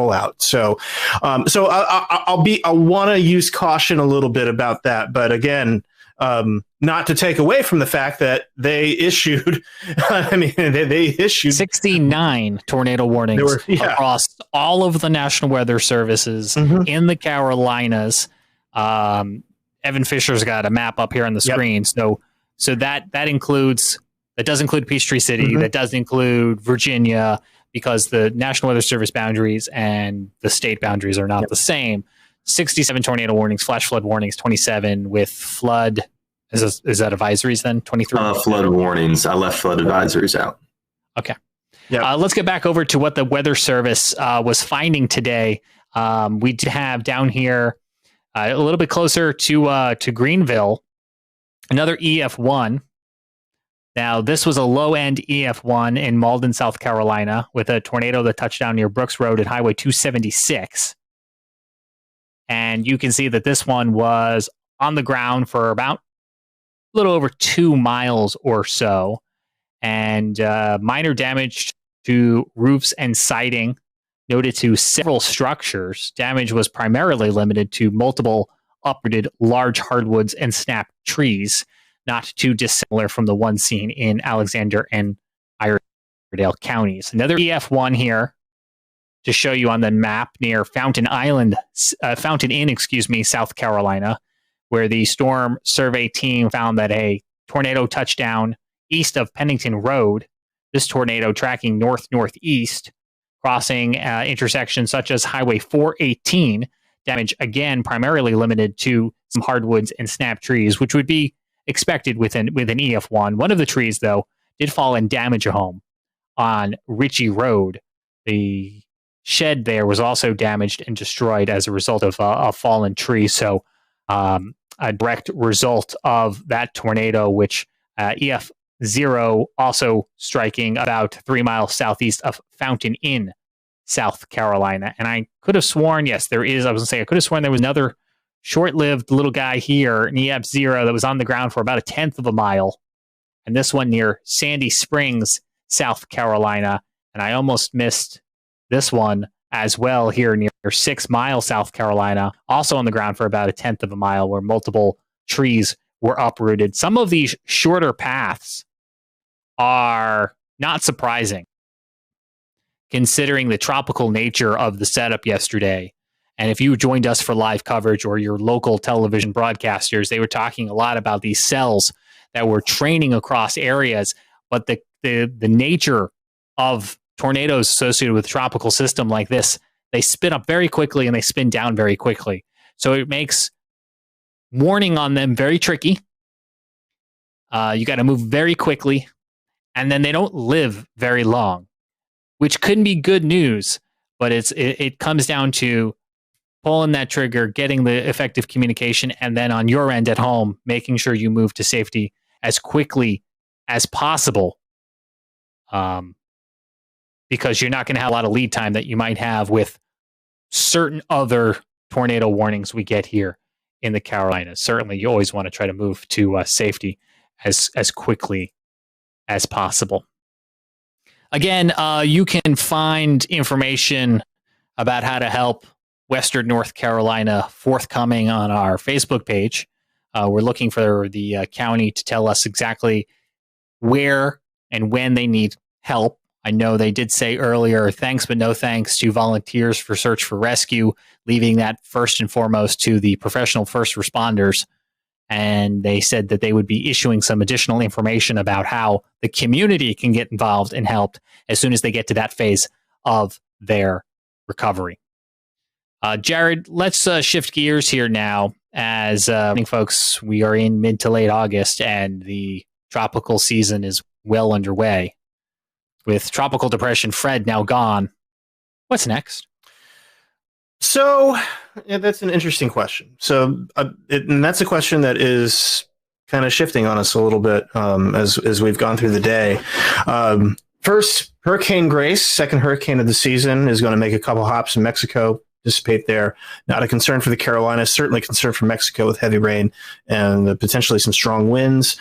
rollout. So I'll want to use caution a little bit about that. But again, not to take away from the fact that they issued, they issued 69 tornado warnings across all of the National Weather Services in the Carolinas. Evan Fisher's got a map up here on the screen. So that includes, that does include Peachtree City. That does include Virginia, because the National Weather Service boundaries and the state boundaries are not the same. 67 tornado warnings, flash flood warnings, 27 with flood. Is that advisories then? 23? Flood warnings. I left flood advisories out. Okay. Let's get back over to what the Weather Service was finding today. We did have down here a little bit closer to Greenville, another EF1. Now, this was a low-end EF1 in Malden, South Carolina, with a tornado that touched down near Brooks Road at Highway 276. And you can see that this one was on the ground for about a little over 2 miles or so, and minor damage to roofs and siding noted to several structures. Damage was primarily limited to multiple uprooted large hardwoods and snapped trees, not too dissimilar from the one seen in Alexander and Iredell counties. Another EF1 here to show you on the map near Fountain Inn, South Carolina, where the storm survey team found that a tornado touched down east of Pennington Road. This tornado tracking north-northeast, crossing intersections such as Highway 418. Damage, again, primarily limited to some hardwoods and snap trees, which would be expected with an EF1. One of the trees, though, did fall and damage a home on Ritchie Road. The shed there was also damaged and destroyed as a result of a fallen tree. So a direct result of that tornado, which EF0 also striking about 3 miles southeast of Fountain Inn, South Carolina. And I could have sworn, yes, there is. I was going to say, I could have sworn there was another short-lived little guy here, an EF0, that was on the ground for about 1/10 of a mile. And this one near Sandy Springs, South Carolina. And I almost missed this one as well here near 6 Mile, South Carolina, also on the ground for about 1/10 of a mile, where multiple trees were uprooted. Some of these shorter paths are not surprising, considering the tropical nature of the setup yesterday. And if you joined us for live coverage, or your local television broadcasters, they were talking a lot about these cells that were training across areas. But the nature of tornadoes associated with a tropical system like this, they spin up very quickly and they spin down very quickly. So it makes warning on them very tricky. You got to move very quickly, and then they don't live very long, which couldn't be good news. But it comes down to pulling that trigger, getting the effective communication, and then on your end at home, making sure you move to safety as quickly as possible. Because you're not going to have a lot of lead time that you might have with certain other tornado warnings we get here in the Carolinas. Certainly, you always want to try to move to safety as quickly as possible. Again, you can find information about how to help Western North Carolina forthcoming on our Facebook page. We're looking for the county to tell us exactly where and when they need help. I know they did say earlier, thanks but no thanks to volunteers for search for rescue, leaving that first and foremost to the professional first responders. And they said that they would be issuing some additional information about how the community can get involved and helped as soon as they get to that phase of their recovery. Jared, let's shift gears here now. As folks, we are in mid to late August, and the tropical season is well underway. With Tropical Depression Fred now gone, what's next? So that's an interesting question. So and that's a question that is kind of shifting on us a little bit as we've gone through the day. First, Hurricane Grace, second hurricane of the season, is going to make a couple hops in Mexico, dissipate there. Not a concern for the Carolinas, certainly a concern for Mexico with heavy rain and potentially some strong winds.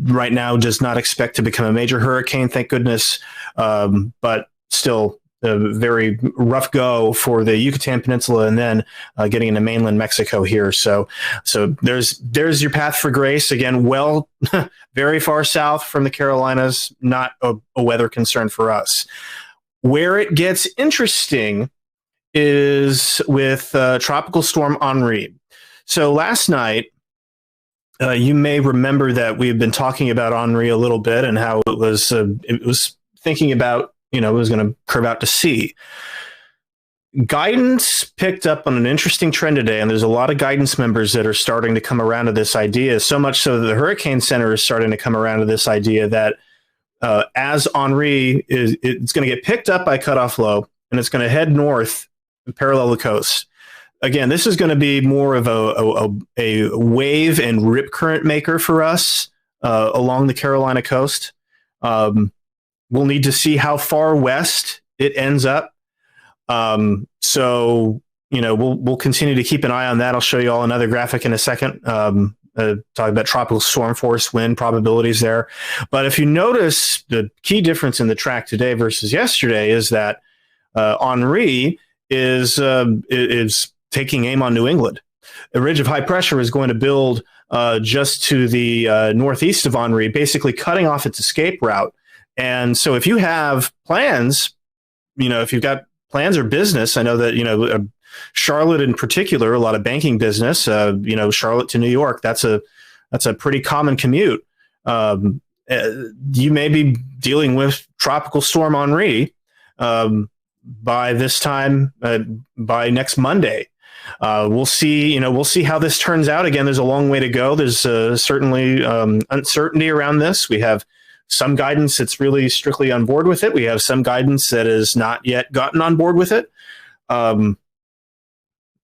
Right now, does not expect to become a major hurricane, thank goodness, but still a very rough go for the Yucatan Peninsula, and then getting into mainland Mexico here. So there's your path for grace again. Well, very far south from the Carolinas, not a weather concern for us. Where it gets interesting is with Tropical Storm Henri. So last night, you may remember that we've been talking about Henri a little bit and how it was thinking about, it was going to curve out to sea. Guidance picked up on an interesting trend today, and there's a lot of guidance members that are starting to come around to this idea, so much so that the Hurricane Center is starting to come around to this idea that as Henri it's going to get picked up by cutoff low, and it's going to head north and parallel the coast. Again, this is going to be more of a wave and rip current maker for us along the Carolina coast. We'll need to see how far west it ends up. So, we'll continue to keep an eye on that. I'll show you all another graphic in a second, talking about tropical storm force wind probabilities there. But if you notice, the key difference in the track today versus yesterday is that Henri is taking aim on New England. A ridge of high pressure is going to build just to the northeast of Henri, basically cutting off its escape route. And so if you have plans, if you've got plans or business, I know that, Charlotte in particular, a lot of banking business, Charlotte to New York, that's a pretty common commute. You may be dealing with Tropical Storm Henri by this time, by next Monday. We'll see how this turns out. Again, there's a long way to go. There's certainly uncertainty around this. We have some guidance that's really strictly on board with it. We have some guidance that has not yet gotten on board with it.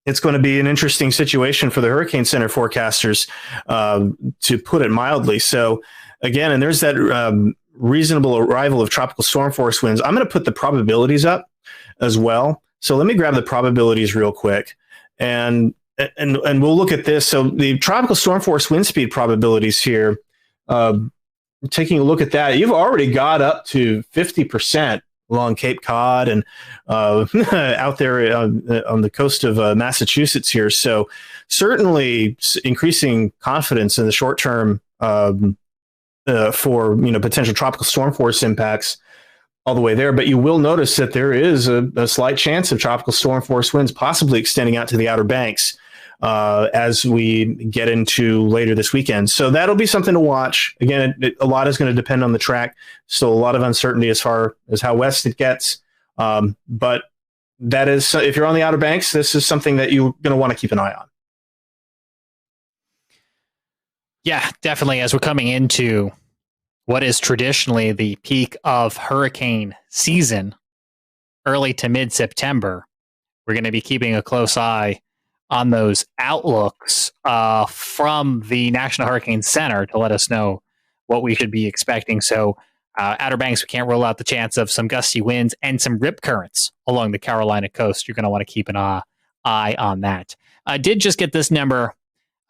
It's going to be an interesting situation for the Hurricane Center forecasters, to put it mildly. So again, and there's that reasonable arrival of tropical storm force winds. I'm going to put the probabilities up as well. So let me grab the probabilities real quick, and we'll look at this. So the tropical storm force wind speed probabilities here, taking a look at that, you've already got up to 50% along Cape Cod and out there on the coast of Massachusetts here. So certainly increasing confidence in the short term for potential tropical storm force impacts all the way there. But you will notice that there is a slight chance of tropical storm force winds possibly extending out to the Outer Banks as we get into later this weekend. So that'll be something to watch. Again, a lot is going to depend on the track. Still a lot of uncertainty as far as how west it gets. But that is, if you're on the Outer Banks, this is something that you're going to want to keep an eye on. Yeah, definitely. As we're coming into what is traditionally the peak of hurricane season, early to mid-September, we're going to be keeping a close eye on those outlooks from the National Hurricane Center to let us know what we should be expecting. So Outer Banks, we can't rule out the chance of some gusty winds and some rip currents along the Carolina coast. You're going to want to keep an eye on that. I did just get this number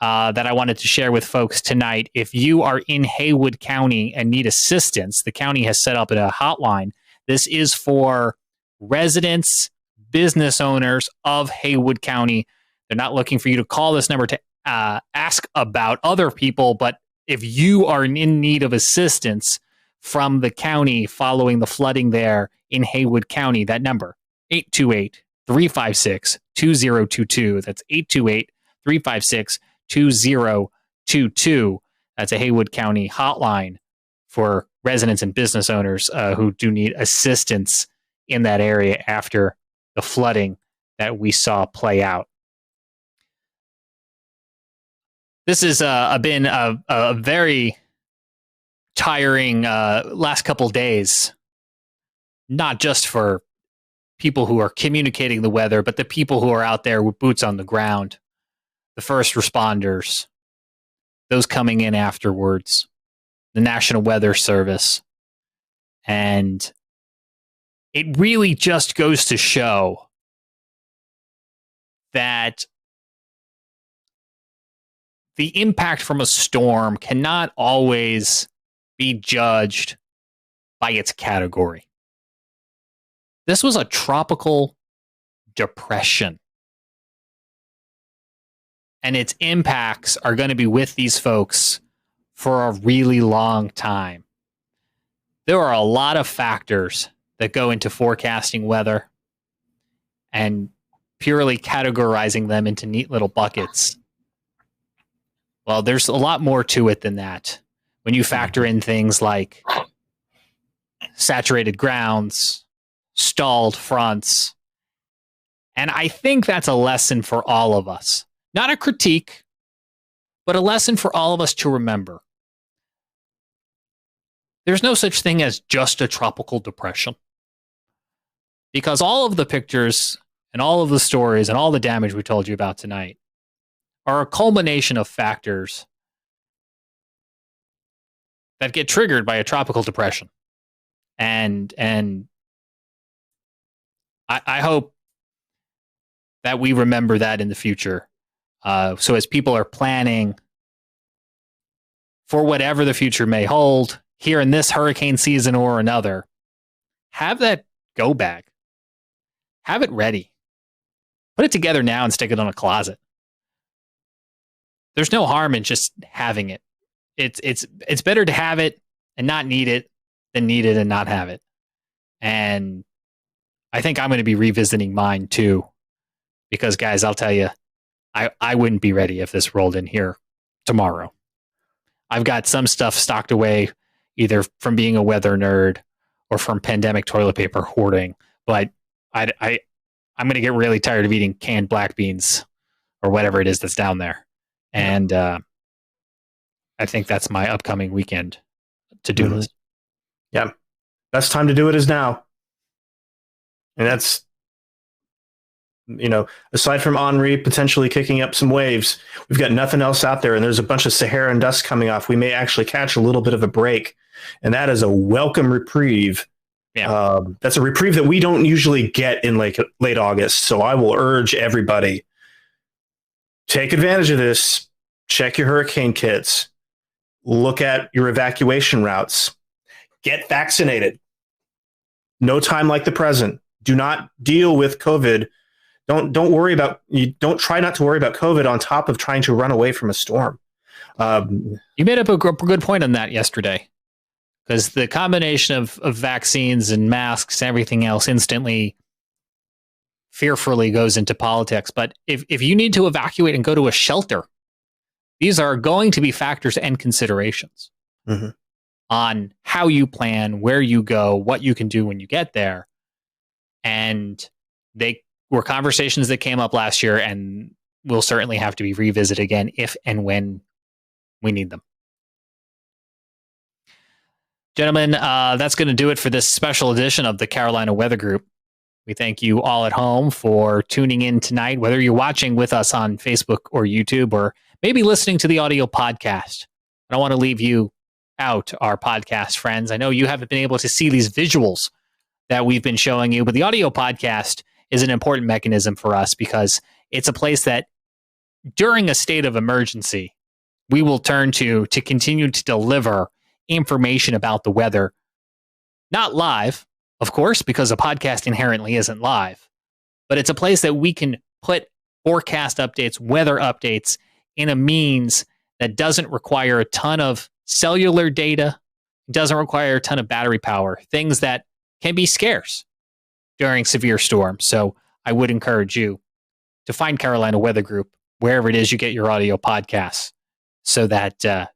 that I wanted to share with folks tonight. If you are in Haywood County and need assistance, the county has set up a hotline. This is for residents, business owners of Haywood County. They're not looking for you to call this number to ask about other people, but if you are in need of assistance from the county following the flooding there in Haywood County, that number, 828-356-2022. That's 828-356-2022. That's a Haywood County hotline for residents and business owners who do need assistance in that area after the flooding that we saw play out. This has been a very tiring last couple days, not just for people who are communicating the weather, but the people who are out there with boots on the ground, the first responders, those coming in afterwards, the National Weather Service. And it really just goes to show that the impact from a storm cannot always be judged by its category. This was a tropical depression. And its impacts are going to be with these folks for a really long time. There are a lot of factors that go into forecasting weather and purely categorizing them into neat little buckets. Well, there's a lot more to it than that. When you factor in things like saturated grounds, stalled fronts, and I think that's a lesson for all of us. Not a critique, but a lesson for all of us to remember. There's no such thing as just a tropical depression. Because all of the pictures and all of the stories and all the damage we told you about tonight are a culmination of factors that get triggered by a tropical depression. And I hope that we remember that in the future. So as people are planning for whatever the future may hold, here in this hurricane season or another, have that go bag. Have it ready. Put it together now and stick it on a closet. There's no harm in just having it. It's better to have it and not need it than need it and not have it. And I think I'm going to be revisiting mine too. Because guys, I'll tell you, I wouldn't be ready if this rolled in here tomorrow. I've got some stuff stocked away either from being a weather nerd or from pandemic toilet paper hoarding. But I'm going to get really tired of eating canned black beans or whatever it is that's down there. And I think that's my upcoming weekend to-do list. Yeah. Best time to do it is now. And that's, aside from Henri potentially kicking up some waves, we've got nothing else out there. And there's a bunch of Saharan dust coming off. We may actually catch a little bit of a break. And that is a welcome reprieve. Yeah. That's a reprieve that we don't usually get in late August. So I will urge everybody, take advantage of this. Check your hurricane kits. Look at your evacuation routes. Get vaccinated. No time like the present. Do not deal with COVID. Don't try not to worry about COVID on top of trying to run away from a storm. You made up a good point on that yesterday. Because the combination of vaccines and masks and everything else instantly, fearfully goes into politics. But if you need to evacuate and go to a shelter, these are going to be factors and considerations on how you plan, where you go, what you can do when you get there. And they were conversations that came up last year and will certainly have to be revisited again if and when we need them. Gentlemen, that's going to do it for this special edition of the Carolina Weather Group. We thank you all at home for tuning in tonight, whether you're watching with us on Facebook or YouTube, or maybe listening to the audio podcast. I don't want to leave you out, our podcast friends. I know you haven't been able to see these visuals that we've been showing you, but the audio podcast is an important mechanism for us because it's a place that during a state of emergency, we will turn to continue to deliver information about the weather. Not live, of course, because a podcast inherently isn't live, but it's a place that we can put forecast updates, weather updates in a means that doesn't require a ton of cellular data, doesn't require a ton of battery power, things that can be scarce during severe storms. So I would encourage you to find Carolina Weather Group wherever it is you get your audio podcasts so that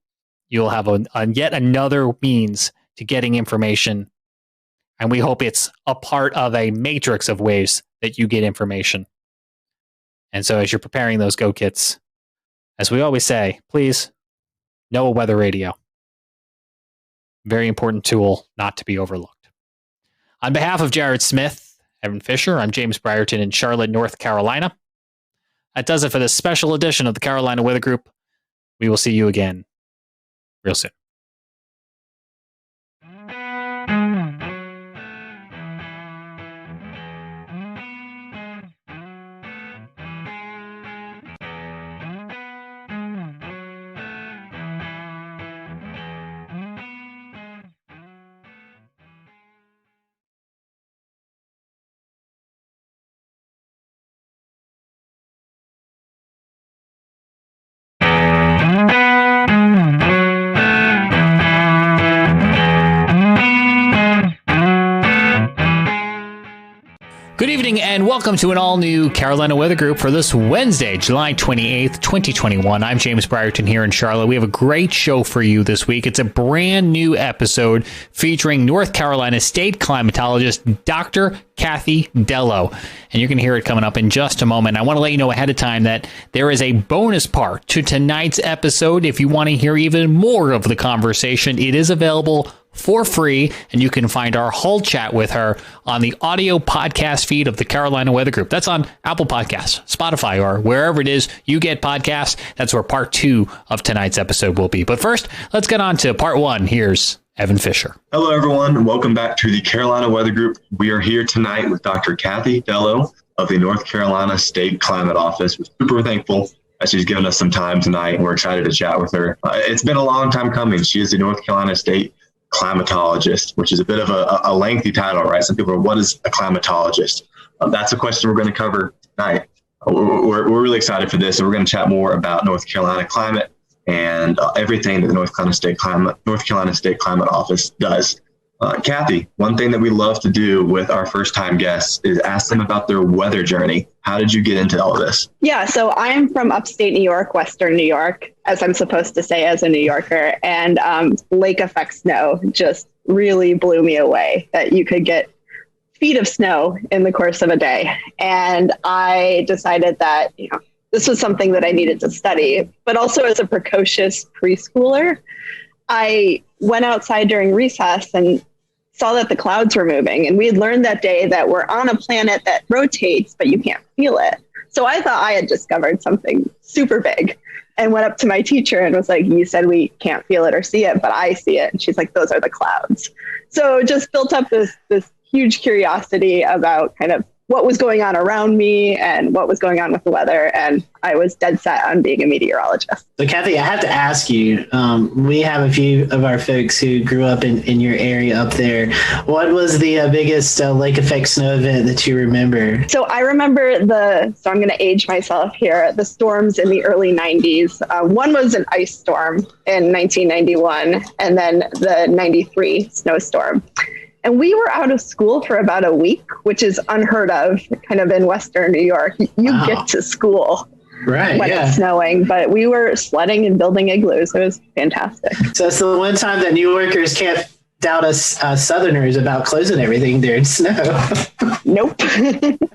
you'll have a yet another means to getting information. And we hope it's a part of a matrix of ways that you get information. And so as you're preparing those go kits, as we always say, please know a weather radio. Very important tool not to be overlooked. On behalf of Jared Smith, Evan Fisher, I'm James Brierton in Charlotte, North Carolina. That does it for this special edition of the Carolina Weather Group. We will see you again real soon. Good evening and welcome to an all-new Carolina Weather Group for this Wednesday, July 28th, 2021. I'm James Brierton here in Charlotte. We have a great show for you this week. It's a brand new episode featuring North Carolina State climatologist Dr. Kathy Dello. And you're going to hear it coming up in just a moment. I want to let you know ahead of time that there is a bonus part to tonight's episode. If you want to hear even more of the conversation, it is available for free, and you can find our whole chat with her on the audio podcast feed of the Carolina Weather Group. That's on Apple Podcasts, Spotify, or wherever it is you get podcasts. That's where part 2 of tonight's episode will be. But first, let's get on to part 1. Here's Evan Fisher. Hello, everyone, and welcome back to the Carolina Weather Group. We are here tonight with Dr. Kathy Dello of the North Carolina State Climate Office. We're super thankful that she's given us some time tonight, and we're excited to chat with her. It's been a long time coming. She is the North Carolina State climatologist, which is a bit of a lengthy title, right? Some people are, what is a climatologist? That's a question we're going to cover tonight. We're really excited for this, and we're going to chat more about North Carolina climate and everything that the North Carolina State Climate Office does. Kathy, one thing that we love to do with our first-time guests is ask them about their weather journey. How did you get into all of this? Yeah, so I'm from upstate New York, Western New York, as I'm supposed to say as a New Yorker. And lake effect snow just really blew me away, that you could get feet of snow in the course of a day. And I decided that, this was something that I needed to study. But also as a precocious preschooler, I went outside during recess and saw that the clouds were moving. And we had learned that day that we're on a planet that rotates, but you can't feel it. So I thought I had discovered something super big and went up to my teacher and was like, you said we can't feel it or see it, but I see it. And she's like, those are the clouds. So just built up this huge curiosity about kind of what was going on around me and what was going on with the weather. And I was dead set on being a meteorologist. So Kathy, I have to ask you, we have a few of our folks who grew up in your area up there. What was the biggest lake effect snow event that you remember? So I remember so I'm going to age myself here, the storms in the early 90s. One was an ice storm in 1991 and then the 93 snowstorm. And we were out of school for about a week, which is unheard of kind of in Western New York. You get to school when it's snowing, but we were sledding and building igloos. It was fantastic. So it's the one time that New Yorkers can't doubt us Southerners about closing everything during snow. Nope.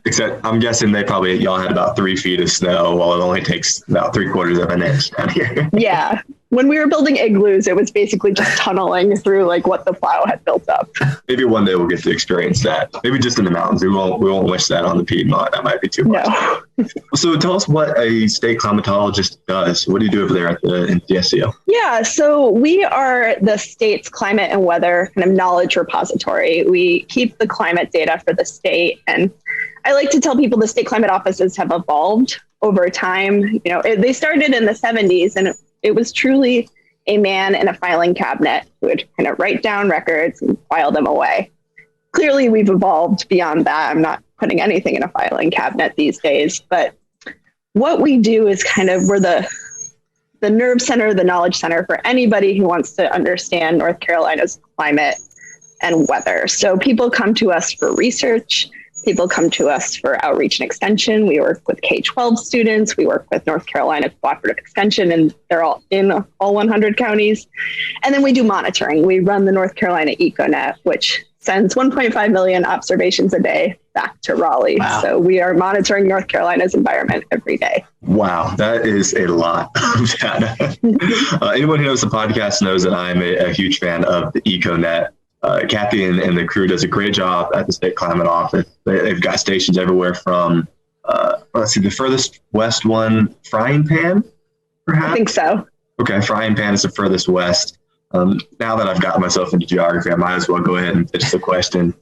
Except I'm guessing y'all had about 3 feet of snow, while it only takes about 3/4 of an inch down here. Yeah. When we were building igloos, it was basically just tunneling through like what the plow had built up. Maybe one day we'll get to experience that. Maybe just in the mountains. We won't wish that on the Piedmont. That might be too much. No. So tell us what a state climatologist does. What do you do over there at the NCSCO? Yeah, so we are the state's climate and weather kind of knowledge repository. We keep the climate data for the state. And I like to tell people the state climate offices have evolved over time. They started in the 70s, and it was truly a man in a filing cabinet who would kind of write down records and file them away. Clearly, we've evolved beyond that. I'm not putting anything in a filing cabinet these days, but what we do is we're the nerve center, the knowledge center for anybody who wants to understand North Carolina's climate and weather. So people come to us for research. People come to us for outreach and extension. We work with K-12 students. We work with North Carolina Cooperative Extension, and they're all in all 100 counties. And then we do monitoring. We run the North Carolina EcoNet, which sends 1.5 million observations a day back to Raleigh. Wow. So we are monitoring North Carolina's environment every day. Wow, that is a lot of data. Anyone who knows the podcast knows that I'm a huge fan of the EcoNet. Kathy and the crew does a great job at the State Climate Office. They've got stations everywhere from, the furthest west one, Frying Pan, perhaps? I think so. Okay, Frying Pan is the furthest west. Now that I've gotten myself into geography, I might as well go ahead and pitch the question.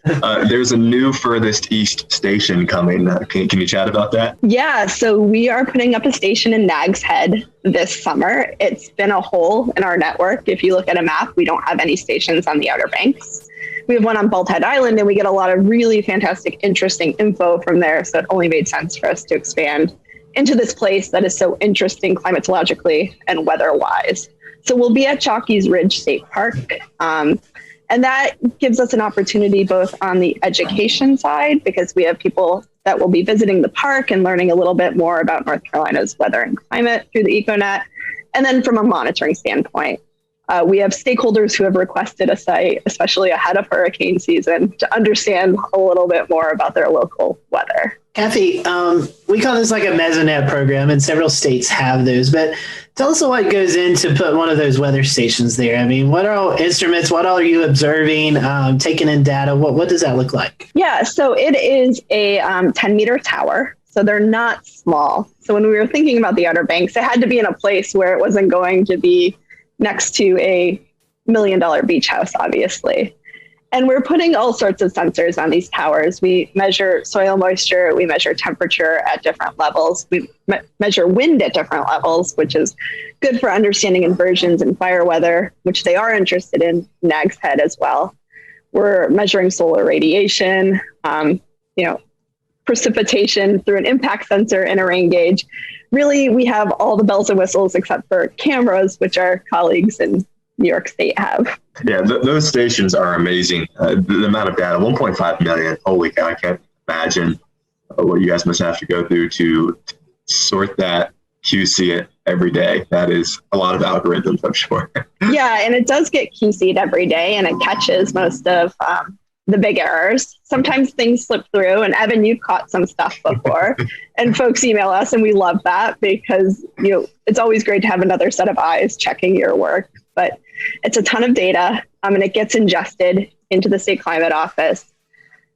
There's a new furthest east station coming. Can you chat about that? Yeah, so we are putting up a station in Nags Head this summer. It's been a hole in our network. If you look at a map, we don't have any stations on the Outer Banks. We have one on Bald Head Island, and we get a lot of really fantastic, interesting info from there. So it only made sense for us to expand into this place that is so interesting climatologically and weather-wise. So we'll be at Chalky's Ridge State Park. And And that gives us an opportunity both on the education side, because we have people that will be visiting the park and learning a little bit more about North Carolina's weather and climate through the EcoNet. And then from a monitoring standpoint, we have stakeholders who have requested a site, especially ahead of hurricane season, to understand a little bit more about their local weather. Kathy, we call this like a mesonet program, and several states have those, but tell us what goes into put one of those weather stations there. I mean, what are all instruments? What all are you observing, taking in data? What does that look like? Yeah, so it is a 10-meter tower. So they're not small. So when we were thinking about the Outer Banks, it had to be in a place where it wasn't going to be next to a $1 million beach house, obviously. And we're putting all sorts of sensors on these towers. We measure soil moisture, we measure temperature at different levels, we measure wind at different levels, which is good for understanding inversions and fire weather, which they are interested in Nag's Head as well. We're measuring solar radiation, precipitation through an impact sensor and a rain gauge. Really, we have all the bells and whistles except for cameras, which our colleagues in New York State have. Yeah, those stations are amazing. The amount of data, 1.5 million. Holy cow, I can't imagine what you guys must have to go through to sort that, QC it every day. That is a lot of algorithms, I'm sure. Yeah, and it does get QC'd every day, and it catches most of the big errors. Sometimes things slip through, and Evan, you've caught some stuff before, and folks email us, and we love that because it's always great to have another set of eyes checking your work. But it's a ton of data, and it gets ingested into the State Climate Office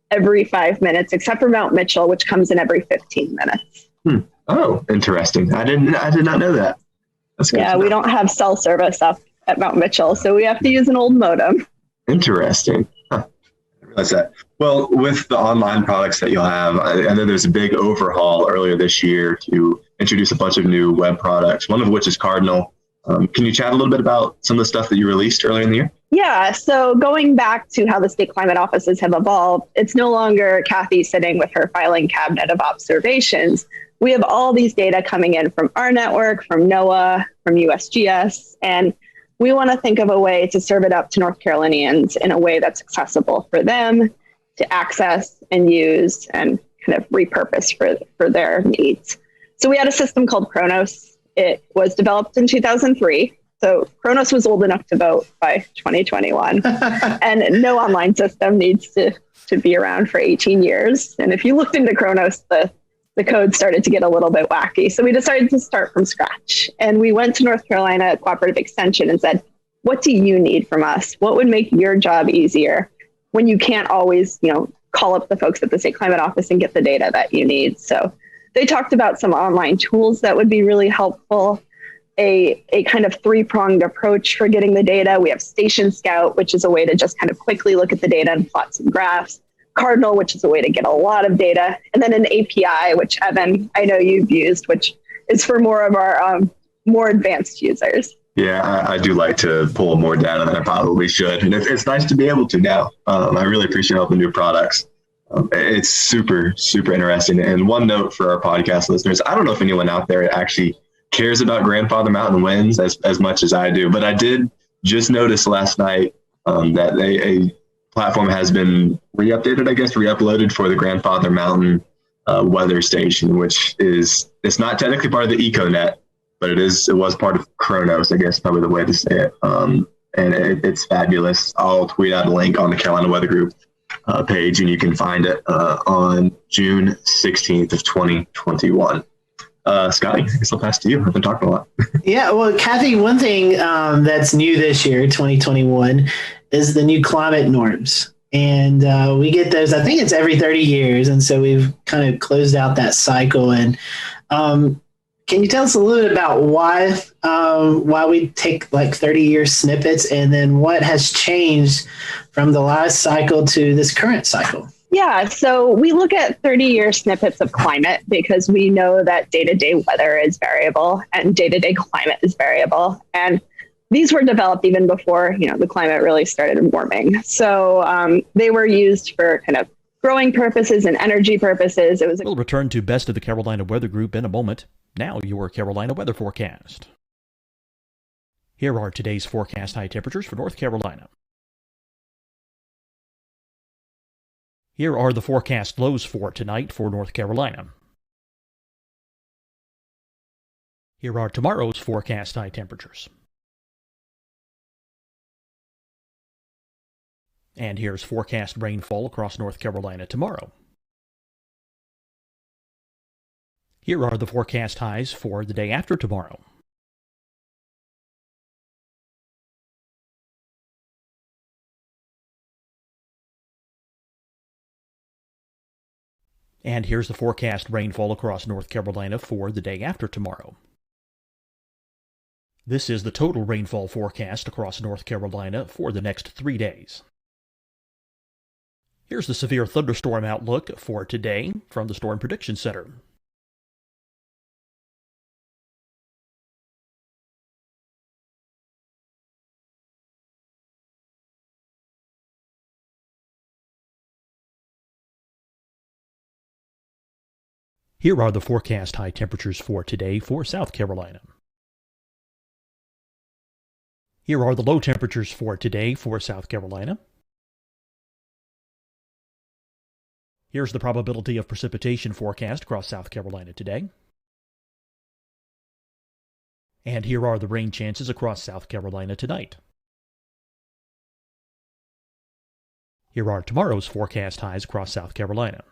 every 5 minutes, except for Mount Mitchell, which comes in every 15 minutes. Oh, interesting. I did not know that. That's good. Yeah, we don't have cell service up at Mount Mitchell, so we have to use an old modem. Interesting. Huh. I realize that. Well, with the online products that you'll have, I know there's a big overhaul earlier this year to introduce a bunch of new web products, one of which is Cardinal. Can you chat a little bit about some of the stuff that you released earlier in the year? Yeah, so going back to how the state climate offices have evolved, it's no longer Kathy sitting with her filing cabinet of observations. We have all these data coming in from our network, from NOAA, from USGS, and we want to think of a way to serve it up to North Carolinians in a way that's accessible for them to access and use and kind of repurpose for their needs. So we had a system called Kronos. It was developed in 2003. So Kronos was old enough to vote by 2021. And no online system needs to be around for 18 years. And if you looked into Kronos, the code started to get a little bit wacky. So we decided to start from scratch. And we went to North Carolina Cooperative Extension and said, what do you need from us? What would make your job easier when you can't always, call up the folks at the State Climate Office and get the data that you need? So they talked about some online tools that would be really helpful, a kind of three-pronged approach for getting the data. We have Station Scout, which is a way to just kind of quickly look at the data and plot some graphs. Cardinal, which is a way to get a lot of data. And then an API, which Evan, I know you've used, which is for more of our more advanced users. Yeah, I do like to pull more data than I probably should. And it's nice to be able to now. I really appreciate all the new products. It's super, super interesting. And one note for our podcast listeners, I don't know if anyone out there actually cares about Grandfather Mountain winds as much as I do, but I did just notice last night that a platform has been re-uploaded for the Grandfather Mountain weather station, which it's not technically part of the EcoNet, but it was part of Kronos, I guess, probably the way to say it. And it's fabulous. I'll tweet out a link on the Carolina Weather Group page, and you can find it on June 16th of 2021. Scotty, I guess I'll pass to you. I've been talking a lot. Yeah, well, Kathy, one thing that's new this year, 2021, is the new climate norms. And we get those, I think it's every 30 years. And so we've kind of closed out that cycle. And can you tell us a little bit about why we take like 30-year snippets, and then what has changed from the last cycle to this current cycle? Yeah, so we look at 30-year snippets of climate because we know that day-to-day weather is variable and day-to-day climate is variable. And these were developed even before, the climate really started warming. So they were used for kind of growing purposes and energy purposes. We'll return to Best of the Carolina Weather Group in a moment. Now your Carolina weather forecast. Here are today's forecast high temperatures for North Carolina. Here are the forecast lows for tonight for North Carolina. Here are tomorrow's forecast high temperatures. And here's forecast rainfall across North Carolina tomorrow. Here are the forecast highs for the day after tomorrow. And here's the forecast rainfall across North Carolina for the day after tomorrow. This is the total rainfall forecast across North Carolina for the next 3 days. Here's the severe thunderstorm outlook for today from the Storm Prediction Center. Here are the forecast high temperatures for today for South Carolina. Here are the low temperatures for today for South Carolina. Here's the probability of precipitation forecast across South Carolina today. And here are the rain chances across South Carolina tonight. Here are tomorrow's forecast highs across South Carolina.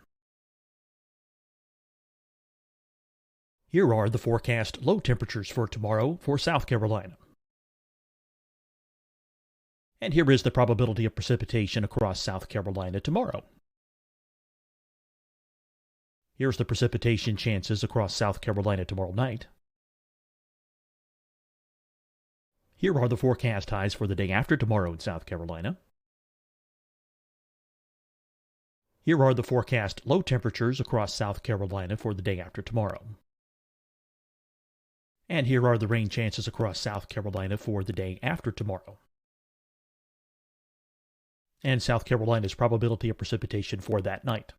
Here are the forecast low temperatures for tomorrow for South Carolina. And here is the probability of precipitation across South Carolina tomorrow. Here's the precipitation chances across South Carolina tomorrow night. Here are the forecast highs for the day after tomorrow in South Carolina. Here are the forecast low temperatures across South Carolina for the day after tomorrow. And here are the rain chances across South Carolina for the day after tomorrow. And South Carolina's probability of precipitation for that night.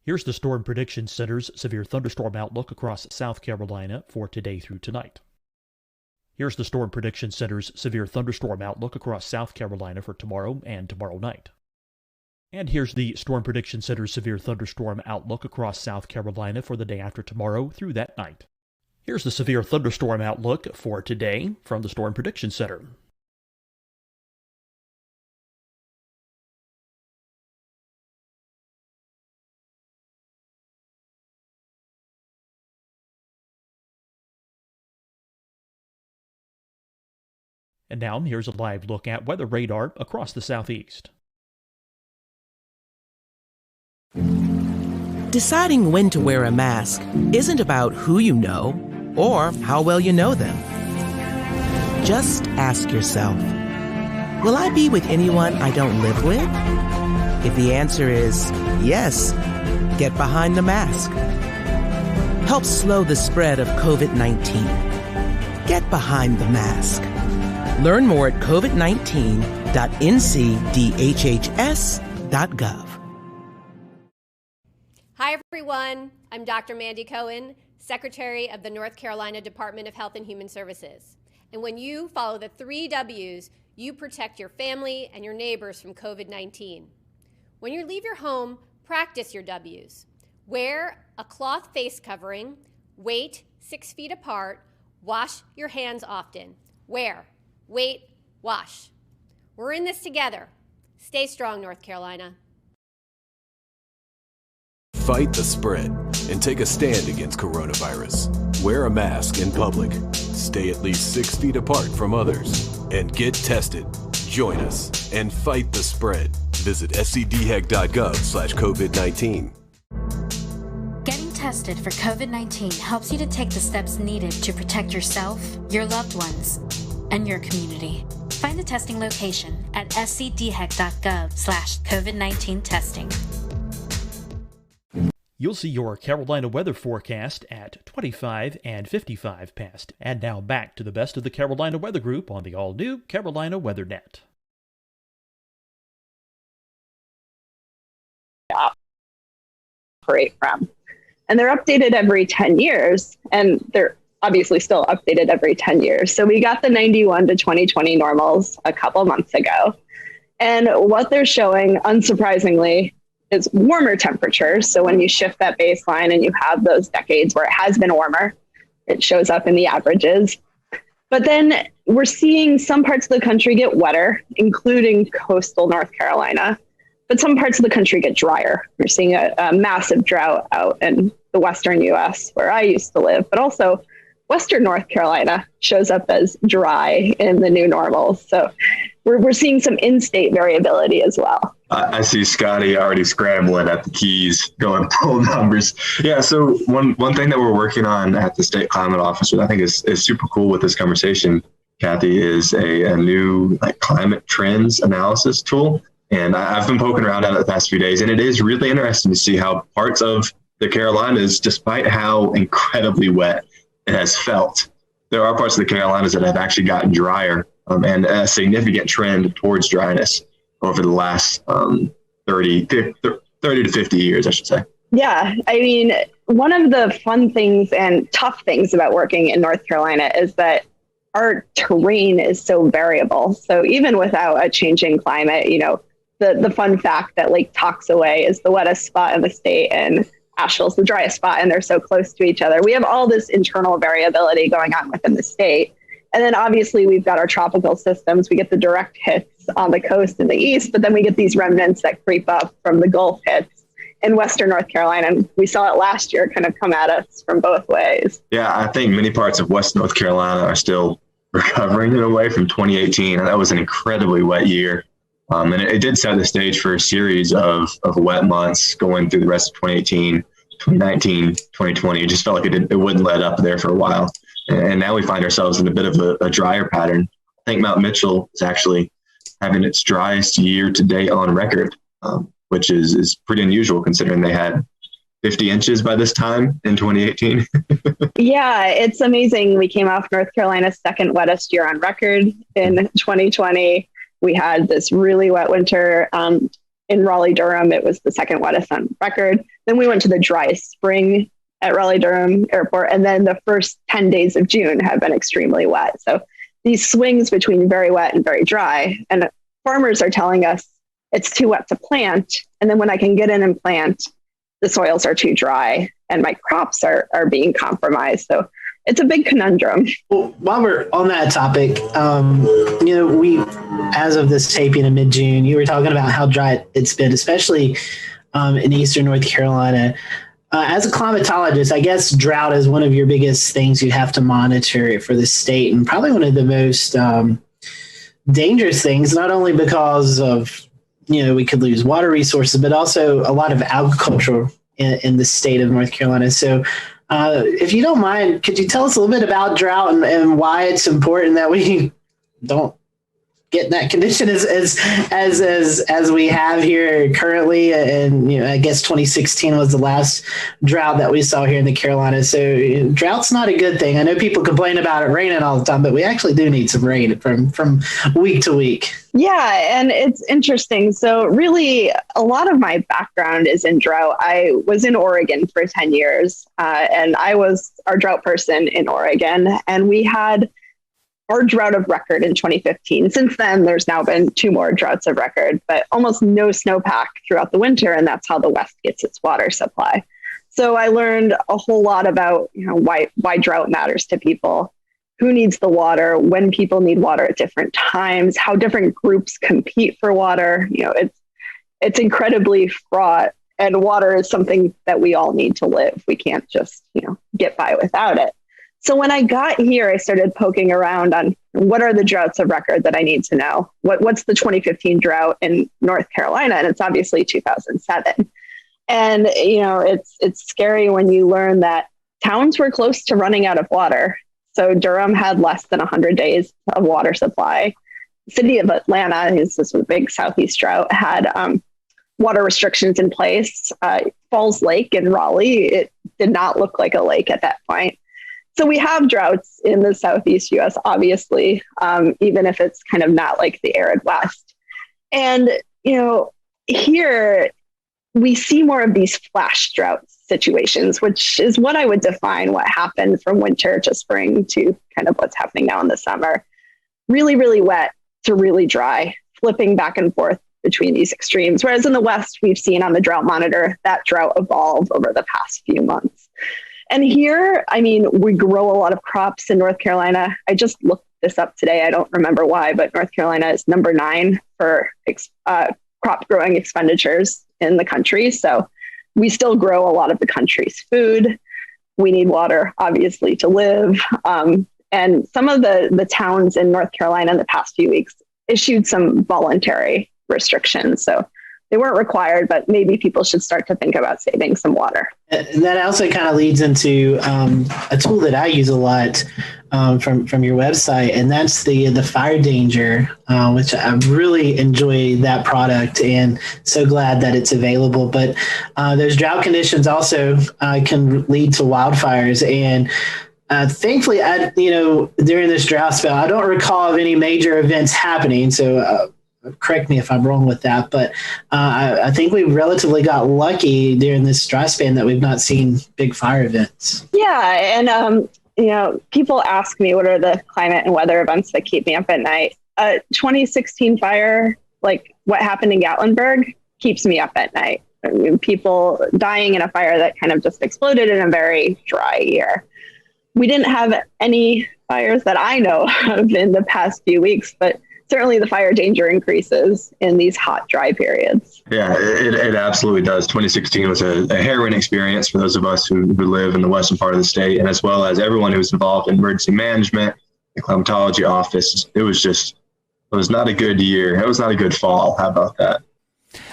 Here's the Storm Prediction Center's severe thunderstorm outlook across South Carolina for today through tonight. Here's the Storm Prediction Center's severe thunderstorm outlook across South Carolina for tomorrow and tomorrow night. And here's the Storm Prediction Center's severe thunderstorm outlook across South Carolina for the day after tomorrow through that night. Here's the severe thunderstorm outlook for today from the Storm Prediction Center. And now here's a live look at weather radar across the southeast. Deciding when to wear a mask isn't about who you know or how well you know them. Just ask yourself, will I be with anyone I don't live with? If the answer is yes, get behind the mask. Help slow the spread of COVID-19. Get behind the mask. Learn more at covid19.ncdhhs.gov. Hi, everyone. I'm Dr. Mandy Cohen, Secretary of the North Carolina Department of Health and Human Services. And when you follow the 3 W's, you protect your family and your neighbors from COVID-19. When you leave your home, practice your W's. Wear a cloth face covering, wait 6 feet apart, wash your hands often. Wear, wait, wash. We're in this together. Stay strong, North Carolina. Fight the spread and take a stand against coronavirus. Wear a mask in public. Stay at least 6 feet apart from others. And get tested. Join us and fight the spread. Visit scdhec.gov/COVID-19. Getting tested for COVID-19 helps you to take the steps needed to protect yourself, your loved ones, and your community. Find a testing location at scdhec.gov/COVID-19 testing. You'll see your Carolina weather forecast at 25 and 55 past. And now back to the best of the Carolina Weather Group on the all-new Carolina Weather Net. Operate from. And they're updated every 10 years, and they're obviously still updated every 10 years. So we got the 91 to 2020 normals a couple months ago. And what they're showing, unsurprisingly, is warmer temperatures. So when you shift that baseline and you have those decades where it has been warmer, it shows up in the averages. But then we're seeing some parts of the country get wetter, including coastal North Carolina. But some parts of the country get drier. We're seeing a massive drought out in the western US where I used to live, but also western North Carolina shows up as dry in the new normal. So we're seeing some in-state variability as well. I see Scotty already scrambling at the keys, going pull numbers. Yeah, so one thing that we're working on at the State Climate Office, which I think is super cool with this conversation, Kathy, is a new climate trends analysis tool. And I've been poking around at it the past few days, and it is really interesting to see how parts of the Carolinas, despite how incredibly wet it has felt, there are parts of the Carolinas that have actually gotten drier, and a significant trend towards dryness over the last 30 to 50 years, I should say. Yeah, I mean, one of the fun things and tough things about working in North Carolina is that our terrain is so variable. So even without a changing climate, the fun fact that Lake Toxaway is the wettest spot in the state and Asheville's the driest spot, and they're so close to each other. We have all this internal variability going on within the state. And then obviously we've got our tropical systems. We get the direct hits on the coast in the east, but then we get these remnants that creep up from the Gulf hits in Western North Carolina. And we saw it last year kind of come at us from both ways. Yeah, I think many parts of West North Carolina are still recovering in a way from 2018. And that was an incredibly wet year. And it did set the stage for a series of wet months going through the rest of 2018, 2019, 2020. It just felt like it wouldn't let up there for a while. And now we find ourselves in a bit of a drier pattern. I think Mount Mitchell is actually having its driest year to date on record, which is pretty unusual considering they had 50 inches by this time in 2018. Yeah, it's amazing. We came off North Carolina's second wettest year on record in 2020. We had this really wet winter in Raleigh-Durham. It was the second wettest on record. Then we went to the driest spring at Raleigh-Durham Airport. And then the first 10 days of June have been extremely wet. So these swings between very wet and very dry. And farmers are telling us it's too wet to plant. And then when I can get in and plant, the soils are too dry and my crops are being compromised. So it's a big conundrum. Well, while we're on that topic, we, as of this taping in mid-June, you were talking about how dry it's been, especially in eastern North Carolina. As a climatologist, I guess drought is one of your biggest things you have to monitor for the state, and probably one of the most dangerous things, not only because of, we could lose water resources, but also a lot of agriculture in the state of North Carolina. So if you don't mind, could you tell us a little bit about drought and why it's important that we don't get in that condition as we have here currently? And I guess 2016 was the last drought that we saw here in the Carolinas. So drought's not a good thing. I know people complain about it raining all the time, but we actually do need some rain from week to week. Yeah, and it's interesting. So really, a lot of my background is in drought. I was in Oregon for 10 years, and I was our drought person in Oregon, and we had our drought of record in 2015. Since then, there's now been 2 more droughts of record, but almost no snowpack throughout the winter, and that's how the West gets its water supply. So I learned a whole lot about why drought matters to people, who needs the water, when people need water at different times, how different groups compete for water. It's incredibly fraught, and water is something that we all need to live. We can't just get by without it. So when I got here, I started poking around on what are the droughts of record that I need to know. What's the 2015 drought in North Carolina? And it's obviously 2007. And it's scary when you learn that towns were close to running out of water. So Durham had less than 100 days of water supply. The city of Atlanta, this was a big southeast drought, had water restrictions in place. Falls Lake in Raleigh, it did not look like a lake at that point. So we have droughts in the southeast U.S., obviously, even if it's kind of not like the arid West. And, here we see more of these flash drought situations, which is what I would define what happened from winter to spring to kind of what's happening now in the summer. Really, really wet to really dry flipping back and forth between these extremes. Whereas in the West, we've seen on the drought monitor that drought evolve over the past few months. And here, I mean, we grow a lot of crops in North Carolina. I just looked this up today. I don't remember why, but North Carolina is number 9 for crop growing expenditures in the country. So we still grow a lot of the country's food. We need water, obviously, to live. And some of the towns in North Carolina in the past few weeks issued some voluntary restrictions. So they weren't required, but maybe people should start to think about saving some water. And that also kind of leads into a tool that I use a lot from your website, and that's the fire danger, which I really enjoy that product and so glad that it's available. But those drought conditions also can lead to wildfires. And thankfully, during this drought spell, I don't recall of any major events happening. So correct me if I'm wrong with that, but I think we relatively got lucky during this dry span that we've not seen big fire events. Yeah, and people ask me what are the climate and weather events that keep me up at night. 2016 fire, like what happened in Gatlinburg, keeps me up at night. I mean, people dying in a fire that kind of just exploded in a very dry year. We didn't have any fires that I know of in the past few weeks, but certainly the fire danger increases in these hot, dry periods. Yeah, it absolutely does. 2016 was a harrowing experience for those of us who live in the western part of the state, and as well as everyone who was involved in emergency management, the climatology office. It was not a good year. It was not a good fall. How about that?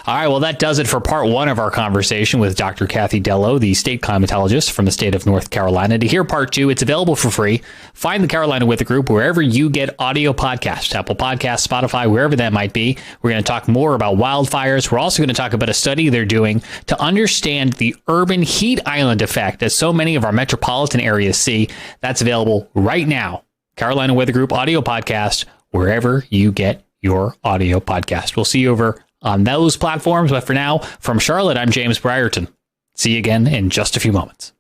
All right, well, that does it for part 1 of our conversation with Dr. Kathy Dello, the state climatologist from the state of North Carolina. To hear part 2, it's available for free. Find the Carolina Weather Group wherever you get audio podcasts, Apple Podcasts, Spotify, wherever that might be. We're going to talk more about wildfires. We're also going to talk about a study they're doing to understand the urban heat island effect that so many of our metropolitan areas see. That's available right now. Carolina Weather Group audio podcast, wherever you get your audio podcast. We'll see you over on those platforms. But for now, from Charlotte, I'm James Brierton. See you again in just a few moments.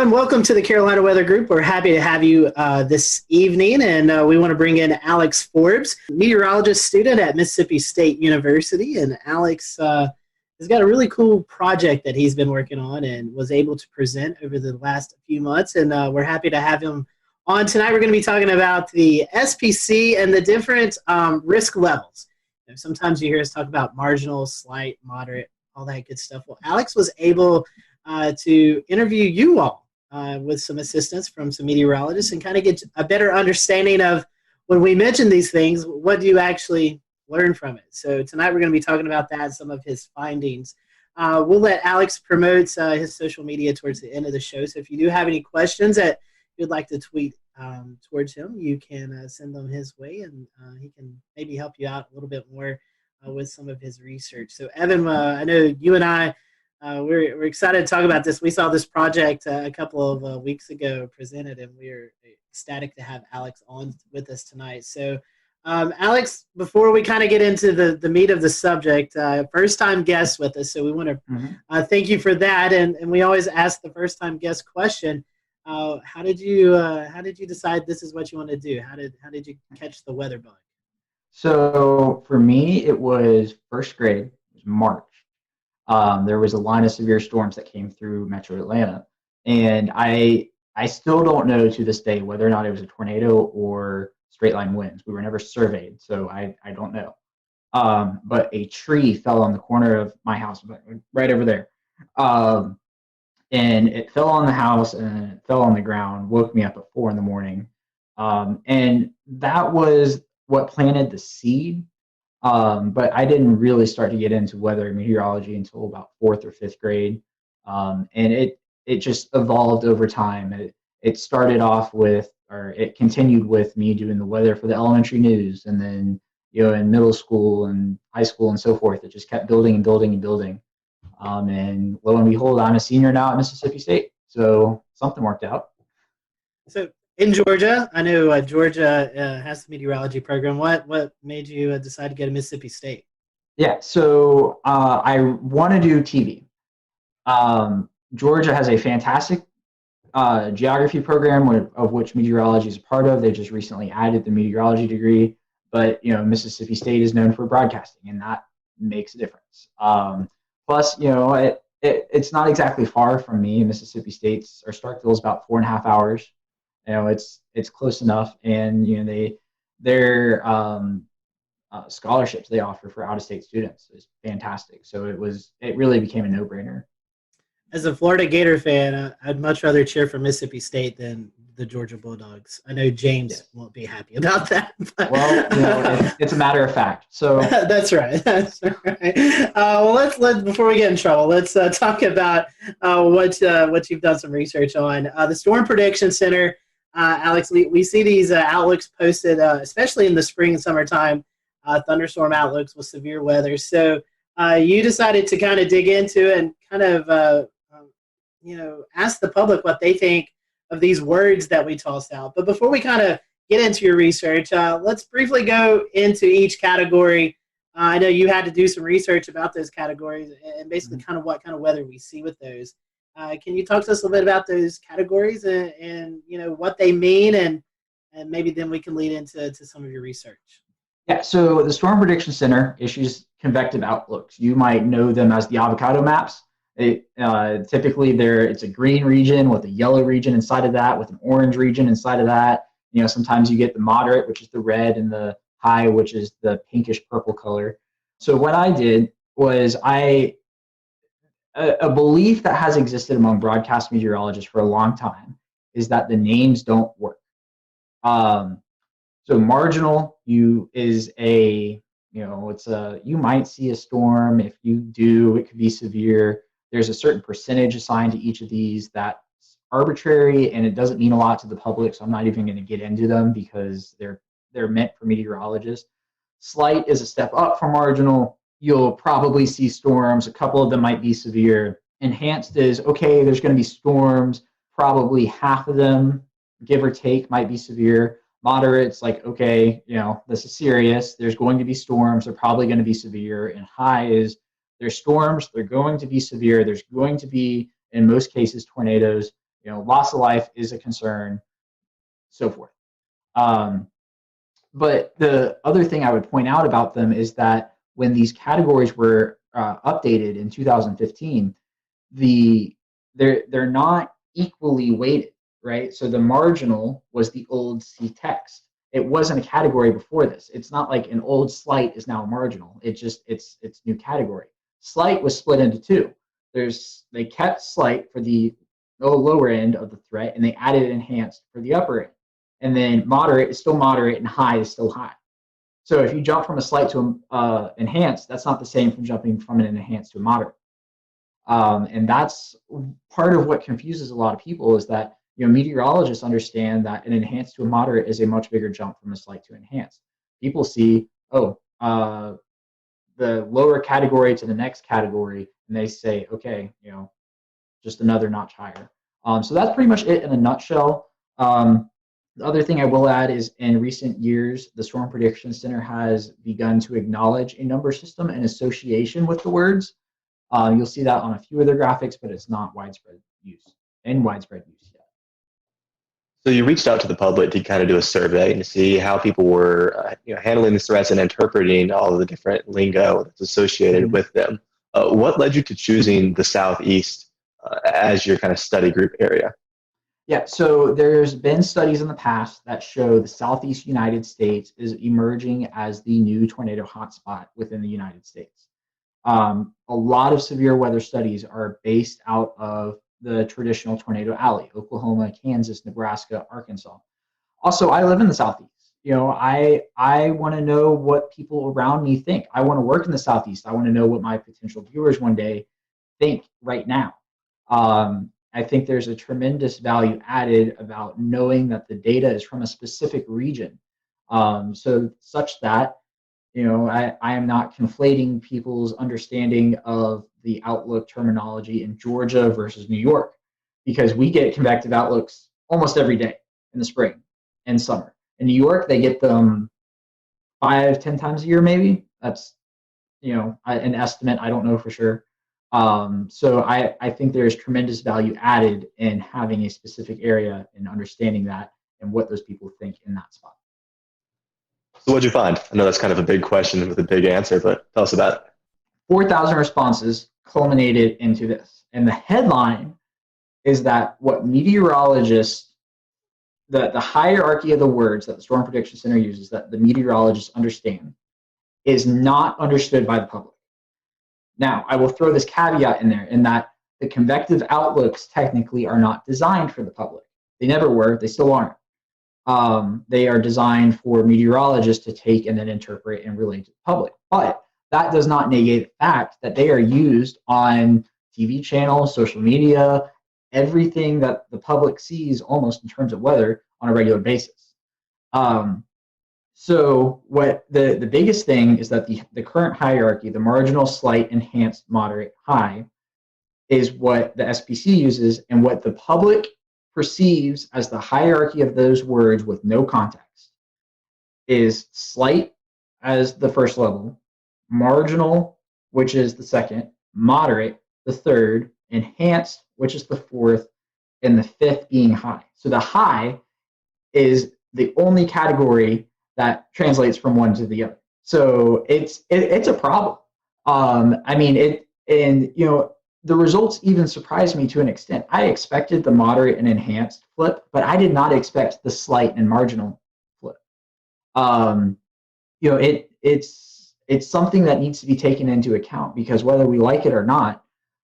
Welcome to the Carolina Weather Group. We're happy to have you this evening, and we want to bring in Alex Forbes, meteorologist student at Mississippi State University. And Alex has got a really cool project that he's been working on and was able to present over the last few months, and we're happy to have him on tonight. We're going to be talking about the SPC and the different risk levels. Sometimes you hear us talk about marginal, slight, moderate, all that good stuff. Well, Alex was able to interview you all with some assistance from some meteorologists and kind of get a better understanding of when we mention these things, what do you actually learn from it? So tonight we're going to be talking about that and some of his findings. We'll let Alex promote his social media towards the end of the show. So if you do have any questions that you'd like to tweet towards him, you can send them his way, and he can maybe help you out a little bit more with some of his research. So Evan, I know you and I, we're excited to talk about this. We saw this project a couple of weeks ago presented, and we're ecstatic to have Alex on with us tonight. So, Alex, before we kind of get into the meat of the subject, first-time guest with us, so we want to thank you for that. And we always ask the first-time guest question: how did you decide this is what you want to do? How did you catch the weather bug? So for me, it was first grade. It was March. There was a line of severe storms that came through Metro Atlanta, and I still don't know to this day whether or not it was a tornado or straight line winds. We were never surveyed, so I don't know. But a tree fell on the corner of my house, right over there, and it fell on the house and it fell on the ground. Woke me up at 4 a.m, and that was what planted the seed. But I didn't really start to get into weather meteorology until about 4th or 5th grade. And it just evolved over time. it started off with, or it continued with me doing the weather for the elementary news, and then in middle school and high school and so forth, it just kept building and building and building. And lo and behold, I'm a senior now at Mississippi State, so something worked out. So in Georgia, I know Georgia has the meteorology program. What made you decide to go to Mississippi State? Yeah, so I want to do TV. Georgia has a fantastic geography program of which meteorology is a part of. They just recently added the meteorology degree, but Mississippi State is known for broadcasting, and that makes a difference. Plus, it's not exactly far from me. Mississippi State's or Starkville is about 4.5 hours. It's close enough, and their scholarships they offer for out-of-state students is fantastic. So it really became a no-brainer. As a Florida Gator fan, I'd much rather cheer for Mississippi State than the Georgia Bulldogs. I know James won't be happy about that. But. Well, it's a matter of fact. So that's right. That's right. Well, let's before we get in trouble, let's talk about what you've done some research on. The Storm Prediction Center, Alex. We see these outlooks posted, especially in the spring and summertime, thunderstorm outlooks with severe weather. So you decided to kind of dig into it and kind of ask the public what they think of these words that we tossed out. But before we kind of get into your research, let's briefly go into each category. I know you had to do some research about those categories and basically kind of what kind of weather we see with those. Can you talk to us a little bit about those categories and what they mean, and maybe then we can lead into some of your research? Yeah, so the Storm Prediction Center issues convective outlooks. You might know them as the avocado maps. Typically, it's a green region with a yellow region inside of that, with an orange region inside of that. Sometimes you get the moderate, which is the red, and the high, which is the pinkish purple color. So what I did was a belief that has existed among broadcast meteorologists for a long time is that the names don't work. So marginal is you might see a storm. If you do, it could be severe. There's a certain percentage assigned to each of these that's arbitrary, and it doesn't mean a lot to the public, so I'm not even going to get into them because they're meant for meteorologists. Slight is a step up from marginal. You'll probably see storms. A couple of them might be severe. Enhanced is, okay, there's going to be storms. Probably half of them, give or take, might be severe. Moderate's like, okay, this is serious. There's going to be storms. They're probably going to be severe. And high is, there's storms. They're going to be severe. There's going to be, in most cases, tornadoes. Loss of life is a concern, so forth. But the other thing I would point out about them is that when these categories were updated in 2015, they're not equally weighted. Right? So the marginal was the old C text. It wasn't a category before this. It's not like an old slight is now a marginal. It's new category. Slight was split into two. They kept slight for the lower end of the threat, and they added enhanced for the upper end. And then moderate is still moderate, and high is still high. So if you jump from a slight to enhanced, that's not the same from jumping from an enhanced to a moderate. And that's part of what confuses a lot of people, is that meteorologists understand that an enhanced to a moderate is a much bigger jump from a slight to enhanced. People see, the lower category to the next category, and they say, okay, just another notch higher. So that's pretty much it in a nutshell. The other thing I will add is, in recent years, the Storm Prediction Center has begun to acknowledge a number system in association with the words. You'll see that on a few of their graphics, but it's not widespread use yet. So you reached out to the public to kind of do a survey and see how people were handling the threats and interpreting all of the different lingo that's associated with them. What led you to choosing the Southeast as your kind of study group area? Yeah, so there's been studies in the past that show the Southeast United States is emerging as the new tornado hotspot within the United States. A lot of severe weather studies are based out of the traditional tornado alley: Oklahoma, Kansas, Nebraska, Arkansas. Also, I live in the Southeast. I want to know what people around me think. I want to work in the Southeast. I want to know what my potential viewers one day think right now. I think there's a tremendous value added about knowing that the data is from a specific region. So such that, I am not conflating people's understanding of the outlook terminology in Georgia versus New York, because we get convective outlooks almost every day in the spring and summer. In New York, they get them 5-10 times a year, maybe. That's, an estimate. I don't know for sure. So I think there's tremendous value added in having a specific area and understanding that and what those people think in that spot. So what'd you find? I know that's kind of a big question with a big answer, but tell us about it. 4,000 responses culminated into this. And the headline is that what meteorologists, the hierarchy of the words that the Storm Prediction Center uses, that the meteorologists understand, is not understood by the public. Now, I will throw this caveat in there in that the convective outlooks technically are not designed for the public. They never were. They still aren't. They are designed for meteorologists to take and then interpret and relate to the public. But that does not negate the fact that they are used on TV channels, social media, everything that the public sees almost in terms of weather on a regular basis. So what the biggest thing is that the current hierarchy, the marginal, slight, enhanced, moderate, high, is what the SPC uses, and what the public perceives as the hierarchy of those words with no context is slight as the first level, marginal, which is the second, moderate, the third, enhanced, which is the fourth, and the fifth being high. So the high is the only category that translates from one to the other. So it's a problem. The results even surprised me to an extent. I expected the moderate and enhanced flip, but I did not expect the slight and marginal flip. It's something that needs to be taken into account, because whether we like it or not,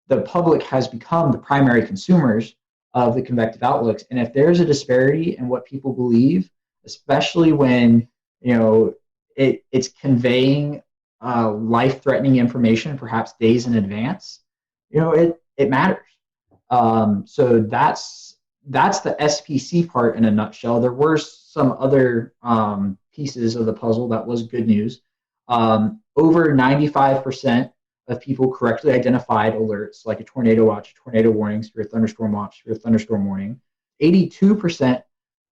the public has become the primary consumers of the convective outlooks. And if there's a disparity in what people believe, especially when it's conveying life-threatening information, perhaps days in advance, it matters. So that's the SPC part in a nutshell. There were some other pieces of the puzzle that was good news. Over 95% of people correctly identified alerts like a tornado watch, tornado warning, severe thunderstorm watch, severe thunderstorm warning. 82%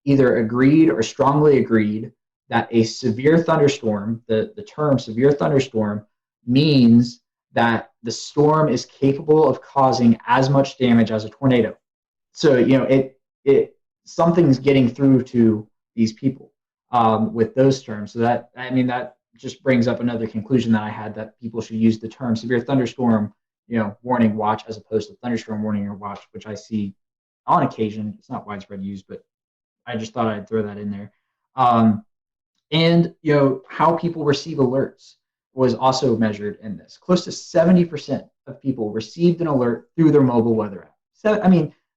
either agreed or strongly agreed that a severe thunderstorm, the term severe thunderstorm, means that the storm is capable of causing as much damage as a tornado. So, something's getting through to these people with those terms. So that just brings up another conclusion that I had, that people should use the term severe thunderstorm, warning watch, as opposed to thunderstorm warning or watch, which I see on occasion. It's not widespread use, but I just thought I'd throw that in there. And how people receive alerts was also measured in this. Close to 70% of people received an alert through their mobile weather app. So,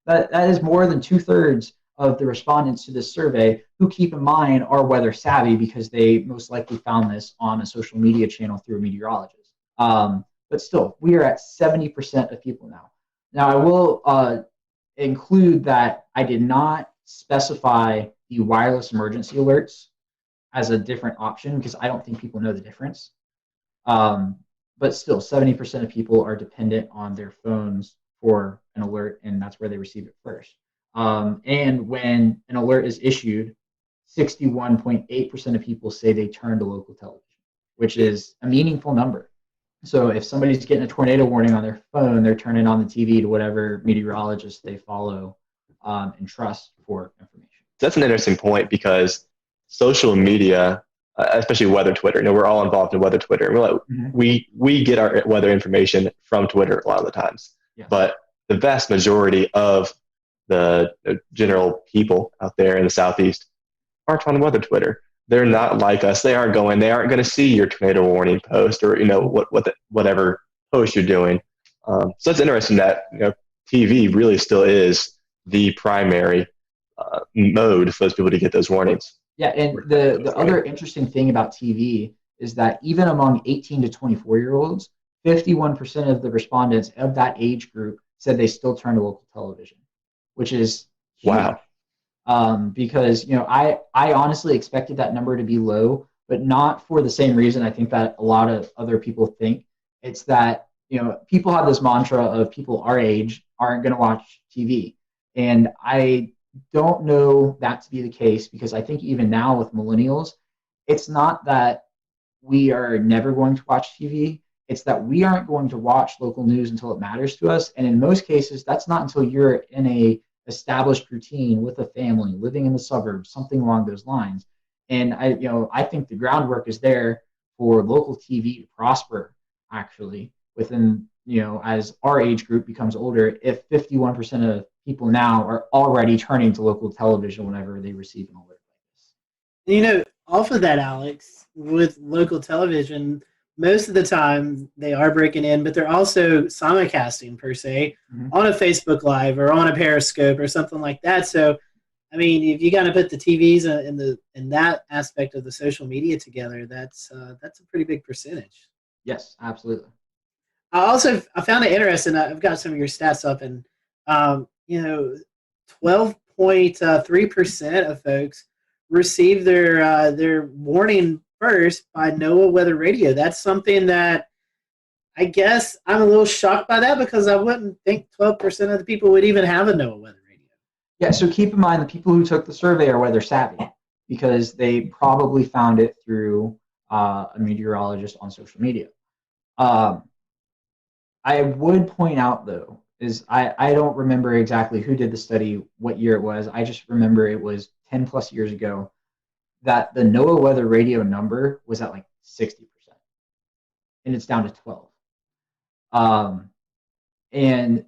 that is more than 2/3 of the respondents to this survey who, keep in mind, are weather savvy, because they most likely found this on a social media channel through a meteorologist. But still, we are at 70% of people now. Now, I will include that I did not specify the wireless emergency alerts as a different option, because I don't think people know the difference. But still, 70% of people are dependent on their phones for an alert, and that's where they receive it first. And when an alert is issued, 61.8% of people say they turn to local television, which is a meaningful number. So if somebody's getting a tornado warning on their phone, they're turning on the TV to whatever meteorologist they follow and trust for information. That's an interesting point, because social media, especially weather Twitter, we're all involved in weather Twitter. And we're like, we get our weather information from Twitter a lot of the times. Yes. But the vast majority of the general people out there in the Southeast aren't on weather Twitter. They're not like us. They aren't going to see your tornado warning post, or whatever post you're doing. So it's interesting that TV really still is the primary mode for those people to get those warnings. Yeah, and the other interesting thing about TV is that even among 18 to 24-year-olds, 51% of the respondents of that age group said they still turn to local television. which is huge. Wow. Because, I honestly expected that number to be low, but not for the same reason I think that a lot of other people think. It's that, people have this mantra of people our age aren't going to watch TV. And I don't know that to be the case, because I think even now with millennials, it's not that we are never going to watch TV. It's that we aren't going to watch local news until it matters to us. And in most cases, that's not until you're in a established routine with a family, living in the suburbs, something along those lines. And I think the groundwork is there for local TV to prosper, actually, within, as our age group becomes older, if 51% of people now are already turning to local television whenever they receive an alert like this. Off of that, Alex, with local television, most of the time they are breaking in, but they're also simulcasting per se on a Facebook Live or on a Periscope or something like that. So, I mean, if you got to put the TVs in that aspect of the social media together, that's a pretty big percentage. Yes, absolutely. I found it interesting. I've got some of your stats up, and 12.3% of folks receive their warning first by NOAA Weather Radio. That's something that I guess I'm a little shocked by that, because I wouldn't think 12% of the people would even have a NOAA Weather Radio. Yeah, so keep in mind the people who took the survey are weather savvy, because they probably found it through a meteorologist on social media. I would point out, though, is I don't remember exactly who did the study, what year it was. I just remember it was 10 plus years ago that the NOAA Weather Radio number was at like 60%, and it's down to 12. And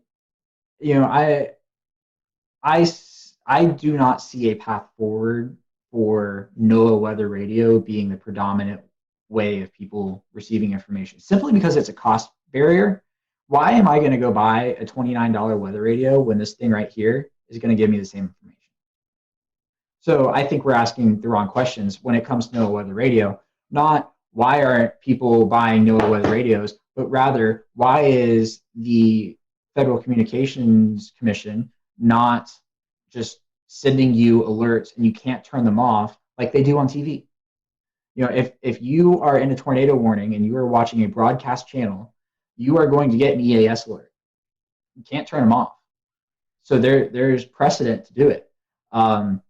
I do not see a path forward for NOAA Weather Radio being the predominant way of people receiving information, simply because it's a cost barrier. Why am I going to go buy a $29 weather radio when this thing right here is going to give me the same information? So I think we're asking the wrong questions when it comes to NOAA Weather Radio. Not why aren't people buying NOAA Weather radios, but rather why is the Federal Communications Commission not just sending you alerts and you can't turn them off like they do on TV? If you are in a tornado warning and you are watching a broadcast channel, you are going to get an EAS alert. You can't turn them off. So there's precedent to do it. And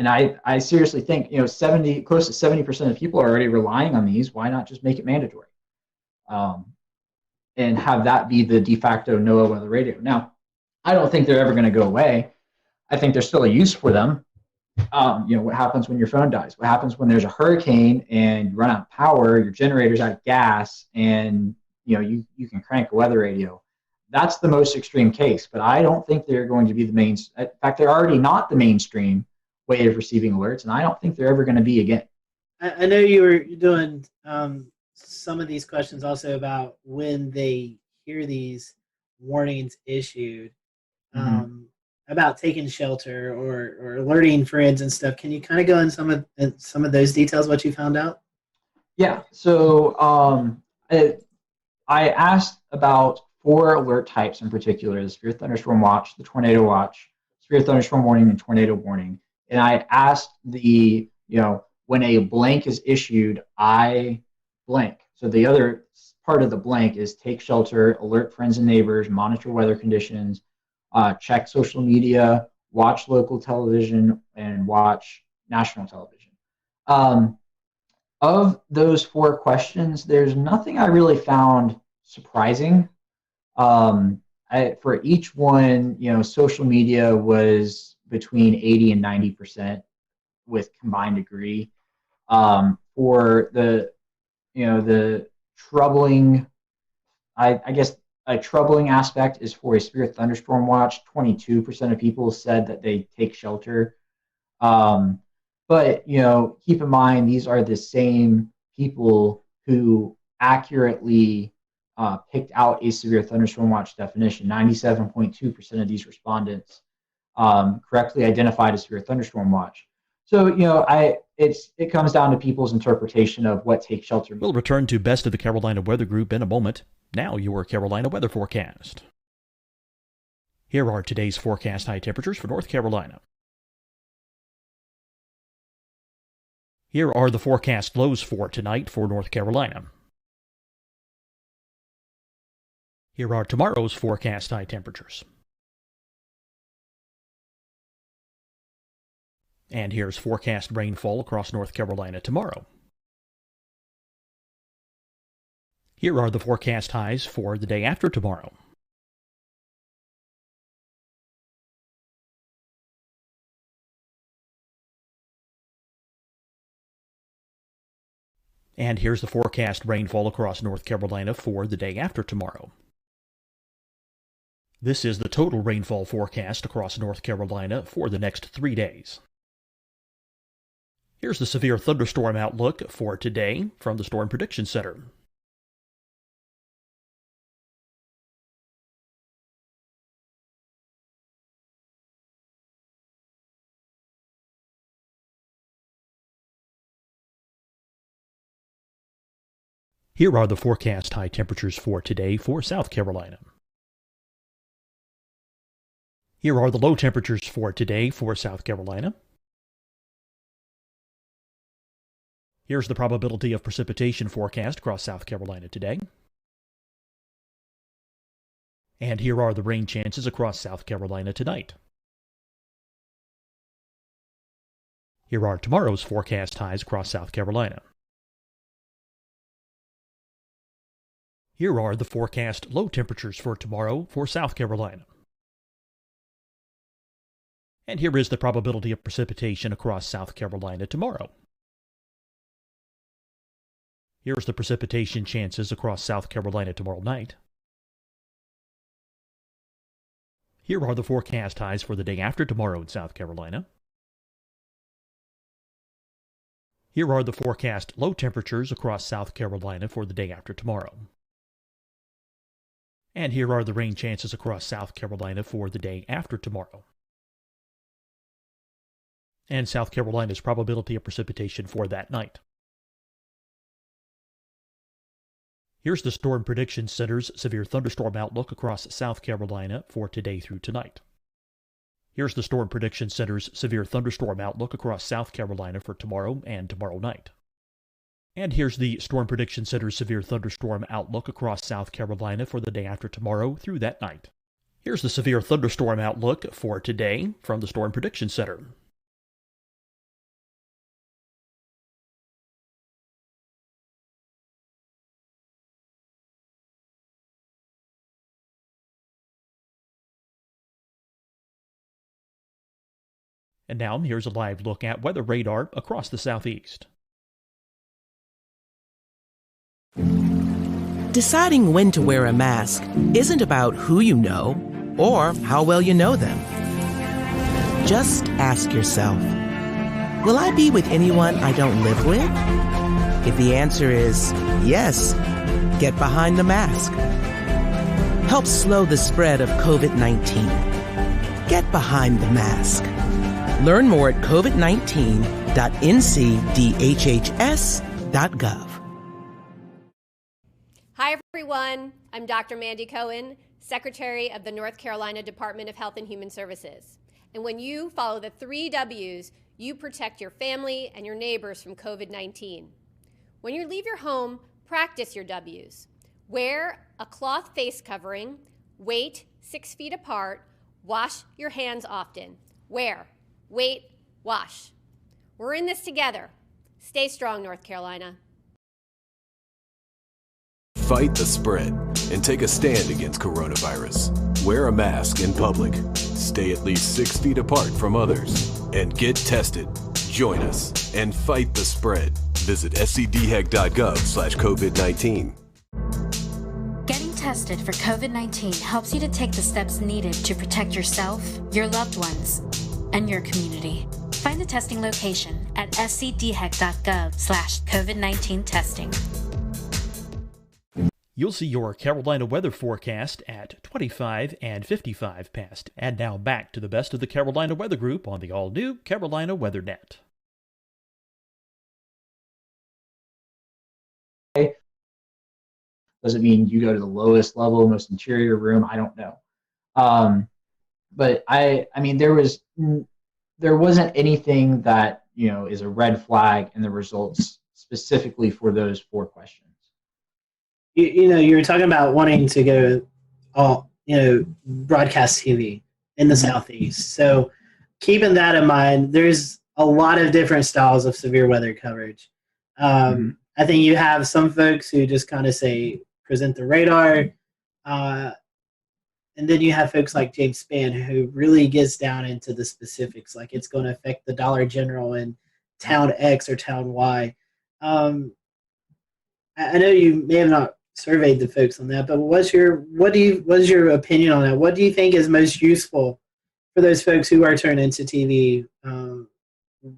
I seriously think, close to 70% of people are already relying on these. Why not just make it mandatory? And have that be the de facto NOAA Weather Radio. Now, I don't think they're ever going to go away. I think there's still a use for them. What happens when your phone dies? What happens when there's a hurricane and you run out of power, your generator's out of gas, and you can crank a weather radio? That's the most extreme case, but I don't think they're going to be the main. In fact, they're already not the mainstream way of receiving alerts, and I don't think they're ever going to be again. I know you were doing some of these questions also about when they hear these warnings issued, about taking shelter or alerting friends and stuff. Can you kind of go in some of those details, what you found out? Yeah. So I asked about 4 alert types in particular: the severe thunderstorm watch, the tornado watch, severe thunderstorm warning, and tornado warning. And I asked when a blank is issued, I blank. So the other part of the blank is take shelter, alert friends and neighbors, monitor weather conditions, check social media, watch local television, and watch national television. Of those 4 questions, there's nothing I really found surprising. For each one, social media was between 80 and 90% with combined degree. For the troubling, I guess a troubling aspect is for a severe thunderstorm watch. 22% of people said that they take shelter. But keep in mind, these are the same people who accurately picked out a severe thunderstorm watch definition. 97.2% of these respondents correctly identified a severe thunderstorm watch. So, it comes down to people's interpretation of what take shelter means. We'll return to Best of the Carolina Weather Group in a moment. Now your Carolina weather forecast. Here are today's forecast high temperatures for North Carolina. Here are the forecast lows for tonight for North Carolina. Here are tomorrow's forecast high temperatures. And here's forecast rainfall across North Carolina tomorrow. Here are the forecast highs for the day after tomorrow. And here's the forecast rainfall across North Carolina for the day after tomorrow. This is the total rainfall forecast across North Carolina for the next 3 days. Here's the severe thunderstorm outlook for today from the Storm Prediction Center. Here are the forecast high temperatures for today for South Carolina. Here are the low temperatures for today for South Carolina. Here's the probability of precipitation forecast across South Carolina today. And here are the rain chances across South Carolina tonight. Here are tomorrow's forecast highs across South Carolina. Here are the forecast low temperatures for tomorrow for South Carolina. And here is the probability of precipitation across South Carolina tomorrow. Here's the precipitation chances across South Carolina tomorrow night. Here are the forecast highs for the day after tomorrow in South Carolina. Here are the forecast low temperatures across South Carolina for the day after tomorrow. And here are the rain chances across South Carolina for the day after tomorrow. And South Carolina's probability of precipitation for that night. Here's the Storm Prediction Center's severe thunderstorm outlook across South Carolina for today through tonight. Here's the Storm Prediction Center's severe thunderstorm outlook across South Carolina for tomorrow and tomorrow night. And here's the Storm Prediction Center's severe thunderstorm outlook across South Carolina for the day after tomorrow through that night. Here's the severe thunderstorm outlook for today from the Storm Prediction Center. And now here's a live look at weather radar across the southeast. Deciding when to wear a mask isn't about who you know or how well you know them. Just ask yourself, will I be with anyone I don't live with? If the answer is yes, get behind the mask. Help slow the spread of COVID-19. Get behind the mask. Learn more at covid19.ncdhhs.gov. Hi, everyone. I'm Dr. Mandy Cohen, Secretary of the North Carolina Department of Health and Human Services. And when you follow the 3 W's, you protect your family and your neighbors from COVID-19. When you leave your home, practice your W's. Wear a cloth face covering, wait 6 feet apart, wash your hands often. Wear, wait, wash. We're in this together. Stay strong, North Carolina. Fight the spread and take a stand against coronavirus. Wear a mask in public. Stay at least 6 feet apart from others. And get tested. Join us and fight the spread. Visit scdhec.gov/COVID-19. Getting tested for COVID-19 helps you to take the steps needed to protect yourself, your loved ones, and your community. Find the testing location at scdhec.gov/COVID-19 testing. You'll see your Carolina weather forecast at 25 and 55 past. And now back to the best of the Carolina Weather Group on the all-new Carolina WeatherNet. Does it mean you go to the lowest level, most interior room? I don't know. But I mean, there wasn't anything that, is a red flag in the results specifically for those 4 questions. You were talking about wanting to go all, broadcast TV in the Southeast. So keeping that in mind, there's a lot of different styles of severe weather coverage. I think you have some folks who just kind of say, present the radar. And then you have folks like James Spann who really gets down into the specifics, like it's going to affect the Dollar General in town X or town Y. I know you may have not surveyed the folks on that, but what's your opinion on that? What do you think is most useful for those folks who are turning into TV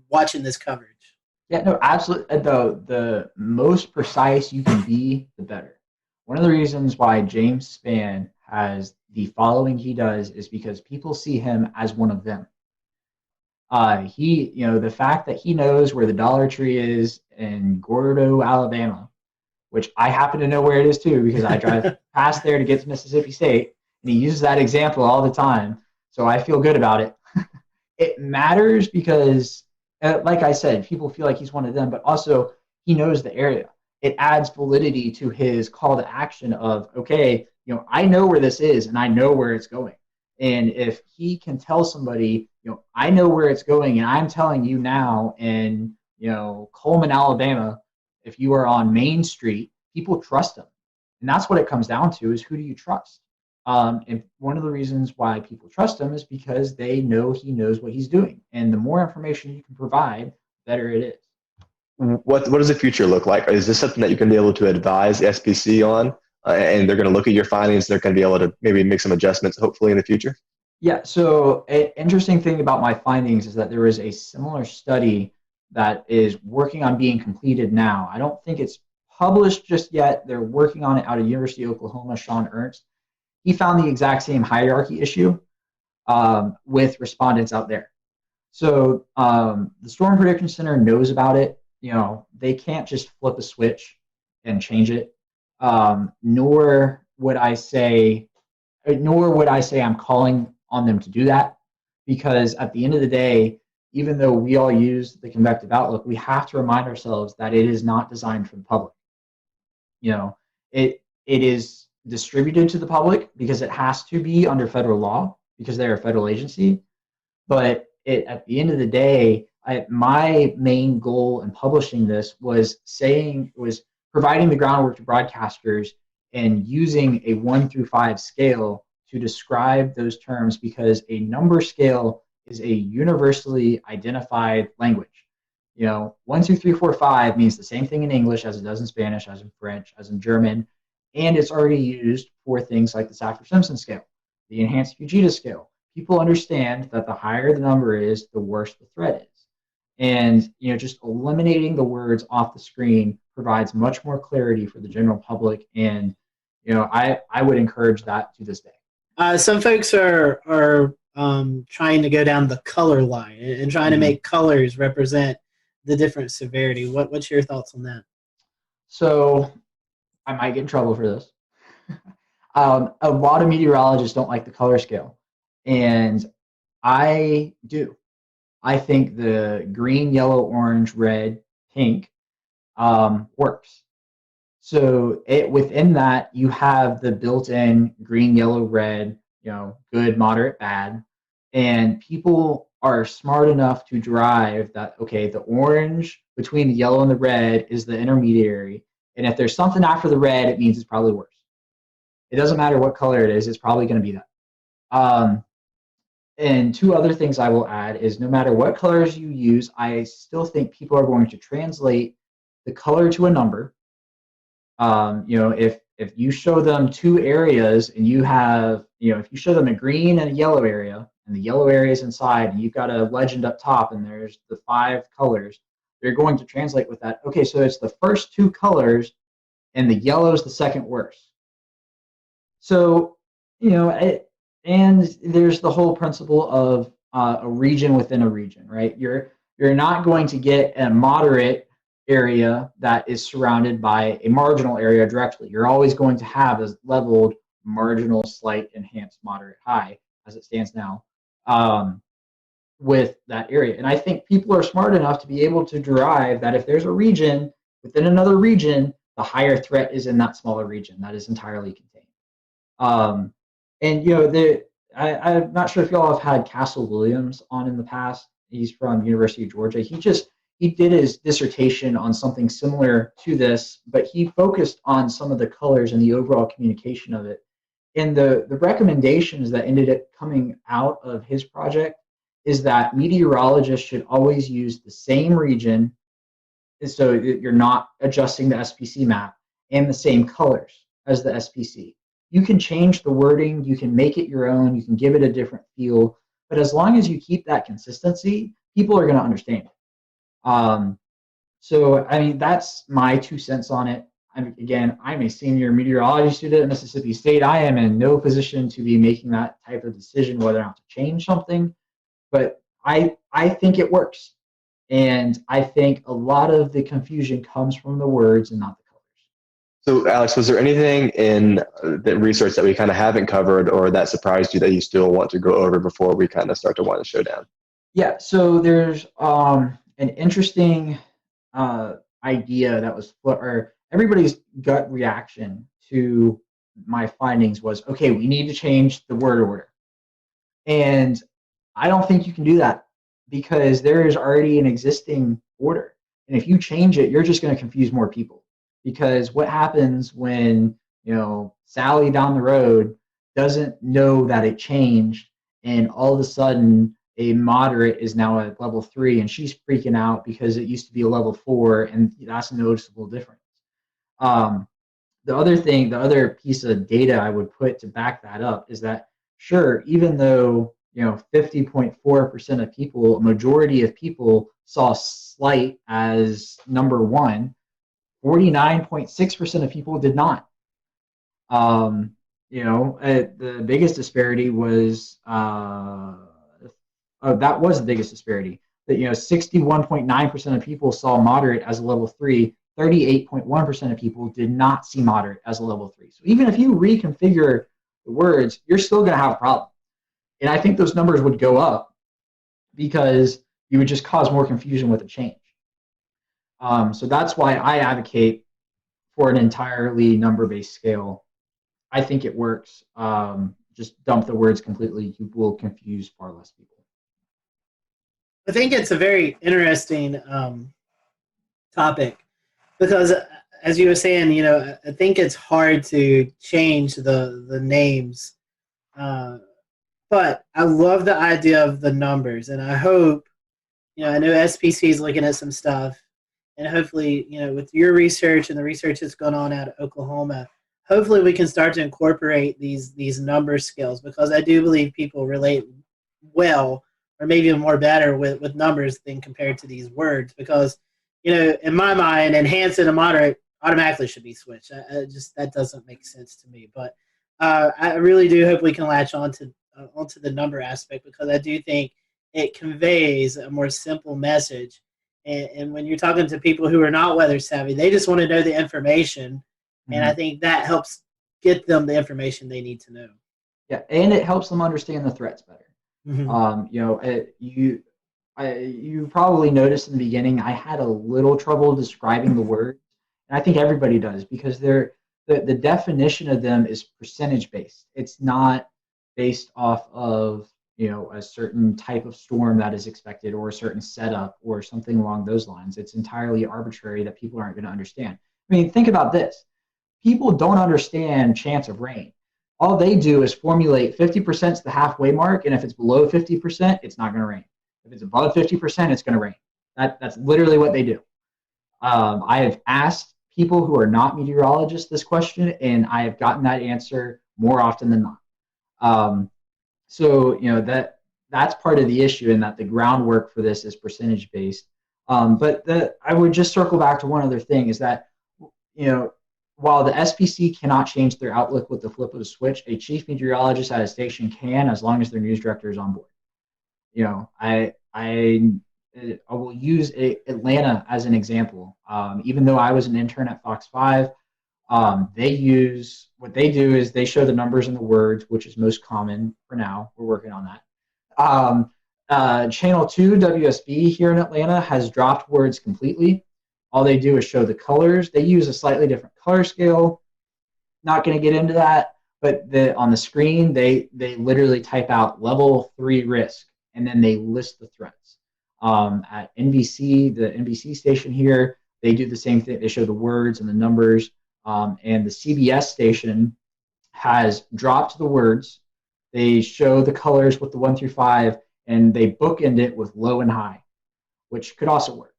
watching this coverage? Yeah, no, absolutely. The most precise you can be, the better. One of the reasons why James Spann has the following he does is because people see him as one of them. The fact that he knows where the Dollar Tree is in Gordo, Alabama, which I happen to know where it is too because I drive past there to get to Mississippi State, and he uses that example all the time, so I feel good about it. It matters because, like I said, people feel like he's one of them, but also he knows the area. It adds validity to his call to action of, okay, I know where this is and I know where it's going. And if he can tell somebody, I know where it's going and I'm telling you now in, Coleman, Alabama, if you are on Main Street, people trust him. And that's what it comes down to is who do you trust? And one of the reasons why people trust him is because they know he knows what he's doing. And the more information you can provide, the better it is. What does the future look like? Is this something that you can be able to advise the SPC on? And they're going to look at your findings. They're going to be able to maybe make some adjustments, hopefully, in the future? Yeah. So an interesting thing about my findings is that there is a similar study that is working on being completed now. I don't think it's published just yet. They're working on it out of University of Oklahoma, Sean Ernst. He found the exact same hierarchy issue with respondents out there. So the Storm Prediction Center knows about it. They can't just flip a switch and change it. Nor would I say I'm calling on them to do that, because at the end of the day, even though we all use the convective outlook, we have to remind ourselves that it is not designed for the public. It is distributed to the public because it has to be under federal law because they're a federal agency. But at the end of the day, my main goal in publishing this was providing the groundwork to broadcasters and using a 1 through 5 scale to describe those terms, because a number scale is a universally identified language. 1, 2, 3, 4, 5 means the same thing in English as it does in Spanish, as in French, as in German, and it's already used for things like the Saffir-Simpson scale, the enhanced Fujita scale. People understand that the higher the number is, the worse the threat is. And just eliminating the words off the screen provides much more clarity for the general public. And I would encourage that to this day. Some folks are trying to go down the color line and trying to make colors represent the different severity. What's your thoughts on that? So I might get in trouble for this. A lot of meteorologists don't like the color scale, and I do. I think the green, yellow, orange, red, pink works. So within that, you have the built-in green, yellow, red, good, moderate, bad. And people are smart enough to drive that, okay, the orange between the yellow and the red is the intermediary. And if there's something after the red, it means it's probably worse. It doesn't matter what color it is, it's probably going to be that. And 2 other things I will add is no matter what colors you use, I still think people are going to translate the color to a number. If you show them 2 areas and you have, if you show them a green and a yellow area, and the yellow area is inside, and you've got a legend up top, and there's the 5 colors, they're going to translate with that. Okay, so it's the first 2 colors, and the yellow is the second worst. So, and there's the whole principle of a region within a region, right? You're not going to get a moderate area that is surrounded by a marginal area directly. You're always going to have a leveled marginal, slight, enhanced, moderate, high as it stands now. with that area. And I think people are smart enough to be able to derive that if there's a region within another region, the higher threat is in that smaller region that is entirely contained. And I'm not sure if y'all have had Castle Williams on in the past. He's from University of Georgia. He did his dissertation on something similar to this, but he focused on some of the colors and the overall communication of it. And the recommendations that ended up coming out of his project is that meteorologists should always use the same region, so you're not adjusting the SPC map, and the same colors as the SPC. You can change the wording, you can make it your own, you can give it a different feel, but as long as you keep that consistency, people are going to understand it. So, I mean, that's my 2 cents on it. I'm a senior meteorology student at Mississippi State. I am in no position to be making that type of decision whether or not to change something, but I think it works. And I think a lot of the confusion comes from the words and not the colors. So, Alex, was there anything in the research that we kind of haven't covered or that surprised you that you still want to go over before we kind of start to wind the show down? Yeah, so there's an interesting idea that was, or everybody's gut reaction to my findings was, okay, we need to change the word order. And I don't think you can do that because there is already an existing order. And if you change it, you're just going to confuse more people. Because what happens when, Sally down the road doesn't know that it changed, and all of a sudden a moderate is now at level 3 and she's freaking out because it used to be a level 4, and that's a noticeable difference. The other piece of data I would put to back that up is that, sure, even though 50.4% of people, a majority of people saw slight as number 1, 49.6% of people did not. The biggest disparity was that was the biggest disparity. That 61.9% of people saw moderate as a level 3. 38.1% of people did not see moderate as a level 3. So even if you reconfigure the words, you're still going to have a problem. And I think those numbers would go up because you would just cause more confusion with the change. So that's why I advocate for an entirely number-based scale. I think it works. Just dump the words completely. You will confuse far less people. I think it's a very interesting topic because, as you were saying, I think it's hard to change the names. But I love the idea of the numbers, and I hope, I know SPC is looking at some stuff, and hopefully, with your research and the research that's going on out of Oklahoma, hopefully we can start to incorporate these number skills, because I do believe people relate well, or maybe even more better with numbers than compared to these words, because, in my mind, enhanced and moderate automatically should be switched. That doesn't make sense to me. But I really do hope we can latch onto the number aspect, because I do think it conveys a more simple message. And when you're talking to people who are not weather savvy, they just want to know the information. Mm-hmm. And I think that helps get them the information they need to know. Yeah, and it helps them understand the threats better. Mm-hmm. You probably noticed in the beginning, I had a little trouble describing the words. And I think everybody does, because the definition of them is percentage based. It's not based off of a certain type of storm that is expected, or a certain setup, or something along those lines. It's entirely arbitrary that people aren't going to understand. I mean, think about this. People don't understand chance of rain. All they do is formulate 50% is the halfway mark, and if it's below 50%, it's not going to rain. If it's above 50%, it's going to rain. That's literally what they do. I have asked people who are not meteorologists this question, and I have gotten that answer more often than not. So that's part of the issue, in that the groundwork for this is percentage based. But I would just circle back to one other thing, is that while the SPC cannot change their outlook with the flip of a switch, a chief meteorologist at a station can, as long as their news director is on board. I will use Atlanta as an example. Even though I was an intern at Fox 5, what they do is they show the numbers and the words, which is most common for now. We're working on that. Channel 2 WSB here in Atlanta has dropped words completely. All they do is show the colors. They use a slightly different color scale. Not going to get into that, but on the screen, they literally type out level 3 risk, and then they list the threats. At NBC, the NBC station here, they do the same thing. They show the words and the numbers, and the CBS station has dropped the words. They show the colors with the 1 through 5, and they bookend it with low and high, which could also work.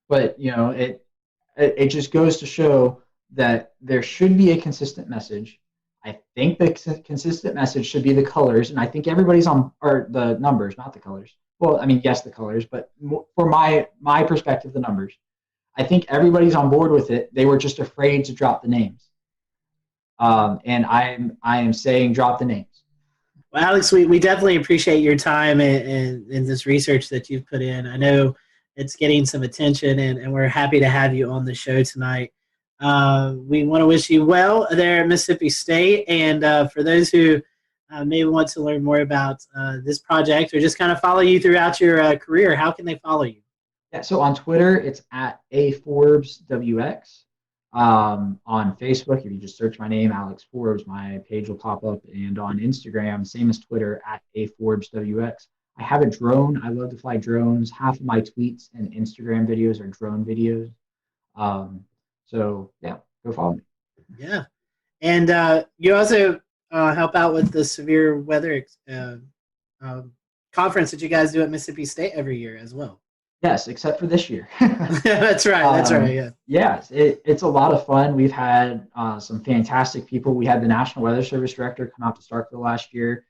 But it just goes to show that there should be a consistent message. I think the consistent message should be the colors, and I think everybody's on, or the numbers, not the colors. Well, I mean, yes, the colors, but for my perspective, the numbers. I think everybody's on board with it. They were just afraid to drop the names. And I am saying drop the names. Well, Alex, we definitely appreciate your time and this research that you've put in. I know it's getting some attention, and we're happy to have you on the show tonight. We want to wish you well there at Mississippi State. And for those who may want to learn more about this project or just kind of follow you throughout your career, how can they follow you? Yeah, so on Twitter, it's at @AForbesWX. On Facebook, if you just search my name, Alex Forbes, my page will pop up. And on Instagram, same as Twitter, @AForbesWX. I have a drone. I love to fly drones. Half of my tweets and Instagram videos are drone videos. So, yeah, go follow me. Yeah. And you also help out with the severe weather conference that you guys do at Mississippi State every year as well. Yes, except for this year. That's right. That's right. Yeah. Yes, it's a lot of fun. We've had some fantastic people. We had the National Weather Service director come out to Starkville last year.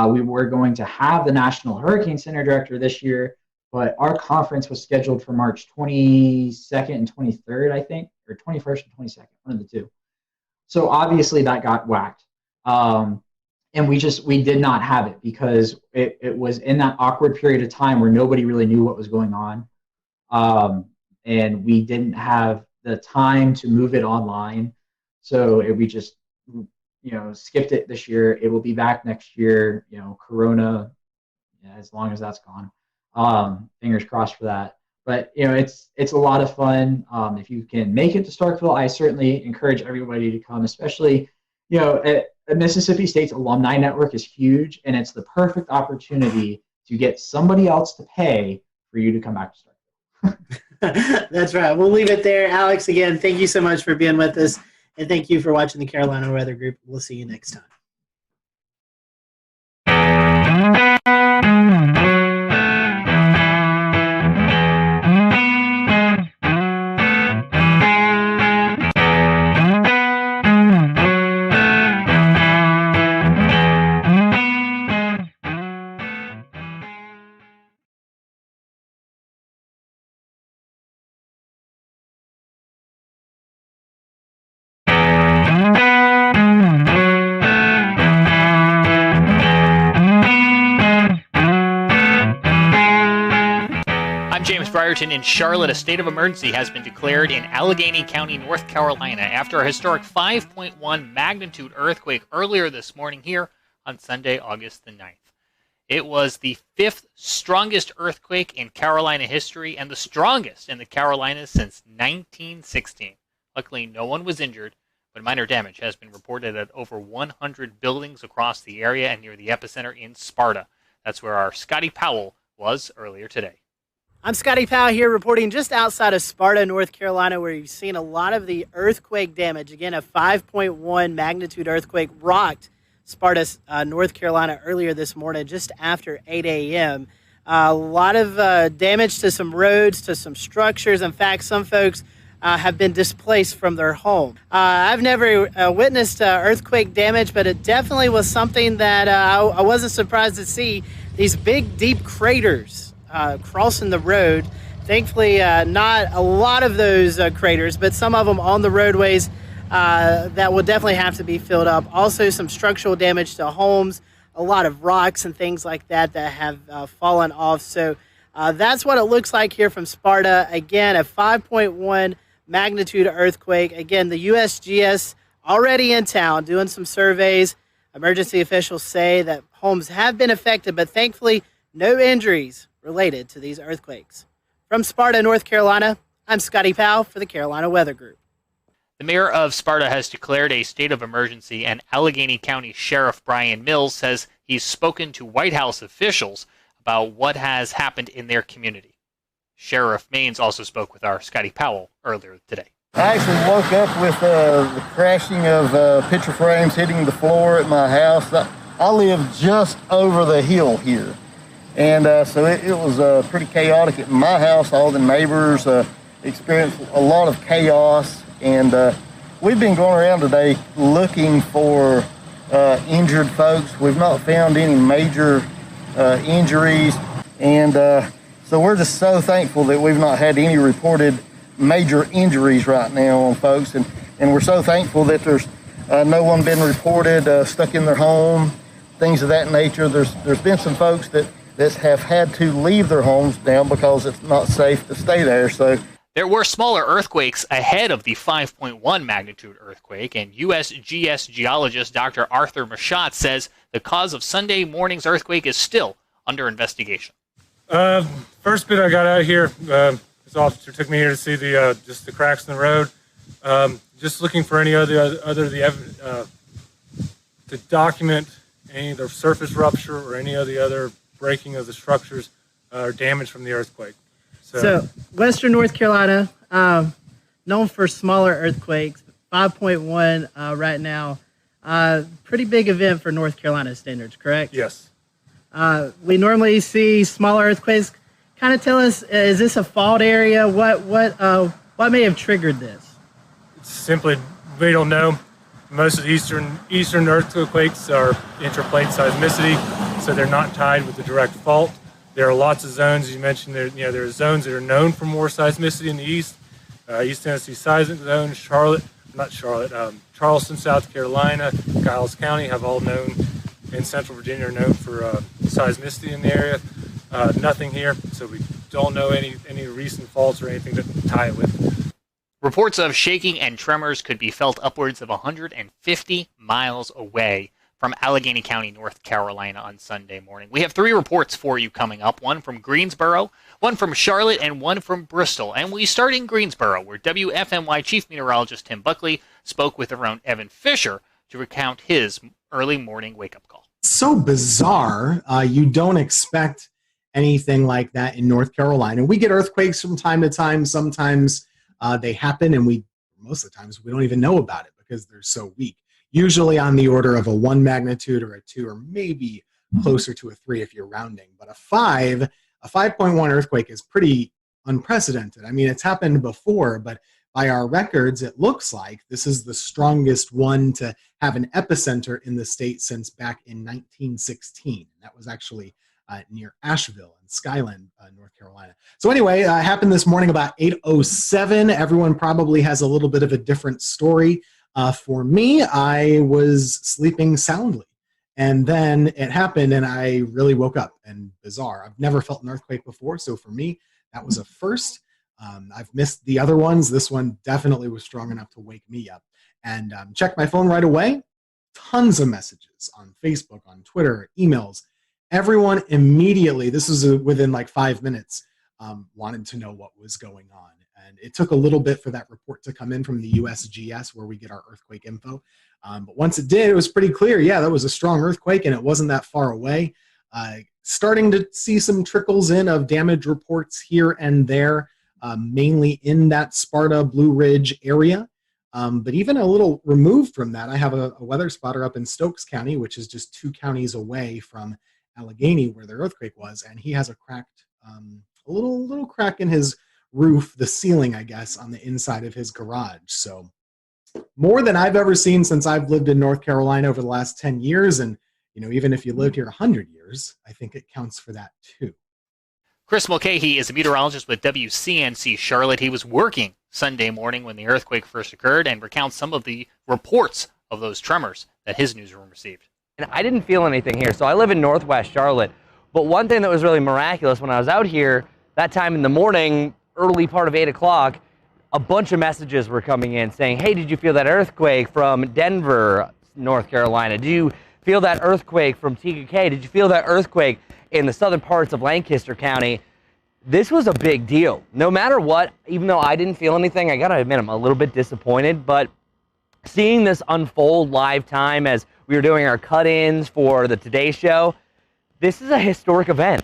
We were going to have the National Hurricane Center director this year, but our conference was scheduled for March 22nd and 23rd, I think, or 21st and 22nd, one of the two. So obviously that got whacked. And we did not have it because it was in that awkward period of time where nobody really knew what was going on. And we didn't have the time to move it online. So we just, skipped it this year. It will be back next year, Corona, as long as that's gone. Fingers crossed for that. But, it's a lot of fun. If you can make it to Starkville, I certainly encourage everybody to come, especially, Mississippi State's alumni network is huge, and it's the perfect opportunity to get somebody else to pay for you to come back to Starkville. That's right. We'll leave it there. Alex, again, thank you so much for being with us, and thank you for watching the Carolina Weather Group. We'll see you next time. In Charlotte, a state of emergency has been declared in Allegheny County, North Carolina, after a historic 5.1 magnitude earthquake earlier this morning here on Sunday, August the 9th. It was the 5th strongest earthquake in Carolina history and the strongest in the Carolinas since 1916. Luckily, no one was injured, but minor damage has been reported at over 100 buildings across the area and near the epicenter in Sparta. That's where our Scotty Powell was earlier today. I'm Scotty Powell here reporting just outside of Sparta, North Carolina, where you've seen a lot of the earthquake damage. Again, a 5.1 magnitude earthquake rocked Sparta, North Carolina earlier this morning, just after 8 a.m. A lot of damage to some roads, to some structures. In fact, some folks have been displaced from their home. I've never witnessed earthquake damage, but it definitely was something that I wasn't surprised to see. These big, deep craters crossing the road. Thankfully, not a lot of those craters, but some of them on the roadways that will definitely have to be filled up. Also, some structural damage to homes, a lot of rocks and things like that have fallen off. So that's what it looks like here from Sparta. Again, a 5.1 magnitude earthquake. Again, the USGS already in town doing some surveys. Emergency officials say that homes have been affected, but thankfully no injuries related to these earthquakes. From Sparta, North Carolina, I'm Scotty Powell for the Carolina Weather Group. The mayor of Sparta has declared a state of emergency, and Allegheny County Sheriff Brian Mills says he's spoken to White House officials about what has happened in their community. Sheriff Maines also spoke with our Scotty Powell earlier today. I actually woke up with the crashing of picture frames hitting the floor at my house. I live just over the hill here. And so it was pretty chaotic at my house. All the neighbors experienced a lot of chaos. And we've been going around today looking for injured folks. We've not found any major injuries. And so we're just so thankful that we've not had any reported major injuries right now on folks. And we're so thankful that there's no one been reported stuck in their home, things of that nature. There's been some folks that have had to leave their homes now because it's not safe to stay there. So there were smaller earthquakes ahead of the 5.1 magnitude earthquake, and USGS geologist Dr. Arthur Machat says the cause of Sunday morning's earthquake is still under investigation. First bit I got out of here, this officer took me here to see just the cracks in the road. Just looking for any to document any of the surface rupture or any of the other breaking of the structures or damage from the earthquake. So Western North Carolina, known for smaller earthquakes, 5.1 right now. Pretty big event for North Carolina standards, correct? Yes. We normally see smaller earthquakes. Kind of tell us, is this a fault area? What may have triggered this? It's simply, we don't know. Most of the eastern earthquakes are intraplate seismicity, so they're not tied with the direct fault. There are lots of zones. You mentioned there are zones that are known for more seismicity in the east. East Tennessee seismic zone, Charleston, South Carolina, Giles County have all known, and Central Virginia are known for seismicity in the area. Nothing here, so we don't know any recent faults or anything to tie it with. Reports of shaking and tremors could be felt upwards of 150 miles away from Allegheny County, North Carolina on Sunday morning. We have 3 reports for you coming up, one from Greensboro, one from Charlotte, and one from Bristol. And we start in Greensboro, where WFMY Chief Meteorologist Tim Buckley spoke with our own Evan Fisher to recount his early morning wake-up call. So bizarre. You don't expect anything like that in North Carolina. We get earthquakes from time to time. Sometimes they happen, and most of the times we don't even know about it because they're so weak. Usually on the order of a 1 magnitude or a 2, or maybe closer to a 3 if you're rounding. But a 5.1 earthquake is pretty unprecedented. I mean, it's happened before, but by our records, it looks like this is the strongest one to have an epicenter in the state since back in 1916. That was actually near Asheville in Skyland, North Carolina. So anyway, it happened this morning about 8:07. Everyone probably has a little bit of a different story. For me, I was sleeping soundly, and then it happened, and I really woke up. And bizarre, I've never felt an earthquake before, so for me, that was a first. I've missed the other ones. This one definitely was strong enough to wake me up. And checked my phone right away. Tons of messages on Facebook, on Twitter, emails. Everyone immediately, this was within like 5 minutes, wanted to know what was going on. And it took a little bit for that report to come in from the USGS, where we get our earthquake info. But once it did, it was pretty clear. Yeah, that was a strong earthquake, and it wasn't that far away. Starting to see some trickles in of damage reports here and there, mainly in that Sparta, Blue Ridge area. But even a little removed from that, I have a weather spotter up in Stokes County, which is just 2 counties away from Allegheny, where the earthquake was, and he has a cracked, a little crack in his roof, the ceiling, I guess, on the inside of his garage. So more than I've ever seen since I've lived in North Carolina over the last 10 years. And, even if you lived here 100 years, I think it counts for that too. Chris Mulcahy is a meteorologist with WCNC Charlotte. He was working Sunday morning when the earthquake first occurred and recounts some of the reports of those tremors that his newsroom received. And I didn't feel anything here. So I live in Northwest Charlotte. But one thing that was really miraculous when I was out here, that time in the morning, early part of 8 o'clock, a bunch of messages were coming in saying, hey, did you feel that earthquake from Denver, North Carolina? Did you feel that earthquake from TKK? Did you feel that earthquake in the southern parts of Lancaster County? This was a big deal. No matter what, even though I didn't feel anything, I gotta admit I'm a little bit disappointed, but seeing this unfold live time as we were doing our cut-ins for the Today Show, this is a historic event.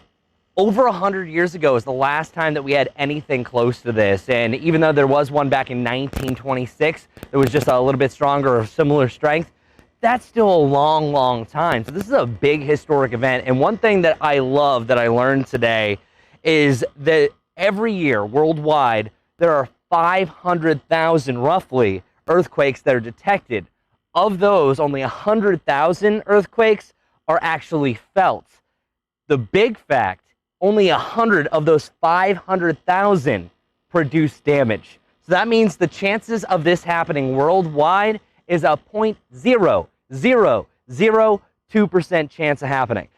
Over 100 years ago is the last time that we had anything close to this, and even though there was one back in 1926 that was just a little bit stronger or similar strength, that's still a long, long time. So this is a big historic event, and one thing that I love that I learned today is that every year worldwide there are 500,000 roughly earthquakes that are detected. Of those, only 100,000 earthquakes are actually felt. The big fact, only 100 of those 500,000 produce damage. So that means the chances of this happening worldwide is a 0.0002% chance of happening.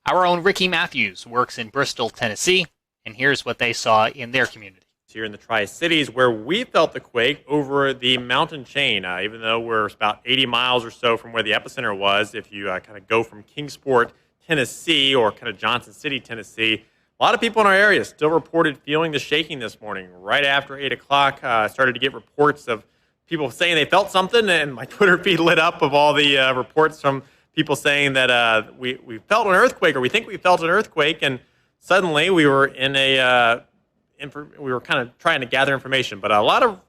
Our own Ricky Matthews works in Bristol, Tennessee, and here's what they saw in their community. Here in the Tri-Cities, where we felt the quake over the mountain chain, even though we're about 80 miles or so from where the epicenter was. If you kind of go from Kingsport, Tennessee, or kind of Johnson City, Tennessee, a lot of people in our area still reported feeling the shaking this morning. Right after 8 o'clock, started to get reports of people saying they felt something, and my Twitter feed lit up of all the reports from people saying that we felt an earthquake, or we think we felt an earthquake, and suddenly we were in a we were kind of trying to gather information, but a lot of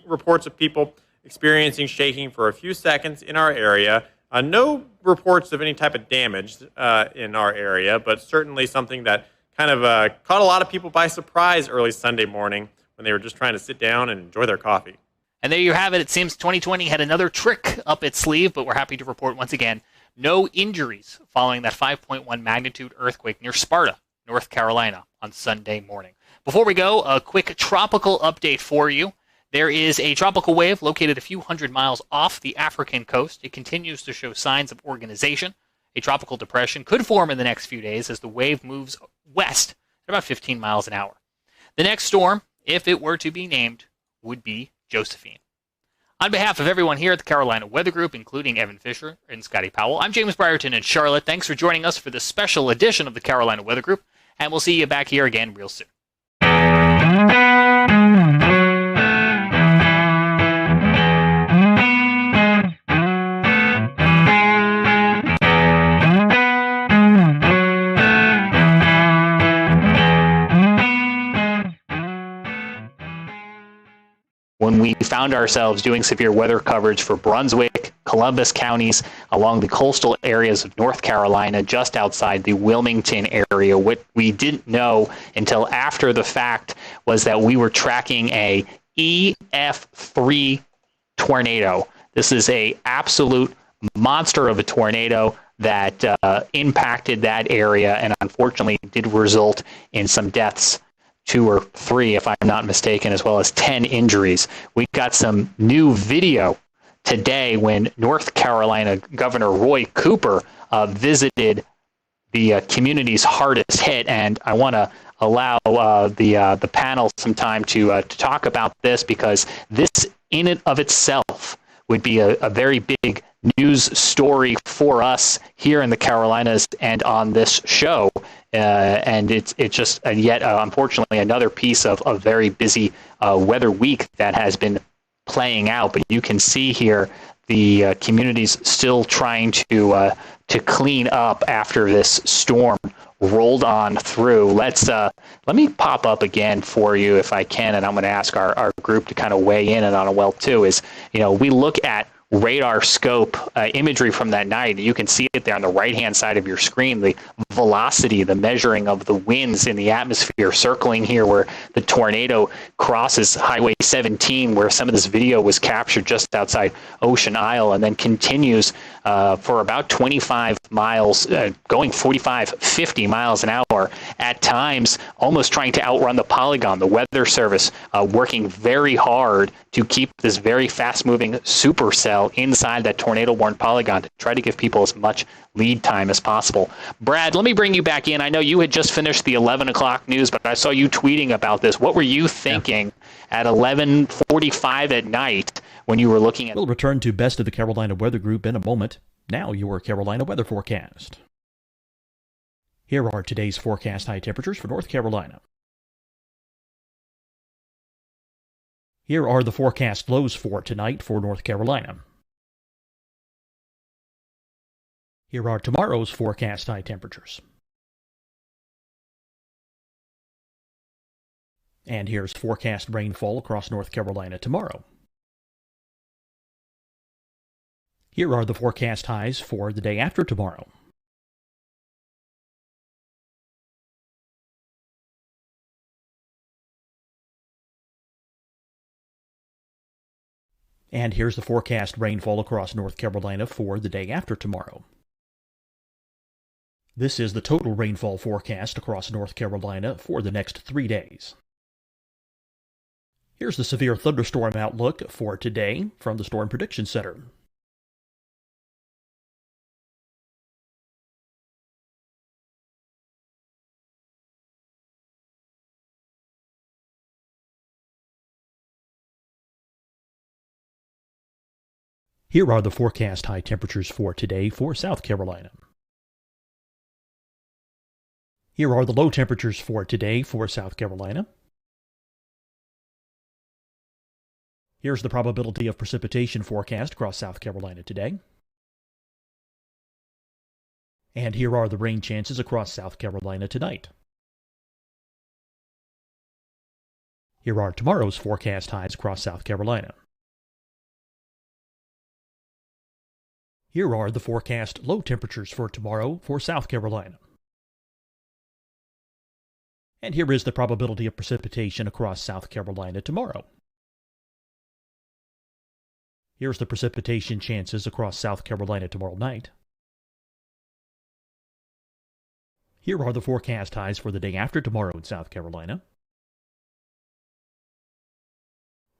reports of people experiencing shaking for a few seconds in our area. No reports of any type of damage in our area, but certainly something that kind of caught a lot of people by surprise early Sunday morning when they were just trying to sit down and enjoy their coffee. And there you have it. It seems 2020 had another trick up its sleeve, but we're happy to report once again no injuries following that 5.1 magnitude earthquake near Sparta, North Carolina on Sunday morning. Before we go, a quick tropical update for you. There is a tropical wave located a few hundred miles off the African coast. It continues to show signs of organization. A tropical depression could form in the next few days as the wave moves west at about 15 miles an hour. The next storm, if it were to be named, would be Josephine. On behalf of everyone here at the Carolina Weather Group, including Evan Fisher and Scotty Powell, I'm James Brierton in Charlotte. Thanks for joining us for this special edition of the Carolina Weather Group, and we'll see you back here again real soon. When we found ourselves doing severe weather coverage for Brunswick, Columbus counties, along the coastal areas of North Carolina, just outside the Wilmington area, what we didn't know until after the fact was that we were tracking a EF3 tornado. This is a absolute monster of a tornado that impacted that area and unfortunately did result in some deaths. 2 or 3, if I'm not mistaken, as well as 10 injuries. We got some new video today when North Carolina Governor Roy Cooper visited the communities hardest hit, and I want to allow the panel some time to talk about this, because this in and of itself would be a very big news story for us here in the Carolinas and on this show. And it's just yet, unfortunately, another piece of a very busy weather week that has been playing out. But you can see here the communities still trying to clean up after this storm rolled on through. Let me pop up again for you if I can, and I'm going to ask our group to kind of weigh in on it well too. Is, we look at radar scope imagery from that night. You can see it there on the right-hand side of your screen, the velocity, the measuring of the winds in the atmosphere circling here where the tornado crosses Highway 17, where some of this video was captured just outside Ocean Isle, and then continues for about 25 miles, going 45, 50 miles an hour, at times almost trying to outrun the polygon. The Weather Service working very hard to keep this very fast-moving supercell inside that tornado-warned polygon to try to give people as much lead time as possible. Brad, let me bring you back in. I know you had just finished the 11 o'clock news, but I saw you tweeting about this. What were you thinking at 11:45 at night when you were looking at... We'll return to Best of the Carolina Weather Group in a moment. Now your Carolina weather forecast. Here are today's forecast high temperatures for North Carolina. Here are the forecast lows for tonight for North Carolina. Here are tomorrow's forecast high temperatures. And here's forecast rainfall across North Carolina tomorrow. Here are the forecast highs for the day after tomorrow. And here's the forecast rainfall across North Carolina for the day after tomorrow. This is the total rainfall forecast across North Carolina for the next 3 days. Here's the severe thunderstorm outlook for today from the Storm Prediction Center. Here are the forecast high temperatures for today for South Carolina. Here are the low temperatures for today for South Carolina. Here's the probability of precipitation forecast across South Carolina today. And here are the rain chances across South Carolina tonight. Here are tomorrow's forecast highs across South Carolina. Here are the forecast low temperatures for tomorrow for South Carolina. And here is the probability of precipitation across South Carolina tomorrow. Here's the precipitation chances across South Carolina tomorrow night. Here are the forecast highs for the day after tomorrow in South Carolina.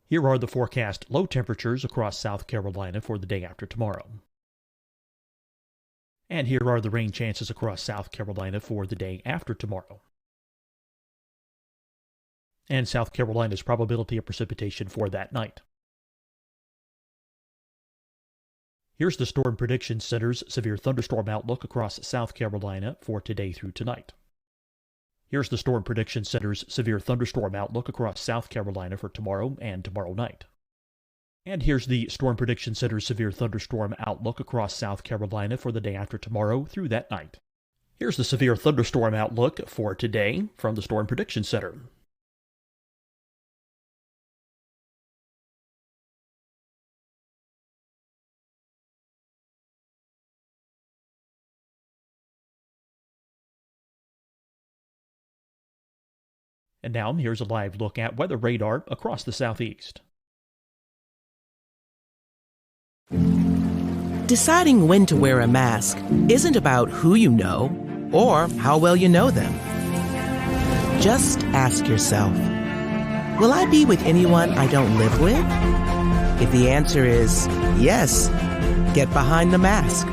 Here are the forecast low temperatures across South Carolina for the day after tomorrow. And here are the rain chances across South Carolina for the day after tomorrow. And South Carolina's probability of precipitation for that night. Here's the Storm Prediction Center's severe thunderstorm outlook across South Carolina for today through tonight. Here's the Storm Prediction Center's severe thunderstorm outlook across South Carolina for tomorrow and tomorrow night. And here's the Storm Prediction Center's severe thunderstorm outlook across South Carolina for the day after tomorrow through that night. Here's the severe thunderstorm outlook for today from the Storm Prediction Center. And now here's a live look at weather radar across the southeast. Deciding when to wear a mask isn't about who you know or how well you know them. Just ask yourself, will I be with anyone I don't live with? If the answer is yes, get behind the mask.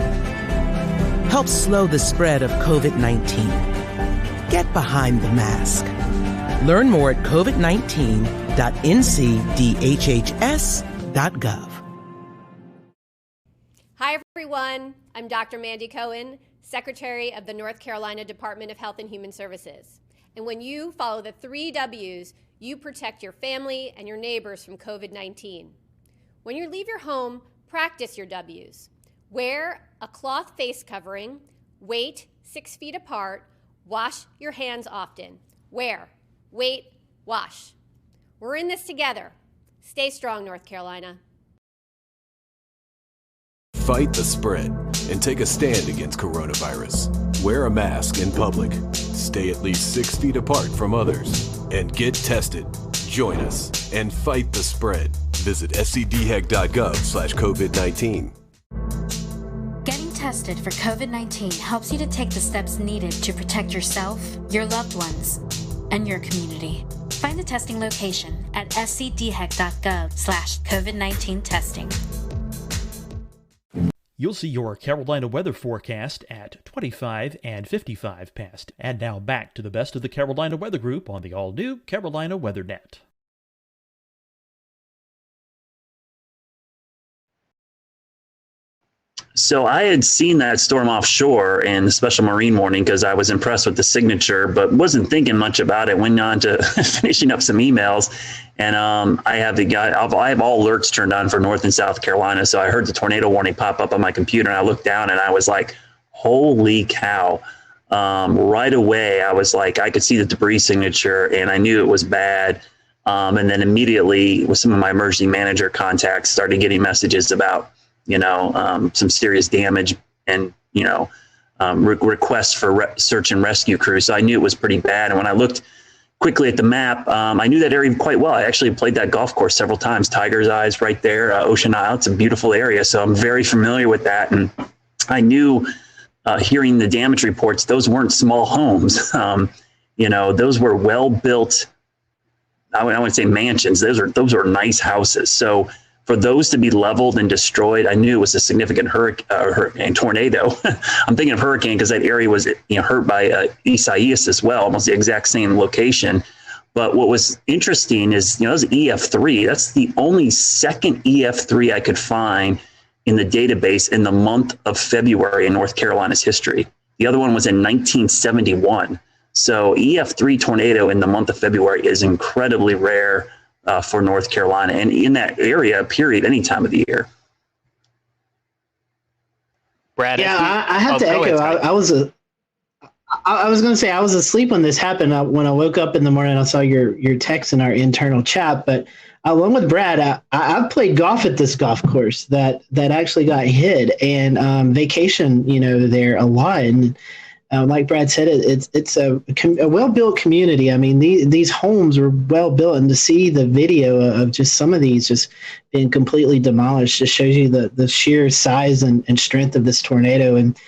Help slow the spread of COVID-19. Get behind the mask. Learn more at covid19.ncdhhs.gov. Hi, everyone. I'm Dr. Mandy Cohen, Secretary of the North Carolina Department of Health and Human Services. And when you follow the 3 W's, you protect your family and your neighbors from COVID-19. When you leave your home, practice your W's. Wear a cloth face covering, wait 6 feet apart, wash your hands often. Wear, wait, wash. We're in this together. Stay strong, North Carolina. Fight the spread and take a stand against coronavirus. Wear a mask in public. Stay at least 6 feet apart from others. And get tested. Join us and fight the spread. Visit scdhec.gov/COVID-19. Getting tested for COVID-19 helps you to take the steps needed to protect yourself, your loved ones, and your community. Find the testing location at scdhec.gov/COVID-19 testing. You'll see your Carolina weather forecast at 25 and 55 past. And now back to the best of the Carolina Weather Group on the all-new Carolina WeatherNet. So I had seen that storm offshore in the special marine warning because I was impressed with the signature, but wasn't thinking much about it. Went on to finishing up some emails, and I have all alerts turned on for North and South Carolina. So I heard the tornado warning pop up on my computer, and I looked down, and I was like, "Holy cow!" Right away, I was like, I could see the debris signature, and I knew it was bad. And then immediately, with some of my emergency manager contacts, started getting messages about some serious damage and, requests for search and rescue crews. So I knew it was pretty bad. And when I looked quickly at the map, I knew that area quite well. I actually played that golf course several times. Tiger's Eyes right there, Ocean Isle. It's a beautiful area. So I'm very familiar with that. And I knew, hearing the damage reports, those weren't small homes. Those were well-built, I wouldn't say mansions. Those are nice houses. So for those to be leveled and destroyed, I knew it was a significant hurricane tornado. I'm thinking of hurricane because that area was hurt by Isaias as well, almost the exact same location. But what was interesting is, it was EF3. That's the only second EF3 I could find in the database in the month of February in North Carolina's history. The other one was in 1971. So EF3 tornado in the month of February is incredibly rare for North Carolina, and in that area, period, any time of the year. Brad, I have to echo. I was going to say I was asleep when this happened. When I woke up in the morning, I saw your text in our internal chat. But along with Brad, I've played golf at this golf course that actually got hit, and vacation, there a lot. And like Brad said, it's a well-built community. I mean, these homes were well-built, and to see the video of just some of these just being completely demolished just shows you the sheer size and strength of this tornado. And,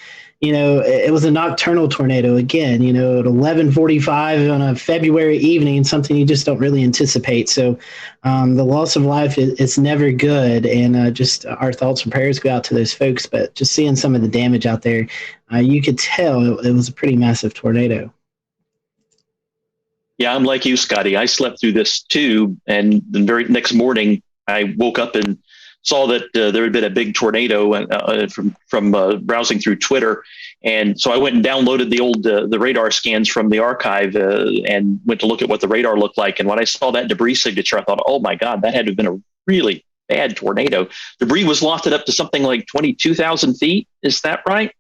it was a nocturnal tornado again, at 11:45 on a February evening, something you just don't really anticipate. So the loss of life is never good, and just our thoughts and prayers go out to those folks. But just seeing some of the damage out there, you could tell it was a pretty massive tornado. Yeah, I'm like you, Scotty. I slept through this too, and the very next morning I woke up and saw that there had been a big tornado from browsing through Twitter. And so I went and downloaded the radar scans from the archive and went to look at what the radar looked like. And when I saw that debris signature, I thought, oh my God, that had to have been a really bad tornado. Debris was lofted up to something like 22,000 feet. Is that right?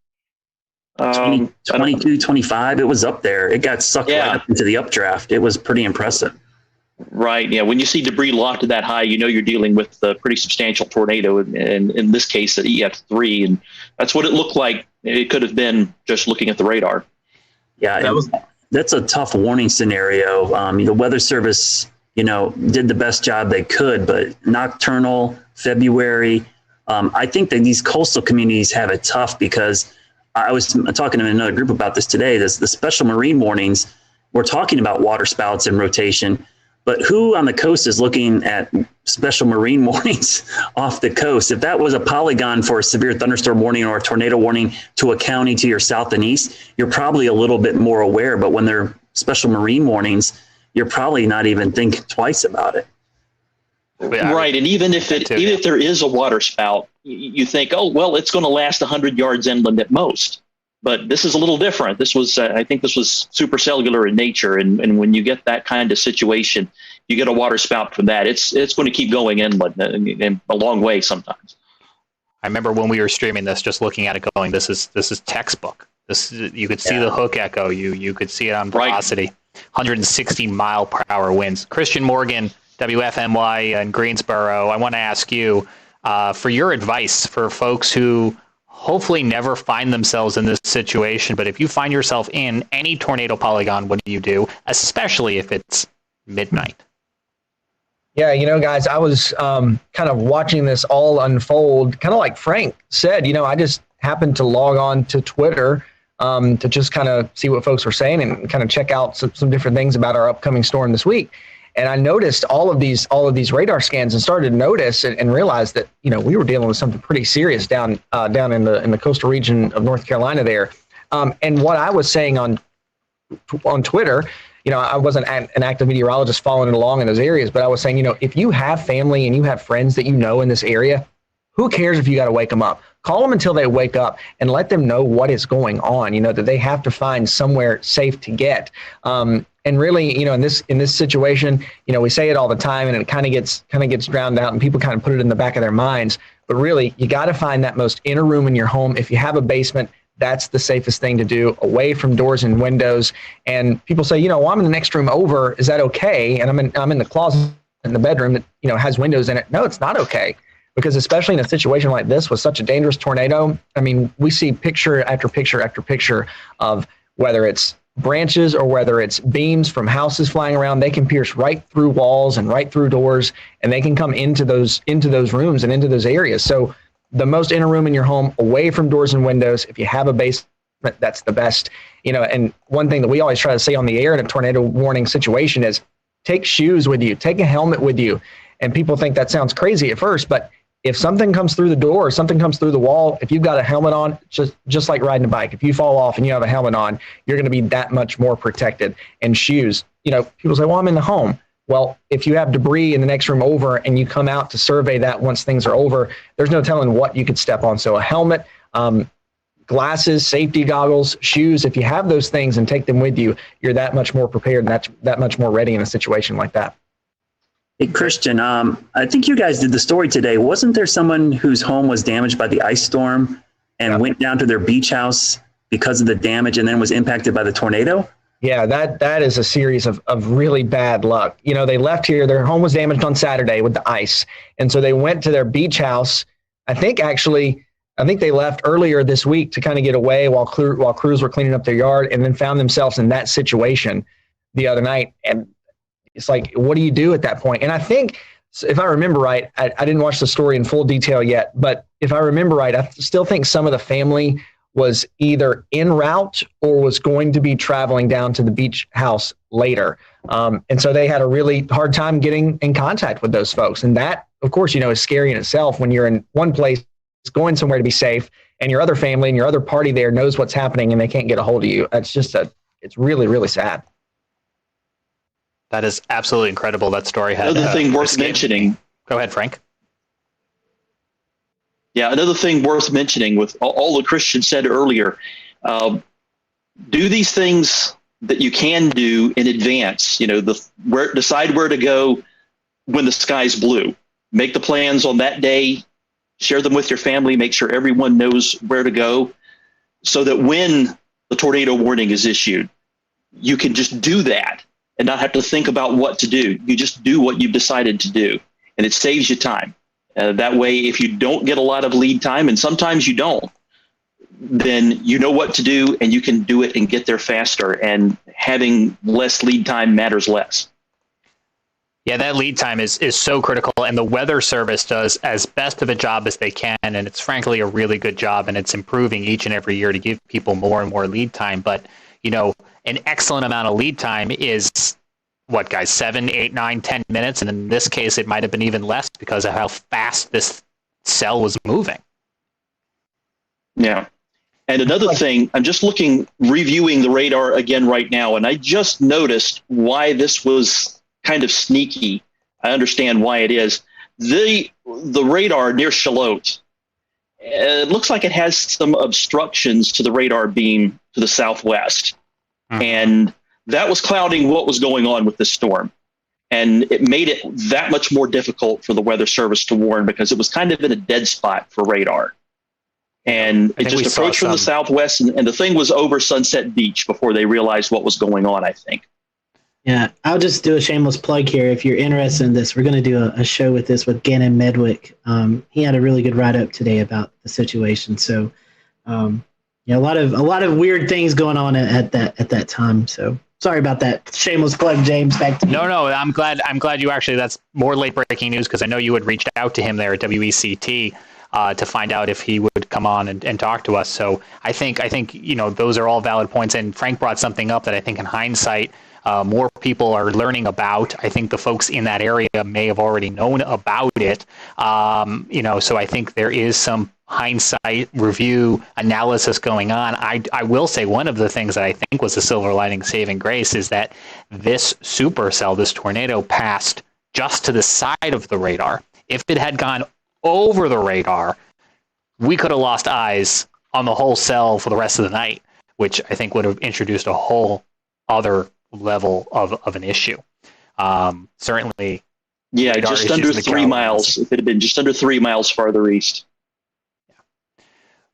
22, 25. It was up there. It got sucked right up into the updraft. It was pretty impressive. Right. Yeah. When you see debris lofted that high, you're dealing with a pretty substantial tornado, and in this case, at EF3. And that's what it looked like. It could have been just looking at the radar. Yeah. That's a tough warning scenario. The Weather Service, did the best job they could, but nocturnal February, I think that these coastal communities have it tough because I was talking to another group about this today. The special marine warnings, we're talking about water spouts and rotation. But who on the coast is looking at special marine warnings off the coast? If that was a polygon for a severe thunderstorm warning or a tornado warning to a county to your south and east, you're probably a little bit more aware. But when they're special marine warnings, you're probably not even thinking twice about it. Right. And even if there is a water spout, you think, oh, well, it's going to last 100 yards inland at most. But this is a little different. This was, I think this was supercellular in nature. And when you get that kind of situation, you get a water spout from that. It's going to keep going inland and a long way sometimes. I remember when we were streaming this, just looking at it going, this is textbook. You could see the hook echo. You could see it on velocity, 160 mile per hour winds. Christian Morgan, WFMY in Greensboro. I want to ask you for your advice for folks who hopefully never find themselves in this situation. But if you find yourself in any tornado polygon, what do you do, especially if it's midnight? Yeah, guys, I was kind of watching this all unfold, kind of like Frank said. I just happened to log on to Twitter to just kind of see what folks were saying and kind of check out some different things about our upcoming storm this week. And I noticed all of these radar scans and started to notice and realize that, we were dealing with something pretty serious down in the coastal region of North Carolina there. And what I was saying on Twitter, I wasn't an active meteorologist following it along in those areas, but I was saying, if you have family and you have friends that in this area, who cares if you got to wake them up? Call them until they wake up and let them know what is going on, that they have to find somewhere safe to get. And really, in this situation, we say it all the time and it kind of gets drowned out and people kind of put it in the back of their minds. But really, you got to find that most inner room in your home. If you have a basement, that's the safest thing to do, away from doors and windows. And people say, well, I'm in the next room over. Is that okay? And I'm in the closet in the bedroom that, has windows in it. No, it's not okay. Because especially in a situation like this with such a dangerous tornado, I mean, we see picture after picture after picture of whether it's branches or whether it's beams from houses flying around, they can pierce right through walls and right through doors, and they can come into those rooms and into those areas. So the most inner room in your home, away from doors and windows. If you have a basement, that's the best. And one thing that we always try to say on the air in a tornado warning situation is take shoes with you, take a helmet with you. And people think that sounds crazy at first, but if something comes through the door or something comes through the wall, if you've got a helmet on, just like riding a bike, if you fall off and you have a helmet on, you're going to be that much more protected. And shoes, people say, well, I'm in the home. Well, if you have debris in the next room over and you come out to survey that once things are over, there's no telling what you could step on. So a helmet, glasses, safety goggles, shoes, if you have those things and take them with you, you're that much more prepared and that much more ready in a situation like that. Hey, Christian, I think you guys did the story today. Wasn't there someone whose home was damaged by the ice storm and went down to their beach house because of the damage and then was impacted by the tornado? Yeah, that is a series of really bad luck. They left here, their home was damaged on Saturday with the ice. And so they went to their beach house. I think they left earlier this week to kind of get away while crews were cleaning up their yard, and then found themselves in that situation the other night. And it's like, what do you do at that point? And I think, if I remember right, I didn't watch the story in full detail yet, but if I remember right, I still think some of the family was either en route or was going to be traveling down to the beach house later. And so they had a really hard time getting in contact with those folks. And that, of course, is scary in itself when you're in one place going somewhere to be safe and your other family and your other party there knows what's happening and they can't get a hold of you. It's really, really sad. That is absolutely incredible. That story had another thing worth mentioning. Go ahead, Frank. Yeah, another thing worth mentioning with all that Christian said earlier, do these things that you can do in advance. Decide where to go when the sky's blue. Make the plans on that day. Share them with your family. Make sure everyone knows where to go, so that when the tornado warning is issued, you can just do that and not have to think about what to do. You just do what you've decided to do, and it saves you time. That way, if you don't get a lot of lead time, and sometimes you don't, then you know what to do and you can do it and get there faster, and having less lead time matters less. Yeah, that lead time is so critical, and the Weather Service does as best of a job as they can, and it's frankly a really good job, and it's improving each and every year to give people more and more lead time. But, an excellent amount of lead time is, 7, 8, 9, 10 minutes, and in this case, it might have been even less because of how fast this cell was moving. Yeah. And another thing, I'm just reviewing the radar again right now, and I just noticed why this was kind of sneaky. I understand why it is. The radar near Charlotte, it looks like it has some obstructions to the radar beam to the southwest. And that was clouding what was going on with this storm. And it made it that much more difficult for the Weather Service to warn, because it was kind of in a dead spot for radar. And it just approached from the southwest, and the thing was over Sunset Beach before they realized what was going on, I think. Yeah, I'll just do a shameless plug here. If you're interested in this, we're going to do a show with this with Gannon Medwick. He had a really good write-up today about the situation. So, a lot of weird things going on at that time. So sorry about that shameless plug, James. Back to you. No, I'm glad you actually. That's more late breaking news, because I know you had reached out to him there at WECT to find out if he would come on and talk to us. So I think those are all valid points. And Frank brought something up that I think in hindsight, more people are learning about. I think the folks in that area may have already known about it. So I think there is some hindsight review analysis going on. I will say one of the things that I think was a silver lining saving grace is that this supercell, this tornado, passed just to the side of the radar. If it had gone over the radar, we could have lost eyes on the whole cell for the rest of the night, which I think would have introduced a whole other level of an issue. Certainly. Yeah, just under 3 miles. If it had been just under 3 miles farther east.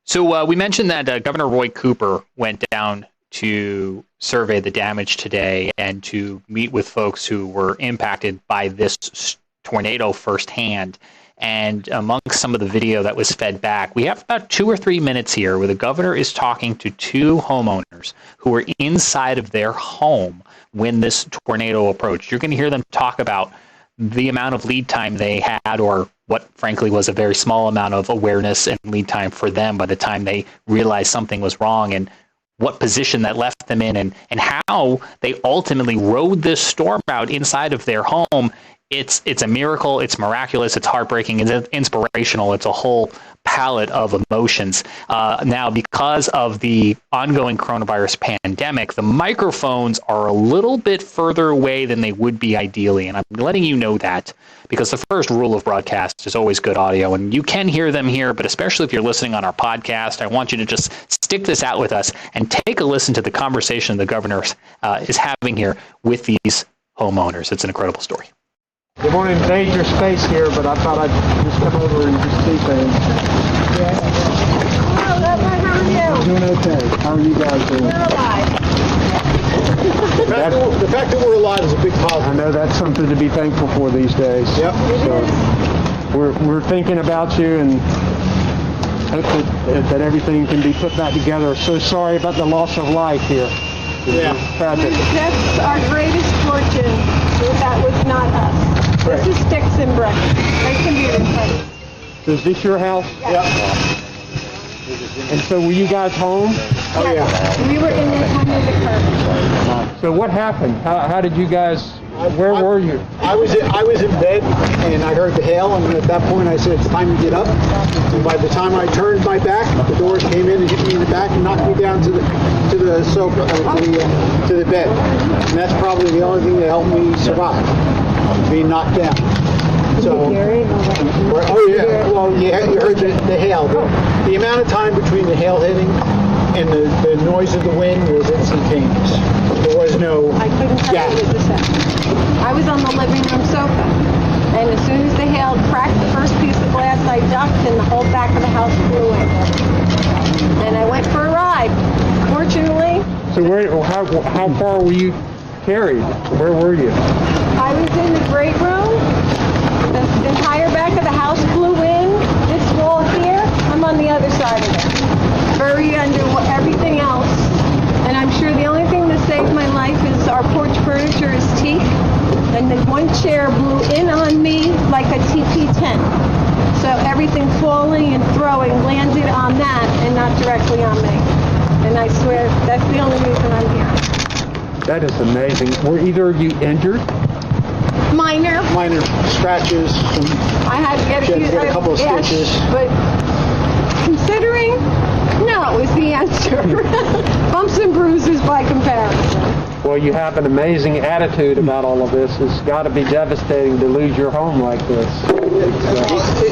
So we mentioned that Governor Roy Cooper went down to survey the damage today and to meet with folks who were impacted by this tornado firsthand. And amongst some of the video that was fed back, we have about 2 or 3 minutes here where the governor is talking to 2 homeowners who were inside of their home when this tornado approached. You're going to hear them talk about the amount of lead time they had, or what frankly was a very small amount of awareness and lead time for them by the time they realized something was wrong, and what position that left them in, and how they ultimately rode this storm out inside of their home. It's a miracle. It's miraculous. It's heartbreaking. It's inspirational. It's a whole palette of emotions. Now, because of the ongoing coronavirus pandemic, the microphones are a little bit further away than they would be ideally. And I'm letting you know that because the first rule of broadcast is always good audio. And you can hear them here, but especially if you're listening on our podcast, I want you to just stick this out with us and take a listen to the conversation the governor is having here with these homeowners. It's an incredible story. They won't invade your space here, but I thought I'd just come over and just see things. Hello, how are you? I'm doing okay. How are you guys doing? We're alive. The fact that we're alive is a big positive. I know that's something to be thankful for these days. Yep. So we're thinking about you and hope that everything can be put back together. So sorry about the loss of life here. Yeah. Tragic. That's our greatest fortune. That was not us. This is sticks and bricks. They can be replaced. So is this your house? Yes. And so were you guys home? Oh, yeah. We were in the under the curtain. So what happened? How did you guys, where were you? I was in bed and I heard the hail, and at that point I said it's time to get up. And by the time I turned my back, the doors came in and hit me in the back and knocked me down to the sofa, to the bed. And that's probably the only thing that helped me survive, being knocked down. So, oh yeah, well you heard the hail. The amount of time between the hail hitting and the noise of the wind was instantaneous. There was no I couldn't tell you what just happened. I was on the living room sofa, and as soon as the hail cracked the first piece of glass, I ducked, and the whole back of the house flew in. And I went for a ride. Fortunately. So how far were you carried? Where were you? I was in the great room. The entire back of the house flew in. This wall here, I'm on the other side of it. Buried under everything else. And I'm sure the only thing that saved my life is our porch furniture is teak. And then one chair blew in on me like a TP tent. So everything falling and throwing landed on that and not directly on me. And I swear that's the only reason I'm here. That is amazing. Were either of you injured? Minor scratches. I had to get a couple of stitches. But considering, no is the answer. Bumps and bruises by comparison. Well, you have an amazing attitude about all of this. It's got to be devastating to lose your home like this.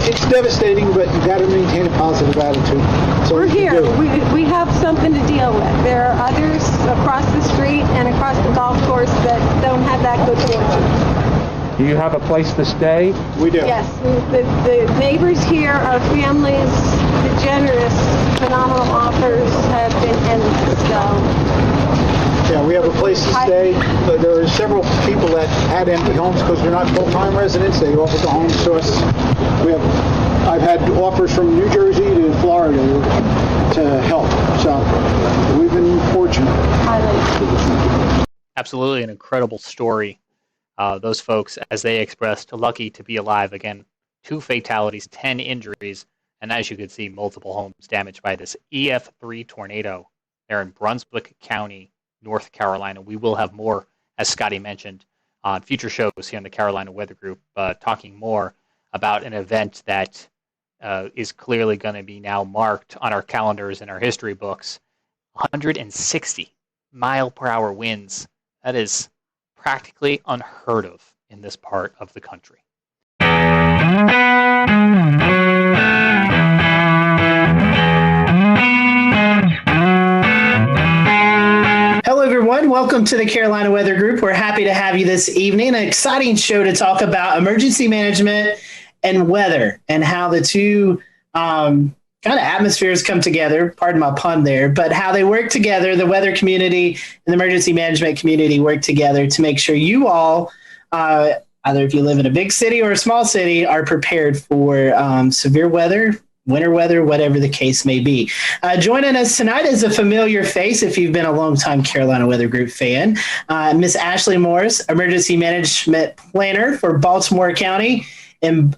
It's devastating, but you got to maintain a positive attitude. So we're here. We have something to deal with. There are others across the street and across the golf course that don't have that good fortune. Do you have a place to stay? We do. Yes. The neighbors here are families. The generous, phenomenal offers have been endless. So. Yeah, we have a place to stay. There are several people that had empty homes because they're not full-time residents. They offered the homes to us. I've had offers from New Jersey to Florida to help. So we've been fortunate. Absolutely an incredible story. Those folks, as they expressed, lucky to be alive. Again, 2 fatalities, 10 injuries, and as you can see, multiple homes damaged by this EF3 tornado there in Brunswick County, North Carolina. We will have more, as Scotty mentioned, on future shows here in the Carolina Weather Group, talking more about an event that is clearly going to be now marked on our calendars and our history books. 160 mile-per-hour winds. That is practically unheard of in this part of the country. welcome to the Carolina Weather Group. We're happy to have you this evening. An exciting show to talk about emergency management and weather and how the two kind of atmospheres come together, pardon my pun there, but how they work together, the weather community and the emergency management community work together to make sure you all, either if you live in a big city or a small city, are prepared for severe weather, winter weather, whatever the case may be. Joining us tonight is a familiar face if you've been a longtime Carolina Weather Group fan, Miss Ashley Morris, Emergency Management Planner for Baltimore County in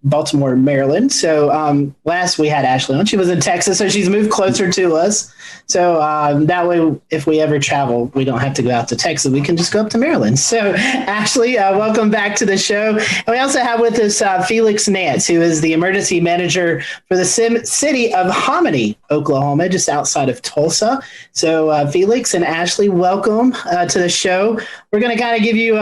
Baltimore, Maryland. So last we had Ashley on, she was in Texas, so she's moved closer to us. So that way, if we ever travel, we don't have to go out to Texas. We can just go up to Maryland. So Ashley, welcome back to the show. And we also have with us Felix Nance, who is the emergency manager for the city of Hominy, Oklahoma, just outside of Tulsa. So Felix and Ashley, welcome to the show. We're going to kind of give you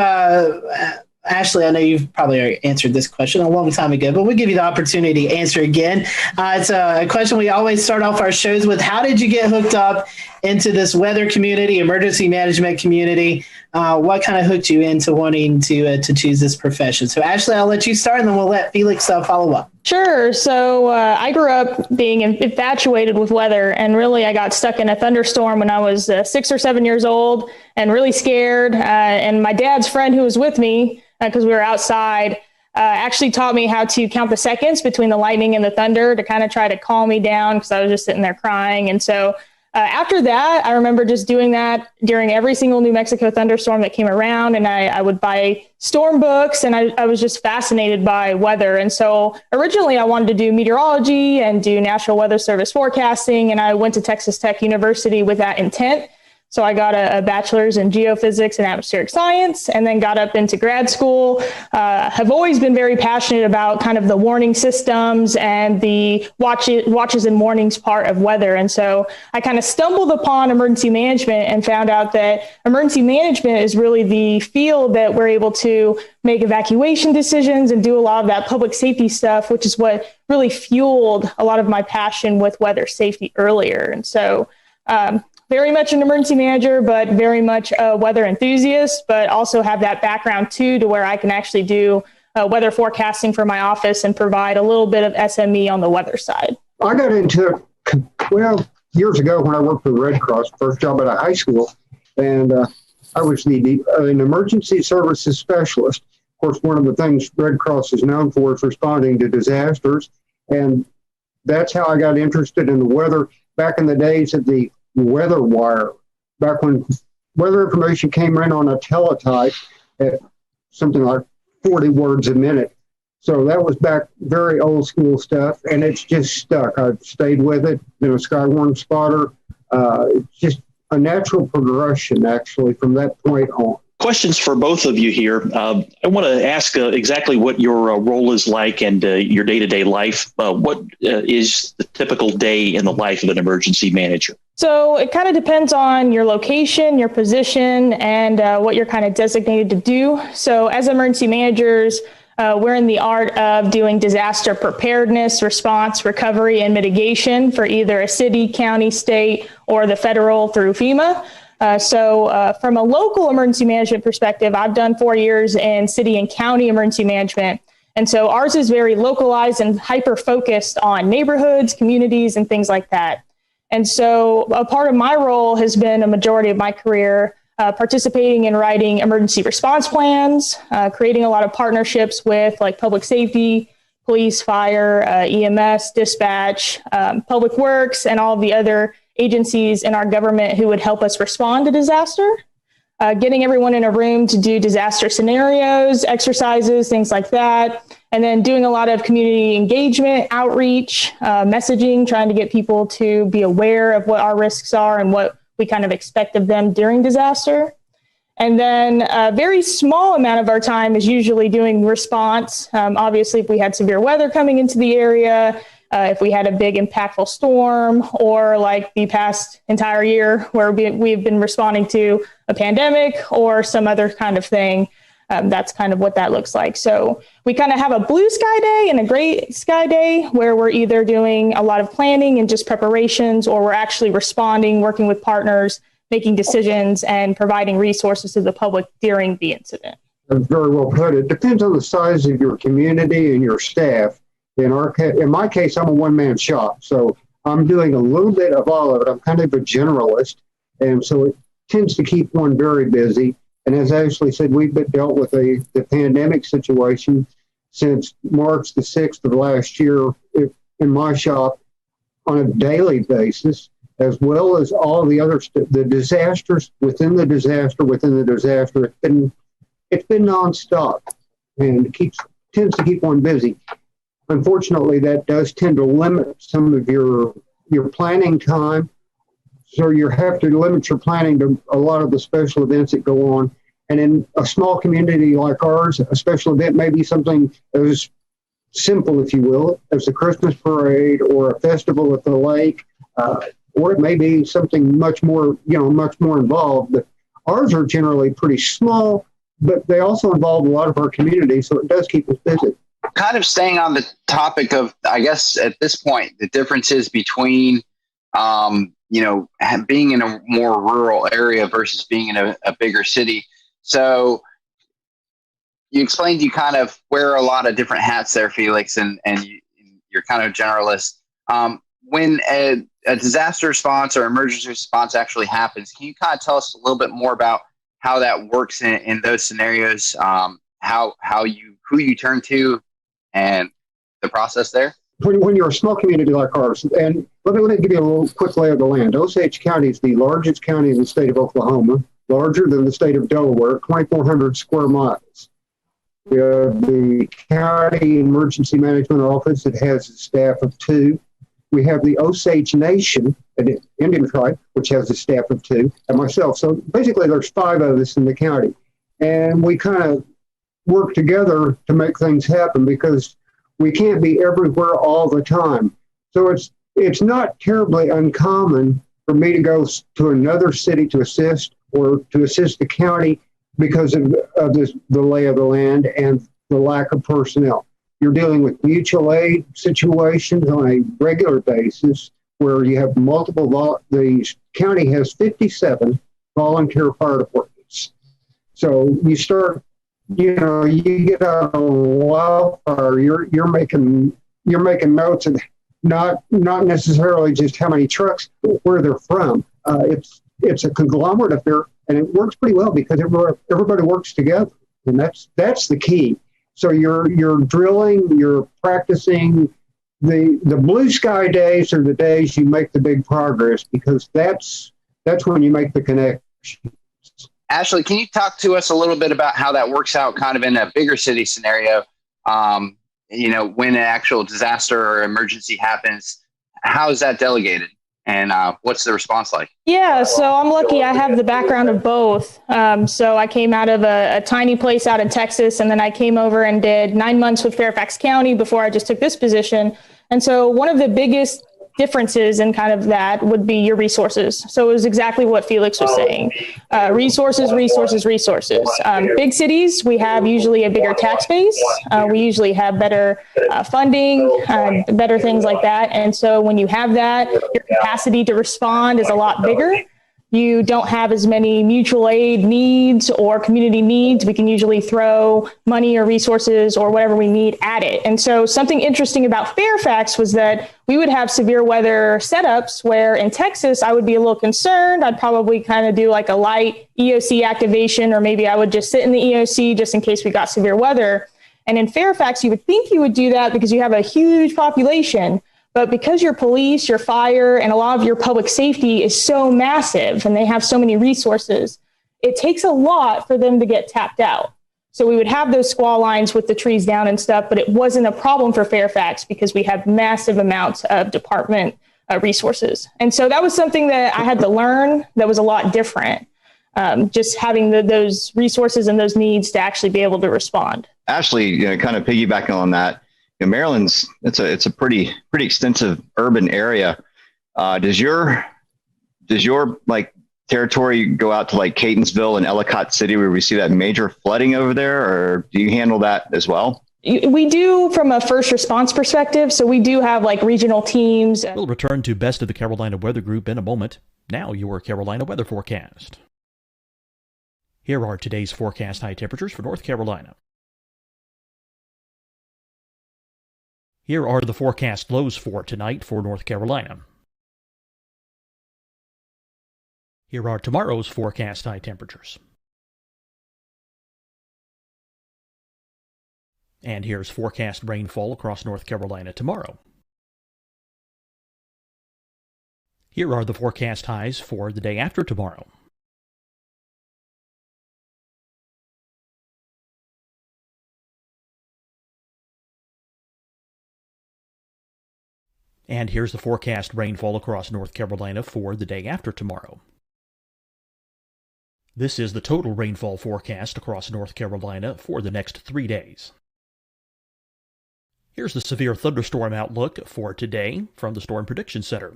Ashley, I know you've probably already answered this question a long time ago, but we'll give you the opportunity to answer again. It's a question we always start off our shows with. How did you get hooked up into this weather community, emergency management community? What kind of hooked you into wanting to choose this profession? So Ashley, I'll let you start and then we'll let Felix follow up. Sure. So I grew up being infatuated with weather, and really I got stuck in a thunderstorm when I was 6 or 7 years old and really scared. And my dad's friend who was with me, because we were outside, actually taught me how to count the seconds between the lightning and the thunder to kind of try to calm me down because I was just sitting there crying. And so after that, I remember just doing that during every single New Mexico thunderstorm that came around. And I would buy storm books, and I was just fascinated by weather. And so originally I wanted to do meteorology and do National Weather Service forecasting. And I went to Texas Tech University with that intent. So I got a bachelor's in geophysics and atmospheric science, and then got up into grad school. Have always been very passionate about kind of the warning systems and the watches and warnings part of weather. And so I kind of stumbled upon emergency management and found out that emergency management is really the field that we're able to make evacuation decisions and do a lot of that public safety stuff, which is what really fueled a lot of my passion with weather safety earlier. And so, very much an emergency manager, but very much a weather enthusiast, but also have that background too, to where I can actually do weather forecasting for my office and provide a little bit of SME on the weather side. I got into it, well, years ago when I worked for the Red Cross, first job at a high school, and I was an emergency services specialist. Of course, one of the things Red Cross is known for is responding to disasters, and that's how I got interested in the weather back in the days of the weather wire, back when weather information came in on a teletype at something like 40 words a minute. So that was back very old school stuff, and it's just stuck. I've stayed with it, been a Skywarn spotter. It's just a natural progression, actually, from that point on. Questions for both of you here. I want to ask exactly what your role is like and your day-to-day life. What is the typical day in the life of an emergency manager? So it kind of depends on your location, your position, and what you're kind of designated to do. So as emergency managers, we're in the art of doing disaster preparedness, response, recovery, and mitigation for either a city, county, state, or the federal through FEMA. So from a local emergency management perspective, I've done 4 years in city and county emergency management. And so ours is very localized and hyper-focused on neighborhoods, communities, and things like that. And so a part of my role has been a majority of my career participating in writing emergency response plans, creating a lot of partnerships with like public safety, police, fire, EMS, dispatch, public works, and all of the other agencies in our government who would help us respond to disaster. Getting everyone in a room to do disaster scenarios, exercises, things like that. And then doing a lot of community engagement, outreach, messaging, trying to get people to be aware of what our risks are and what we kind of expect of them during disaster. And then a very small amount of our time is usually doing response. Obviously, if we had severe weather coming into the area, if we had a big impactful storm, or like the past entire year where we've been responding to a pandemic or some other kind of thing, that's kind of what that looks like. So we kind of have a blue sky day and a gray sky day where we're either doing a lot of planning and just preparations, or we're actually responding, working with partners making decisions and providing resources to the public during the incident. That's very well put. It depends on the size of your community and your staff. In my case, I'm a one-man shop, so I'm doing a little bit of all of it. I'm kind of a generalist, and so it tends to keep one very busy. And as Ashley said, we've been dealt with the pandemic situation since March the 6th of last year in my shop on a daily basis, as well as all the other the disasters within the disaster within the disaster. It's been nonstop, and tends to keep one busy. Unfortunately, that does tend to limit some of your planning time. So you have to limit your planning to a lot of the special events that go on. And in a small community like ours, a special event may be something as simple, if you will, as a Christmas parade or a festival at the lake, or it may be something much more involved. But ours are generally pretty small, but they also involve a lot of our community, so it does keep us busy. Kind of staying on the topic of, I guess at this point, the differences between, being in a more rural area versus being in a bigger city. So you explained you kind of wear a lot of different hats there, Felix, and you're kind of generalist. When a disaster response or emergency response actually happens, can you kind of tell us a little bit more about how that works in those scenarios, who you turn to and the process there? When you're a small community like ours, and let me give you a little quick lay of the land. Osage County is the largest county in the state of Oklahoma, larger than the state of Delaware, 2,400 square miles. We have the County Emergency Management Office that has a staff of 2. We have the Osage Nation, an Indian tribe, which has a staff of 2, and myself. So basically there's 5 of us in the county. And we kind of work together to make things happen because we can't be everywhere all the time. So it's not terribly uncommon for me to go to another city to assist or to assist the county because of the lay of the land and the lack of personnel. You're dealing with mutual aid situations on a regular basis where you have multiple, the county has 57 volunteer fire departments. So you start, you get out a wildfire, you're making notes and not necessarily just how many trucks, but where they're from. It's a conglomerate affair, and it works pretty well because everybody works together, and that's the key. So you're drilling, you're practicing. The blue sky days are the days you make the big progress because that's when you make the connection. Ashley, can you talk to us a little bit about how that works out kind of in a bigger city scenario? When an actual disaster or emergency happens, how is that delegated? And what's the response like? Yeah, so I'm lucky I have the background of both. So I came out of a tiny place out in Texas, and then I came over and did 9 months with Fairfax County before I just took this position. And so one of the biggest differences in kind of that would be your resources. So it was exactly what Felix was saying. Resources. Big cities, we have usually a bigger tax base. We usually have better funding, better things like that. And so when you have that, your capacity to respond is a lot bigger. You don't have as many mutual aid needs or community needs. We can usually throw money or resources or whatever we need at it. And so something interesting about Fairfax was that we would have severe weather setups where in Texas, I would be a little concerned. I'd probably kind of do like a light EOC activation, or maybe I would just sit in the EOC just in case we got severe weather. And in Fairfax, you would think you would do that because you have a huge population. But because your police, your fire, and a lot of your public safety is so massive and they have so many resources, it takes a lot for them to get tapped out. So we would have those squall lines with the trees down and stuff, but it wasn't a problem for Fairfax because we have massive amounts of department resources. And so that was something that I had to learn that was a lot different, just having those resources and those needs to actually be able to respond. Ashley, kind of piggybacking on that, Maryland's it's a pretty extensive urban area. Does your like territory go out to like Catonsville and Ellicott City where we see that major flooding over there, or do you handle that as well? We do from a first response perspective. So we do have like regional teams. We'll return to Best of the Carolina Weather Group in a moment. Now your Carolina weather forecast. Here are today's forecast high temperatures for North Carolina. Here are the forecast lows for tonight for North Carolina. Here are tomorrow's forecast high temperatures. And here's forecast rainfall across North Carolina tomorrow. Here are the forecast highs for the day after tomorrow. And here's the forecast rainfall across North Carolina for the day after tomorrow. This is the total rainfall forecast across North Carolina for the next 3 days. Here's the severe thunderstorm outlook for today from the Storm Prediction Center.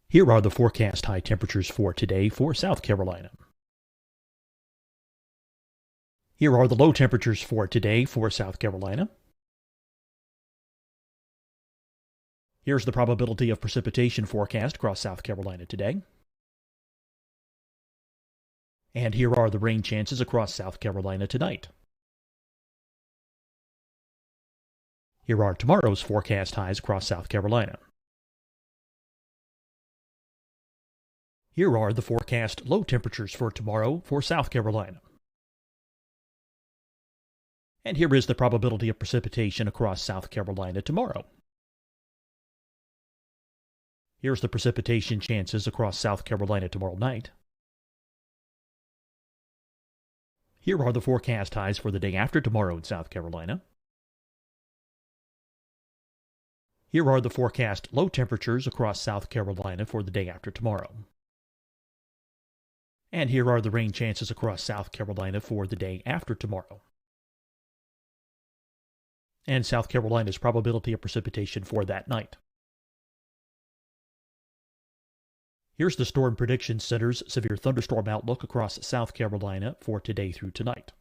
Here are the forecast high temperatures for today for South Carolina. Here are the low temperatures for today for South Carolina. Here's the probability of precipitation forecast across South Carolina today. And here are the rain chances across South Carolina tonight. Here are tomorrow's forecast highs across South Carolina. Here are the forecast low temperatures for tomorrow for South Carolina. And here is the probability of precipitation across South Carolina tomorrow. Here's the precipitation chances across South Carolina tomorrow night. Here are the forecast highs for the day after tomorrow in South Carolina. Here are the forecast low temperatures across South Carolina for the day after tomorrow. And here are the rain chances across South Carolina for the day after tomorrow. And South Carolina's probability of precipitation for that night. Here's the Storm Prediction Center's severe thunderstorm outlook across South Carolina for today through tonight.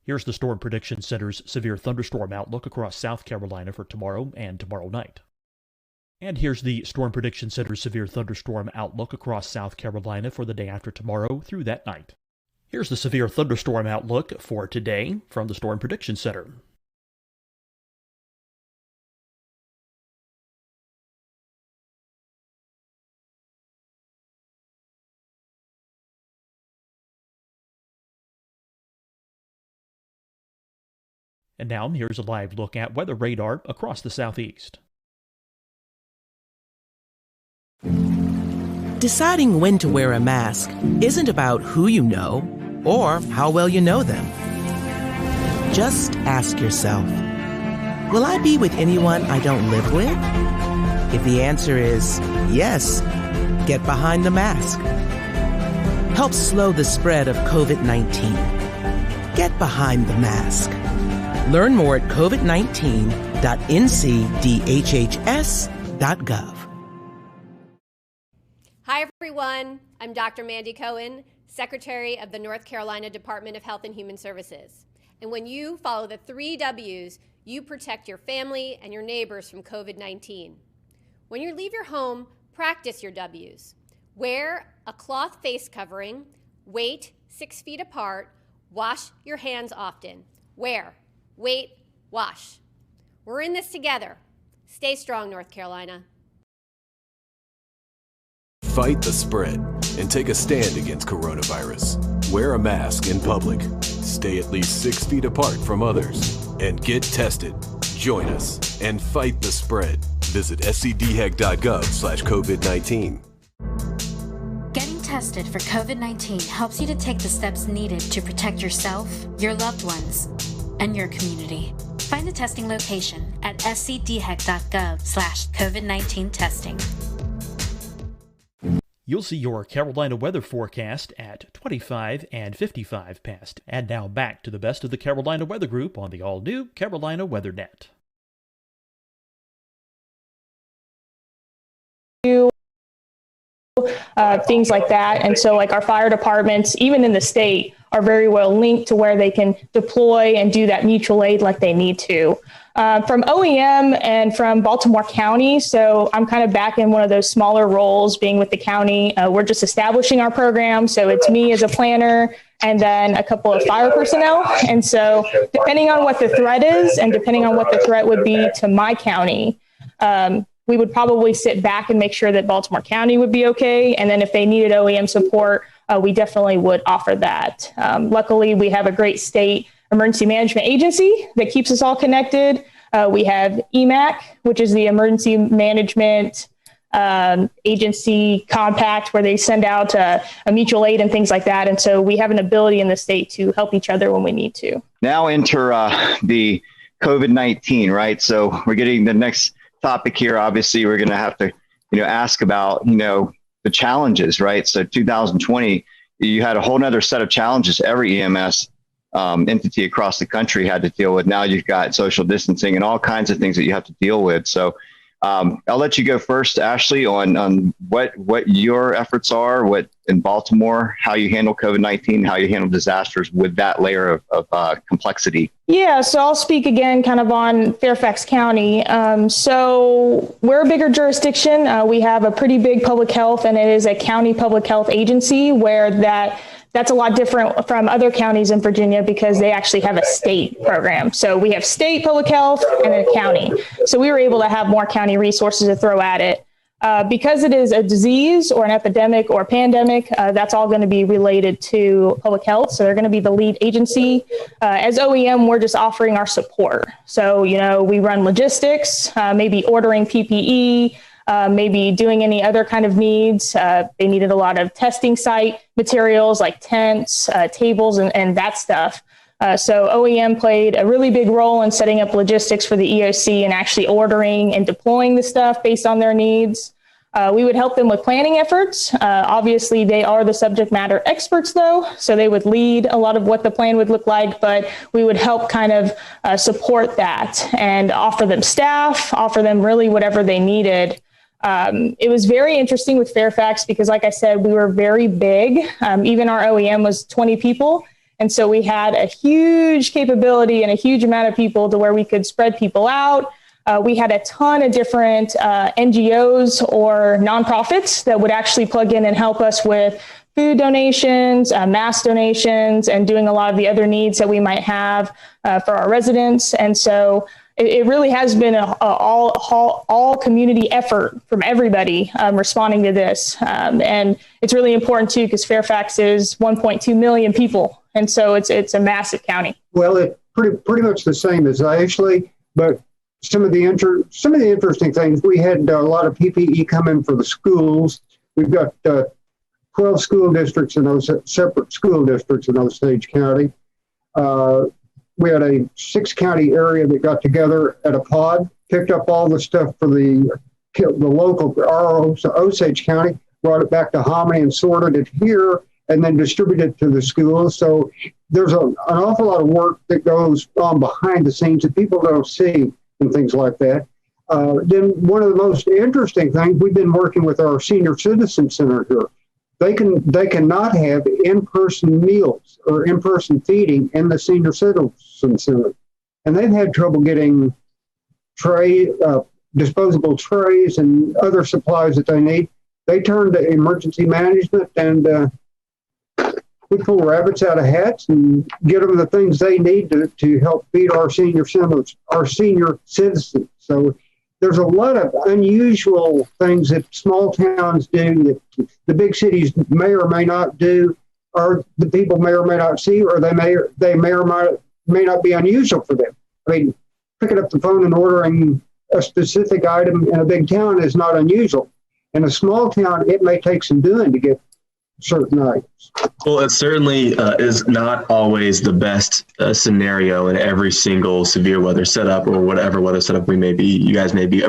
Here's the Storm Prediction Center's severe thunderstorm outlook across South Carolina for tomorrow and tomorrow night. And here's the Storm Prediction Center's severe thunderstorm outlook across South Carolina for the day after tomorrow through that night. Here's the severe thunderstorm outlook for today from the Storm Prediction Center. And now here's a live look at weather radar across the southeast. Deciding when to wear a mask isn't about who you know or how well you know them. Just ask yourself, will I be with anyone I don't live with? If the answer is yes, get behind the mask. Help slow the spread of COVID-19. Get behind the mask. Learn more at covid19.ncdhhs.gov. Hi, everyone. I'm Dr. Mandy Cohen, Secretary of the North Carolina Department of Health and Human Services. And when you follow the 3 W's, you protect your family and your neighbors from COVID-19. When you leave your home, practice your W's. Wear a cloth face covering, wait 6 feet apart, wash your hands often. Wear, wait, wash. We're in this together. Stay strong, North Carolina. Fight the spread and take a stand against coronavirus. Wear a mask in public. Stay at least 6 feet apart from others. And get tested. Join us and fight the spread. Visit scdhec.gov/COVID-19. Getting tested for COVID-19 helps you to take the steps needed to protect yourself, your loved ones, and your community. Find the testing location at scdhec.gov/COVID-19 testing. You'll see your Carolina weather forecast at 25 and 55 past. And now back to the best of the Carolina Weather Group on the all-new Carolina WeatherNet. things like that. And so like our fire departments, even in the state, are very well linked to where they can deploy and do that mutual aid like they need to. From OEM and from Baltimore County, so I'm kind of back in one of those smaller roles being with the county. We're just establishing our program. So it's me as a planner and then a couple of fire personnel. And so depending on what the threat is and depending on what the threat would be to my county, we would probably sit back and make sure that Baltimore County would be okay. And then if they needed OEM support, we definitely would offer that. Luckily, we have a great state emergency management agency that keeps us all connected. We have EMAC, which is the emergency management agency compact, where they send out a mutual aid and things like that. And so we have an ability in the state to help each other when we need to. Now enter the COVID-19, right? So we're getting the next topic here. Obviously, we're going to have to, ask about, the challenges, right? So 2020, you had a whole nother set of challenges every EMS entity across the country had to deal with. Now you've got social distancing and all kinds of things that you have to deal with. So I'll let you go first, Ashley, on what your efforts are, what in Baltimore, how you handle COVID-19, how you handle disasters with that layer of complexity. Yeah, so I'll speak again kind of on Fairfax County. So we're a bigger jurisdiction. We have a pretty big public health, and it is a county public health agency where that's a lot different from other counties in Virginia because they actually have a state program. So we have state public health and a county. So we were able to have more county resources to throw at it. Because it is a disease or an epidemic or pandemic, that's all going to be related to public health. So they're going to be the lead agency. As OEM, we're just offering our support. So, we run logistics, maybe ordering PPE, maybe doing any other kind of needs. They needed a lot of testing site materials like tents, tables, and that stuff. So OEM played a really big role in setting up logistics for the EOC and actually ordering and deploying the stuff based on their needs. We would help them with planning efforts. Obviously, they are the subject matter experts, though, so they would lead a lot of what the plan would look like, but we would help kind of support that and offer them staff, offer them really whatever they needed. It was very interesting with Fairfax because, like I said, we were very big. Even our OEM was 20 people. And so we had a huge capability and a huge amount of people to where we could spread people out. We had a ton of different NGOs or nonprofits that would actually plug in and help us with food donations, mask donations, and doing a lot of the other needs that we might have for our residents. And so it really has been an all community effort from everybody responding to this. And it's really important, too, because Fairfax is 1.2 million people. And so it's a massive county. Well, it's pretty much the same as Ashley, but some of the interesting things, we had a lot of PPE come in for the schools. We've got 12 school districts in those separate school districts in Osage County. We had a 6-county area that got together at a pod, picked up all the stuff for the local Osage County, brought it back to Hominy and sorted it here, and then distributed it to the schools. So there's an awful lot of work that goes on behind the scenes that people don't see and things like that. Then one of the most interesting things, we've been working with our senior citizen center here. They cannot have in-person meals or in-person feeding in the senior citizen center. And they've had trouble getting disposable trays and other supplies that they need. They turn to emergency management, and we pull rabbits out of hats and get them the things they need to help feed our senior citizens. So there's a lot of unusual things that small towns do that the big cities may or may not do, or the people may or may not see, or they may or may not be unusual for them. I mean, picking up the phone and ordering a specific item in a big town is not unusual. In a small town, it may take some doing to get certain items. Well, it certainly is not always the best scenario in every single severe weather setup or whatever weather setup you guys may be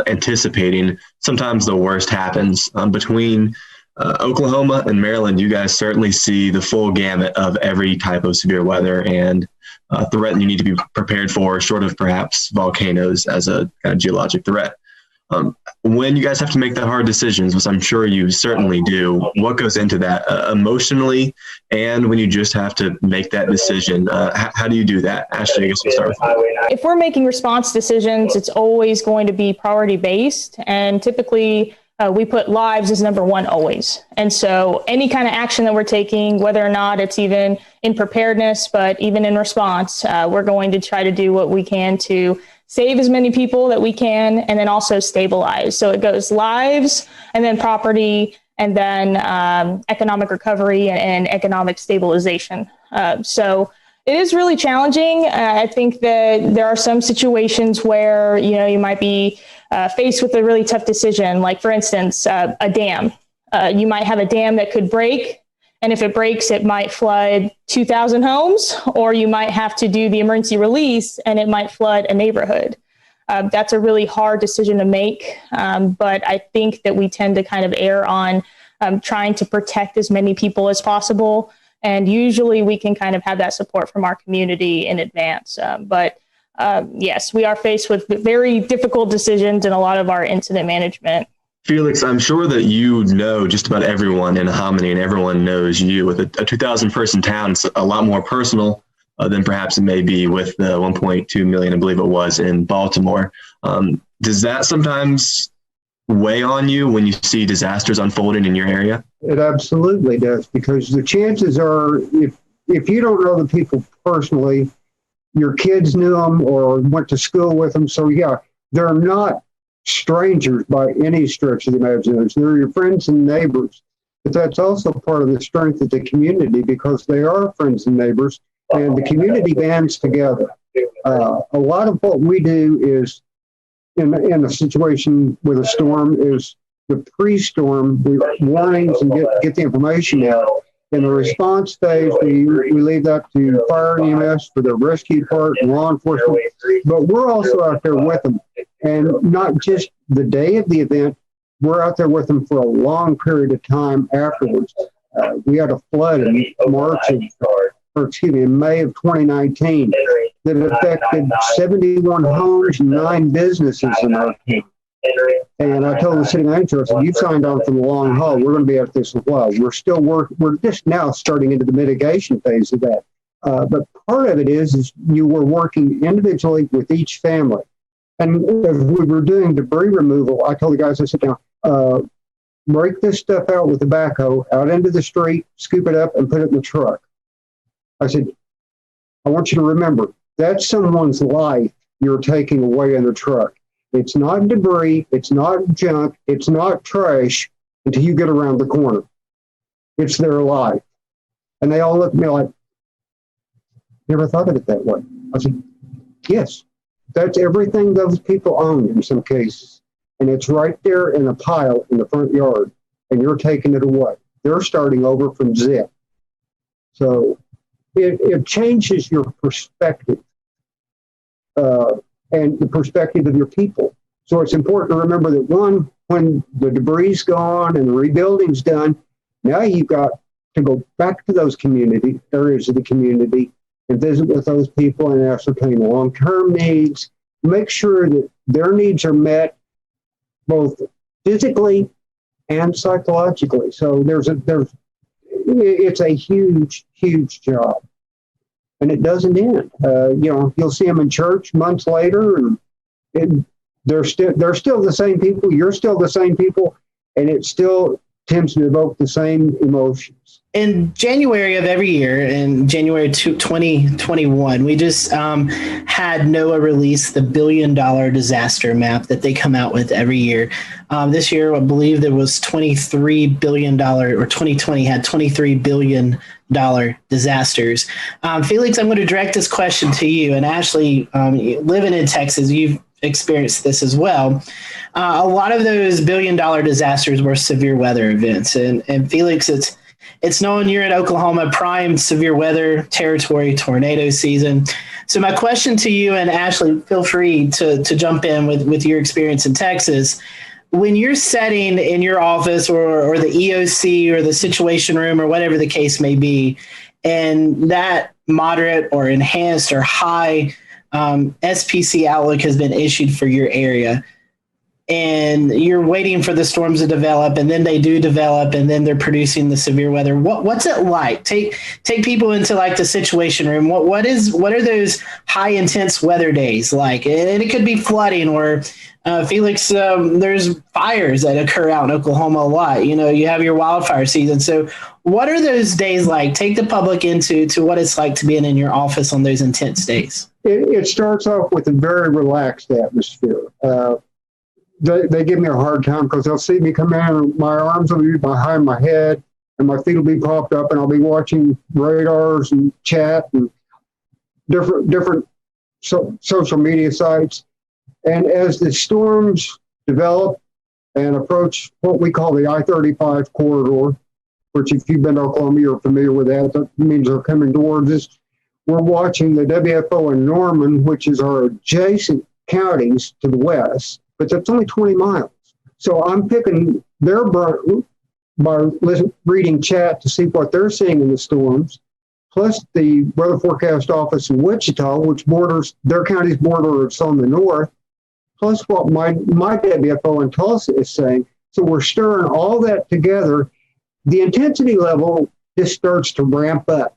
anticipating. Sometimes the worst happens. Between Oklahoma and Maryland, you guys certainly see the full gamut of every type of severe weather and threat you need to be prepared for, short of perhaps volcanoes as a kind of geologic threat. When you guys have to make the hard decisions, which I'm sure you certainly do, what goes into that emotionally, and when you just have to make that decision, how do you do that? Ashley, I guess we'll start with you. If we're making response decisions, it's always going to be priority based, and typically we put lives as number one always. And so any kind of action that we're taking, whether or not it's even in preparedness, but even in response, we're going to try to do what we can to save as many people that we can, and then also stabilize. So it goes lives, and then property, and then economic recovery and economic stabilization. So it is really challenging. I think that there are some situations where, you might be faced with a really tough decision. Like, for instance, a dam. You might have a dam that could break, and if it breaks, it might flood 2,000 homes, or you might have to do the emergency release and it might flood a neighborhood. That's a really hard decision to make, but I think that we tend to kind of err on trying to protect as many people as possible. And usually we can kind of have that support from our community in advance. But yes, we are faced with very difficult decisions in a lot of our incident management. Felix, I'm sure that you know just about everyone in Hominy, and everyone knows you. With a 2,000 person town, it's a lot more personal than perhaps it may be with the 1.2 million, I believe it was, in Baltimore. Does that sometimes weigh on you when you see disasters unfolding in your area? It absolutely does, because the chances are, if you don't know the people personally, your kids knew them or went to school with them. So yeah, they're not strangers by any stretch of the imagination. They're your friends and neighbors. But that's also part of the strength of the community, because they are friends and neighbors, and the community bands together. A lot of what we do is, in a situation with a storm, is the pre-storm warnings and get the information out. In the response phase, we leave that to fire and EMS for the rescue part and law enforcement. But we're also out there with them, and not just the day of the event. We're out there with them for a long period of time afterwards. We had a flood in May of 2019 that affected 71 homes and 9 businesses in our county. And I told the city manager, I said, "You've signed on for the long haul. We're going to be at this as well." We're still we're just now starting into the mitigation phase of that. But part of it is you were working individually with each family. And as we were doing debris removal, I told the guys, I said, "Now, break this stuff out with the backhoe out into the street, scoop it up, and put it in the truck." I said, "I want you to remember, that's someone's life you're taking away in the truck. It's not debris, it's not junk, it's not trash until you get around the corner. It's their life." And they all looked at me like, "Never thought of it that way." I said, "Yes, that's everything those people own in some cases. And it's right there in a pile in the front yard, and you're taking it away. They're starting over from zip." So it changes your perspective. And the perspective of your people. So it's important to remember that, one, when the debris is gone and the rebuilding's done, now you've got to go back to those community areas of the community and visit with those people and ascertain long-term needs, make sure that their needs are met both physically and psychologically. So it's a huge, huge job. And it doesn't end. You'll see them in church months later, and they're still the same people. You're still the same people, and it still tends to evoke the same emotions. In January of every year, in January 2021, we just had NOAA release the $1 billion disaster map that they come out with every year. This year, I believe there was $23 billion, or 2020 had $23 billion disasters. Felix, I'm going to direct this question to you. And Ashley, living in Texas, you've experienced this as well. A lot of those $1 billion disasters were severe weather events. And Felix, it's known you're in Oklahoma, prime severe weather territory, tornado season. So my question to you, and Ashley, feel free to jump in with your experience in Texas. When you're setting in your office or the EOC or the situation room or whatever the case may be, and that moderate or enhanced or high SPC outlook has been issued for your area, and you're waiting for the storms to develop, and then they do develop, and then they're producing the severe weather. What's it like? Take people into like the situation room. What are those high intense weather days like? And it could be flooding or Felix, there's fires that occur out in Oklahoma a lot. You have your wildfire season. So what are those days like? Take the public into what it's like to be in your office on those intense days. It starts off with a very relaxed atmosphere. They give me a hard time because they'll see me come in and my arms will be behind my head and my feet will be propped up and I'll be watching radars and chat and different social media sites. And as the storms develop and approach what we call the I-35 corridor, which if you've been to Oklahoma, you're familiar with that. That means they're coming towards us. We're watching the WFO in Norman, which is our adjacent counties to the west, but that's only 20 miles. So I'm picking their brain by reading chat to see what they're seeing in the storms, plus the Weather Forecast Office in Wichita, which borders, their county's border is on the north, plus what my WFO in Tulsa is saying. So we're stirring all that together. The intensity level just starts to ramp up.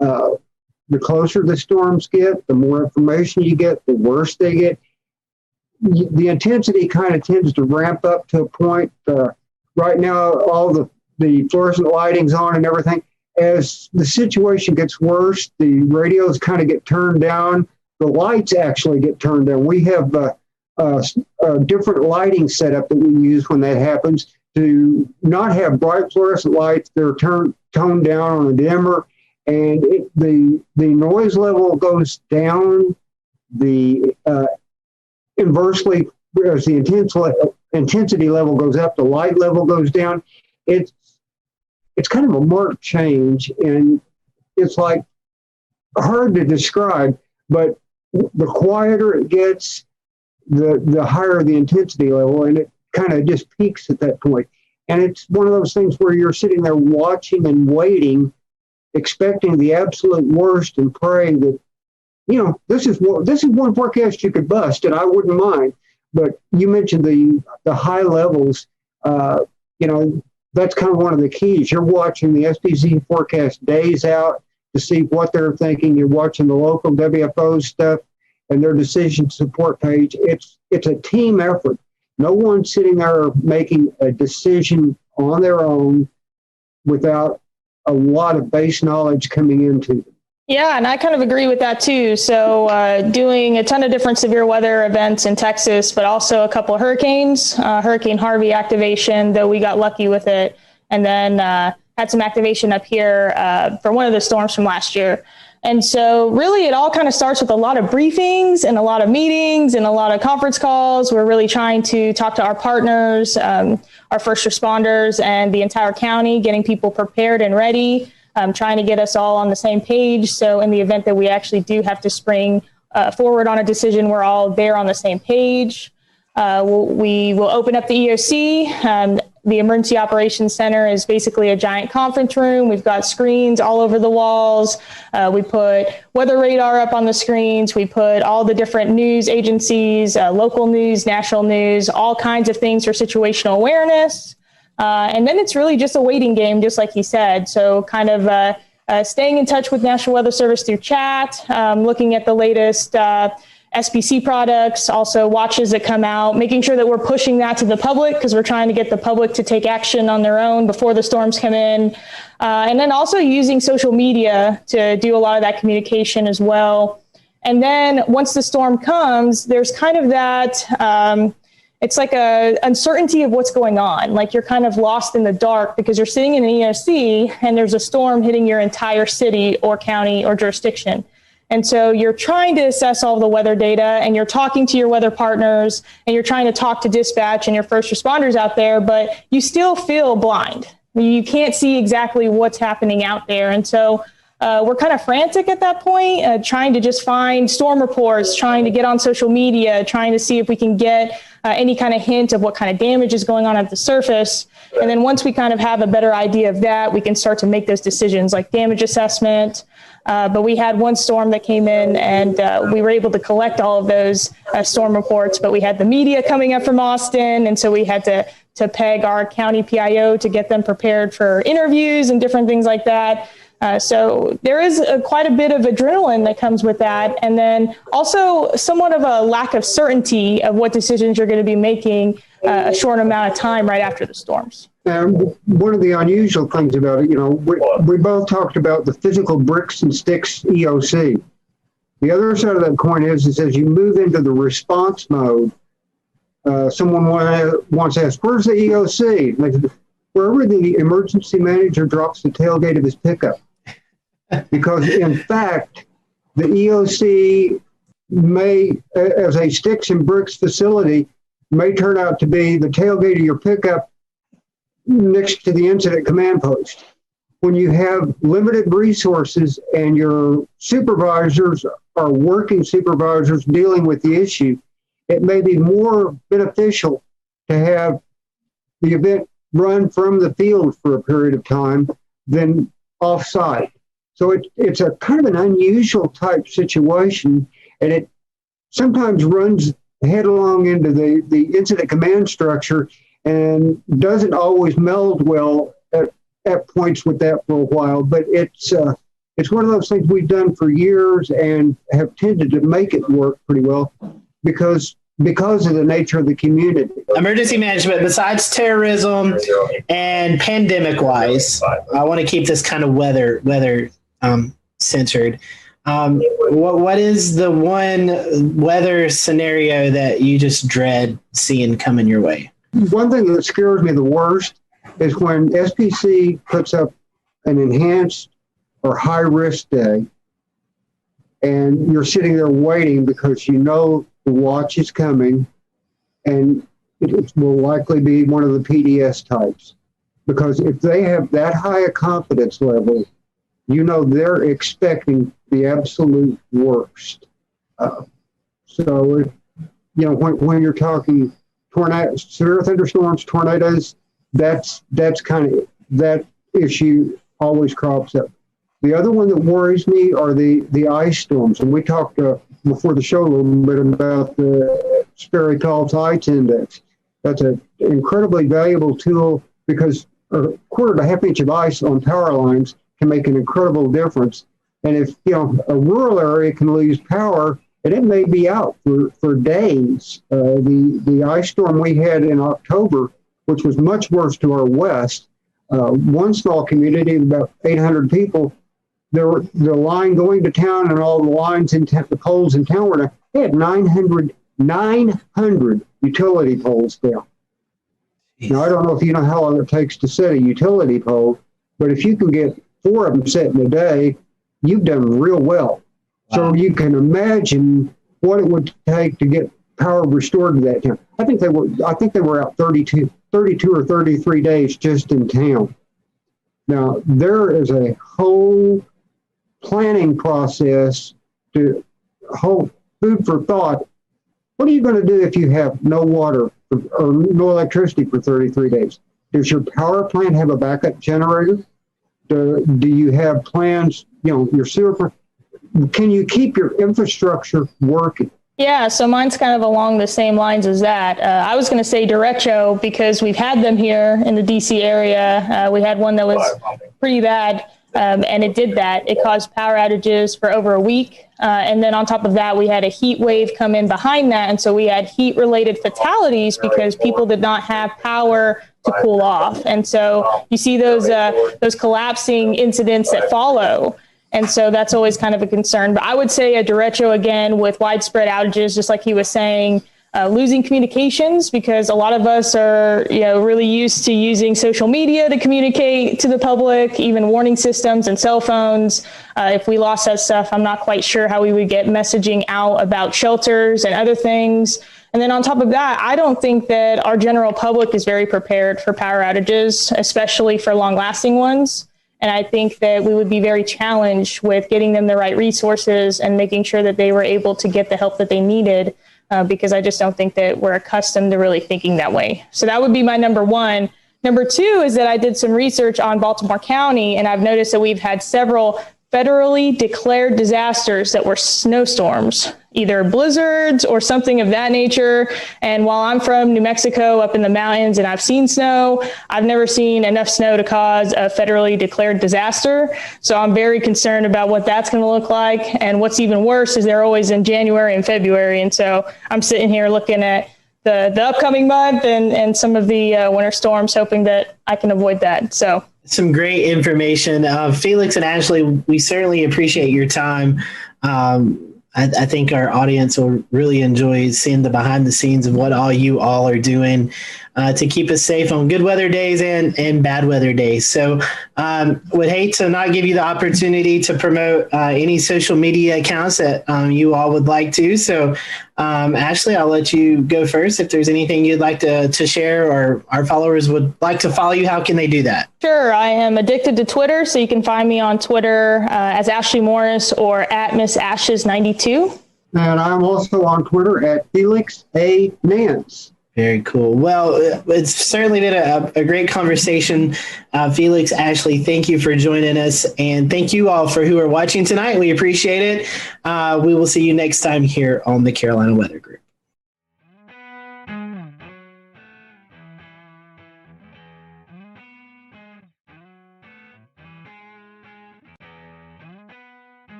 The closer the storms get, the more information you get, the worse they get. The intensity kind of tends to ramp up to a point. Right now, all the fluorescent lighting's on and everything. As the situation gets worse, the radios kind of get turned down. The lights actually get turned down. We have a different lighting setup that we use when that happens to not have bright fluorescent lights. They're toned down on a dimmer, and the noise level goes down. The inversely, as the intensity level goes up, the light level goes down. It's kind of a marked change, and it's like hard to describe, but the quieter it gets, the higher the intensity level, and it kind of just peaks at that point. And it's one of those things where you're sitting there watching and waiting, expecting the absolute worst and praying that, this is one forecast you could bust, and I wouldn't mind. But you mentioned the high levels. That's kind of one of the keys. You're watching the SPC forecast days out to see what they're thinking. You're watching the local WFO stuff and their decision support page. It's a team effort. No one's sitting there making a decision on their own without a lot of base knowledge coming into them. Yeah, and I kind of agree with that too. So doing a ton of different severe weather events in Texas, but also a couple of hurricanes, Hurricane Harvey activation, though we got lucky with it. And then had some activation up here for one of the storms from last year. And so really it all kind of starts with a lot of briefings and a lot of meetings and a lot of conference calls. We're really trying to talk to our partners, our first responders and the entire county, getting people prepared and ready. Trying to get us all on the same page. So in the event that we actually do have to spring forward on a decision, we're all there on the same page. We will open up the EOC. The Emergency Operations Center is basically a giant conference room. We've got screens all over the walls. We put weather radar up on the screens. We put all the different news agencies, local news, national news, all kinds of things for situational awareness. And then it's really just a waiting game, just like he said. So kind of staying in touch with National Weather Service through chat, looking at the latest SPC products, also watches that come out, making sure that we're pushing that to the public because we're trying to get the public to take action on their own before the storms come in. And then also using social media to do a lot of that communication as well. And then once the storm comes, there's kind of that... it's like a uncertainty of what's going on. Like you're kind of lost in the dark because you're sitting in an EOC and there's a storm hitting your entire city or county or jurisdiction. And so you're trying to assess all the weather data and you're talking to your weather partners and you're trying to talk to dispatch and your first responders out there, but you still feel blind. You can't see exactly what's happening out there. And so we're kind of frantic at that point, trying to just find storm reports, trying to get on social media, trying to see if we can get any kind of hint of what kind of damage is going on at the surface. And then once we kind of have a better idea of that, we can start to make those decisions like damage assessment. But we had one storm that came in, and we were able to collect all of those storm reports. But we had the media coming up from Austin, and so we had to peg our county PIO to get them prepared for interviews and different things like that. So there is quite a bit of adrenaline that comes with that. And then also somewhat of a lack of certainty of what decisions you're going to be making a short amount of time right after the storms. One of the unusual things about it, we both talked about the physical bricks and sticks EOC. The other side of that coin is as you move into the response mode, someone once asked, where's the EOC? Like, wherever the emergency manager drops the tailgate of his pickup. Because, in fact, the EOC may, as a sticks and bricks facility, may turn out to be the tailgate of your pickup next to the incident command post. When you have limited resources and your supervisors are working supervisors dealing with the issue, it may be more beneficial to have the event run from the field for a period of time than off-site. So it's a kind of an unusual type situation, and it sometimes runs headlong into the incident command structure and doesn't always meld well at points with that for a while. But it's one of those things we've done for years and have tended to make it work pretty well because of the nature of the community. Emergency management, besides terrorism and pandemic-wise, I want to keep this kind of weather centered. What is the one weather scenario that you just dread seeing coming your way? One thing that scares me the worst is when SPC puts up an enhanced or high-risk day, and you're sitting there waiting because you know the watch is coming, and it will likely be one of the PDS types. Because if they have that high a confidence level, you know they're expecting the absolute worst. So, when you're talking tornadoes, severe thunderstorms, tornadoes, that's kind of, that issue always crops up. The other one that worries me are the ice storms. And we talked before the show a little bit about the Sperry Call Heights Index. That's an incredibly valuable tool because a quarter to half inch of ice on power lines can make an incredible difference. And if a rural area can lose power, and it may be out for days. The ice storm we had in October, which was much worse to our west, one small community of about 800 people, the line going to town and all the lines in the poles in town were down. They had 900 utility poles down. Now, I don't know if you know how long it takes to set a utility pole, but if you can get 4 of them set in a day, you've done real well. Wow. So you can imagine what it would take to get power restored to that town. I think they were out 32 or 33 days just in town. Now, there is a whole planning process to hold food for thought. What are you going to do if you have no water or no electricity for 33 days? Does your power plant have a backup generator? Do you have plans, your sewer? Can you keep your infrastructure working? Yeah, so mine's kind of along the same lines as that. I was going to say derecho because we've had them here in the DC area. We had one that was pretty bad, and it did that. It caused power outages for over a week. And then on top of that, we had a heat wave come in behind that. And so we had heat-related fatalities because people did not have power to cool off. And so you see those collapsing incidents that follow. And so that's always kind of a concern. But I would say a derecho, again, with widespread outages, just like he was saying, losing communications, because a lot of us are really used to using social media to communicate to the public, even warning systems and cell phones. If we lost that stuff, I'm not quite sure how we would get messaging out about shelters and other things. And then on top of that, I don't think that our general public is very prepared for power outages, especially for long-lasting ones. And I think that we would be very challenged with getting them the right resources and making sure that they were able to get the help that they needed, because I just don't think that we're accustomed to really thinking that way. So that would be my number one. Number two is that I did some research on Baltimore County, and I've noticed that we've had several federally declared disasters that were snowstorms, either blizzards or something of that nature. And while I'm from New Mexico up in the mountains and I've seen snow, I've never seen enough snow to cause a federally declared disaster. So I'm very concerned about what that's going to look like. And what's even worse is they're always in January and February. And so I'm sitting here looking at the upcoming month and some of the winter storms, hoping that I can avoid that. So some great information. Felix and Ashley, we certainly appreciate your time. I think our audience will really enjoy seeing the behind the scenes of what all you all are doing to keep us safe on good weather days and bad weather days. So would hate to not give you the opportunity to promote any social media accounts that you all would like to. So Ashley, I'll let you go first. If there's anything you'd like to share or our followers would like to follow you, how can they do that? Sure. I am addicted to Twitter, so you can find me on Twitter as Ashley Morris or at Miss Ashes 92. And I'm also on Twitter at Felix A. Nance. Very cool. Well, it's certainly been a great conversation. Felix, Ashley, thank you for joining us. And thank you all for who are watching tonight. We appreciate it. We will see you next time here on the Carolina Weather Group.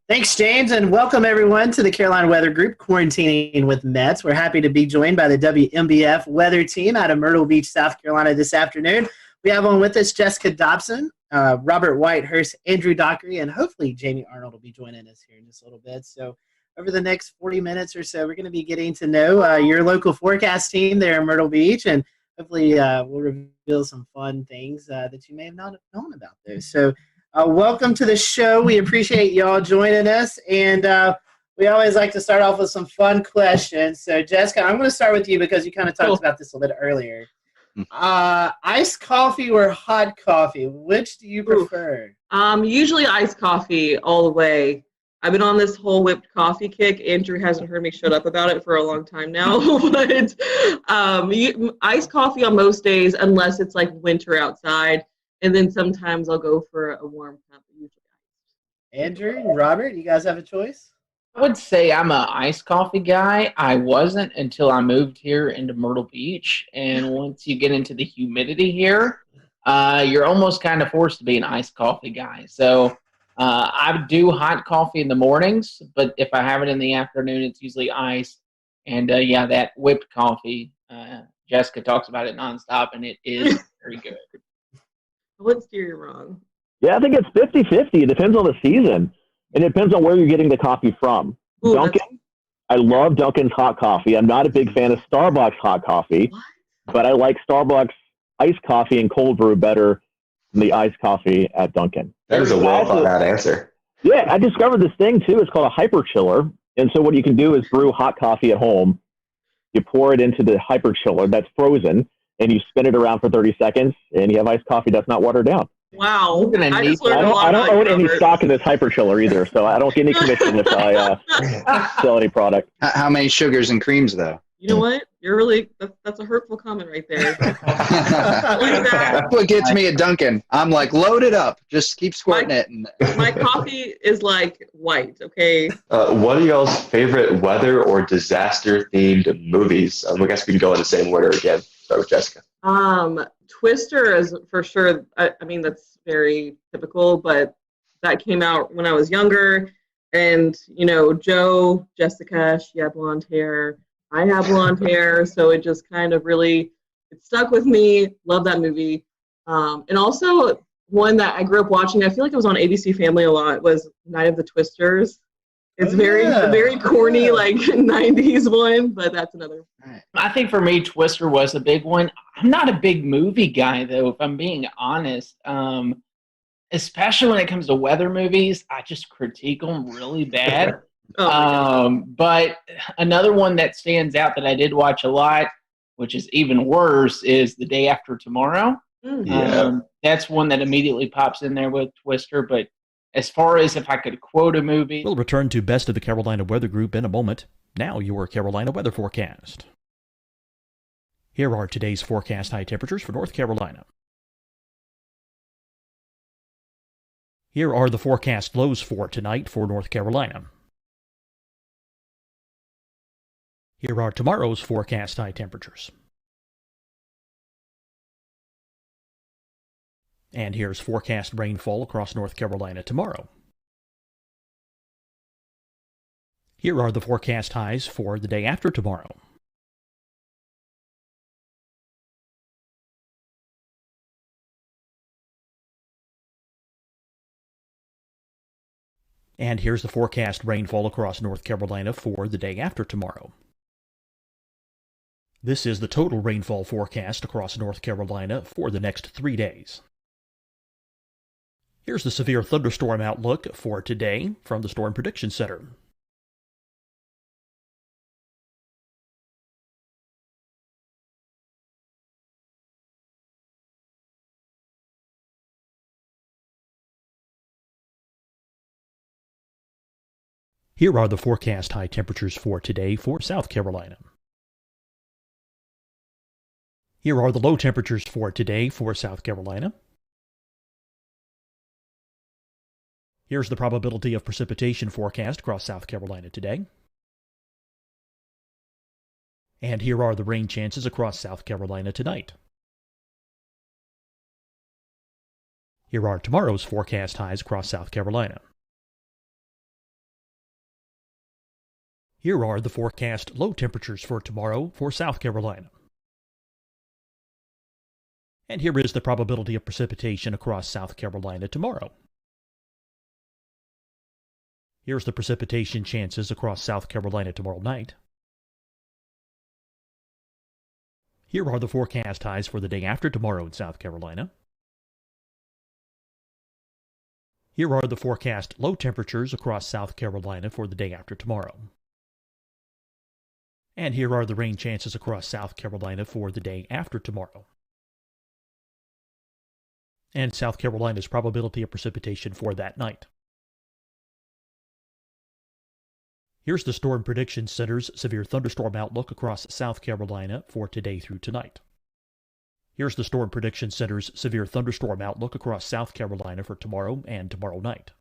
Thanks, James, and welcome everyone to the Carolina Weather Group, Quarantining with Mets. We're happy to be joined by the WMBF weather team out of Myrtle Beach, South Carolina this afternoon. We have on with us Jessica Dobson, Robert Whitehurst, Andrew Dockery, and hopefully Jamie Arnold will be joining us here in just a little bit. So over the next 40 minutes or so, we're going to be getting to know your local forecast team there in Myrtle Beach, and hopefully we'll reveal some fun things that you may have not known about there. So welcome to the show. We appreciate y'all joining us, and we always like to start off with some fun questions. So, Jessica, I'm going to start with you because you kind of talked about this a little bit earlier. Iced coffee or hot coffee? Which do you prefer? Usually iced coffee all the way. I've been on this whole whipped coffee kick. Andrew hasn't heard me shut up about it for a long time now. But iced coffee on most days, unless it's like winter outside. And then sometimes I'll go for a warm cup. Andrew and Robert, you guys have a choice? I would say I'm an iced coffee guy. I wasn't until I moved here into Myrtle Beach. And once you get into the humidity here, you're almost kind of forced to be an iced coffee guy. So I do hot coffee in the mornings, but if I have it in the afternoon, it's usually iced. And yeah, that whipped coffee, Jessica talks about it nonstop, and it is very good. I wouldn't steer you wrong. Yeah, I think it's 50-50. It depends on the season, and it depends on where you're getting the coffee from. Ooh, Dunkin', I love Dunkin's hot coffee. I'm not a big fan of Starbucks hot coffee, but I like Starbucks iced coffee and cold brew better than the iced coffee at Dunkin'. That is a well thought out answer. Yeah, I discovered this thing too. It's called a hyper chiller, and so what you can do is brew hot coffee at home. You pour it into the hyper chiller that's frozen, and you spin it around for 30 seconds, and you have iced coffee that's not watered down. Wow. I don't own any stock in this hyper chiller either, so I don't get any commission if I sell any product. How many sugars and creams, though? You know what? You're really, that's a hurtful comment right there. That's what gets me at Dunkin'. I'm like, load it up. Just keep squirting it. My coffee is like white, okay? What are y'all's favorite weather or disaster-themed movies? I guess we can go in the same order again. Start with Jessica. Twister is for sure. I mean, that's very typical, but that came out when I was younger. And, you know, Jessica, she had blonde hair. I have blonde hair. So it just kind of really, it stuck with me. Love that movie. And also one that I grew up watching, I feel like it was on ABC Family a lot, was Night of the Twisters. It's very corny, like 90s one, but that's another. I think for me, Twister was a big one. I'm not a big movie guy, though, if I'm being honest. Especially when it comes to weather movies, I just critique them really bad. But another one that stands out that I did watch a lot, which is even worse, is The Day After Tomorrow. Yeah. That's one that immediately pops in there with Twister. But as far as if I could quote a movie, We'll return to Best of the Carolina Weather Group in a moment. Now your Carolina weather forecast. Here are today's forecast high temperatures for North Carolina. Here are the forecast lows for tonight for North Carolina. Here are tomorrow's forecast high temperatures. And here's forecast rainfall across North Carolina tomorrow. Here are the forecast highs for the day after tomorrow. And here's the forecast rainfall across North Carolina for the day after tomorrow. This is the total rainfall forecast across North Carolina for the next 3 days. Here's the severe thunderstorm outlook for today from the Storm Prediction Center. Here are the forecast high temperatures for today for South Carolina. Here are the low temperatures for today for South Carolina. Here's the probability of precipitation forecast across South Carolina today. And here are the rain chances across South Carolina tonight. Here are tomorrow's forecast highs across South Carolina. Here are the forecast low temperatures for tomorrow for South Carolina. And here is the probability of precipitation across South Carolina tomorrow. Here's the precipitation chances across South Carolina tomorrow night. Here are the forecast highs for the day after tomorrow in South Carolina. Here are the forecast low temperatures across South Carolina for the day after tomorrow. And here are the rain chances across South Carolina for the day after tomorrow. And South Carolina's probability of precipitation for that night. Here's the Storm Prediction Center's severe thunderstorm outlook across South Carolina for today through tonight. Here's the Storm Prediction Center's severe thunderstorm outlook across South Carolina for tomorrow and tomorrow night.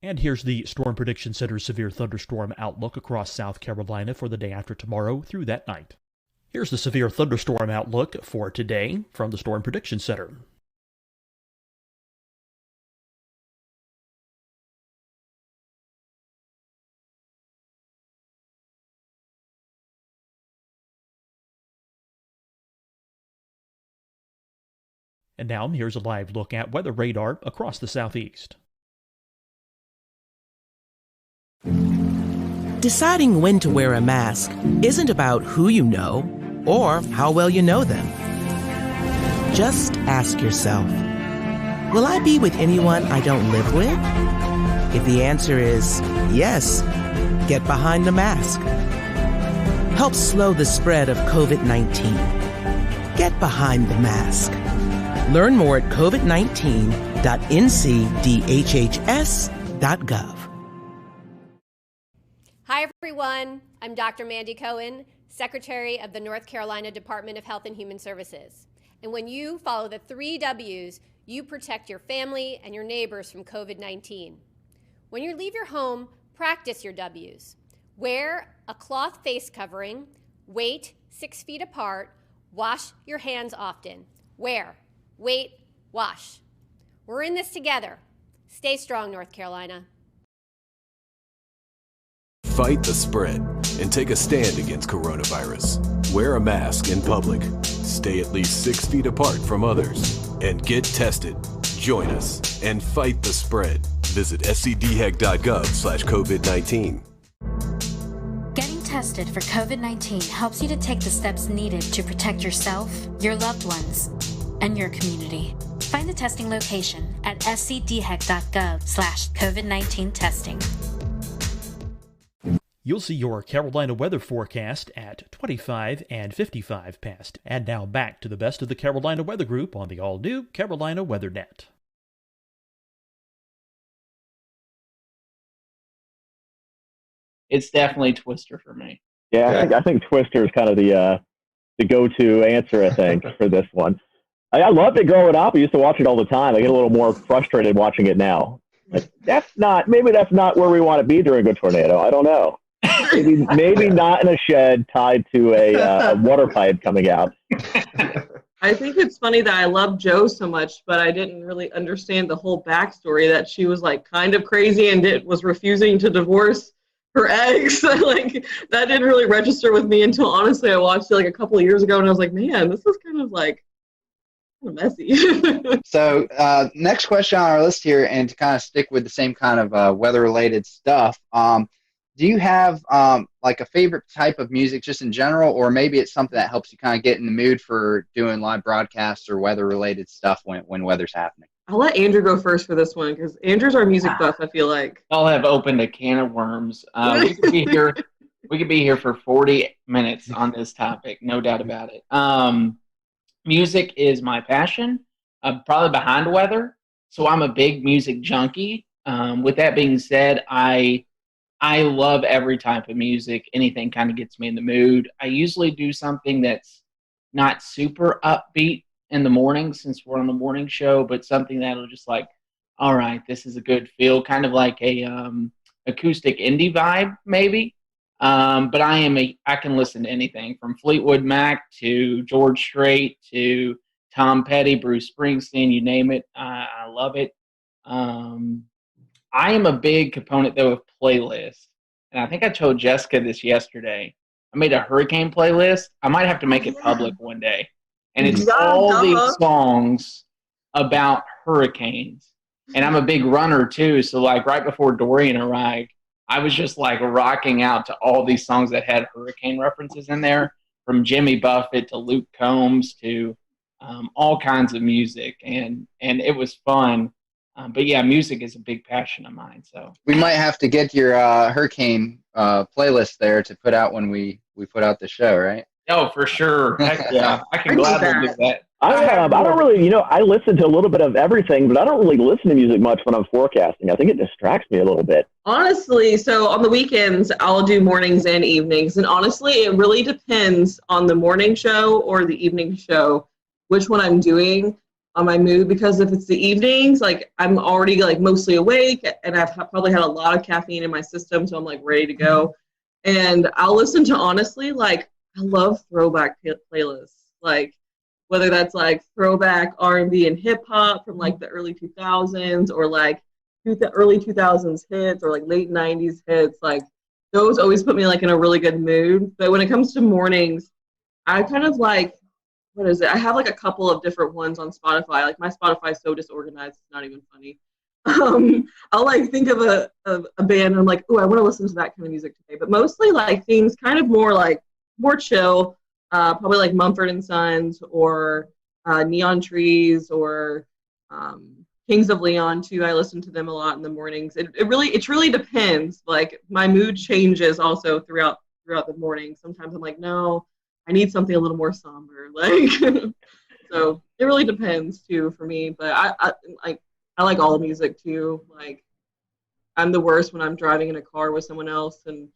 And here's the Storm Prediction Center's severe thunderstorm outlook across South Carolina for the day after tomorrow through that night. Here's the severe thunderstorm outlook for today from the Storm Prediction Center. And now here's a live look at weather radar across the southeast. Deciding when to wear a mask isn't about who you know or how well you know them. Just ask yourself, will I be with anyone I don't live with? If the answer is yes, get behind the mask. Help slow the spread of COVID-19. Get behind the mask. Learn more at covid19.ncdhhs.gov. Hi, everyone. I'm Dr. Mandy Cohen, Secretary of the North Carolina Department of Health and Human Services. And when you follow the 3 W's, you protect your family and your neighbors from COVID-19. When you leave your home, practice your W's. Wear a cloth face covering, wait 6 feet apart, wash your hands often. Wear, wait, wash. We're in this together. Stay strong, North Carolina. Fight the spread and take a stand against coronavirus. Wear a mask in public. Stay at least 6 feet apart from others. And get tested. Join us and fight the spread. Visit scdhec.gov/COVID-19. Getting tested for COVID-19 helps you to take the steps needed to protect yourself, your loved ones, and your community. Find the testing location at scdhec.gov/COVID-19 testing. You'll see your Carolina weather forecast at 25 and 55 past. And now back to the best of the Carolina Weather Group on the all-new Carolina Weather Net. It's definitely Twister for me. Yeah, I think Twister is kind of the go-to answer, I think, for this one. I loved it growing up. I used to watch it all the time. I get a little more frustrated watching it now. Like, maybe that's not where we want to be during a tornado. I don't know. Maybe not in a shed tied to a water pipe coming out. I think it's funny that I love Jo so much, but I didn't really understand the whole backstory that she was like kind of crazy and was refusing to divorce her ex. Like that didn't really register with me until honestly I watched it like a couple of years ago and I was like, man, this is kind of like messy. So next question on our list here, and to kind of stick with the same kind of weather-related stuff, do you have like a favorite type of music just in general, or maybe it's something that helps you kind of get in the mood for doing live broadcasts or weather-related stuff when weather's happening? I'll let Andrew go first for this one because Andrew's our music buff, I feel like. I'll have opened a can of worms. We could be here. We could be here for 40 minutes on this topic, no doubt about it. Music is my passion. I'm probably behind weather, so I'm a big music junkie. With that being said, I love every type of music. Anything kind of gets me in the mood. I usually do something that's not super upbeat in the morning since we're on the morning show, but something that'll just like, all right, this is a good feel, kind of like a acoustic indie vibe maybe. But I can listen to anything from Fleetwood Mac to George Strait to Tom Petty, Bruce Springsteen, you name it. I love it. I am a big component, though, of playlists. And I think I told Jessica this yesterday. I made a hurricane playlist. I might have to make it public one day. And it's all these songs about hurricanes. And I'm a big runner, too. So, like, right before Dorian arrived, I was just, like, rocking out to all these songs that had hurricane references in there, from Jimmy Buffett to Luke Combs to all kinds of music. And it was fun. But yeah, music is a big passion of mine. So we might have to get your hurricane playlist there to put out when we put out the show, right? Oh, for sure. Heck yeah, I can gladly do that. I don't really, I listen to a little bit of everything, but I don't really listen to music much when I'm forecasting. I think it distracts me a little bit. Honestly, so on the weekends, I'll do mornings and evenings. And honestly, it really depends on the morning show or the evening show, which one I'm doing on my mood. Because if it's the evenings, like I'm already like mostly awake and I've probably had a lot of caffeine in my system, so I'm like ready to go. And I'll listen to, honestly, like I love throwback playlists, like whether that's like throwback R&B and hip hop from like the early 2000s or like early 2000s hits or like late 90s hits. Like those always put me like in a really good mood. But when it comes to mornings, I kind of like, what is it? I have like a couple of different ones on Spotify. Like my Spotify is so disorganized, it's not even funny. I'll like think of a band and I'm like, oh, I want to listen to that kind of music today. But mostly like things kind of more chill, probably like Mumford & Sons or Neon Trees or Kings of Leon too. I listen to them a lot in the mornings. It really depends. Like my mood changes also throughout the morning. Sometimes I'm like, no, I need something a little more somber. Like so it really depends too for me. But I like all music too. Like I'm the worst when I'm driving in a car with someone else and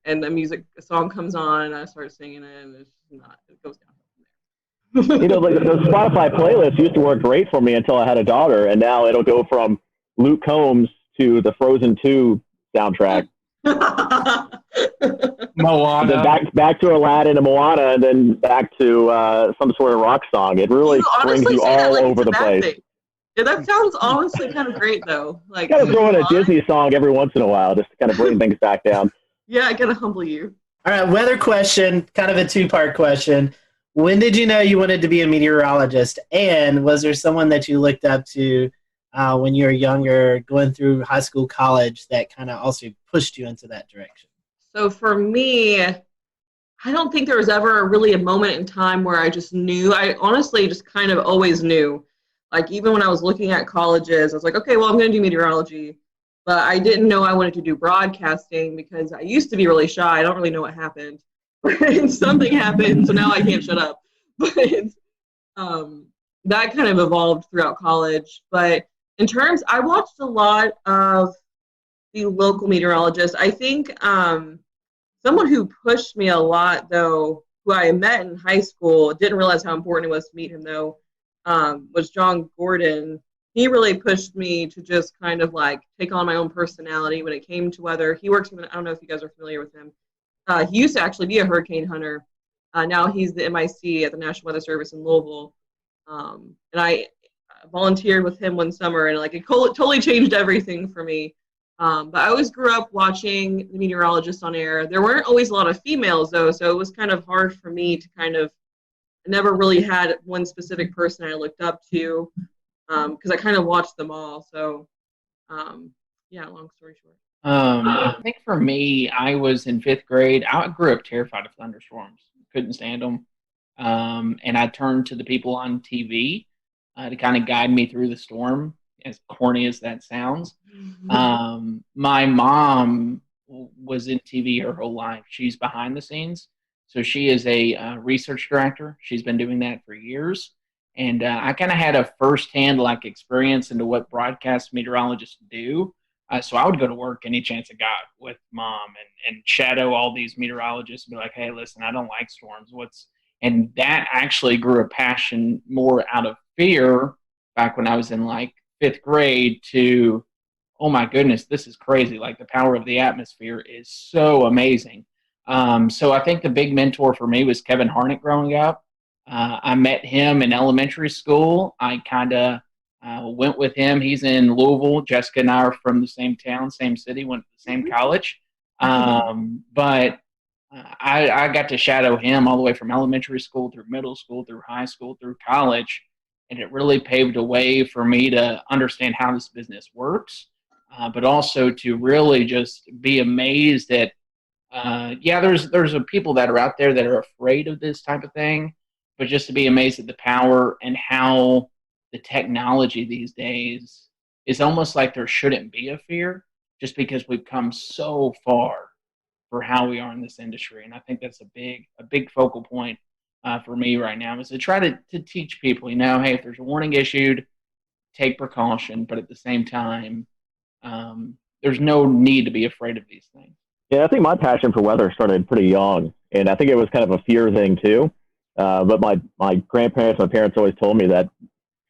a song comes on and I start singing it and it goes down. Like the Spotify playlist used to work great for me until I had a daughter, and now it'll go from Luke Combs to the Frozen 2 soundtrack. Moana. Then back to Aladdin and Moana, and then back to some sort of rock song. It really brings you all over the place. Yeah, that sounds honestly kind of great though. Like gotta throw in a Disney song every once in a while just to kind of bring things back down. Yeah, I gotta humble you. All right, weather question, kind of a two-part question. When did you know you wanted to be a meteorologist? And was there someone that you looked up to when you were younger, going through high school, college, that kind of also pushed you into that direction? So for me, I don't think there was ever really a moment in time where I just knew. I honestly just kind of always knew. Like even when I was looking at colleges, I was like, okay, well, I'm going to do meteorology. but I didn't know I wanted to do broadcasting because I used to be really shy. I don't really know what happened. Something happened, so now I can't shut up. But that kind of evolved throughout college. But in terms, I watched a lot of the local meteorologists. I think someone who pushed me a lot, though, who I met in high school, didn't realize how important it was to meet him, though, was John Gordon. He really pushed me to just kind of like take on my own personality when it came to weather. He works with, I don't know if you guys are familiar with him. He used to actually be a hurricane hunter. Now he's the MIC at the National Weather Service in Louisville. And I volunteered with him one summer, and like it totally changed everything for me. But I always grew up watching the meteorologists on air. There weren't always a lot of females, though, so it was kind of hard for me to kind of, I never really had one specific person I looked up to, because I kind of watched them all. So, yeah, long story short. I think for me, I was in 5th grade. I grew up terrified of thunderstorms. Couldn't stand them. And I turned to the people on TV to kind of guide me through the storm, as corny as that sounds. My mom was in TV her whole life. She's behind the scenes. So she is a research director. She's been doing that for years. And I kind of had a firsthand like experience into what broadcast meteorologists do. So I would go to work any chance I got with mom and shadow all these meteorologists and be like, hey, listen, I don't like storms. And that actually grew a passion more out of fear back when I was in like 5th grade to, oh my goodness, this is crazy. Like the power of the atmosphere is so amazing. So I think the big mentor for me was Kevin Harnick growing up. I met him in elementary school. I kind of went with him. He's in Louisville. Jessica and I are from the same town, same city, went to the same college. But I got to shadow him all the way from elementary school through middle school, through high school, through college. And it really paved a way for me to understand how this business works, but also to really just be amazed at, there's people that are out there that are afraid of this type of thing, but just to be amazed at the power and how the technology these days is almost like there shouldn't be a fear just because we've come so far for how we are in this industry. And I think that's a big focal point for me right now is to try to teach people, hey, if there's a warning issued, take precaution, but at the same time, there's no need to be afraid of these things. Yeah, I think my passion for weather started pretty young, and I think it was kind of a fear thing too. But my grandparents, my parents always told me that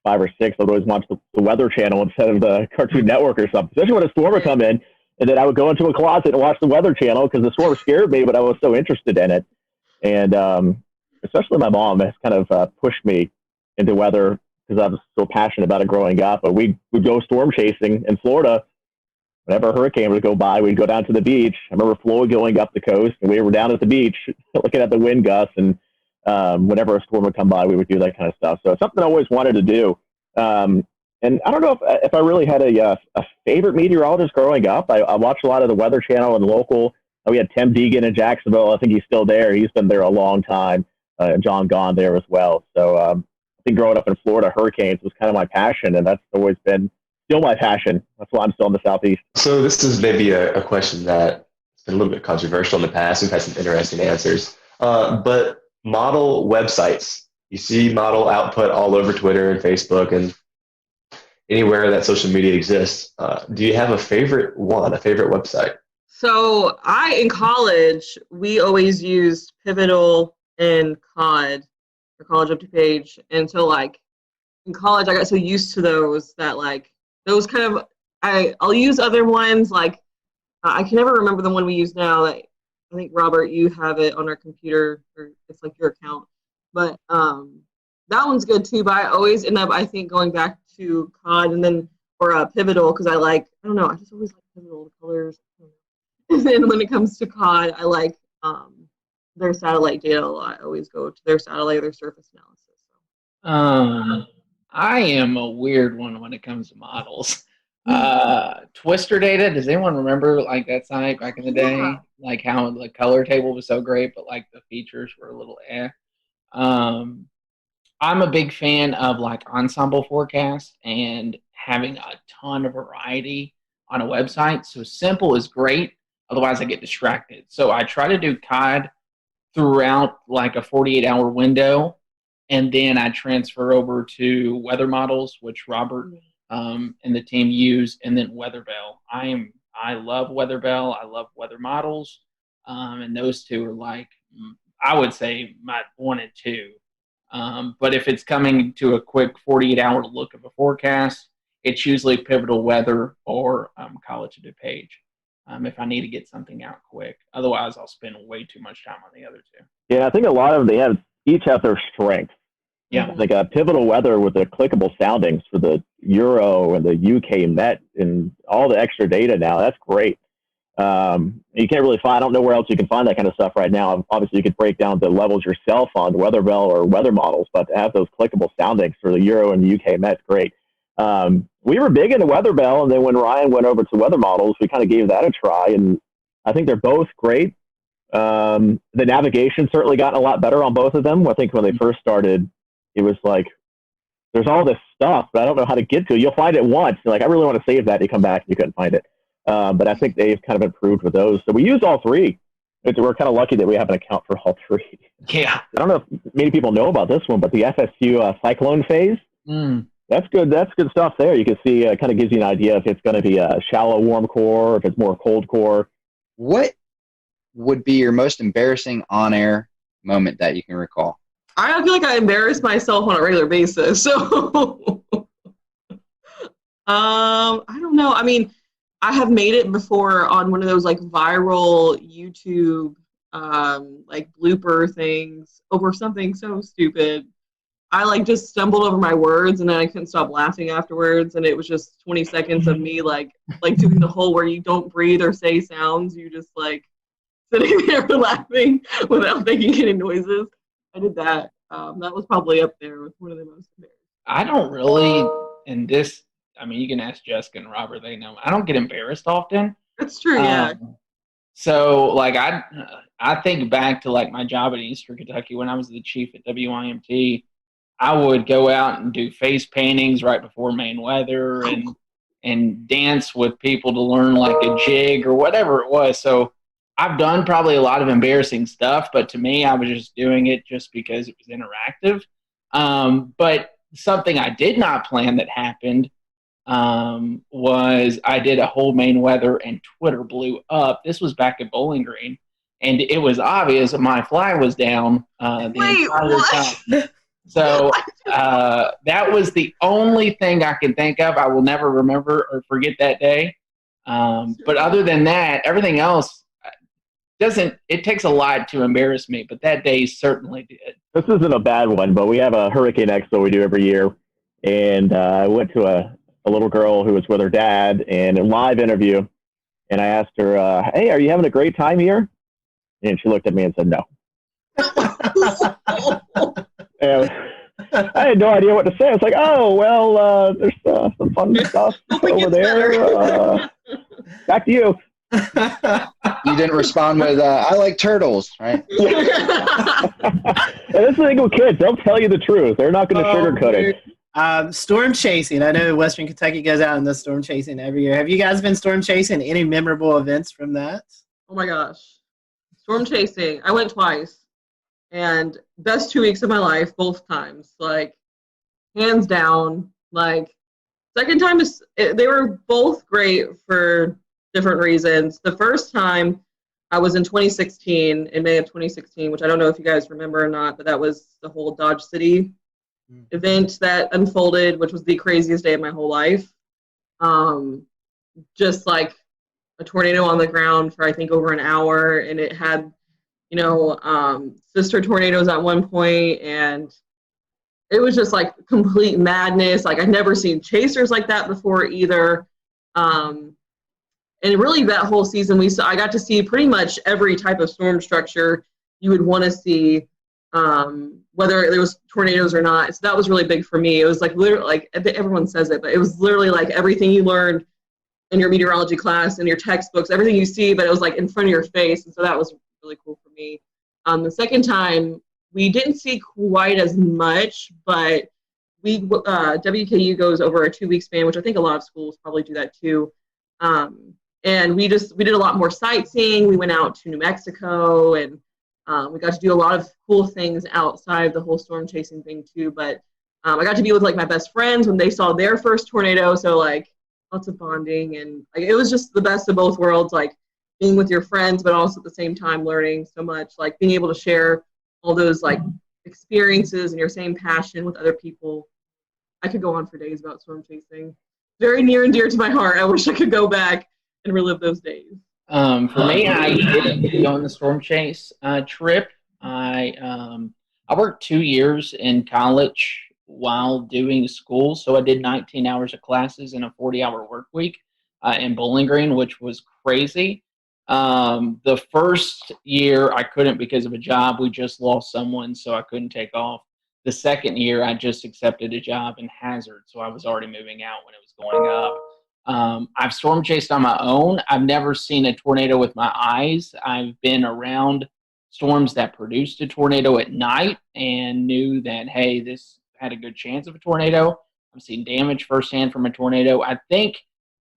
5 or 6, I'd always watch the Weather Channel instead of the Cartoon Network or something, especially when a storm would come in. And then I would go into a closet and watch the Weather Channel because the storm scared me, but I was so interested in it. And especially my mom has kind of pushed me into weather because I was so passionate about it growing up. But we'd go storm chasing in Florida. Whenever a hurricane would go by, we'd go down to the beach. I remember Flo going up the coast, and we were down at the beach looking at the wind gusts. And whenever a storm would come by, we would do that kind of stuff. So it's something I always wanted to do. And I don't know if I really had a favorite meteorologist growing up. I watched a lot of the Weather Channel and local. We had Tim Deegan in Jacksonville. I think he's still there. He's been there a long time. John Gahn there as well. So I think growing up in Florida, hurricanes was kind of my passion, and that's always been still my passion. That's why I'm still in the Southeast. So this is maybe a question that's been a little bit controversial in the past. We've had some interesting answers. But model websites, you see model output all over Twitter and Facebook and anywhere that social media exists. Do you have a favorite website? So in college, we always used Pivotal and COD, or College Up to Page. And so like in college, I got so used to those that like those kind of, I'll use other ones. Like I can never remember the one we use now. Like, I think Robert, you have it on our computer, or it's like your account. But that one's good too. But I always end up, I think, going back to COD and then or Pivotal because I don't know. I just always like Pivotal, the colors. And then when it comes to COD, I like their satellite data a lot. I always go to their satellite, their surface analysis. I am a weird one when it comes to models. Twister data, does anyone remember like that site back in the day? Yeah. Like how the color table was so great, but like the features were a little I'm a big fan of like ensemble forecast and having a ton of variety on a website. So simple is great. Otherwise, I get distracted. So I try to do COD throughout like a 48-hour window, and then I transfer over to weather models, which Robert and the team use, and then WeatherBell. I love WeatherBell. I love weather models, and those two are like, I would say, my 1 and 2. But if it's coming to a quick 48-hour look of a forecast, it's usually Pivotal Weather or College of DuPage. If I need to get something out quick. Otherwise, I'll spend way too much time on the other two. Yeah, I think a lot of them, each have their strengths. Yeah. Like Pivotal Weather with the clickable soundings for the Euro and the UK Met and all the extra data now. That's great. You can't really find, I don't know where else you can find that kind of stuff right now. Obviously, you could break down the levels yourself on WeatherBell or weather models, but to have those clickable soundings for the Euro and the UK Met's great. We were big into WeatherBell, and then when Ryan went over to weather models, we kind of gave that a try, and I think they're both great. The navigation certainly gotten a lot better on both of them. I think when they first started, it was like, there's all this stuff, but I don't know how to get to it. You'll find it once. You're like, I really want to save that. You come back, and you couldn't find it. But I think they've kind of improved with those. So we use all three. We're kind of lucky that we have an account for all three. Yeah. I don't know if many people know about this one, but the FSU cyclone phase, that's good. That's good stuff there. You can see it kind of gives you an idea if it's going to be a shallow warm core, if it's more cold core. What would be your most embarrassing on-air moment that you can recall? I feel like I embarrass myself on a regular basis. So, I don't know. I mean, I have made it before on one of those like viral YouTube like blooper things over something so stupid. I like just stumbled over my words and then I couldn't stop laughing afterwards, and it was just 20 seconds of me like doing the whole where you don't breathe or say sounds, you just like sitting there laughing without making any noises. I did that. That was probably up there with one of the most embarrassing. I don't really, and this, I mean, you can ask Jessica and Robert, they know. I don't get embarrassed often. That's true, yeah. So, like, I think back to, like, my job at Eastern Kentucky when I was the chief at WIMT. I would go out and do face paintings right before main weather and dance with people to learn, like, a jig or whatever it was. So I've done probably a lot of embarrassing stuff, but to me, I was just doing it just because it was interactive. But something I did not plan that happened was I did a whole main weather and Twitter blew up. This was back at Bowling Green, and it was obvious that my flag was down the entire time. So that was the only thing I can think of. I will never remember or forget that day. But other than that, everything else it takes a lot to embarrass me, but that day certainly did. This isn't a bad one, but we have a Hurricane Expo we do every year. And I went to a little girl who was with her dad in a live interview. And I asked her, hey, are you having a great time here? And she looked at me and said, no. And I had no idea what to say. I was like, oh, well, there's some fun stuff over there. Back to you. You didn't respond with, I like turtles, right? And this is the thing with kids. They'll tell you the truth. They're not going to sugarcoat it. Storm chasing. I know Western Kentucky goes out in the storm chasing every year. Have you guys been storm chasing? Any memorable events from that? Oh my gosh. Storm chasing. I went twice. And best 2 weeks of my life, both times. Like, hands down. Like, second time, they were both great for different reasons. The first time I was in 2016, in May of 2016, which I don't know if you guys remember or not, but that was the whole Dodge City event that unfolded, which was the craziest day of my whole life. Just like a tornado on the ground for I think over an hour, and it had, sister tornadoes at one point, and it was just like complete madness. Like I'd never seen chasers like that before either. And really that whole season I got to see pretty much every type of storm structure you would want to see, whether there was tornadoes or not. So that was really big for me. It was like literally, like everyone says it, but it was literally like everything you learned in your meteorology class, in your textbooks, everything you see, but it was like in front of your face. And so that was really cool for me. The second time, we didn't see quite as much, but WKU goes over a 2 week span, which I think a lot of schools probably do that too. And we did a lot more sightseeing. We went out to New Mexico, and we got to do a lot of cool things outside of the whole storm chasing thing too. But I got to be with like my best friends when they saw their first tornado. So like lots of bonding, and like, it was just the best of both worlds, like being with your friends, but also at the same time learning so much, like being able to share all those like experiences and your same passion with other people. I could go on for days about storm chasing. Very near and dear to my heart. I wish I could go back and relive those days. For me, I did go on the storm chase trip. I worked 2 years in college while doing school, so I did 19 hours of classes in a 40-hour work week in Bowling Green, which was crazy. The first year I couldn't because of a job. We just lost someone, so I couldn't take off. The second year I just accepted a job in Hazard, so I was already moving out when it was going up. I've storm chased on my own. I've never seen a tornado with my eyes. I've been around storms that produced a tornado at night and knew that, hey, this had a good chance of a tornado. I've seen damage firsthand from a tornado. I think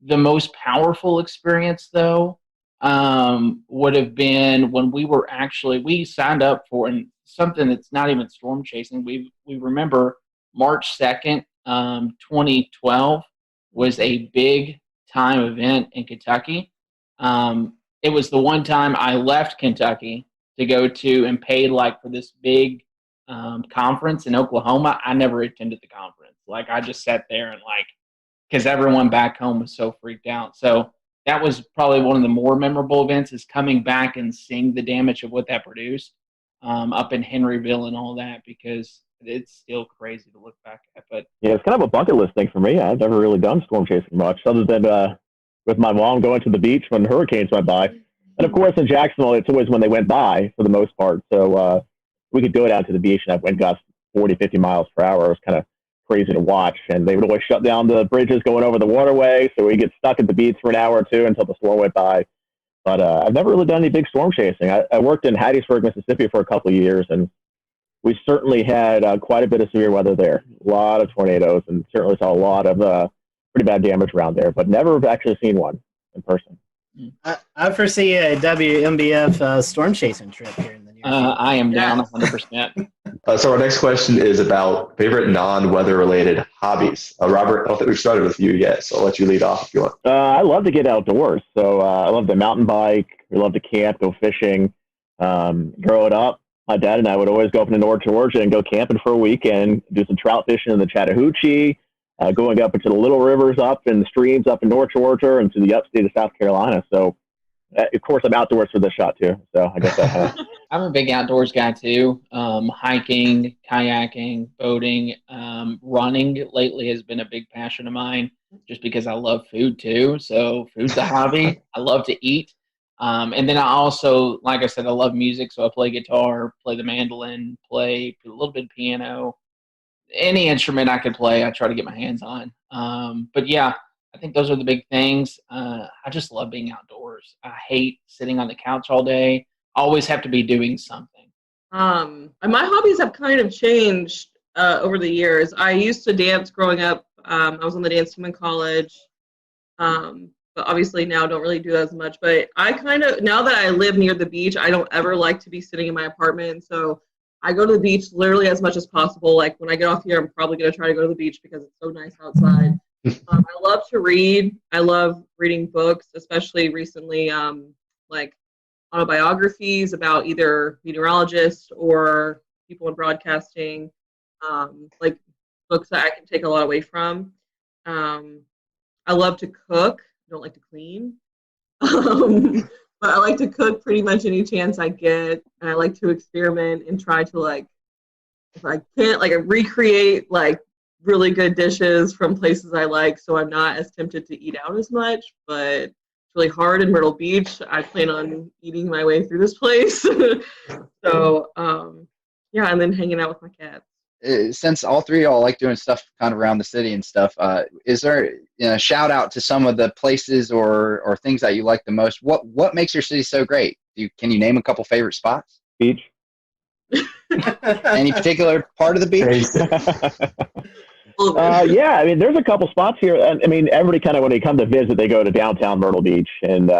the most powerful experience, though, would have been when we signed up for something that's not even storm chasing. We remember March 2nd, 2012 was a big time event in Kentucky. It was the one time I left Kentucky to go to and paid like for this big conference in Oklahoma. I never attended the conference. Like I just sat there and like, because everyone back home was so freaked out. So that was probably one of the more memorable events, is coming back and seeing the damage of what that produced up in Henryville and all that, because it's still crazy to look back at. But yeah, it's kind of a bucket list thing for me. I've never really done storm chasing much, other than with my mom going to the beach when hurricanes went by. And of course, in Jacksonville, it's always when they went by for the most part. So we could go down to the beach, and I went gusts 40, 50 miles per hour. It was kind of crazy to watch. And they would always shut down the bridges going over the waterway, so we get stuck at the beach for an hour or two until the storm went by. But I've never really done any big storm chasing. I worked in Hattiesburg, Mississippi for a couple of years, and we certainly had quite a bit of severe weather there. A lot of tornadoes, and certainly saw a lot of pretty bad damage around there, but never actually seen one in person. I foresee a WMBF storm chasing trip here in the near future. I am down 100%. So our next question is about favorite non-weather related hobbies. Robert, I don't think we've started with you yet, so I'll let you lead off if you want. I love to get outdoors. So I love to mountain bike. We love to camp, go fishing. Growing up, my dad and I would always go up into North Georgia and go camping for a week and do some trout fishing in the Chattahoochee, going up into the little rivers up and streams up in North Georgia and to the upstate of South Carolina. So, of course, I'm outdoors for this shot too. So I guess that I'm a big outdoors guy too. Hiking, kayaking, boating, running lately has been a big passion of mine, just because I love food too. So food's a hobby. I love to eat. And then I also, like I said, I love music. So I play guitar, play the mandolin, play a little bit of piano. Any instrument I could play, I try to get my hands on. But yeah, I think those are the big things. I just love being outdoors. I hate sitting on the couch all day. I always have to be doing something. My hobbies have kind of changed over the years. I used to dance growing up. I was on the dance team in college. But obviously now don't really do that as much. But I kind of, now that I live near the beach, I don't ever like to be sitting in my apartment. So I go to the beach literally as much as possible. Like when I get off here, I'm probably going to try to go to the beach because it's so nice outside. I love to read. I love reading books, especially recently, like autobiographies about either meteorologists or people in broadcasting, like books that I can take a lot away from. I love to cook. I don't like to clean. But I like to cook pretty much any chance I get. And I like to experiment and try to, like, if I can't, like, recreate, like, really good dishes from places I like, so I'm not as tempted to eat out as much. But it's really hard in Myrtle Beach. I plan on eating my way through this place. So, yeah, and then hanging out with my cats. Since all three of y'all like doing stuff kind of around the city and stuff, is there a shout out to some of the places or things that you like the most? What makes your city so great? Can you name a couple favorite spots? Beach. Any particular part of the beach? Yeah, I mean, there's a couple spots here. I mean, everybody kind of, when they come to visit, they go to downtown Myrtle Beach, and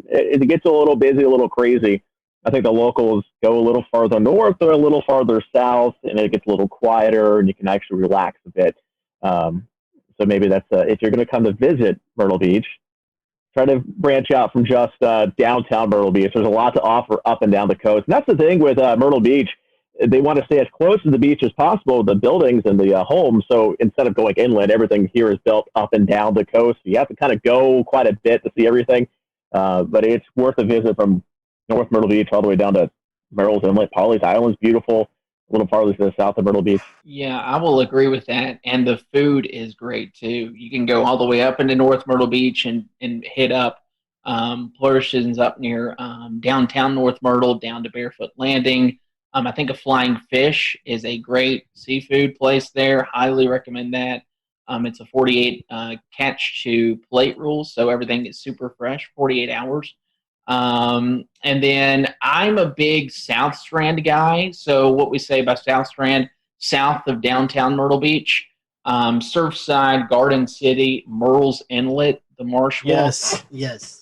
it gets a little busy, a little crazy. I think the locals go a little farther north or a little farther south, and it gets a little quieter, and you can actually relax a bit. So maybe that's if you're going to come to visit Myrtle Beach, try to branch out from just downtown Myrtle Beach. There's a lot to offer up and down the coast. And that's the thing with Myrtle Beach. They want to stay as close to the beach as possible, the buildings and the homes. So instead of going inland, everything here is built up and down the coast. You have to kind of go quite a bit to see everything. But it's worth a visit from North Myrtle Beach all the way down to Merrill's Inlet. Polly's Island's beautiful, a little farther to the south of Myrtle Beach. Yeah, I will agree with that. And the food is great too. You can go all the way up into North Myrtle Beach and hit up portions up near downtown North Myrtle down to Barefoot Landing. I think a Flying Fish is a great seafood place there. Highly recommend that. It's a 48 catch to plate rule, so everything is super fresh, 48 hours. And then I'm a big South Strand guy. So what we say about South Strand, south of downtown Myrtle Beach, Surfside, Garden City, Merle's Inlet, the marsh walk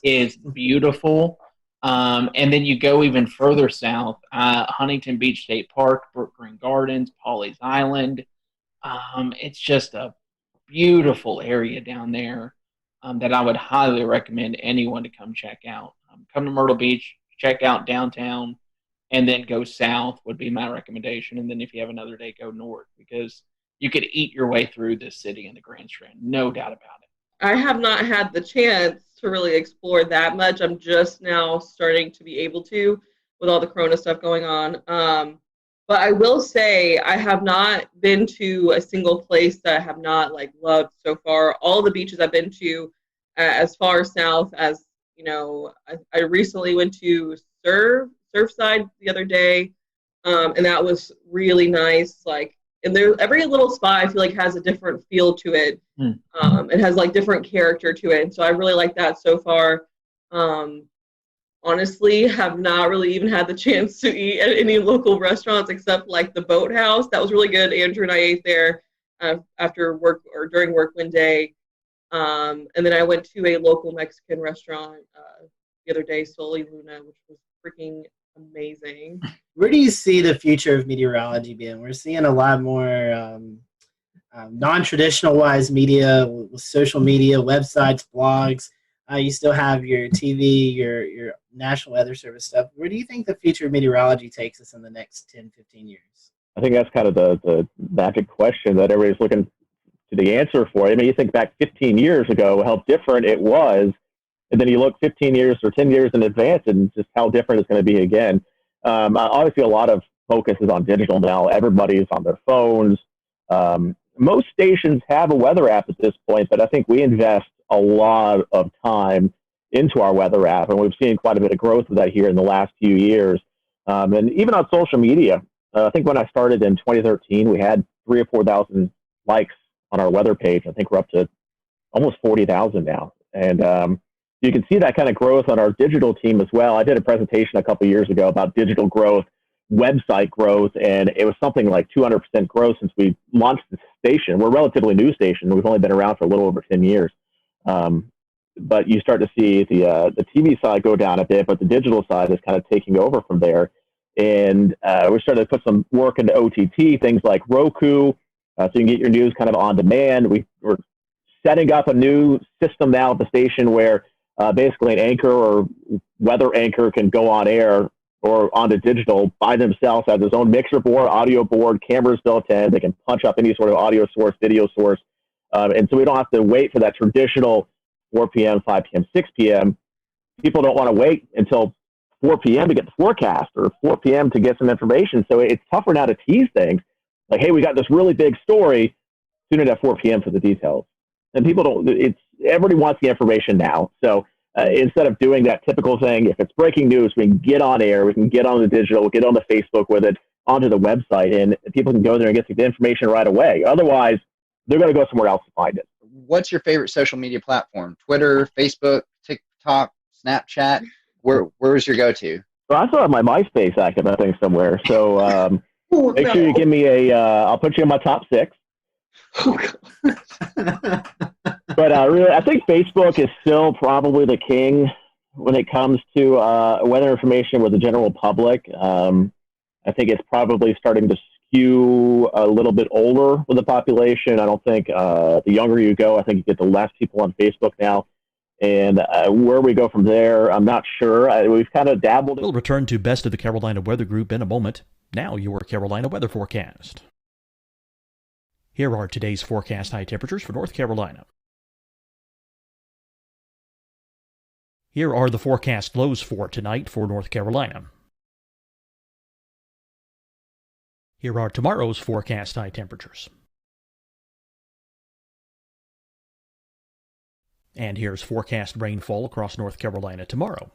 is beautiful. And then you go even further south, Huntington Beach State Park, Brook Green Gardens, Polly's Island. It's just a beautiful area down there that I would highly recommend anyone to come check out. Come to Myrtle Beach, check out downtown, and then go south would be my recommendation. And then if you have another day, go north, because you could eat your way through this city in the Grand Strand, no doubt about it. I have not had the chance to really explore that much. I'm just now starting to be able to with all the Corona stuff going on. But I will say I have not been to a single place that I have not loved so far. All the beaches I've been to, as far south as, I recently went to Surfside the other day, and that was really nice. And there, every little spot I feel like has a different feel to it. It has different character to it. And so I really like that so far. Honestly, have not really even had the chance to eat at any local restaurants except the Boathouse. That was really good. Andrew and I ate there after work or during work one day. And then I went to a local Mexican restaurant the other day, Soli Luna, which was freaking amazing. Where do you see the future of meteorology being? We're seeing a lot more non-traditional wise media with social media, websites, blogs. You still have your TV, your National Weather Service stuff. Where do you think the future of meteorology takes us in the next 10, 15 years? I think that's kind of the magic question that everybody's looking to the answer for. I mean, you think back 15 years ago, how different it was, and then you look 15 years or 10 years in advance and just how different it's going to be again. Obviously, a lot of focus is on digital now. Everybody's on their phones. Most stations have a weather app at this point, but I think we invest a lot of time into our weather app, and we've seen quite a bit of growth of that here in the last few years. And even on social media, I think when I started in 2013, we had 3,000 or 4,000 likes on our weather page. I think we're up to almost 40,000 now. And you can see that kind of growth on our digital team as well. I did a presentation a couple of years ago about digital growth, website growth, and it was something like 200% growth since we launched the station. We're a relatively new station. We've only been around for a little over 10 years. But you start to see the TV side go down a bit, but the digital side is kind of taking over from there. And we started to put some work into OTT, things like Roku, so you can get your news kind of on demand. We're setting up a new system now at the station where basically an anchor or weather anchor can go on air or onto digital by themselves, has his own mixer board, audio board, cameras built in. They can punch up any sort of audio source, video source. And so we don't have to wait for that traditional 4 p.m., 5 p.m., 6 p.m. People don't want to wait until 4 p.m. to get the forecast or 4 p.m. to get some information. So it's tougher now to tease things. Like, hey, we got this really big story. Tune in at 4 p.m. for the details. And people don't, everybody wants the information now. So instead of doing that typical thing, if it's breaking news, we can get on air, we can get on the digital, get on the Facebook with it, onto the website, and people can go there and get the information right away. Otherwise, they're going to go somewhere else to find it. What's your favorite social media platform? Twitter, Facebook, TikTok, Snapchat? Where's your go-to? Well, I still have my MySpace active, I think, somewhere. So make sure you give me I'll put you in my top 6. But really, I think Facebook is still probably the king when it comes to weather information with the general public. I think it's probably starting to skew a little bit older with the population. I don't think the younger you go, I think you get the less people on Facebook now. And where we go from there, I'm not sure. We've kind of dabbled. We'll return to Best of the Carolina Weather Group in a moment. Now your Carolina weather forecast. Here are today's forecast high temperatures for North Carolina. Here are the forecast lows for tonight for North Carolina. Here are tomorrow's forecast high temperatures. And here's forecast rainfall across North Carolina tomorrow.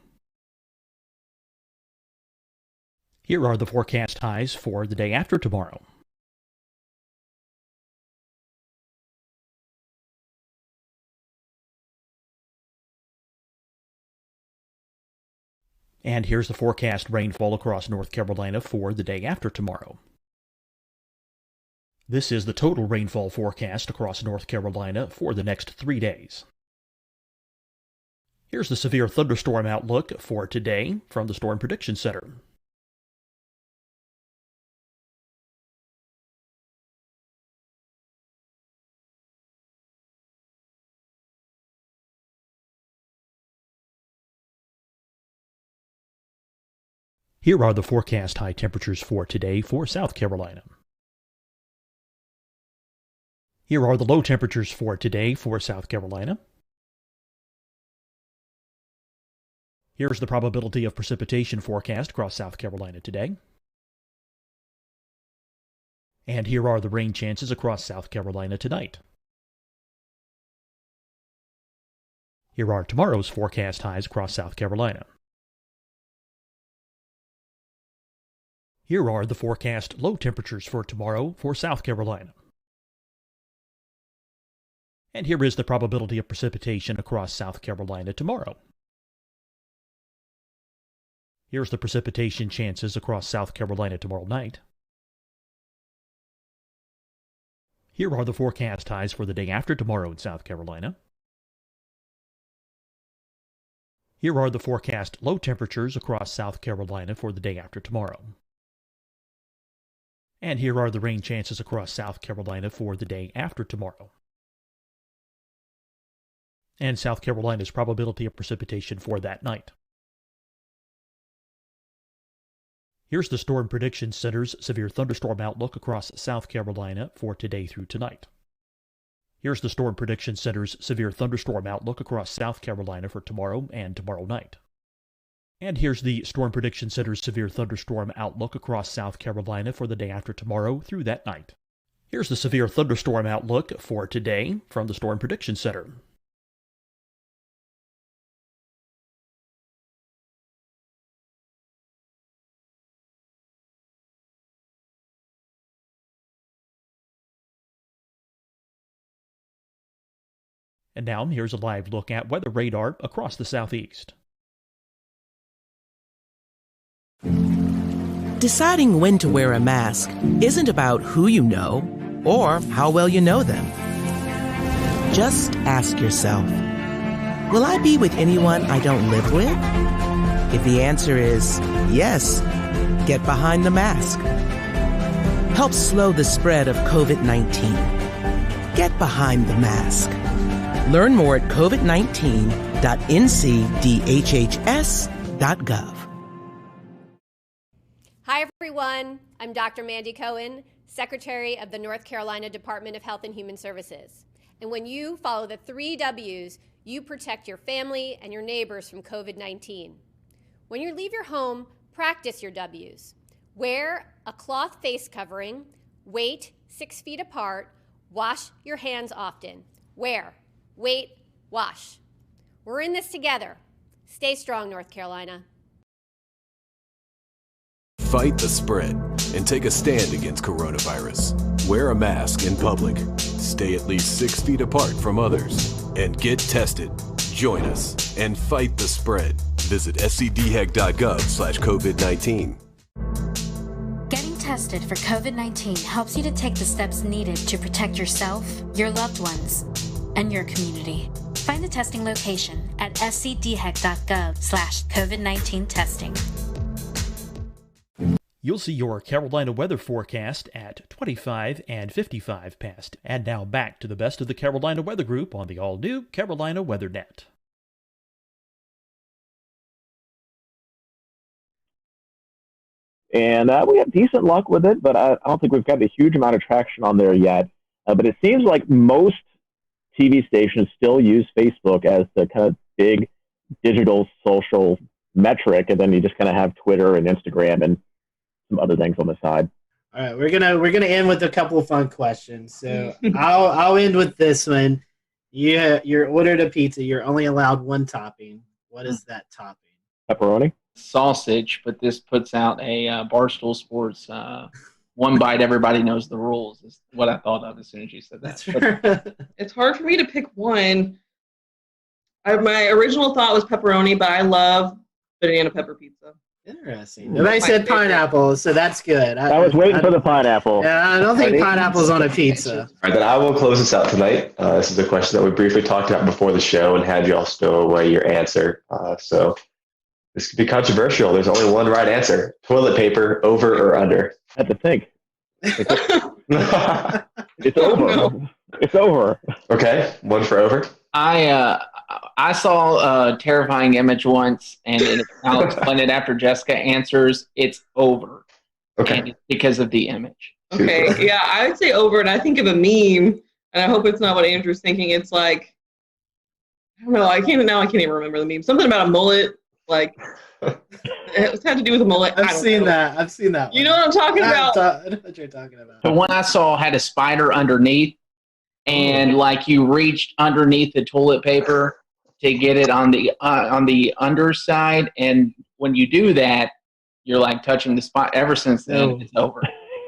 Here are the forecast highs for the day after tomorrow. And here's the forecast rainfall across North Carolina for the day after tomorrow. This is the total rainfall forecast across North Carolina for the next 3 days. Here's the severe thunderstorm outlook for today from the Storm Prediction Center. Here are the forecast high temperatures for today for South Carolina. Here are the low temperatures for today for South Carolina. Here's the probability of precipitation forecast across South Carolina today. And here are the rain chances across South Carolina tonight. Here are tomorrow's forecast highs across South Carolina. Here are the forecast low temperatures for tomorrow for South Carolina. And here is the probability of precipitation across South Carolina tomorrow. Here's the precipitation chances across South Carolina tomorrow night. Here are the forecast highs for the day after tomorrow in South Carolina. Here are the forecast low temperatures across South Carolina for the day after tomorrow. And here are the rain chances across South Carolina for the day after tomorrow. And South Carolina's probability of precipitation for that night. Here's the Storm Prediction Center's severe thunderstorm outlook across South Carolina for today through tonight. Here's the Storm Prediction Center's severe thunderstorm outlook across South Carolina for tomorrow and tomorrow night. And here's the Storm Prediction Center's severe thunderstorm outlook across South Carolina for the day after tomorrow through that night. Here's the severe thunderstorm outlook for today from the Storm Prediction Center. And now here's a live look at weather radar across the southeast. Deciding when to wear a mask isn't about who you know or how well you know them. Just ask yourself, will I be with anyone I don't live with? If the answer is yes, get behind the mask. Help slow the spread of COVID-19. Get behind the mask. Learn more at covid19.ncdhhs.gov. Hi, everyone. I'm Dr. Mandy Cohen, Secretary of the North Carolina Department of Health and Human Services. And when you follow the 3 W's, you protect your family and your neighbors from COVID-19. When you leave your home, practice your W's. Wear a cloth face covering, wait 6 feet apart, wash your hands often. Wear, wait, wash. We're in this together. Stay strong, North Carolina. Fight the spread and take a stand against coronavirus. Wear a mask in public. Stay at least 6 feet apart from others. And get tested. Join us and fight the spread. Visit scdhec.gov/COVID-19. Getting tested tested for COVID-19 helps you to take the steps needed to protect yourself, your loved ones, and your community. Find the testing location at scdhec.gov/COVID-19 testing. You'll see your Carolina weather forecast at 25 and 55 past. And now back to the best of the Carolina Weather Group on the all-new Carolina WeatherNet. And we have decent luck with it, but I don't think we've got a huge amount of traction on there yet. But it seems like most TV stations still use Facebook as the kind of big digital social metric, and then you just kind of have Twitter and Instagram and some other things on the side. All right, we're gonna end with a couple of fun questions. So I'll end with this one. You're ordered a pizza. You're only allowed one topping. What is that topping? Pepperoni? Sausage, but this puts out a Barstool Sports one bite. Everybody knows the rules. Is what I thought of as soon as you said that. It's hard for me to pick one. My original thought was pepperoni, but I love banana pepper pizza. Interesting. Nobody said pineapple, so that's good. I was waiting for the pineapple. Yeah, I don't think pineapple's on a pizza. All right, then I will close this out tonight. This is a question that we briefly talked about before the show and had you all stow away your answer. So this could be controversial. There's only one right answer. Toilet paper, over or under? I had to think. It's over. No. It's over. Okay, one for over. I saw a terrifying image once, and I'll explain it after Jessica answers. It's over. Okay. And it's because of the image. Okay, yeah, I would say over, and I think of a meme, and I hope it's not what Andrew's thinking. It's like, I don't know, I can't even remember the meme. Something about a mullet, like, it had to do with a mullet. I've seen that one. You know what I'm talking about? I know what you're talking about. The one I saw had a spider underneath, and like you reached underneath the toilet paper to get it on the underside, and when you do that, you're like touching the spot. Ever since then, it's over.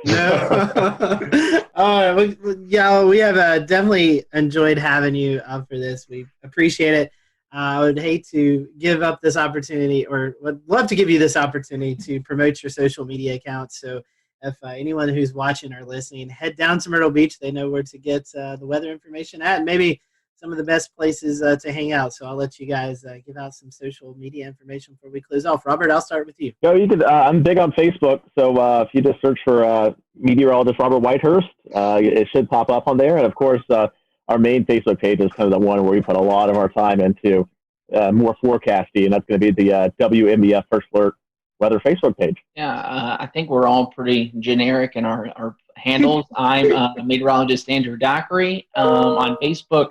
No. All right, we have definitely enjoyed having you for this. We appreciate it. I would hate to give up this opportunity, or would love to give you this opportunity to promote your social media accounts. So if anyone who's watching or listening, head down to Myrtle Beach. They know where to get the weather information at, and maybe some of the best places to hang out. So I'll let you guys give out some social media information before we close off. Robert, I'll start with you. No, you could. I'm big on Facebook, so if you just search for meteorologist Robert Whitehurst, it should pop up on there. And of course, our main Facebook page is kind of the one where we put a lot of our time into more forecasting, and that's going to be the WMBF First Alert Weather Facebook page. Yeah, I think we're all pretty generic in our handles. I'm meteorologist Andrew Dockery on Facebook.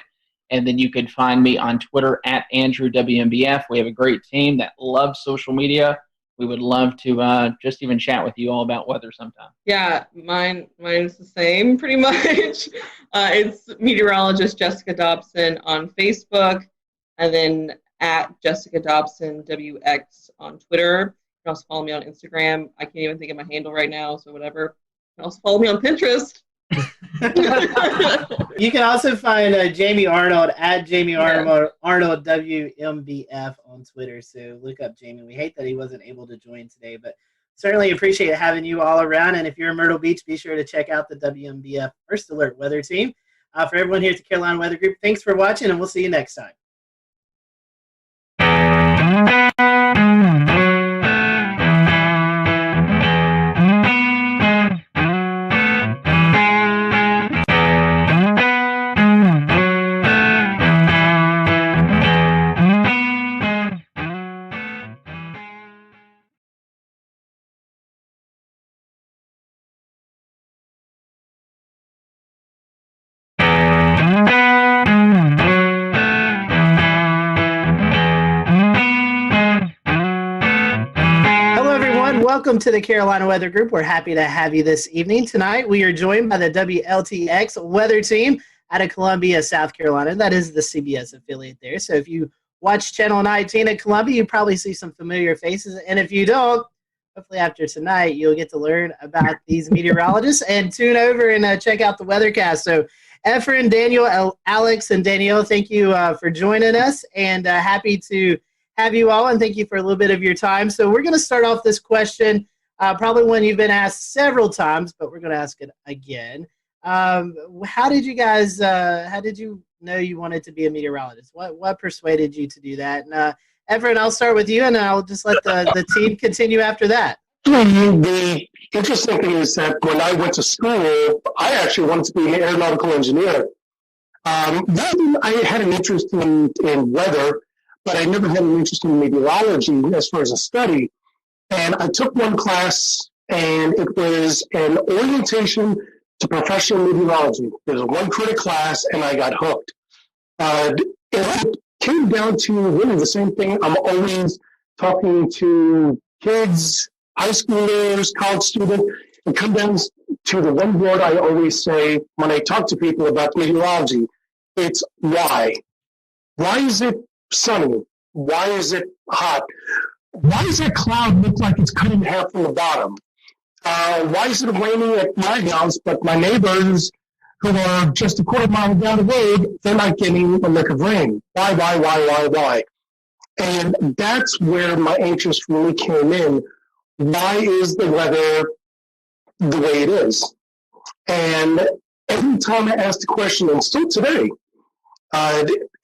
And then you can find me on Twitter at AndrewWMBF. We have a great team that loves social media. We would love to just even chat with you all about weather sometime. Yeah, mine's the same pretty much. It's meteorologist Jessica Dobson on Facebook, and then at Jessica Dobson WX on Twitter. You can also follow me on Instagram. I can't even think of my handle right now, so whatever. You can also follow me on Pinterest. You can also find Jamie Arnold at Jamie Arnold WMBF on Twitter. So look up Jamie. We hate that he wasn't able to join today, but certainly appreciate having you all around. And if you're in Myrtle Beach, be sure to check out the WMBF First Alert Weather Team. For everyone here at the Carolina Weather Group, thanks for watching, and we'll see you next time. Welcome to the Carolina Weather Group. We're happy to have you this evening. Tonight, we are joined by the WLTX Weather Team out of Columbia, South Carolina. That is the CBS affiliate there. So if you watch Channel 19 at Columbia, you probably see some familiar faces. And if you don't, hopefully after tonight, you'll get to learn about these meteorologists and tune over and check out the weathercast. So Efren, Daniel, Alex, and Danielle, thank you for joining us, and happy to have you all, and thank you for a little bit of your time. So we're going to start off this question probably one you've been asked several times, but we're going to ask it again. How did you guys, how did you know you wanted to be a meteorologist? What persuaded you to do that? And Everett, I'll start with you, and I'll just let the team continue after that. The interesting thing is that when I went to school, I actually wanted to be an aeronautical engineer. I had an interest in weather, but I never had an interest in meteorology as far as a study. And I took one class, and it was an orientation to professional meteorology. There was a one credit class, and I got hooked. It came down to really the same thing. I'm always talking to kids, high schoolers, college students, and come down to the one word I always say when I talk to people about meteorology. It's why. Why is it sunny? Why is it hot? Why does that cloud look like it's cut in half from the bottom? Why is it raining at my house, but my neighbors who are just a quarter mile down the road, they're not getting a lick of rain? Why? And that's where my interest really came in. Why is the weather the way it is? And every time I ask the question, and still today,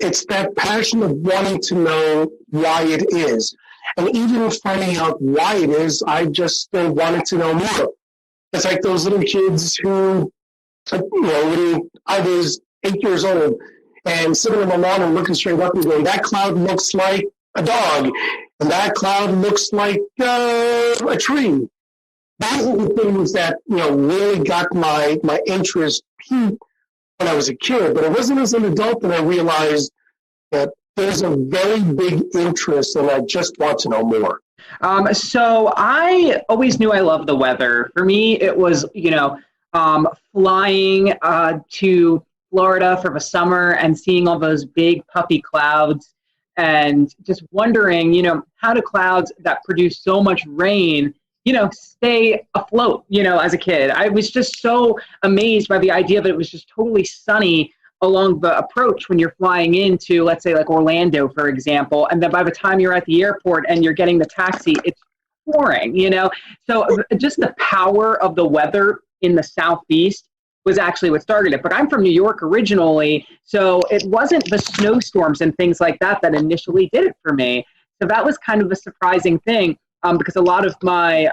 it's that passion of wanting to know why it is. And even finding out why it is, I just still wanted to know more. It's like those little kids who, when I was 8 years old and sitting on the lawn and looking straight up and going, that cloud looks like a dog, and that cloud looks like a tree. Those are the things that, really got my interest peaked when I was a kid. But it wasn't as an adult that I realized that there's a very big interest, and I just want to know more. So I always knew I loved the weather. For me, it was, flying to Florida for the summer and seeing all those big puffy clouds and just wondering, how do clouds that produce so much rain, stay afloat, as a kid. I was just so amazed by the idea that it was just totally sunny along the approach when you're flying into, let's say, like Orlando, for example, and then by the time you're at the airport and you're getting the taxi, it's pouring, So just the power of the weather in the Southeast was actually what started it. But I'm from New York originally, so it wasn't the snowstorms and things like that that initially did it for me. So that was kind of a surprising thing, because a lot of my,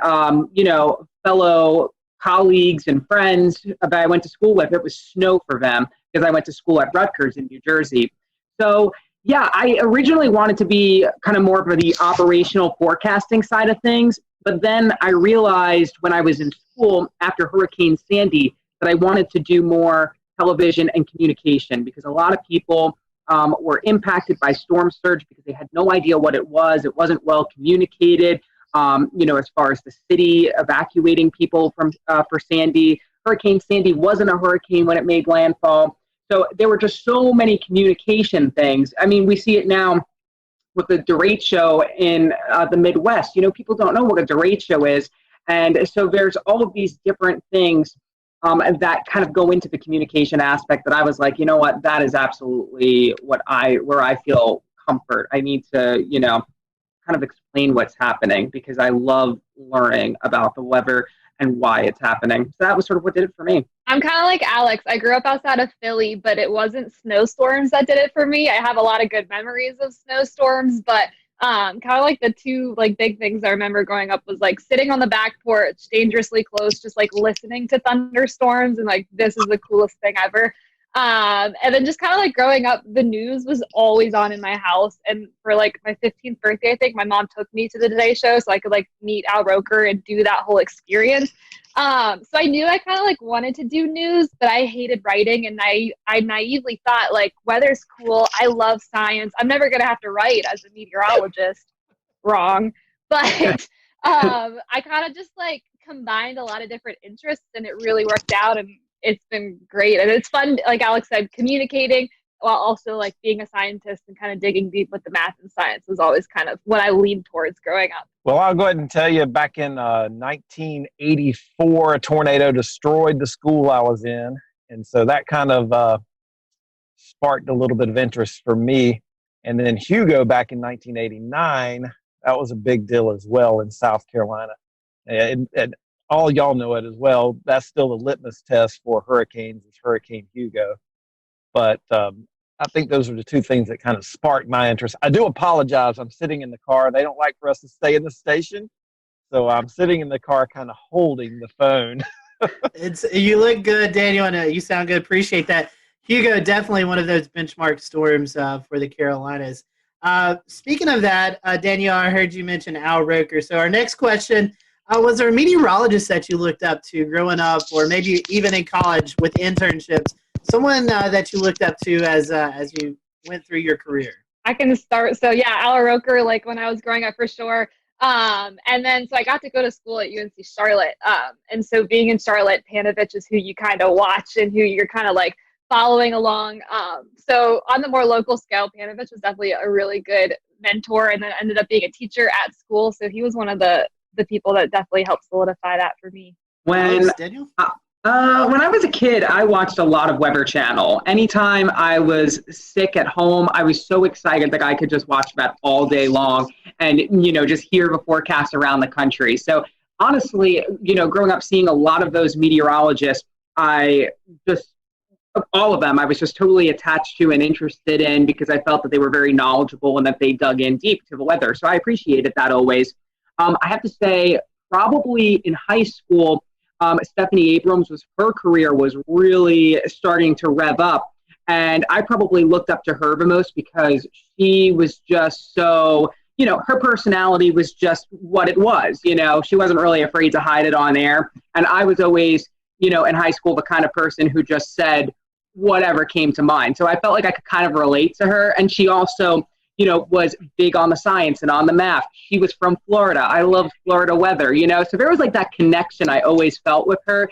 fellow colleagues and friends that I went to school with, it was snow for them because I went to school at Rutgers in New Jersey. So yeah, I originally wanted to be kind of more of the operational forecasting side of things. But then I realized when I was in school after Hurricane Sandy that I wanted to do more television and communication, because a lot of people were impacted by storm surge because they had no idea what it was. It wasn't well communicated, as far as the city evacuating people from for Sandy. Hurricane Sandy wasn't a hurricane when it made landfall. So there were just so many communication things. I mean, we see it now with the derecho in the Midwest. People don't know what a derecho is. And so there's all of these different things that kind of go into the communication aspect that I was like, what, that is absolutely where I feel comfort. I need to, kind of explain what's happening because I love learning about the weather and why it's happening. So that was sort of what did it for me. I'm kind of like Alex. I grew up outside of Philly, but it wasn't snowstorms that did it for me. I have a lot of good memories of snowstorms, but kind of like the two big things I remember growing up was sitting on the back porch, dangerously close, just listening to thunderstorms and this is the coolest thing ever. And then just kind of growing up, the news was always on in my house. And for my 15th birthday, I think my mom took me to the Today Show so I could meet Al Roker and do that whole experience. So I knew I kind of wanted to do news, but I hated writing. And I naively thought weather's cool. I love science. I'm never going to have to write as a meteorologist. Wrong. But I kind of just combined a lot of different interests and it really worked out. And it's been great. And it's fun, like Alex said, communicating while also being a scientist and kind of digging deep with the math and science was always kind of what I leaned towards growing up. Well, I'll go ahead and tell you back in 1984, a tornado destroyed the school I was in. And so that kind of sparked a little bit of interest for me. And then Hugo back in 1989, that was a big deal as well in South Carolina. And all y'all know it as well. That's still the litmus test for hurricanes is Hurricane Hugo. But I think those are the two things that kind of sparked my interest. I do apologize. I'm sitting in the car. They don't like for us to stay in the station. So I'm sitting in the car kind of holding the phone. You look good, Daniel, and you sound good. Appreciate that. Hugo, definitely one of those benchmark storms for the Carolinas. Speaking of that, Daniel, I heard you mention Al Roker. So our next question, was there a meteorologist that you looked up to growing up or maybe even in college with internships, someone that you looked up to as you went through your career? I can start. So yeah, Al Roker, like when I was growing up for sure. And then, so I got to go to school at UNC Charlotte. And so being in Charlotte, Panovich is who you kind of watch and who you're kind of like following along. So on the more local scale, Panovich was definitely a really good mentor and then ended up being a teacher at school. So he was one of the people that definitely helped solidify that for me. Daniel? When I was a kid, I watched a lot of Weather Channel. Anytime I was sick at home, I was so excited that I could just watch that all day long and, just hear the forecast around the country. So honestly, growing up, seeing a lot of those meteorologists, all of them, I was just totally attached to and interested in because I felt that they were very knowledgeable and that they dug in deep to the weather. So I appreciated that always. I have to say, probably in high school, Stephanie Abrams her career was really starting to rev up. And I probably looked up to her the most because she was just so, her personality was just what it was. She wasn't really afraid to hide it on air. And I was always, in high school, the kind of person who just said whatever came to mind. So I felt like I could kind of relate to her. And she also, was big on the science and on the math. She was from Florida. I loved Florida weather, so there was like that connection I always felt with her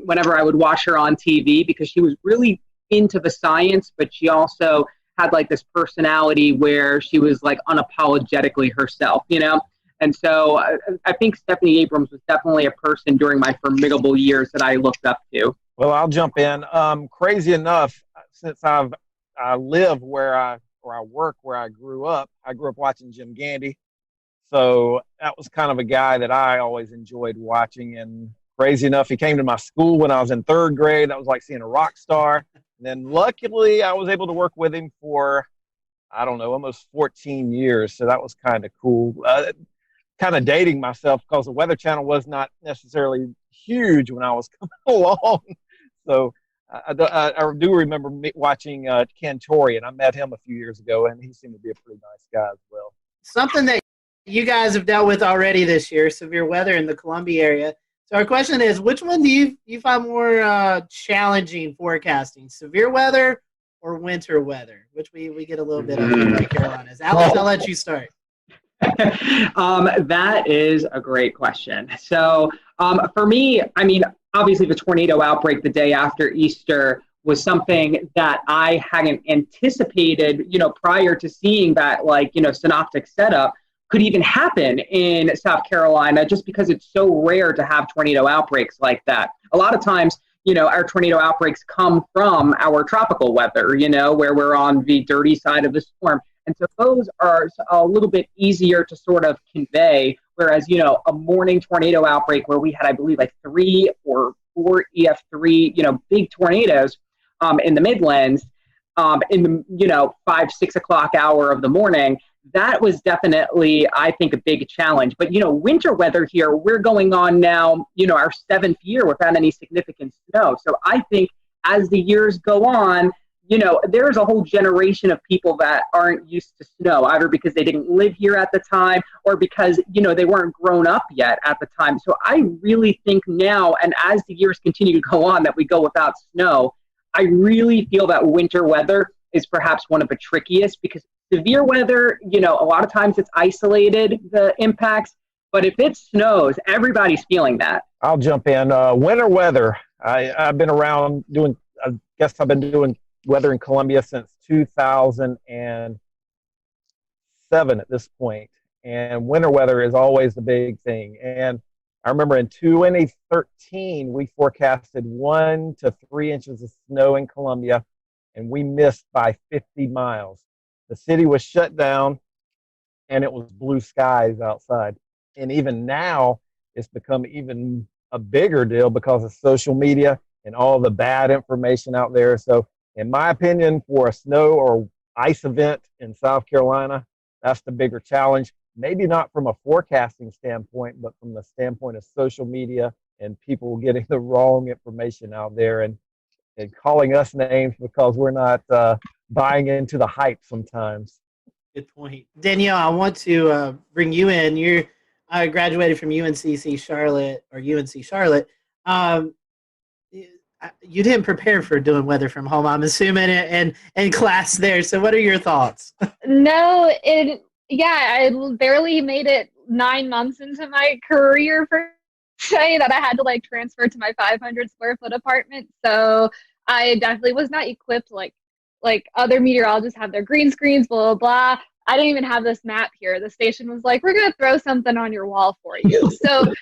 whenever I would watch her on TV because she was really into the science, but she also had like this personality where she was like unapologetically herself, And so I think Stephanie Abrams was definitely a person during my formidable years that I looked up to. Well, I'll jump in. Crazy enough, since I live where I work where I grew up watching Jim Gandy. So that was kind of a guy that I always enjoyed watching. And crazy enough, he came to my school when I was in third grade. That was like seeing a rock star. And then luckily I was able to work with him for, I don't know, almost 14 years. So that was kind of cool. Kind of dating myself because the Weather Channel was not necessarily huge when I was coming along. So I do remember watching Cantore, and I met him a few years ago, and he seemed to be a pretty nice guy as well. Something that you guys have dealt with already this year, severe weather in the Columbia area. So our question is, which one do you find more challenging forecasting, severe weather or winter weather, which we get a little bit of in the Carolinas? Alex, I'll let you start. That is a great question. So for me, I mean, obviously the tornado outbreak the day after Easter was something that I hadn't anticipated, prior to seeing that, synoptic setup could even happen in South Carolina, just because it's so rare to have tornado outbreaks like that. A lot of times, our tornado outbreaks come from our tropical weather, where we're on the dirty side of the storm. And so those are a little bit easier to sort of convey, whereas, a morning tornado outbreak where we had, I believe, like 3 or 4 EF3, big tornadoes in the Midlands in the, 5, 6 o'clock hour of the morning, that was definitely, I think, a big challenge. But, winter weather here, we're going on now, our 7th year without any significant snow. So I think as the years go on, there's a whole generation of people that aren't used to snow, either because they didn't live here at the time or because, they weren't grown up yet at the time. So I really think now, and as the years continue to go on, that we go without snow, I really feel that winter weather is perhaps one of the trickiest because severe weather, a lot of times it's isolated, the impacts, but if it snows, everybody's feeling that. I'll jump in. Winter weather. I've been around I've been doing weather in Columbia since 2007 at this point, and winter weather is always the big thing. And I remember in 2013 we forecasted 1 to 3 inches of snow in Columbia, and we missed by 50 miles. The city was shut down, and it was blue skies outside. And even now, it's become even a bigger deal because of social media and all the bad information out there. So in my opinion, for a snow or ice event in South Carolina, that's the bigger challenge. Maybe not from a forecasting standpoint, but from the standpoint of social media and people getting the wrong information out there and calling us names because we're not buying into the hype sometimes. Good point. Danielle, I want to bring you in. You graduated from UNC Charlotte. You didn't prepare for doing weather from home, I'm assuming, and class there. So what are your thoughts? No, I barely made it 9 months into my career for say that I had to like transfer to my 500 square foot apartment. So I definitely was not equipped like other meteorologists have their green screens, blah, blah, blah. I didn't even have this map here. The station was like, we're going to throw something on your wall for you. So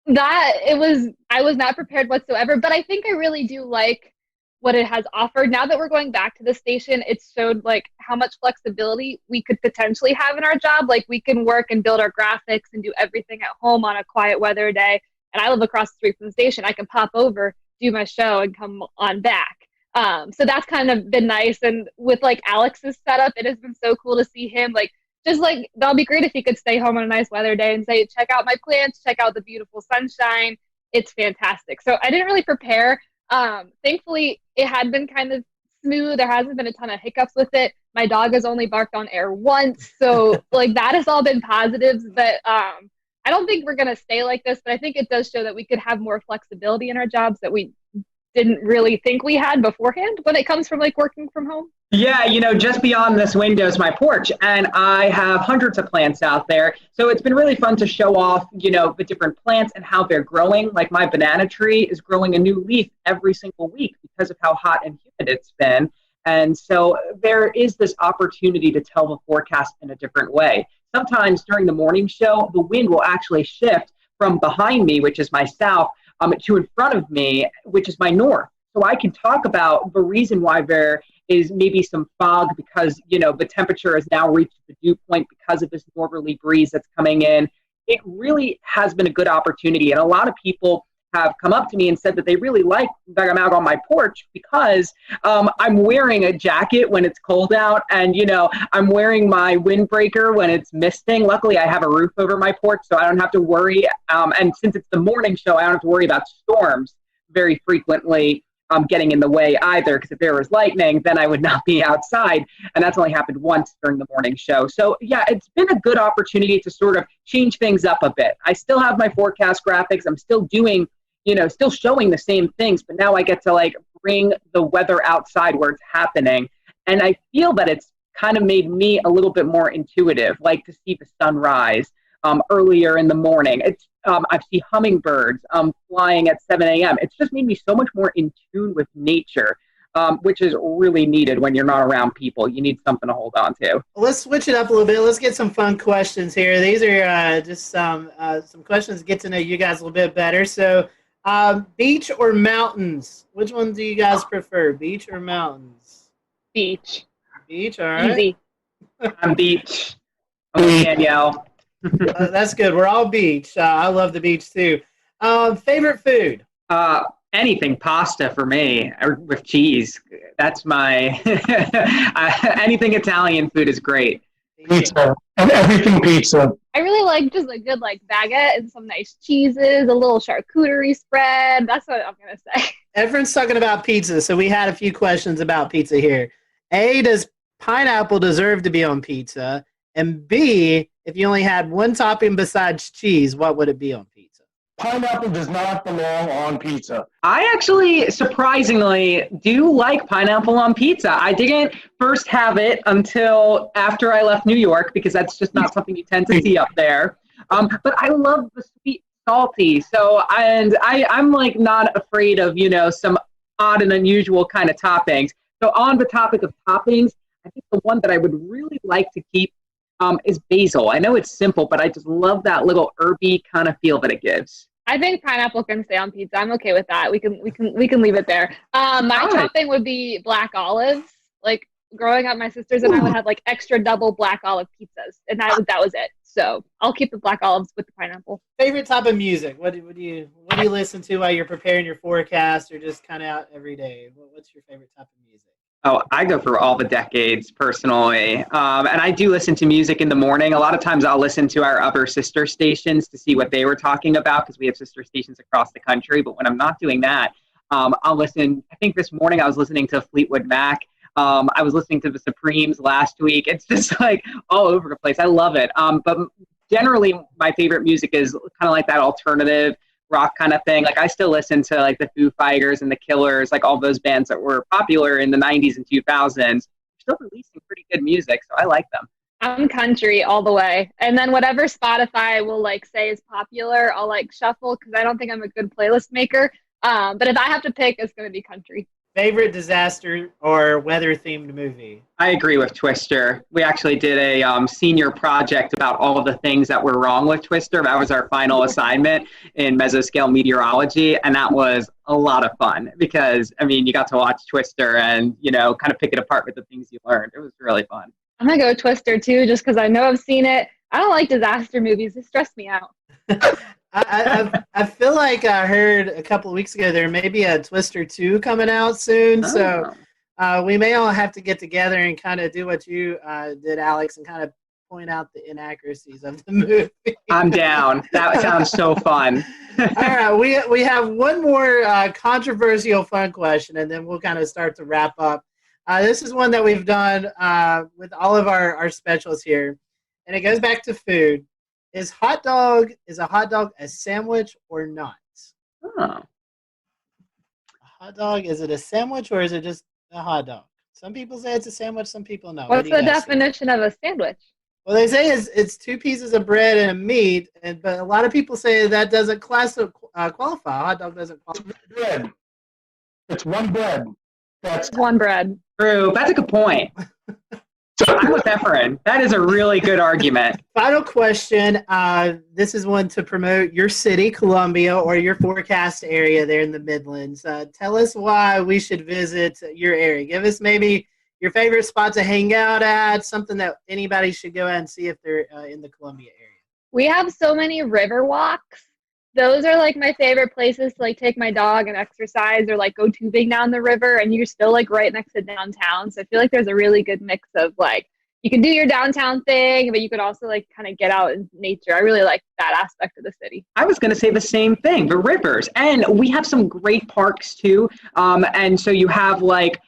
I was not prepared whatsoever, but I think I really do like what it has offered. Now that we're going back to the station, it showed like how much flexibility we could potentially have in our job. Like we can work and build our graphics and do everything at home on a quiet weather day. And I live across the street from the station. I can pop over, do my show, and come on back. So that's kind of been nice. And with like Alex's setup, it has been so cool to see him like, just like, that'll be great if he could stay home on a nice weather day and say, check out my plants, check out the beautiful sunshine. It's fantastic. So I didn't really prepare. Thankfully, it had been kind of smooth. There hasn't been a ton of hiccups with it. My dog has only barked on air once. So like that has all been positives. But I don't think we're going to stay like this. But I think it does show that we could have more flexibility in our jobs that we didn't really think we had beforehand when it comes from like working from home. Yeah, just beyond this window is my porch, and I have hundreds of plants out there. So it's been really fun to show off, the different plants and how they're growing. Like my banana tree is growing a new leaf every single week because of how hot and humid it's been. And so there is this opportunity to tell the forecast in a different way. Sometimes during the morning show, the wind will actually shift from behind me, which is my south, to in front of me, which is my north. So I can talk about the reason why there is maybe some fog because, the temperature has now reached the dew point because of this northerly breeze that's coming in. It really has been a good opportunity. And a lot of people have come up to me and said that they really like that I'm out on my porch because I'm wearing a jacket when it's cold out and, I'm wearing my windbreaker when it's misting. Luckily, I have a roof over my porch, so I don't have to worry. And since it's the morning show, I don't have to worry about storms very frequently getting in the way either, because if there was lightning, then I would not be outside. And that's only happened once during the morning show. So yeah, it's been a good opportunity to sort of change things up a bit. I still have my forecast graphics. I'm still doing, still showing the same things, but now I get to like bring the weather outside where it's happening. And I feel that it's kind of made me a little bit more intuitive, like to see the sunrise earlier in the morning. I see hummingbirds flying at 7 a.m. It's just made me so much more in tune with nature, which is really needed when you're not around people. You need something to hold on to. Let's switch it up a little bit. Let's get some fun questions here. These are just some questions to get to know you guys a little bit better. So beach or mountains? Which one do you guys prefer, beach or mountains? Beach. Beach, all right. Easy. I'm beach. I'm with Danielle. That's good. We're all beach. I love the beach too. Favorite food? Anything pasta for me with cheese. That's my anything Italian food is great. Pizza and everything pizza. I really like just a good like baguette and some nice cheeses, a little charcuterie spread. That's what I'm gonna say. Everyone's talking about pizza, so we had a few questions about pizza here. A, does pineapple deserve to be on pizza? And B, if you only had one topping besides cheese, what would it be on pizza? Pineapple does not belong on pizza. I actually, surprisingly, do like pineapple on pizza. I didn't first have it until after I left New York because that's just not something you tend to see up there. But I love the sweet, salty. So, and I'm like not afraid of, some odd and unusual kind of toppings. So on the topic of toppings, I think the one that I would really like to keep is basil. I know it's simple, but I just love that little herby kind of feel that it gives. I think pineapple can stay on pizza. I'm okay with that. We can leave it there. My topping would be black olives. Like growing up, my sisters and I would have like extra double black olive pizzas, and that was it. So I'll keep the black olives with the pineapple. Favorite type of music? What do you listen to while you're preparing your forecast, or just kind of out every day? What's your favorite type of music? Oh, I go through all the decades personally. And I do listen to music in the morning. A lot of times I'll listen to our other sister stations to see what they were talking about, because we have sister stations across the country. But when I'm not doing that, I'll listen. I think this morning I was listening to Fleetwood Mac. I was listening to the Supremes last week. It's just like all over the place. I love it. But generally my favorite music is kind of like that alternative rock kind of thing. Like I still listen to like the Foo Fighters and the Killers, like all those bands that were popular in the 90s and 2000s. They're still releasing pretty good music, so I like them. I'm country all the way. And then whatever Spotify will like say is popular, I'll like shuffle, because I don't think I'm a good playlist maker. But if I have to pick, it's going to be country. Favorite disaster or weather-themed movie? I agree with Twister. We actually did a senior project about all of the things that were wrong with Twister. That was our final assignment in mesoscale meteorology, and that was a lot of fun because, I mean, you got to watch Twister and, you know, kind of pick it apart with the things you learned. It was really fun. I'm going to go Twister, too, just because I know I've seen it. I don't like disaster movies. They stress me out. I feel like I heard a couple of weeks ago there may be a Twister 2 coming out soon. So we may all have to get together and kind of do what you did, Alex, and kind of point out the inaccuracies of the movie. I'm down. That sounds so fun. All right, we have one more controversial fun question, and then we'll kind of start to wrap up. This is one that we've done with all of our specials here, and it goes back to food. Is a hot dog a sandwich or not? Oh. A hot dog, is it a sandwich or is it just a hot dog? Some people say it's a sandwich, some people no. What's the definition of a sandwich? Well, they say it's two pieces of bread and a meat, but a lot of people say that doesn't qualify. A hot dog doesn't qualify. Bread. It's one bread. That's one bread. True. That's a good point. I'm with Efren. That is a really good argument. Final question. This is one to promote your city, Columbia, or your forecast area there in the Midlands. Tell us why we should visit your area. Give us maybe your favorite spot to hang out at, something that anybody should go out and see if they're in the Columbia area. We have so many river walks. Those are like my favorite places to like take my dog and exercise or like go tubing down the river, and you're still like right next to downtown. So I feel like there's a really good mix of like, you can do your downtown thing, but you could also like kind of get out in nature. I really like that aspect of the city. I was going to say the same thing, the rivers. And we have some great parks too. And so you have like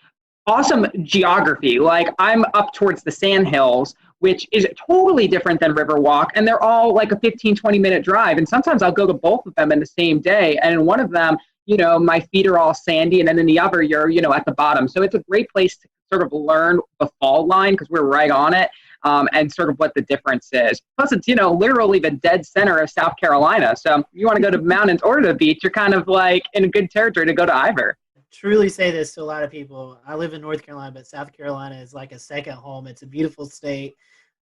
awesome geography. Like I'm up towards the Sandhills, which is totally different than Riverwalk, and they're all like a 15, 20-minute drive. And sometimes I'll go to both of them in the same day. And in one of them, you know, my feet are all sandy, and then in the other, you're, you know, at the bottom. So it's a great place to sort of learn the fault line because we're right on it, and sort of what the difference is. Plus, it's, you know, literally the dead center of South Carolina. So if you want to go to the mountains or to the beach, you're kind of like in a good territory to go to either. Truly say this to a lot of people. I live in North Carolina, but South Carolina is like a second home. It's a beautiful state.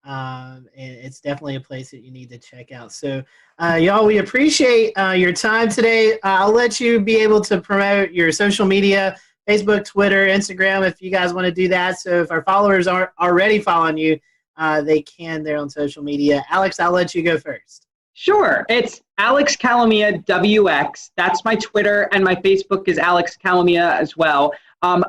And it's definitely a place that you need to check out. So y'all, we appreciate your time today. I'll let you be able to promote your social media, Facebook, Twitter, Instagram, if you guys want to do that. So if our followers aren't already following you, they can there on social media. Alex, I'll let you go first. Sure. It's Alex Calamia WX. That's my Twitter, and my Facebook is Alex Calamia as well.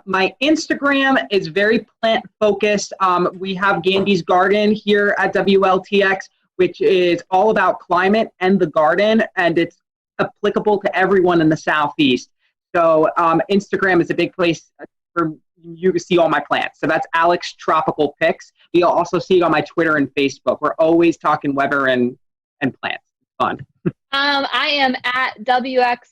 My Instagram is very plant focused. We have Gandy's Garden here at WLTX, which is all about climate and the garden, and it's applicable to everyone in the Southeast. So Instagram is a big place for you to see all my plants. So that's Alex Tropical Pics. You'll also see it on my Twitter and Facebook. We're always talking weather and plants. It's fun. I am at WX_Danielle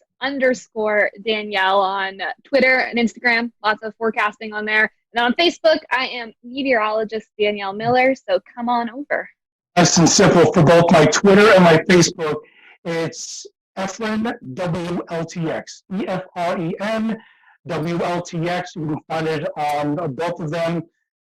on Twitter and Instagram. Lots of forecasting on there. And on Facebook, I am meteorologist Danielle Miller. So come on over. Nice and simple for both my Twitter and my Facebook. It's Efren WLTX. EFREN WLTX. You can find it on both of them.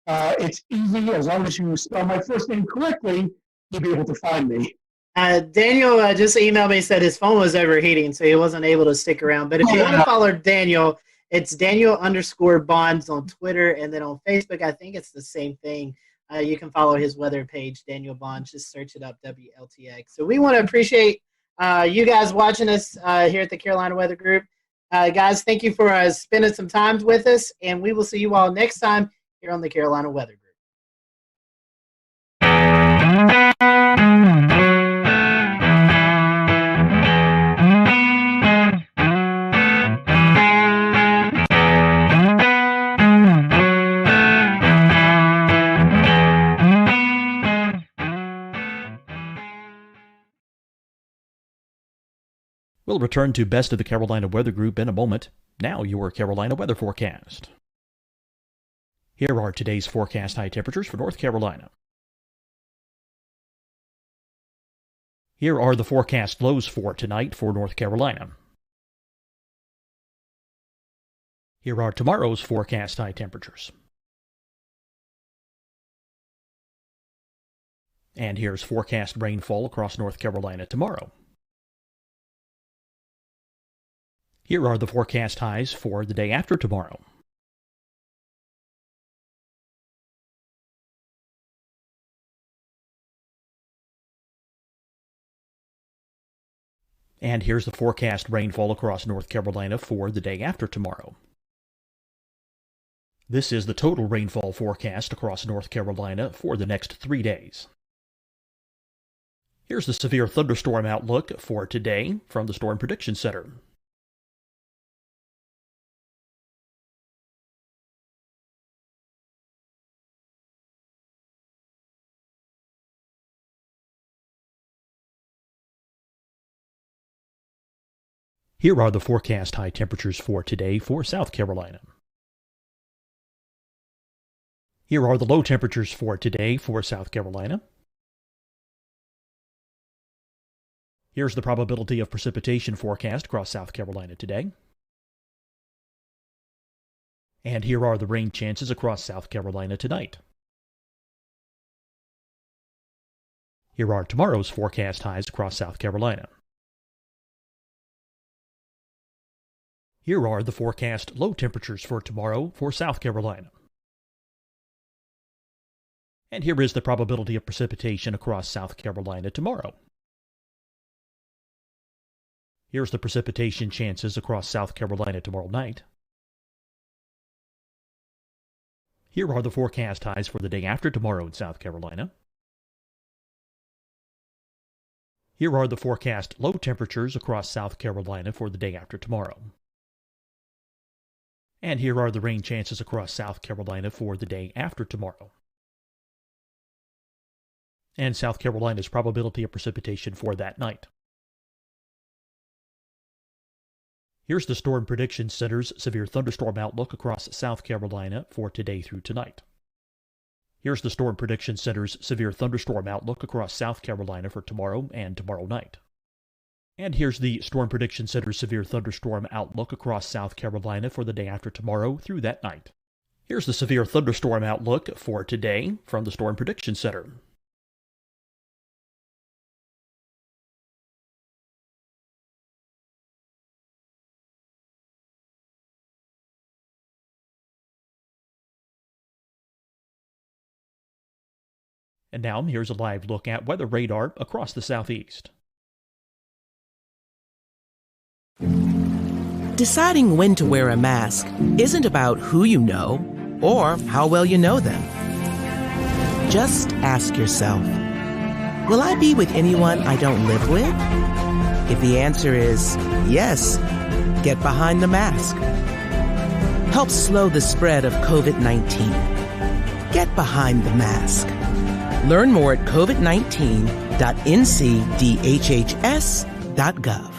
It's easy. As long as you spell my first name correctly, you'll be able to find me. Daniel just emailed me, said his phone was overheating, so he wasn't able to stick around. But if you want to follow Daniel, It's Daniel_Bonds on Twitter, and then on Facebook, I think it's the same thing. You can follow his weather page, Daniel Bonds. Just search it up, WLTX. So we want to appreciate you guys watching us here at the Carolina Weather Group. Guys, thank you for spending some time with us, and we will see you all next time here on the Carolina Weather Group. We'll return to Best of the Carolina Weather Group in a moment. Now your Carolina weather forecast. Here are today's forecast high temperatures for North Carolina. Here are the forecast lows for tonight for North Carolina. Here are tomorrow's forecast high temperatures. And here's forecast rainfall across North Carolina tomorrow. Here are the forecast highs for the day after tomorrow. And here's the forecast rainfall across North Carolina for the day after tomorrow. This is the total rainfall forecast across North Carolina for the next 3 days. Here's the severe thunderstorm outlook for today from the Storm Prediction Center. Here are the forecast high temperatures for today for South Carolina. Here are the low temperatures for today for South Carolina. Here's the probability of precipitation forecast across South Carolina today. And here are the rain chances across South Carolina tonight. Here are tomorrow's forecast highs across South Carolina. Here are the forecast low temperatures for tomorrow for South Carolina. And here is the probability of precipitation across South Carolina tomorrow. Here's the precipitation chances across South Carolina tomorrow night. Here are the forecast highs for the day after tomorrow in South Carolina. Here are the forecast low temperatures across South Carolina for the day after tomorrow. And here are the rain chances across South Carolina for the day after tomorrow. And South Carolina's probability of precipitation for that night. Here's the Storm Prediction Center's severe thunderstorm outlook across South Carolina for today through tonight. Here's the Storm Prediction Center's severe thunderstorm outlook across South Carolina for tomorrow and tomorrow night. And here's the Storm Prediction Center's severe thunderstorm outlook across South Carolina for the day after tomorrow through that night. Here's the severe thunderstorm outlook for today from the Storm Prediction Center. And now here's a live look at weather radar across the southeast. Deciding when to wear a mask isn't about who you know or how well you know them. Just ask yourself, will I be with anyone I don't live with? If the answer is yes, get behind the mask. Help slow the spread of COVID-19. Get behind the mask. Learn more at covid19.ncdhhs.gov.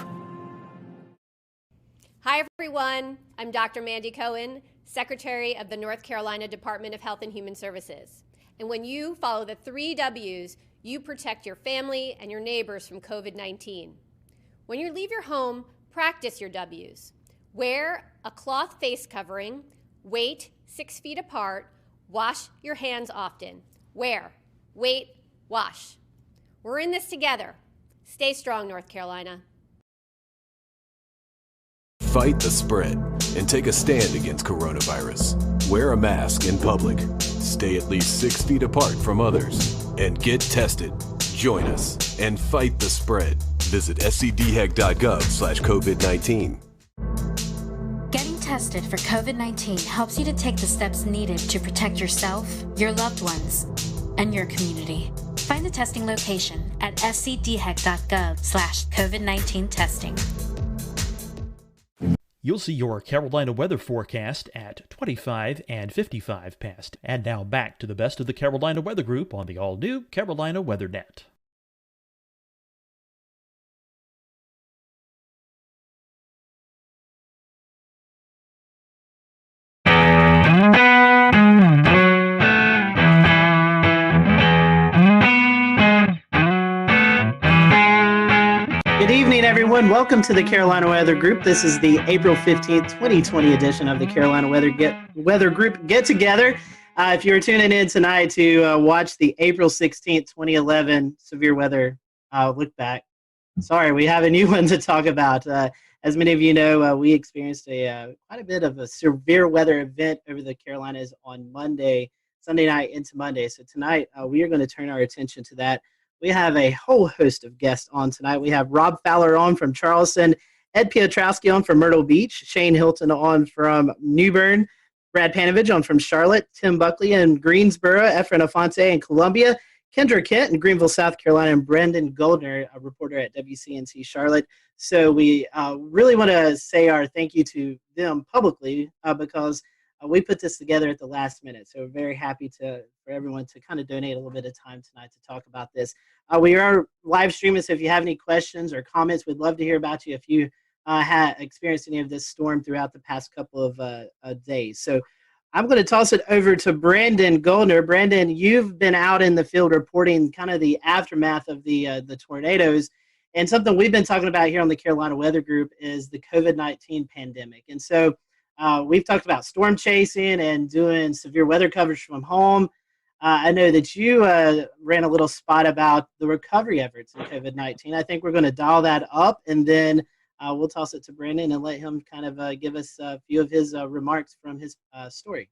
Hi, everyone. I'm Dr. Mandy Cohen, Secretary of the North Carolina Department of Health and Human Services. And when you follow the 3 W's, you protect your family and your neighbors from COVID-19. When you leave your home, practice your W's. Wear a cloth face covering, wait 6 feet apart, wash your hands often. Wear, wait, wash. We're in this together. Stay strong, North Carolina. Fight the spread and take a stand against coronavirus. Wear a mask in public. Stay at least 6 feet apart from others. And get tested. Join us and fight the spread. Visit scdhec.gov/COVID-19. Getting tested for COVID-19 helps you to take the steps needed to protect yourself, your loved ones, and your community. Find the testing location at scdhec.gov/COVID-19 testing. You'll see your Carolina weather forecast at 25 and 55 past. And now back to the best of the Carolina Weather Group on the all-new Carolina Weather Net. Good evening, everyone. Welcome to the Carolina Weather Group. This is the April 15th, 2020 edition of the Carolina Weather Group Get Together. If you're tuning in tonight to watch the April 16th, 2011 severe weather look back, sorry, we have a new one to talk about. As many of you know, we experienced quite a bit of a severe weather event over the Carolinas on Sunday night into Monday. So tonight, we are going to turn our attention to that. We have a whole host of guests on tonight. We have Rob Fowler on from Charleston, Ed Piotrowski on from Myrtle Beach, Shane Hilton on from New Bern, Brad Panovich on from Charlotte, Tim Buckley in Greensboro, Efren Afonte in Columbia, Kendra Kent in Greenville, South Carolina, and Brendan Goldner, a reporter at WCNC Charlotte. So we really want to say our thank you to them publicly because we put this together at the last minute. So we're very happy for everyone to kind of donate a little bit of time tonight to talk about this. We are live streaming, so if you have any questions or comments, we'd love to hear about you if you had experienced any of this storm throughout the past couple of days. So I'm going to toss it over to Brandon Goldner. Brandon, you've been out in the field reporting kind of the aftermath of the tornadoes, and something we've been talking about here on the Carolina Weather Group is the COVID-19 pandemic. And so we've talked about storm chasing and doing severe weather coverage from home. I know that you ran a little spot about the recovery efforts in COVID-19. I think we're going to dial that up, and then we'll toss it to Brandon and let him kind of give us a few of his remarks from his story.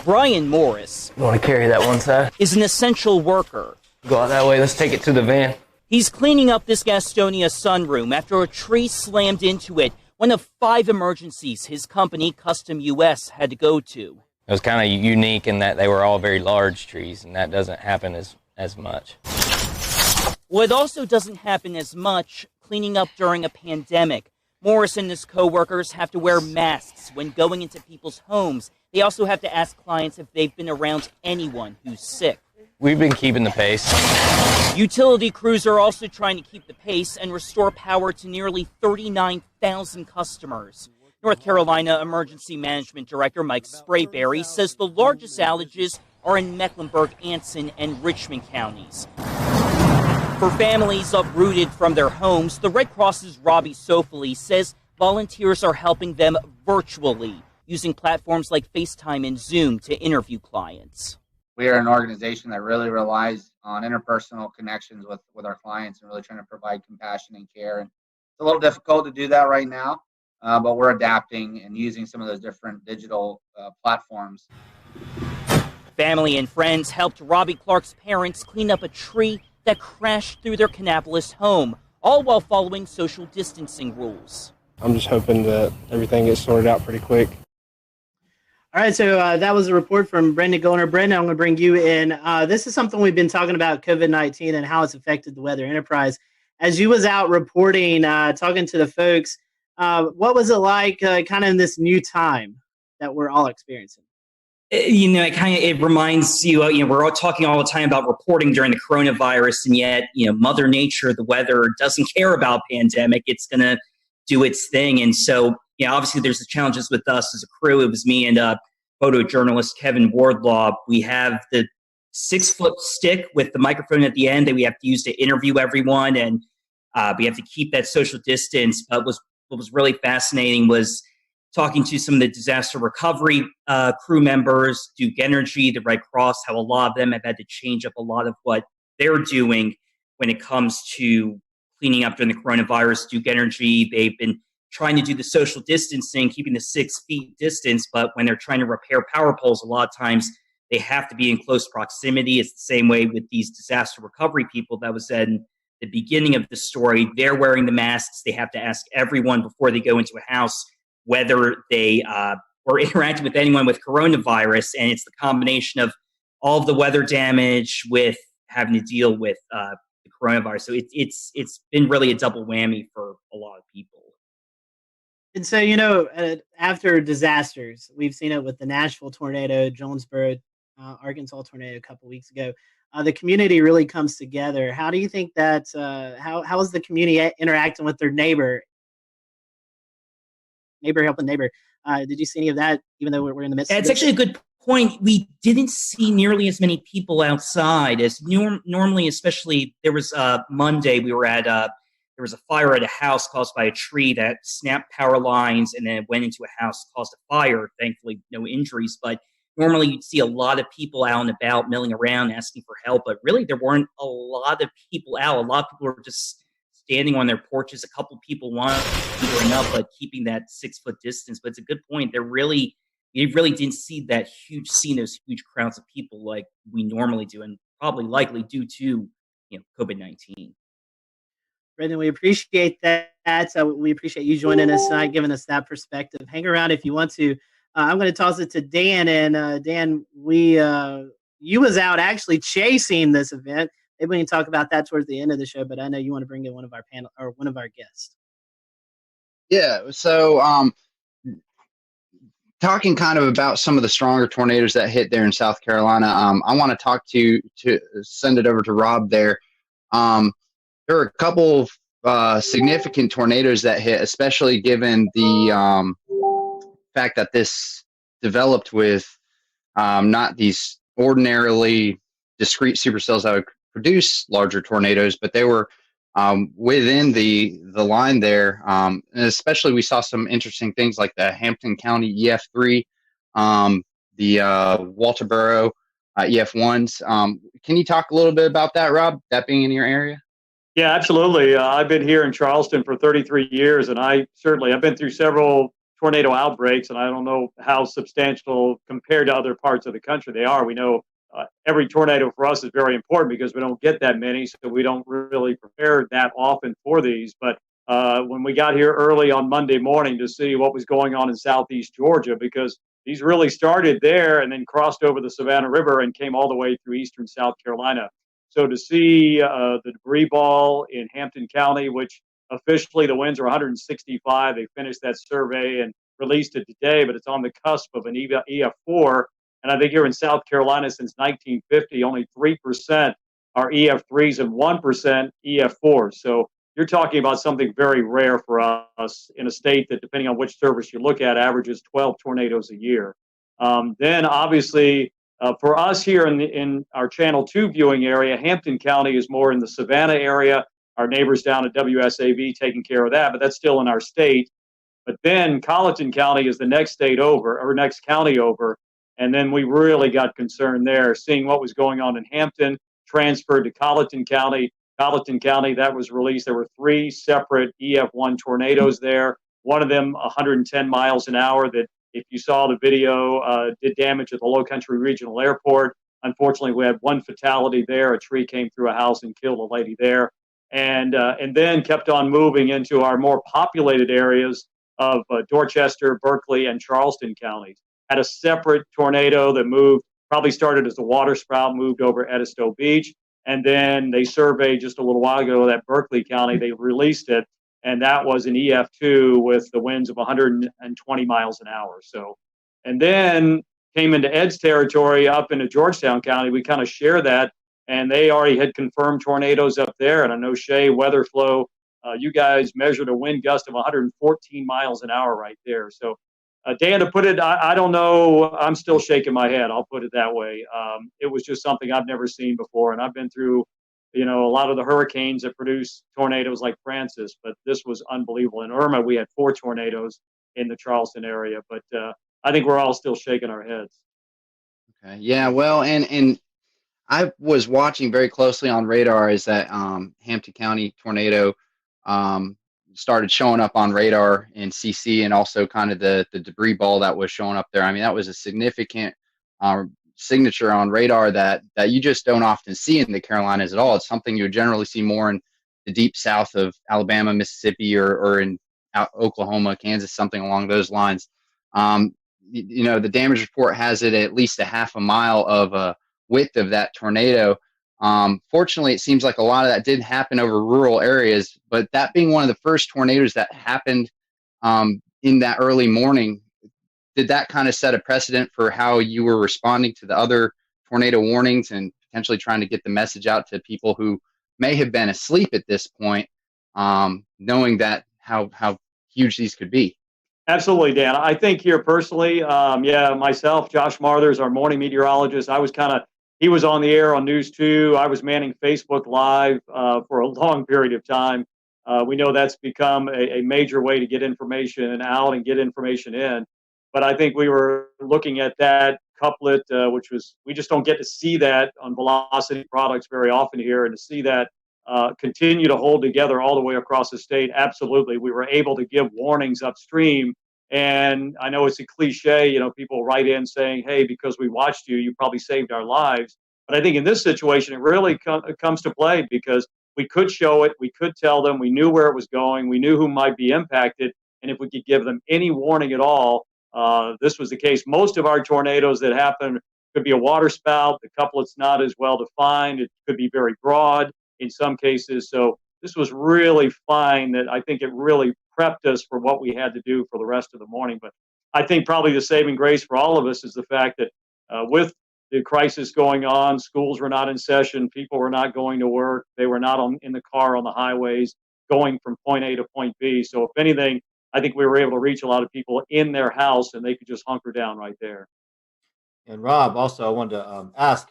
Brian Morris. You want to carry that one side? Is an essential worker. Go out that way. Let's take it to the van. He's cleaning up this Gastonia sunroom after a tree slammed into it, one of 5 emergencies his company, Custom US, had to go to. It was kind of unique in that they were all very large trees, and that doesn't happen as much. Well, it also doesn't happen as much cleaning up during a pandemic. Morris and his co-workers have to wear masks when going into people's homes. They also have to ask clients if they've been around anyone who's sick. We've been keeping the pace. Utility crews are also trying to keep the pace and restore power to nearly 39,000 customers. North Carolina Emergency Management Director Mike Sprayberry says the largest outages are in Mecklenburg, Anson, and Richmond counties. For families uprooted from their homes, the Red Cross's Robbie Sofoli says volunteers are helping them virtually, using platforms like FaceTime and Zoom to interview clients. We are an organization that really relies on interpersonal connections with our clients and really trying to provide compassion and care. And it's a little difficult to do that right now, but we're adapting and using some of those different digital platforms. Family and friends helped Robbie Clark's parents clean up a tree that crashed through their Kannapolis home, all while following social distancing rules. I'm just hoping that everything gets sorted out pretty quick. All right, so that was a report from Brendan Goldner. Brendan, I'm going to bring you in. This is something we've been talking about, COVID-19 and how it's affected the weather enterprise. As you was out reporting, talking to the folks, what was it like kind of in this new time that we're all experiencing? It reminds you, we're all talking all the time about reporting during the coronavirus, and yet, Mother Nature, the weather, doesn't care about pandemic. It's going to do its thing. And so, obviously there's the challenges with us as a crew. It was me and photojournalist Kevin Wardlaw. We have the 6-foot stick with the microphone at the end that we have to use to interview everyone, and we have to keep that social distance. But what was really fascinating was talking to some of the disaster recovery crew members, Duke Energy, the Red Cross, how a lot of them have had to change up a lot of what they're doing when it comes to cleaning up during the coronavirus. Duke Energy, they've been trying to do the social distancing, keeping the 6 feet distance, but when they're trying to repair power poles, a lot of times they have to be in close proximity. It's the same way with these disaster recovery people that was said in the beginning of the story. They're wearing the masks. They have to ask everyone before they go into a house whether they or interacting with anyone with coronavirus. And it's the combination of all of the weather damage with having to deal with the coronavirus. So it's been really a double whammy for a lot of people. And so, after disasters, we've seen it with the Nashville tornado, Jonesboro, Arkansas tornado a couple weeks ago. The community really comes together. How do you think that? How is the community interacting with their neighbor helping neighbor? Did you see any of that? Even though we're in the midst. It's actually a good point. We didn't see nearly as many people outside as normally. Especially there was Monday. We were at there was a fire at a house caused by a tree that snapped power lines and then it went into a house, caused a fire. Thankfully, no injuries. But normally you'd see a lot of people out and about, milling around, asking for help. But really, there weren't a lot of people out. A lot of people were just standing on their porches. A couple people wandering up, but keeping that 6 foot distance. But it's a good point. You really didn't see those huge crowds of people like we normally do, and probably likely due to COVID-19. Brendan, we appreciate that. We appreciate you joining us tonight, giving us that perspective. Hang around if you want to. I'm going to toss it to Dan, and Dan, you was out actually chasing this event. Maybe we can talk about that towards the end of the show, but I know you want to bring in one of our panel or one of our guests. Yeah. So, talking kind of about some of the stronger tornadoes that hit there in South Carolina, I want to send it over to Rob there. There were a couple of significant tornadoes that hit, especially given the fact that this developed with not these ordinarily discrete supercells that would produce larger tornadoes, but they were within the line there. And especially we saw some interesting things like the Hampton County EF3, the Walterboro EF1s. Can you talk a little bit about that, Rob, that being in your area? Yeah, absolutely. I've been here in Charleston for 33 years, and I've been through several tornado outbreaks, and I don't know how substantial compared to other parts of the country they are. We know every tornado for us is very important because we don't get that many, so we don't really prepare that often for these. But when we got here early on Monday morning to see what was going on in southeast Georgia, because these really started there and then crossed over the Savannah River and came all the way through eastern South Carolina. So to see the debris ball in Hampton County, which officially the winds are 165, they finished that survey and released it today, but it's on the cusp of an EF4. And I think here in South Carolina since 1950, only 3% are EF3s and 1% EF4s. So you're talking about something very rare for us in a state that, depending on which service you look at, averages 12 tornadoes a year. Then obviously, for us here in our Channel 2 viewing area, Hampton County is more in the Savannah area. Our neighbors down at WSAV taking care of that, but that's still in our state. But then Colleton County is the next county over. And then we really got concerned there, seeing what was going on in Hampton, transferred to Colleton County. Colleton County, that was released. There were 3 separate EF1 tornadoes there. One of them 110 miles an hour that, if you saw the video, did damage at the Low Country Regional Airport. Unfortunately, we had 1 fatality there. A tree came through a house and killed a lady there. And then kept on moving into our more populated areas of Dorchester, Berkeley, and Charleston counties. Had a separate tornado that moved, probably started as a water spout, moved over Edisto Beach. And then they surveyed just a little while ago that Berkeley County, they released it. And that was an EF2 with the winds of 120 miles an hour. So, and then came into Ed's territory up into Georgetown County. We kind of share that, and they already had confirmed tornadoes up there. And I know Shay, Weatherflow, you guys measured a wind gust of 114 miles an hour right there. So, Dan, to put it, I don't know. I'm still shaking my head. I'll put it that way. It was just something I've never seen before, and I've been through a lot of the hurricanes that produce tornadoes like Francis, but this was unbelievable. In Irma, we had 4 tornadoes in the Charleston area, but I think we're all still shaking our heads. Okay. Yeah. Well, and I was watching very closely on radar as that Hampton County tornado started showing up on radar in CC, and also kind of the debris ball that was showing up there. I mean, that was a significant signature on radar that you just don't often see in the Carolinas at all. It's something you would generally see more in the deep south of Alabama, Mississippi, or in Oklahoma, Kansas, something along those lines. The damage report has it at least a half a mile of a width of that tornado. Fortunately, it seems like a lot of that did happen over rural areas, but that being one of the first tornadoes that happened in that early morning, did that kind of set a precedent for how you were responding to the other tornado warnings and potentially trying to get the message out to people who may have been asleep at this point, knowing that how huge these could be? Absolutely, Dan. I think here personally, myself, Josh Marthers, our morning meteorologist, he was on the air on News 2. I was manning Facebook Live for a long period of time. We know that's become a major way to get information out and get information in. But I think we were looking at that couplet, which was, we just don't get to see that on Velocity products very often here, and to see that continue to hold together all the way across the state. Absolutely. We were able to give warnings upstream. And I know it's a cliche, people write in saying, hey, because we watched you, you probably saved our lives. But I think in this situation, it really comes to play, because we could show it, we could tell them, we knew where it was going, we knew who might be impacted. And if we could give them any warning at all, this was the case. Most of our tornadoes that happen could be a water spout. The couplet's not as well defined. It could be very broad in some cases. So this was really fine. That I think it really prepped us for what we had to do for the rest of the morning. But I think probably the saving grace for all of us is the fact that with the crisis going on, schools were not in session, people were not going to work, they were not in the car on the highways going from point A to point B. So if anything, I think we were able to reach a lot of people in their house, and they could just hunker down right there. And Rob, also, I wanted to ask,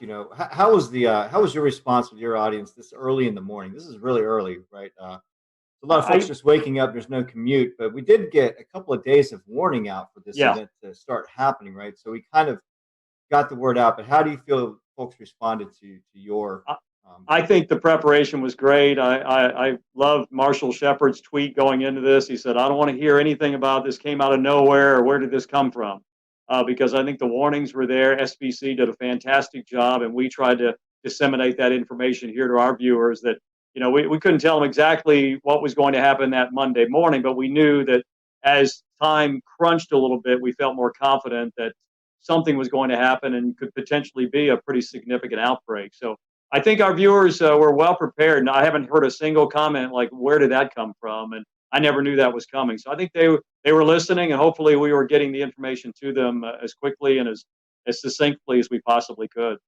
how was your response with your audience this early in the morning? This is really early, right? A lot of folks just waking up. There's no commute, but we did get a couple of days of warning out for this event to start happening, right? So we kind of got the word out. But how do you feel folks responded to your? I think the preparation was great. I loved Marshall Shepard's tweet going into this. He said, "I don't want to hear anything about this came out of nowhere, or where did this come from?" Because I think the warnings were there. SBC did a fantastic job, and we tried to disseminate that information here to our viewers that, we couldn't tell them exactly what was going to happen that Monday morning, but we knew that as time crunched a little bit, we felt more confident that something was going to happen and could potentially be a pretty significant outbreak. So I think our viewers were well prepared, and I haven't heard a single comment like, where did that come from? And I never knew that was coming. So I think they were listening, and hopefully we were getting the information to them as quickly and as succinctly as we possibly could.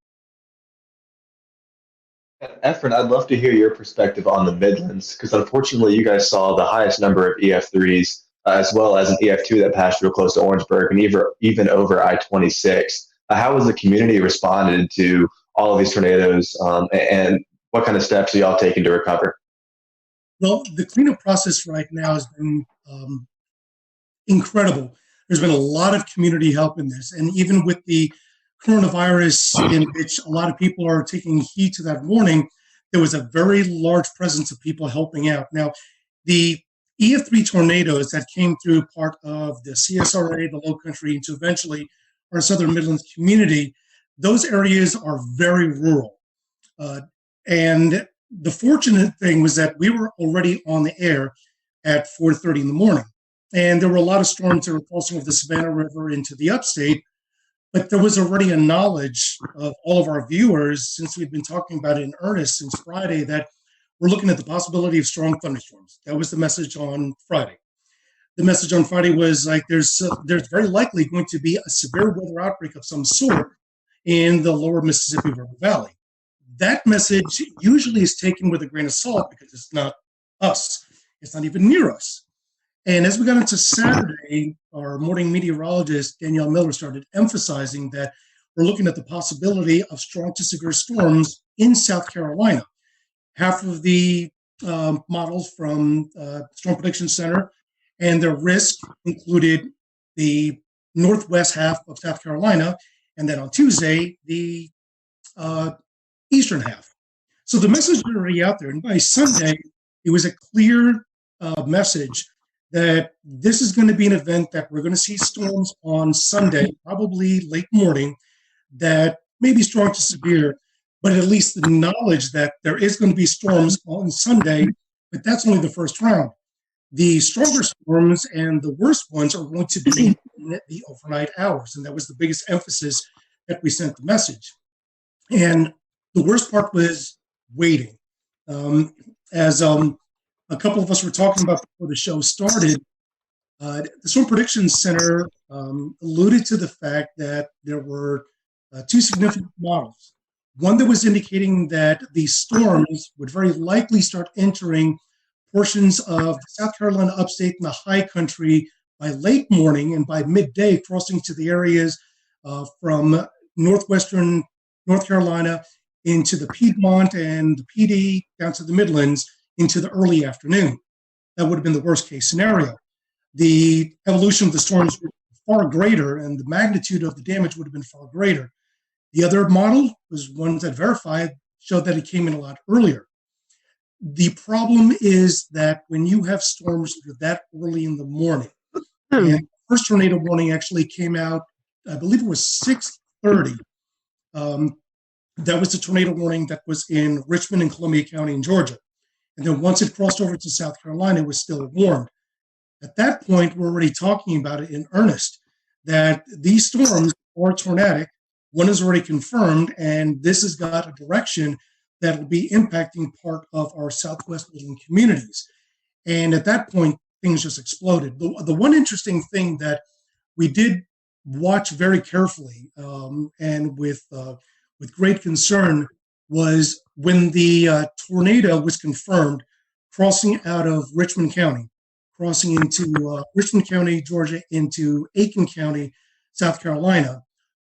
Efren, I'd love to hear your perspective on the Midlands, because unfortunately you guys saw the highest number of EF3s as well as an EF2 that passed real close to Orangeburg and even over I-26. How has the community responded to all of these tornadoes, and what kind of steps are y'all taking to recover? Well, the cleanup process right now has been incredible. There's been a lot of community help in this. And even with the coronavirus, in which a lot of people are taking heed to that warning, there was a very large presence of people helping out. Now, the EF3 tornadoes that came through part of the CSRA, the Low Country, into eventually our Southern Midlands community, those areas are very rural. And the fortunate thing was that we were already on the air at 4:30 in the morning. And there were a lot of storms that were crossing over the Savannah River into the upstate, but there was already a knowledge of all of our viewers, since we've been talking about it in earnest since Friday, that we're looking at the possibility of strong thunderstorms. That was the message on Friday. The message on Friday was like, there's very likely going to be a severe weather outbreak of some sort in the lower Mississippi River Valley. That message usually is taken with a grain of salt because it's not us. It's not even near us. And as we got into Saturday, our morning meteorologist, Danielle Miller, started emphasizing that we're looking at the possibility of strong to severe storms in South Carolina. Half of the models from Storm Prediction Center and their risk included the northwest half of South Carolina, and then on Tuesday, the eastern half. So the message was already out there. And by Sunday, it was a clear message that this is going to be an event that we're going to see storms on Sunday, probably late morning, that may be strong to severe, but at least the knowledge that there is going to be storms on Sunday, but that's only the first round. The stronger storms and the worst ones are going to be in the overnight hours, and that was the biggest emphasis that we sent the message. And the worst part was waiting. As a couple of us were talking about before the show started, the Storm Prediction Center alluded to the fact that there were two significant models. One that was indicating that the storms would very likely start entering portions of South Carolina upstate and the high country by late morning, and by midday crossing to the areas from northwestern North Carolina into the Piedmont and the PD down to the Midlands into the early afternoon. That would have been the worst case scenario. The evolution of the storms were far greater, and the magnitude of the damage would have been far greater. The other model was one that verified, showed that it came in a lot earlier. The problem is that when you have storms that early in the morning, and the first tornado warning actually came out, I believe it was 6:30. That was the tornado warning that was in Richmond and Columbia County in Georgia. And then once it crossed over to South Carolina, it was still warned. At that point, we're already talking about it in earnest, that these storms are tornadic. One is already confirmed, and this has got a direction that will be impacting part of our southwestern communities. And at that point, things just exploded. The one interesting thing that we did watch very carefully and with great concern was when the tornado was confirmed crossing out of Richmond County, crossing into Richmond County, Georgia, into Aiken County, South Carolina.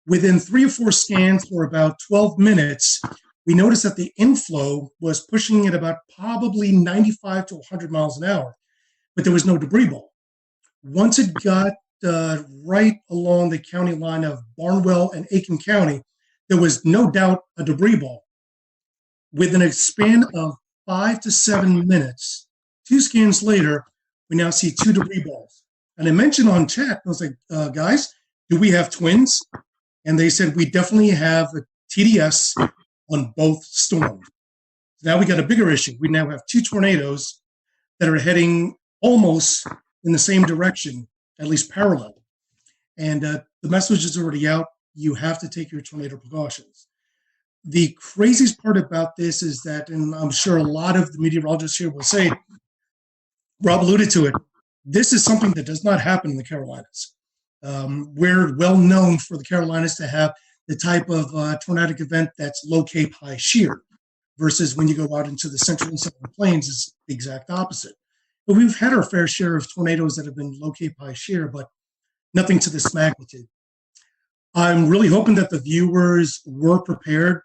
Within 3 or 4 scans for about 12 minutes, we noticed that the inflow was pushing at about probably 95 to 100 miles an hour, but there was no debris ball. Once it got right along the county line of Barnwell and Aiken County, there was no doubt a debris ball. Within a span of 5 to 7 minutes, 2 scans later, we now see 2 debris balls. And I mentioned on chat, I was like, guys, do we have twins? And they said, we definitely have a TDS on both storms. Now we got a bigger issue. We now have 2 tornadoes that are heading almost in the same direction, at least parallel. And the message is already out. You have to take your tornado precautions. The craziest part about this is that, and I'm sure a lot of the meteorologists here will say, Rob alluded to it, this is something that does not happen in the Carolinas. We're well known for the Carolinas to have the type of tornadic event that's low Cape, high shear, versus when you go out into the central and southern plains, it's the exact opposite. But we've had our fair share of tornadoes that have been low Cape, high shear, but nothing to this magnitude. I'm really hoping that the viewers were prepared.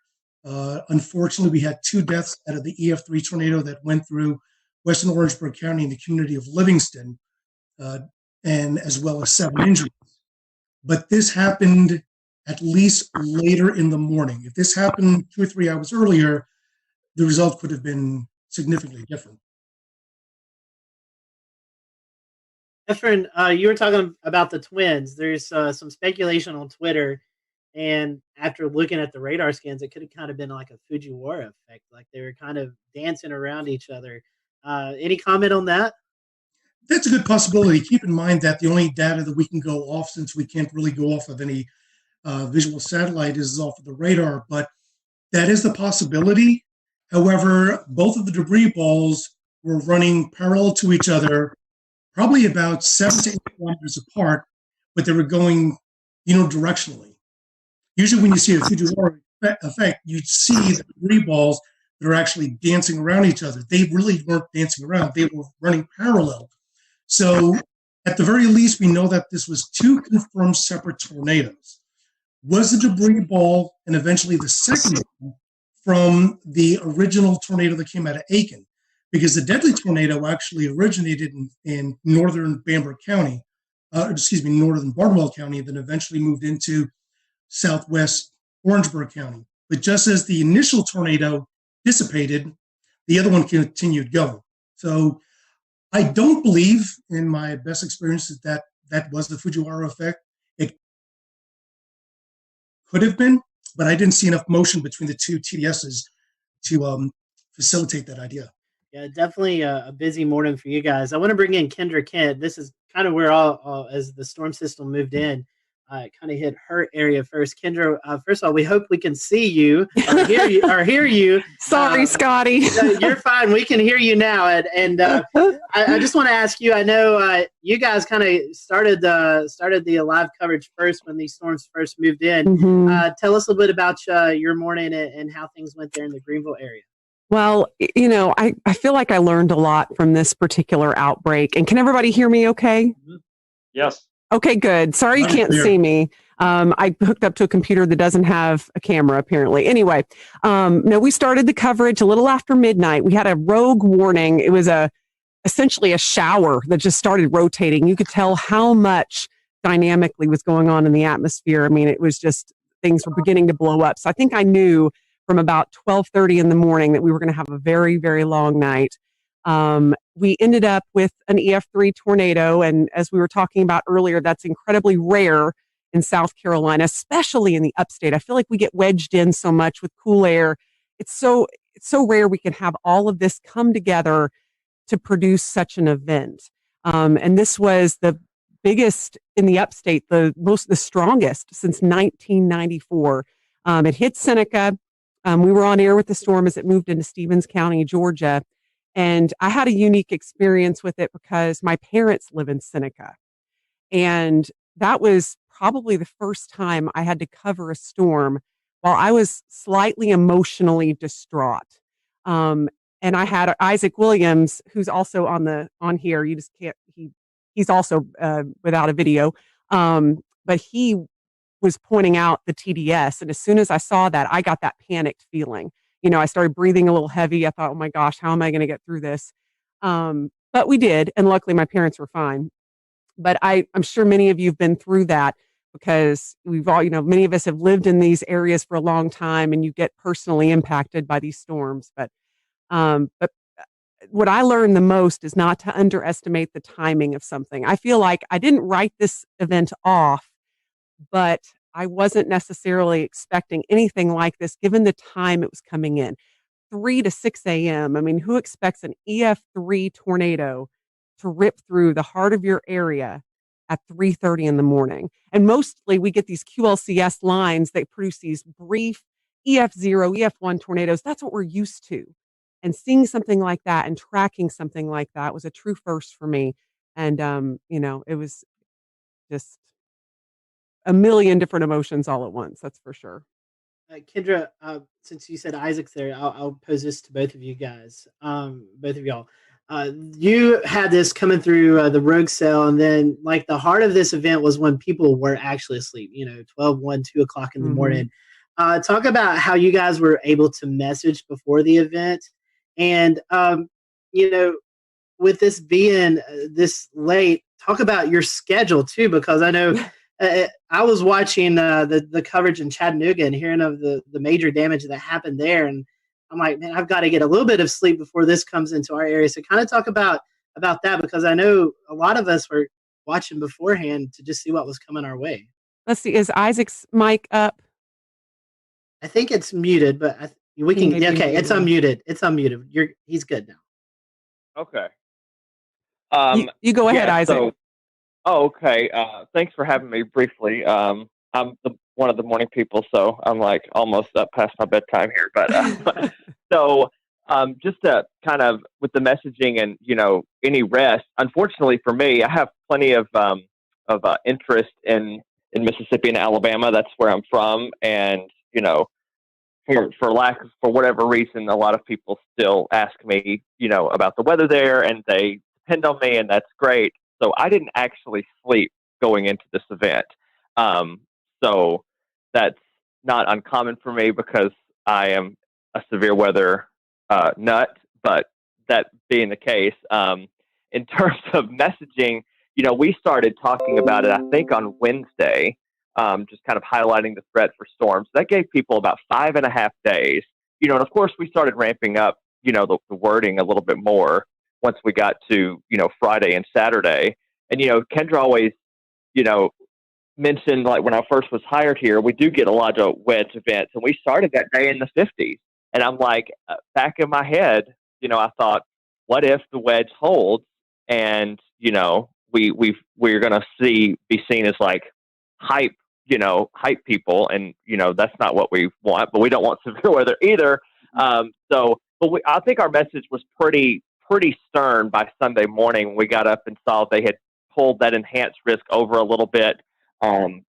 Unfortunately, we had 2 deaths out of the EF3 tornado that went through western Orangeburg County in the community of Livingston, and as well as 7 injuries. But this happened at least later in the morning. If this happened 2 or 3 hours earlier, the result could have been significantly different. Efren, you were talking about the twins. There's some speculation on Twitter, and after looking at the radar scans, it could have kind of been like a Fujiwara effect, like they were kind of dancing around each other. Any comment on that? That's a good possibility. Keep in mind that the only data that we can go off, since we can't really go off of any visual satellite, is off of the radar, but that is the possibility. However, both of the debris balls were running parallel to each other, probably about 7 to 8 kilometers apart, but they were going unidirectionally. Usually when you see a Fujiwara effect, you'd see the debris balls that are actually dancing around each other. They really weren't dancing around. They were running parallel. So at the very least, we know that this was 2 confirmed separate tornadoes. Was the debris ball and eventually the second one from the original tornado that came out of Aiken? Because the deadly tornado actually originated in northern Bamberg County, northern Barnwell County, then eventually moved into southwest Orangeburg County. But just as the initial tornado dissipated, the other one continued going. So I don't believe, in my best experience, that was the Fujiwara effect. It could have been, but I didn't see enough motion between the two TDSs to facilitate that idea. Yeah, definitely a busy morning for you guys. I want to bring in Kendra Kent. This is kind of where as the storm system moved in, it kind of hit her area first. Kendra, first of all, we hope we can see you or hear you. Sorry, Scotty. You're fine. We can hear you now. And I just want to ask you. I know you guys kind of started the live coverage first when these storms first moved in. Mm-hmm. Tell us a little bit about your morning and how things went there in the Greenville area. Well, I feel like I learned a lot from this particular outbreak. And can everybody hear me okay? Yes. Okay, good. Sorry you can't see me. I hooked up to a computer that doesn't have a camera, apparently. Anyway, no, we started the coverage a little after midnight. We had a rogue warning. It was essentially a shower that just started rotating. You could tell how much dynamically was going on in the atmosphere. I mean, it was just things were beginning to blow up. So I think I knew from about 12:30 in the morning that we were going to have a very, very long night. We ended up with an EF3 tornado, and as we were talking about earlier, that's incredibly rare in South Carolina, especially in the upstate. I feel like we get wedged in so much with cool air. It's so rare we can have all of this come together to produce such an event. And this was the biggest in the upstate, the strongest since 1994. It hit Seneca. We were on air with the storm as it moved into Stevens County, Georgia. And I had a unique experience with it because my parents live in Seneca. And that was probably the first time I had to cover a storm while I was slightly emotionally distraught. And I had Isaac Williams, who's also on here. You just can't, he's also without a video. But he was pointing out the TDS. And as soon as I saw that, I got that panicked feeling. I started breathing a little heavy. I thought, oh my gosh, how am I going to get through this? But we did. And luckily my parents were fine. But I'm sure many of you have been through that because we've all, many of us have lived in these areas for a long time and you get personally impacted by these storms. But what I learned the most is not to underestimate the timing of something. I feel like I didn't write this event off, but I wasn't necessarily expecting anything like this given the time it was coming in. 3 to 6 a.m. I mean, who expects an EF3 tornado to rip through the heart of your area at 3:30 in the morning? And mostly we get these QLCS lines that produce these brief EF0, EF1 tornadoes. That's what we're used to. And seeing something like that and tracking something like that was a true first for me. And, it was just a million different emotions all at once. That's for sure. Kendra, since you said Isaac's there, I'll pose this to both of you guys, both of y'all. You had this coming through the rogue cell, and then like the heart of this event was when people were actually asleep, 12, 1, 2 o'clock in the morning. Talk about how you guys were able to message before the event. And, with this being this late, talk about your schedule too, because I know I was watching the coverage in Chattanooga and hearing of the major damage that happened there. And I'm like, man, I've got to get a little bit of sleep before this comes into our area. So kind of talk about that, because I know a lot of us were watching beforehand to just see what was coming our way. Let's see. Is Isaac's mic up? I think it's muted, but we can. Okay, it's unmuted. It's unmuted. He's good now. Okay. You go ahead, Isaac. Okay. Thanks for having me briefly. I'm one of the morning people, so I'm like almost up past my bedtime here. But so just to kind of with the messaging and any rest. Unfortunately for me, I have plenty of interest in Mississippi and Alabama. That's where I'm from, and for whatever reason, a lot of people still ask me about the weather there, and they depend on me, and that's great. So I didn't actually sleep going into this event. So that's not uncommon for me because I am a severe weather nut. But that being the case, in terms of messaging, we started talking about it, I think, on Wednesday, just kind of highlighting the threat for storms. That gave people about 5.5 days. And of course, we started ramping up, the wording a little bit more once we got to, Friday and Saturday. And, Kendra always, mentioned, like, when I first was hired here, we do get a lot of wedge events, and we started that day in the 50s. And I'm like, back in my head, I thought, what if the wedge holds and, we're going to be seen as like hype people. And, that's not what we want, but we don't want severe weather either. I think our message was pretty stern by Sunday morning when we got up and saw they had pulled that enhanced risk over a little bit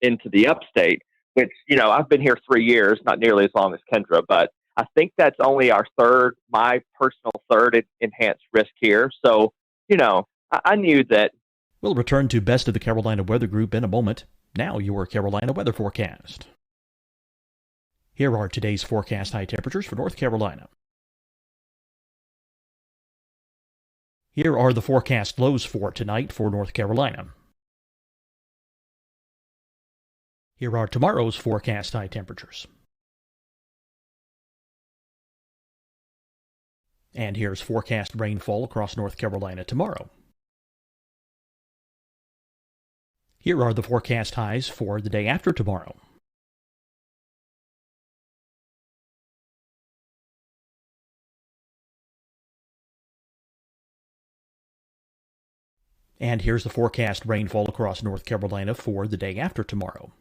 into the upstate, which, I've been here 3 years, not nearly as long as Kendra, but I think that's only my personal third enhanced risk here. So, I knew that. We'll return to Best of the Carolina Weather Group in a moment. Now your Carolina weather forecast. Here are today's forecast high temperatures for North Carolina. Here are the forecast lows for tonight for North Carolina. Here are tomorrow's forecast high temperatures. And here's forecast rainfall across North Carolina tomorrow. Here are the forecast highs for the day after tomorrow. And here's the forecast rainfall across North Carolina for the day after tomorrow.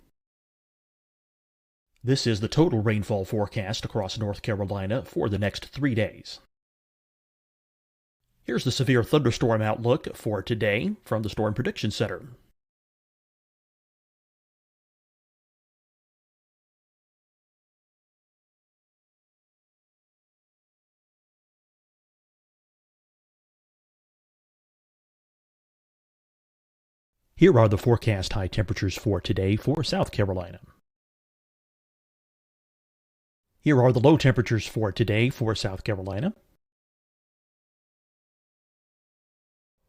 This is the total rainfall forecast across North Carolina for the next 3 days. Here's the severe thunderstorm outlook for today from the Storm Prediction Center. Here are the forecast high temperatures for today for South Carolina. Here are the low temperatures for today for South Carolina.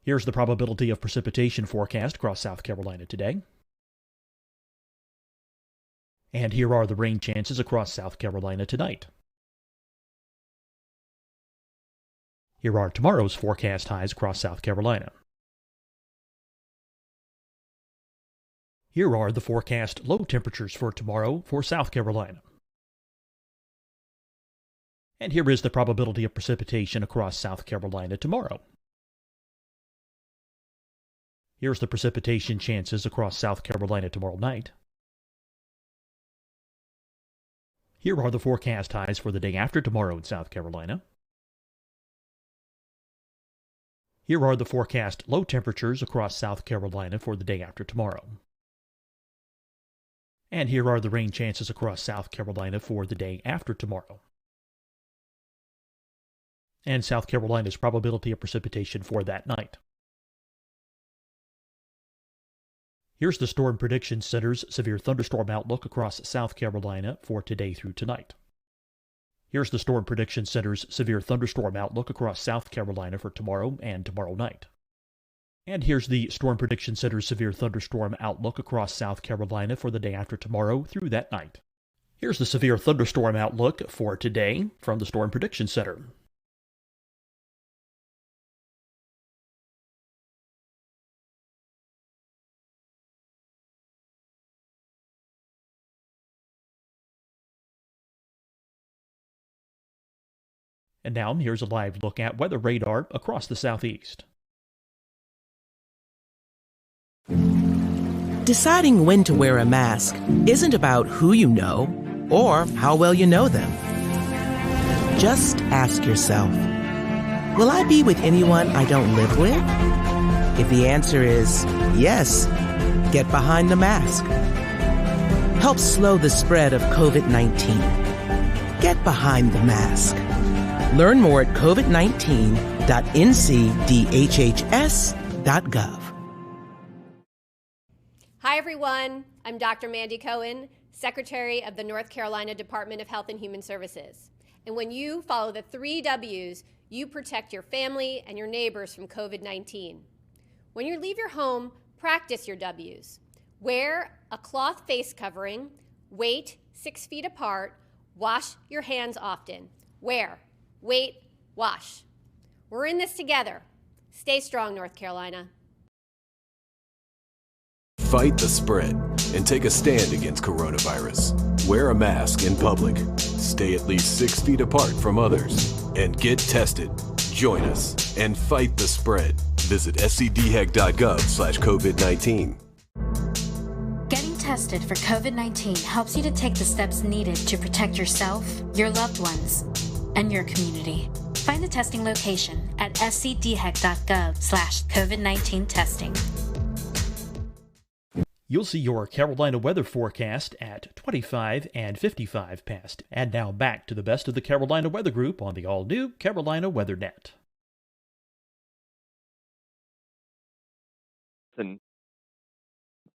Here's the probability of precipitation forecast across South Carolina today. And here are the rain chances across South Carolina tonight. Here are tomorrow's forecast highs across South Carolina. Here are the forecast low temperatures for tomorrow for South Carolina. And here is the probability of precipitation across South Carolina tomorrow. Here's the precipitation chances across South Carolina tomorrow night. Here are the forecast highs for the day after tomorrow in South Carolina. Here are the forecast low temperatures across South Carolina for the day after tomorrow. And here are the rain chances across South Carolina for the day after tomorrow. And South Carolina's probability of precipitation for that night. Here's the Storm Prediction Center's severe thunderstorm outlook across South Carolina for today through tonight. Here's the Storm Prediction Center's severe thunderstorm outlook across South Carolina for tomorrow and tomorrow night. And here's the Storm Prediction Center's severe thunderstorm outlook across South Carolina for the day after tomorrow through that night. Here's the severe thunderstorm outlook for today from the Storm Prediction Center. And now here's a live look at weather radar across the southeast. Deciding when to wear a mask isn't about who you know or how well you know them. Just ask yourself, will I be with anyone I don't live with? If the answer is yes, get behind the mask. Help slow the spread of COVID-19. Get behind the mask. Learn more at covid19.ncdhhs.gov. Hi, everyone. I'm Dr. Mandy Cohen, Secretary of the North Carolina Department of Health and Human Services. And when you follow the 3 W's, you protect your family and your neighbors from COVID-19. When you leave your home, practice your W's. Wear a cloth face covering, wait 6 feet apart, wash your hands often. Wear, wait, wash. We're in this together. Stay strong, North Carolina. Fight the spread and take a stand against coronavirus. Wear a mask in public. Stay at least 6 feet apart from others. And get tested. Join us and fight the spread. Visit scdhec.gov/COVID-19. Getting tested for COVID-19 helps you to take the steps needed to protect yourself, your loved ones, and your community. Find the testing location at scdhec.gov/COVID-19 testing. You'll see your Carolina weather forecast at 25 and 55 past. And now back to the best of the Carolina Weather Group on the all-new Carolina WeatherNet. And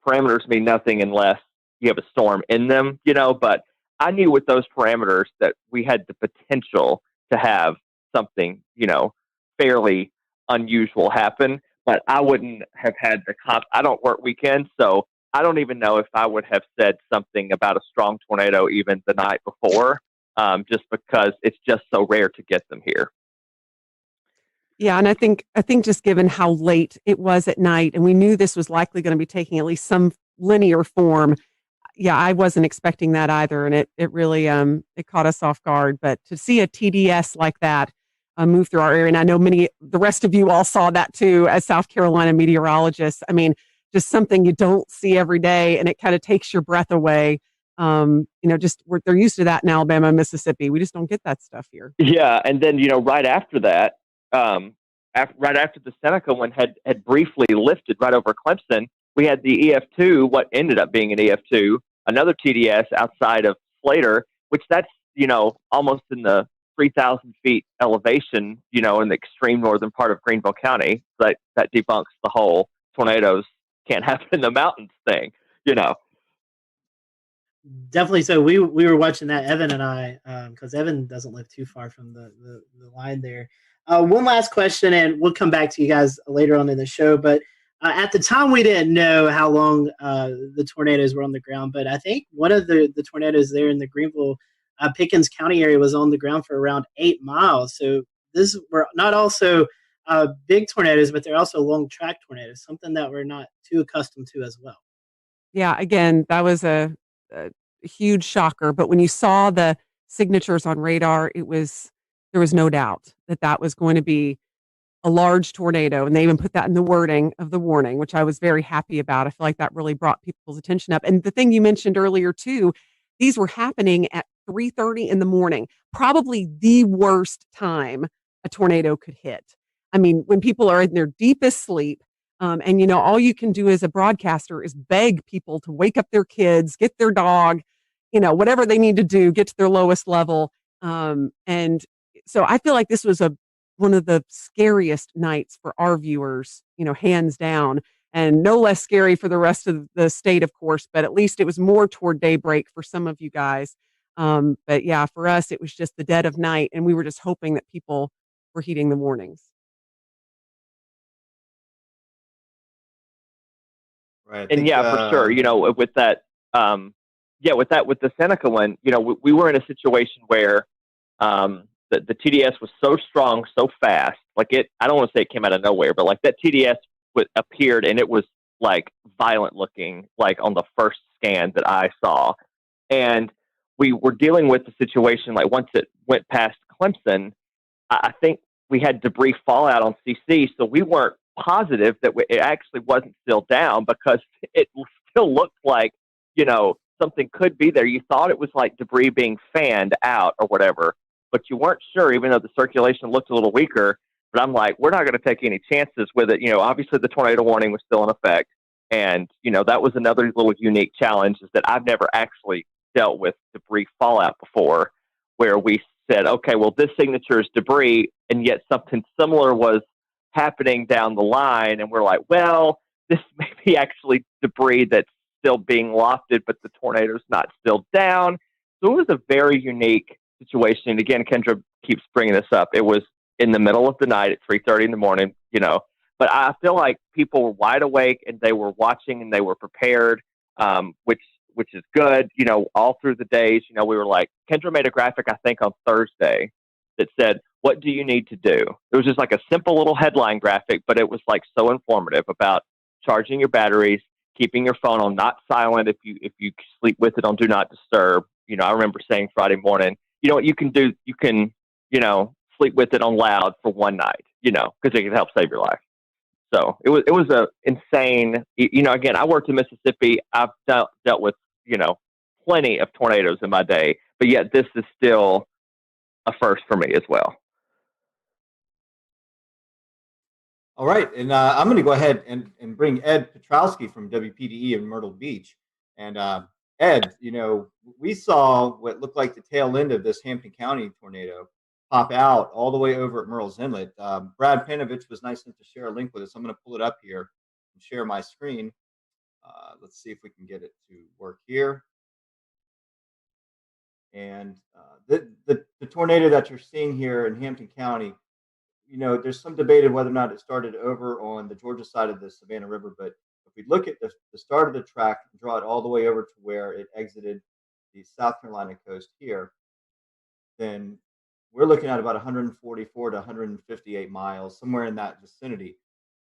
parameters mean nothing unless you have a storm in them, but I knew with those parameters that we had the potential to have something, fairly unusual happen, but I wouldn't have had I don't work weekends, so I don't even know if I would have said something about a strong tornado even the night before, just because it's just so rare to get them here. Yeah, and I think just given how late it was at night, and we knew this was likely going to be taking at least some linear form. Yeah, I wasn't expecting that either, and it really it caught us off guard. But to see a TDS like that move through our area, and I know the rest of you all saw that too as South Carolina meteorologists. I mean, just something you don't see every day, and it kind of takes your breath away. They're used to that in Alabama and Mississippi. We just don't get that stuff here. Yeah, and then right after that, right after the Seneca one had briefly lifted right over Clemson, we had the EF2, what ended up being an EF2, another TDS outside of Slater, which that's almost in the 3,000 feet elevation, in the extreme northern part of Greenville County. That debunks the whole tornadoes can't happen in the mountains thing, Definitely. So we were watching that, Evan and I, because Evan doesn't live too far from the line there. One last question, and we'll come back to you guys later on in the show. But at the time, we didn't know how long the tornadoes were on the ground. But I think one of the tornadoes there in the Greenville, Pickens County area was on the ground for around 8 miles. So this were not also big tornadoes, but they're also long track tornadoes, something that we're not too accustomed to as well. Yeah, again, that was a huge shocker. But when you saw the signatures on radar, there was no doubt that was going to be a large tornado. And they even put that in the wording of the warning, which I was very happy about. I feel like that really brought people's attention up. And the thing you mentioned earlier, too, these were happening at 3:30 in the morning, probably the worst time a tornado could hit. I mean, when people are in their deepest sleep, and all you can do as a broadcaster is beg people to wake up their kids, get their dog, whatever they need to do, get to their lowest level. And so I feel like this was one of the scariest nights for our viewers, hands down, and no less scary for the rest of the state, of course, but at least it was more toward daybreak for some of you guys. But yeah, for us, it was just the dead of night, and we were just hoping that people were heeding the warnings. Right. And for sure, with that, with the Seneca one, we were in a situation where the TDS was so strong, so fast. Like I don't want to say it came out of nowhere, but like that TDS appeared and it was like violent looking, like on the first scan that I saw. And we were dealing with the situation, like once it went past Clemson, I think we had debris fallout on CC. So we weren't positive that it actually wasn't still down because it still looked like, something could be there. You thought it was like debris being fanned out or whatever, but you weren't sure, even though the circulation looked a little weaker. But I'm like, we're not going to take any chances with it. Obviously the tornado warning was still in effect. And, that was another little unique challenge, is that I've never actually dealt with debris fallout before, where we said, okay, well, this signature is debris, and yet something similar was happening down the line. And we're like, well, this may be actually debris that's still being lofted, but the tornado's not still down. So it was a very unique situation. And again, Kendra keeps bringing this up. It was in the middle of the night at 3:30 in the morning, but I feel like people were wide awake and they were watching and they were prepared, which is good. All through the days, we were like, Kendra made a graphic, I think on Thursday, that said, what do you need to do? It was just like a simple little headline graphic, but it was like so informative about charging your batteries, keeping your phone on not silent if you sleep with it on do not disturb. I remember saying Friday morning, you know what you can do? You can, sleep with it on loud for one night, because it can help save your life. So it was a insane, again, I worked in Mississippi. I've dealt with, plenty of tornadoes in my day, but yet this is still a first for me as well. All right, and I'm going to go ahead and bring Ed Petrowski from WPDE in Myrtle Beach. And Ed, we saw what looked like the tail end of this Hampton County tornado pop out all the way over at Murrells Inlet. Brad Panovich was nice enough to share a link with us. I'm going to pull it up here and share my screen. Let's see if we can get it to work here. And the tornado that you're seeing here in Hampton County, there's some debate of whether or not it started over on the Georgia side of the Savannah River. But if we look at the start of the track and draw it all the way over to where it exited the South Carolina coast here, then we're looking at about 144 to 158 miles, somewhere in that vicinity.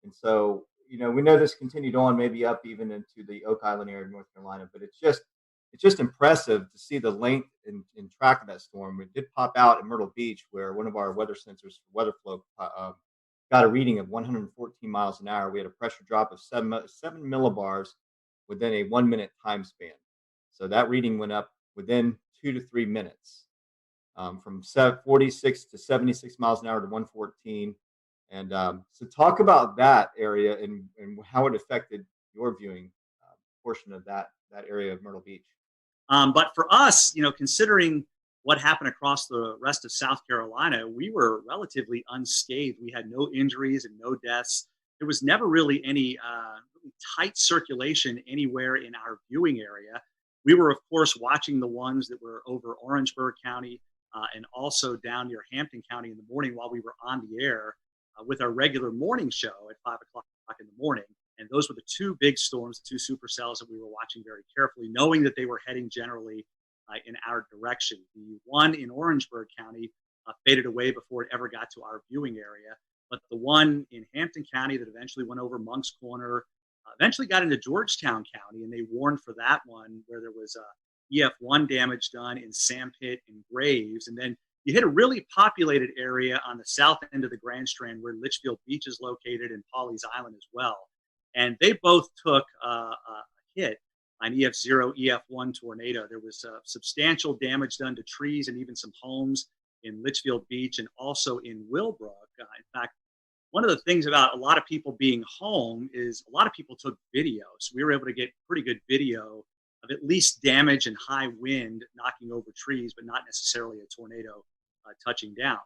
And so, we know this continued on, maybe up even into the Oak Island area of North Carolina, but it's just impressive to see the length and track of that storm. It did pop out in Myrtle Beach, where one of our weather sensors for weather flow got a reading of 114 miles an hour. We had a pressure drop of 7 millibars within a 1 minute time span. So that reading went up within 2 to 3 minutes, from 46 to 76 miles an hour to 114. And so talk about that area and how it affected your viewing portion of that area of Myrtle Beach. But for us, considering what happened across the rest of South Carolina, we were relatively unscathed. We had no injuries and no deaths. There was never really any really tight circulation anywhere in our viewing area. We were, of course, watching the ones that were over Orangeburg County and also down near Hampton County in the morning while we were on the air with our regular morning show at 5 o'clock in the morning. And those were the two big storms, the two supercells that we were watching very carefully, knowing that they were heading generally in our direction. The one in Orangeburg County faded away before it ever got to our viewing area. But the one in Hampton County that eventually went over Monk's Corner, eventually got into Georgetown County, and they warned for that one where there was EF1 damage done in Sandpit and Graves. And then you hit a really populated area on the south end of the Grand Strand where Litchfield Beach is located and Pawleys Island as well. And they both took a hit on EF0, EF1 tornado. There was substantial damage done to trees and even some homes in Litchfield Beach and also in Willbrook. In fact, one of the things about a lot of people being home is a lot of people took video. So we were able to get pretty good video of at least damage and high wind knocking over trees, but not necessarily a tornado touching down.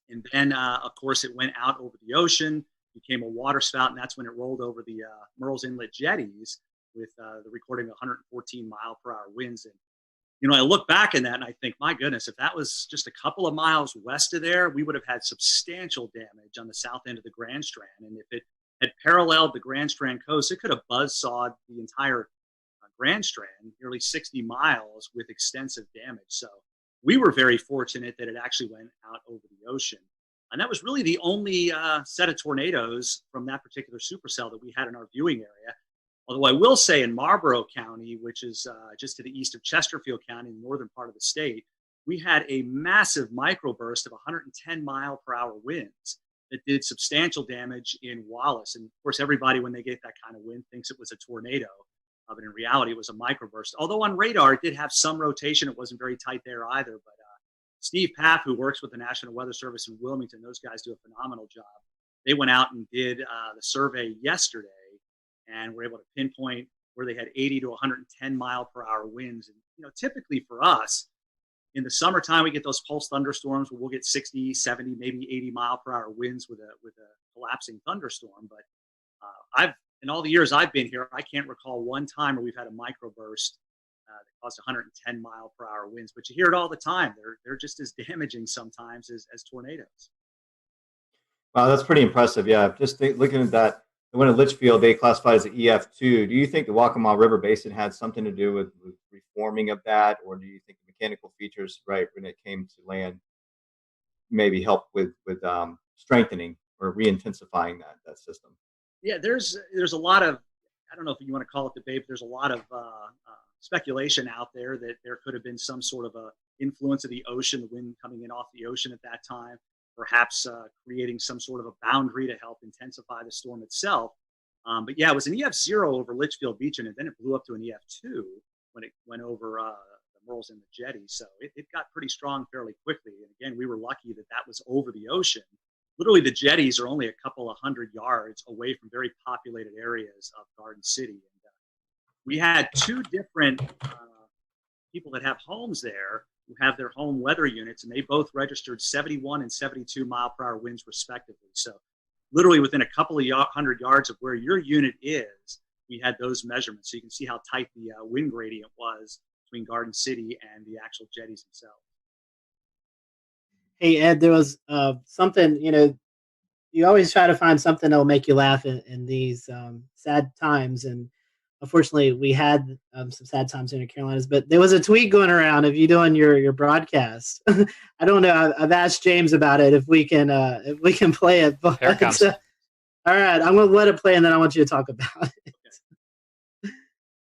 And then, of course, it went out over the ocean, became a water spout, and that's when it rolled over the Murrells Inlet jetties with the recording of 114 mile per hour winds. And, I look back in that and I think, my goodness, if that was just a couple of miles west of there, we would have had substantial damage on the south end of the Grand Strand. And if it had paralleled the Grand Strand coast, it could have buzzsawed the entire Grand Strand, nearly 60 miles with extensive damage. So we were very fortunate that it actually went out over the ocean. And that was really the only set of tornadoes from that particular supercell that we had in our viewing area. Although I will say in Marlborough County, which is just to the east of Chesterfield County in the northern part of the state, we had a massive microburst of 110 mile per hour winds that did substantial damage in Wallace. And of course, everybody, when they get that kind of wind, thinks it was a tornado. But in reality, it was a microburst. Although on radar, it did have some rotation. It wasn't very tight there either. But Steve Paff, who works with the National Weather Service in Wilmington, those guys do a phenomenal job. They went out and did the survey yesterday and were able to pinpoint where they had 80 to 110 mile per hour winds. And, typically for us, in the summertime, we get those pulse thunderstorms where we'll get 60, 70, maybe 80 mile per hour winds with a collapsing thunderstorm. But in all the years I've been here, I can't recall one time where we've had a microburst that caused 110 mile per hour winds. But you hear it all the time. They're just as damaging sometimes as tornadoes. Wow, that's pretty impressive. Yeah, looking at that, the one in Litchfield, they classified as an EF2. Do you think the Waccamaw River Basin had something to do with reforming of that, or do you think the mechanical features right when it came to land? maybe help with strengthening or re-intensifying that system? Yeah, there's a lot of, I don't know if you want to call it debate, but there's a lot of speculation out there that there could have been some sort of a influence of the ocean, the wind coming in off the ocean at that time, perhaps creating some sort of a boundary to help intensify the storm itself. But yeah, it was an EF0 over Litchfield Beach, and then it blew up to an EF2 when it went over the Merles and the jetty. So it got pretty strong fairly quickly. And again, we were lucky that that was over the ocean. Literally, the jetties are only a couple of 100 yards away from very populated areas of Garden City. And we had two different people that have homes there who have their home weather units, and they both registered 71 and 72 mile per hour winds respectively. So literally within a couple of 100 yards of where your unit is, we had those measurements. So you can see how tight the wind gradient was between Garden City and the actual jetties themselves. Hey, Ed, there was something, you always try to find something that'll make you laugh in these sad times. And unfortunately, we had some sad times in the Carolinas, but there was a tweet going around of you doing your broadcast. I don't know. I've asked James about it if we can play it. But, Here it comes. all right, I'm going to let it play, and then I want you to talk about it.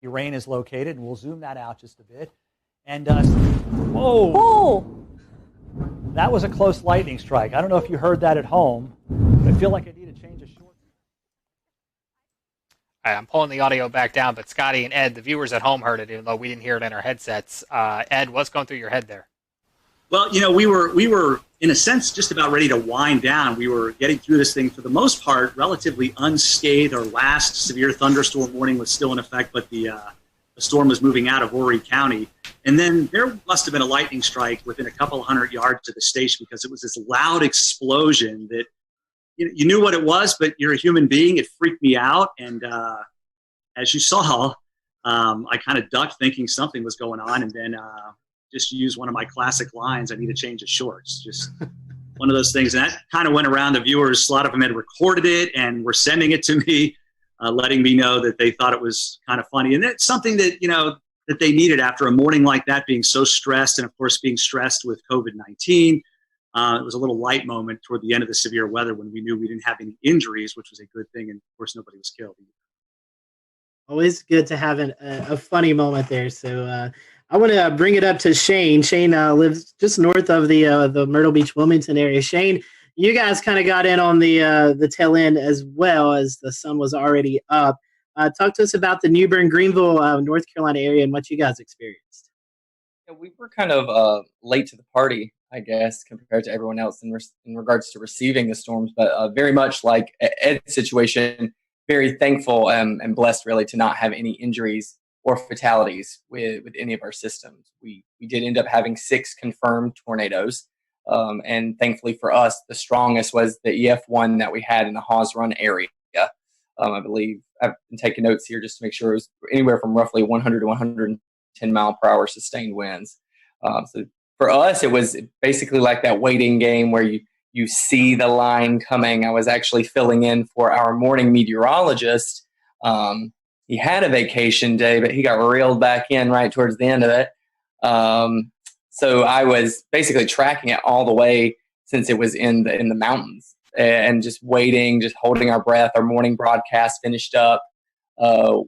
Your rain is located, and we'll zoom that out just a bit. And whoa! Oh! That was a close lightning strike. I don't know if you heard that at home. I feel like I need to change a short. All right, I'm pulling the audio back down, but Scotty and Ed, the viewers at home heard it, even though we didn't hear it in our headsets. Ed, what's going through your head there? Well, we were in a sense just about ready to wind down. We were getting through this thing for the most part relatively unscathed. Our last severe thunderstorm warning was still in effect, but the storm was moving out of Horry County. And then there must have been a lightning strike within a couple of 100 yards of the station, because it was this loud explosion that you knew what it was, but you're a human being. It freaked me out. And as you saw, I kind of ducked thinking something was going on, and then just used one of my classic lines, I need to change the shorts. Just one of those things. And that kind of went around the viewers. A lot of them had recorded it and were sending it to me, letting me know that they thought it was kind of funny. And it's something that, that they needed after a morning like that, being so stressed, and of course being stressed with COVID-19. It was a little light moment toward the end of the severe weather when we knew we didn't have any injuries, which was a good thing. And of course, nobody was killed. Always good to have a funny moment there. So I want to bring it up to Shane. Shane lives just north of the Myrtle Beach, Wilmington area. Shane, you guys kind of got in on the tail end as well, as the sun was already up. Talk to us about the Newbern, Greenville, North Carolina area and what you guys experienced. Yeah, we were kind of late to the party, I guess, compared to everyone else in regards to receiving the storms, but very much like Ed's situation, very thankful and blessed really to not have any injuries or fatalities with any of our systems. We did end up having 6 confirmed tornadoes, and thankfully for us, the strongest was the EF1 that we had in the Hawes Run area. I believe I've been taking notes here just to make sure it was anywhere from roughly 100 to 110 mile per hour sustained winds. So for us, it was basically like that waiting game where you see the line coming. I was actually filling in for our morning meteorologist. He had a vacation day, but he got reeled back in right towards the end of it. So I was basically tracking it all the way since it was in the mountains, and just waiting, just holding our breath. Our morning broadcast finished up.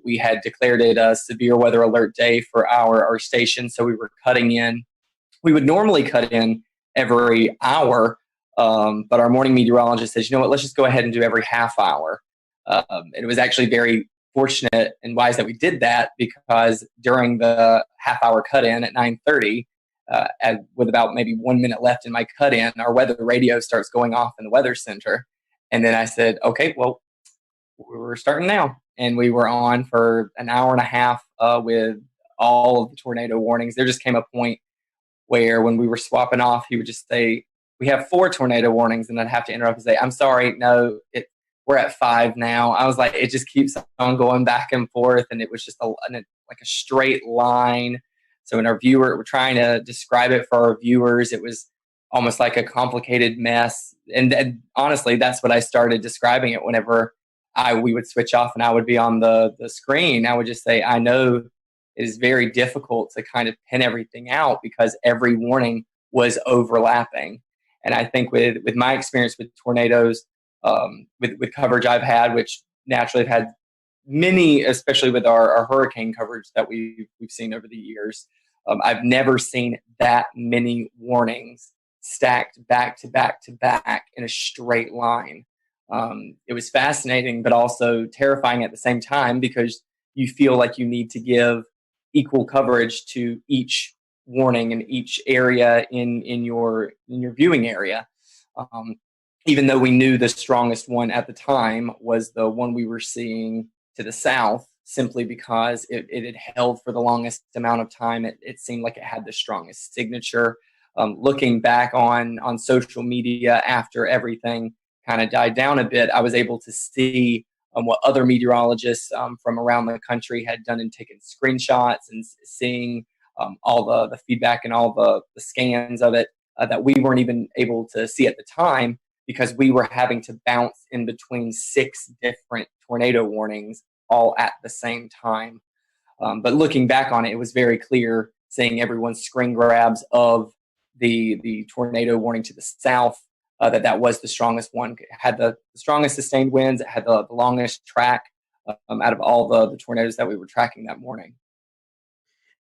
We had declared it a severe weather alert day for our station, so we were cutting in. We would normally cut in every hour, but our morning meteorologist says, you know what, let's just go ahead and do every half hour. And it was actually very fortunate and wise that we did that, because during the half-hour cut-in at 9:30, with about maybe 1 minute left in my cut-in, our weather radio starts going off in the weather center. And then I said, okay, well, we're starting now. And we were on for an hour and a half with all of the tornado warnings. There just came a point where when we were swapping off, he would just say, we have 4 tornado warnings. And I'd have to interrupt and say, I'm sorry, no, we're at 5 now. I was like, it just keeps on going back and forth. And it was just like a straight line. So when we're trying to describe it for our viewers, it was almost like a complicated mess. And honestly, that's what I started describing it whenever we would switch off and I would be on the screen. I would just say, I know it is very difficult to kind of pin everything out because every warning was overlapping. And I think with my experience with tornadoes, with coverage I've had, which naturally have had many, especially with our hurricane coverage that we've seen over the years, I've never seen that many warnings stacked back to back to back in a straight line. It was fascinating, but also terrifying at the same time, because you feel like you need to give equal coverage to each warning in each area in your viewing area. Even though we knew the strongest one at the time was the one we were seeing to the south, simply because it had held for the longest amount of time. It seemed like it had the strongest signature. Looking back on social media after everything kind of died down a bit, I was able to see what other meteorologists from around the country had done and taken screenshots, and seeing all the feedback and all the scans of it that we weren't even able to see at the time, because we were having to bounce in between 6 different tornado warnings all at the same time. But looking back on it, it was very clear, seeing everyone's screen grabs of the tornado warning to the south, that was the strongest one. It had the strongest sustained winds. It had the longest track out of all the tornadoes that we were tracking that morning.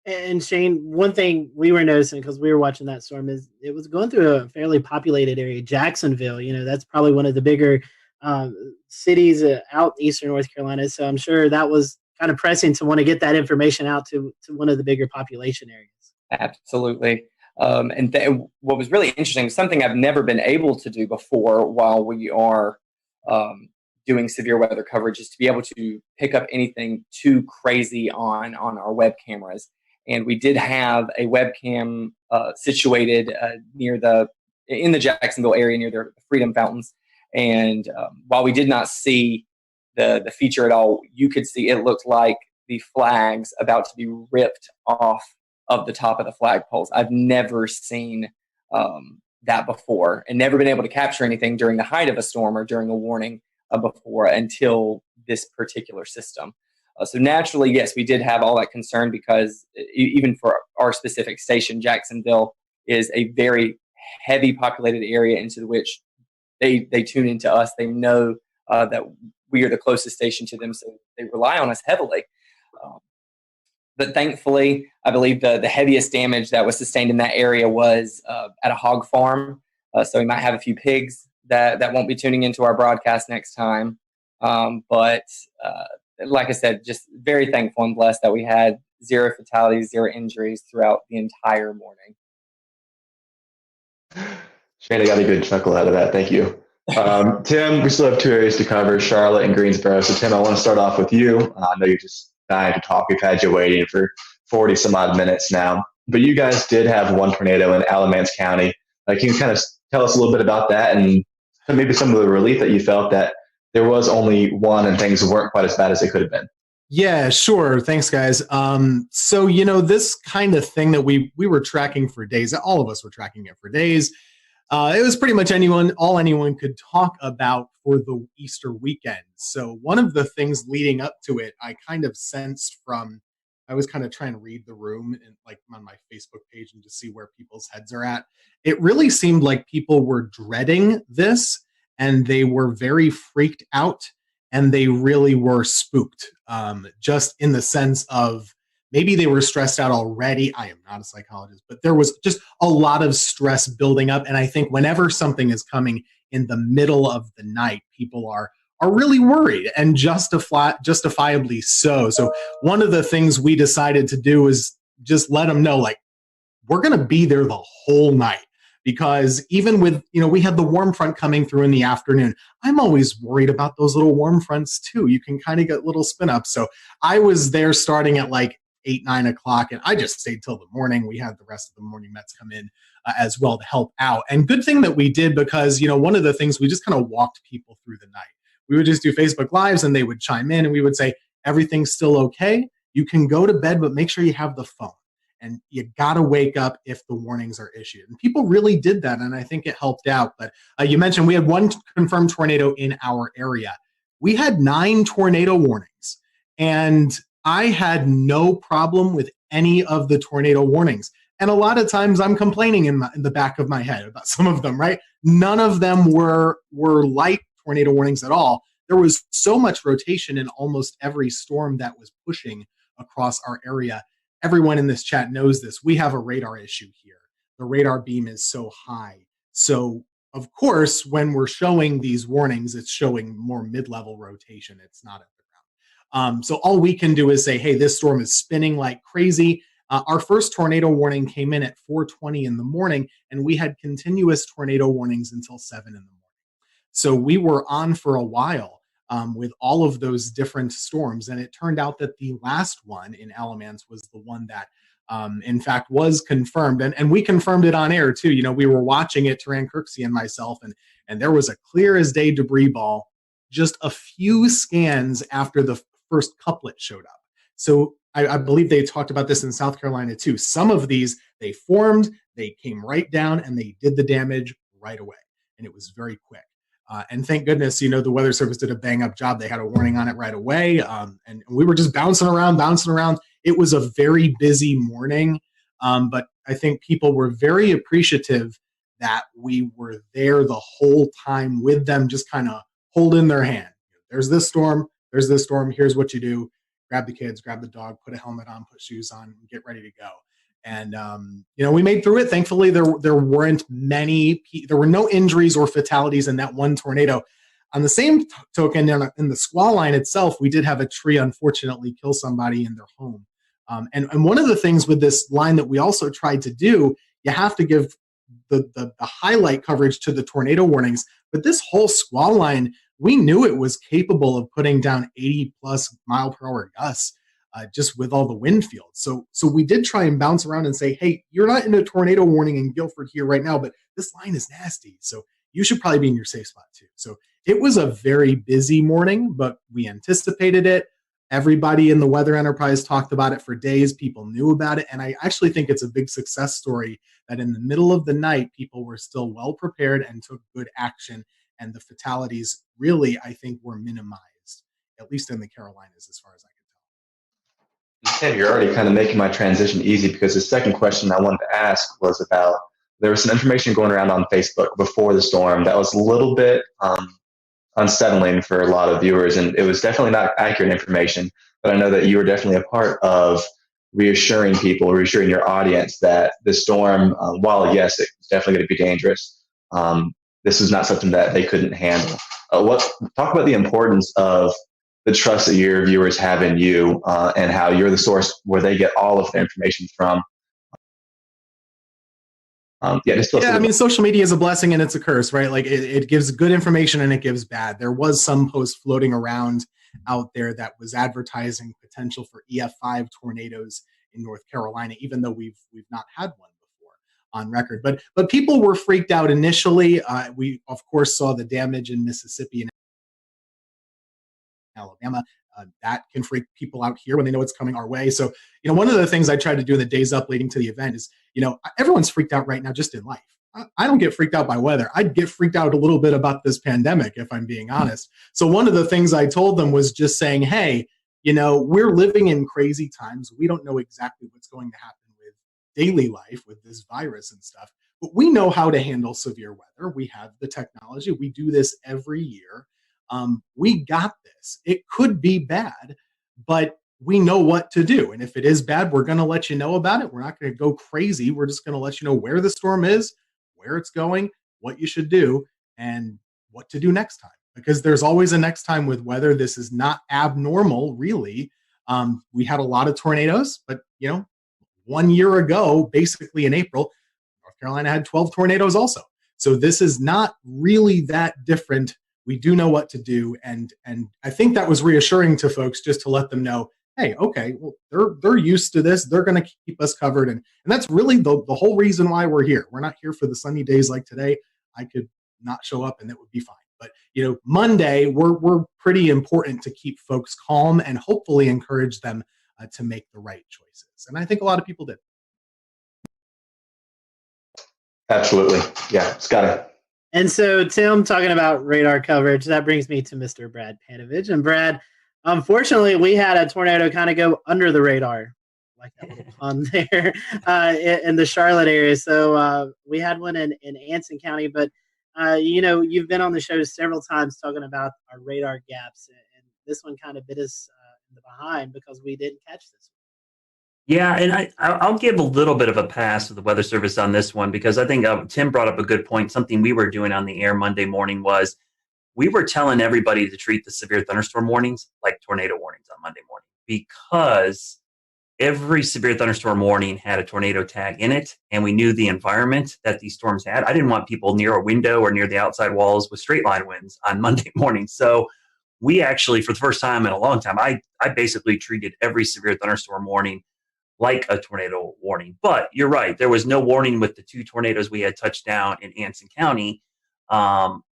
And Shane, one thing we were noticing, because we were watching that storm, is it was going through a fairly populated area. Jacksonville, that's probably one of the bigger cities out eastern North Carolina. So I'm sure that was kind of pressing to want to get that information out to one of the bigger population areas. Absolutely. What was really interesting, something I've never been able to do before while we are doing severe weather coverage, is to be able to pick up anything too crazy on our web cameras. And we did have a webcam situated in the Jacksonville area near the Freedom Fountains. And while we did not see the feature at all, you could see it looked like the flags about to be ripped off of the top of the flagpoles. I've never seen that before, and never been able to capture anything during the height of a storm or during a warning before, until this particular system. So naturally, yes, we did have all that concern, because even for our specific station, Jacksonville is a very heavy populated area into which they tune into us. They know that we are the closest station to them, so they rely on us heavily. But thankfully, I believe the heaviest damage that was sustained in that area was at a hog farm. So we might have a few pigs that won't be tuning into our broadcast next time. But like I said, just very thankful and blessed that we had 0 fatalities, 0 injuries throughout the entire morning. Shane, I got a good chuckle out of that. Thank you. Tim, we still have 2 areas to cover, Charlotte and Greensboro. So Tim, I want to start off with you. I know you're just dying to talk. We've had you waiting for 40 some odd minutes now. But you guys did have one tornado in Alamance County. Can you kind of tell us a little bit about that, and maybe some of the relief that you felt that there was only one and things weren't quite as bad as they could have been? Yeah, sure. Thanks, guys. So, this kind of thing that we were tracking for days, all of us were tracking it for days. It was pretty much all anyone could talk about for the Easter weekend. So one of the things leading up to it, I kind of sensed I was kind of trying to read the room and on my Facebook page and just see where people's heads are at. It really seemed like people were dreading this, and they were very freaked out, and they really were spooked, just in the sense of maybe they were stressed out already. I am not a psychologist, but there was just a lot of stress building up. And I think whenever something is coming in the middle of the night, people are really worried, and justifiably so. So one of the things we decided to do is just let them know, we're going to be there the whole night. Because even with, we had the warm front coming through in the afternoon. I'm always worried about those little warm fronts too. You can kind of get little spin ups. So I was there starting at 8, 9 o'clock, and I just stayed till the morning. We had the rest of the morning Mets come in as well to help out. And good thing that we did, because, one of the things, we just kind of walked people through the night. We would just do Facebook Lives, and they would chime in, and we would say, everything's still okay. You can go to bed, but make sure you have the phone. And you got to wake up if the warnings are issued. And people really did that, and I think it helped out. But you mentioned we had one confirmed tornado in our area. We had 9 tornado warnings, and I had no problem with any of the tornado warnings. And a lot of times I'm complaining in the back of my head about some of them, right? none of them were light tornado warnings at all. There was so much rotation in almost every storm that was pushing across our area. Everyone in this chat knows this. We have a radar issue here. The radar beam is so high. So, of course, when we're showing these warnings, it's showing more mid-level rotation. It's not at the ground. So all we can do is say, hey, this storm is spinning like crazy. Our first tornado warning came in at 4:20 in the morning, and we had continuous tornado warnings until 7 in the morning. So we were on for a while with all of those different storms. And it turned out that the last one in Alamance was the one that, in fact, was confirmed. And we confirmed it on air, too. You know, we were watching it, Taran Kirksey and myself, and there was a clear as day debris ball just a few scans after the first couplet showed up. So I believe they talked about this in South Carolina, too. Some of these, they formed, they came right down, and they did the damage right away. And it was very quick. And thank goodness, you know, the Weather Service did a bang-up job. They had a warning on it right away. And we were just bouncing around. It was a very busy morning. But I think people were very appreciative that we were there the whole time with them, just kind of holding their hand. There's this storm. Here's what you do. Grab the kids, grab the dog, put a helmet on, put shoes on, and get ready to go. And, you know, we made through it. Thankfully, there weren't there were no injuries or fatalities in that one tornado. On the same token, in the squall line itself, we did have a tree, unfortunately, kill somebody in their home. And one of the things with this line that we also tried to do, you have to give the highlight coverage to the tornado warnings. But this whole squall line, we knew it was capable of putting down 80-plus mile-per-hour gusts. Just with all the wind fields. So we did try and bounce around and say, hey, you're not in a tornado warning in Guilford here right now, but this line is nasty. So you should probably be in your safe spot too. So it was a very busy morning, but we anticipated it. Everybody in the weather enterprise talked about it for days. People knew about it. And I actually think it's a big success story that in the middle of the night, people were still well prepared and took good action. And the fatalities really, I think, were minimized, at least in the Carolinas, as far as I can. Ted, you're already kind of making my transition easy because the second question I wanted to ask was about, there was some information going around on Facebook before the storm that was a little bit unsettling for a lot of viewers, and it was definitely not accurate information, but I know that you were definitely a part of reassuring your audience that the storm, while yes, it's definitely going to be dangerous, this is not something that they couldn't handle. Talk about the importance of the trust that your viewers have in you, and how you're the source where they get all of the information from. I mean, social media is a blessing and it's a curse, right? Like it gives good information and it gives bad. There was some post floating around out there that was advertising potential for EF5 tornadoes in North Carolina, even though we've not had one before on record. But people were freaked out initially. We of course saw the damage in Mississippi and Alabama. That can freak people out here when they know it's coming our way. So, you know, one of the things I tried to do in the days up leading to the event is, you know, everyone's freaked out right now just in life. I don't get freaked out by weather. I'd get freaked out a little bit about this pandemic, if I'm being honest. So one of the things I told them was just saying, hey, you know, we're living in crazy times. We don't know exactly what's going to happen with daily life with this virus and stuff, but we know how to handle severe weather. We have the technology. We do this every year. We got this. It could be bad, but we know what to do. And if it is bad, we're going to let you know about it. We're not going to go crazy. We're just going to let you know where the storm is, where it's going, what you should do, and what to do next time. Because there's always a next time with weather. This is not abnormal, really. We had a lot of tornadoes, but, you know, 1 year ago, basically in April, North Carolina had 12 tornadoes also. So this is not really that different. We do know what to do, and I think that was reassuring to folks just to let them know, hey, okay, well, they're used to this. They're going to keep us covered, and that's really the whole reason why we're here. We're not here for the sunny days like today. I could not show up, and that would be fine. But you know, Monday we're pretty important to keep folks calm and hopefully encourage them to make the right choices, and I think a lot of people did. Absolutely, yeah, Scotty. And so, Tim, talking about radar coverage, that brings me to Mr. Brad Panovich. And Brad, unfortunately, we had a tornado kind of go under the radar, like that little pun there, in the Charlotte area. So we had one in Anson County. But You've been on the show several times talking about our radar gaps, and this one kind of bit us in the behind because we didn't catch this. Yeah, and I'll give a little bit of a pass to the Weather Service on this one because I think Tim brought up a good point. Something we were doing on the air Monday morning was we were telling everybody to treat the severe thunderstorm warnings like tornado warnings on Monday morning because every severe thunderstorm warning had a tornado tag in it, and we knew the environment that these storms had. I didn't want people near a window or near the outside walls with straight line winds on Monday morning. So we actually, for the first time in a long time, I basically treated every severe thunderstorm warning like a tornado warning. But you're right, there was no warning with the 2 tornadoes we had touched down in Anson County,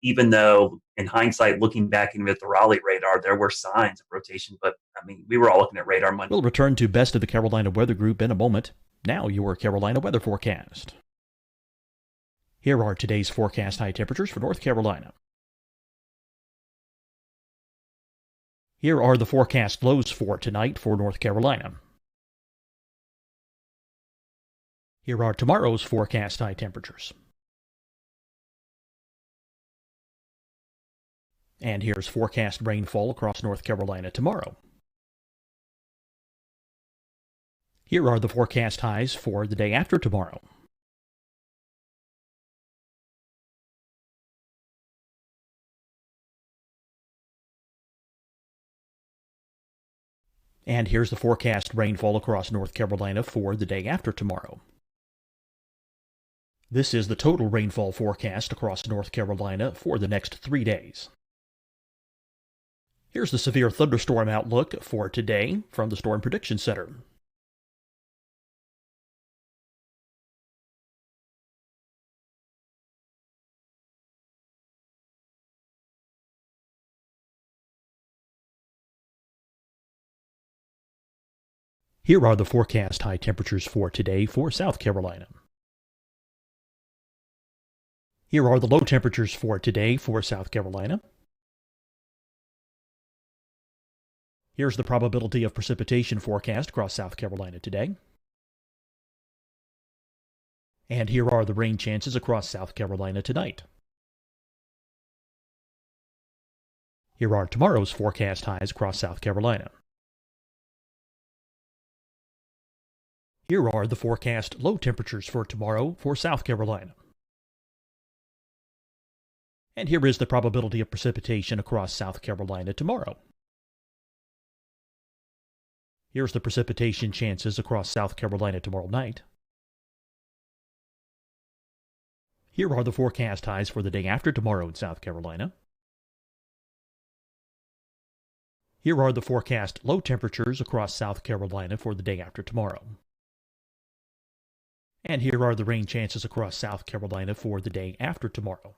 even though in hindsight, looking back into the Raleigh radar, there were signs of rotation. But, I mean, we were all looking at radar Monday. We'll return to Best of the Carolina Weather Group in a moment. Now your Carolina weather forecast. Here are today's forecast high temperatures for North Carolina. Here are the forecast lows for tonight for North Carolina. Here are tomorrow's forecast high temperatures. And here's forecast rainfall across North Carolina tomorrow. Here are the forecast highs for the day after tomorrow. And here's the forecast rainfall across North Carolina for the day after tomorrow. This is the total rainfall forecast across North Carolina for the next 3 days. Here's the severe thunderstorm outlook for today from the Storm Prediction Center. Here are the forecast high temperatures for today for South Carolina. Here are the low temperatures for today for South Carolina. Here's the probability of precipitation forecast across South Carolina today. And here are the rain chances across South Carolina tonight. Here are tomorrow's forecast highs across South Carolina. Here are the forecast low temperatures for tomorrow for South Carolina. And here is the probability of precipitation across South Carolina tomorrow. Here's the precipitation chances across South Carolina tomorrow night. Here are the forecast highs for the day after tomorrow in South Carolina. Here are the forecast low temperatures across South Carolina for the day after tomorrow. And here are the rain chances across South Carolina for the day after tomorrow.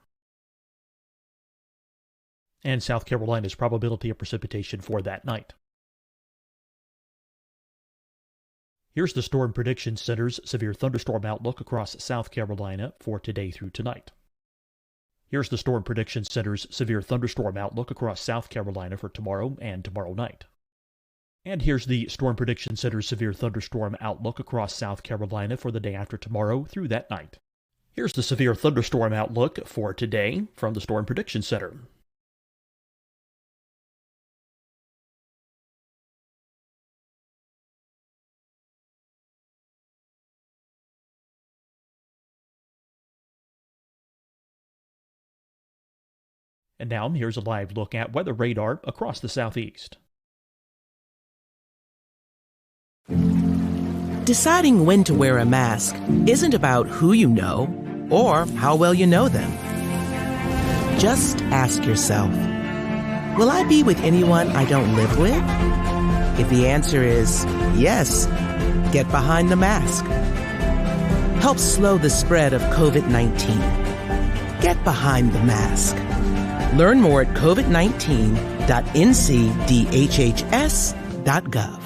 And South Carolina's probability of precipitation for that night. Here's the Storm Prediction Center's severe thunderstorm outlook across South Carolina for today through tonight. Here's the Storm Prediction Center's severe thunderstorm outlook across South Carolina for tomorrow and tomorrow night. And here's the Storm Prediction Center's severe thunderstorm outlook across South Carolina for the day after tomorrow through that night. Here's the severe thunderstorm outlook for today from the Storm Prediction Center. And now here's a live look at weather radar across the southeast. Deciding when to wear a mask isn't about who you know or how well you know them. Just ask yourself, will I be with anyone I don't live with? If the answer is yes, get behind the mask. Help slow the spread of COVID-19. Get behind the mask. Learn more at covid19.ncdhhs.gov.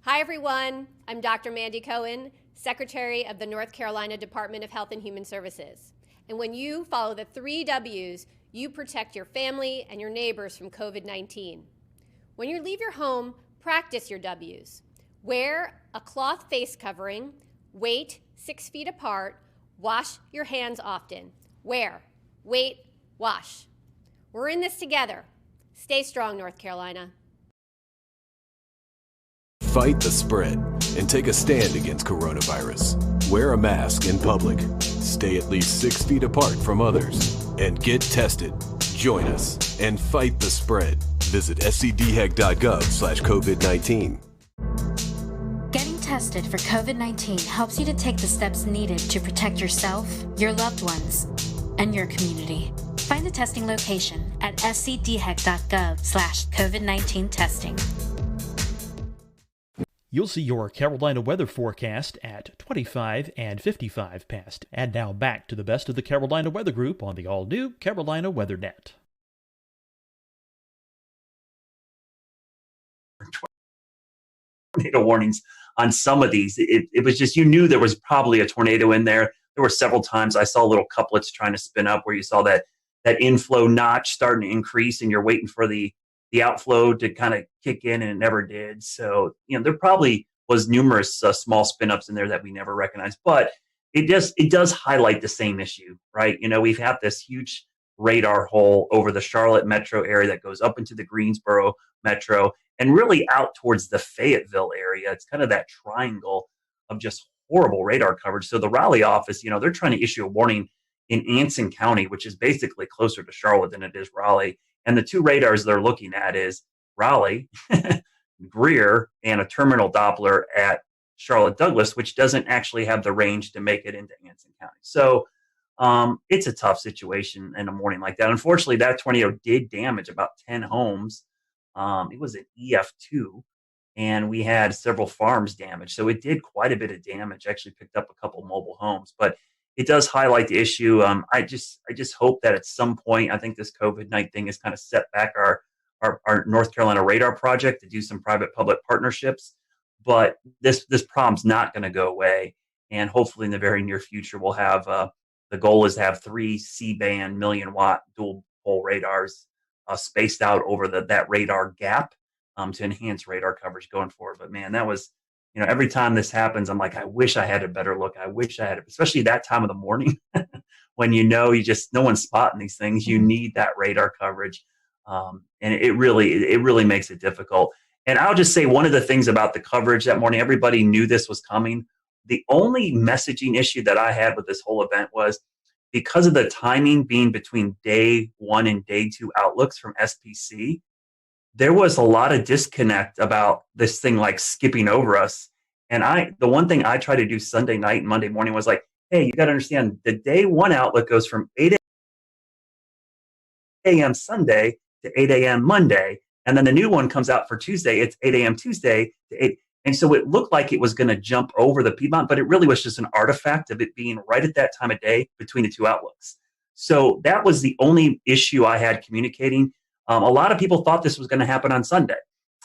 Hi, everyone. I'm Dr. Mandy Cohen, Secretary of the North Carolina Department of Health and Human Services. And when you follow the 3 W's, you protect your family and your neighbors from COVID-19. When you leave your home, practice your W's. Wear a cloth face covering, wait 6 feet apart, Wash your hands often. Wear, wait, wash. We're in this together. Stay strong, North Carolina. Fight the spread and take a stand against coronavirus. Wear a mask in public. Stay at least 6 feet apart from others. And get tested. Join us and fight the spread. Visit scdhec.gov/COVID-19. Getting tested for COVID-19 helps you to take the steps needed to protect yourself, your loved ones, and your community. Find the testing location at scdhec.gov/COVID-19 testing. You'll see your Carolina weather forecast at 25 and 55 past. And now back to the best of the Carolina Weather Group on the all-new Carolina Weather Net. Tornado warnings on some of these. It was just, you knew there was probably a tornado in there. There were several times I saw little couplets trying to spin up where you saw that inflow notch starting to increase and you're waiting for the outflow to kind of kick in, and it never did. So, there probably was numerous small spin ups in there that we never recognized, but it does highlight the same issue, right? We've had this huge radar hole over the Charlotte metro area that goes up into the Greensboro metro and really out towards the Fayetteville area. It's kind of that triangle of just horrible radar coverage. So the Raleigh office, they're trying to issue a warning in Anson County, which is basically closer to Charlotte than it is Raleigh. And the two radars they're looking at is Raleigh, Greer, and a terminal Doppler at Charlotte Douglas, which doesn't actually have the range to make it into Anson County. So it's a tough situation in a morning like that. Unfortunately, that tornado did damage about 10 homes. It was an EF2, and we had several farms damaged. So it did quite a bit of damage, actually picked up a couple mobile homes. But it does highlight the issue. I just hope that at some point, I think this COVID-19 thing has kind of set back our North Carolina radar project to do some private-public partnerships. But this problem's not going to go away. And hopefully in the very near future, we'll have the goal is to have 3 C-band million-watt dual-pole radars spaced out over that radar gap to enhance radar coverage going forward. But man, that was, every time this happens, I'm like, I wish I had a better look. I wish I had it, especially that time of the morning when no one's spotting these things. You need that radar coverage. And it really makes it difficult. And I'll just say one of the things about the coverage that morning, everybody knew this was coming. The only messaging issue that I had with this whole event was because of the timing being between day 1 and day 2 outlooks from SPC, there was a lot of disconnect about this thing like skipping over us. And the one thing I tried to do Sunday night and Monday morning was like, hey, you got to understand the day 1 outlook goes from 8 a.m. Sunday to 8 a.m. Monday. And then the new one comes out for Tuesday. It's 8 a.m. Tuesday to 8. And so it looked like it was going to jump over the Piedmont, but it really was just an artifact of it being right at that time of day between the two outlooks. So that was the only issue I had communicating. A lot of people thought this was going to happen on Sunday,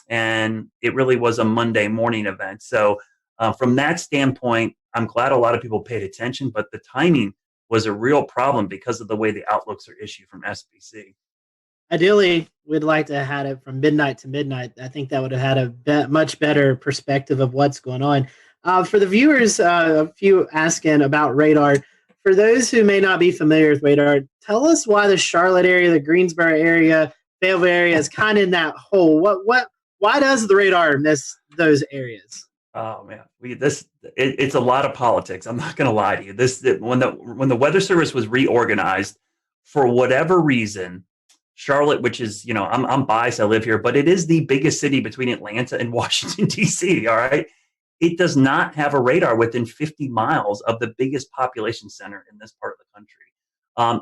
and it really was a Monday morning event. So from that standpoint, I'm glad a lot of people paid attention, but the timing was a real problem because of the way the outlooks are issued from SPC. Ideally, we'd like to have had it from midnight to midnight. I think that would have had a much better perspective of what's going on. For the viewers, a few asking about radar. For those who may not be familiar with radar, tell us why the Charlotte area, the Greensboro area, Fayetteville area is kind of in that hole. Why does the radar miss those areas? Oh man, it's a lot of politics. I'm not going to lie to you. When the Weather Service was reorganized, for whatever reason, Charlotte, which is, I'm biased, I live here, but it is the biggest city between Atlanta and Washington, D.C., all right? It does not have a radar within 50 miles of the biggest population center in this part of the country.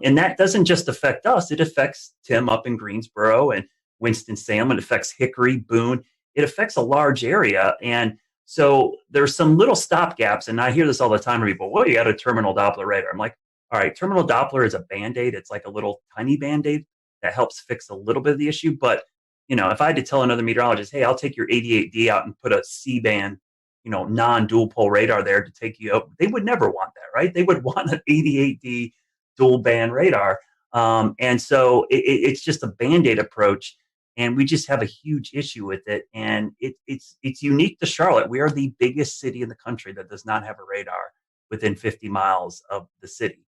And that doesn't just affect us. It affects Tim up in Greensboro and Winston-Salem. It affects Hickory, Boone. It affects a large area. And so there's some little stopgaps. And I hear this all the time from people, well, you got a terminal Doppler radar. I'm like, all right, terminal Doppler is a Band-Aid. It's like a little tiny Band-Aid that helps fix a little bit of the issue. But, if I had to tell another meteorologist, hey, I'll take your 88D out and put a C-band, non-dual pole radar there to take you out, they would never want that, right? They would want an 88D dual band radar. And so it's just a Band-Aid approach. And we just have a huge issue with it. And it's unique to Charlotte. We are the biggest city in the country that does not have a radar within 50 miles of the city.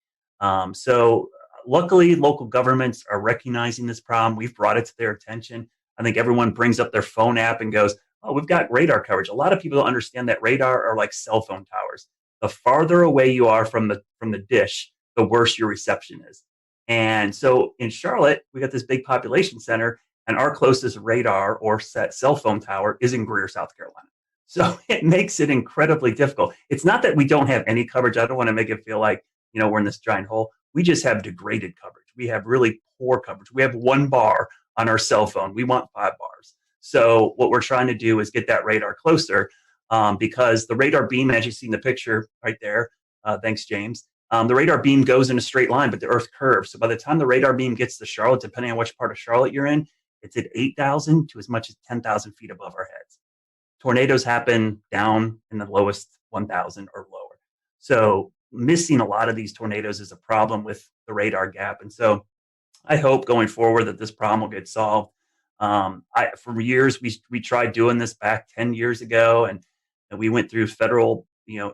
So luckily, local governments are recognizing this problem. We've brought it to their attention. I think everyone brings up their phone app and goes, oh, we've got radar coverage. A lot of people don't understand that radar are like cell phone towers. The farther away you are from the dish, the worse your reception is. And so in Charlotte, we got this big population center, and our closest radar or cell phone tower is in Greer, South Carolina. So it makes it incredibly difficult. It's not that we don't have any coverage. I don't want to make it feel like, we're in this giant hole. We just have degraded coverage. We have really poor coverage. We have 1 bar on our cell phone. We want 5 bars. So what we're trying to do is get that radar closer, because the radar beam, as you see in the picture right there, thanks, James, the radar beam goes in a straight line, but the Earth curves. So by the time the radar beam gets to Charlotte, depending on which part of Charlotte you're in, it's at 8,000 to as much as 10,000 feet above our heads. Tornadoes happen down in the lowest 1,000 or lower. So missing a lot of these tornadoes is a problem with the radar gap. And so I hope going forward that this problem will get solved. For years, we tried doing this back 10 years ago, and we went through federal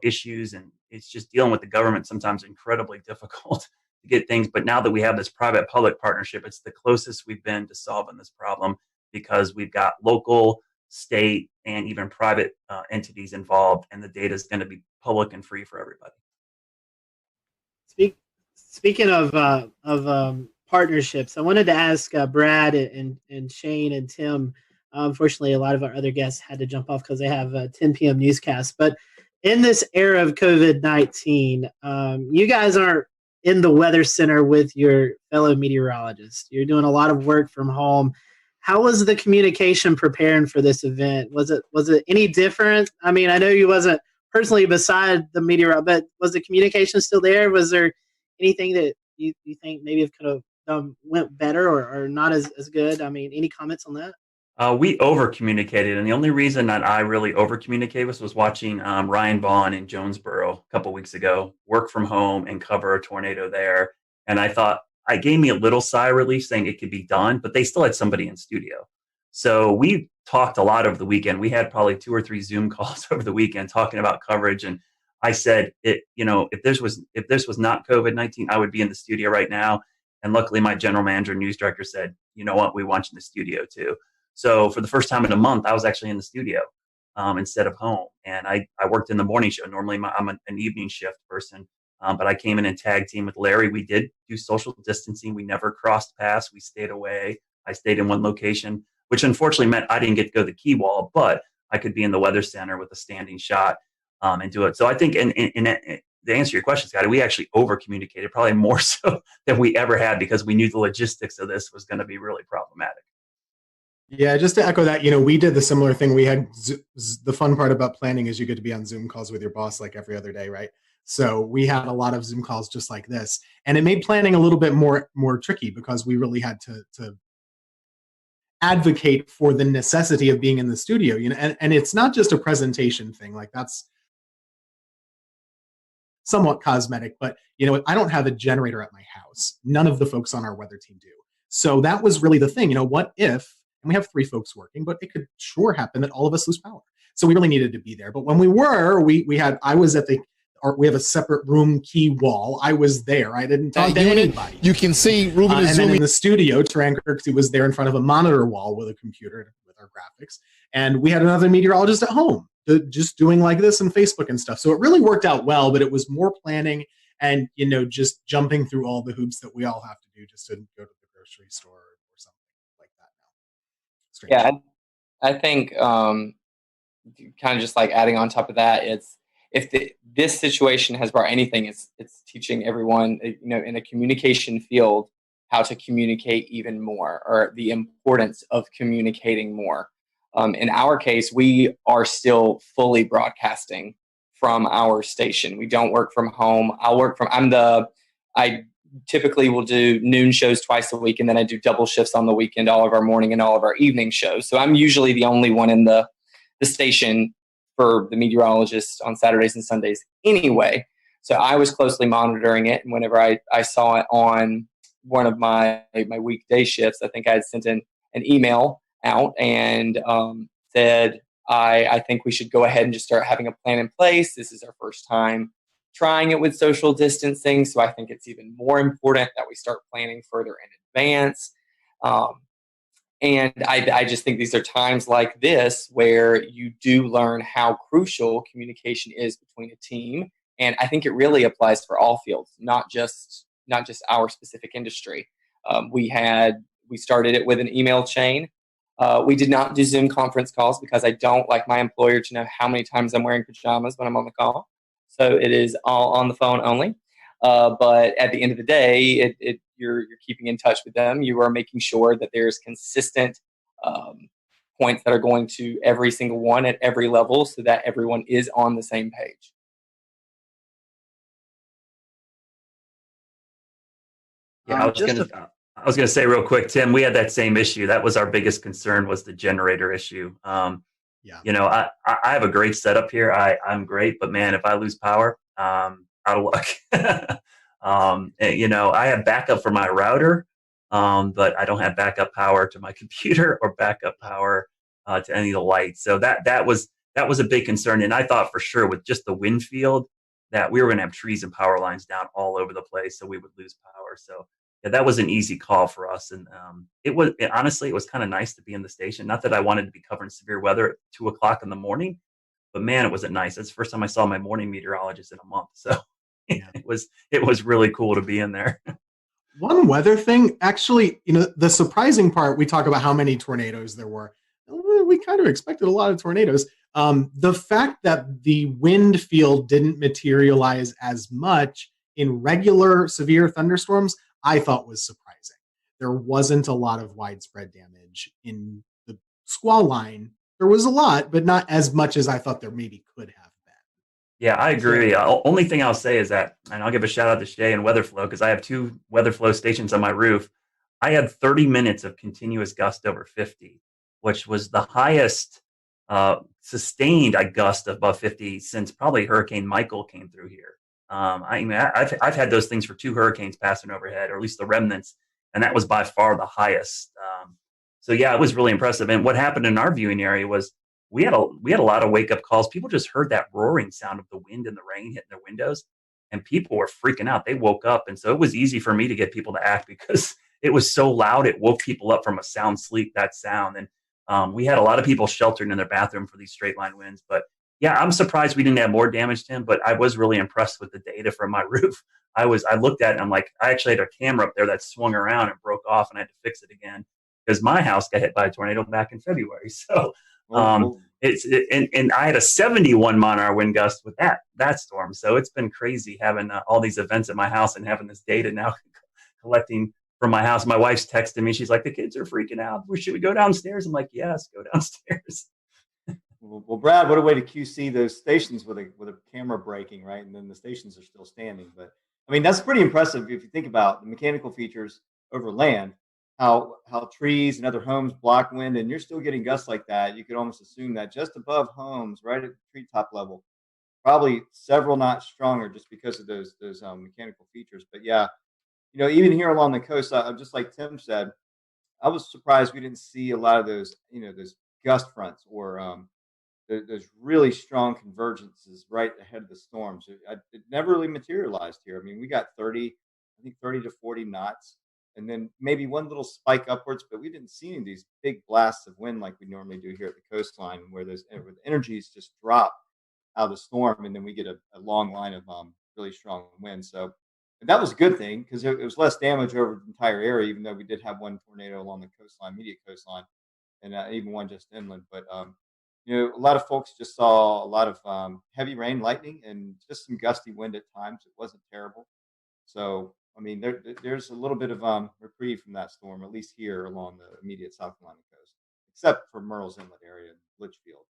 issues, and it's just dealing with the government sometimes incredibly difficult to get things. But now that we have this private-public partnership, it's the closest we've been to solving this problem, because we've got local, state, and even private entities involved, and the data is going to be public and free for everybody. Speaking of partnerships, I wanted to ask Brad and Shane and Tim. Unfortunately, a lot of our other guests had to jump off because they have a 10 p.m. newscast. But in this era of COVID-19, you guys aren't in the weather center with your fellow meteorologists. You're doing a lot of work from home. How was the communication preparing for this event? Was it any different? I mean, I know you wasn't personally beside the meteorologist, but was the communication still there? Was there anything that you think maybe it could have went better or not as good? I mean, any comments on that? We over communicated, and the only reason that I really over communicated was watching Ryan Vaughn in Jonesboro a couple weeks ago work from home and cover a tornado there. And I thought, it gave me a little sigh of relief saying it could be done, but they still had somebody in studio. So we talked a lot over the weekend. We had probably 2 or 3 Zoom calls over the weekend talking about coverage. And I said, if this was not COVID-19, I would be in the studio right now. And luckily, my general manager and news director said, you know what, we want you in the studio too. So for the first time in a month, I was actually in the studio instead of home. And I worked in the morning show. Normally, I'm an evening shift person, but I came in and tag team with Larry. We did do social distancing. We never crossed paths. We stayed away. I stayed in one location, which unfortunately meant I didn't get to go to the key wall, but I could be in the weather center with a standing shot and do it. So I think, to answer your question, Scotty, we actually over communicated, probably more so than we ever had, because we knew the logistics of this was going to be really problematic. Yeah, just to echo that, we did the similar thing. We had the fun part about planning is you get to be on Zoom calls with your boss like every other day, right? So we had a lot of Zoom calls just like this, and it made planning a little bit more tricky, because we really had to advocate for the necessity of being in the studio. And it's not just a presentation thing, like that's somewhat cosmetic, but I don't have a generator at my house. None of the folks on our weather team do. So that was really the thing. What if? And we have 3 folks working, but it could sure happen that all of us lose power. So we really needed to be there. But when we were, I was at we have a separate room key wall. I was there. I didn't talk to anybody. You can see Ruben is and zooming. then in the studio, Taran Kirksey was there in front of a monitor wall with a computer with our graphics. And we had another meteorologist at home just doing like this and Facebook and stuff. So it really worked out well, but it was more planning and, just jumping through all the hoops that we all have to do just to go to the grocery store or something like that now. Strange. Yeah, I think kind of just like adding on top of that, this situation has brought anything, it's teaching everyone, in a communication field, how to communicate even more, or the importance of communicating more. In our case, we are still fully broadcasting from our station. We don't work from home. I typically will do noon shows twice a week, and then I do double shifts on the weekend, all of our morning and all of our evening shows. So I'm usually the only one in the station for the meteorologist on Saturdays and Sundays anyway. So I was closely monitoring it, and whenever I saw it on one of my weekday shifts, I think I had sent an email out and said, I think we should go ahead and just start having a plan in place. This is our first time trying it with social distancing. So I think it's even more important that we start planning further in advance. And I just think these are times like this where you do learn how crucial communication is between a team. And I think it really applies for all fields, not just our specific industry. We started it with an email chain. We did not do Zoom conference calls because I don't like my employer to know how many times I'm wearing pajamas when I'm on the call. So it is all on the phone only. But at the end of the day, you're keeping in touch with them. You are making sure that there's consistent points that are going to every single one at every level so that everyone is on the same page. Yeah, I was gonna say real quick, Tim, we had that same issue. That was our biggest concern, was the generator issue. You know, I have a great setup here. I'm great, but man, if I lose power, out of luck. And, you know, I have backup for my router, but I don't have backup power to my computer or backup power to any of the lights. So that was a big concern. And I thought for sure with just the wind field that we were going to have trees and power lines down all over the place, so we would lose power. So yeah, that was an easy call for us. And honestly, it was kind of nice to be in the station. Not that I wanted to be covering severe weather at 2:00 in the morning, but man, it wasn't nice. That's the first time I saw my morning meteorologist in a month. So it was really cool to be in there. One weather thing, actually, you know, the surprising part, we talk about how many tornadoes there were. We kind of expected a lot of tornadoes. The fact that the wind field didn't materialize as much in regular severe thunderstorms, I thought was surprising. There wasn't a lot of widespread damage in the squall line. There was a lot, but not as much as I thought there maybe could have. Yeah, I agree. Only thing I'll say is that, and I'll give a shout out to Shay and Weatherflow because I have 2 Weatherflow stations on my roof. I had 30 minutes of continuous gust over 50, which was the highest sustained gust above 50 since probably Hurricane Michael came through here. I've had those things for 2 hurricanes passing overhead, or at least the remnants, and that was by far the highest. So yeah, it was really impressive. And what happened in our viewing area was we had a lot of wake up calls. People just heard that roaring sound of the wind and the rain hitting their windows, and people were freaking out. They woke up, and so it was easy for me to get people to act because it was so loud. It woke people up from a sound sleep. That sound, and we had a lot of people sheltered in their bathroom for these straight line winds. But yeah, I'm surprised we didn't have more damage, Tim. But I was really impressed with the data from my roof. I looked at it, and I'm like, I actually had a camera up there that swung around and broke off, and I had to fix it again because my house got hit by a tornado back in February. So. And I had a 71 mile-an-hour wind gust with that storm. So it's been crazy having all these events at my house and having this data now collecting from my house. My wife's texting me. She's like, the kids are freaking out. Should we go downstairs? I'm like, yes, go downstairs. Well, Brad, what a way to QC those stations with a camera breaking, right? And then the stations are still standing. But I mean, that's pretty impressive if you think about the mechanical features over land. How trees and other homes block wind, and you're still getting gusts like that. You could almost assume that just above homes, right at the treetop level, probably several notch stronger just because of those mechanical features. But yeah, you know, even here along the coast, just like Tim said, I was surprised we didn't see a lot of those, you know, those gust fronts or those really strong convergences right ahead of the storms. It never really materialized here. I mean, we got 30 to 40 knots. And then maybe one little spike upwards, but we didn't see any of these big blasts of wind like we normally do here at the coastline, where the energies just drop out of the storm, and then we get a long line of really strong wind. So that was a good thing because it was less damage over the entire area, even though we did have one tornado along the coastline, immediate coastline, and even one just inland. But you know, a lot of folks just saw a lot of heavy rain, lightning, and just some gusty wind at times. It wasn't terrible. So I mean, there's a little bit of reprieve from that storm, at least here along the immediate South Carolina coast, except for Murrells Inlet area and Litchfield.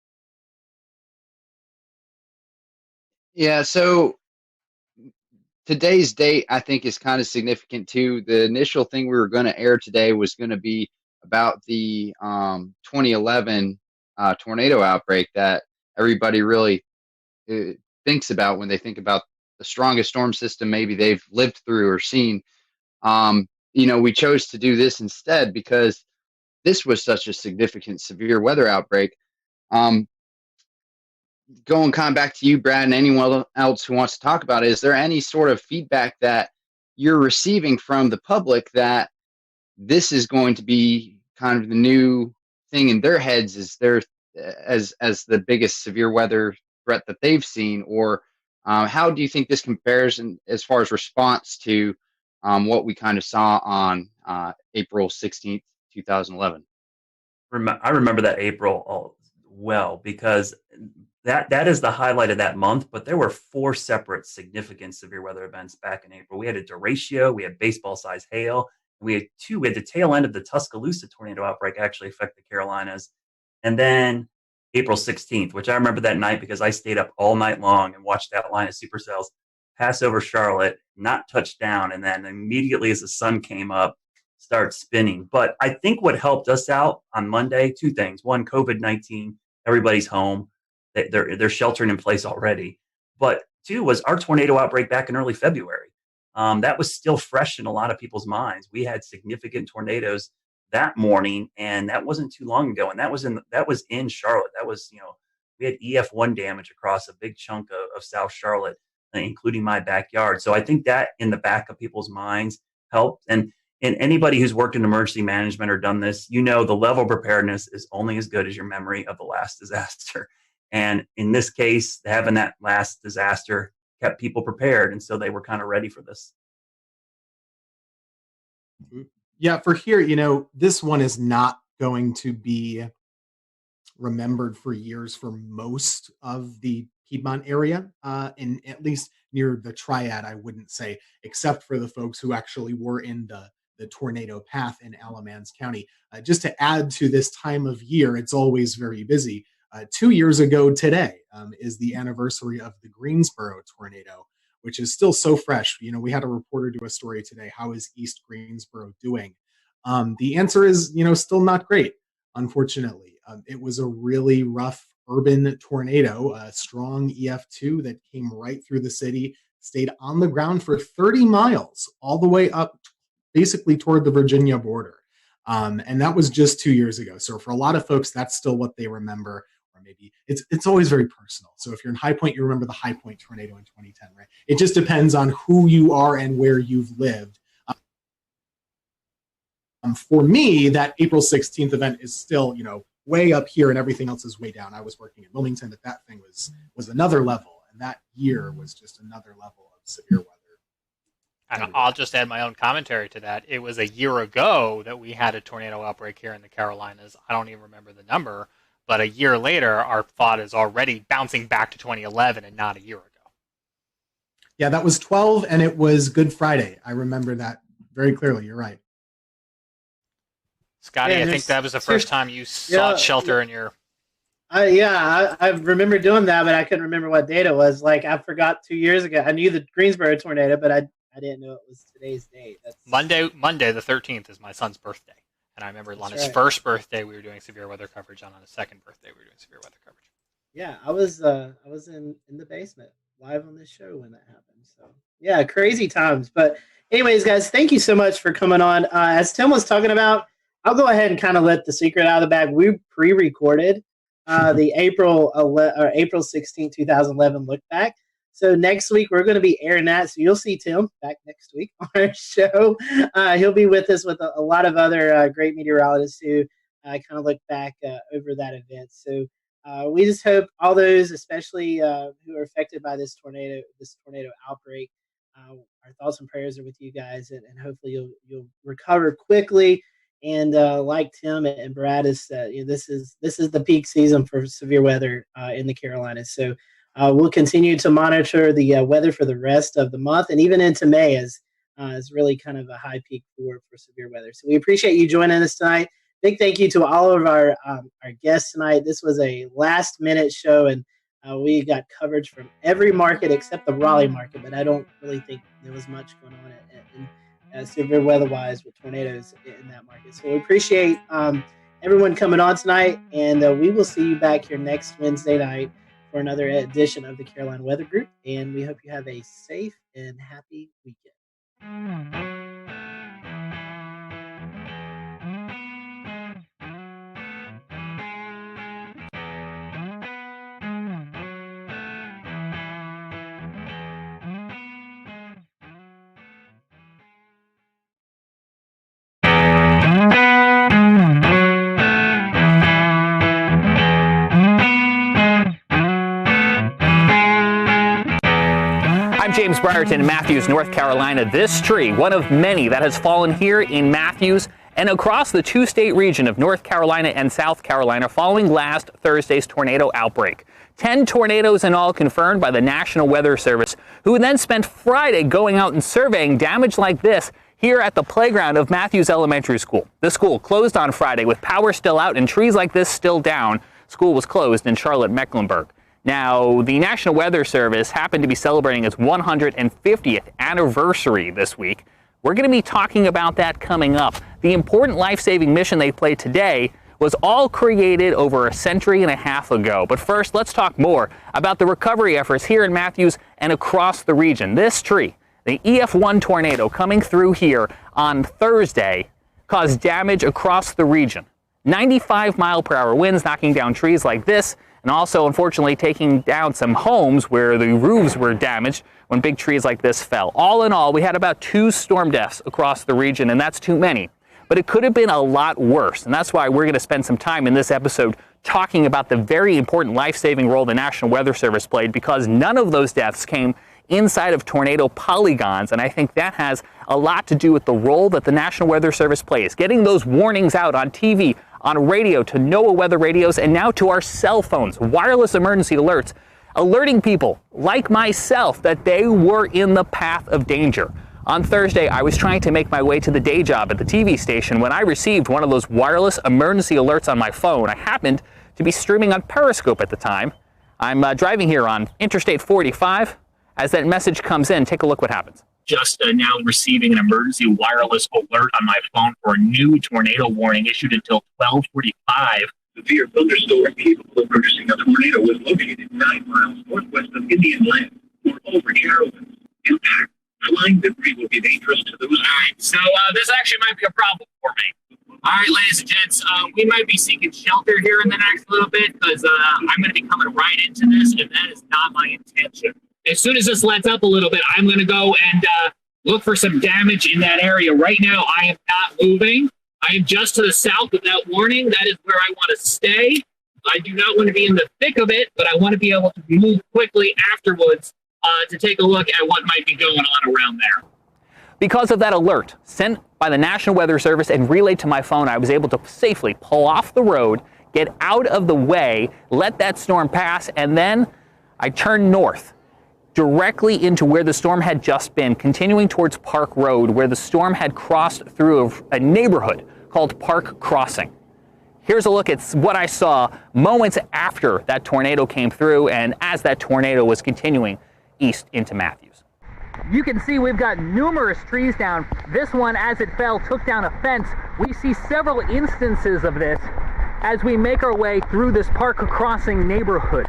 Yeah, so today's date, I think, is kind of significant too. The initial thing we were going to air today was going to be about the 2011 tornado outbreak that everybody really thinks about when they think about the strongest storm system maybe they've lived through or seen. You know, we chose to do this instead because this was such a significant severe weather outbreak. going kind of back to you, Brad, and anyone else who wants to talk about it, is there any sort of feedback that you're receiving from the public that this is going to be kind of the new thing in their heads, is there as the biggest severe weather threat that they've seen? Or how do you think this compares as far as response to what we kind of saw on April 16th, 2011? I remember that April well, because that is the highlight of that month. But there were 4 separate significant severe weather events back in April. We had a derecho, we had baseball-sized hail, we had the tail end of the Tuscaloosa tornado outbreak actually affect the Carolinas, and then April 16th, which I remember that night because I stayed up all night long and watched that line of supercells pass over Charlotte, not touch down, and then immediately as the sun came up, start spinning. But I think what helped us out on Monday, 2 things. One, COVID-19, everybody's home. They're sheltering in place already. But 2 was our tornado outbreak back in early February. That was still fresh in a lot of people's minds. We had significant tornadoes that morning, and that wasn't too long ago. And that was in Charlotte. That was, we had EF1 damage across a big chunk of South Charlotte, including my backyard. So I think that in the back of people's minds helped. And anybody who's worked in emergency management or done this, the level of preparedness is only as good as your memory of the last disaster. And in this case, having that last disaster kept people prepared. And so they were kind of ready for this. Yeah, for here, this one is not going to be remembered for years for most of the Piedmont area, and at least near the Triad, I wouldn't say, except for the folks who actually were in the tornado path in Alamance County. Just to add to this time of year, it's always very busy. 2 years ago today is the anniversary of the Greensboro tornado, which is still so fresh. We had a reporter do a story today. How is East Greensboro doing? The answer is, still not great, unfortunately. It was a really rough urban tornado, a strong EF2 that came right through the city, stayed on the ground for 30 miles, all the way up basically toward the Virginia border. And that was just 2 years ago. So for a lot of folks, that's still what they remember. Or maybe it's always very personal. So if you're in High Point, you remember the High Point tornado in 2010, right? It just depends on who you are and where you've lived. For me, that April 16th event is still, way up here and everything else is way down. I was working in Wilmington, but that thing was another level. And that year was just another level of severe weather. And I'll just add my own commentary to that. It was a year ago that we had a tornado outbreak here in the Carolinas. I don't even remember the number, but a year later, our thought is already bouncing back to 2011 and not a year ago. Yeah, that was 12, and it was Good Friday. I remember that very clearly. You're right. Scotty, I think that was the first time you sought shelter in your... I remember doing that, but I couldn't remember what date it was. Like, I forgot 2 years ago. I knew the Greensboro tornado, but I didn't know it was today's date. That's... Monday the 13th is my son's birthday. And I remember on his first birthday, we were doing severe weather coverage. On his second birthday, we were doing severe weather coverage. Yeah, I was in the basement live on this show when that happened. So, yeah, crazy times. But anyways, guys, thank you so much for coming on. As Tim was talking about, I'll go ahead and kind of let the secret out of the bag. We pre-recorded the April 16, 2011 look back. So next week we're going to be airing that. So you'll see Tim back next week on our show. He'll be with us with a lot of other great meteorologists who kind of look back over that event. So we just hope all those, especially who are affected by this tornado outbreak, our thoughts and prayers are with you guys, and hopefully you'll recover quickly. And like Tim and Brad has said, this is the peak season for severe weather in the Carolinas. So we'll continue to monitor the weather for the rest of the month, and even into May is really kind of a high peak for severe weather. So we appreciate you joining us tonight. Big thank you to all of our guests tonight. This was a last minute show, and we got coverage from every market except the Raleigh market, but I don't really think there was much going on in severe weather-wise with tornadoes in that market. So we appreciate everyone coming on tonight, and we will see you back here next Wednesday night for another edition of the Carolina Weather Group, and we hope you have a safe and happy weekend. James Brierton in Matthews, North Carolina. This tree, one of many that has fallen here in Matthews and across the two-state region of North Carolina and South Carolina following last Thursday's tornado outbreak. 10 tornadoes in all confirmed by the National Weather Service, who then spent Friday going out and surveying damage like this here at the playground of Matthews Elementary School. The school closed on Friday with power still out and trees like this still down. School was closed in Charlotte, Mecklenburg. Now, the National Weather Service happened to be celebrating its 150th anniversary this week. We're going to be talking about that coming up. The important life-saving mission they played today was all created over a century and a half ago. But first, let's talk more about the recovery efforts here in Matthews and across the region. This tree, the EF1 tornado coming through here on Thursday, caused damage across the region. 95-mile-per-hour winds knocking down trees like this, and also, unfortunately, taking down some homes where the roofs were damaged when big trees like this fell. All in all, we had about 2 storm deaths across the region, and that's too many. But it could have been a lot worse, and that's why we're going to spend some time in this episode talking about the very important life-saving role the National Weather Service played, because none of those deaths came inside of tornado polygons, and I think that has a lot to do with the role that the National Weather Service plays, getting those warnings out on TV, on radio, to NOAA weather radios, and now to our cell phones, wireless emergency alerts, alerting people like myself that they were in the path of danger. On Thursday, I was trying to make my way to the day job at the TV station when I received one of those wireless emergency alerts on my phone. I happened to be streaming on Periscope at the time. I'm driving here on Interstate 45. As that message comes in, take a look what happens. Just now receiving an emergency wireless alert on my phone for a new tornado warning issued until 12:45. Severe thunderstorm capable of producing a tornado was located 9 miles northwest of Indian Land or over Carolyn. Impact. Flying debris will be dangerous to those. All right, so this actually might be a problem for me. All right, ladies and gents, we might be seeking shelter here in the next little bit because I'm going to be coming right into this, and that is not my intention. As soon as this lets up a little bit, I'm going to go and look for some damage in that area. Right now, I am not moving. I am just to the south of that warning. That is where I want to stay. I do not want to be in the thick of it, but I want to be able to move quickly afterwards to take a look at what might be going on around there. Because of that alert sent by the National Weather Service and relayed to my phone, I was able to safely pull off the road, get out of the way, let that storm pass, and then I turned north, directly into where the storm had just been, continuing towards Park Road, where the storm had crossed through a neighborhood called Park Crossing. Here's a look at what I saw moments after that tornado came through and as that tornado was continuing east into Matthews. You can see we've got numerous trees down. This one, as it fell, took down a fence. We see several instances of this as we make our way through this Park Crossing neighborhood.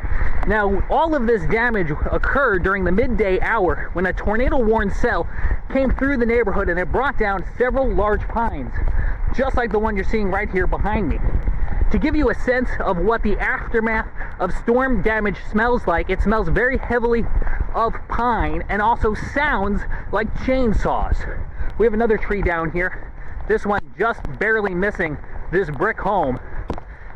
Now, all of this damage occurred during the midday hour when a tornado-warned cell came through the neighborhood and it brought down several large pines, just like the one you're seeing right here behind me. To give you a sense of what the aftermath of storm damage smells like, it smells very heavily of pine and also sounds like chainsaws. We have another tree down here. This one just barely missing this brick home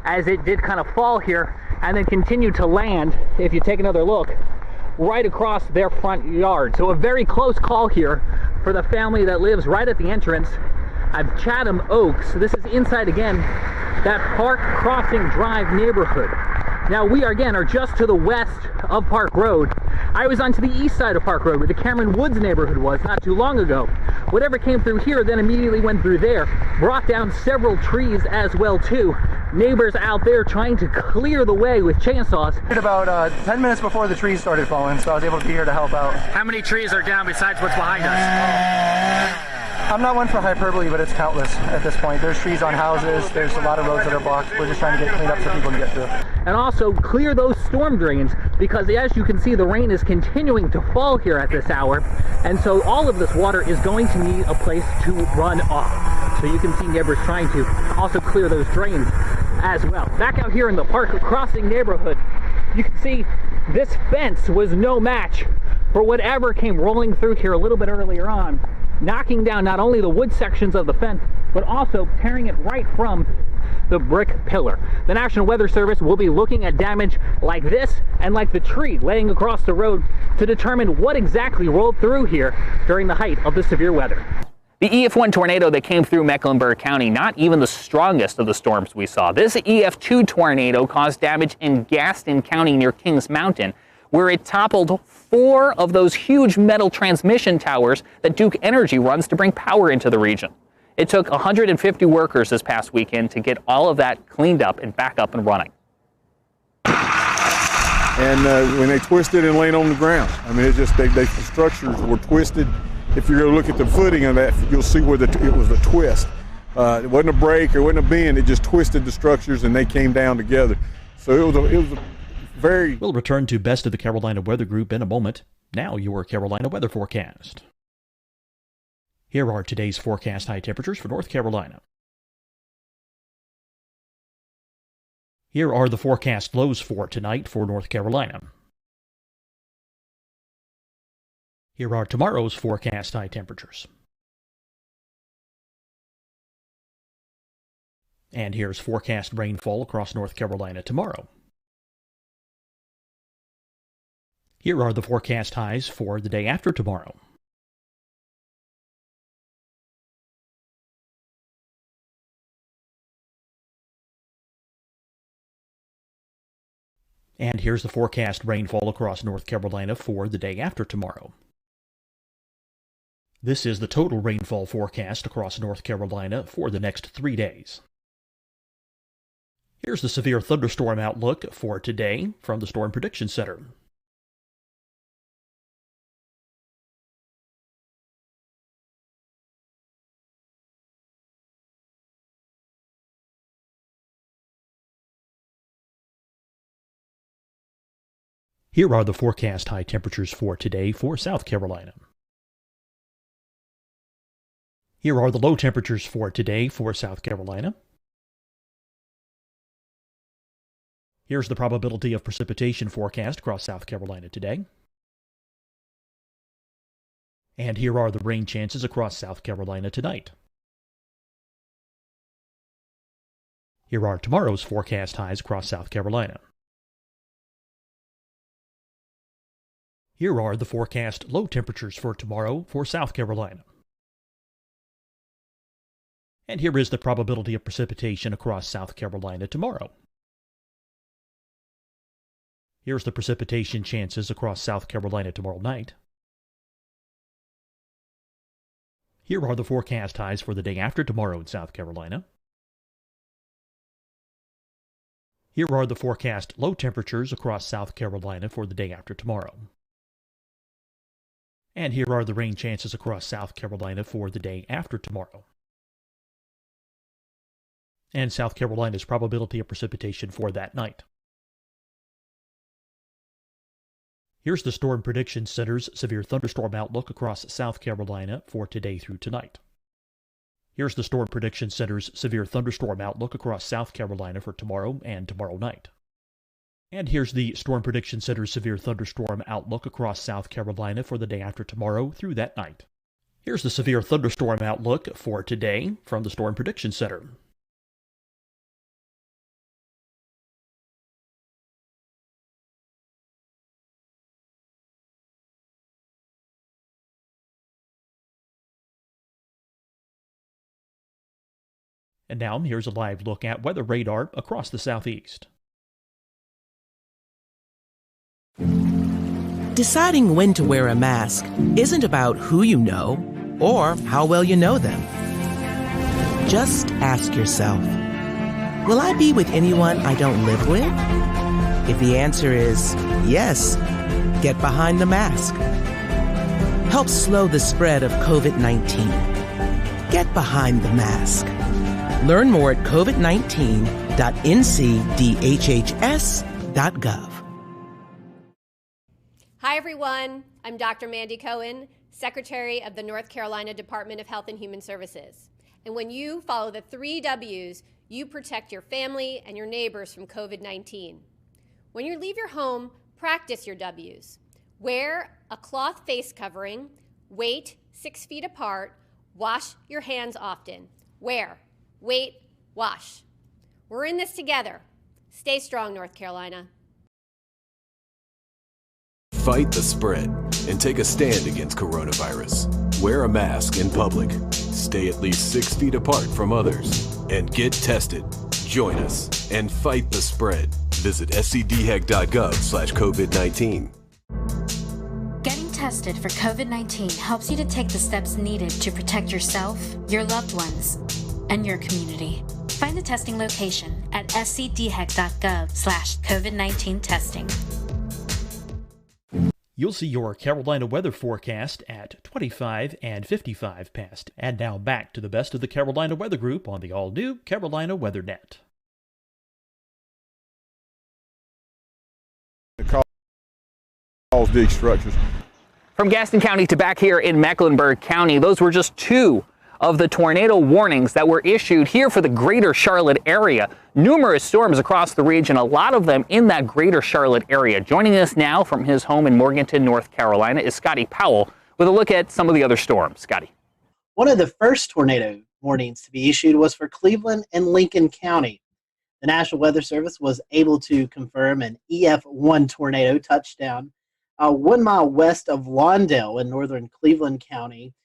as it did kind of fall here and then continue to land, if you take another look, right across their front yard. So a very close call here for the family that lives right at the entrance of Chatham Oaks. This is inside, again, that Park Crossing Drive neighborhood. Now, we are just to the west of Park Road. I was onto the east side of Park Road where the Cameron Woods neighborhood was not too long ago. Whatever came through here then immediately went through there, brought down several trees as well too. Neighbors out there trying to clear the way with chainsaws. About 10 minutes before the trees started falling, so I was able to be here to help out. How many trees are down besides what's behind us? I'm not one for hyperbole, but it's countless at this point. There's trees on houses, there's a lot of roads that are blocked. We're just trying to get cleaned up so people can get through. And also clear those storm drains, because as you can see, the rain is continuing to fall here at this hour, and so all of this water is going to need a place to run off. So you can see neighbors trying to also clear those drains as well. Back out here in the Park Crossing neighborhood, you can see this fence was no match for whatever came rolling through here a little bit earlier on, knocking down not only the wood sections of the fence, but also tearing it right from the brick pillar. The National Weather Service will be looking at damage like this and like the tree laying across the road to determine what exactly rolled through here during the height of the severe weather. The EF1 tornado that came through Mecklenburg County, not even the strongest of the storms we saw. This EF2 tornado caused damage in Gaston County near Kings Mountain, where it toppled 4 of those huge metal transmission towers that Duke Energy runs to bring power into the region. It took 150 workers this past weekend to get all of that cleaned up and back up and running. And when they twisted and laid on the ground, I mean, it just, the structures were twisted. If you're going to look at the footing of that, you'll see where it was a twist. It wasn't a break, it wasn't a bend, it just twisted the structures and they came down together. So it was a very... We'll return to Best of the Carolina Weather Group in a moment. Now your Carolina weather forecast. Here are today's forecast high temperatures for North Carolina. Here are the forecast lows for tonight for North Carolina. Here are tomorrow's forecast high temperatures. And here's forecast rainfall across North Carolina tomorrow. Here are the forecast highs for the day after tomorrow. And here's the forecast rainfall across North Carolina for the day after tomorrow. This is the total rainfall forecast across North Carolina for the next 3 days. Here's the severe thunderstorm outlook for today from the Storm Prediction Center. Here are the forecast high temperatures for today for South Carolina. Here are the low temperatures for today for South Carolina. Here's the probability of precipitation forecast across South Carolina today. And here are the rain chances across South Carolina tonight. Here are tomorrow's forecast highs across South Carolina. Here are the forecast low temperatures for tomorrow for South Carolina. And here is the probability of precipitation across South Carolina tomorrow. Here's the precipitation chances across South Carolina tomorrow night. Here are the forecast highs for the day after tomorrow in South Carolina. Here are the forecast low temperatures across South Carolina for the day after tomorrow. And here are the rain chances across South Carolina for the day after tomorrow. And South Carolina's probability of precipitation for that night. Here's the Storm Prediction Center's severe thunderstorm outlook across South Carolina for today through tonight. Here's the Storm Prediction Center's severe thunderstorm outlook across South Carolina for tomorrow and tomorrow night. And here's the Storm Prediction Center's severe thunderstorm outlook across South Carolina for the day after tomorrow through that night. Here's the severe thunderstorm outlook for today from the Storm Prediction Center. And now here's a live look at weather radar across the southeast. Deciding when to wear a mask isn't about who you know or how well you know them. Just ask yourself, will I be with anyone I don't live with? If the answer is yes, get behind the mask. Help slow the spread of COVID-19. Get behind the mask. Learn more at covid19.ncdhhs.gov. Hi, everyone. I'm Dr. Mandy Cohen, Secretary of the North Carolina Department of Health and Human Services. And when you follow the 3 W's, you protect your family and your neighbors from COVID-19. When you leave your home, practice your W's. Wear a cloth face covering, wait 6 feet apart, wash your hands often. Wear, wait, wash. We're in this together. Stay strong, North Carolina. Fight the spread and take a stand against coronavirus. Wear a mask in public. Stay at least 6 feet apart from others. And get tested. Join us and fight the spread. Visit scdhec.gov/COVID-19. Getting tested for COVID-19 helps you to take the steps needed to protect yourself, your loved ones, and your community. Find the testing location at scdhec.gov/COVID-19 testing. You'll see your Carolina weather forecast at 25 and 55 past. And now back to the best of the Carolina Weather Group on the all-new Carolina Weather Net. Dig structures. From Gaston County to back here in Mecklenburg County, those were just two of the tornado warnings that were issued here for the greater Charlotte area. Numerous storms across the region, a lot of them in that greater Charlotte area. Joining us now from his home in Morganton, North Carolina, is Scotty Powell with a look at some of the other storms. Scotty. One of the first tornado warnings to be issued was for Cleveland and Lincoln County. The National Weather Service was able to confirm an EF1 tornado touchdown 1 mile west of Lawndale in northern Cleveland County.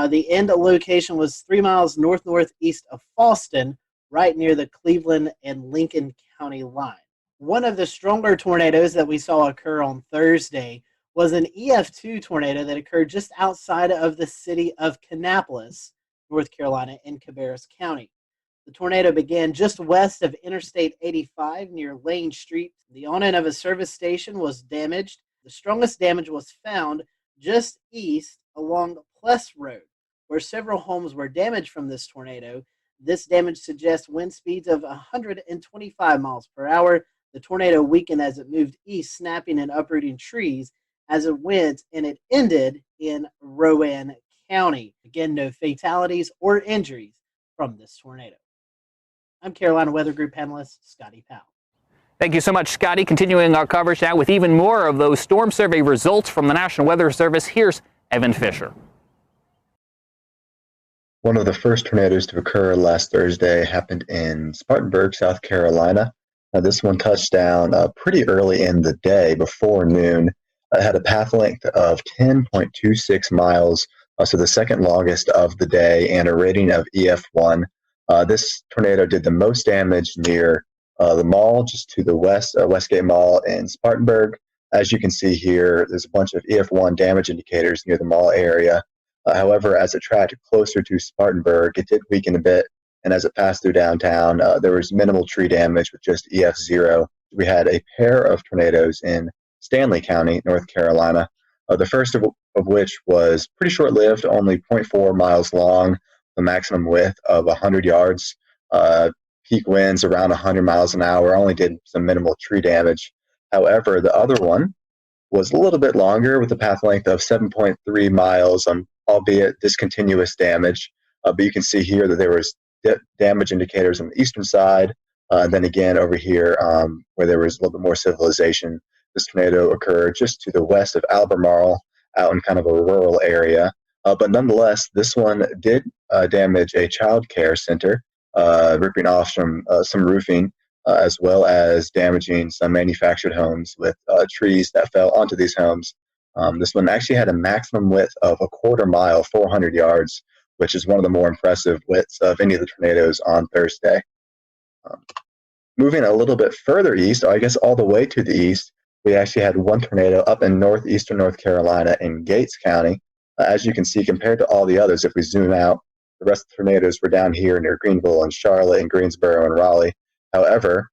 The end location was 3 miles northeast of Fallston, right near the Cleveland and Lincoln County line. One of the stronger tornadoes that we saw occur on Thursday was an EF2 tornado that occurred just outside of the city of Kannapolis, North Carolina, in Cabarrus County. The tornado began just west of Interstate 85 near Lane Street. The awning of a service station was damaged. The strongest damage was found just east along Pless Road, where several homes were damaged from this tornado. This damage suggests wind speeds of 125 miles per hour. The tornado weakened as it moved east, snapping and uprooting trees as it went, and it ended in Rowan County. Again, no fatalities or injuries from this tornado. I'm Carolina Weather Group panelist Scotty Powell. Thank you so much, Scotty. Continuing our coverage now with even more of those storm survey results from the National Weather Service. Here's Evan Fisher. One of the first tornadoes to occur last Thursday happened in Spartanburg, South Carolina. This one touched down pretty early in the day, before noon. It had a path length of 10.26 miles, so the second longest of the day, and a rating of EF1. This tornado did the most damage near the mall, just to the west, Westgate Mall in Spartanburg. As you can see here, there's a bunch of EF1 damage indicators near the mall area. However, as it tracked closer to Spartanburg, it did weaken a bit, and as it passed through downtown, there was minimal tree damage with just EF0. We had a pair of tornadoes in Stanley County, North Carolina, the first of which was pretty short-lived, only 0.4 miles long, the maximum width of 100 yards. Peak winds around 100 miles an hour, only did some minimal tree damage. However, the other one was a little bit longer with a path length of 7.3 miles, albeit discontinuous damage. But you can see here that there was damage indicators on the eastern side. Then again over here where there was a little bit more civilization. This tornado occurred just to the west of Albemarle, out in kind of a rural area. But nonetheless, this one did damage a child care center, ripping off some roofing, as well as damaging some manufactured homes with trees that fell onto these homes. This one actually had a maximum width of 1/4 mile, 400 yards, which is one of the more impressive widths of any of the tornadoes on Thursday. Moving a little bit further east, I guess all the way to the east, we actually had one tornado up in northeastern North Carolina in Gates County. As you can see, compared to all the others, if we zoom out, the rest of the tornadoes were down here near Greenville and Charlotte and Greensboro and Raleigh. However,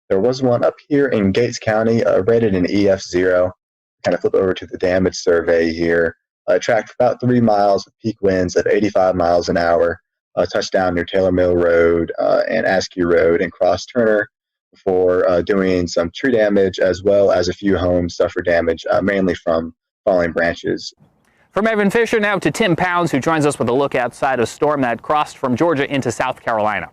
there was one up here in Gates County, rated an EF0. Kind of flip over to the damage survey here. Tracked about 3 miles with peak winds of 85 miles an hour. Touched down near Taylor Mill Road and Askew Road, and crossed Turner before doing some tree damage, as well as a few homes suffered damage, mainly from falling branches. From Evan Fisher now to Tim Pounds, who joins us with a look outside a storm that crossed from Georgia into South Carolina.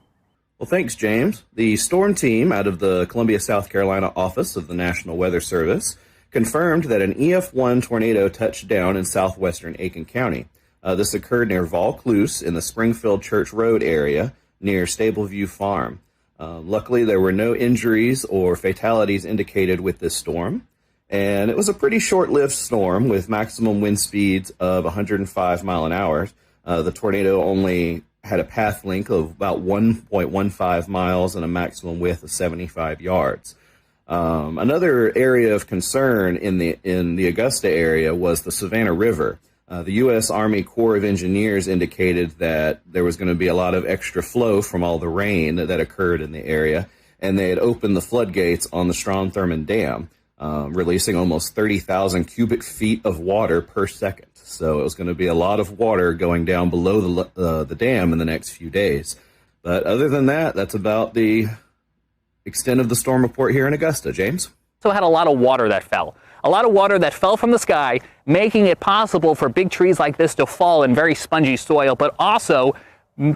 Well, thanks, James. The storm team out of the Columbia, South Carolina office of the National Weather Service confirmed that an EF1 tornado touched down in southwestern Aiken County. This occurred near Vaucluse in the Springfield Church Road area near Stableview Farm. Luckily, there were no injuries or fatalities indicated with this storm, and it was a pretty short-lived storm with maximum wind speeds of 105 mile an hour. The tornado only had a path length of about 1.15 miles and a maximum width of 75 yards. Another area of concern in the Augusta area was the Savannah River. The U.S. Army Corps of Engineers indicated that there was going to be a lot of extra flow from all the rain that occurred in the area, and they had opened the floodgates on the Strom-Thurmond Dam, releasing almost 30,000 cubic feet of water per second. So it was going to be a lot of water going down below the dam in the next few days. But other than that, that's about the extent of the storm report here in Augusta. James? So it had a lot of water that fell. A lot of water that fell from the sky, making it possible for big trees like this to fall in very spongy soil, but also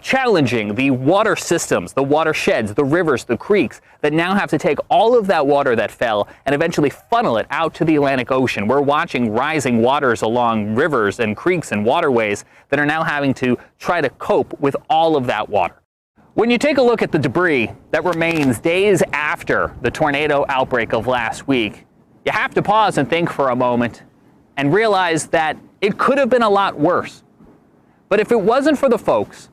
challenging the water systems, the watersheds, the rivers, the creeks that now have to take all of that water that fell and eventually funnel it out to the Atlantic Ocean. We're watching rising waters along rivers and creeks and waterways that are now having to try to cope with all of that water. When you take a look at the debris that remains days after the tornado outbreak of last week, you have to pause and think for a moment and realize that it could have been a lot worse. But if it wasn't for the folks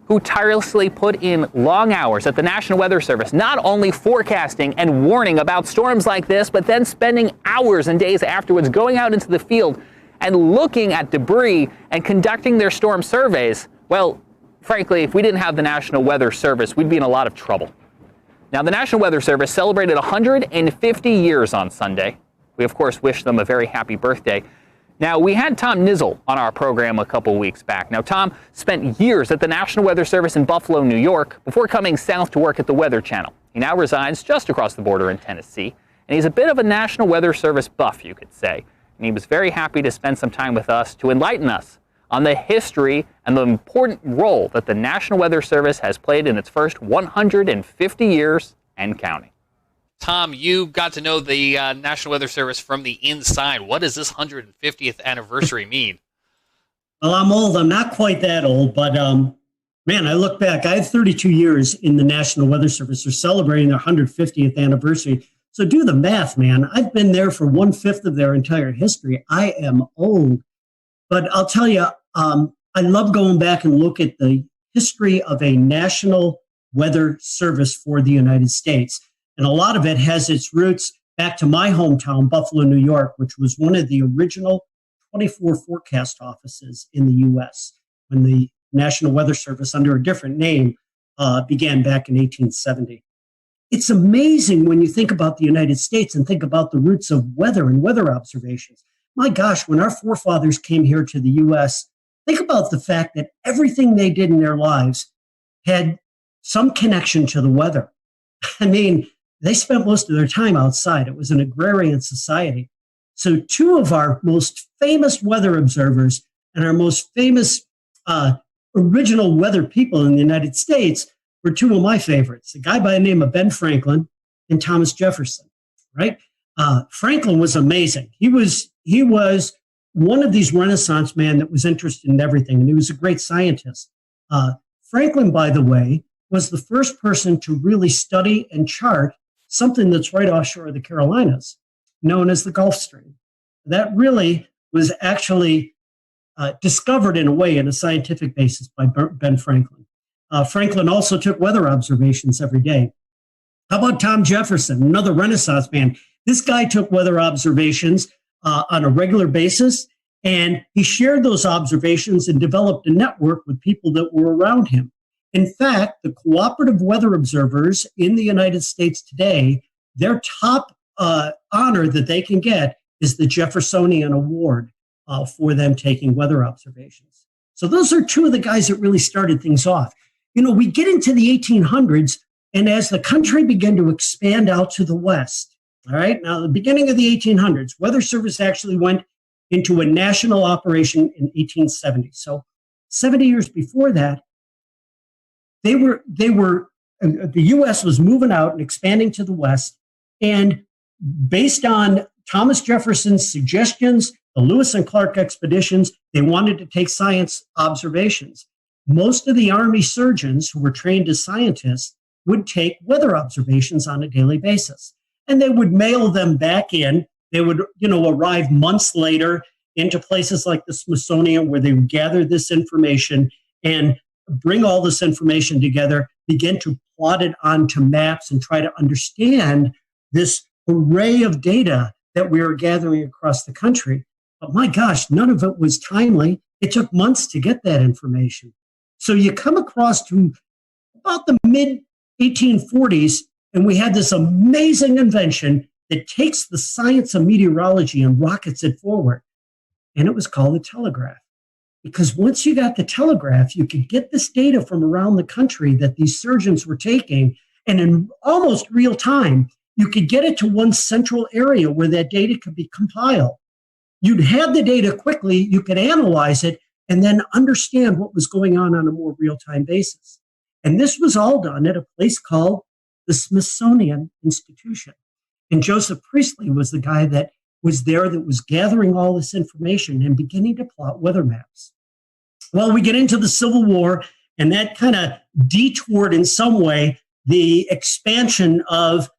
who tirelessly put in long hours at the National Weather Service, not only forecasting and warning about storms like this, but then spending hours and days afterwards going out into the field and looking at debris and conducting their storm surveys, well, frankly, if we didn't have the National Weather Service, we'd be in a lot of trouble. Now, the National Weather Service celebrated 150 years on Sunday. We, of course, wish them a very happy birthday. Now, we had Tom Nizzle on our program a couple weeks back. Now, Tom spent years at the National Weather Service in Buffalo, New York, before coming south to work at the Weather Channel. He now resides just across the border in Tennessee, and he's a bit of a National Weather Service buff, you could say. And he was very happy to spend some time with us to enlighten us on the history and the important role that the National Weather Service has played in its first 150 years and counting. Tom, you got to know the National Weather Service from the inside. What does this 150th anniversary mean? Well, I'm old. I'm not quite that old, but man, I look back. I have 32 years in the National Weather Service. They're celebrating their 150th anniversary. So do the math, man. I've been there for 1/5 of their entire history. I am old. But I'll tell you, I love going back and look at the history of a National Weather Service for the United States. And a lot of it has its roots back to my hometown, Buffalo, New York, which was one of the original 24 forecast offices in the U.S. when the National Weather Service, under a different name, began back in 1870. It's amazing when you think about the United States and think about the roots of weather and weather observations. My gosh, when our forefathers came here to the U.S., think about the fact that everything they did in their lives had some connection to the weather. I mean, they spent most of their time outside. It was an agrarian society. So two of our most famous weather observers and our most famous original weather people in the United States were two of my favorites, a guy by the name of Ben Franklin and Thomas Jefferson, right? Franklin was amazing. He was one of these Renaissance men that was interested in everything, and he was a great scientist. Franklin, by the way, was the first person to really study and chart something that's right offshore of the Carolinas, known as the Gulf Stream. That really was actually discovered in a way in a scientific basis by Ben Franklin. Franklin also took weather observations every day. How about Tom Jefferson, another Renaissance man? This guy took weather observations on a regular basis, and he shared those observations and developed a network with people that were around him. In fact, the cooperative weather observers in the United States today, their top honor that they can get is the Jeffersonian Award for them taking weather observations. So those are two of the guys that really started things off. You know, we get into the 1800s, and as the country began to expand out to the west, all right, now the beginning of the 1800s, Weather Service actually went into a national operation in 1870. So 70 years before that, the U.S. was moving out and expanding to the west, and based on Thomas Jefferson's suggestions, the Lewis and Clark expeditions, they wanted to take science observations. Most of the Army surgeons who were trained as scientists would take weather observations on a daily basis. And they would mail them back in. They would, arrive months later into places like the Smithsonian, where they would gather this information and bring all this information together, begin to plot it onto maps and try to understand this array of data that we were gathering across the country. But my gosh, none of it was timely. It took months to get that information. So you come across to about the mid 1840s, and we had this amazing invention that takes the science of meteorology and rockets it forward. And it was called the telegraph. Because once you got the telegraph, you could get this data from around the country that these surgeons were taking, and in almost real time, you could get it to one central area where that data could be compiled. You'd have the data quickly, you could analyze it, and then understand what was going on a more real-time basis. And this was all done at a place called the Smithsonian Institution. And Joseph Priestley was the guy that was there, that was gathering all this information and beginning to plot weather maps. Well, we get into the Civil War, and that kind of detoured in some way the expansion of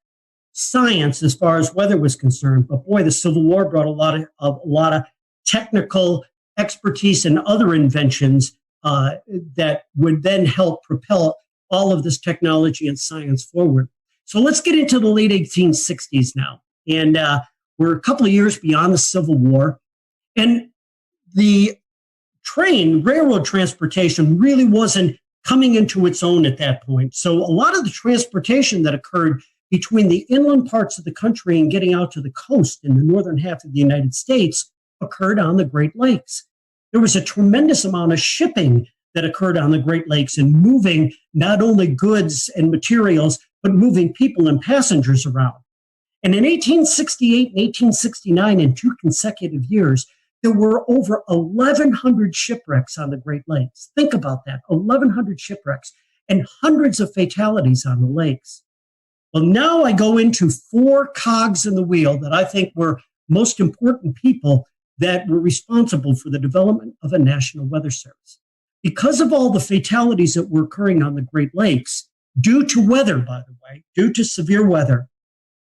science as far as weather was concerned. But boy, the Civil War brought a lot of technical expertise and other inventions that would then help propel all of this technology and science forward. So let's get into the late 1860s now. And we're a couple of years beyond the Civil War. And the railroad transportation really wasn't coming into its own at that point. So a lot of the transportation that occurred between the inland parts of the country and getting out to the coast in the northern half of the United States occurred on the Great Lakes. There was a tremendous amount of shipping that occurred on the Great Lakes and moving not only goods and materials, but moving people and passengers around. And in 1868 and 1869, in 2 consecutive years, there were over 1,100 shipwrecks on the Great Lakes. Think about that, 1,100 shipwrecks and hundreds of fatalities on the lakes. Well, now I go into 4 cogs in the wheel that I think were most important people that were responsible for the development of a national weather service. Because of all the fatalities that were occurring on the Great Lakes, due to weather, by the way, due to severe weather,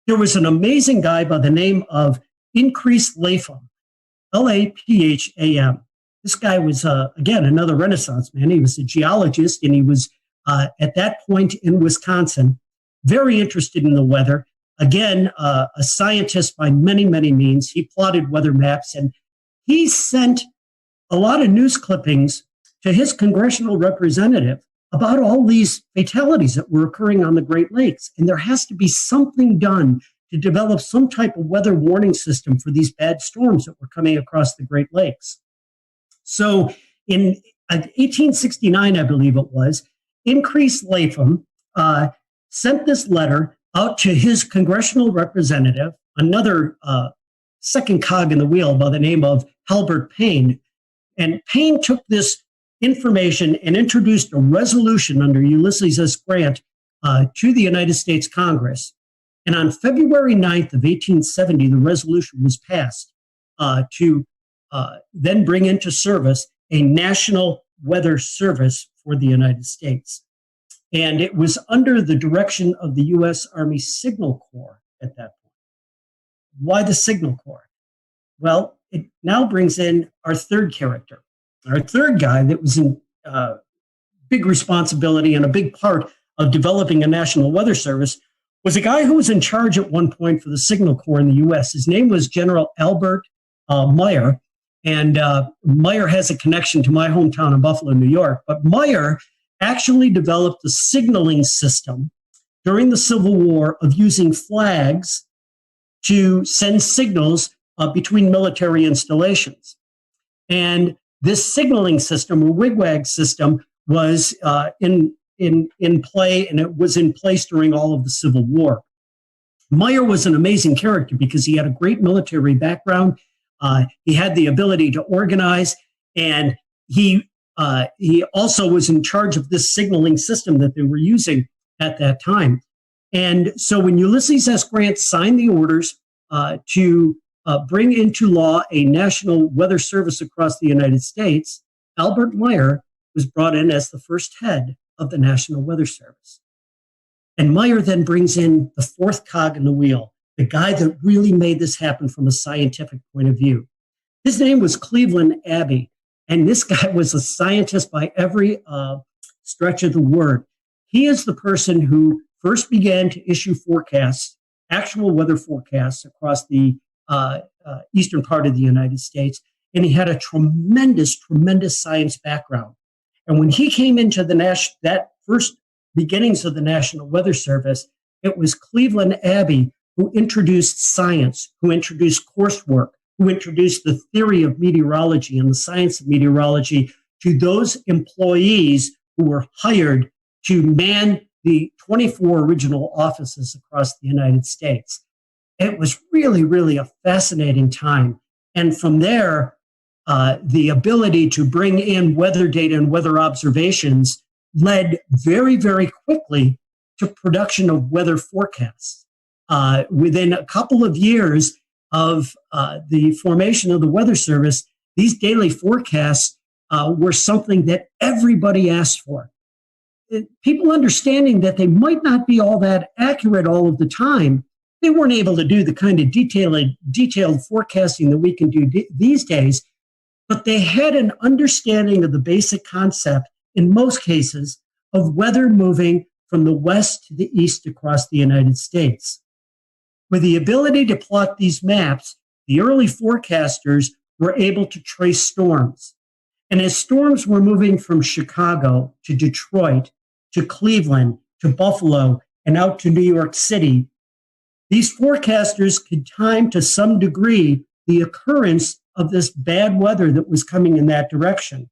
there was an amazing guy by the name of Increase Lapham, Lapham. This guy was, again, another Renaissance man. He was a geologist, and he was, at that point in Wisconsin, very interested in the weather. Again, a scientist by many, many means. He plotted weather maps, and he sent a lot of news clippings to his congressional representative about all these fatalities that were occurring on the Great Lakes. And there has to be something done to develop some type of weather warning system for these bad storms that were coming across the Great Lakes. So in 1869, I believe it was, Increase Lapham sent this letter out to his congressional representative, another second cog in the wheel by the name of Halbert Payne. And Payne took this information and introduced a resolution under Ulysses S. Grant to the United States Congress. And on February 9th of 1870, the resolution was passed to then bring into service a national weather service for the United States. And it was under the direction of the U.S. Army Signal Corps at that point. Why the Signal Corps? Well, it now brings in our third character. Our third guy that was in big responsibility and a big part of developing a national weather service was a guy who was in charge at one point for the Signal Corps in the U.S. His name was General Albert Meyer, and Meyer has a connection to my hometown of Buffalo, New York. But Meyer actually developed a signaling system during the Civil War of using flags to send signals between military installations. And this signaling system, or wigwag system, was in play, and it was in place during all of the Civil War. Meyer was an amazing character because he had a great military background. He had the ability to organize, and he also was in charge of this signaling system that they were using at that time. And so when Ulysses S. Grant signed the orders to bring into law a national weather service across the United States, Albert Meyer was brought in as the first head of the National Weather Service. And Meyer then brings in the fourth cog in the wheel, the guy that really made this happen from a scientific point of view. His name was Cleveland Abbey, and this guy was a scientist by every stretch of the word. He is the person who first began to issue forecasts, actual weather forecasts across the eastern part of the United States, and he had a tremendous science background. And when he came into that first beginnings of the National Weather Service, it was Cleveland Abbey who introduced science, who introduced coursework, who introduced the theory of meteorology and the science of meteorology to those employees who were hired to man the 24 original offices across the United States. It was really, really a fascinating time. And from there, the ability to bring in weather data and weather observations led very, very quickly to production of weather forecasts. Within a couple of years of the formation of the Weather Service, these daily forecasts were something that everybody asked for. People understanding that they might not be all that accurate all of the time, they weren't able to do the kind of detailed forecasting that we can do these days, but they had an understanding of the basic concept, in most cases, of weather moving from the west to the east across the United States. With the ability to plot these maps, the early forecasters were able to trace storms. And as storms were moving from Chicago to Detroit to Cleveland to Buffalo and out to New York City, these forecasters could time to some degree the occurrence of this bad weather that was coming in that direction.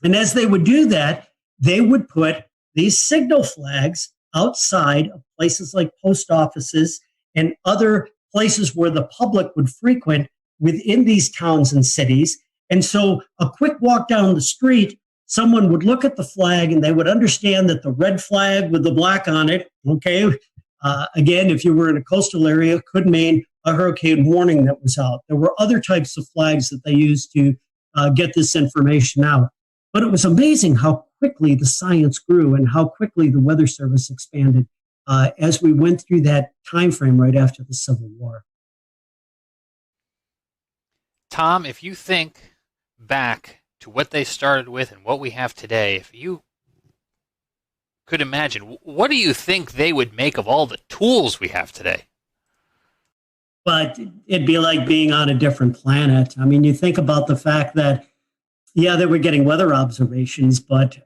And as they would do that, they would put these signal flags outside of places like post offices and other places where the public would frequent within these towns and cities. And so a quick walk down the street, someone would look at the flag and they would understand that the red flag with the black on it, okay, again, if you were in a coastal area, could mean a hurricane warning that was out. There were other types of flags that they used to get this information out. But it was amazing how quickly the science grew and how quickly the Weather Service expanded as we went through that time frame right after the Civil War. Tom, if you think back to what they started with and what we have today, if you could imagine, what do you think they would make of all the tools we have today? But it'd be like being on a different planet. I mean, you think about the fact that, yeah, they were getting weather observations, but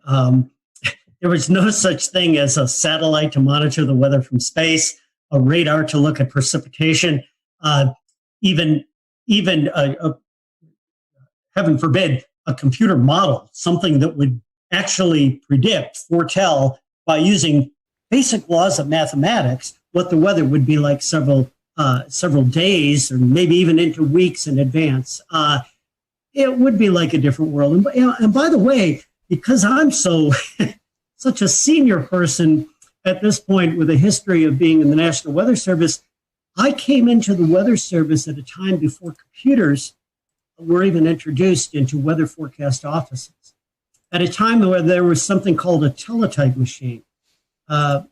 there was no such thing as a satellite to monitor the weather from space, a radar to look at precipitation, even heaven forbid, a computer model, something that would actually foretell by using basic laws of mathematics what the weather would be like several days or maybe even into weeks in advance. It would be like a different world. And by the way, because I'm such a senior person at this point with a history of being in the National Weather Service, I came into the Weather Service at a time before computers were even introduced into weather forecast offices. At a time where there was something called a teletype machine, a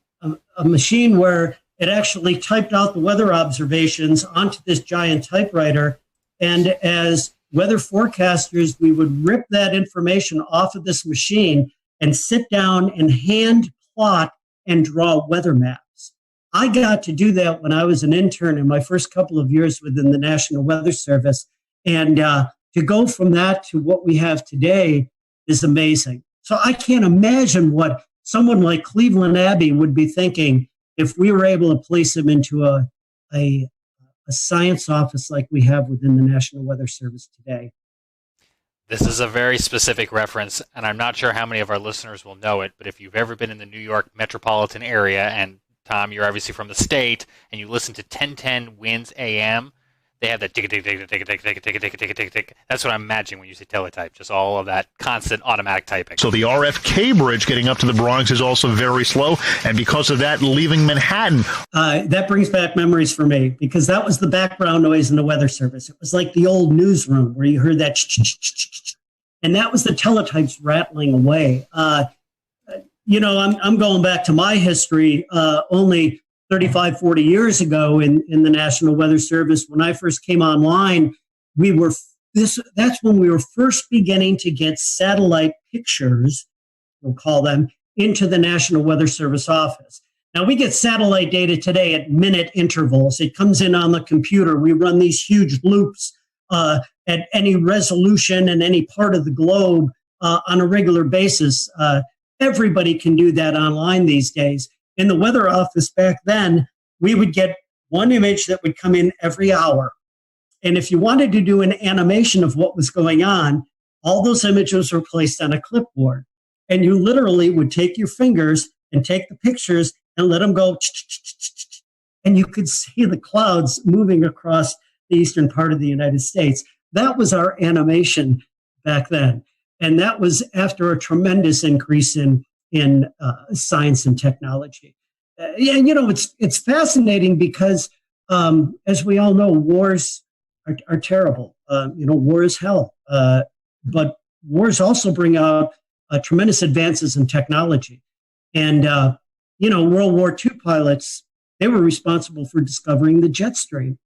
machine where it actually typed out the weather observations onto this giant typewriter. And as weather forecasters, we would rip that information off of this machine and sit down and hand plot and draw weather maps. I got to do that when I was an intern in my first couple of years within the National Weather Service. And to go from that to what we have today is amazing. So I can't imagine what someone like Cleveland Abbey would be thinking if we were able to place him into a science office like we have within the National Weather Service today. This is a very specific reference, and I'm not sure how many of our listeners will know it, but if you've ever been in the New York metropolitan area, and Tom, you're obviously from the state, and you listen to 1010 Winds AM, they have that tick, tick, tick, tick, tick, tick, tick, tick, tick, tick, tick. That's what I'm imagining when you say teletype, just all of that constant automatic typing. So the RFK bridge getting up to the Bronx is also very slow, and because of that, leaving Manhattan. That brings back memories for me, because that was the background noise in the Weather Service. It was like the old newsroom where you heard that, and that was the teletypes rattling away. I'm going back to my history. Only 35, 40 years ago in the National Weather Service, when I first came online, that's when we were first beginning to get satellite pictures, we'll call them, into the National Weather Service office. Now, we get satellite data today at minute intervals. It comes in on the computer. We run these huge loops at any resolution in any part of the globe on a regular basis. Everybody can do that online these days. In the weather office back then, we would get one image that would come in every hour. And if you wanted to do an animation of what was going on, all those images were placed on a clipboard. And you literally would take your fingers and take the pictures and let them go, and you could see the clouds moving across the eastern part of the United States. That was our animation back then. And that was after a tremendous increase in science and technology. It's fascinating because, as we all know, wars are terrible. War is hell. But wars also bring out tremendous advances in technology. And, World War II pilots, they were responsible for discovering the jet stream.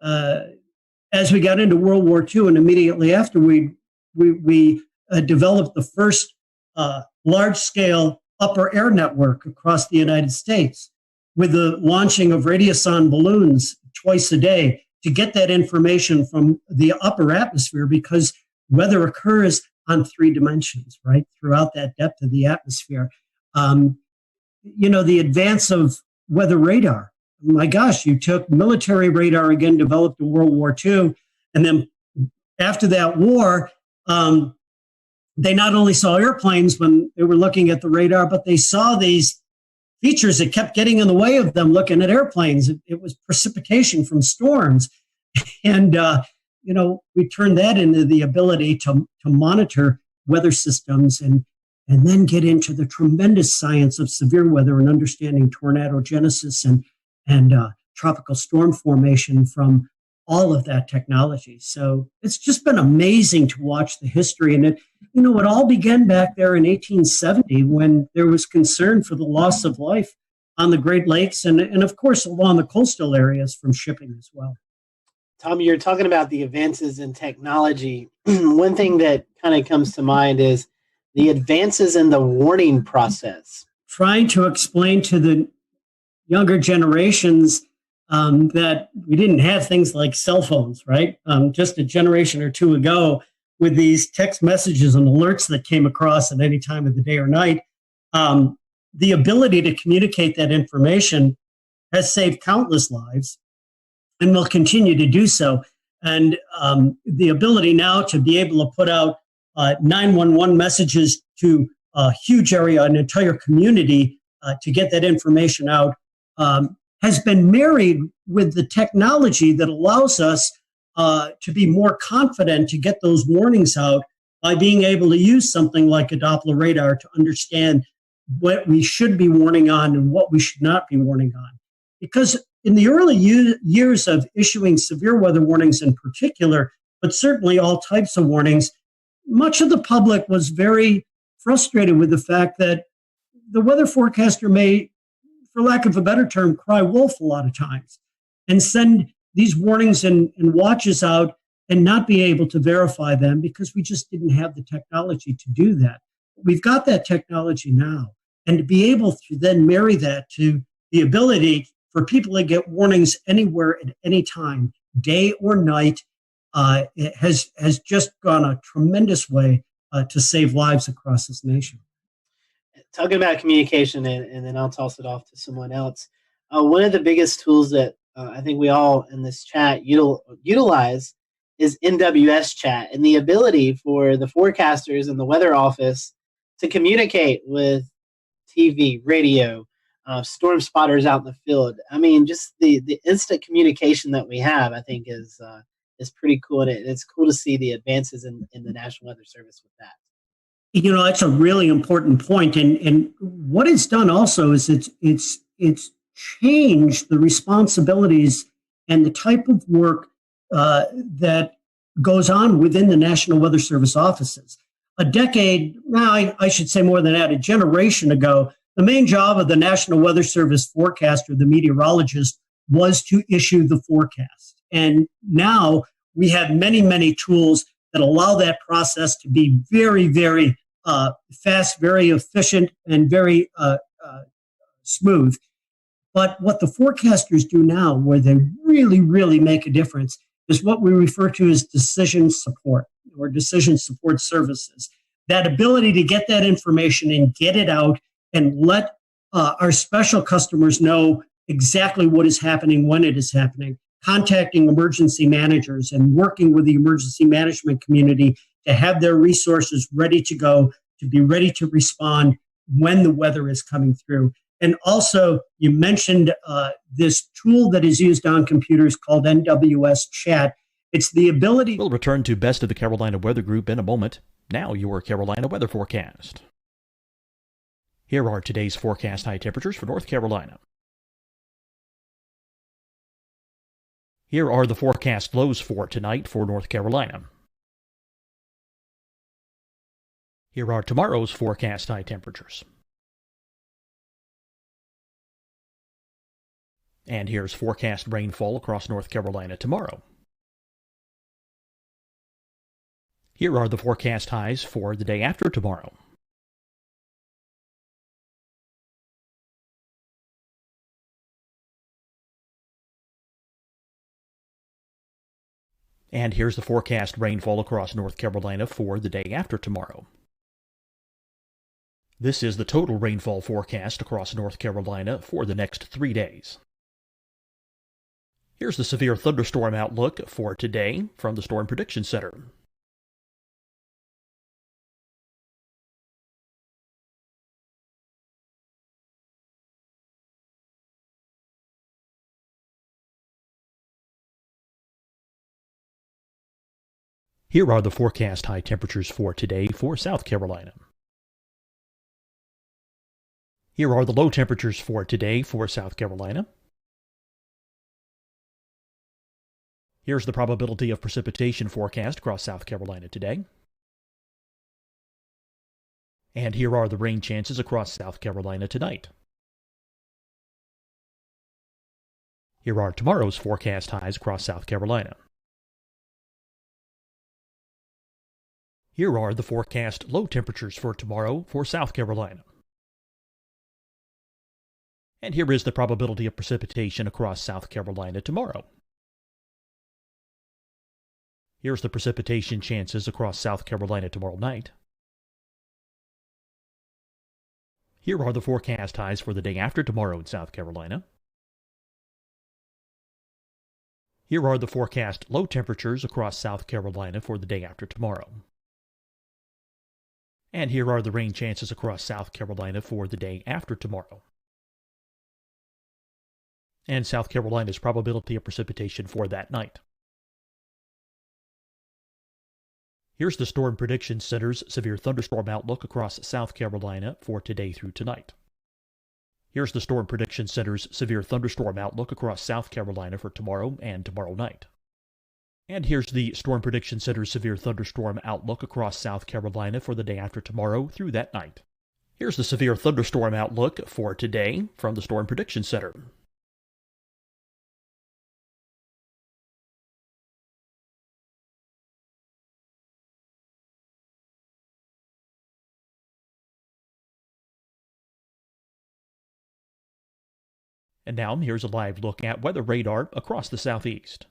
As we got into World War II and immediately after, we developed the first large-scale upper air network across the United States with the launching of radiosonde balloons twice a day to get that information from the upper atmosphere, because weather occurs on 3 dimensions, right, throughout that depth of the atmosphere. The advance of weather radar. My gosh, you took military radar, again, developed in World War II, and then after that war, they not only saw airplanes when they were looking at the radar, but they saw these features that kept getting in the way of them looking at airplanes. It was precipitation from storms. And, we turned that into the ability to monitor weather systems and then get into the tremendous science of severe weather and understanding tornadogenesis and tropical storm formation from all of that technology. So it's just been amazing to watch the history. And it all began back there in 1870 when there was concern for the loss of life on the Great Lakes and of course, along the coastal areas from shipping as well. Tommy, you're talking about the advances in technology. One thing that kind of comes to mind is the advances in the warning process. Trying to explain to the younger generations that we didn't have things like cell phones, right? Just a generation or two ago, with these text messages and alerts that came across at any time of the day or night, the ability to communicate that information has saved countless lives and will continue to do so. And the ability now to be able to put out 911 messages to a huge area, an entire community, to get that information out has been married with the technology that allows us to be more confident to get those warnings out by being able to use something like a Doppler radar to understand what we should be warning on and what we should not be warning on. Because in the early years of issuing severe weather warnings in particular, but certainly all types of warnings, much of the public was very frustrated with the fact that the weather forecaster may, for lack of a better term, cry wolf a lot of times and send these warnings and watches out and not be able to verify them because we just didn't have the technology to do that. We've got that technology now. And to be able to then marry that to the ability for people to get warnings anywhere at any time, day or night, it has just gone a tremendous way to save lives across this nation. Talking about communication, and then I'll toss it off to someone else. One of the biggest tools that I think we all in this chat utilize is NWS chat, and the ability for the forecasters and the weather office to communicate with TV, radio, storm spotters out in the field. I mean, just the instant communication that we have, I think, is pretty cool, and it's cool to see the advances in the National Weather Service with that. That's a really important point. And what it's done also is it's changed the responsibilities and the type of work that goes on within the National Weather Service offices. a decade, now I should say more than that, a generation ago, the main job of the National Weather Service forecaster, the meteorologist, was to issue the forecast. And now we have many, many tools that allow that process to be very, very fast, very efficient, and very smooth. But what the forecasters do now, where they really, really make a difference, is what we refer to as decision support or decision support services. That ability to get that information and get it out and let our special customers know exactly what is happening, when it is happening, contacting emergency managers and working with the emergency management community to have their resources ready to go, to be ready to respond when the weather is coming through. And also, you mentioned this tool that is used on computers called NWS Chat. It's the ability... We'll return to Best of the Carolina Weather Group in a moment. Now your Carolina weather forecast. Here are today's forecast high temperatures for North Carolina. Here are the forecast lows for tonight for North Carolina. Here are tomorrow's forecast high temperatures. And here's forecast rainfall across North Carolina tomorrow. Here are the forecast highs for the day after tomorrow. And here's the forecast rainfall across North Carolina for the day after tomorrow. This is the total rainfall forecast across North Carolina for the next 3 days. Here's the severe thunderstorm outlook for today from the Storm Prediction Center. Here are the forecast high temperatures for today for South Carolina. Here are the low temperatures for today for South Carolina. Here's the probability of precipitation forecast across South Carolina today. And here are the rain chances across South Carolina tonight. Here are tomorrow's forecast highs across South Carolina. Here are the forecast low temperatures for tomorrow for South Carolina. And here is the probability of precipitation across South Carolina tomorrow. Here's the precipitation chances across South Carolina tomorrow night. Here are the forecast highs for the day after tomorrow in South Carolina. Here are the forecast low temperatures across South Carolina for the day after tomorrow. And here are the rain chances across South Carolina for the day after tomorrow. And South Carolina's probability of precipitation for that night. Here's the Storm Prediction Center's severe thunderstorm outlook across South Carolina for today through tonight. Here's the Storm Prediction Center's severe thunderstorm outlook across South Carolina for tomorrow and tomorrow night. And here's the Storm Prediction Center's severe thunderstorm outlook across South Carolina for the day after tomorrow through that night. Here's the severe thunderstorm outlook for today from the Storm Prediction Center. And now here's a live look at weather radar across the southeast.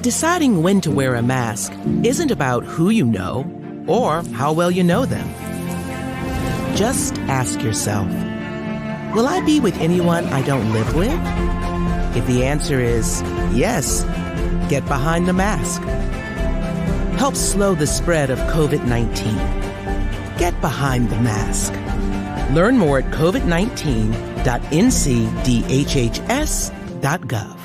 Deciding when to wear a mask isn't about who you know or how well you know them. Just ask yourself, will I be with anyone I don't live with? If the answer is yes, get behind the mask. Help slow the spread of COVID-19. Get behind the mask. Learn more at covid19.ncdhhs.gov.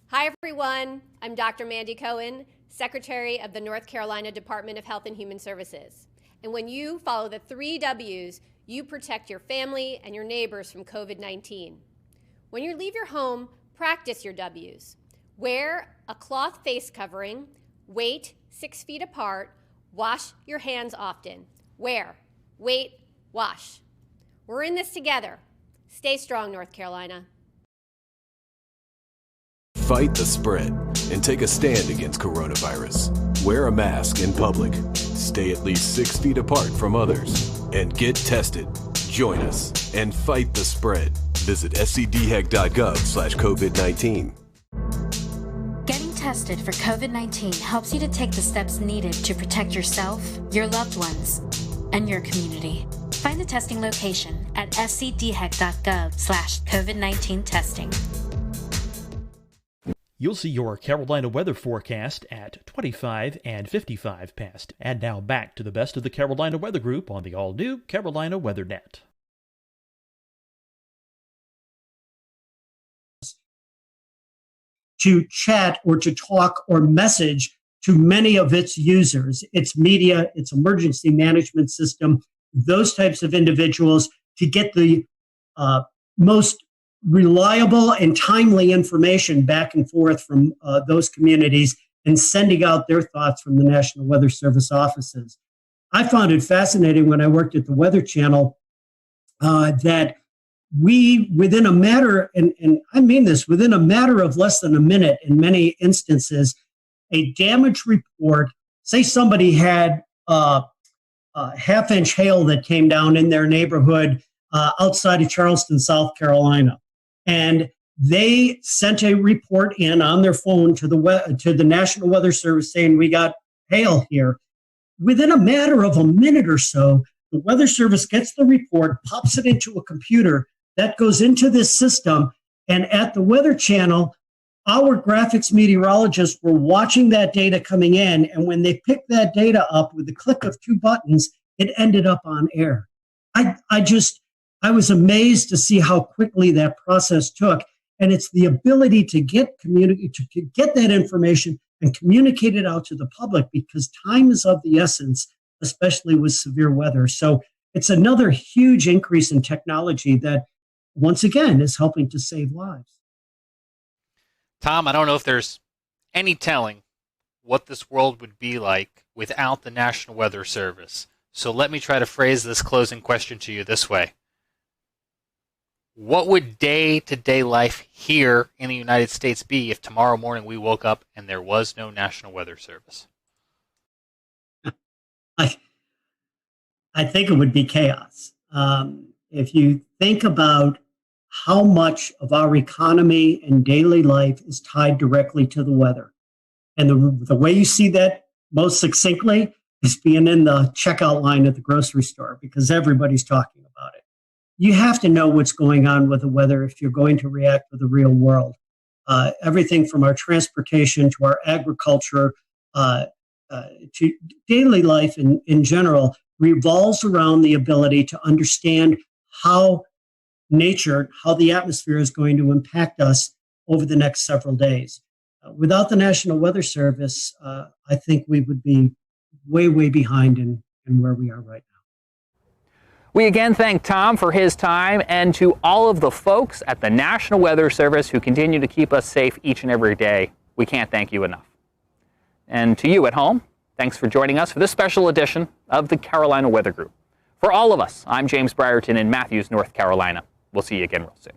Hi, everyone. I'm Dr. Mandy Cohen, Secretary of the North Carolina Department of Health and Human Services. And when you follow the 3 W's, you protect your family and your neighbors from COVID-19. When you leave your home, practice your W's. Wear a cloth face covering, wait 6 feet apart, wash your hands often. Wear, wait, wash. We're in this together. Stay strong, North Carolina. Fight the spread and take a stand against coronavirus. Wear a mask in public. Stay at least 6 feet apart from others. And get tested. Join us and fight the spread. Visit scdhec.gov/COVID-19. Getting tested for COVID-19 helps you to take the steps needed to protect yourself, your loved ones, and your community. Find the testing location at scdhec.gov/COVID-19 testing. You'll see your Carolina weather forecast at 25 and 55 past. And now back to the best of the Carolina Weather Group on the all-new Carolina WeatherNet. To chat or to talk or message to many of its users, its media, its emergency management system, those types of individuals, to get the most reliable and timely information back and forth from those communities and sending out their thoughts from the National Weather Service offices. I found it fascinating when I worked at the Weather Channel that we, within a matter, and I mean this, within a matter of less than a minute in many instances, a damage report, say somebody had a half-inch hail that came down in their neighborhood outside of Charleston, South Carolina. And they sent a report in on their phone to the National Weather Service saying, we got hail here. Within a matter of a minute or so, the Weather Service gets the report, pops it into a computer that goes into this system. And at the Weather Channel, our graphics meteorologists were watching that data coming in. And when they picked that data up with the click of two buttons, it ended up on air. I was amazed to see how quickly that process took. And it's the ability to get that information and communicate it out to the public, because time is of the essence, especially with severe weather. So it's another huge increase in technology that, once again, is helping to save lives. Tom, I don't know if there's any telling what this world would be like without the National Weather Service. So let me try to phrase this closing question to you this way. What would day-to-day life here in the United States be if tomorrow morning we woke up and there was no National Weather Service? I think it would be chaos. If you think about how much of our economy and daily life is tied directly to the weather, and the way you see that most succinctly is being in the checkout line at the grocery store, because everybody's talking about it. You have to know what's going on with the weather if you're going to react with the real world. Everything from our transportation to our agriculture to daily life in general revolves around the ability to understand how nature, how the atmosphere is going to impact us over the next several days. Without the National Weather Service, I think we would be way, way behind in where we are right now. We again thank Tom for his time, and to all of the folks at the National Weather Service who continue to keep us safe each and every day. We can't thank you enough. And to you at home, thanks for joining us for this special edition of the Carolina Weather Group. For all of us, I'm James Brierton in Matthews, North Carolina. We'll see you again real soon.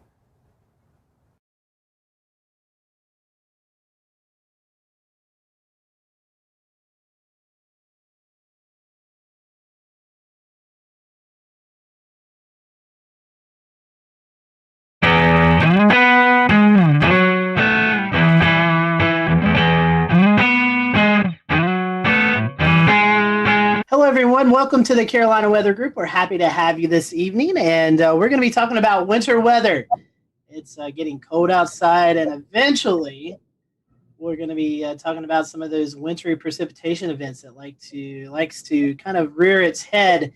Hello, everyone. Welcome to the Carolina Weather Group. We're happy to have you this evening, and we're going to be talking about winter weather. It's getting cold outside, and eventually we're going to be talking about some of those wintry precipitation events that likes to kind of rear its head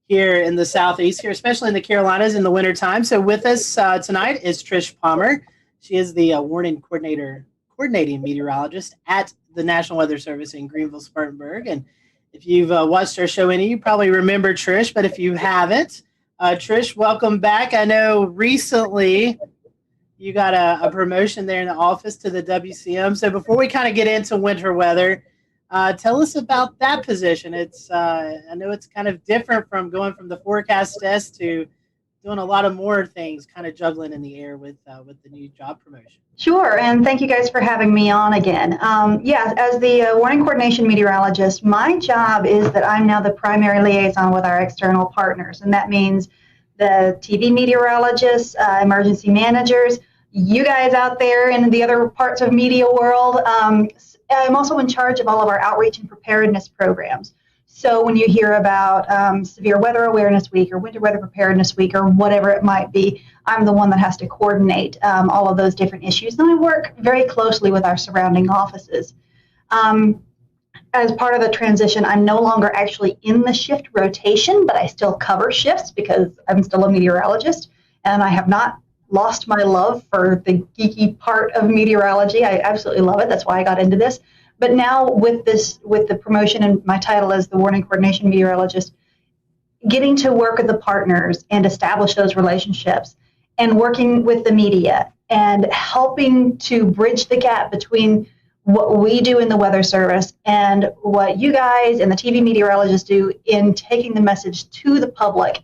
here in the southeast, here, especially in the Carolinas in the wintertime. So with us tonight is Trish Palmer. She is the coordinating meteorologist at the National Weather Service in Greenville, Spartanburg. And if you've watched our show you probably remember Trish, but if you haven't, Trish, welcome back. I know recently you got a promotion there in the office to the WCM. So before we kind of get into winter weather, tell us about that position. It's I know it's kind of different from going from the forecast desk to doing a lot of more things, kind of juggling in the air with the new job promotion. Sure, and thank you guys for having me on again. Yeah, as the warning coordination meteorologist, my job is that I'm now the primary liaison with our external partners, and that means the TV meteorologists, emergency managers, you guys out there in the other parts of media world. I'm also in charge of all of our outreach and preparedness programs. So when you hear about Severe Weather Awareness Week or Winter Weather Preparedness Week or whatever it might be, I'm the one that has to coordinate all of those different issues. And I work very closely with our surrounding offices. As part of the transition, I'm no longer actually in the shift rotation, but I still cover shifts because I'm still a meteorologist, and I have not lost my love for the geeky part of meteorology. I absolutely love it. That's why I got into this. But now with the promotion and my title as the warning coordination meteorologist, getting to work with the partners and establish those relationships and working with the media and helping to bridge the gap between what we do in the Weather Service and what you guys and the TV meteorologists do in taking the message to the public.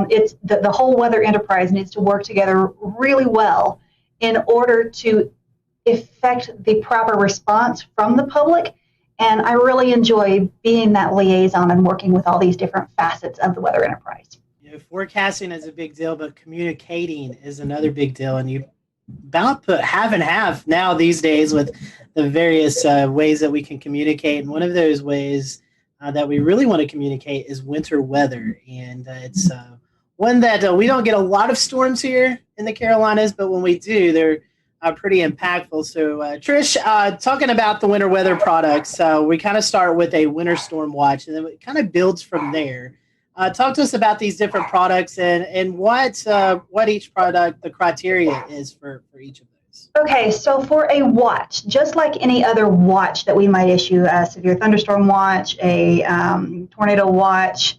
It's the whole weather enterprise needs to work together really well in order to effect the proper response from the public. And I really enjoy being that liaison and working with all these different facets of the weather enterprise. Forecasting is a big deal, but communicating is another big deal. And you about put half and half now these days with the various ways that we can communicate. And one of those ways that we really want to communicate is winter weather. And it's one that we don't get a lot of storms here in the Carolinas, but when we do, they're pretty impactful. So Trish, talking about the winter weather products, we kind of start with a winter storm watch, and then it kind of builds from there. Talk to us about these different products and what each product, the criteria is for each of those. Okay, so for a watch, just like any other watch that we might issue, a severe thunderstorm watch, a tornado watch,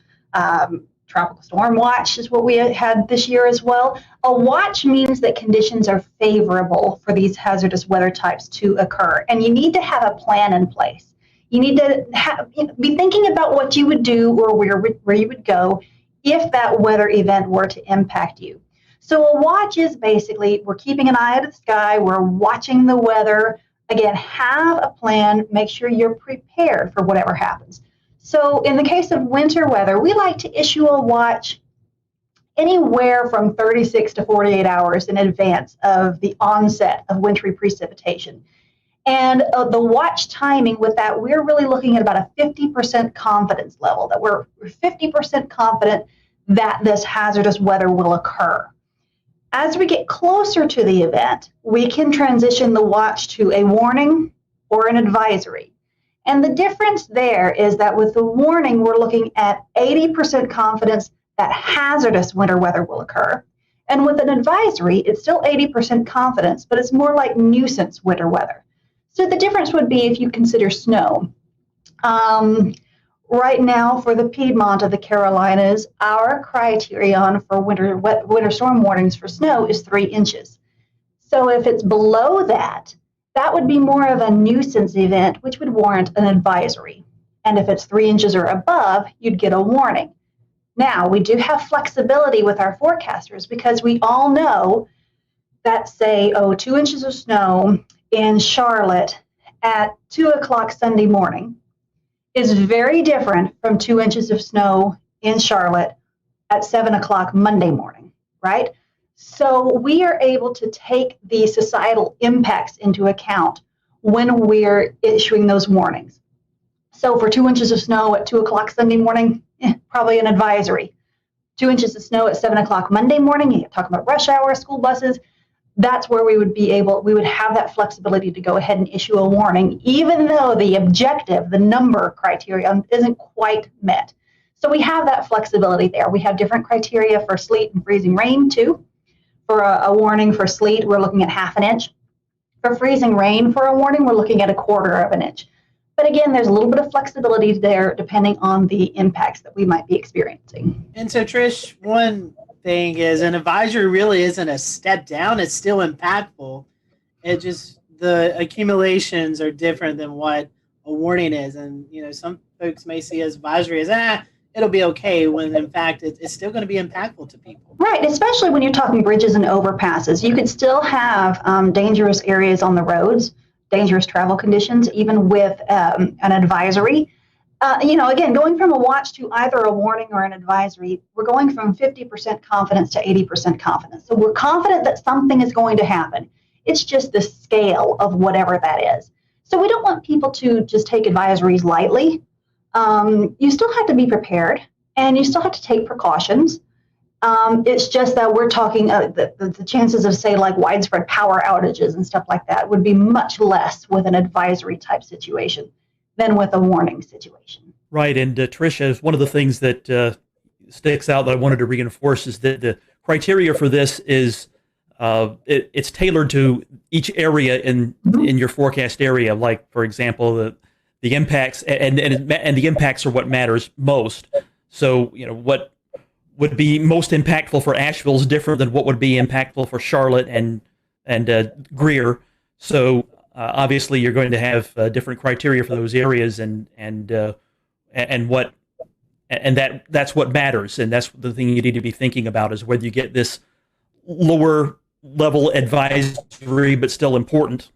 tropical storm watch is what we had this year as well. A watch means that conditions are favorable for these hazardous weather types to occur, and you need to have a plan in place. You need to be thinking about what you would do or where you would go if that weather event were to impact you. So a watch is basically, we're keeping an eye at the sky, we're watching the weather. Again, have a plan, make sure you're prepared for whatever happens. So in the case of winter weather, we like to issue a watch anywhere from 36 to 48 hours in advance of the onset of wintry precipitation. And the watch timing with that, we're really looking at about a 50% confidence level, that we're 50% confident that this hazardous weather will occur. As we get closer to the event, we can transition the watch to a warning or an advisory. And the difference there is that with the warning, we're looking at 80% confidence that hazardous winter weather will occur. And with an advisory, it's still 80% confidence, but it's more like nuisance winter weather. So the difference would be if you consider snow. Right now, for the Piedmont of the Carolinas, our criterion for winter storm warnings for snow is 3 inches. So if it's below that, that would be more of a nuisance event, which would warrant an advisory. And if it's 3 inches or above, you'd get a warning. Now, we do have flexibility with our forecasters because we all know that, say, 2 inches of snow in Charlotte at 2 o'clock Sunday morning is very different from 2 inches of snow in Charlotte at 7 o'clock Monday morning, right? So we are able to take the societal impacts into account when we're issuing those warnings. So for 2 inches of snow at 2 o'clock Sunday morning, probably an advisory. 2 inches of snow at 7 o'clock Monday morning, you're talking about rush hour, school buses, that's where we would have that flexibility to go ahead and issue a warning, even though the objective, the number criterion isn't quite met. So we have that flexibility there. We have different criteria for sleet and freezing rain too. For a warning for sleet, we're looking at 1/2 inch. For freezing rain, for a warning, we're looking at 1/4 inch. But again, there's a little bit of flexibility there depending on the impacts that we might be experiencing. And so, Trish, one thing is an advisory really isn't a step down. It's still impactful. It just, the accumulations are different than what a warning is. And, some folks may see advisory as, it'll be okay, when in fact it's still going to be impactful to people. Right, especially when you're talking bridges and overpasses. You could still have dangerous areas on the roads, dangerous travel conditions, even with an advisory. Again, going from a watch to either a warning or an advisory, we're going from 50% confidence to 80% confidence. So we're confident that something is going to happen. It's just the scale of whatever that is. So we don't want people to just take advisories lightly. You still have to be prepared, and you still have to take precautions. It's just that we're talking the chances of, say, like widespread power outages and stuff like that would be much less with an advisory type situation than with a warning situation. Right, and Tricia, one of the things that sticks out that I wanted to reinforce is that the criteria for this is it's tailored to each area in your forecast area. Like, for example, the impacts and the impacts are what matters most. So, what would be most impactful for Asheville is different than what would be impactful for Charlotte and Greer. So obviously you're going to have different criteria for those areas, that's what matters, and that's the thing you need to be thinking about, is whether you get this lower level advisory but still important,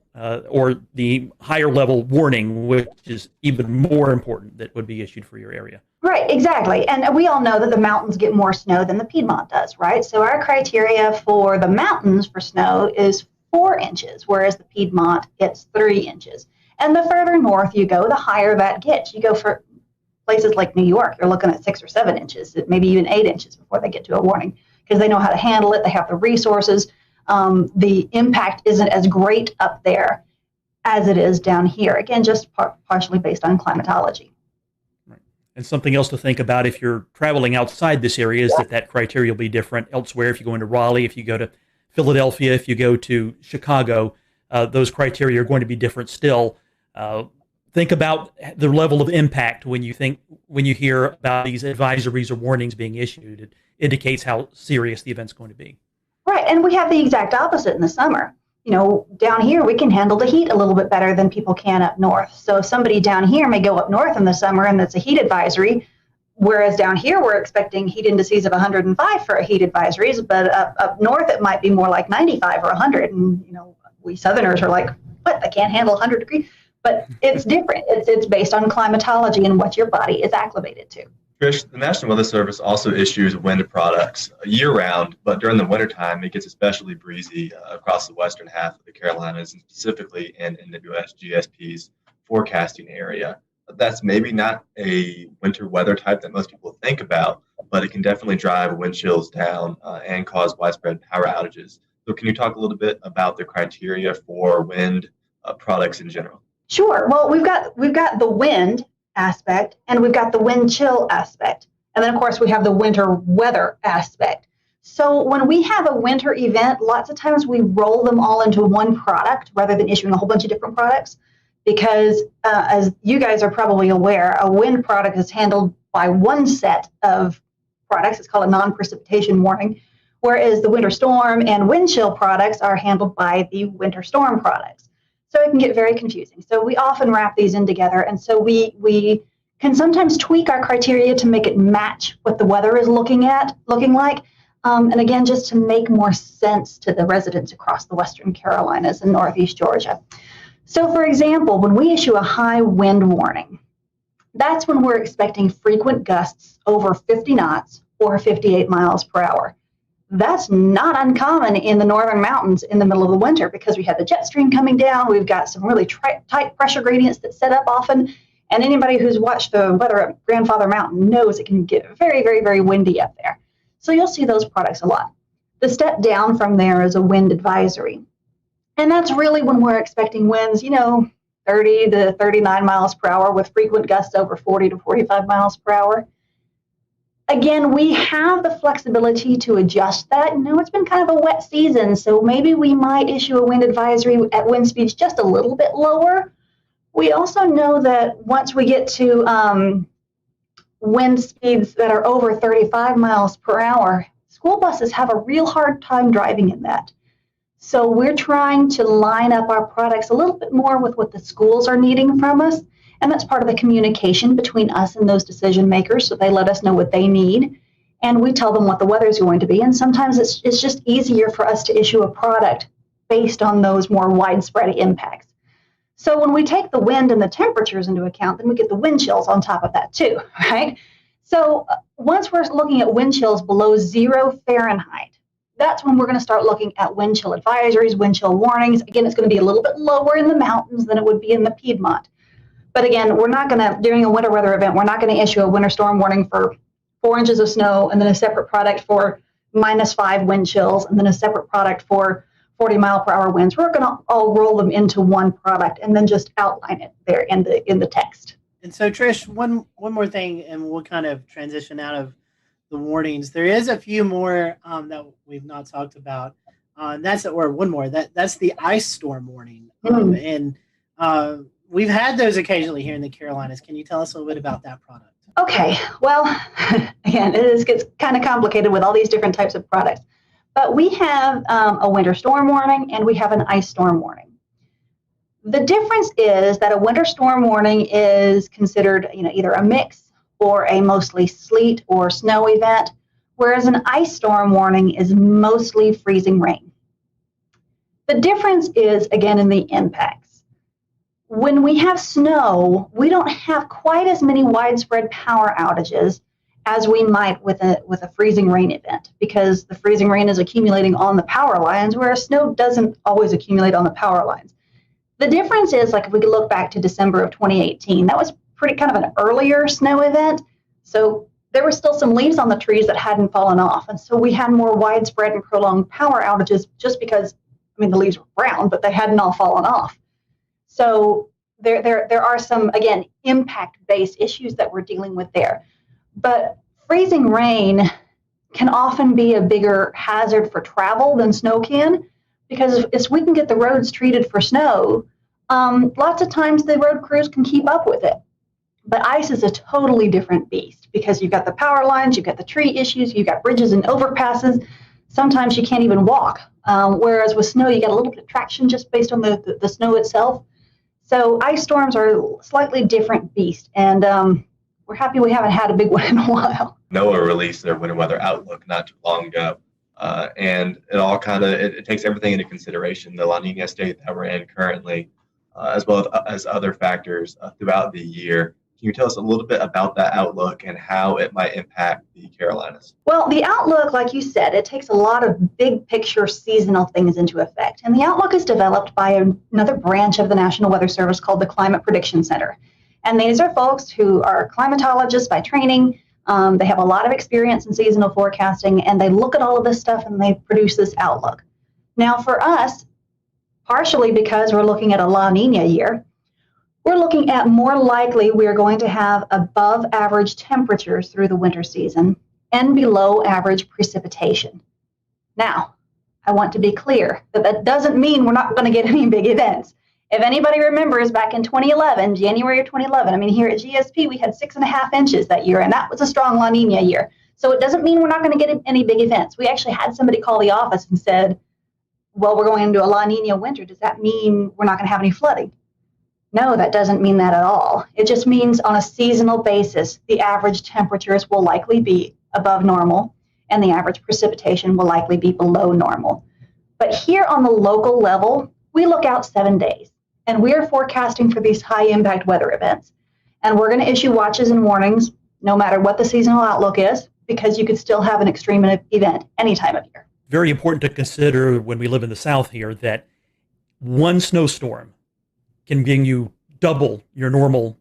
or the higher level warning, which is even more important, that would be issued for your area. Right, exactly. And we all know that the mountains get more snow than the Piedmont does, right? So our criteria for the mountains for snow is 4 inches, whereas the Piedmont gets 3 inches. And the further north you go, the higher that gets. You go for places like New York, you're looking at 6 or 7 inches, maybe even 8 inches before they get to a warning, because they know how to handle it. They have the resources. The impact isn't as great up there as it is down here. Again, just partially based on climatology. And something else to think about if you're traveling outside this area is that criteria will be different elsewhere. If you go into Raleigh, if you go to Philadelphia, if you go to Chicago, those criteria are going to be different still. Think about the level of impact when you hear about these advisories or warnings being issued. It indicates how serious the event's going to be. Right, and we have the exact opposite in the summer. Down here we can handle the heat a little bit better than people can up north. So if somebody down here may go up north in the summer and it's a heat advisory, whereas down here we're expecting heat indices of 105 for a heat advisories, but up north it might be more like 95 or 100. And we Southerners are like, what? I can't handle 100 degrees. But it's different. It's based on climatology and what your body is acclimated to. Trish, the National Weather Service also issues wind products year-round, but during the wintertime, it gets especially breezy across the western half of the Carolinas, and specifically in NWS-GSP's forecasting area. That's maybe not a winter weather type that most people think about, but it can definitely drive wind chills down and cause widespread power outages. So can you talk a little bit about the criteria for wind products in general? Sure. Well, we've got the wind aspect, and we've got the wind chill aspect. And then, of course, we have the winter weather aspect. So when we have a winter event, lots of times we roll them all into one product rather than issuing a whole bunch of different products, because as you guys are probably aware, a wind product is handled by one set of products. It's called a non-precipitation warning, whereas the winter storm and wind chill products are handled by the winter storm products. So it can get very confusing. So we often wrap these in together. And so we can sometimes tweak our criteria to make it match what the weather is looking like. And again, just to make more sense to the residents across the Western Carolinas and Northeast Georgia. So for example, when we issue a high wind warning, that's when we're expecting frequent gusts over 50 knots or 58 miles per hour. That's not uncommon in the northern mountains in the middle of the winter, because we have the jet stream coming down. We've got some really tight pressure gradients that set up often. And anybody who's watched the weather at Grandfather Mountain knows it can get very, very, very windy up there. So you'll see those products a lot. The step down from there is a wind advisory. And that's really when we're expecting winds, 30 to 39 miles per hour with frequent gusts over 40 to 45 miles per hour. Again, we have the flexibility to adjust that. It's been kind of a wet season, so maybe we might issue a wind advisory at wind speeds just a little bit lower. We also know that once we get to wind speeds that are over 35 miles per hour, school buses have a real hard time driving in that. So we're trying to line up our products a little bit more with what the schools are needing from us. And that's part of the communication between us and those decision makers. So they let us know what they need. And we tell them what the weather is going to be. And sometimes it's just easier for us to issue a product based on those more widespread impacts. So when we take the wind and the temperatures into account, then we get the wind chills on top of that too, right? So once we're looking at wind chills below 0 Fahrenheit, that's when we're going to start looking at wind chill advisories, wind chill warnings. Again, it's going to be a little bit lower in the mountains than it would be in the Piedmont. But again, we're not going to, during a winter weather event, we're not going to issue a winter storm warning for 4 inches of snow and then a separate product for -5 wind chills and then a separate product for 40-mile-per-hour winds. We're going to all roll them into one product and then just outline it there in the text. And so, Trish, one more thing, and we'll kind of transition out of the warnings. There is a few more that we've not talked about. That's the ice storm warning, and we've had those occasionally here in the Carolinas. Can you tell us a little bit about that product? Okay. Well, again, it gets kind of complicated with all these different types of products. But we have a winter storm warning and we have an ice storm warning. The difference is that a winter storm warning is considered, either a mix or a mostly sleet or snow event, whereas an ice storm warning is mostly freezing rain. The difference is, again, in the impacts. When we have snow, we don't have quite as many widespread power outages as we might with a freezing rain event, because the freezing rain is accumulating on the power lines, whereas snow doesn't always accumulate on the power lines. The difference is, like, if we could look back to December of 2018, that was pretty kind of an earlier snow event. So there were still some leaves on the trees that hadn't fallen off. And so we had more widespread and prolonged power outages just because, the leaves were brown, but they hadn't all fallen off. So there are some, again, impact-based issues that we're dealing with there. But freezing rain can often be a bigger hazard for travel than snow can, because if we can get the roads treated for snow, lots of times the road crews can keep up with it. But ice is a totally different beast, because you've got the power lines, you've got the tree issues, you've got bridges and overpasses. Sometimes you can't even walk, whereas with snow, you get a little bit of traction just based on the snow itself. So ice storms are a slightly different beast, and we're happy we haven't had a big one in a while. NOAA released their winter weather outlook not too long ago. And it all it takes everything into consideration, the La Nina state that we're in currently, as well as other factors throughout the year. Can you tell us a little bit about that outlook and how it might impact the Carolinas? Well, the outlook, like you said, it takes a lot of big picture seasonal things into effect. And the outlook is developed by another branch of the National Weather Service called the Climate Prediction Center. And these are folks who are climatologists by training. They have a lot of experience in seasonal forecasting, and they look at all of this stuff and they produce this outlook. Now, for us, partially because we're looking at a La Nina year, we're looking at more likely we are going to have above average temperatures through the winter season and below average precipitation. Now, I want to be clear that that doesn't mean we're not going to get any big events. If anybody remembers back in 2011, January of 2011, here at GSP, we had 6.5 inches that year, and that was a strong La Nina year. So it doesn't mean we're not going to get any big events. We actually had somebody call the office and said, well, we're going into a La Nina winter. Does that mean we're not going to have any flooding? No, that doesn't mean that at all. It just means on a seasonal basis, the average temperatures will likely be above normal, and the average precipitation will likely be below normal. But here on the local level, we look out 7 days. And we're forecasting for these high impact weather events. And we're going to issue watches and warnings no matter what the seasonal outlook is, because you could still have an extreme event any time of year. Very important to consider when we live in the South here that one snowstorm can bring you double your normal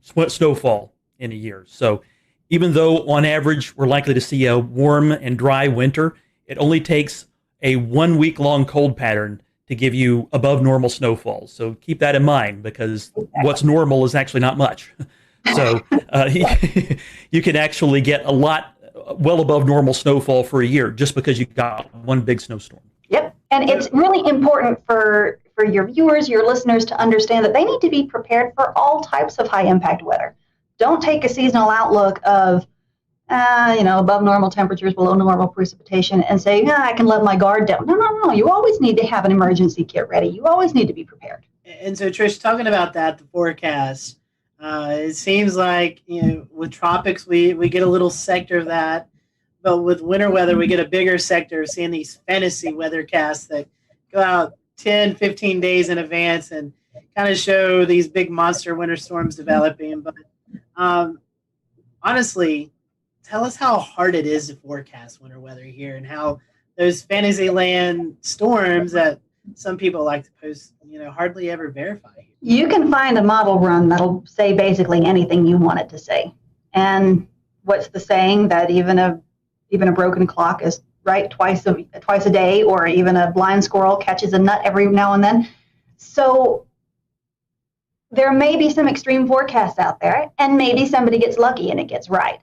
snowfall in a year. So even though on average we're likely to see a warm and dry winter, it only takes a 1 week long cold pattern to give you above normal snowfall. So keep that in mind, because what's normal is actually not much. So you can actually get a lot well above normal snowfall for a year just because you got one big snowstorm. Yep. And it's really important for your viewers, your listeners, to understand that they need to be prepared for all types of high impact weather. Don't take a seasonal outlook of above normal temperatures, below normal precipitation, and say, I can let my guard down. No. You always need to have an emergency kit ready. You always need to be prepared. And so, Trish, talking about that, the forecast, it seems like, with tropics, we get a little sector of that. But with winter weather, we get a bigger sector of seeing these fantasy weathercasts that go out 10, 15 days in advance and kind of show these big monster winter storms developing. But honestly, tell us how hard it is to forecast winter weather here and how those Fantasyland storms that some people like to post, hardly ever verify. You can find a model run that'll say basically anything you want it to say. And what's the saying that even a broken clock is right twice a day, or even a blind squirrel catches a nut every now and then. So there may be some extreme forecasts out there, and maybe somebody gets lucky and it gets right.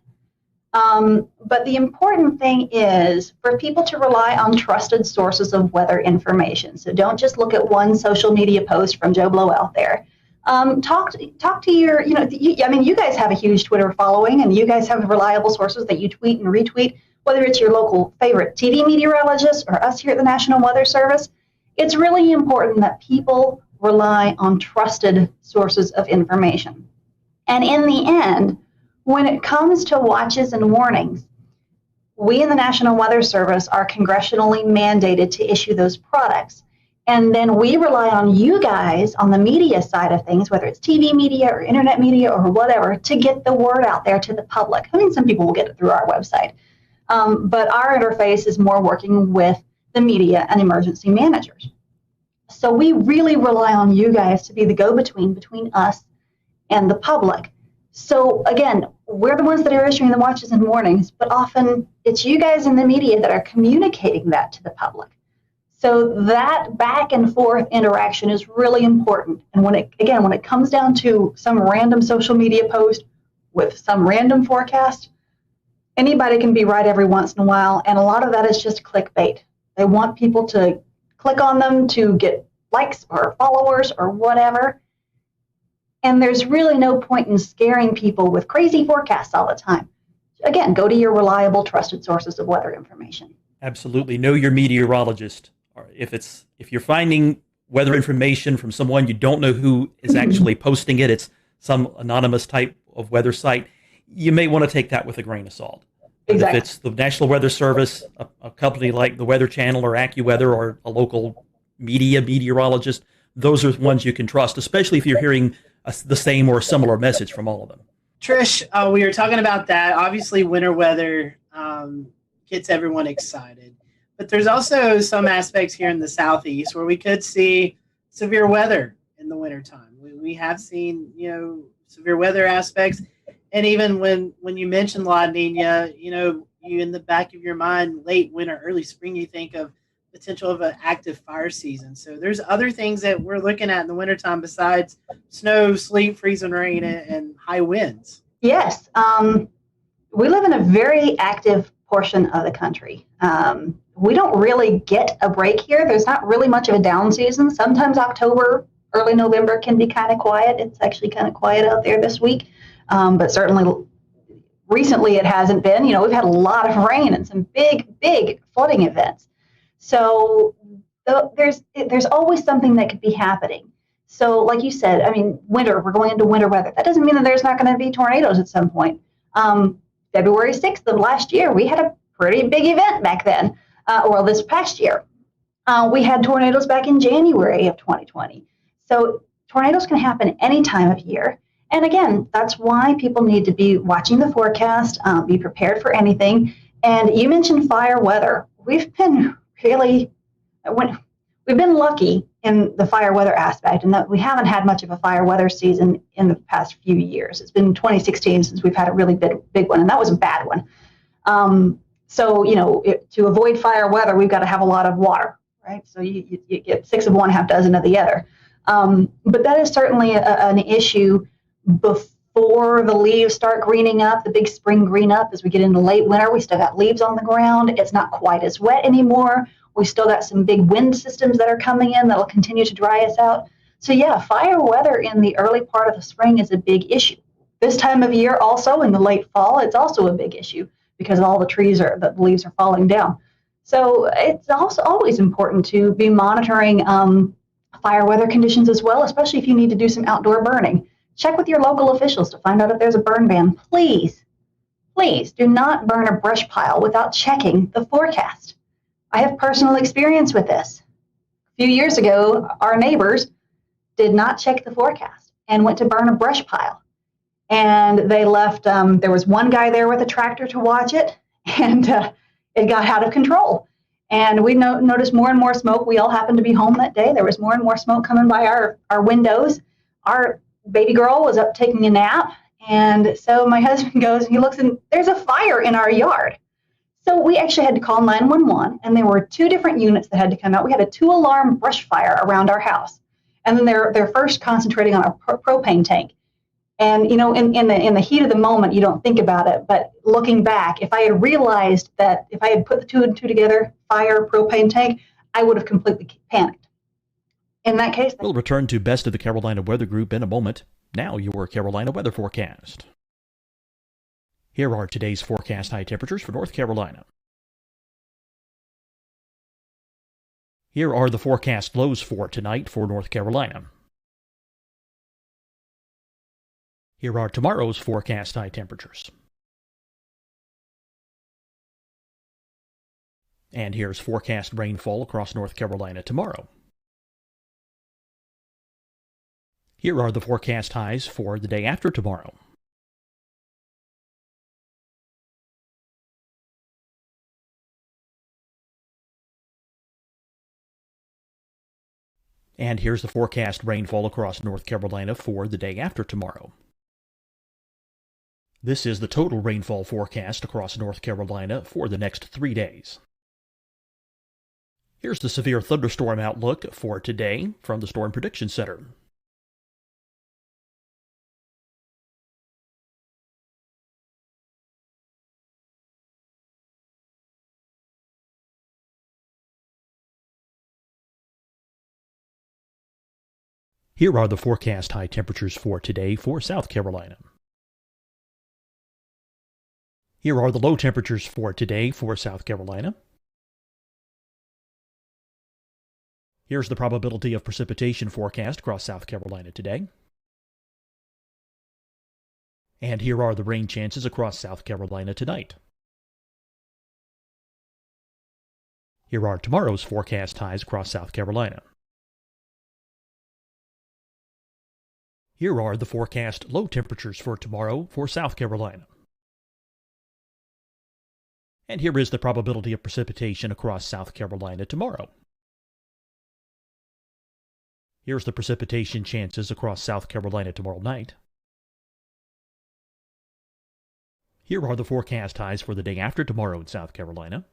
But the important thing is for people to rely on trusted sources of weather information. So don't just look at one social media post from Joe Blow out there. Talk to your, you guys have a huge Twitter following, and you guys have reliable sources that you tweet and retweet, whether it's your local favorite TV meteorologist or us here at the National Weather Service. It's really important that people rely on trusted sources of information. And in the end, when it comes to watches and warnings, we in the National Weather Service are congressionally mandated to issue those products. And then we rely on you guys on the media side of things, whether it's TV media or internet media or whatever, to get the word out there to the public. I mean, some people will get it through our website. But our interface is more working with the media and emergency managers. So we really rely on you guys to be the go-between between us and the public. So again, we're the ones that are issuing the watches and warnings, but often it's you guys in the media that are communicating that to the public. So that back and forth interaction is really important. And when it comes down to some random social media post with some random forecast, anybody can be right every once in a while, and a lot of that is just clickbait. They want people to click on them to get likes or followers or whatever. And there's really no point in scaring people with crazy forecasts all the time. Again, go to your reliable, trusted sources of weather information. Absolutely. Know your meteorologist. If you're finding weather information from someone you don't know who is actually posting it, it's some anonymous type of weather site, you may want to take that with a grain of salt. Exactly. If it's the National Weather Service, a company like the Weather Channel or AccuWeather, or a local meteorologist, those are ones you can trust, especially if you're hearing the same or similar message from all of them. Trish, we were talking about that. Obviously, winter weather gets everyone excited. But there's also some aspects here in the Southeast where we could see severe weather in the wintertime. We have seen, severe weather aspects. And even when you mention La Nina, you in the back of your mind, late winter, early spring, you think of potential of an active fire season. So there's other things that we're looking at in the wintertime besides snow, sleet, freezing rain, and high winds. Yes. We live in a very active portion of the country. We don't really get a break here. There's not really much of a down season. Sometimes October, early November can be kind of quiet. It's actually kind of quiet out there this week. But certainly recently it hasn't been. We've had a lot of rain and some big flooding events. So there's always something that could be happening. So like you said, winter, we're going into winter weather. That doesn't mean that there's not going to be tornadoes at some point. February 6th of last year, we had a pretty big event back then. This past year, we had tornadoes back in January of 2020. So tornadoes can happen any time of year. And again, that's why people need to be watching the forecast, be prepared for anything. And you mentioned fire weather. We've been lucky in the fire weather aspect, and that we haven't had much of a fire weather season in the past few years. It's been 2016 since we've had a really big one, and that was a bad one. To avoid fire weather, we've got to have a lot of water, right? So you get 6 of one, half dozen of the other. But that is certainly an issue before the leaves start greening up, the big spring green up. As we get into late winter, we still got leaves on the ground. It's not quite as wet anymore. We still got some big wind systems that are coming in that'll continue to dry us out. So yeah, fire weather in the early part of the spring is a big issue. This time of year also, in the late fall, it's also a big issue. because all the the leaves are falling down. So it's also always important to be monitoring fire weather conditions as well, especially if you need to do some outdoor burning. Check with your local officials to find out if there's a burn ban. Please, please do not burn a brush pile without checking the forecast. I have personal experience with this. A few years ago, our neighbors did not check the forecast and went to burn a brush pile. And they left, there was one guy there with a tractor to watch it, and it got out of control. And we noticed more and more smoke. We all happened to be home that day. There was more and more smoke coming by our windows. Our baby girl was up taking a nap. And so my husband goes, he looks, and there's a fire in our yard. So we actually had to call 911, and there were 2 different units that had to come out. We had a 2-alarm brush fire around our house. And then they're first concentrating on a propane tank. And, you know, in the heat of the moment, you don't think about it. But looking back, if I had realized that if I had put the 2 and 2 together, fire, propane tank, I would have completely panicked. In that case, we'll return to Best of the Carolina Weather Group in a moment. Now your Carolina weather forecast. Here are today's forecast high temperatures for North Carolina. Here are the forecast lows for tonight for North Carolina. Here are tomorrow's forecast high temperatures. And here's forecast rainfall across North Carolina tomorrow. Here are the forecast highs for the day after tomorrow. And here's the forecast rainfall across North Carolina for the day after tomorrow. This is the total rainfall forecast across North Carolina for the next 3 days. Here's the severe thunderstorm outlook for today from the Storm Prediction Center. Here are the forecast high temperatures for today for South Carolina. Here are the low temperatures for today for South Carolina. Here's the probability of precipitation forecast across South Carolina today. And here are the rain chances across South Carolina tonight. Here are tomorrow's forecast highs across South Carolina. Here are the forecast low temperatures for tomorrow for South Carolina. And here is the probability of precipitation across South Carolina tomorrow. Here's the precipitation chances across South Carolina tomorrow night. Here are the forecast highs for the day after tomorrow in South Carolina.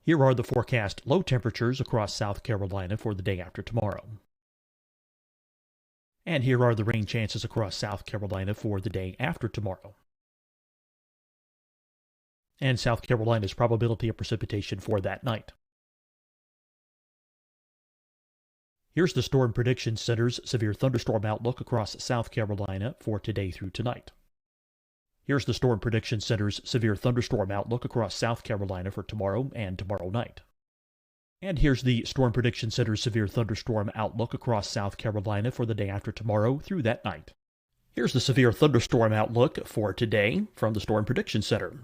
Here are the forecast low temperatures across South Carolina for the day after tomorrow. And here are the rain chances across South Carolina for the day after tomorrow. And South Carolina's probability of precipitation for that night. Here's the Storm Prediction Center's severe thunderstorm outlook across South Carolina for today through tonight. Here's the Storm Prediction Center's severe thunderstorm outlook across South Carolina for tomorrow and tomorrow night. And here's the Storm Prediction Center's severe thunderstorm outlook across South Carolina for the day after tomorrow through that night. Here's the severe thunderstorm outlook for today from the Storm Prediction Center.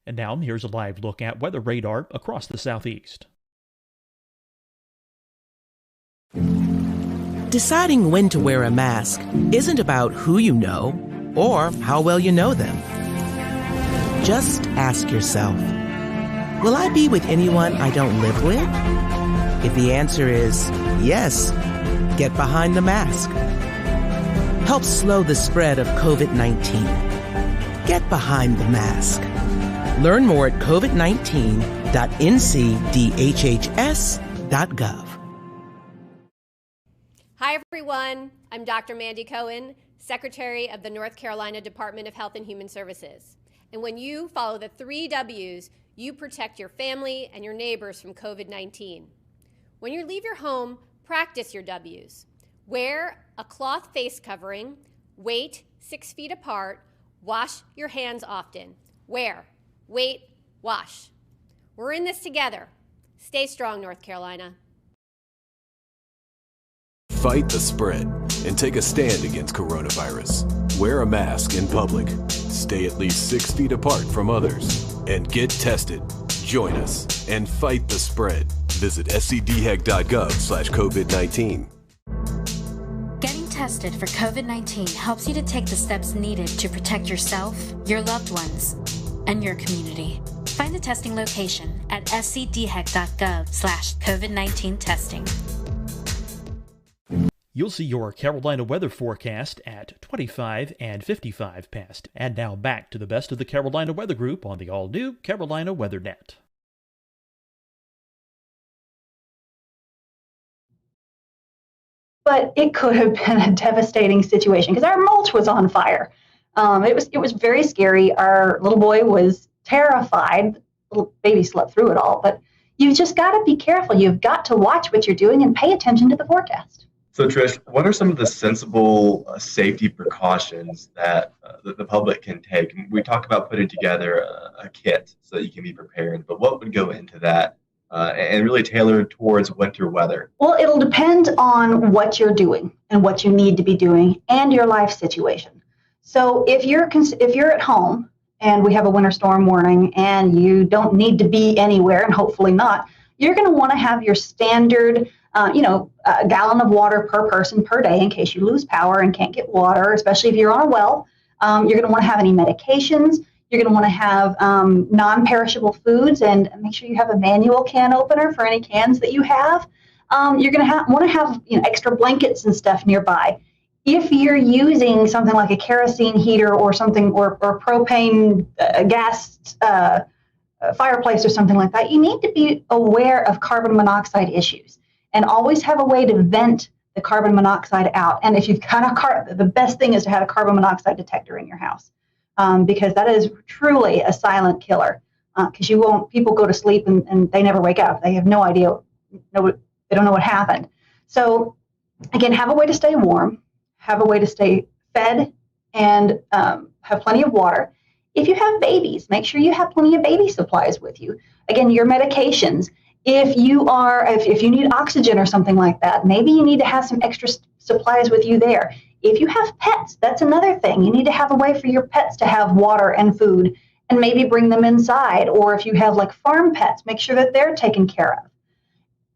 And now here's a live look at weather radar across the southeast. Deciding when to wear a mask isn't about who you know or how well you know them. Just ask yourself, will I be with anyone I don't live with? If the answer is yes, get behind the mask. Help slow the spread of COVID-19. Get behind the mask. Learn more at covid19.ncdhhs.gov. Hi, everyone. I'm Dr. Mandy Cohen, Secretary of the North Carolina Department of Health and Human Services. And when you follow the 3 W's, you protect your family and your neighbors from COVID-19. When you leave your home, practice your W's. Wear a cloth face covering, wait 6 feet apart, wash your hands often. Wear, wait, wash. We're in this together. Stay strong, North Carolina. Fight the spread and take a stand against coronavirus. Wear a mask in public. Stay at least 6 feet apart from others. And get tested. Join us and fight the spread. Visit scdhec.gov/COVID-19. Getting tested for COVID-19 helps you to take the steps needed to protect yourself, your loved ones, and your community. Find the testing location at scdhec.gov/COVID-19 testing. You'll see your Carolina weather forecast at 25 and 55 past. And now back to the best of the Carolina Weather Group on the all-new Carolina WeatherNet. But it could have been a devastating situation because our mulch was on fire. It was very scary. Our little boy was terrified. Little baby slept through it all. But you've just got to be careful. You've got to watch what you're doing and pay attention to the forecast. So, Trish, what are some of the sensible safety precautions that the public can take? We talked about putting together a kit so that you can be prepared, but what would go into that and really tailored towards winter weather? Well, it'll depend on what you're doing and what you need to be doing and your life situation. So if you're at home and we have a winter storm warning and you don't need to be anywhere, and hopefully not, you're going to want to have your standard a gallon of water per person per day in case you lose power and can't get water, especially if you're on a well. You're going to want to have any medications. You're going to want to have non-perishable foods, and make sure you have a manual can opener for any cans that you have. You're going to want to have extra blankets and stuff nearby. If you're using something like a kerosene heater or something, or propane gas fireplace or something like that, you need to be aware of carbon monoxide issues. And always have a way to vent the carbon monoxide out. And if you've got the best thing is to have a carbon monoxide detector in your house, because that is truly a silent killer. Because people go to sleep and they never wake up. They have no idea, they don't know what happened. So again, have a way to stay warm, have a way to stay fed, and have plenty of water. If you have babies, make sure you have plenty of baby supplies with you. Again, your medications. If you need oxygen or something like that, maybe you need to have some extra supplies with you there. If you have pets, that's another thing. You need to have a way for your pets to have water and food, and maybe bring them inside. Or if you have like farm pets, make sure that they're taken care of.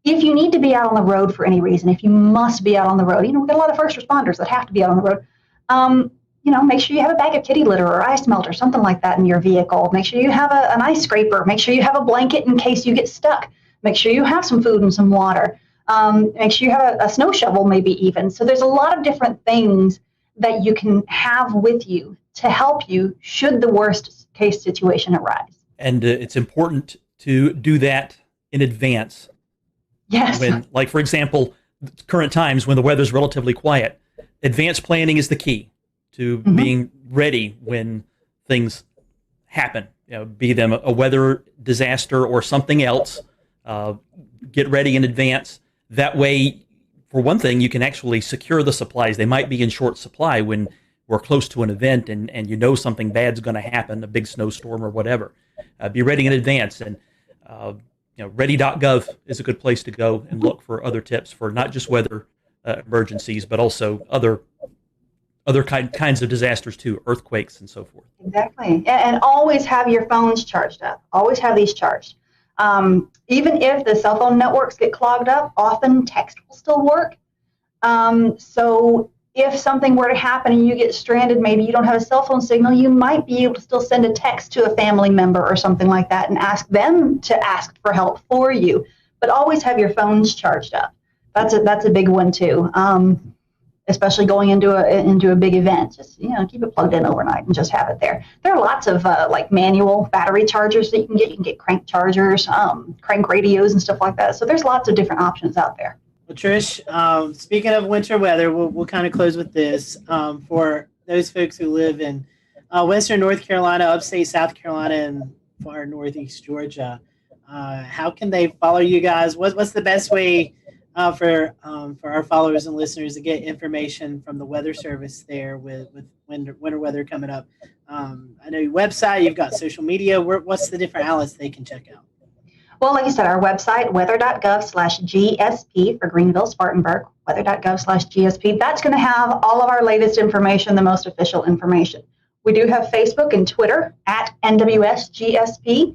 If you need to be out on the road for any reason, if you must be out on the road, we've got a lot of first responders that have to be out on the road. Make sure you have a bag of kitty litter or ice melt or something like that in your vehicle. Make sure you have an ice scraper. Make sure you have a blanket in case you get stuck. Make sure you have some food and some water. Make sure you have a snow shovel, maybe even. So there's a lot of different things that you can have with you to help you should the worst case situation arise. And it's important to do that in advance. Yes. For example, current times when the weather's relatively quiet, advanced planning is the key to being ready when things happen. Be them a weather disaster or something else. Get ready in advance. That way, for one thing, you can actually secure the supplies. They might be in short supply when we're close to an event and something bad's going to happen, a big snowstorm or whatever. Be ready in advance. And ready.gov is a good place to go and look for other tips for not just weather emergencies, but also other kinds of disasters too, earthquakes and so forth. Exactly. And always have your phones charged up. Always have these charged. Even if the cell phone networks get clogged up, often text will still work. So if something were to happen and you get stranded, maybe you don't have a cell phone signal, you might be able to still send a text to a family member or something like that and ask them to ask for help for you. But always have your phones charged up. That's a big one too. Especially going into a big event, just keep it plugged in overnight and just have it there. There are lots of manual battery chargers that you can get. You can get crank chargers, crank radios, and stuff like that. So there's lots of different options out there. Well, Trish, speaking of winter weather, we'll kind of close with this. For those folks who live in Western North Carolina, upstate South Carolina, and far northeast Georgia. How can they follow you guys? What's the best way for our followers and listeners to get information from the Weather Service there with winter weather coming up? I know your website, you've got social media. What's the different outlets they can check out? Well, like you said, our website, weather.gov/GSP for Greenville, Spartanburg, weather.gov/GSP. That's going to have all of our latest information, the most official information. We do have Facebook and Twitter at NWSGSP.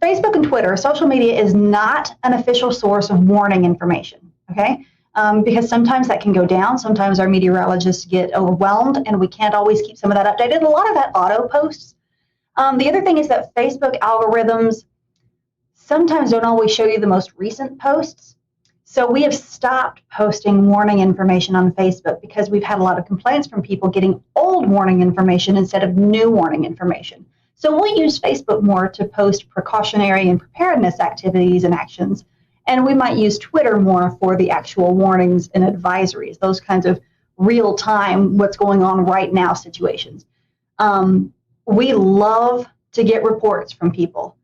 Facebook and Twitter, social media is not an official source of warning information, okay? Because sometimes that can go down. Sometimes our meteorologists get overwhelmed, and we can't always keep some of that updated. A lot of that auto posts. The other thing is that Facebook algorithms sometimes don't always show you the most recent posts. So we have stopped posting warning information on Facebook because we've had a lot of complaints from people getting old warning information instead of new warning information. So we'll use Facebook more to post precautionary and preparedness activities and actions. And we might use Twitter more for the actual warnings and advisories, those kinds of real-time, what's going on right now situations. We love to get reports from people.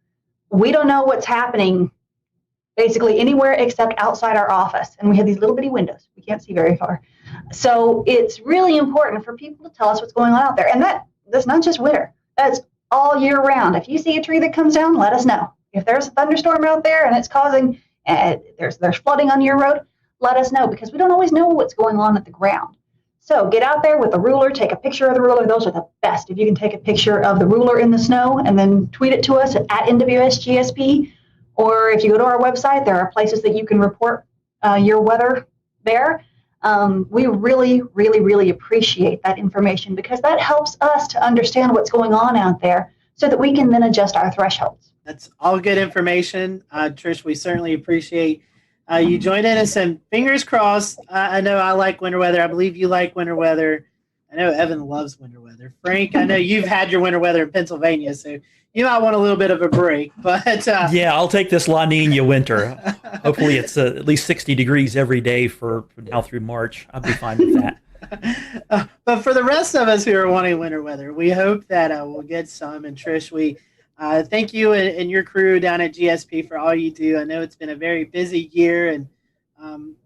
We don't know what's happening basically anywhere except outside our office. And we have these little bitty windows. We can't see very far. So it's really important for people to tell us what's going on out there. And that's not just winter. That's all year round. If you see a tree that comes down, let us know. If there's a thunderstorm out there and it's causing, there's flooding on your road, let us know, because we don't always know what's going on at the ground. So get out there with a ruler, take a picture of the ruler. Those are the best. If you can take a picture of the ruler in the snow and then tweet it to us at NWSGSP, or if you go to our website, there are places that you can report your weather there. We really, really, really appreciate that information, because that helps us to understand what's going on out there so that we can then adjust our thresholds. That's all good information. Trish, we certainly appreciate you joining us, and fingers crossed. I know I like winter weather. I believe you like winter weather. I know Evan loves winter weather. Frank, I know you've had your winter weather in Pennsylvania, so you might want a little bit of a break. But yeah, I'll take this La Nina winter. Hopefully it's at least 60 degrees every day for now through March. I'll be fine with that. But for the rest of us who are wanting winter weather, we hope that we'll get some. And Trish, we thank you and your crew down at GSP for all you do. I know it's been a very busy year, and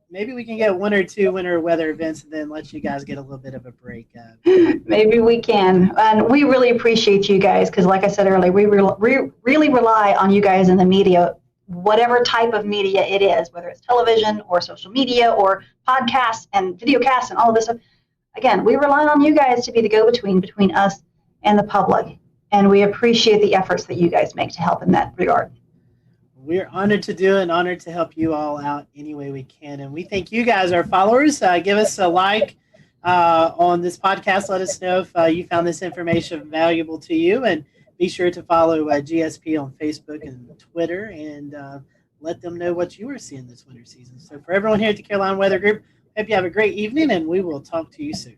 maybe we can get one or two winter weather events and then let you guys get a little bit of a break. Maybe we can. And we really appreciate you guys, because like I said earlier, we really rely on you guys in the media, whatever type of media it is, whether it's television or social media or podcasts and videocasts and all of this stuff. Again, we rely on you guys to be the go-between between us and the public. And we appreciate the efforts that you guys make to help in that regard. We're honored to do it and honored to help you all out any way we can. And we thank you guys, our followers. Give us a like on this podcast. Let us know if you found this information valuable to you. And be sure to follow GSP on Facebook and Twitter, and let them know what you are seeing this winter season. So for everyone here at the Carolina Weather Group, hope you have a great evening, and we will talk to you soon.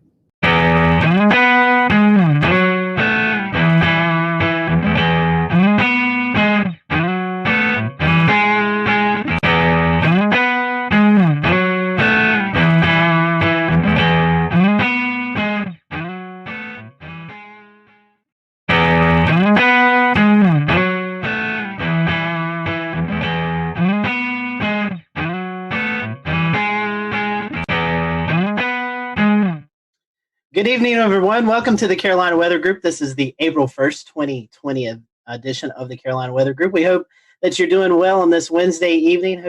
Good evening, everyone. Welcome to the Carolina Weather Group. This is the April 1st, 2020 edition of the Carolina Weather Group. We hope that you're doing well on this Wednesday evening,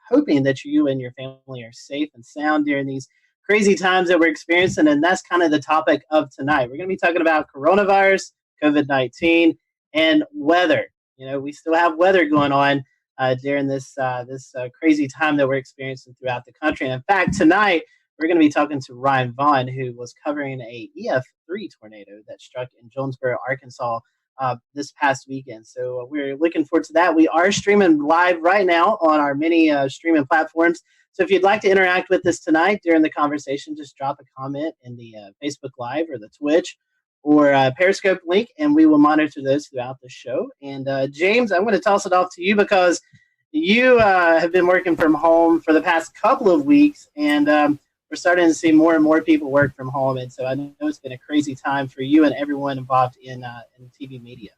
hoping that you and your family are safe and sound during these crazy times that we're experiencing, and that's kind of the topic of tonight. We're going to be talking about coronavirus, COVID-19, and weather. You know, we still have weather going on during this crazy time that we're experiencing throughout the country. And in fact, tonight, we're going to be talking to Ryan Vaughn, who was covering a EF3 tornado that struck in Jonesboro, Arkansas this past weekend. So we're looking forward to that. We are streaming live right now on our many streaming platforms. So if you'd like to interact with us tonight during the conversation, just drop a comment in the Facebook Live or the Twitch or Periscope link, and we will monitor those throughout the show. And James, I'm going to toss it off to you, because you have been working from home for the past couple of weeks, and we're we're starting to see more and more people work from home. And so I know it's been a crazy time for you and everyone involved in TV media.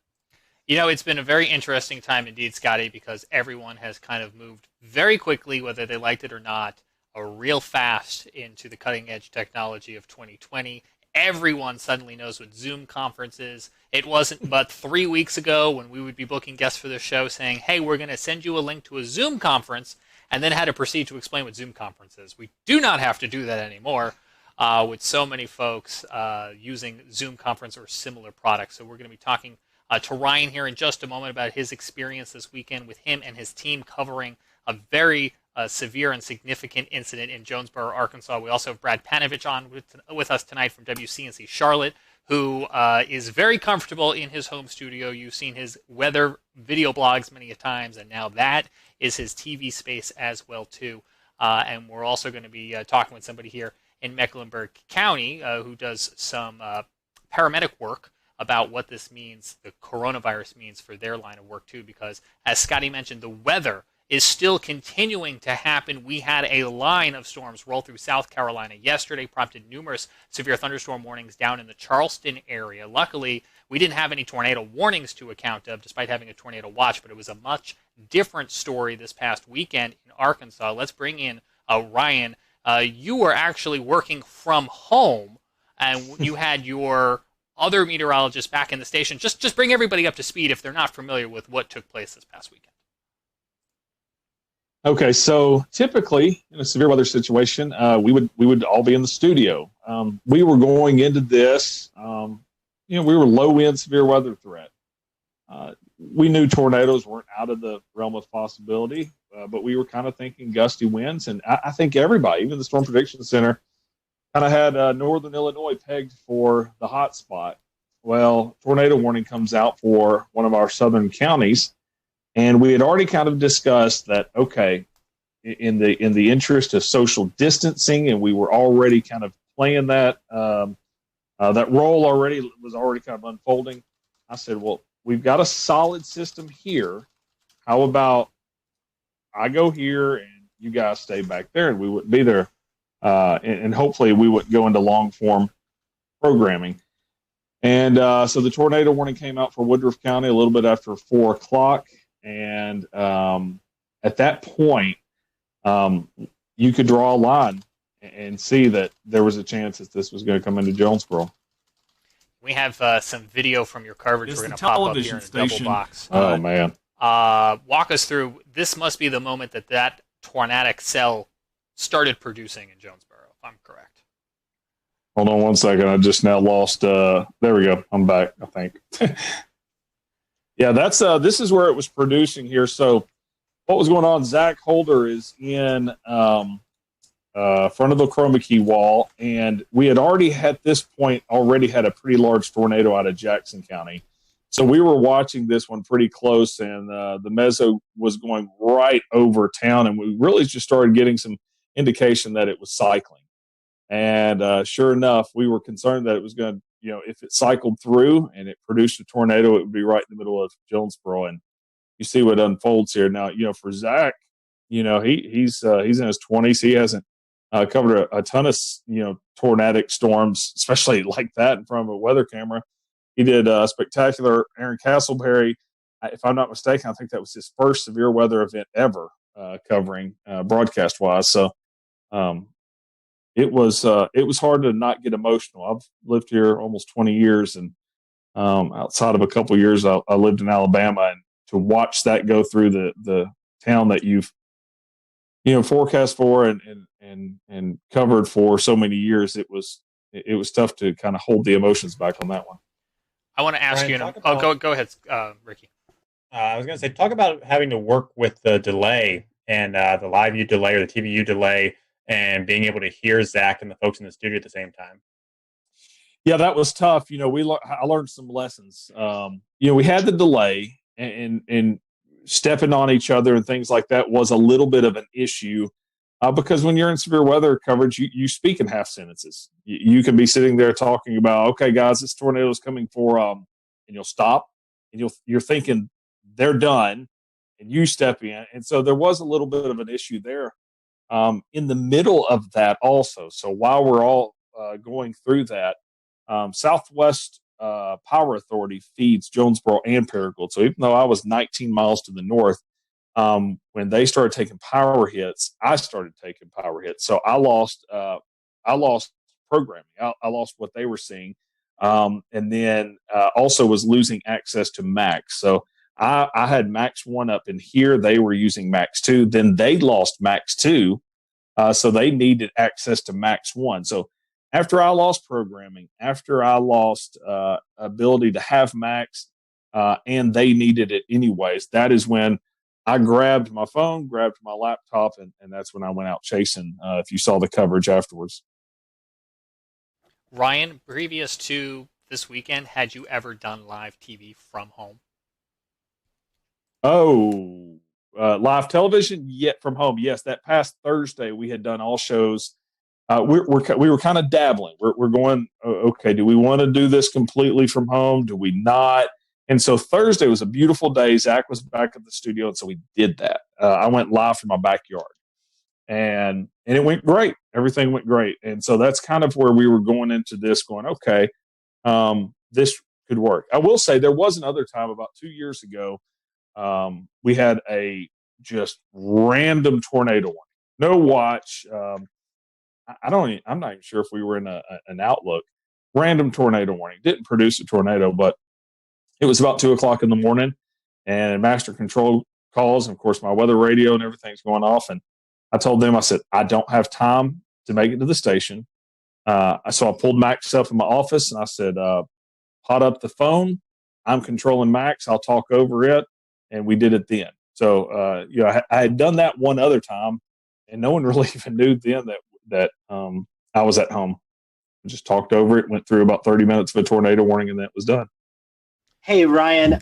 You know, it's been a very interesting time indeed, Scotty, because everyone has kind of moved very quickly, whether they liked it or not, real fast into the cutting edge technology of 2020. Everyone suddenly knows what Zoom conference is. It wasn't but 3 weeks ago when we would be booking guests for the show saying, hey, we're going to send you a link to a Zoom conference, and then had to proceed to explain what Zoom conference is. We do not have to do that anymore with so many folks using Zoom conference or similar products. So we're going to be talking to Ryan here in just a moment about his experience this weekend with him and his team covering a very severe and significant incident in Jonesboro, Arkansas. We also have Brad Panovich on with us tonight from WCNC Charlotte, who is very comfortable in his home studio. You've seen his weather video blogs many a times, and now that is his TV space as well, too. And we're also going to be talking with somebody here in Mecklenburg County who does some paramedic work about what this means, the coronavirus means for their line of work, too, because, as Scotty mentioned, the weather is still continuing to happen. We had a line of storms roll through South Carolina yesterday, prompted numerous severe thunderstorm warnings down in the Charleston area. Luckily, we didn't have any tornado warnings to account of, despite having a tornado watch, but it was a much different story this past weekend in Arkansas. Let's bring in Ryan. You were actually working from home, and you had your other meteorologists back in the station. Just bring everybody up to speed if they're not familiar with what took place this past weekend. Okay, so typically in a severe weather situation, we would all be in the studio. We were going into this, we were low wind, severe weather threat. We knew tornadoes weren't out of the realm of possibility, but we were kind of thinking gusty winds, and I think everybody, even the Storm Prediction Center, kind of had northern Illinois pegged for the hot spot. Well, tornado warning comes out for one of our southern counties. And we had already kind of discussed that, okay, in the interest of social distancing, and we were already kind of playing that that role already was already kind of unfolding. I said, well, we've got a solid system here. How about I go here and you guys stay back there, and we wouldn't be there, and hopefully we wouldn't go into long form programming. And so the tornado warning came out for Woodruff County a little bit after 4 o'clock. And at that point, you could draw a line and see that there was a chance that this was going to come into Jonesboro. We have some video from your coverage. We're going to pop up here in a double box. Oh, man. Walk us through. This must be the moment that tornadic cell started producing in Jonesboro, if I'm correct. Hold on one second. I just now lost. There we go. I'm back, I think. Yeah, that's this is where it was producing here. So what was going on? Zach Holder is in front of the chroma key wall, and we had already at this point had a pretty large tornado out of Jackson County. So we were watching this one pretty close, and the meso was going right over town, and we really just started getting some indication that it was cycling. And sure enough, we were concerned that it was going to, if it cycled through and it produced a tornado, it would be right in the middle of Jonesboro. And you see what unfolds here. Now, for Zach, he's in his 20s. He hasn't covered a ton of, tornadic storms, especially like that in front of a weather camera. He did spectacular Aaron Castleberry. If I'm not mistaken, I think that was his first severe weather event ever covering broadcast wise. So, it was hard to not get emotional. I've lived here almost 20 years, and outside of a couple of years, I lived in Alabama, and to watch that go through the town that you've forecast for and covered for so many years, it was tough to kind of hold the emotions back on that one. I want to ask Ryan, you. Go ahead, Ricky. I was going to say, talk about having to work with the delay and the live view delay or the TVU delay, and being able to hear Zach and the folks in the studio at the same time. Yeah, that was tough. I learned some lessons. We had the delay, and stepping on each other and things like that was a little bit of an issue because when you're in severe weather coverage, you speak in half sentences. You can be sitting there talking about, okay, guys, this tornado is coming for, and you'll stop, and you're thinking they're done, and you step in. And so there was a little bit of an issue there. In the middle of that also, so while we're all going through that, Southwest Power Authority feeds Jonesboro and Paragould. So even though I was 19 miles to the north, when they started taking power hits, I started taking power hits. So I lost programming. I lost what they were seeing, and then also was losing access to Max. So I had Max 1 up in here. They were using Max 2. Then they lost Max 2, so they needed access to Max 1. So after I lost programming, after I lost ability to have Max, and they needed it anyways, that is when I grabbed my phone, grabbed my laptop, and that's when I went out chasing, if you saw the coverage afterwards. Ryan, previous to this weekend, had you ever done live TV from home? Oh, live television yet from home? Yes, that past Thursday we had done all shows. We were kind of dabbling. We're going, okay, do we want to do this completely from home? Do we not? And so Thursday was a beautiful day. Zach was back at the studio, and so we did that. I went live from my backyard, and it went great. Everything went great, and so that's kind of where we were going into this, going, okay, this could work. I will say there was another time about 2 years ago. We had a just random tornado warning. No watch. I'm not even sure if we were in an outlook. Random tornado warning. Didn't produce a tornado, but it was about 2:00 in the morning, and master control calls. And of course, my weather radio and everything's going off. And I told them, I said, I don't have time to make it to the station. So I pulled Max up in my office, and I said, hot up the phone. I'm controlling Max. I'll talk over it. And we did it then. So, I had done that one other time, and no one really even knew then that I was at home. I just talked over it, went through about 30 minutes of a tornado warning, and that was done. Hey, Ryan,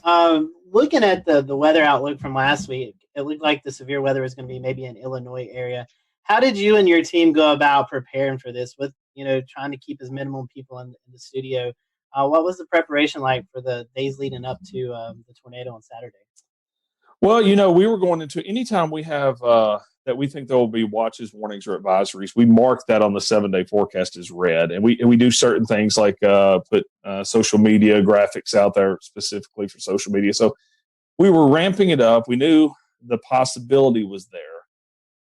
looking at the weather outlook from last week, it looked like the severe weather was going to be maybe in Illinois area. How did you and your team go about preparing for this with, trying to keep as minimum people in the studio? What was the preparation like for the days leading up to the tornado on Saturday? Well, we were going into anytime we have that we think there will be watches, warnings, or advisories, we mark that on the 7-day forecast as red. And we do certain things like put social media graphics out there specifically for social media. So we were ramping it up. We knew the possibility was there.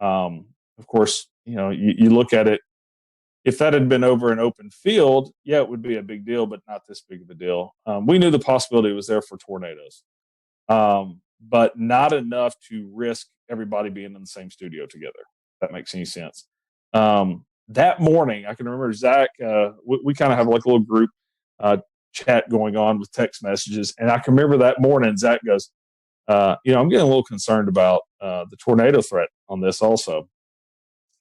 Of course, you look at it. If that had been over an open field, yeah, it would be a big deal, but not this big of a deal. We knew the possibility was there for tornadoes. But not enough to risk everybody being in the same studio together. If that makes any sense. That morning, I can remember Zach, we kind of have like a little group chat going on with text messages. And I can remember that morning, Zach goes, I'm getting a little concerned about the tornado threat on this also.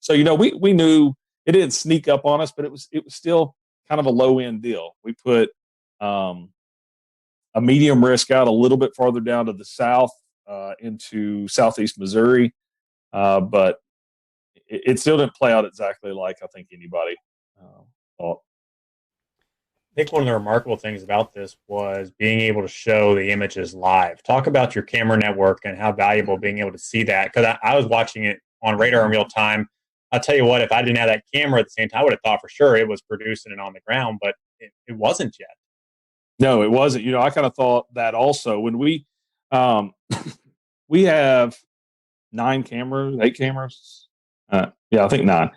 So, we knew it didn't sneak up on us, but it was still kind of a low end deal. We put a medium risk out a little bit farther down to the south into southeast Missouri. But it still didn't play out exactly like I think anybody thought. I think one of the remarkable things about this was being able to show the images live. Talk about your camera network and how valuable being able to see that. Because I was watching it on radar in real time. I'll tell you what, if I didn't have that camera at the same time, I would have thought for sure it was producing it on the ground, but it wasn't yet. No, it wasn't. I kind of thought that also when we have 8 cameras. I think 9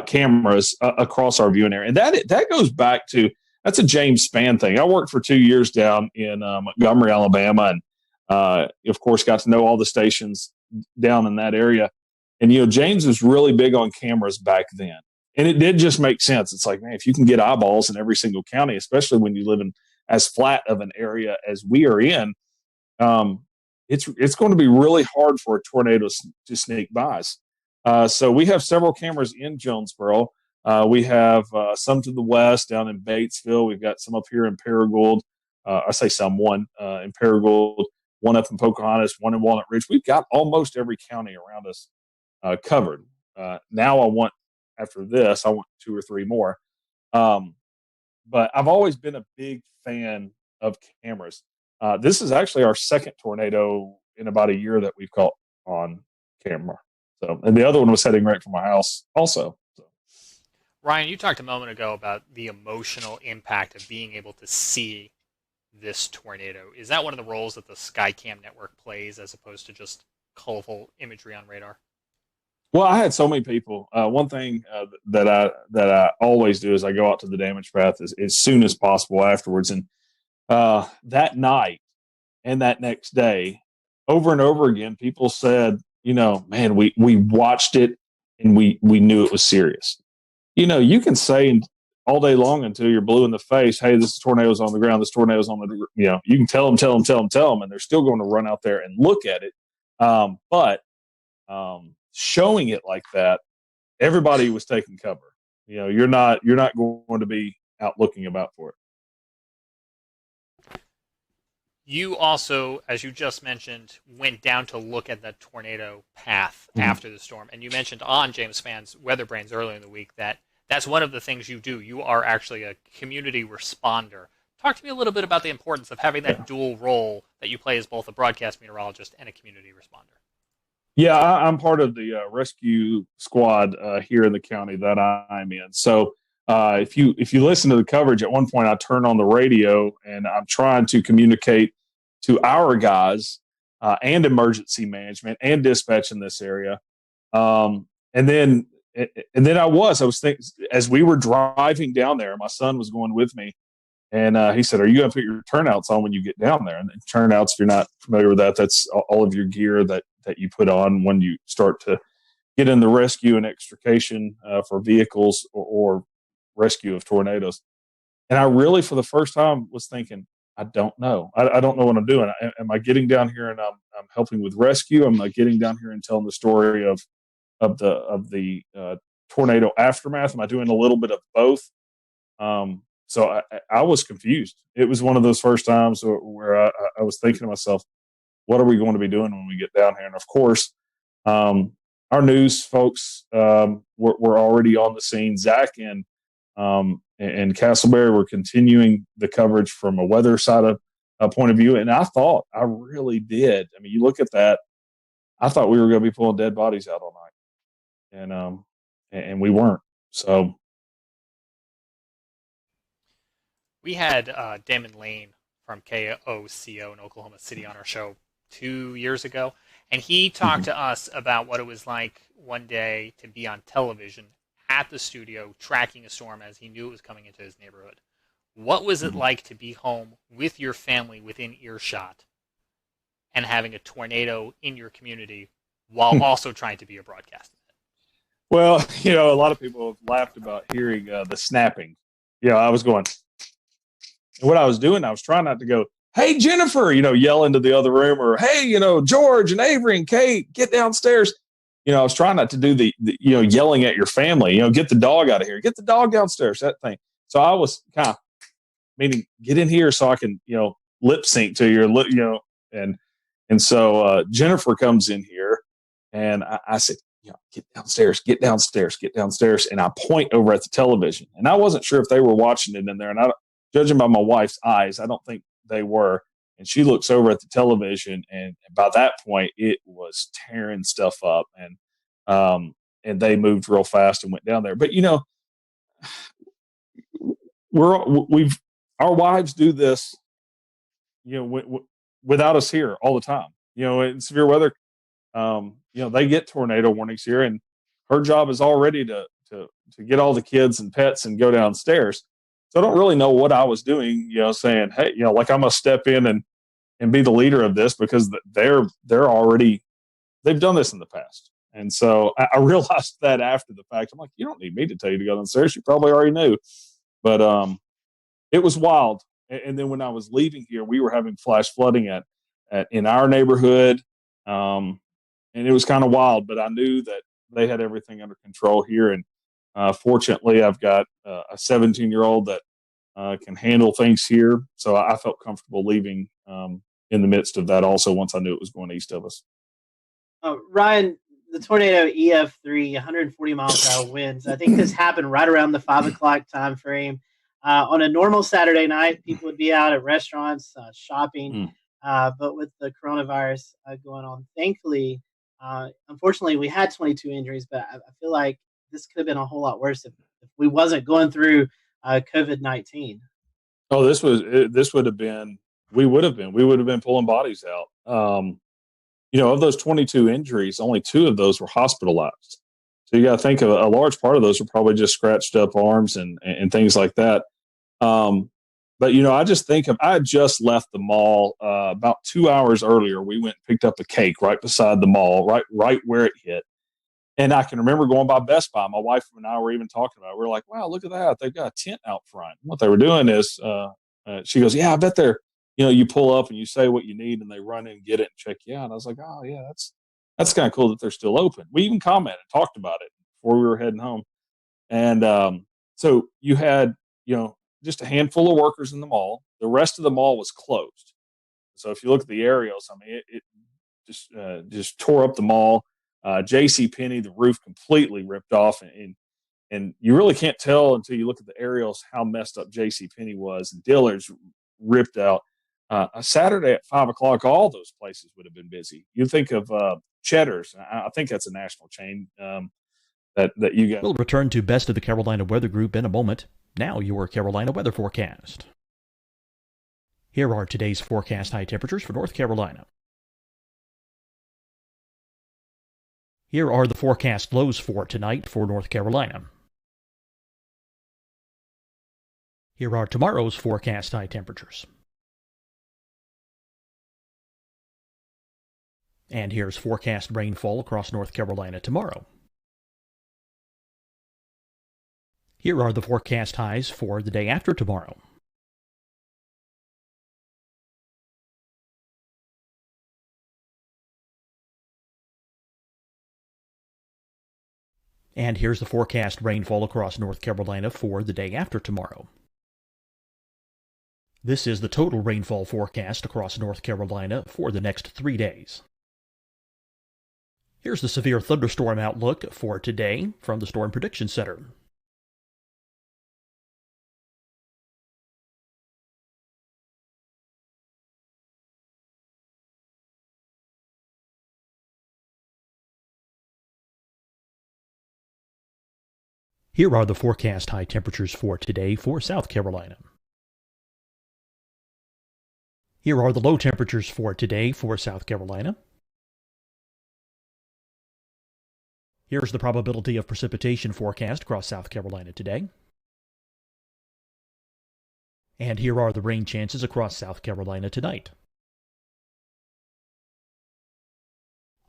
cameras across our viewing area. And that goes back to, that's a James Spann thing. I worked for 2 years down in Montgomery, Alabama, and of course got to know all the stations down in that area. And, James was really big on cameras back then. And it did just make sense. It's like, man, if you can get eyeballs in every single county, especially when you live in as flat of an area as we are in, it's going to be really hard for a tornado to sneak by us. So we have several cameras in Jonesboro. We have some to the west down in Batesville. We've got some up here in Paragould. I say some, one in Paragould, one up in Pocahontas, one in Walnut Ridge. We've got almost every county around us covered. Now after this, I want 2 or 3 more. But I've always been a big fan of cameras. This is actually our second tornado in about a year that we've caught on camera. So, and the other one was heading right for my house also. So. Ryan, you talked a moment ago about the emotional impact of being able to see this tornado. Is that one of the roles that the Skycam network plays as opposed to just colorful imagery on radar? Well, I had so many people. One thing that I always do is I go out to the damage path as soon as possible afterwards. And that night and that next day, over and over again, people said, man, we watched it and we knew it was serious. You can say all day long until you're blue in the face, hey, this tornado's on the ground, this tornado's on the, you can tell them, and they're still going to run out there and look at it. But showing it like that, everybody was taking cover. You're not going to be out looking about for it. You also, as you just mentioned, went down to look at the tornado path after the storm. And you mentioned on James Spann's Weather Brains earlier in the week that that's one of the things you do. You are actually a community responder. Talk to me a little bit about the importance of having that dual role that you play as both a broadcast meteorologist and a community responder. Yeah, I'm part of the rescue squad here in the county that I'm in. So if you listen to the coverage, at one point I turn on the radio and I'm trying to communicate to our guys and emergency management and dispatch in this area. And then I was thinking, as we were driving down there, my son was going with me, and he said, "Are you going to put your turnouts on when you get down there?" And turnouts, if you're not familiar with that, that's all of your gear that you put on when you start to get in the rescue and extrication for vehicles or rescue of tornadoes. And I really, for the first time, was thinking, I don't know. I don't know what I'm doing. Am I getting down here and I'm helping with rescue? Am I getting down here and telling the story of the tornado aftermath? Am I doing a little bit of both? So I was confused. It was one of those first times where I was thinking to myself, what are we going to be doing when we get down here? And of course, our news folks were already on the scene. Zach and Castleberry were continuing the coverage from a weather side of point of view. And I really did. I mean, you look at that, I thought we were going to be pulling dead bodies out all night. And we weren't. So we had Damon Lane from KOCO in Oklahoma City on our show 2 years ago, and he talked to us about what it was like one day to be on television at the studio tracking a storm as he knew it was coming into his neighborhood. What was it like to be home with your family within earshot and having a tornado in your community while also trying to be a broadcaster? Well, a lot of people have laughed about hearing the snapping. I was going, and what I was doing, I was trying not to go, hey, Jennifer, yell into the other room, or hey, George and Avery and Kate, get downstairs. I was trying not to do the yelling at your family, get the dog out of here, get the dog downstairs, that thing. So I was kind of meaning get in here so I can, lip sync to your, and so Jennifer comes in here and I said, get downstairs. And I point over at the television, and I wasn't sure if they were watching it in there. And judging by my wife's eyes, I don't think they were. And she looks over at the television, and by that point, it was tearing stuff up, and they moved real fast and went down there. But our wives do this, without us here all the time. In severe weather, they get tornado warnings here, and her job is already to get all the kids and pets and go downstairs. So I don't really know what I was doing, saying, hey, like I'm going to step in and be the leader of this, because they've done this in the past. And so I realized that after the fact. I'm like, you don't need me to tell you to go downstairs. You probably already knew. But it was wild. And then when I was leaving here, we were having flash flooding in our neighborhood. And it was kind of wild, but I knew that they had everything under control here. And fortunately, I've got a 17-year-old that can handle things here. So I felt comfortable leaving in the midst of that also, once I knew it was going east of us. Ryan, the tornado EF3, 140 miles per hour winds. I think this happened right around the 5 o'clock time frame. On a normal Saturday night, people would be out at restaurants, shopping. But with the coronavirus going on, thankfully, Unfortunately, we had 22 injuries, but I feel like this could have been a whole lot worse if we wasn't going through COVID-19. Oh, this would have been. We would have been pulling bodies out. Of those 22 injuries, only 2 of those were hospitalized. So you got to think of a large part of those were probably just scratched up arms and things like that. But I just think I had just left the mall about 2 hours earlier. We went and picked up a cake right beside the mall, right where it hit. And I can remember going by Best Buy. My wife and I were even talking about it. We were like, wow, look at that. They've got a tent out front. And what they were doing is, she goes, yeah, I bet they're, you pull up and you say what you need and they run in and get it and check you out. And I was like, oh, yeah, that's kind of cool that they're still open. We even commented, talked about it before we were heading home. And so you had, just a handful of workers in the mall. The rest of the mall was closed. So if you look at the aerials, I mean, it just tore up the mall. JCPenney, the roof completely ripped off, and you really can't tell until you look at the aerials how messed up JCPenney was. And Dillard's ripped out. A Saturday at 5 o'clock, all those places would have been busy. You think of Cheddar's. I think that's a national chain that you got. We'll return to Best of the Carolina Weather Group in a moment. Now your Carolina weather forecast. Here are today's forecast high temperatures for North Carolina. Here are the forecast lows for tonight for North Carolina. Here are tomorrow's forecast high temperatures. And here's forecast rainfall across North Carolina tomorrow. Here are the forecast highs for the day after tomorrow. And here's the forecast rainfall across North Carolina for the day after tomorrow. This is the total rainfall forecast across North Carolina for the next 3 days. Here's the severe thunderstorm outlook for today from the Storm Prediction Center. Here are the forecast high temperatures for today for South Carolina. Here are the low temperatures for today for South Carolina. Here's the probability of precipitation forecast across South Carolina today. And here are the rain chances across South Carolina tonight.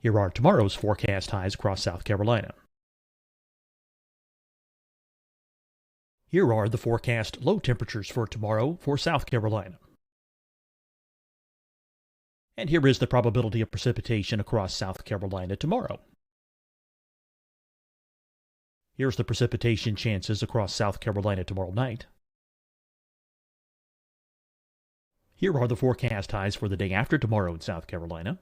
Here are tomorrow's forecast highs across South Carolina. Here are the forecast low temperatures for tomorrow for South Carolina. And here is the probability of precipitation across South Carolina tomorrow. Here's the precipitation chances across South Carolina tomorrow night. Here are the forecast highs for the day after tomorrow in South Carolina.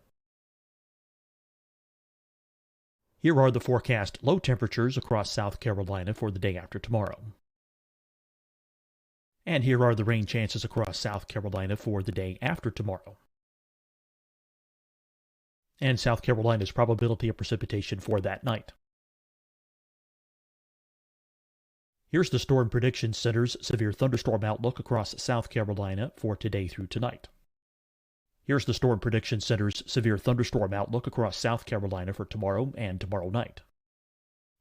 Here are the forecast low temperatures across South Carolina for the day after tomorrow. And here are the rain chances across South Carolina for the day after tomorrow. And South Carolina's probability of precipitation for that night. Here's the Storm Prediction Center's severe thunderstorm outlook across South Carolina for today through tonight. Here's the Storm Prediction Center's severe thunderstorm outlook across South Carolina for tomorrow and tomorrow night.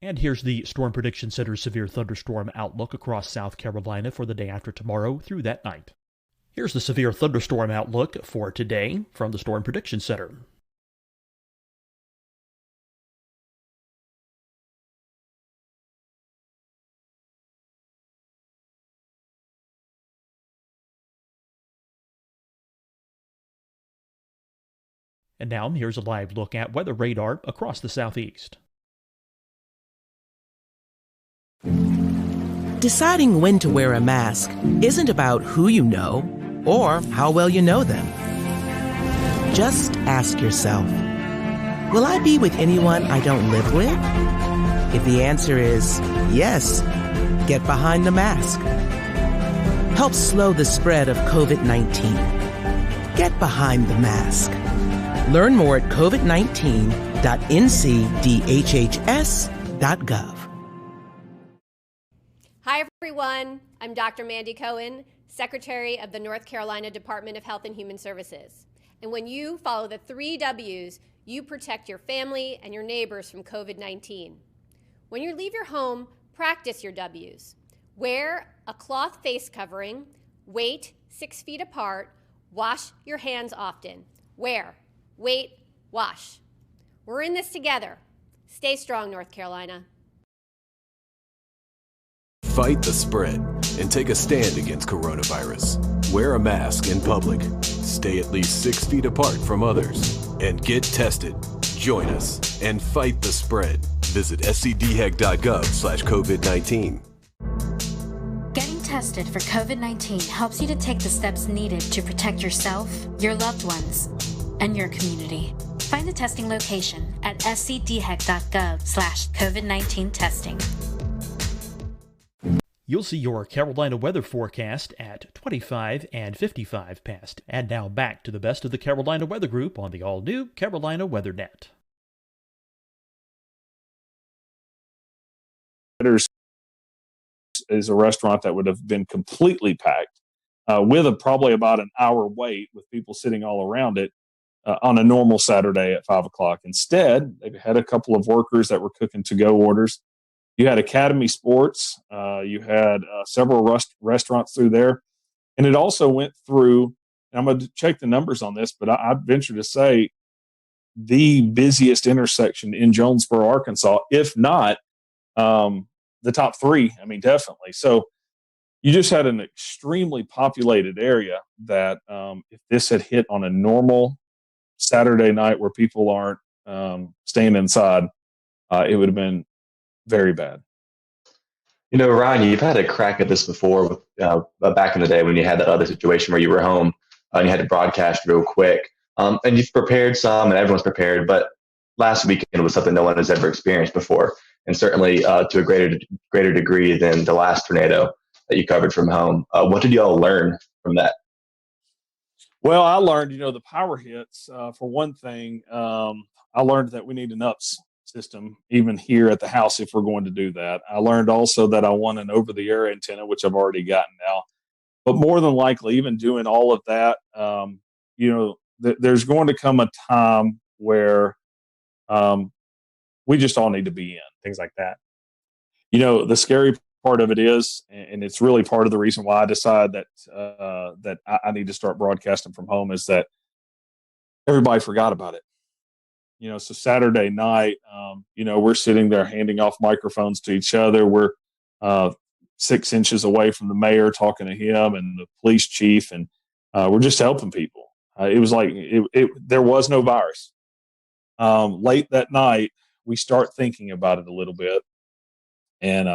And here's the Storm Prediction Center's severe thunderstorm outlook across South Carolina for the day after tomorrow through that night. Here's the severe thunderstorm outlook for today from the Storm Prediction Center. And now here's a live look at weather radar across the southeast. Deciding when to wear a mask isn't about who you know or how well you know them. Just ask yourself, will I be with anyone I don't live with? If the answer is yes, get behind the mask. Help slow the spread of COVID-19. Get behind the mask. Learn more at COVID-19 www.ncdhhs.gov. Hi, everyone. I'm Dr. Mandy Cohen, Secretary of the North Carolina Department of Health and Human Services. And when you follow the 3 W's, you protect your family and your neighbors from COVID-19. When you leave your home, practice your W's. Wear a cloth face covering, wait 6 feet apart, wash your hands often. Wear, wait, wash. We're in this together. Stay strong, North Carolina. Fight the spread and take a stand against coronavirus. Wear a mask in public. Stay at least 6 feet apart from others. And get tested. Join us and fight the spread. Visit scdhec.gov/COVID-19. Getting tested for COVID-19 helps you to take the steps needed to protect yourself, your loved ones, and your community. Find the testing location at scdhec.gov/COVID-19 testing. You'll see your Carolina weather forecast at 25 and 55 past. And now back to the best of the Carolina Weather Group on the all-new Carolina WeatherNet. Is a restaurant that would have been completely packed with probably about an hour wait with people sitting all around it on a normal Saturday at 5 o'clock. Instead, they had a couple of workers that were cooking to-go orders. You had Academy Sports. You had several restaurants through there. And it also went through, and I'm going to check the numbers on this, but I venture to say the busiest intersection in Jonesboro, Arkansas, if not the top 3. I mean, definitely. So you just had an extremely populated area that if this had hit on a normal Saturday night where people aren't staying inside, it would have been very bad. You know, Ryan, you've had a crack at this before with, back in the day when you had that other situation where you were home and you had to broadcast real quick. And you've prepared some and everyone's prepared, but last weekend was something no one has ever experienced before. And certainly to a greater degree than the last tornado that you covered from home. What did you all learn from that? Well, I learned, the power hits. For one thing, I learned that we need an UPS system even here at the house if we're going to do that. I learned also that I want an over-the-air antenna, which I've already gotten now. But more than likely, even doing all of that, there's going to come a time where we just all need to be in, things like that. The scary part of it is, and it's really part of the reason why I decided that I need to start broadcasting from home, is that everybody forgot about it. So Saturday night, we're sitting there handing off microphones to each other. We're 6 inches away from the mayor talking to him and the police chief, and we're just helping people. It was like there was no virus. Late that night, we start thinking about it a little bit, and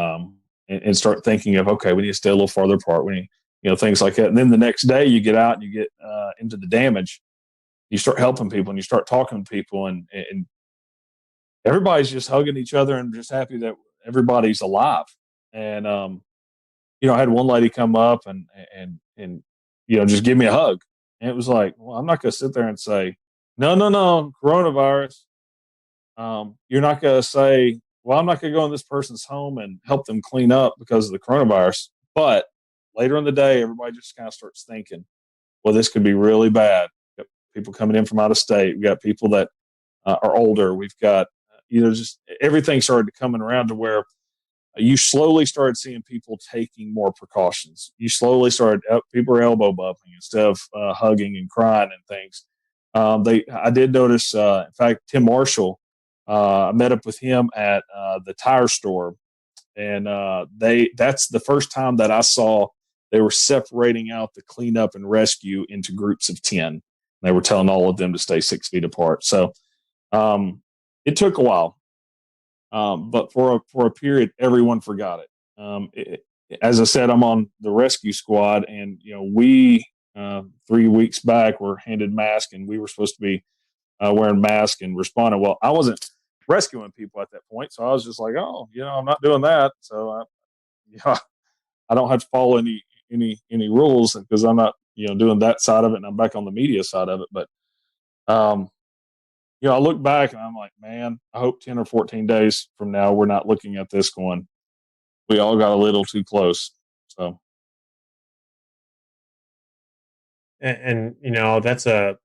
start thinking of, okay, we need to stay a little farther apart. We need, things like that. And then the next day, you get out and you get into the damage. You start helping people and you start talking to people, and everybody's just hugging each other and just happy that everybody's alive. And I had one lady come up and just give me a hug, and it was like, well, I'm not going to sit there and say, no, coronavirus. You're not going to say, well, I'm not going to go in this person's home and help them clean up because of the coronavirus. But later in the day, everybody just kind of starts thinking, well, this could be really bad. We've got people coming in from out of state. We've got people that are older. We've got, just everything started coming around to where you slowly started seeing people taking more precautions. You slowly started, people are elbow bumping instead of hugging and crying and things. I did notice, in fact, Tim Marshall, I met up with him at the tire store, and that's the first time that I saw they were separating out the cleanup and rescue into groups of 10. They were telling all of them to stay 6 feet apart. So it took a while, but for a period, everyone forgot it. As I said, I'm on the rescue squad, and we 3 weeks back were handed masks, and we were supposed to be wearing masks and responding. Well, I wasn't rescuing people at that point, so I was just like, oh, I'm not doing that. So I don't have to follow any rules because I'm not doing that side of it, and I'm back on the media side of it. But I look back and I'm like, man, I hope 10 or 14 days from now we're not looking at this going, we all got a little too close. So, and that's it'll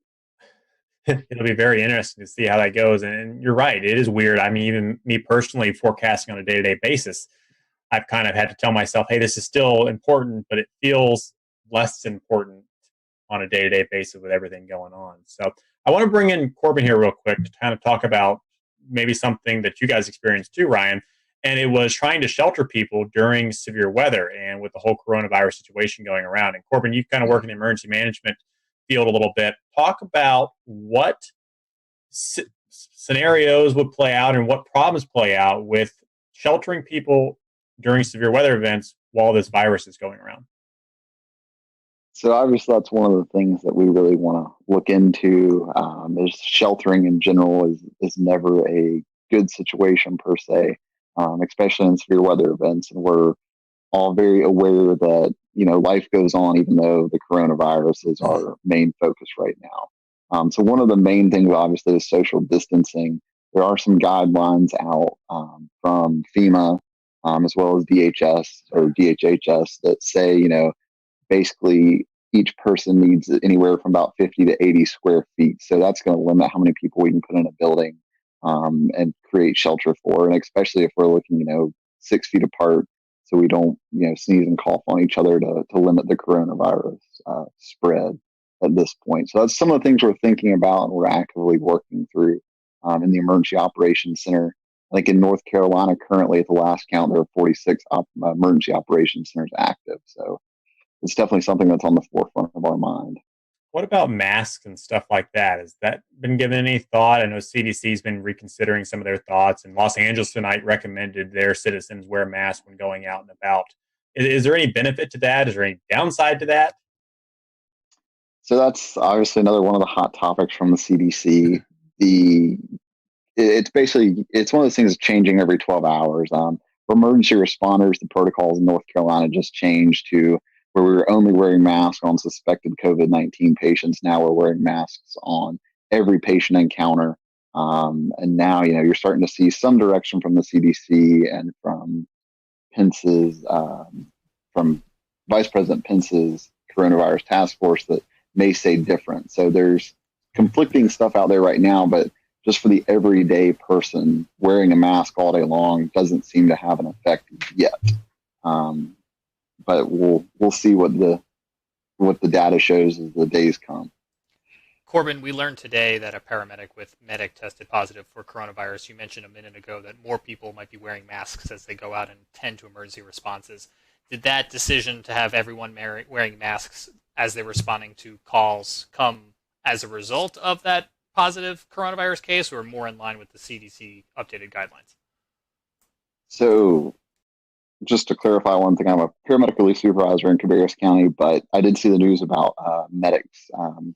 be very interesting to see how that goes. And you're right, it is weird. I mean, even me personally forecasting on a day-to-day basis, I've kind of had to tell myself, hey, this is still important, but it feels less important on a day-to-day basis with everything going on. So I want to bring in Corbin here real quick to kind of talk about maybe something that you guys experienced too, Ryan. And it was trying to shelter people during severe weather and with the whole coronavirus situation going around. And Corbin, you kind of work in the emergency management field a little bit. Talk about what scenarios would play out and what problems play out with sheltering people during severe weather events while this virus is going around. So obviously that's one of the things that we really want to look into. Is sheltering in general is never a good situation per se, especially in severe weather events. And we're all very aware that, life goes on even though the coronavirus is our main focus right now. So one of the main things obviously is social distancing. There are some guidelines out from FEMA as well as DHS or DHHS that say, basically each person needs anywhere from about 50 to 80 square feet. So that's going to limit how many people we can put in a building and create shelter for. And especially if we're looking, 6 feet apart, so we don't, sneeze and cough on each other to limit the coronavirus spread at this point. So that's some of the things we're thinking about and we're actively working through in the Emergency Operations Center. I think in North Carolina currently at the last count, there are 46 emergency operations centers active. So it's definitely something that's on the forefront of our mind. What about masks and stuff like that? Has that been given any thought? I know CDC's been reconsidering some of their thoughts, and Los Angeles tonight recommended their citizens wear masks when going out and about. Is there any benefit to that? Is there any downside to that? So that's obviously another one of the hot topics from the CDC. It's one of those things that's changing every 12 hours. For emergency responders, the protocols in North Carolina just changed to where we were only wearing masks on suspected COVID-19 patients. Now we're wearing masks on every patient encounter. And now, you're starting to see some direction from the CDC and from Pence's, from Vice President Pence's coronavirus task force that may say different. So there's conflicting stuff out there right now, but just for the everyday person, wearing a mask all day long doesn't seem to have an effect yet. But we'll see what the data shows as the days come. Corbin, we learned today that a paramedic with medic tested positive for coronavirus. You mentioned a minute ago that more people might be wearing masks as they go out and tend to emergency responses. Did that decision to have everyone wearing masks as they're responding to calls come as a result of that positive coronavirus case, or more in line with the CDC updated guidelines? So just to clarify one thing, I'm a paramedic relief supervisor in Cabarrus County, but I did see the news about medic's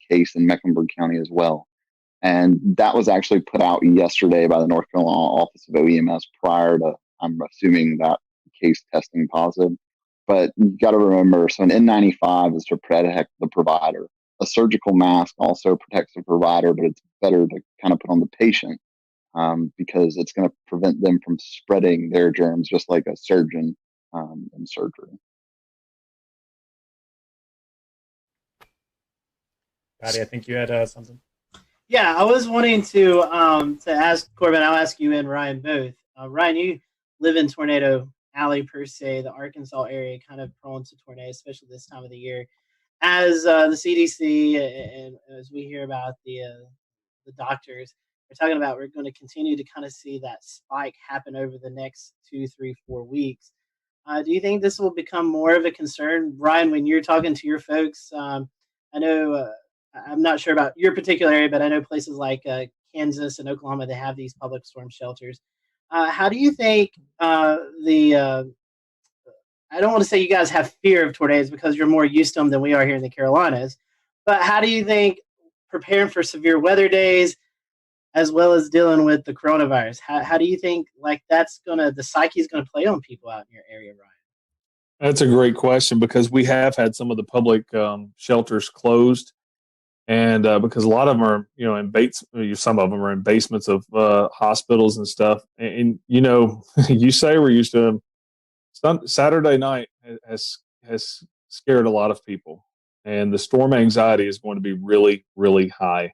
case in Mecklenburg County as well. And that was actually put out yesterday by the North Carolina Office of OEMS prior to, I'm assuming, that case testing positive. But you got to remember, so an N95 is to protect the provider. A surgical mask also protects the provider, but it's better to kind of put on the patient because it's going to prevent them from spreading their germs, just like a surgeon in surgery. Patty, I think you had something. Yeah, I was wanting to ask Corbin. I'll ask you and Ryan both. Ryan, you live in Tornado Alley per se, the Arkansas area, kind of prone to tornadoes, especially this time of the year. As the CDC and as we hear about the doctors, we're talking about we're going to continue to kind of see that spike happen over the next 2, 3, 4 weeks. Do you think this will become more of a concern, Ryan, when you're talking to your folks? I know I'm not sure about your particular area, but I know places like Kansas and Oklahoma, they have these public storm shelters. How do you think I don't want to say you guys have fear of tornadoes because you're more used to them than we are here in the Carolinas, but how do you think preparing for severe weather days as well as dealing with the coronavirus, how do you think the psyche is going to play on people out in your area, Ryan? That's a great question because we have had some of the public shelters closed. And because a lot of them are, some of them are in basements of hospitals and stuff. And you say we're used to them. Saturday night has scared a lot of people, and the storm anxiety is going to be really, really high.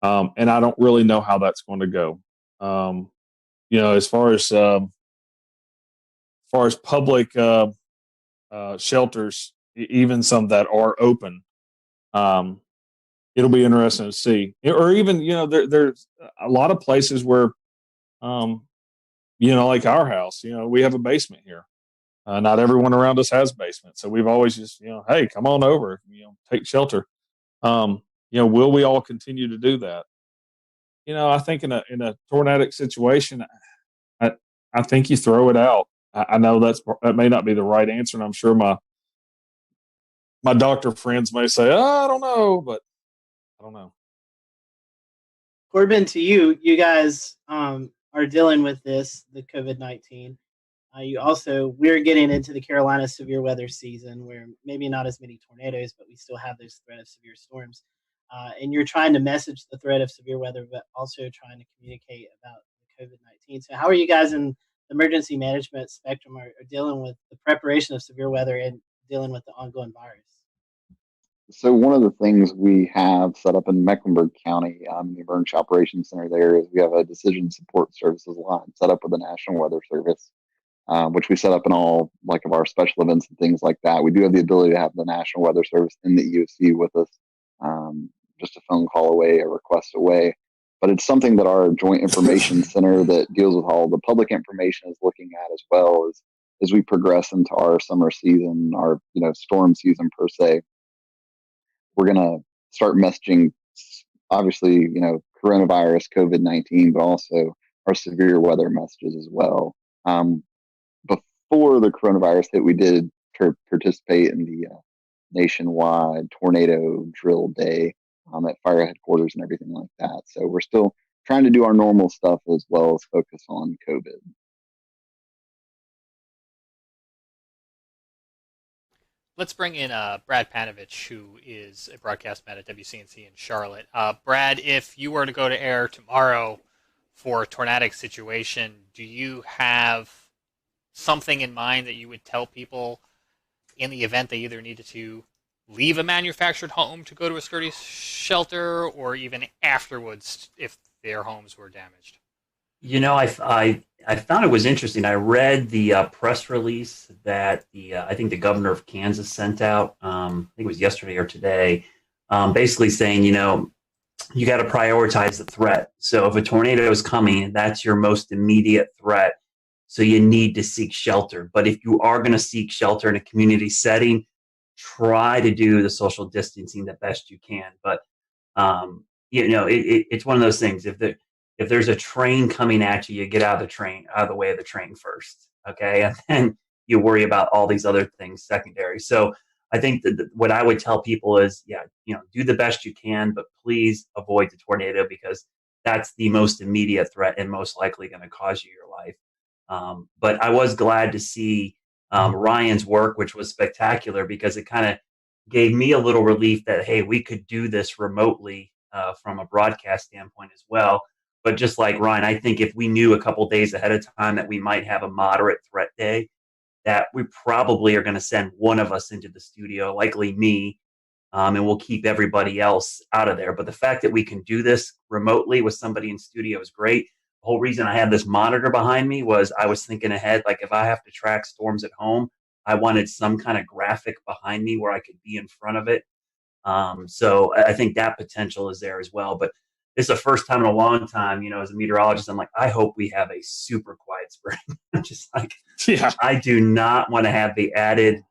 And I don't really know how that's going to go. As far as public shelters, even some that are open, it'll be interesting to see. Or even, there's a lot of places where, like our house, we have a basement here. Not everyone around us has basements. So we've always just, hey, come on over, take shelter. Will we all continue to do that? I think in a tornadic situation, I think you throw it out. I know that may not be the right answer, and I'm sure my doctor friends may say, I don't know, but I don't know. Corbin, to you guys are dealing with the COVID-19. We're getting into the Carolina severe weather season where maybe not as many tornadoes, but we still have this threat of severe storms. And you're trying to message the threat of severe weather, but also trying to communicate about the COVID-19. So how are you guys in the emergency management spectrum are dealing with the preparation of severe weather and dealing with the ongoing virus? So one of the things we have set up in Mecklenburg County, the Emergency Operations Center there, is we have a decision support services line set up with the National Weather Service, which we set up in all of our special events and things like that. We do have the ability to have the National Weather Service in the EOC with us, just a phone call away, a request away. But it's something that our Joint Information Center that deals with all the public information is looking at as well as we progress into our summer season, our storm season per se. We're going to start messaging, obviously, coronavirus, COVID-19, but also our severe weather messages as well. Before the coronavirus hit, we did participate in the nationwide tornado drill day at fire headquarters and everything like that. So we're still trying to do our normal stuff as well as focus on COVID. Let's bring in Brad Panovich, who is a broadcast man at WCNC in Charlotte. Brad, if you were to go to air tomorrow for a tornadic situation, do you have something in mind that you would tell people in the event they either needed to leave a manufactured home to go to a sturdy shelter, or even afterwards if their homes were damaged? I found it was interesting. I read the press release that I think the governor of Kansas sent out. I think it was yesterday or today, basically saying, you got to prioritize the threat. So if a tornado is coming, that's your most immediate threat. So you need to seek shelter. But if you are going to seek shelter in a community setting, try to do the social distancing the best you can. But it's one of those things. If there's a train coming at you, you get out of the way of the train first, okay? And then you worry about all these other things secondary. So I think that what I would tell people is, do the best you can, but please avoid the tornado because that's the most immediate threat and most likely going to cause you your life. But I was glad to see Ryan's work, which was spectacular because it kind of gave me a little relief that, hey, we could do this remotely from a broadcast standpoint as well. But just like Ryan, I think if we knew a couple days ahead of time that we might have a moderate threat day, that we probably are going to send one of us into the studio, likely me, and we'll keep everybody else out of there. But the fact that we can do this remotely with somebody in studio is great. The whole reason I had this monitor behind me was I was thinking ahead, like if I have to track storms at home, I wanted some kind of graphic behind me where I could be in front of it. So I think that potential is there as well. But it's the first time in a long time, as a meteorologist, I'm like, I hope we have a super quiet spring. I'm just like, I do not want to have the added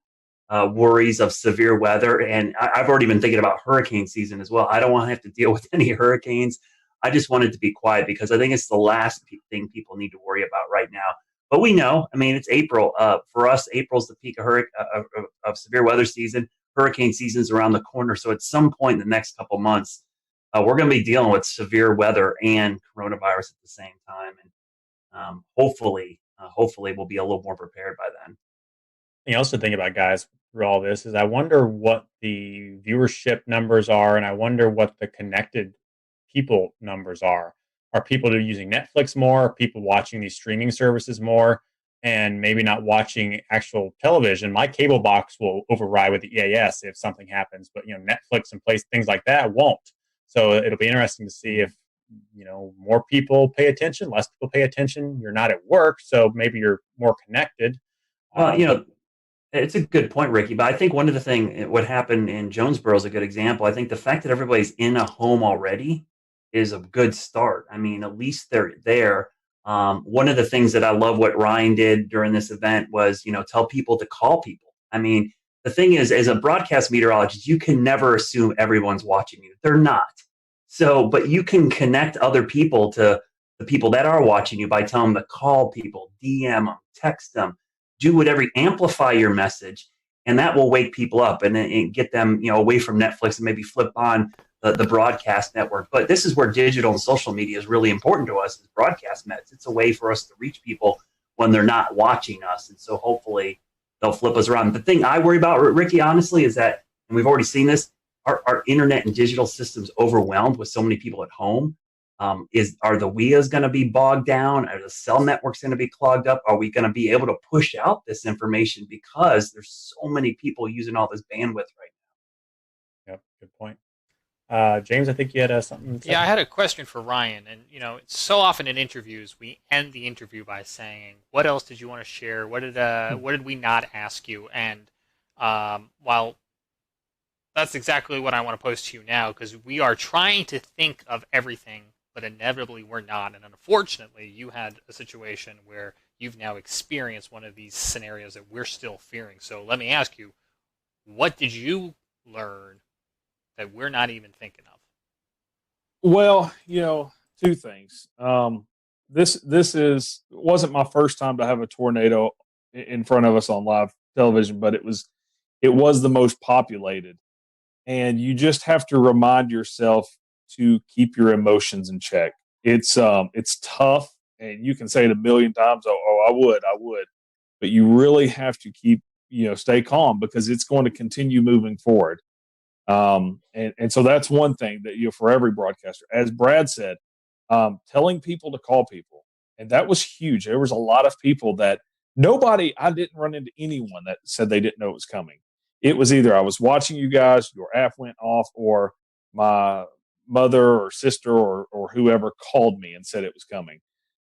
worries of severe weather. And I've already been thinking about hurricane season as well. I don't want to have to deal with any hurricanes. I just want it to be quiet because I think it's the last thing people need to worry about right now. But we know, it's April. For us, April's the peak of severe weather season. Hurricane season's around the corner. So at some point in the next couple months, we're going to be dealing with severe weather and coronavirus at the same time. And hopefully we'll be a little more prepared by then. something else to think about, guys, through all this is I wonder what the viewership numbers are, and I wonder what the connected people numbers are. Are people that are using Netflix more? Are people watching these streaming services more? And maybe not watching actual television. My cable box will override with the EAS if something happens, but Netflix and place things like that won't. So it'll be interesting to see if more people pay attention, less people pay attention. You're not at work, so maybe you're more connected. Well, it's a good point, Ricky, but I think one of the things, what happened in Jonesboro is a good example. I think the fact that everybody's in a home already is a good start. I mean, at least they're there. One of the things that I love what Ryan did during this event was, tell people to call people. I mean, the thing is, as a broadcast meteorologist, you can never assume everyone's watching you. They're not. So, but you can connect other people to the people that are watching you by telling them to call people, DM them, text them, do whatever, amplify your message, and that will wake people up and get them, away from Netflix and maybe flip on the broadcast network. But this is where digital and social media is really important to us as broadcast meds. It's a way for us to reach people when they're not watching us. And so hopefully they'll flip us around. The thing I worry about, Ricky, honestly, is that, and we've already seen this, our internet and digital systems overwhelmed with so many people at home. Are the WIAs going to be bogged down? Are the cell networks going to be clogged up? Are we going to be able to push out this information because there's so many people using all this bandwidth right now? Yep, good point. James, I think you had something. Yeah, I had a question for Ryan. And, so often in interviews, we end the interview by saying, what else did you want to share? What did we not ask you? And while that's exactly what I want to pose to you now, because we are trying to think of everything, but inevitably we're not. And unfortunately, you had a situation where you've now experienced one of these scenarios that we're still fearing. So let me ask you, what did you learn that we're not even thinking of? Well, two things. This wasn't my first time to have a tornado in front of us on live television, but it was the most populated. And you just have to remind yourself to keep your emotions in check. It's tough, and you can say it a million times. Oh, I would, but you really have to keep, stay calm, because it's going to continue moving forward. And so that's one thing that, for every broadcaster, as Brad said, telling people to call people. And that was huge. There was a lot of people that I didn't run into anyone that said they didn't know it was coming. It was either I was watching you guys, your app went off, or my mother or sister or whoever called me and said it was coming.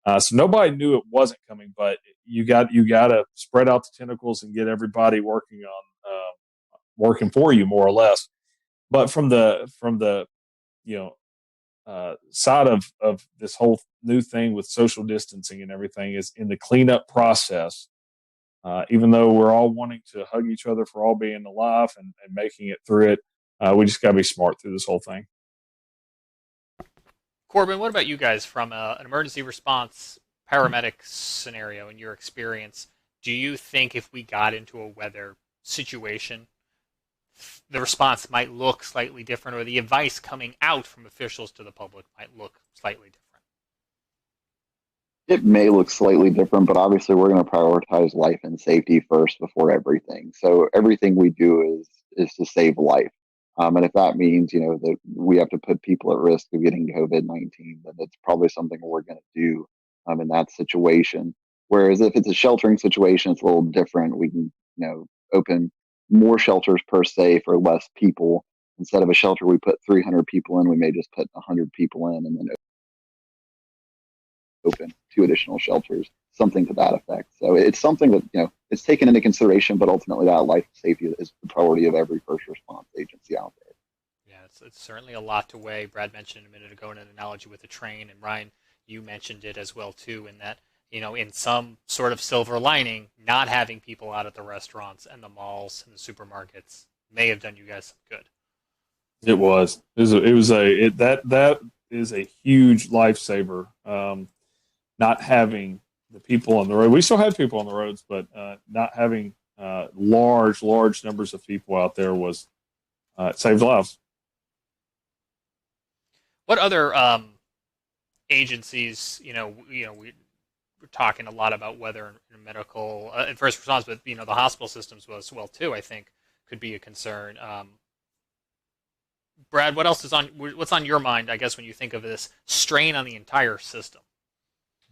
So nobody knew it wasn't coming, but you got to spread out the tentacles and get everybody working for you, more or less. But from the side of this whole new thing with social distancing and everything, is in the cleanup process. Even though we're all wanting to hug each other for all being alive and making it through it, we just got to be smart through this whole thing. Corbin, what about you guys from an emergency response paramedic scenario in your experience? Do you think if we got into a weather situation, the response might look slightly different, or the advice coming out from officials to the public might look slightly different? It may look slightly different, but obviously we're going to prioritize life and safety first before everything. So everything we do is to save life. And if that means, that we have to put people at risk of getting COVID-19, then that's probably something we're going to do in that situation. Whereas if it's a sheltering situation, it's a little different. We can, open more shelters per se for less people. Instead of a shelter we put 300 people in, we may just put 100 people in and then open 2 additional shelters, something to that effect. So it's something that, it's taken into consideration, but ultimately that life safety is the priority of every first response agency out there. Yeah, it's certainly a lot to weigh. Brad mentioned a minute ago an analogy with a train, and Ryan, you mentioned it as well too, in that, in some sort of silver lining, not having people out at the restaurants and the malls and the supermarkets may have done you guys some good. That is a huge lifesaver. Not having the people on the road. We still had people on the roads, but not having large numbers of people out there was saved lives. What other agencies, we're talking a lot about weather and medical and first response, but the hospital systems as well too, I think could be a concern. Brad, what's on your mind, I guess, when you think of this strain on the entire system?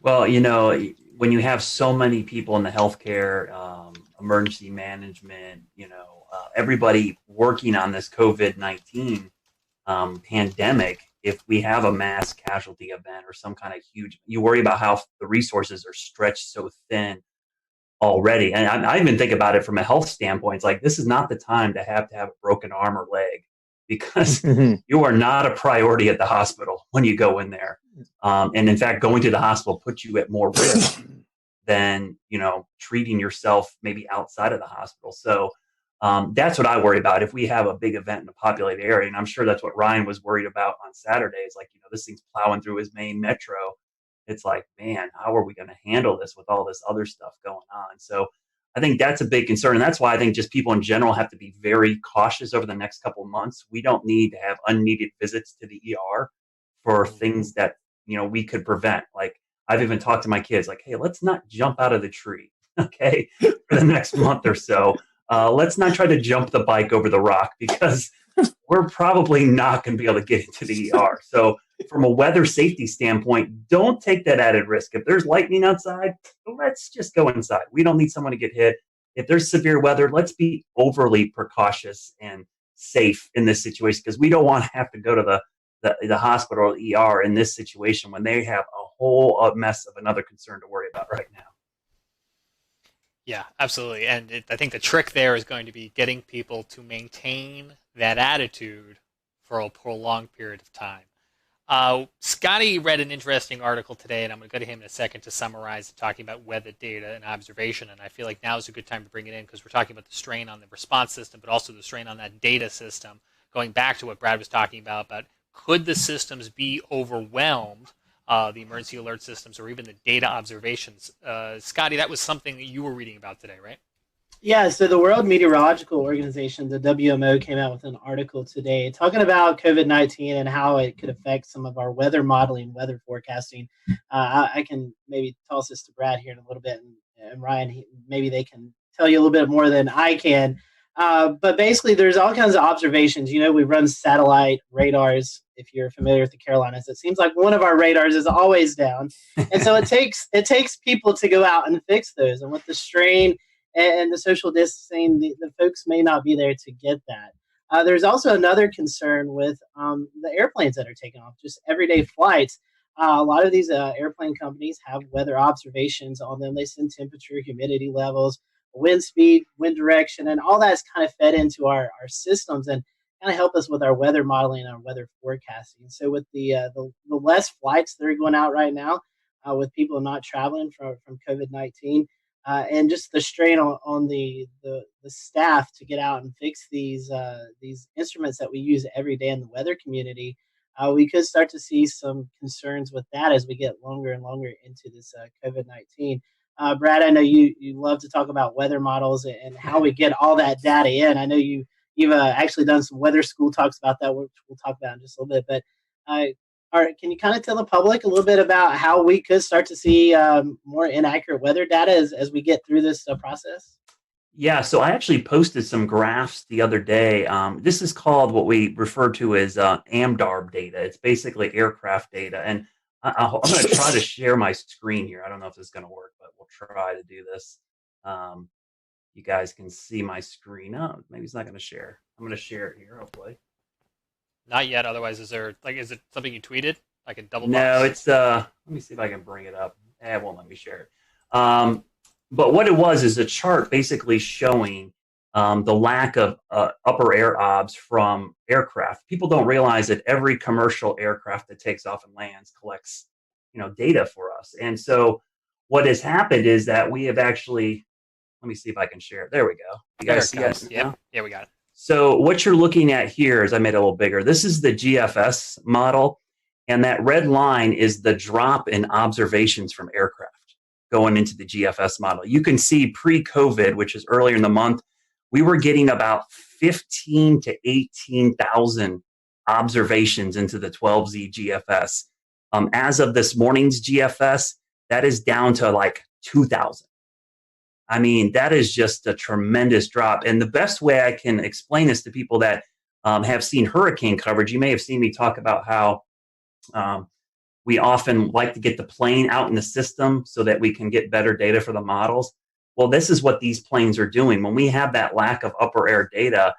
Well, when you have so many people in the healthcare, emergency management, everybody working on this COVID-19 pandemic, if we have a mass casualty event or some kind of huge, you worry about how the resources are stretched so thin already. And I even think about it from a health standpoint. It's like, this is not the time to have a broken arm or leg, because you are not a priority at the hospital when you go in there. And in fact, going to the hospital puts you at more risk than, treating yourself maybe outside of the hospital. So that's what I worry about. If we have a big event in a populated area, and I'm sure that's what Ryan was worried about on Saturday, it's like, this thing's plowing through his main metro. It's like, man, how are we going to handle this with all this other stuff going on? So I think that's a big concern. And that's why I think just people in general have to be very cautious over the next couple of months. We don't need to have unneeded visits to the ER for things that, we could prevent. Like, I've even talked to my kids, like, hey, let's not jump out of the tree, okay, for the next month or so. Let's not try to jump the bike over the rock, because we're probably not going to be able to get into the ER. So from a weather safety standpoint, don't take that added risk. If there's lightning outside, let's just go inside. We don't need someone to get hit. If there's severe weather, let's be overly precautious and safe in this situation, because we don't want to have to go to the hospital or the ER in this situation when they have a whole mess of another concern to worry about right now. Yeah, absolutely. And I think the trick there is going to be getting people to maintain that attitude for a prolonged period of time. Scotty read an interesting article today, and I'm going to go to him in a second to summarize, talking about weather data and observation. And I feel like now is a good time to bring it in, because we're talking about the strain on the response system, but also the strain on that data system. Going back to what Brad was talking about could the systems be overwhelmed, the emergency alert systems, or even the data observations? Scotty, that was something that you were reading about today, right? Yeah, so the World Meteorological Organization, the WMO, came out with an article today talking about COVID-19 and how it could affect some of our weather modeling, weather forecasting. I can maybe toss this to Brad here in a little bit, and Ryan, maybe they can tell you a little bit more than I can. But basically, there's all kinds of observations. We run satellite radars. If you're familiar with the Carolinas, it seems like one of our radars is always down, and so it takes people to go out and fix those. And with the strain and the social distancing, the folks may not be there to get that. There's also another concern with the airplanes that are taking off, just everyday flights. A lot of these airplane companies have weather observations on them. They send temperature, humidity levels, wind speed, wind direction, and all that's kind of fed into our systems and kind of help us with our weather modeling and our weather forecasting. So with the less flights that are going out right now, with people not traveling from COVID-19, and just the strain on the staff to get out and fix these instruments that we use every day in the weather community, we could start to see some concerns with that as we get longer and longer into this COVID-19. Brad, I know you love to talk about weather models and how we get all that data in. I know you've actually done some weather school talks about that, which we'll talk about in just a little bit. But can you kind of tell the public a little bit about how we could start to see more inaccurate weather data as we get through this process? Yeah, so I actually posted some graphs the other day. This is called what we refer to as AMDARB data. It's basically aircraft data. And I'm going to try to share my screen here. I don't know if this is going to work, but we'll try to do this. You guys can see my screen. Oh, maybe it's not going to share. I'm going to share it here, hopefully. Not yet. Otherwise, is it something you tweeted? I can double box? No, it's let me see if I can bring it up. It won't let me share it. But what it was is a chart basically showing the lack of upper air obs from aircraft. People don't realize that every commercial aircraft that takes off and lands collects, data for us. And so what has happened is that we have actually, let me see if I can share it. There we go. You guys see it? Yeah, we got it. So what you're looking at here is, I made it a little bigger. This is the GFS model, and that red line is the drop in observations from aircraft going into the GFS model. You can see pre-COVID, which is earlier in the month, we were getting about 15 to 18,000 observations into the 12Z GFS. As of this morning's GFS, that is down to like 2,000. I mean, that is just a tremendous drop. And the best way I can explain this to people that have seen hurricane coverage, you may have seen me talk about how we often like to get the plane out in the system so that we can get better data for the models. Well, this is what these planes are doing. When we have that lack of upper air data,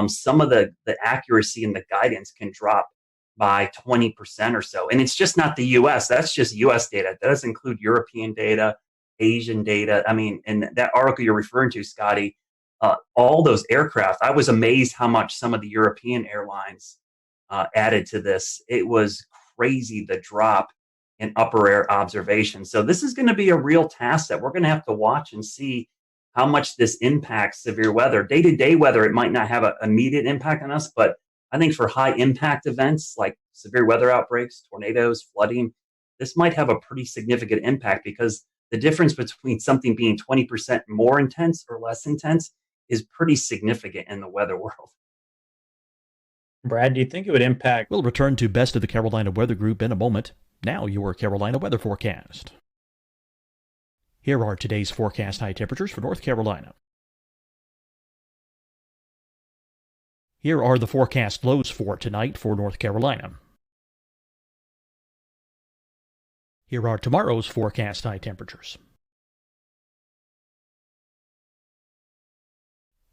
some of the accuracy and the guidance can drop by 20% or so. And it's just not the US, that's just US data. That doesn't include European data, Asian data. I mean, and that article you're referring to, Scotty, all those aircraft, I was amazed how much some of the European airlines added to this. It was crazy, the drop in upper air observation. So this is going to be a real task that we're going to have to watch and see how much this impacts severe weather. Day-to-day weather, it might not have an immediate impact on us, but I think for high impact events like severe weather outbreaks, tornadoes, flooding, this might have a pretty significant impact, because the difference between something being 20% more intense or less intense is pretty significant in the weather world. Brad, do you think it would impact? We'll return to Best of the Carolina Weather Group in a moment. Now your Carolina weather forecast. Here are today's forecast high temperatures for North Carolina. Here are the forecast lows for tonight for North Carolina. Here are tomorrow's forecast high temperatures.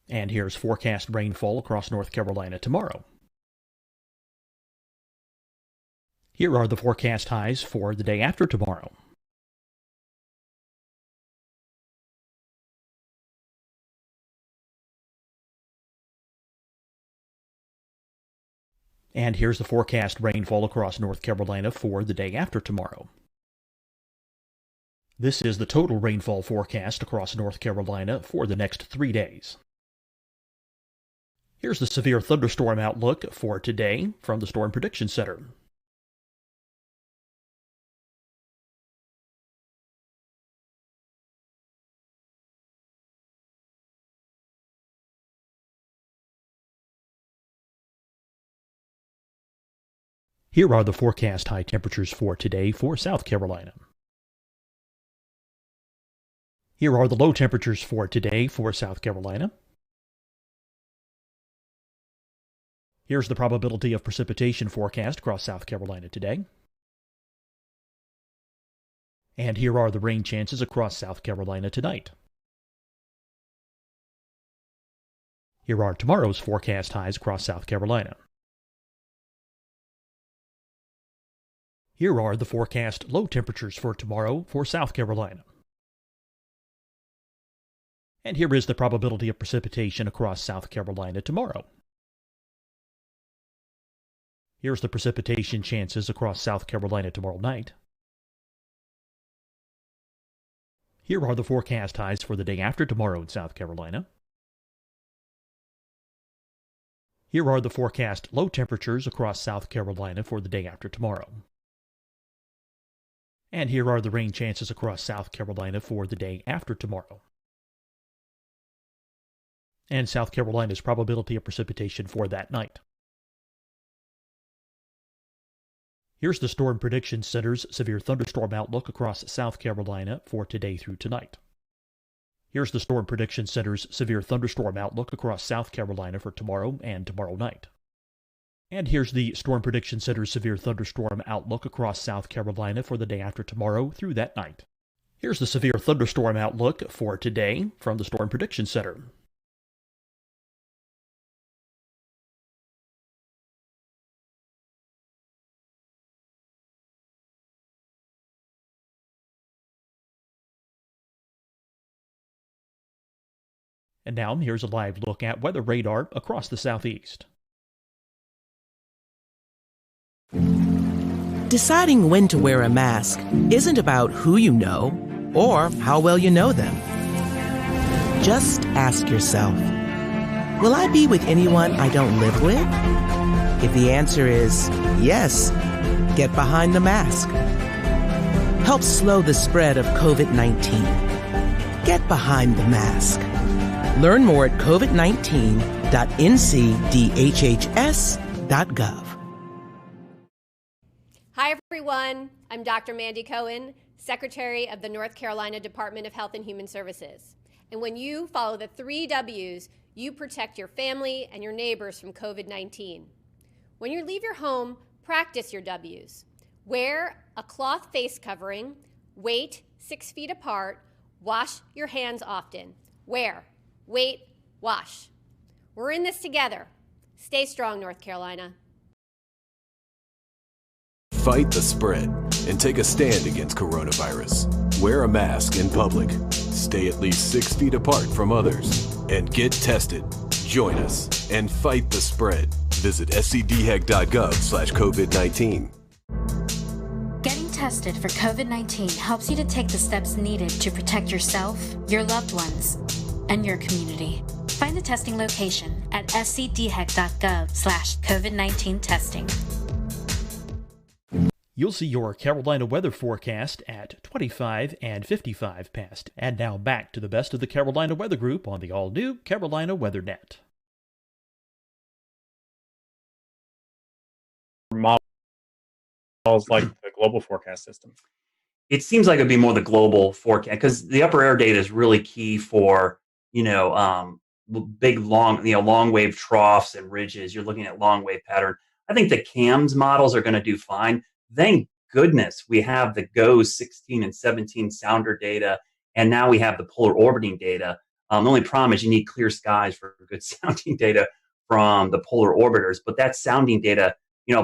And here's forecast rainfall across North Carolina tomorrow. Here are the forecast highs for the day after tomorrow. And here's the forecast rainfall across North Carolina for the day after tomorrow. This is the total rainfall forecast across North Carolina for the next 3 days. Here's the severe thunderstorm outlook for today from the Storm Prediction Center. Here are the forecast high temperatures for today for South Carolina. Here are the low temperatures for today for South Carolina. Here's the probability of precipitation forecast across South Carolina today. And here are the rain chances across South Carolina tonight. Here are tomorrow's forecast highs across South Carolina. Here are the forecast low temperatures for tomorrow for South Carolina. And here is the probability of precipitation across South Carolina tomorrow. Here's the precipitation chances across South Carolina tomorrow night. Here are the forecast highs for the day after tomorrow in South Carolina. Here are the forecast low temperatures across South Carolina for the day after tomorrow. And here are the rain chances across South Carolina for the day after tomorrow. And South Carolina's probability of precipitation for that night. Here's the Storm Prediction Center's severe thunderstorm outlook across South Carolina for today through tonight. Here's the Storm Prediction Center's severe thunderstorm outlook across South Carolina for tomorrow and tomorrow night. And here's the Storm Prediction Center's severe thunderstorm outlook across South Carolina for the day after tomorrow through that night. Here's the severe thunderstorm outlook for today from the Storm Prediction Center. And now here's a live look at weather radar across the southeast. Deciding when to wear a mask isn't about who you know or how well you know them. Just ask yourself, will I be with anyone I don't live with? If the answer is yes, get behind the mask. Help slow the spread of COVID-19. Get behind the mask. Learn more at covid19.ncdhhs.gov. Hi, everyone. I'm Dr. Mandy Cohen, Secretary of the North Carolina Department of Health and Human Services. And when you follow the 3 W's, you protect your family and your neighbors from COVID-19. When you leave your home, practice your W's. Wear a cloth face covering, wait 6 feet apart, wash your hands often. Wear, wait, wash. We're in this together. Stay strong, North Carolina. Fight the spread and take a stand against coronavirus. Wear a mask in public. Stay at least 6 feet apart from others. And get tested. Join us and fight the spread. Visit scdhec.gov/COVID-19. Getting tested for COVID-19 helps you to take the steps needed to protect yourself, your loved ones, and your community. Find the testing location at scdhec.gov/COVID-19 testing. You'll see your Carolina weather forecast at 25 and 55 past. And now back to the best of the Carolina Weather Group on the all-new Carolina Weather Net. Models like the global forecast system. It seems like it'd be more the global forecast because the upper air data is really key for, big, long wave troughs and ridges. You're looking at long wave pattern. I think the CAMS models are going to do fine. Thank goodness we have the GOES 16 and 17 sounder data, and now we have the polar orbiting data. The only problem is you need clear skies for good sounding data from the polar orbiters. But that sounding data,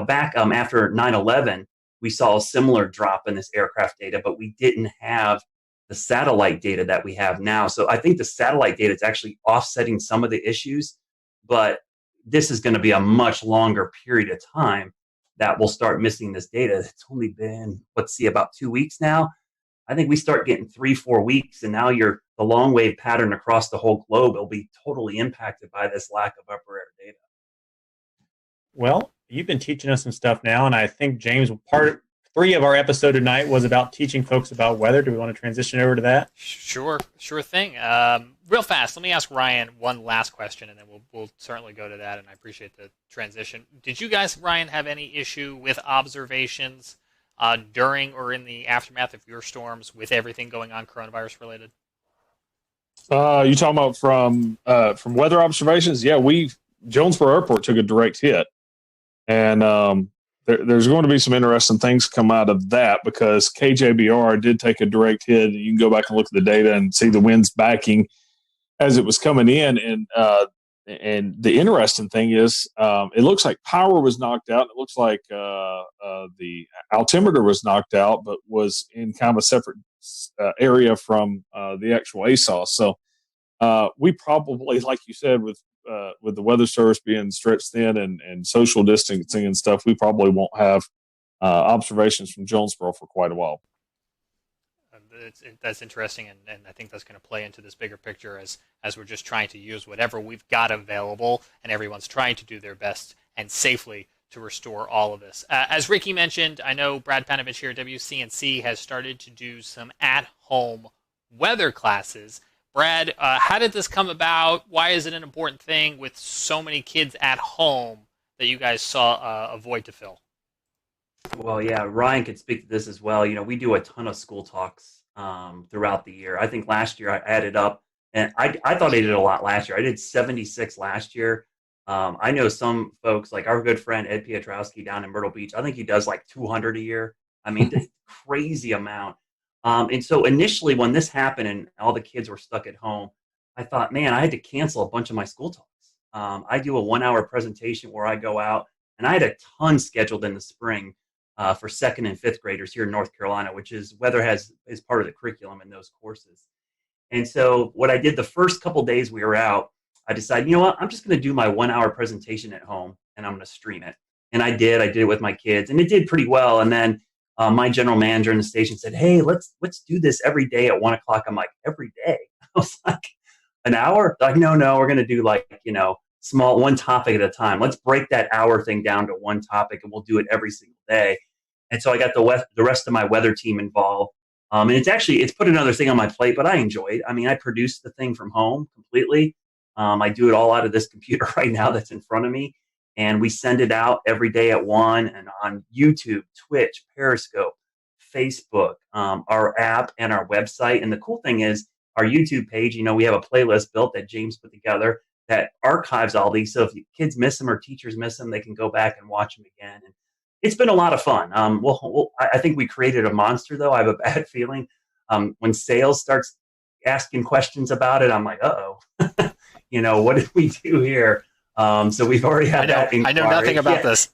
back after 9/11, we saw a similar drop in this aircraft data, but we didn't have the satellite data that we have now. So I think the satellite data is actually offsetting some of the issues, but this is going to be a much longer period of time that we'll start missing this data. It's only been, about 2 weeks now. I think we start getting 3-4 weeks, and now the long wave pattern across the whole globe will be totally impacted by this lack of upper air data. Well, you've been teaching us some stuff now, and I think, James, part 3 of our episode tonight was about teaching folks about weather. Do we want to transition over to that? Sure thing. Real fast, let me ask Ryan one last question, and then we'll certainly go to that, and I appreciate the transition. Did you guys, Ryan, have any issue with observations during or in the aftermath of your storms with everything going on coronavirus related? You talking about from weather observations? Yeah, Jonesboro Airport took a direct hit, and there's going to be some interesting things come out of that because KJBR did take a direct hit. You can go back and look at the data and see the winds backing as it was coming in. And the interesting thing is it looks like power was knocked out. It looks like the altimeter was knocked out, but was in kind of a separate area from the actual ASOS. So we probably, like you said, with the weather service being stretched thin and social distancing and stuff, we probably won't have observations from Jonesboro for quite a while. That's interesting, and I think that's going to play into this bigger picture as we're just trying to use whatever we've got available, and everyone's trying to do their best and safely to restore all of this. As Ricky mentioned, I know Brad Panovich here at WCNC has started to do some at-home weather classes. Brad, how did this come about? Why is it an important thing with so many kids at home that you guys saw a void to fill? Well, yeah, Ryan could speak to this as well. We do a ton of school talks throughout the year. I think last year I added up, and I thought I did a lot last year. I did 76 last year. I know some folks, like our good friend Ed Piotrowski down in Myrtle Beach, I think he does like 200 a year. I mean, this crazy amount. And so initially when this happened and all the kids were stuck at home, I thought, man, I had to cancel a bunch of my school talks. I do a 1-hour presentation where I go out, and I had a ton scheduled in the spring for 2nd and 5th graders here in North Carolina, which is weather is part of the curriculum in those courses. And so what I did the first couple days we were out, I decided, you know what, I'm just going to do my 1-hour presentation at home, and I'm going to stream it. And I did it with my kids, and it did pretty well. And then my general manager in the station said, hey, let's do this every day at 1 o'clock. I'm like, every day? I was like, an hour? Like, no, we're going to do small, one topic at a time. Let's break that hour thing down to one topic, and we'll do it every single day. And so I got the rest of my weather team involved. And it's put another thing on my plate, but I enjoy it. I mean, I produce the thing from home completely. I do it all out of this computer right now that's in front of me. And we send it out every day at 1 and on YouTube, Twitch, Periscope, Facebook, our app, and our website. And the cool thing is our YouTube page, we have a playlist built that James put together that archives all these. So if kids miss them or teachers miss them, they can go back and watch them again. And it's been a lot of fun. I think we created a monster, though. I have a bad feeling. When sales starts asking questions about it, I'm like, uh-oh, what did we do here? So we've already had that inquiry. I know nothing about this.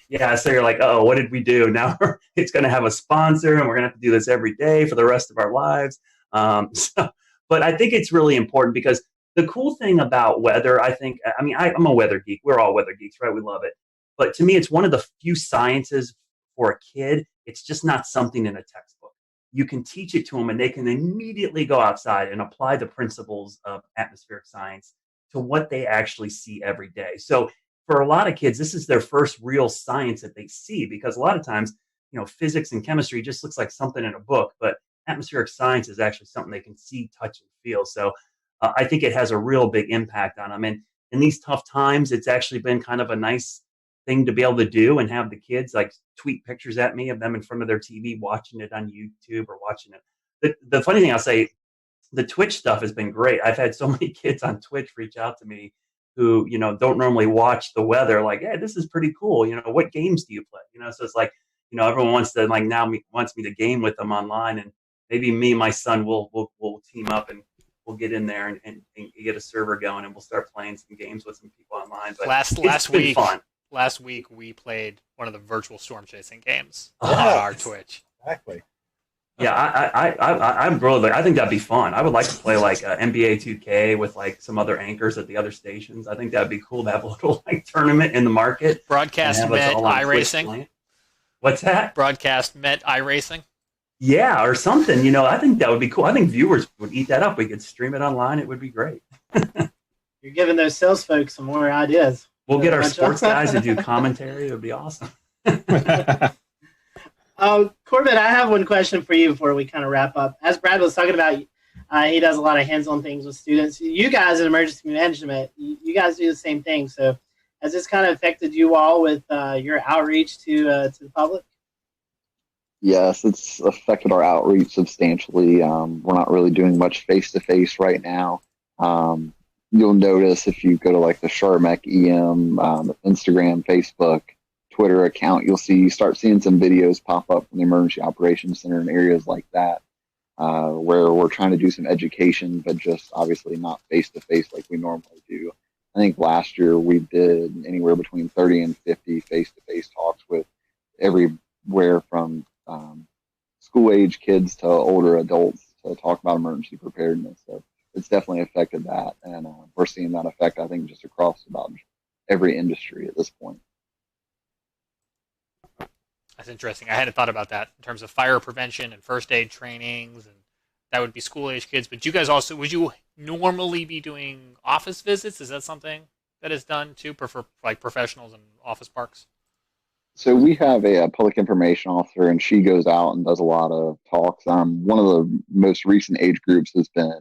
Yeah, so you're like, oh, what did we do? Now it's going to have a sponsor, and we're going to have to do this every day for the rest of our lives. But I think it's really important because the cool thing about weather, I'm a weather geek. We're all weather geeks, right? We love it. But to me, it's one of the few sciences for a kid. It's just not something in a textbook. You can teach it to them, and they can immediately go outside and apply the principles of atmospheric science to what they actually see every day. So for a lot of kids, this is their first real science that they see, because a lot of times, physics and chemistry just looks like something in a book, but atmospheric science is actually something they can see, touch, and feel. So I think it has a real big impact on them. And in these tough times, it's actually been kind of a nice thing to be able to do and have the kids like tweet pictures at me of them in front of their TV watching it on YouTube or watching it. The funny thing I'll say, the Twitch stuff has been great. I've had so many kids on Twitch reach out to me who, don't normally watch the weather, like, hey, this is pretty cool. What games do you play? So it's like, everyone wants to wants me to game with them online, and maybe me and my son will team up and we'll get in there and get a server going, and we'll start playing some games with some people online. But last week we played one of the virtual storm chasing games on our Twitch. Exactly. Yeah, I'm really. I think that'd be fun. I would like to play like NBA 2K with like some other anchors at the other stations. I think that'd be cool to have a little like tournament in the market. Broadcast Met iRacing. What's that? Broadcast Met iRacing. Yeah, or something. I think that would be cool. I think viewers would eat that up. We could stream it online. It would be great. You're giving those sales folks some more ideas. We'll get our sports guys to do commentary. It would be awesome. Corbett, I have one question for you before we kind of wrap up. As Brad was talking about, he does a lot of hands-on things with students. You guys in emergency management, you guys do the same thing. So has this kind of affected you all with your outreach to the public? Yes, it's affected our outreach substantially. We're not really doing much face-to-face right now. You'll notice if you go to like the Charmec EM, Instagram, Facebook, Twitter account, you start seeing some videos pop up from the Emergency Operations Center in areas like that, where we're trying to do some education, but just obviously not face-to-face like we normally do. I think last year we did anywhere between 30 and 50 face-to-face talks with everywhere from school-age kids to older adults to talk about emergency preparedness. So it's definitely affected that, and we're seeing that effect, I think, just across about every industry at this point. That's interesting. I hadn't thought about that in terms of fire prevention and first aid trainings, and that would be school-age kids. But you guys also, would you normally be doing office visits? Is that something that is done too, for like professionals in office parks? So we have a public information officer, and she goes out and does a lot of talks. One of the most recent age groups has been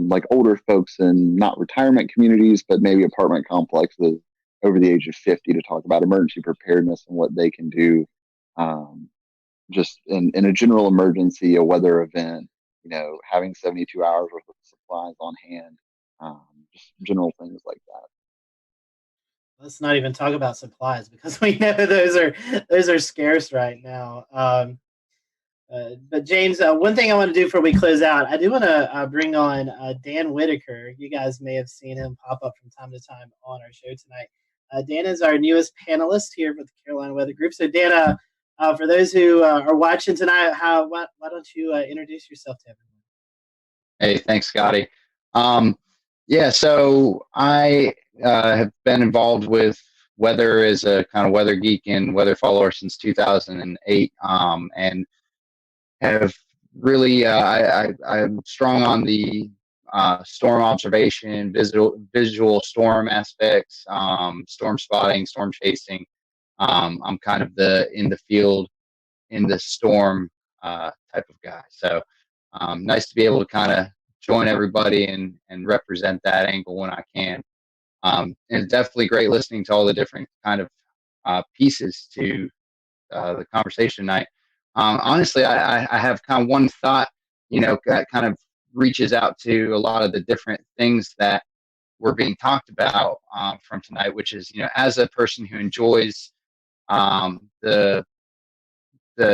like older folks in not retirement communities, but maybe apartment complexes over the age of 50 to talk about emergency preparedness and what they can do just in a general emergency, a weather event, having 72 hours worth of supplies on hand, just general things like that. Let's not even talk about supplies, because we know those are scarce right now. But James, one thing I want to do before we close out, I do want to bring on Dan Whitaker. You guys may have seen him pop up from time to time on our show tonight. Dan is our newest panelist here for the Carolina Weather Group. So Dan, for those who are watching tonight, why don't you introduce yourself to everyone? Hey, thanks, Scotty. So I have been involved with weather as a kind of weather geek and weather follower since 2008, and have really I'm strong on the storm observation, visual storm aspects, storm spotting, storm chasing. I'm kind of in the field, in the storm type of guy. So nice to be able to kind of join everybody and represent that angle when I can. And it's definitely great listening to all the different kind of pieces to the conversation tonight. Honestly, I have kind of one thought, that kind of reaches out to a lot of the different things that were being talked about from tonight, which is, as a person who enjoys the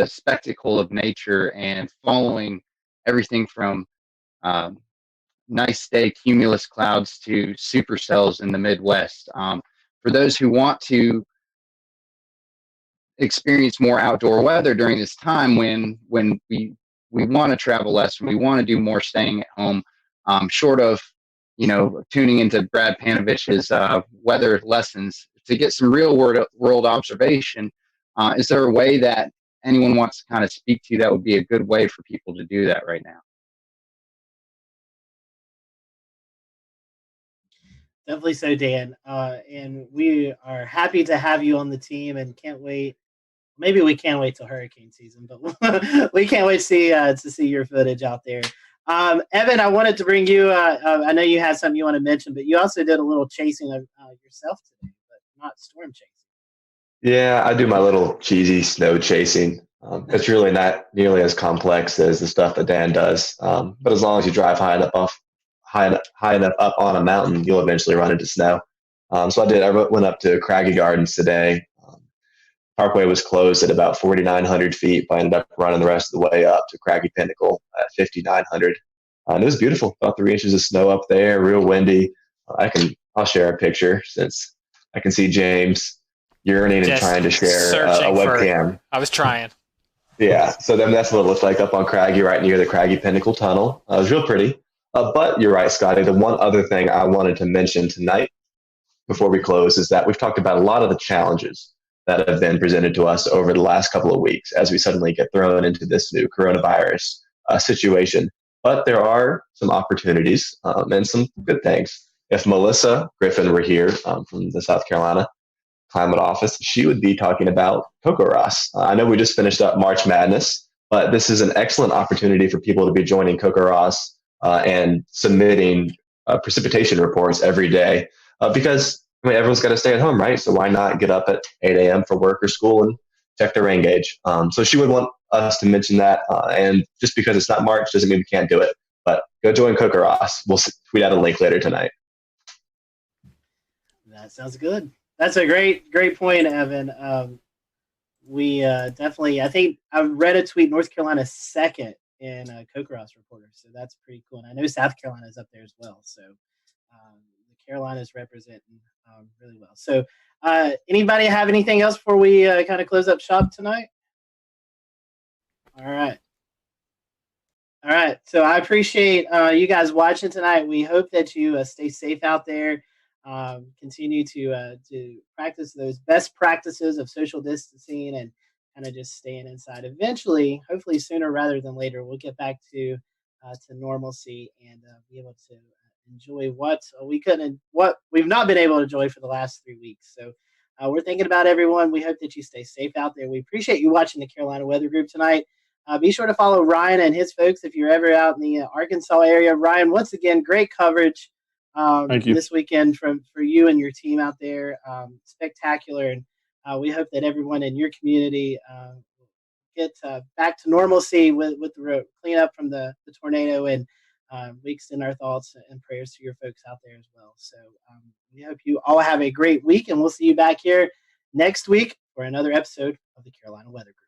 spectacle of nature and following everything from nice day cumulus clouds to supercells in the Midwest. For those who want to experience more outdoor weather during this time when we want to travel less and we want to do more staying at home, short of tuning into Brad Panovich's weather lessons to get some real world observation, is there a way that anyone wants to kind of speak to that would be a good way for people to do that right now? Definitely so, Dan. And we are happy to have you on the team and can't wait. Maybe we can't wait till hurricane season, but we can't wait to see your footage out there. Evan, I wanted to bring you. I know you had something you want to mention, but you also did a little chasing of yourself today, but not storm chasing. Yeah, I do my little cheesy snow chasing. It's really not nearly as complex as the stuff that Dan does. But as long as you drive high enough up on a mountain, you'll eventually run into snow. So I did. I went up to Craggy Gardens today. Parkway was closed at about 4,900 feet, but I ended up running the rest of the way up to Craggy Pinnacle at 5,900. And it was beautiful. About 3 inches of snow up there, real windy. I'll share a picture since I can see James yearning and trying to share a webcam. I was trying. Yeah, so then that's what it looked like up on Craggy, right near the Craggy Pinnacle Tunnel. It was real pretty. But you're right, Scotty. The one other thing I wanted to mention tonight before we close is that we've talked about a lot of the challenges that have been presented to us over the last couple of weeks as we suddenly get thrown into this new coronavirus situation. But there are some opportunities and some good things. If Melissa Griffin were here from the South Carolina Climate Office, she would be talking about CocoRoss. I know we just finished up March Madness, but this is an excellent opportunity for people to be joining CocoRoss and submitting precipitation reports every day because everyone's got to stay at home, right? So why not get up at 8 a.m. for work or school and check the rain gauge? So she would want us to mention that. And just because it's not March doesn't mean we can't do it. But go join CocoRoss. We'll tweet out a link later tonight. That sounds good. That's a great point, Evan. We definitely, I think I read a tweet, North Carolina second in CocoRoss reporters. So that's pretty cool. And I know South Carolina is up there as well. So the Carolinas representing really well. So anybody have anything else before we kind of close up shop tonight? All right. So I appreciate you guys watching tonight. We hope that you stay safe out there. Continue to practice those best practices of social distancing and kind of just staying inside. Eventually, hopefully sooner rather than later, we'll get back to normalcy and be able to enjoy what we've not been able to enjoy for the last 3 weeks. So we're thinking about everyone. We hope that you stay safe out there. We appreciate you watching the Carolina Weather Group tonight. Be sure to follow Ryan and his folks if you're ever out in the Arkansas area. Ryan, once again, great coverage this weekend for you and your team out there. Spectacular. And we hope that everyone in your community get back to normalcy with the cleanup from the tornado. And we extend our thoughts and prayers to your folks out there as well. So we hope you all have a great week, and we'll see you back here next week for another episode of the Carolina Weather Group.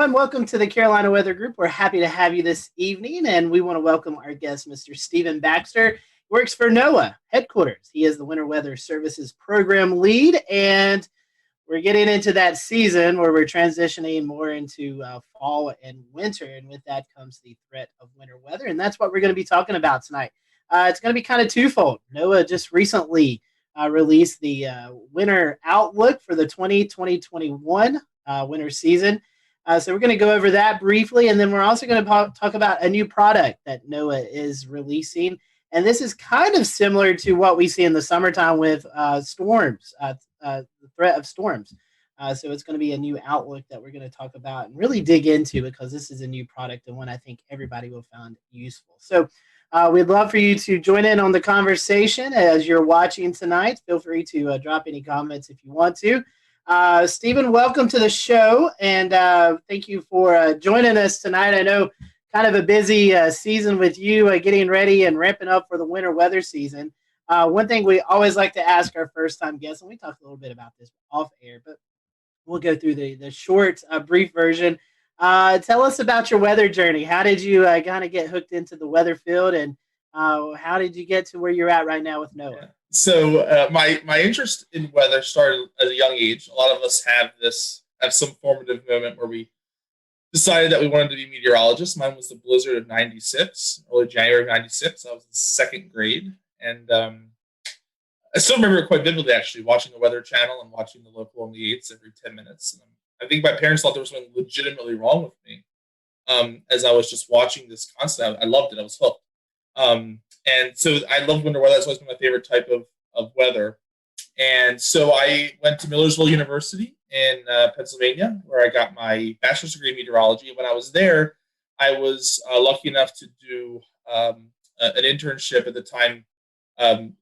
Welcome to the Carolina Weather Group. We're happy to have you this evening, and we want to welcome our guest, Mr. Stephen Baxter. He works for NOAA headquarters. He is the Winter Weather Services program lead, and we're getting into that season where we're transitioning more into fall and winter, and with that comes the threat of winter weather, and that's what we're going to be talking about tonight. It's going to be kind of twofold. NOAA just recently released the winter outlook for the 2020-21 winter season. So we're going to go over that briefly, and then we're also going to talk about a new product that NOAA is releasing. And this is kind of similar to what we see in the summertime with storms, the threat of storms. So it's going to be a new outlook that we're going to talk about and really dig into, because this is a new product and one I think everybody will find useful. So we'd love for you to join in on the conversation as you're watching tonight. Feel free to drop any comments if you want to. Stephen, welcome to the show, and thank you for joining us tonight. I know kind of a busy season with you getting ready and ramping up for the winter weather season. One thing we always like to ask our first-time guests, and we talked a little bit about this off air, but we'll go through the short, brief version. Tell us about your weather journey. How did you kind of get hooked into the weather field, and how did you get to where you're at right now with NOAA? So my interest in weather started at a young age. A lot of us have some formative moment where we decided that we wanted to be meteorologists. Mine was the blizzard of '96, early January of '96. I was in second grade, and I still remember it quite vividly, actually, watching the Weather Channel and watching the local on the 8s every 10 minutes. And I think my parents thought there was something legitimately wrong with me as I was just watching this constantly. I loved it. I was hooked. And so I love winter weather. That's always been my favorite type of weather. And so I went to Millersville University in Pennsylvania, where I got my bachelor's degree in meteorology. And when I was there, I was lucky enough to do an internship at the time.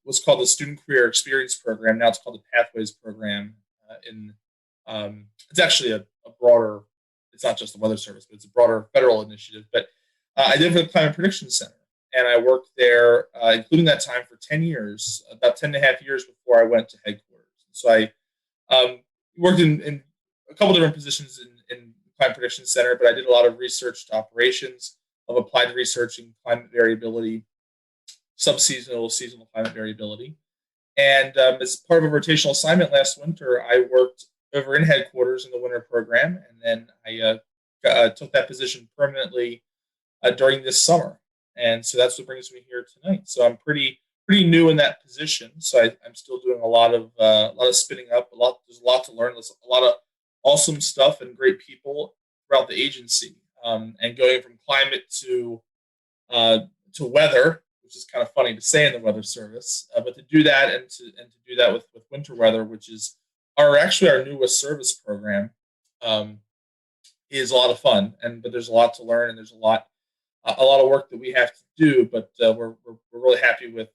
Was called the Student Career Experience Program. Now it's called the Pathways Program. It's actually a broader, it's not just the Weather Service, but it's a broader federal initiative. But I did it for the Climate Prediction Center. And I worked there, including that time, for 10 years, about 10 and a half years before I went to headquarters. So I worked in a couple different positions in the Climate Prediction Center, but I did a lot of research to operations of applied research in climate variability, subseasonal, seasonal climate variability. And as part of a rotational assignment last winter, I worked over in headquarters in the winter program, and then I took that position permanently during this summer. And so that's what brings me here tonight. So I'm pretty new in that position. So I'm still doing a lot of spinning up. There's a lot to learn. There's a lot of awesome stuff and great people throughout the agency. And going from climate to weather, which is kind of funny to say in the Weather Service, but to do that and to do that with winter weather, which is our newest service program, is a lot of fun. But there's a lot to learn, and there's a lot of work that we have to do. But we're really happy with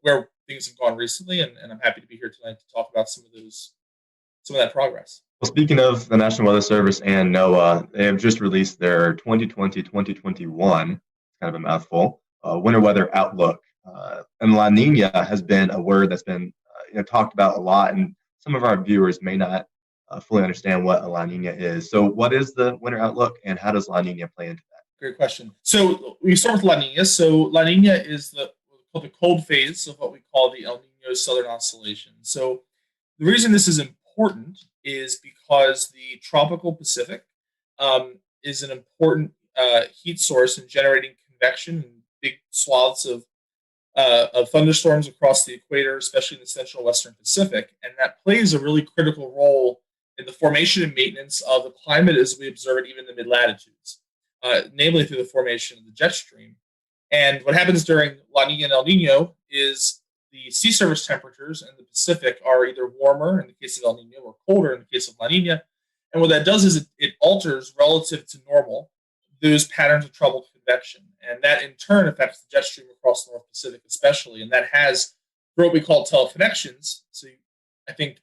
where things have gone recently, and I'm happy to be here tonight to talk about some of that progress. Well, speaking of the National Weather Service and NOAA, they have just released their 2020-2021, kind of a mouthful, winter weather outlook. And La Nina has been a word that's been talked about a lot, and some of our viewers may not fully understand what a La Nina is. So what is the winter outlook, and how does La Nina play into that? Great question. So we start with La Nina. So La Nina is the cold phase of what we call the El Nino Southern Oscillation. So the reason this is important is because the tropical Pacific is an important heat source in generating convection in big swaths of thunderstorms across the equator, especially in the central western Pacific. And that plays a really critical role in the formation and maintenance of the climate as we observe it even in the mid-latitudes, namely through the formation of the jet stream. And what happens during La Nina and El Nino is the sea surface temperatures in the Pacific are either warmer in the case of El Nino or colder in the case of La Nina. And what that does is it alters relative to normal those patterns of troubled convection. And that in turn affects the jet stream across the North Pacific especially. And that has what we call teleconnections. So I think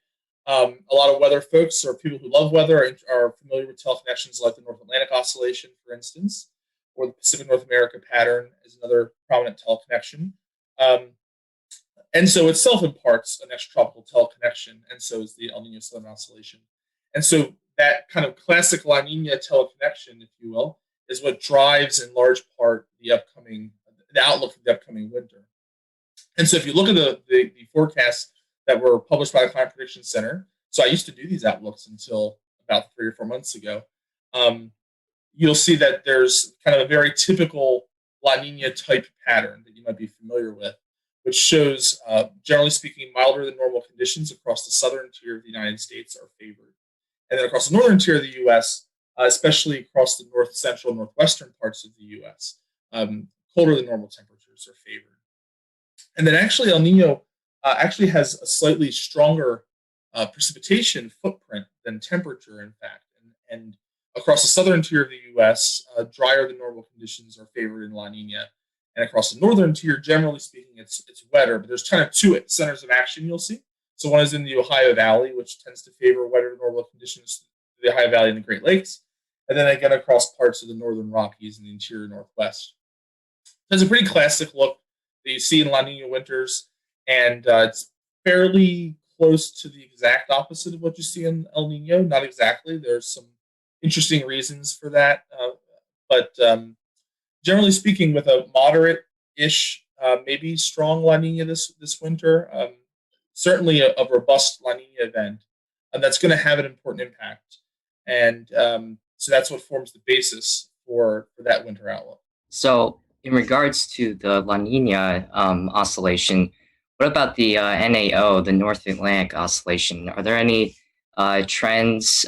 a lot of weather folks or people who love weather are familiar with teleconnections like the North Atlantic Oscillation, for instance, or the Pacific North America pattern is another prominent teleconnection. And so itself imparts an extratropical teleconnection, and so is the El Nino Southern Oscillation. And so that kind of classic La Nina teleconnection, if you will, is what drives in large part the outlook for the upcoming winter. And so if you look at the forecasts that were published by the Climate Prediction Center, so I used to do these outlooks until about 3 or 4 months ago, you'll see that there's kind of a very typical La Nina type pattern that you might be familiar with, which shows, generally speaking, milder than normal conditions across the southern tier of the United States are favored. And then across the northern tier of the U.S., especially across the north central, northwestern parts of the U.S., colder than normal temperatures are favored. And then actually El Nino actually has a slightly stronger precipitation footprint than temperature, in fact. And across the southern tier of the U.S., drier than normal conditions are favored in La Nina. And across the northern tier, generally speaking, it's wetter. But there's kind of two centers of action you'll see. So one is in the Ohio Valley, which tends to favor wetter than normal conditions, the Ohio Valley and the Great Lakes. And then again across parts of the northern Rockies and the interior Northwest. It's a pretty classic look that you see in La Nina winters, and it's fairly close to the exact opposite of what you see in El Nino. Not exactly. There's some interesting reasons for that, but generally speaking, with a moderate-ish, maybe strong La Nina this winter, certainly a robust La Nina event, that's going to have an important impact, and so that's what forms the basis for that winter outlook. So, in regards to the La Nina oscillation, what about the NAO, the North Atlantic oscillation? Are there any trends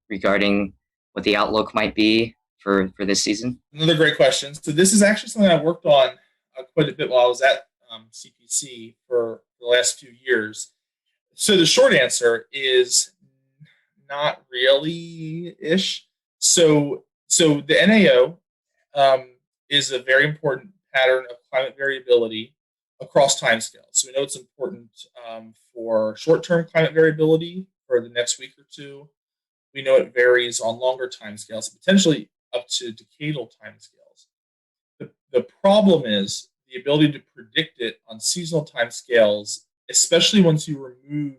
regarding what the outlook might be for this season? Another great question. So this is actually something I worked on quite a bit while I was at CPC for the last few years. So the short answer is not really-ish. So the NAO is a very important pattern of climate variability across timescales. So we know it's important for short-term climate variability for the next week or two. We know it varies on longer timescales, potentially up to decadal timescales. The problem is the ability to predict it on seasonal timescales, especially once you remove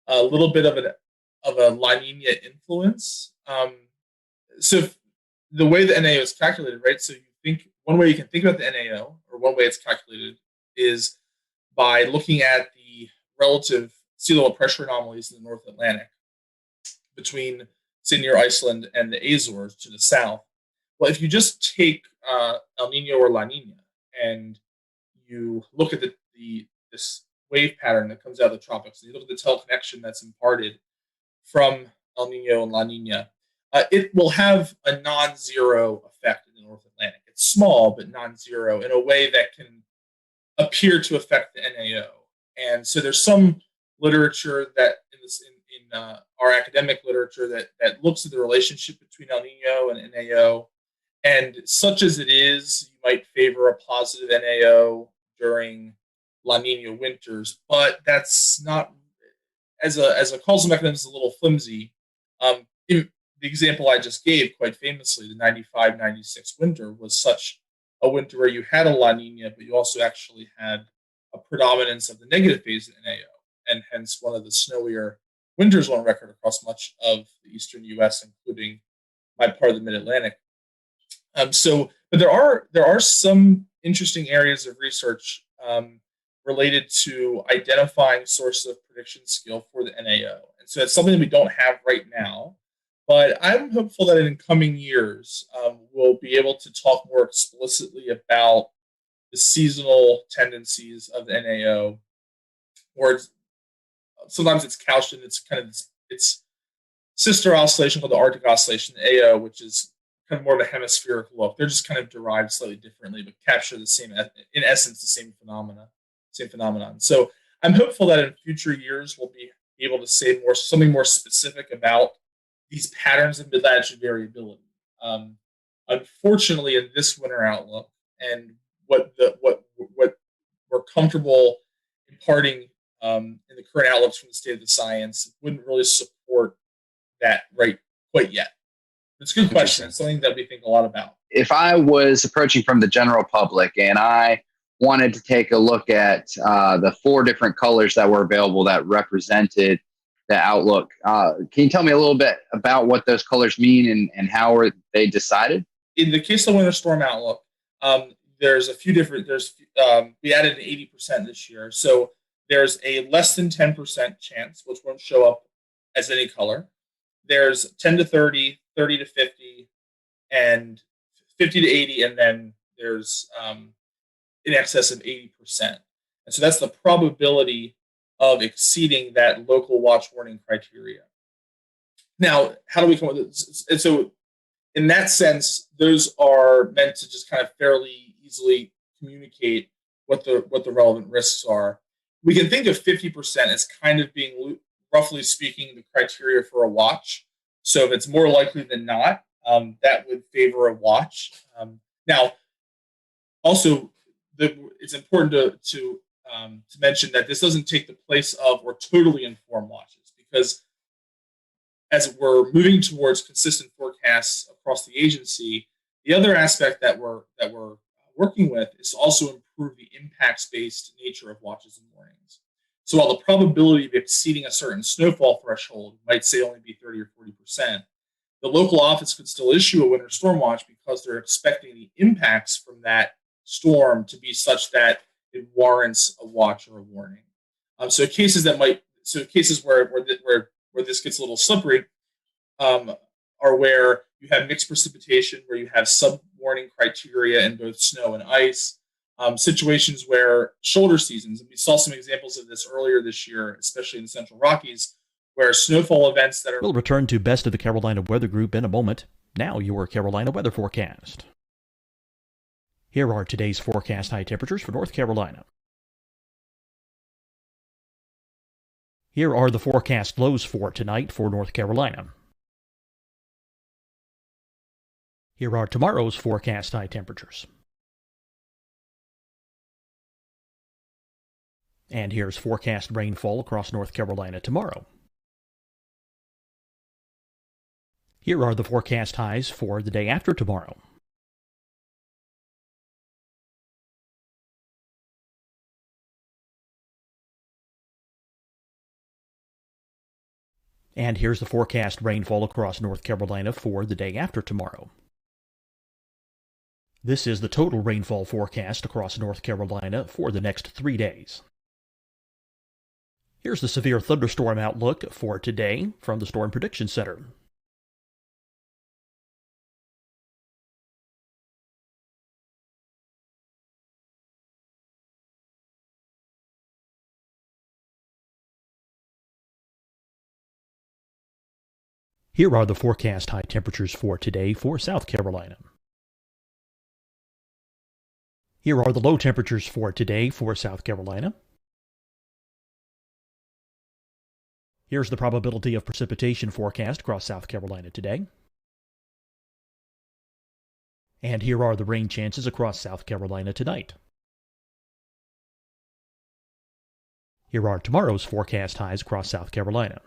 a little bit of a La Nina influence. So the way the NAO is calculated, right? So you think one way you can think about the NAO, or one way it's calculated, is by looking at the relative sea level pressure anomalies in the North Atlantic between, say, near Iceland and the Azores to the south. Well, if you just take El Nino or La Nina and you look at this wave pattern that comes out of the tropics, and you look at the teleconnection that's imparted from El Nino and La Nina, it will have a non-zero effect in the North Atlantic. It's small, but non-zero in a way that can appear to affect the NAO. And so there's some literature that in our academic literature that looks at the relationship between El Nino and NAO. And such as it is, you might favor a positive NAO during La Nina winters, but that's not, as a causal mechanism, is a little flimsy. The example I just gave, quite famously, the 95-96 winter was such a winter where you had a La Nina, but you also actually had a predominance of the negative phase of NAO, and hence one of the snowier winters on record across much of the eastern U.S., including my part of the Mid-Atlantic. But there are some interesting areas of research related to identifying sources of prediction skill for the NAO, and so it's something that we don't have right now. But I'm hopeful that in coming years, we'll be able to talk more explicitly about the seasonal tendencies of the NAO, or sometimes it's couched in its kind of its sister oscillation called the Arctic oscillation, the AO, which is kind of more of a hemispheric look. They're just kind of derived slightly differently, but capture the same, in essence, the same phenomenon. So I'm hopeful that in future years we'll be able to say something more specific about these patterns of mid-latitude variability. Unfortunately, in this winter outlook, and what we're comfortable imparting in the current outlooks from the state of the science, wouldn't really support that quite yet. It's a good question. It's something that we think a lot about. If I was approaching from the general public and I wanted to take a look at the 4 different colors that were available that represented the outlook, can you tell me a little bit about what those colors mean and how are they decided? In the case of the winter storm outlook, there's a few different. We added an 80% this year, so there's a less than 10% chance, which won't show up as any color. There's 10 to 30, 30 to 50, and 50 to 80, and then there's in excess of 80%. And so that's the probability of exceeding that local watch warning criteria. Now, how do we come up with this? And so in that sense, those are meant to just kind of fairly easily communicate what the relevant risks are. We can think of 50% as kind of being, roughly speaking, the criteria for a watch. So if it's more likely than not, that would favor a watch. Now, also, it's important to mention that this doesn't take the place of or totally inform watches, because as we're moving towards consistent forecasts across the agency, the other aspect that we're working with is to also improve the impacts-based nature of watches and warnings. So while the probability of exceeding a certain snowfall threshold might say only be 30 or 40%, the local office could still issue a winter storm watch because they're expecting the impacts from that storm to be such that it warrants a watch or a warning. So cases where this gets a little slippery are where you have mixed precipitation, where you have sub-warning criteria in both snow and ice, situations where shoulder seasons, and we saw some examples of this earlier this year, especially in the Central Rockies, where snowfall events that are... We'll return to Best of the Carolina Weather Group in a moment. Now your Carolina weather forecast. Here are today's forecast high temperatures for North Carolina. Here are the forecast lows for tonight for North Carolina. Here are tomorrow's forecast high temperatures. And here's forecast rainfall across North Carolina tomorrow. Here are the forecast highs for the day after tomorrow. And here's the forecast rainfall across North Carolina for the day after tomorrow. This is the total rainfall forecast across North Carolina for the next 3 days. Here's the severe thunderstorm outlook for today from the Storm Prediction Center. Here are the forecast high temperatures for today for South Carolina. Here are the low temperatures for today for South Carolina. Here's the probability of precipitation forecast across South Carolina today. And here are the rain chances across South Carolina tonight. Here are tomorrow's forecast highs across South Carolina.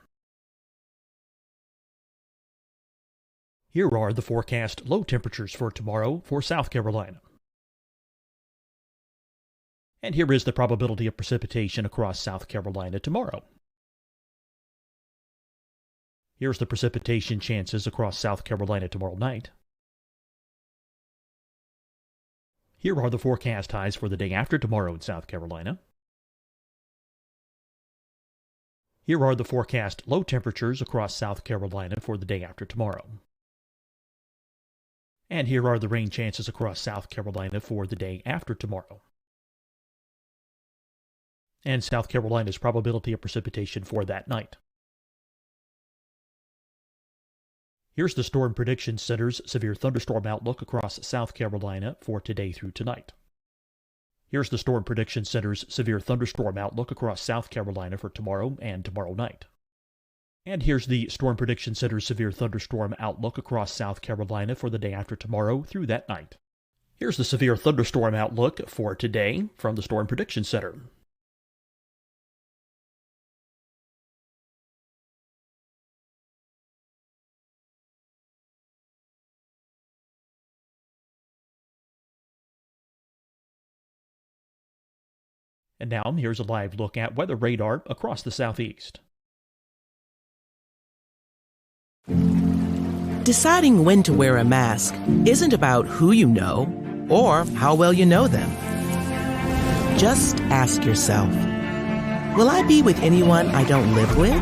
Here are the forecast low temperatures for tomorrow for South Carolina. And here is the probability of precipitation across South Carolina tomorrow. Here's the precipitation chances across South Carolina tomorrow night. Here are the forecast highs for the day after tomorrow in South Carolina. Here are the forecast low temperatures across South Carolina for the day after tomorrow. And here are the rain chances across South Carolina for the day after tomorrow. And South Carolina's probability of precipitation for that night. Here's the Storm Prediction Center's severe thunderstorm outlook across South Carolina for today through tonight. Here's the Storm Prediction Center's severe thunderstorm outlook across South Carolina for tomorrow and tomorrow night. And here's the Storm Prediction Center's severe thunderstorm outlook across South Carolina for the day after tomorrow through that night. Here's the severe thunderstorm outlook for today from the Storm Prediction Center. And now, here's a live look at weather radar across the southeast. Deciding when to wear a mask isn't about who you know or how well you know them. Just ask yourself, will I be with anyone I don't live with?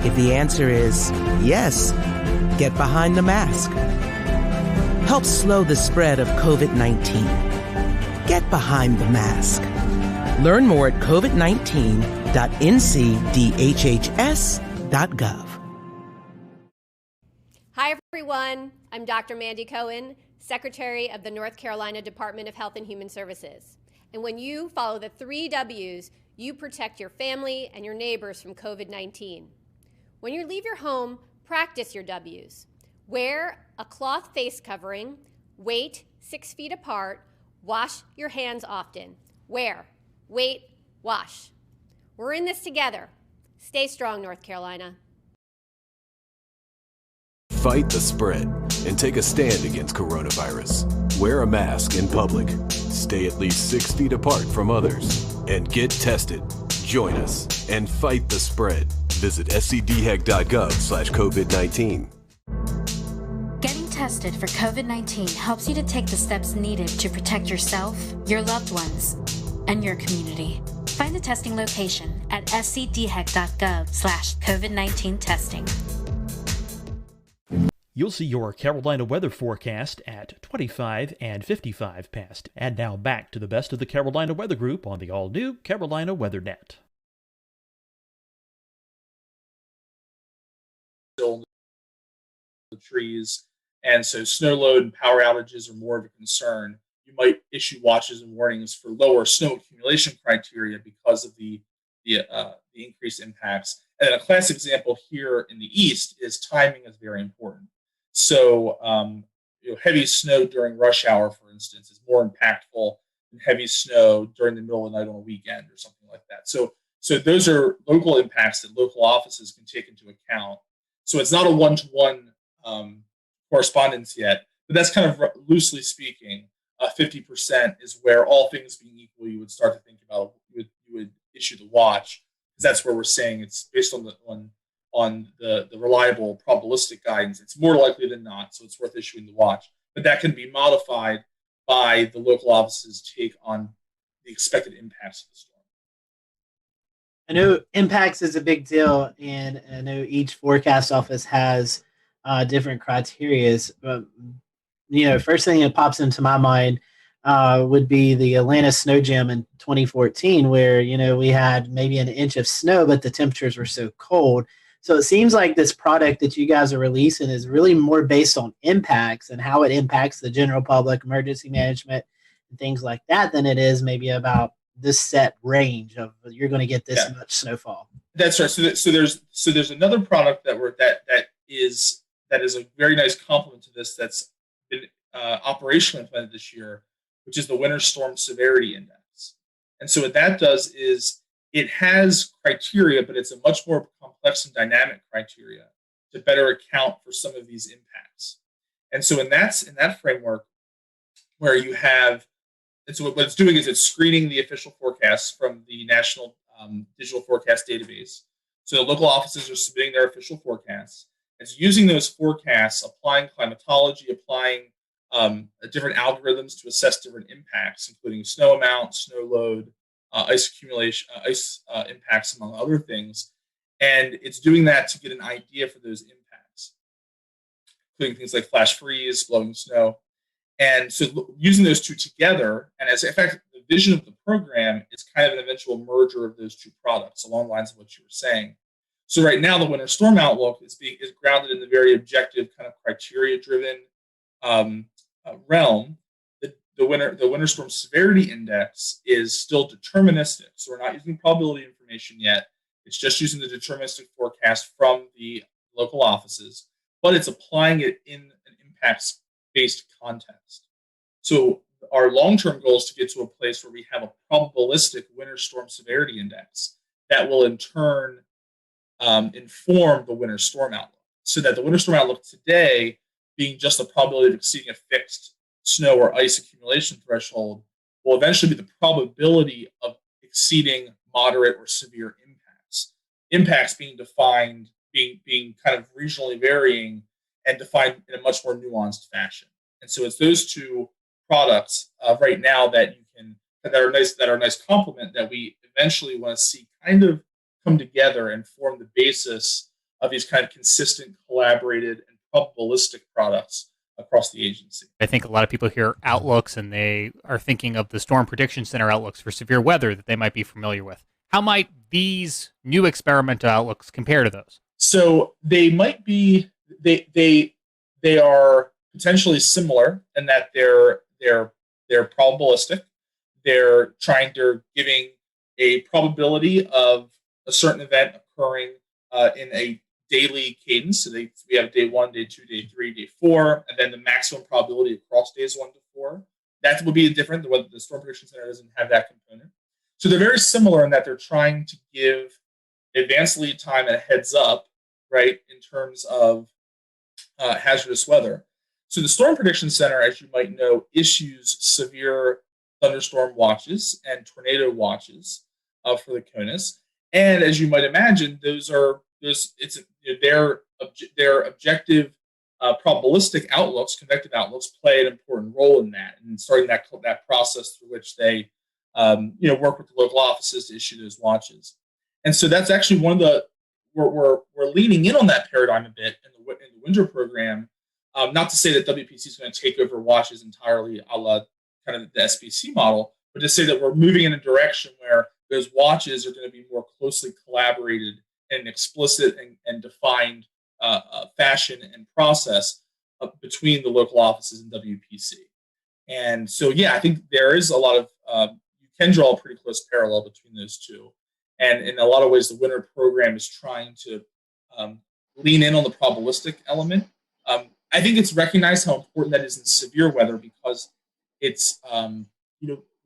If the answer is yes, get behind the mask. Help slow the spread of COVID-19. Get behind the mask. Learn more at covid19.ncdhhs.gov. Everyone, I'm Dr. Mandy Cohen, Secretary of the North Carolina Department of Health and Human Services. And when you follow the 3 W's, you protect your family and your neighbors from COVID-19. When you leave your home, practice your W's. Wear a cloth face covering, wait 6 feet apart, wash your hands often. Wear, wait, wash. We're in this together. Stay strong, North Carolina. Fight the spread and take a stand against coronavirus. Wear a mask in public. Stay at least 6 feet apart from others. And get tested. Join us and fight the spread. Visit scdhec.gov/COVID-19. Getting tested for COVID-19 helps you to take the steps needed to protect yourself, your loved ones, and your community. Find the testing location at scdhec.gov/COVID-19 testing. You'll see your Carolina weather forecast at 25 and 55 past. And now back to the best of the Carolina Weather Group on the all-new Carolina WeatherNet. The trees, and so snow load and power outages are more of a concern. You might issue watches and warnings for lower snow accumulation criteria because of the increased impacts. And a classic example here in the east is timing is very important. So heavy snow during rush hour, for instance, is more impactful than heavy snow during the middle of the night on a weekend or something like that. So those are local impacts that local offices can take into account. So it's not a one-to-one correspondence yet, but that's kind of loosely speaking, 50% is where all things being equal, you would start to think about, you would issue the watch, because that's where we're saying it's based on the reliable probabilistic guidance. It's more likely than not, so it's worth issuing the watch. But that can be modified by the local office's take on the expected impacts of the storm. I know impacts is a big deal, and I know each forecast office has different criterias. But, first thing that pops into my mind would be the Atlanta snow jam in 2014, where, we had maybe an inch of snow, but the temperatures were so cold. So it seems like this product that you guys are releasing is really more based on impacts and how it impacts the general public, emergency management, and things like that, than it is maybe about this set range of you're going to get this much snowfall. That's right. So there's another product that is a very nice complement to this that's been operationally implemented this year, which is the Winter Storm Severity Index. And so what that does is it has criteria, but it's a much more complex and dynamic criteria to better account for some of these impacts. And so in that framework, where you have, and so what it's doing is it's screening the official forecasts from the National Digital Forecast Database. So the local offices are submitting their official forecasts. It's using those forecasts, applying climatology, applying different algorithms to assess different impacts, including snow amount, snow load, ice accumulation, ice impacts, among other things. And it's doing that to get an idea for those impacts, including things like flash freeze, blowing snow. And so using those two together, and as in fact, the vision of the program is kind of an eventual merger of those two products along the lines of what you were saying. So right now, the winter storm outlook is grounded in the very objective kind of criteria-driven realm. The winter storm severity index is still deterministic. So we're not using probability information yet. It's just using the deterministic forecast from the local offices, but it's applying it in an impacts-based context. So our long-term goal is to get to a place where we have a probabilistic winter storm severity index that will in turn inform the winter storm outlook, so that the winter storm outlook today, being just the probability of exceeding a fixed snow or ice accumulation threshold, will eventually be the probability of exceeding moderate or severe impacts. Impacts being defined, being kind of regionally varying and defined in a much more nuanced fashion. And so it's those two products right now that are a nice complement that we eventually want to see kind of come together and form the basis of these kind of consistent, collaborated, and probabilistic products across the agency. I think a lot of people hear outlooks and they are thinking of the Storm Prediction Center outlooks for severe weather that they might be familiar with. How might these new experimental outlooks compare to those? So they might be, they they are potentially similar in that they're probabilistic. They're giving a probability of a certain event occurring in a daily cadence. So we have day 1, day 2, day 3, day 4, and then the maximum probability across days 1 to 4. That will be different. The Storm Prediction Center doesn't have that component. So they're very similar in that they're trying to give advanced lead time and a heads up, right, in terms of hazardous weather. So the Storm Prediction Center, as you might know, issues severe thunderstorm watches and tornado watches for the CONUS. And as you might imagine, their objective probabilistic outlooks, convective outlooks, play an important role in that, and starting that process through which they work with the local offices to issue those watches. And so that's actually one of the we're leaning in on that paradigm a bit in the winter program. Not to say that WPC is going to take over watches entirely, a la kind of the SPC model, but to say that we're moving in a direction where those watches are going to be more closely collaborated in an explicit and defined fashion and process between the local offices and WPC. And so, yeah, I think there is a lot of, you can draw a pretty close parallel between those two. And in a lot of ways, the winter program is trying to lean in on the probabilistic element. I think it's recognized how important that is in severe weather because it's,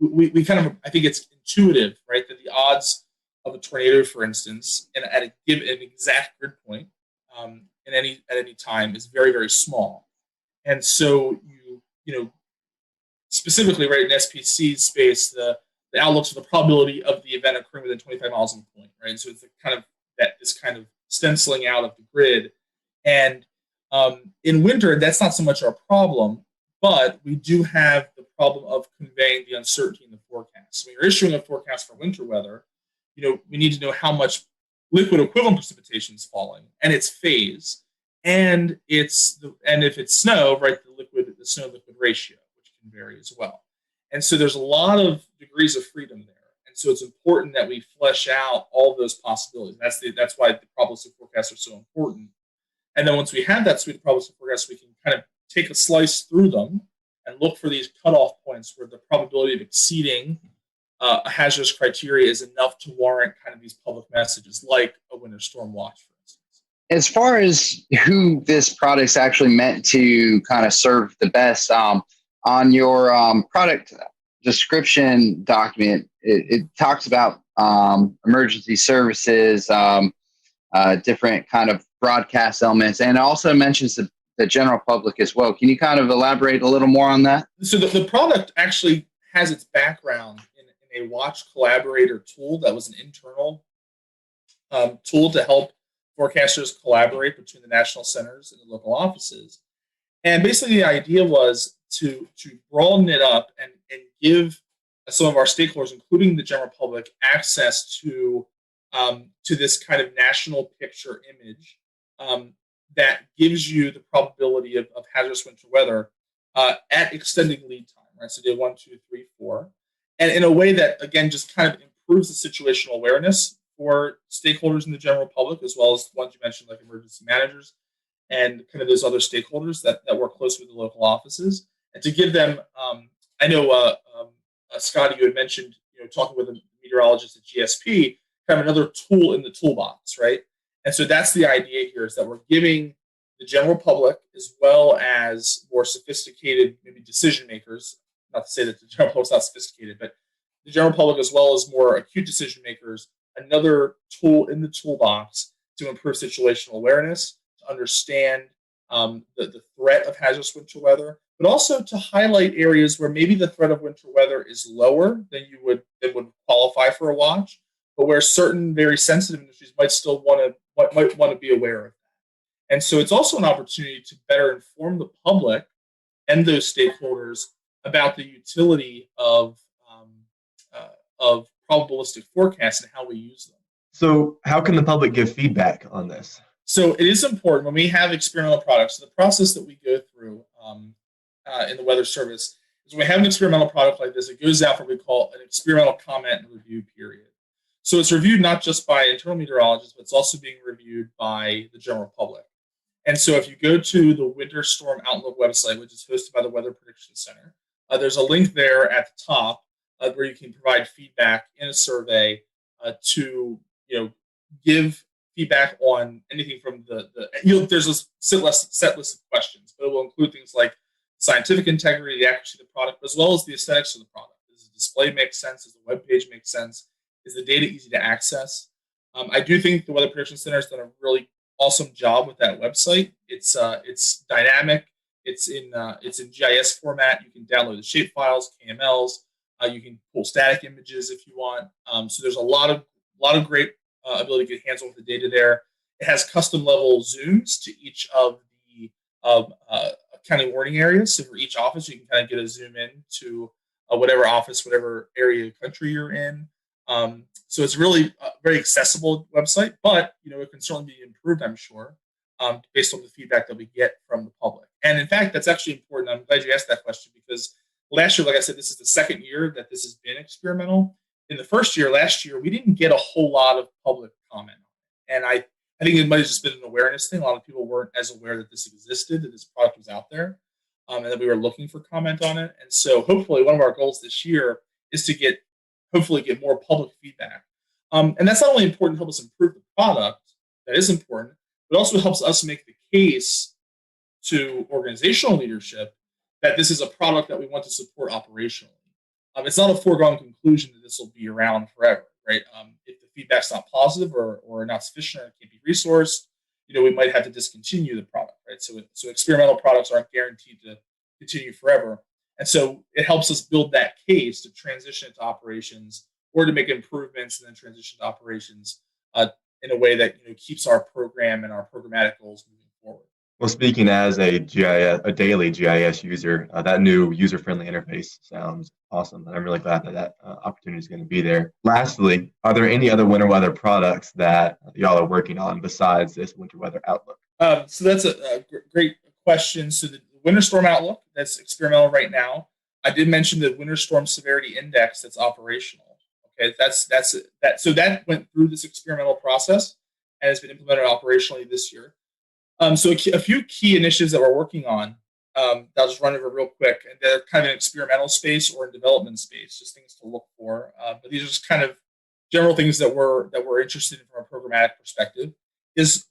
we kind of, I think it's intuitive, right, that the odds of a tornado, for instance, and at an exact grid point at any time is very, very small. And so specifically, right, in SPC space, the outlooks are the probability of the event occurring within 25 miles of the point, right? And so it's this kind of stenciling out of the grid. And in winter, that's not so much our problem, but we do have the problem of conveying the uncertainty in the forecast. So when you're issuing a forecast for winter weather, we need to know how much liquid equivalent precipitation is falling and its phase, and if it's snow, right, the snow liquid ratio, which can vary as well. And so there's a lot of degrees of freedom there. And so it's important that we flesh out all of those possibilities. That's why the probabilistic forecasts are so important. And then once we have that suite of probabilistic forecasts, we can kind of take a slice through them and look for these cutoff points where the probability of exceeding a hazardous criteria is enough to warrant kind of these public messages, like a winter storm watch, for instance. As far as who this product's actually meant to kind of serve the best, on your product description document, it talks about emergency services, different kind of broadcast elements, and it also mentions the general public as well. Can you kind of elaborate a little more on that? So the product actually has its background in a watch collaborator tool that was an internal tool to help forecasters collaborate between the national centers and the local offices. And basically the idea was to broaden it up and give some of our stakeholders, including the general public, access to this kind of national picture image that gives you the probability of hazardous winter weather at extending lead time, right? So day 1, 2, 3, 4. And in a way that, again, just kind of improves the situational awareness for stakeholders in the general public, as well as the ones you mentioned, like emergency managers and kind of those other stakeholders that work closely with the local offices. And to give them, I know, Scotty, you had mentioned, talking with a meteorologist at GSP, kind of another tool in the toolbox, right? And so that's the idea here, is that we're giving the general public, as well as more sophisticated, maybe decision makers, not to say that the general public's not sophisticated, but the general public, as well as more acute decision makers, another tool in the toolbox to improve situational awareness, to understand the threat of hazardous winter weather, but also to highlight areas where maybe the threat of winter weather is lower than would qualify for a watch, but where certain very sensitive industries might still want to be aware of that. And so it's also an opportunity to better inform the public and those stakeholders about the utility of probabilistic forecasts and how we use them. So how can the public give feedback on this? So it is important when we have experimental products. So the process that we go through in the Weather Service is when we have an experimental product like this, it goes out for what we call an experimental comment and review period. So it's reviewed not just by internal meteorologists, but it's also being reviewed by the general public. And so if you go to the Winter Storm Outlook website, which is hosted by the Weather Prediction Center, there's a link there at the top where you can provide feedback in a survey to give feedback on anything from there's a set list of questions, but it will include things like scientific integrity, the accuracy of the product, as well as the aesthetics of the product. Does the display make sense? Does the web page make sense? Is the data easy to access? I do think the Weather Prediction Center has done a really awesome job with that website. It's dynamic. It's in GIS format. You can download the shape files, KMLs. You can pull static images if you want. So there's a lot of great ability to get hands-on with the data there. It has custom level zooms to each of the county warning areas. So for each office, you can kind of get a zoom in to whatever office, whatever area of the country you're in. So it's really a very accessible website, but it can certainly be improved, I'm sure, based on the feedback that we get from the public. And in fact, that's actually important. I'm glad you asked that question because last year, like I said, this is the second year that this has been experimental. In the first year, last year, we didn't get a whole lot of public comment. And I think it might have just been an awareness thing. A lot of people weren't as aware that this existed, that this product was out there, and that we were looking for comment on it. And so hopefully one of our goals this year is to hopefully get more public feedback. And that's not only important to help us improve the product, that is important, but also helps us make the case to organizational leadership that this is a product that we want to support operationally. It's not a foregone conclusion that this will be around forever, right? If the feedback's not positive or not sufficient or it can't be resourced, we might have to discontinue the product, right? So experimental products aren't guaranteed to continue forever. And so it helps us build that case to transition it to operations or to make improvements and then transition to operations in a way that keeps our program and our programmatic goals moving forward. Well, speaking as a daily GIS user, that new user-friendly interface sounds awesome, and I'm really glad that opportunity is going to be there. Lastly, are there any other winter weather products that y'all are working on besides this winter weather outlook? So that's a great question. So the Winter Storm Outlook, that's experimental right now. I did mention the Winter Storm Severity Index that's operational. Okay, so that went through this experimental process and has been implemented operationally this year. So a few key initiatives that we're working on, I'll just run over real quick, and they're kind of in experimental space or in development space, just things to look for. But these are just kind of general things that we're interested in from a programmatic perspective.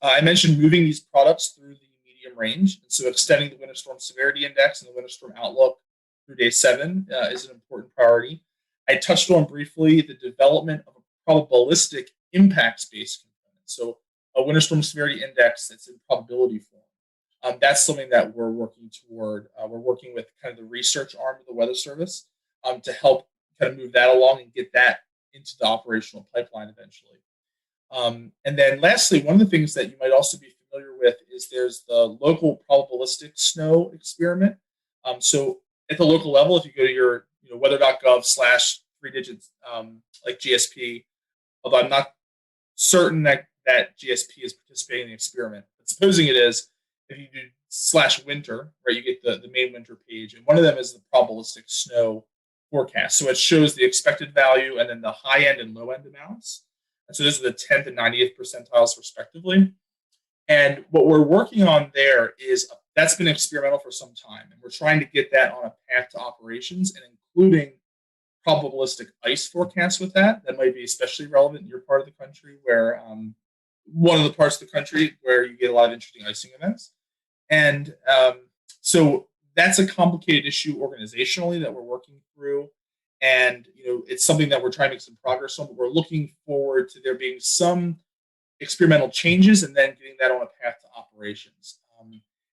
I mentioned moving these products through the medium range, and so extending the Winter Storm Severity Index and the Winter Storm Outlook through day 7 is an important priority. I touched on briefly the development of a probabilistic impact-based component. So a Winter Storm Severity Index that's in probability form. That's something that we're working toward. We're working with kind of the research arm of the Weather Service to help kind of move that along and get that into the operational pipeline eventually. And then lastly, one of the things that you might also be familiar with is there's the local probabilistic snow experiment. So at the local level, if you go to your weather.gov/3 digits like GSP, although I'm not certain that GSP is participating in the experiment, but supposing it is, if you do /winter, right, you get the main winter page, and one of them is the probabilistic snow forecast. So it shows the expected value and then the high end and low end amounts. And so those are the 10th and 90th percentiles respectively. And what we're working on there is that's been experimental for some time, and we're trying to get that on a path to operations and including probabilistic ice forecasts with that. That might be especially relevant in your part of the country where one of the parts of the country where you get a lot of interesting icing events. And so that's a complicated issue organizationally that we're working through. And, it's something that we're trying to make some progress on, but we're looking forward to there being some experimental changes and then getting that on a path to operations.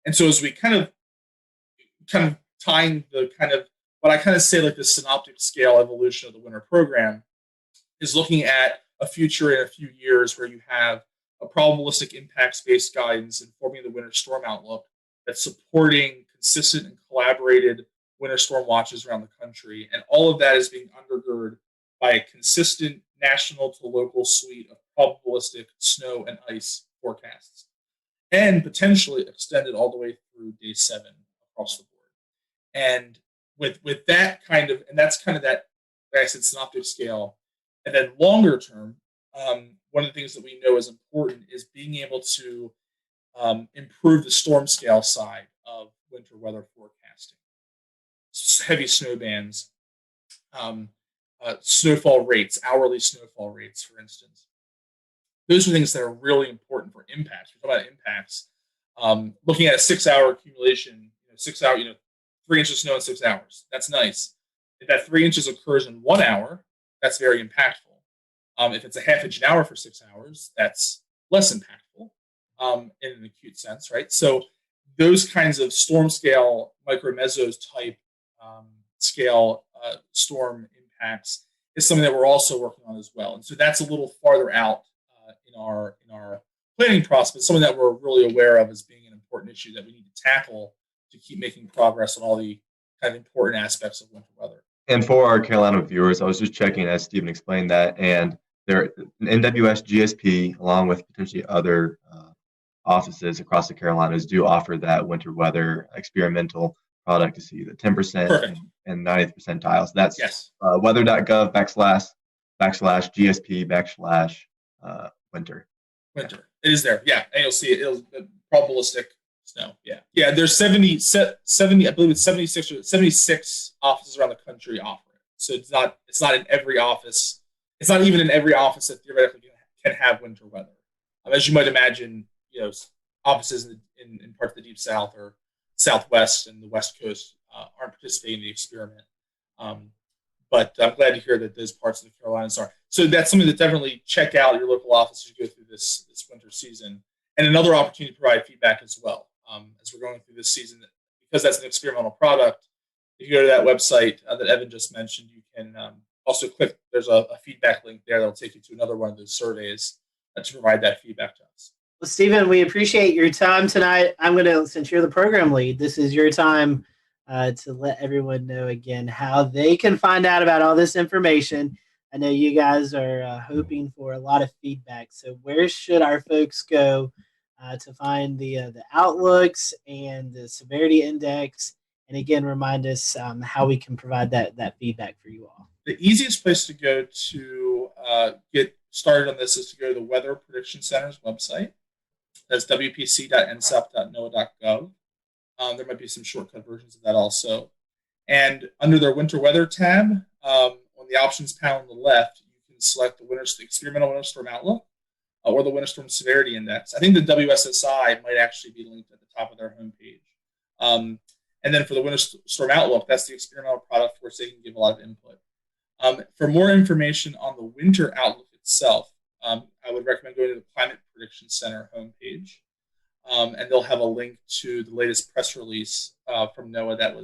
And so as we kind of tying the kind of, what I kind of say like the synoptic scale evolution of the winter program is looking at a future in a few years where you have a probabilistic impacts-based guidance informing the winter storm outlook that's supporting consistent and collaborated winter storm watches around the country. And all of that is being undergirded by a consistent national to local suite of probabilistic snow and ice forecasts, and potentially extended all the way through day 7 across the board. And with that kind of, and that's kind of that, like I said, synoptic scale. And then longer term, one of the things that we know is important is being able to improve the storm scale side of winter weather forecasting. Heavy snow bands, snowfall rates, hourly snowfall rates, for instance. Those are things that are really important for impacts. We're talking about impacts. Looking at a 6-hour accumulation, 6 hour, 3 inches of snow in 6 hours. That's nice. If that 3 inches occurs in 1 hour, that's very impactful. If it's a half inch an hour for 6 hours, that's less impactful in an acute sense, right? So those kinds of storm scale, micro mesos type scale storm impacts is something that we're also working on as well. And so that's a little farther out in our planning process, but something that we're really aware of as being an important issue that we need to tackle to keep making progress on all the kind of important aspects of winter weather. And for our Carolina viewers, I was just checking as Stephen explained that, and there, NWS GSP, along with potentially other offices across the Carolinas, do offer that winter weather experimental product to see the 10% and 90th percentile. So that's weather.gov /GSP /winter. Winter. It is there. Yeah. And you'll see it. It'll probabilistic snow. Yeah. Yeah. There's 70, I believe it's 76 offices around the country offer it. So it's not in every office. It's not even in every office that theoretically can have winter weather. As you might imagine, offices in parts of the Deep South or Southwest and the West Coast aren't participating in the experiment. But I'm glad to hear that those parts of the Carolinas are. So that's something to definitely check out at your local office as you go through this winter season. And another opportunity to provide feedback as well. As we're going through this season, because that's an experimental product, if you go to that website that Evan just mentioned, you can also click, there's a feedback link there that'll take you to another one of those surveys to provide that feedback to us. Well, Stephen, we appreciate your time tonight. I'm going to, since you're the program lead, this is your time to let everyone know again how they can find out about all this information. I know you guys are hoping for a lot of feedback. So where should our folks go to find the outlooks and the severity index? And again, remind us how we can provide that feedback for you all. The easiest place to go to get started on this is to go to the Weather Prediction Center's website. That's wpc.nsep.noaa.gov. There might be some shortcut versions of that also. And under their winter weather tab, on the options panel on the left, you can select the experimental winter storm outlook or the winter storm severity index. I think the WSSI might actually be linked at the top of their homepage. And then for the winter storm outlook, that's the experimental product for which they can give a lot of input. For more information on the winter outlook itself, I would recommend going to the Climate Prediction Center homepage, and they'll have a link to the latest press release from NOAA that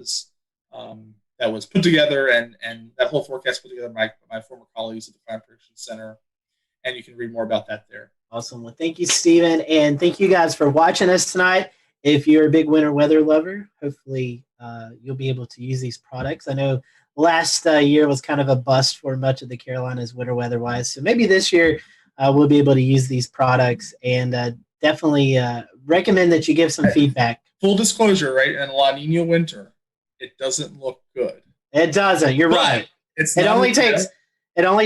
was put together, and that whole forecast put together by my former colleagues at the Climate Prediction Center, and you can read more about that there. Awesome. Well, thank you, Stephen, and thank you guys for watching us tonight. If you're a big winter weather lover, hopefully you'll be able to use these products. I know last year was kind of a bust for much of the Carolinas winter weather-wise, so maybe this year we'll be able to use these products, and definitely recommend that you give some feedback. Full disclosure, right? In La Nina winter, it doesn't look good. It doesn't. You're right. It only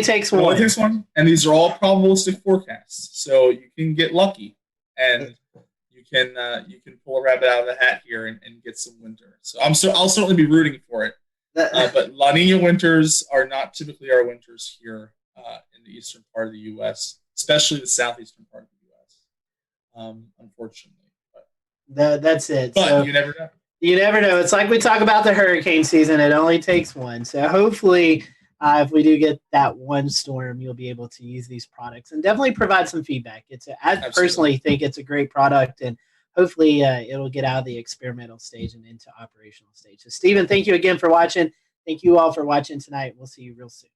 takes one. And these are all probabilistic forecasts, so you can get lucky, and you can pull a rabbit out of the hat here and get some winter. So I'll certainly be rooting for it. But La Nina winters are not typically our winters here in the eastern part of the U.S., especially the southeastern part of the U.S. Unfortunately, that's it. But you never know. You never know. It's like we talk about the hurricane season. It only takes one. So hopefully, if we do get that one storm, you'll be able to use these products and definitely provide some feedback. I personally think it's a great product, and hopefully it'll get out of the experimental stage and into operational stage. So, Stephen, thank you again for watching. Thank you all for watching tonight. We'll see you real soon.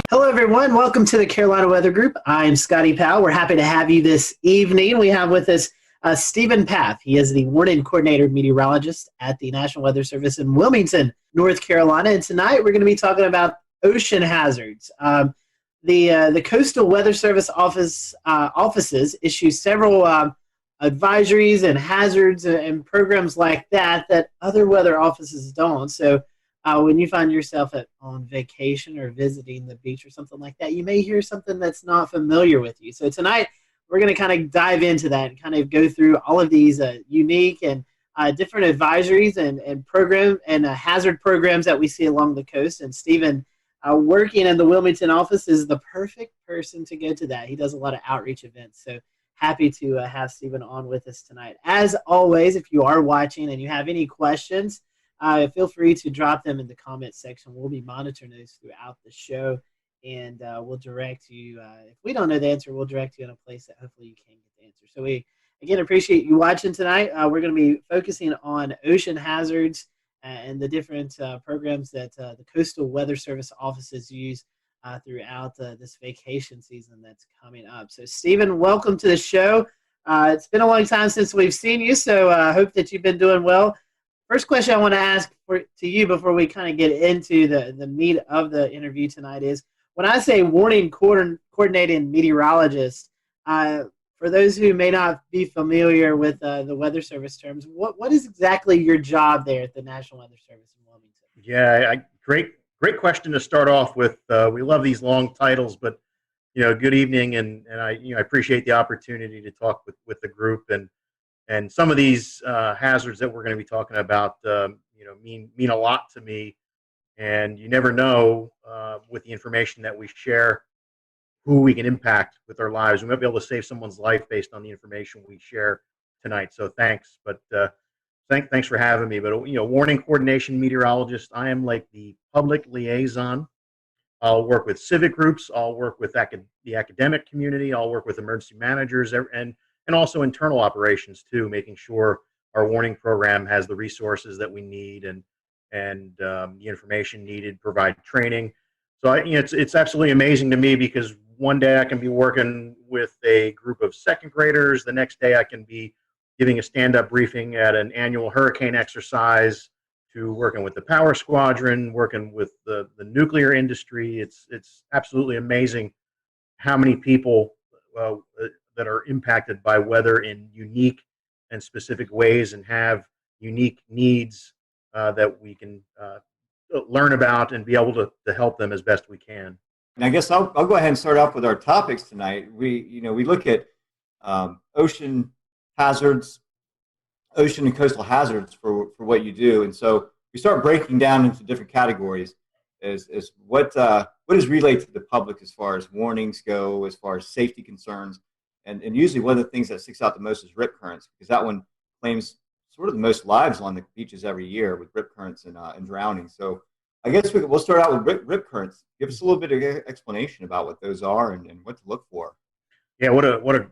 Hello, everyone. Welcome to the Carolina Weather Group. I'm Scotty Powell. We're happy to have you this evening. We have with us Stephen Path. He is the warning coordinator meteorologist at the National Weather Service in Wilmington, North Carolina. And tonight we're going to be talking about ocean hazards. The Coastal Weather Service offices issue several advisories and hazards and programs like that other weather offices don't. So when you find yourself on vacation or visiting the beach or something like that, you may hear something that's not familiar with you. So tonight, we're going to kind of dive into that and kind of go through all of these unique and different advisories and program and hazard programs that we see along the coast. And Stephen, working in the Wilmington office, is the perfect person to go to that. He does a lot of outreach events. So happy to have Stephen on with us tonight. As always, if you are watching and you have any questions, feel free to drop them in the comments section. We'll be monitoring those throughout the show, and we'll direct you. If we don't know the answer, we'll direct you in a place that hopefully you can get the answer. So we, again, appreciate you watching tonight. We're going to be focusing on ocean hazards and the different programs that the Coastal Weather Service offices use throughout this vacation season that's coming up. So, Stephen, welcome to the show. It's been a long time since we've seen you, so I hope that you've been doing well. First question I want to ask to you before we kind of get into the meat of the interview tonight is, when I say warning coordinating meteorologist, for those who may not be familiar with the Weather Service terms, what is exactly your job there at the National Weather Service in Wilmington? Yeah, great question to start off with. We love these long titles, but good evening, and I appreciate the opportunity to talk with the group, and some of these hazards that we're going to be talking about, mean a lot to me, and you never know with the information that we share who we can impact with our lives. We might be able to save someone's life based on the information we share tonight. So thanks, but thanks for having me. But warning coordination meteorologist, I am like the public liaison. I'll work with civic groups. I'll work with the academic community. I'll work with emergency managers and also internal operations too, making sure our warning program has the resources that we need and the information needed, provide training. So it's absolutely amazing to me, because one day I can be working with a group of second graders. The next day I can be giving a stand-up briefing at an annual hurricane exercise, to working with the power squadron, working with the nuclear industry. It's absolutely amazing how many people that are impacted by weather in unique and specific ways and have unique needs that we can learn about and be able to help them as best we can. And I guess I'll go ahead and start off with our topics tonight. We look at ocean hazards, ocean and coastal hazards for what you do, and so we start breaking down into different categories. As what is relayed to the public as far as warnings go, as far as safety concerns, and usually one of the things that sticks out the most is rip currents, because that one claims sort of the most lives on the beaches every year with rip currents and drowning. So I guess we'll start out with rip currents. Give us a little bit of explanation about what those are and what to look for. Yeah, what a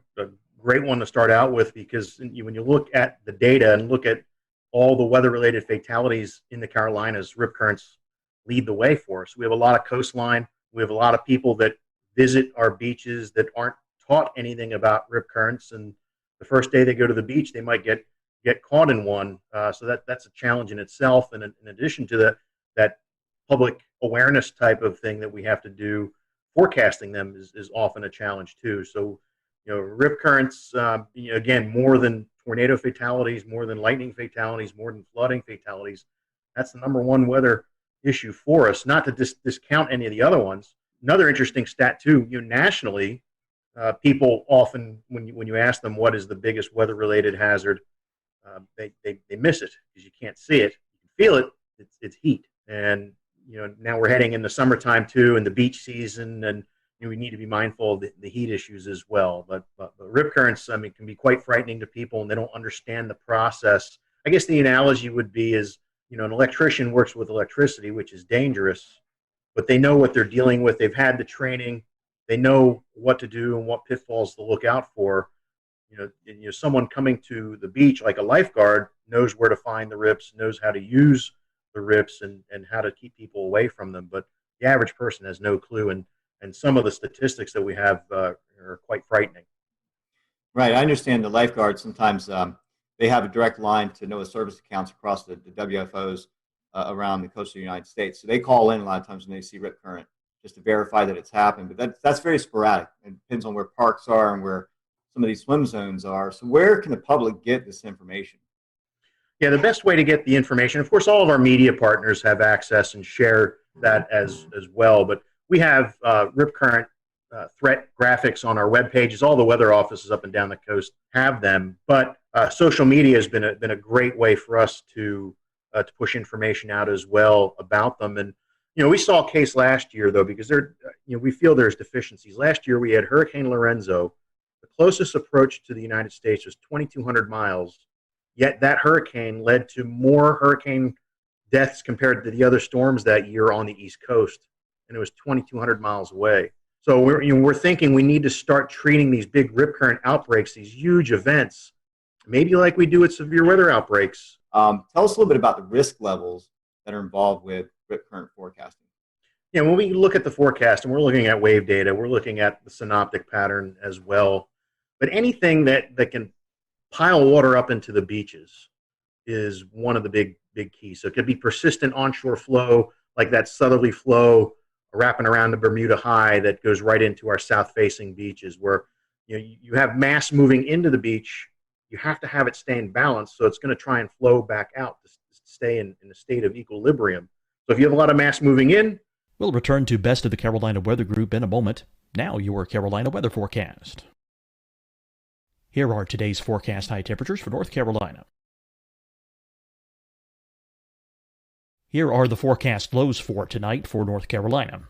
great one to start out with, because when you look at the data and look at all the weather-related fatalities in the Carolinas, rip currents lead the way for us. We have a lot of coastline. We have a lot of people that visit our beaches that aren't taught anything about rip currents, and the first day they go to the beach, they might get caught in one. So that's a challenge in itself. And in addition to that public awareness type of thing that we have to do, forecasting them is often a challenge too. So, rip currents, again, more than tornado fatalities, more than lightning fatalities, more than flooding fatalities, that's the number one weather issue for us, not to discount any of the other ones. Another interesting stat too, nationally, people often, when you ask them what is the biggest weather-related hazard, they miss it because you can't see it. You can feel it. It's heat. And now we're heading into summertime too, and the beach season, and we need to be mindful of the heat issues as well. But rip currents, can be quite frightening to people, and they don't understand the process. I guess the analogy would be is, an electrician works with electricity, which is dangerous, but they know what they're dealing with. They've had the training. They know what to do and what pitfalls to look out for. Someone coming to the beach, like a lifeguard, knows where to find the rips, knows how to use the rips and how to keep people away from them. But the average person has no clue, and some of the statistics that we have are quite frightening. Right. I understand the lifeguards sometimes they have a direct line to NOAA service accounts across the WFOs around the coast of the United States. So they call in a lot of times when they see rip current just to verify that it's happened. But that's very sporadic. It depends on where parks are and where some of these swim zones are. So where can the public get this information? Yeah, the best way to get the information, of course, all of our media partners have access and share that as well, but we have Rip Current threat graphics on our web pages. All the weather offices up and down the coast have them, but social media has been a great way for us to push information out as well about them. And we saw a case last year though, because we feel there's deficiencies. Last year we had Hurricane Lorenzo. The closest approach to the United States was 2,200 miles. Yet that hurricane led to more hurricane deaths compared to the other storms that year on the East Coast, and it was 2,200 miles away. So we're thinking we need to start treating these big rip current outbreaks, these huge events, maybe like we do with severe weather outbreaks. Tell us a little bit about the risk levels that are involved with rip current forecasting. Yeah, when we look at the forecast and we're looking at wave data, we're looking at the synoptic pattern as well. But anything that can pile water up into the beaches is one of the big keys. So it could be persistent onshore flow, like that southerly flow wrapping around the Bermuda High that goes right into our south-facing beaches, where you have mass moving into the beach. You have to have it stay in balance, so it's going to try and flow back out to stay in a state of equilibrium. So if you have a lot of mass moving in, we'll return to Best of the Carolina Weather Group in a moment. Now your Carolina weather forecast. Here are today's forecast high temperatures for North Carolina. Here are the forecast lows for tonight for North Carolina.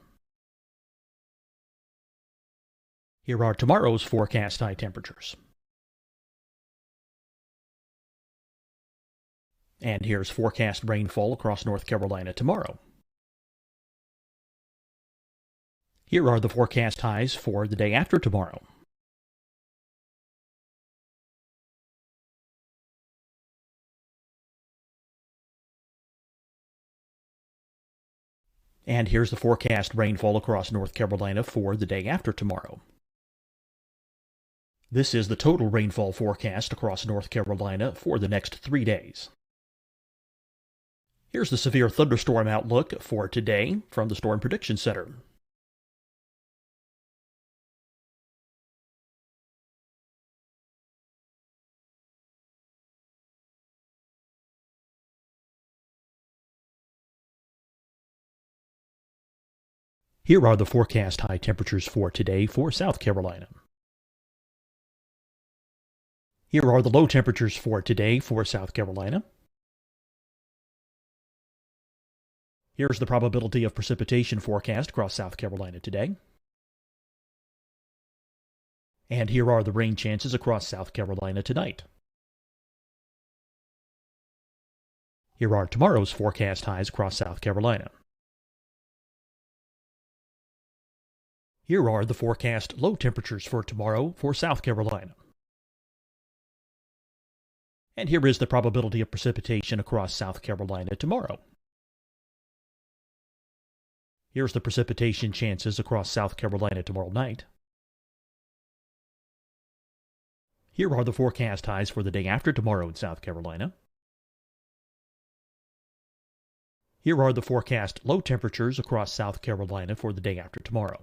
Here are tomorrow's forecast high temperatures. And here's forecast rainfall across North Carolina tomorrow. Here are the forecast highs for the day after tomorrow. And here's the forecast rainfall across North Carolina for the day after tomorrow. This is the total rainfall forecast across North Carolina for the next 3 days. Here's the severe thunderstorm outlook for today from the Storm Prediction Center. Here are the forecast high temperatures for today for South Carolina. Here are the low temperatures for today for South Carolina. Here's the probability of precipitation forecast across South Carolina today. And here are the rain chances across South Carolina tonight. Here are tomorrow's forecast highs across South Carolina. Here are the forecast low temperatures for tomorrow for South Carolina. And here is the probability of precipitation across South Carolina tomorrow. Here's the precipitation chances across South Carolina tomorrow night. Here are the forecast highs for the day after tomorrow in South Carolina. Here are the forecast low temperatures across South Carolina for the day after tomorrow.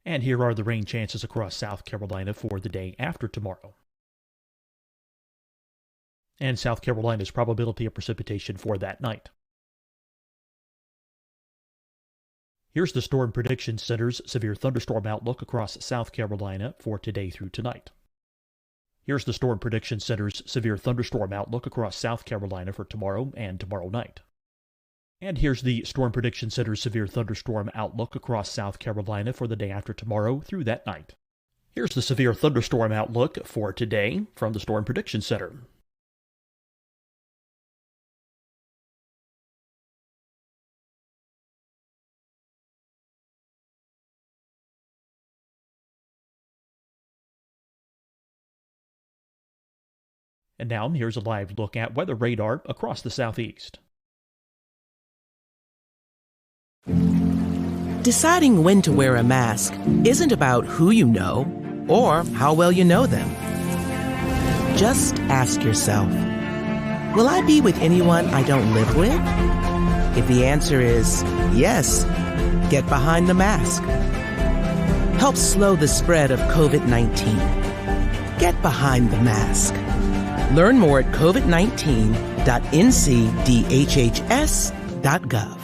And here are the rain chances across South Carolina for the day after tomorrow. And South Carolina's probability of precipitation for that night. Here's the Storm Prediction Center's severe thunderstorm outlook across South Carolina for today through tonight. Here's the Storm Prediction Center's severe thunderstorm outlook across South Carolina for tomorrow and tomorrow night. And here's the Storm Prediction Center's severe thunderstorm outlook across South Carolina for the day after tomorrow through that night. Here's the severe thunderstorm outlook for today from the Storm Prediction Center. And now here's a live look at weather radar across the southeast. Deciding when to wear a mask isn't about who you know or how well you know them. Just ask yourself, will I be with anyone I don't live with? If the answer is yes, get behind the mask. Help slow the spread of COVID-19. Get behind the mask. Learn more at covid19.ncdhhs.gov.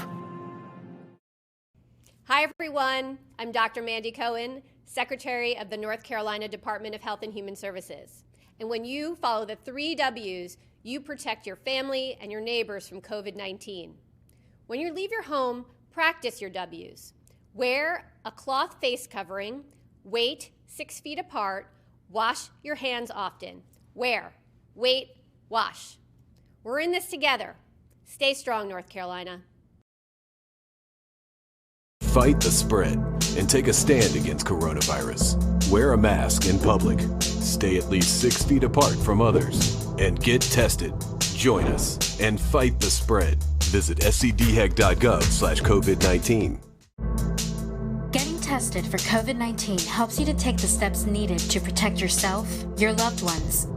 Hi, everyone. I'm Dr. Mandy Cohen, Secretary of the North Carolina Department of Health and Human Services. And when you follow the 3 W's, you protect your family and your neighbors from COVID-19. When you leave your home, practice your W's. Wear a cloth face covering, wait 6 feet apart, wash your hands often. Wear, wait, wash. We're in this together. Stay strong, North Carolina. Fight the spread and take a stand against coronavirus. Wear a mask in public. Stay at least 6 feet apart from others. And get tested. Join us and fight the spread. Visit scdhec.gov/COVID-19. Getting tested for COVID-19 helps you to take the steps needed to protect yourself, your loved ones,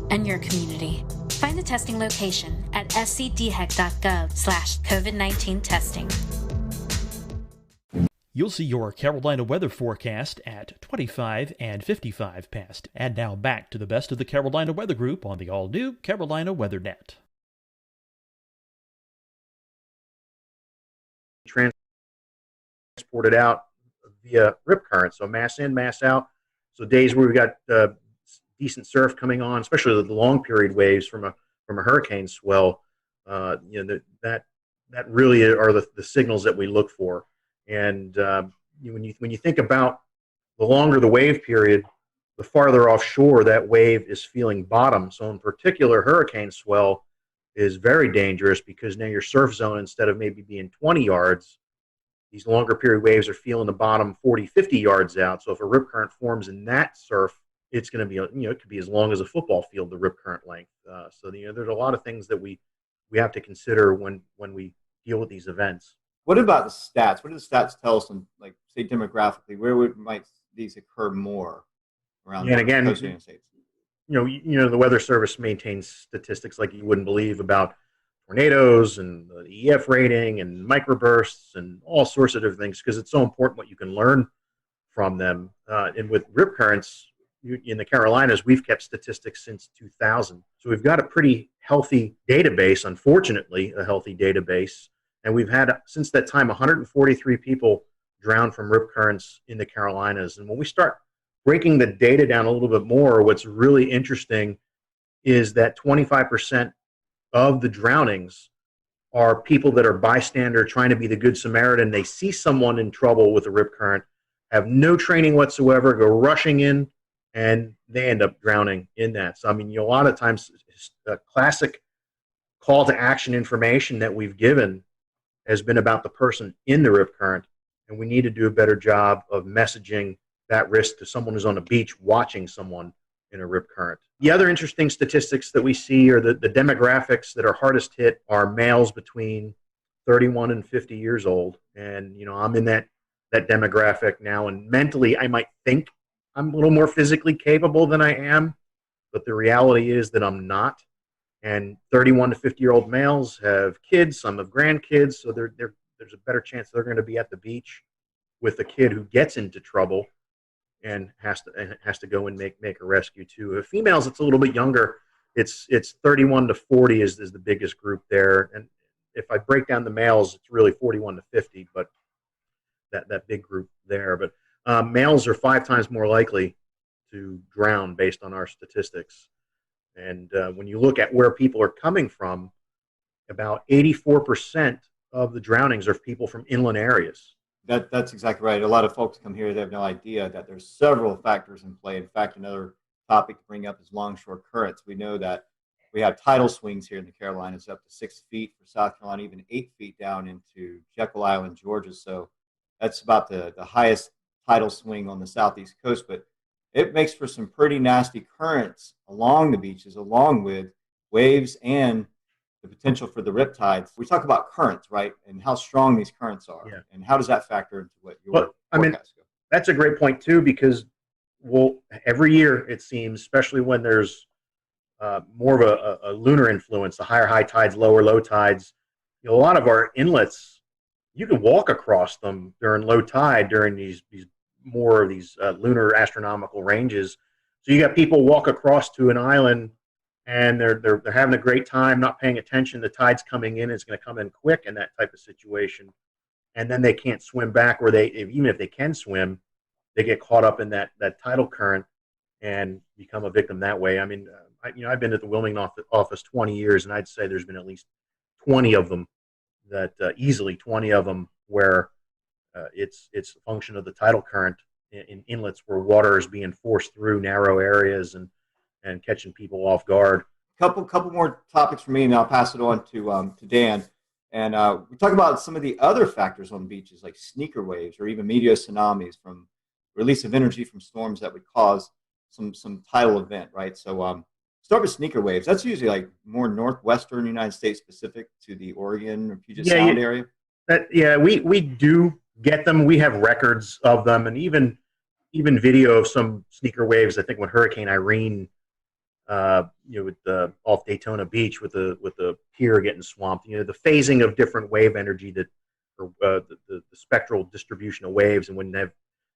and your community. Find the testing location at scdhec.gov/COVID-19 testing. You'll see your Carolina weather forecast at 25 and 55 past. And now back to the best of the Carolina Weather Group on the all-new Carolina Weather Net. Transported out via rip current, so mass in, mass out. So days where we've got decent surf coming on, especially the long period waves from a hurricane swell, that really are the signals that we look for. And when you think about the longer the wave period, the farther offshore that wave is feeling bottom. So in particular, hurricane swell is very dangerous because now your surf zone, instead of maybe being 20 yards, these longer period waves are feeling the bottom 40, 50 yards out. So if a rip current forms in that surf, it's going to be, it could be as long as a football field, the rip current length. So there's a lot of things that we have to consider when we deal with these events. What about the stats? What do the stats tell us on, like, say, demographically? Where might these occur more around and the again, United States? The Weather Service maintains statistics like you wouldn't believe about tornadoes and the EF rating and microbursts and all sorts of different things because it's so important what you can learn from them. And with rip currents in the Carolinas, we've kept statistics since 2000. So we've got a pretty healthy database, unfortunately, a healthy database. And we've had, since that time, 143 people drown from rip currents in the Carolinas. And when we start breaking the data down a little bit more, what's really interesting is that 25% of the drownings are people that are bystander trying to be the good Samaritan. They see someone in trouble with a rip current, have no training whatsoever, go rushing in, and they end up drowning in that. So, a lot of times, a classic call to action information that we've given has been about the person in the rip current, and we need to do a better job of messaging that risk to someone who's on a beach watching someone in a rip current. The other interesting statistics that we see are the demographics that are hardest hit are males between 31 and 50 years old. And, I'm in that demographic now, and mentally I might think I'm a little more physically capable than I am, but the reality is that I'm not. And 31 to 50-year-old males have kids, some have grandkids, so there's a better chance they're going to be at the beach with a kid who gets into trouble and has to go and make a rescue too. Females, it's a little bit younger. It's 31 to 40 is the biggest group there, and if I break down the males, it's really 41 to 50, but that big group there. But males are 5 times more likely to drown based on our statistics. And when you look at where people are coming from, about 84% of the drownings are people from inland areas. That's exactly right. A lot of folks come here, they have no idea that there's several factors in play. In fact, another topic to bring up is longshore currents. We know that we have tidal swings here in the Carolinas up to 6 feet for South Carolina, even 8 feet down into Jekyll Island, Georgia. So that's about the highest tidal swing on the southeast coast. But it makes for some pretty nasty currents along the beaches, along with waves and the potential for the riptides. We talk about currents, right, and how strong these currents are. Yeah. And how does that factor into what your forecast goes? That's a great point, too, because every year, it seems, especially when there's more of a lunar influence, the higher high tides, lower low tides, a lot of our inlets, you can walk across them during low tide during these lunar astronomical ranges. So you got people walk across to an island and they're having a great time, not paying attention. The tide's coming in; it's going to come in quick in that type of situation, and then they can't swim back, or even if they can swim, they get caught up in that tidal current and become a victim that way. I mean, I've been at the Wilmington office 20 years, and I'd say there's been at least 20 of them that easily 20 of them where it's a function of the tidal current in inlets where water is being forced through narrow areas and catching people off guard. Couple more topics for me, and I'll pass it on to Dan. And we talk about some of the other factors on beaches, like sneaker waves or even meteor tsunamis from release of energy from storms that would cause some tidal event, right? So start with sneaker waves. That's usually like more northwestern United States specific to the Oregon or Puget Sound area. We do get them. We have records of them, and even video of some sneaker waves. I think when Hurricane Irene, with off Daytona Beach with the pier getting swamped. The phasing of different wave energy or the spectral distribution of waves, and when they have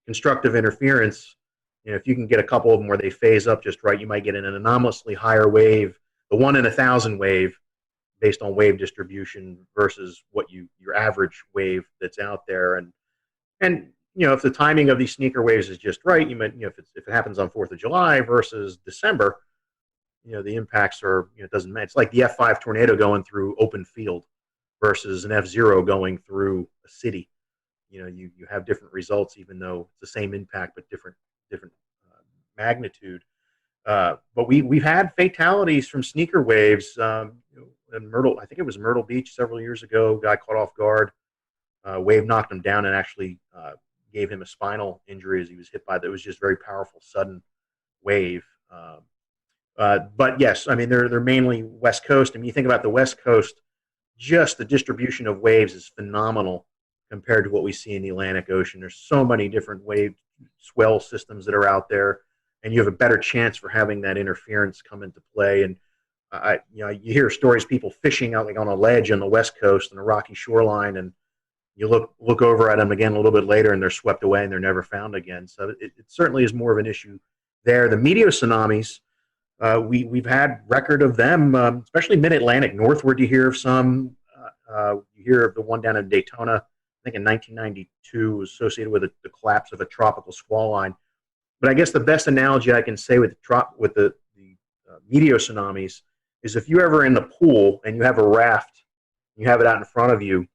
constructive interference, if you can get a couple of them where they phase up just right, you might get an anomalously higher wave, the 1 in 1,000 wave, based on wave distribution versus what your average wave that's out there. And if the timing of these sneaker waves is just right, you might, if it happens on 4th of July versus December, the impacts are, it doesn't matter. It's like the F5 tornado going through open field versus an F0 going through a city. You have different results, even though it's the same impact but different magnitude. But we've had fatalities from sneaker waves. In Myrtle, I think it was Myrtle Beach several years ago. Guy caught off guard. Wave knocked him down and actually gave him a spinal injury as he was hit by that. It was just very powerful, sudden wave. But yes, I mean they're mainly West Coast. I mean, you think about the West Coast, just the distribution of waves is phenomenal compared to what we see in the Atlantic Ocean. There's so many different wave swell systems that are out there, and you have a better chance for having that interference come into play. And you hear stories people fishing out like on a ledge on the West Coast on a rocky shoreline, and you look over at them again a little bit later, and they're swept away and they're never found again. So it certainly is more of an issue there. The meteor tsunamis, we've had record of them, especially mid-Atlantic. Northward, you hear of some. You hear of the one down in Daytona, I think in 1992, associated with the collapse of a tropical squall line. But I guess the best analogy I can say with the meteor tsunamis is if you're ever in the pool and you have a raft, you have it out in front of you,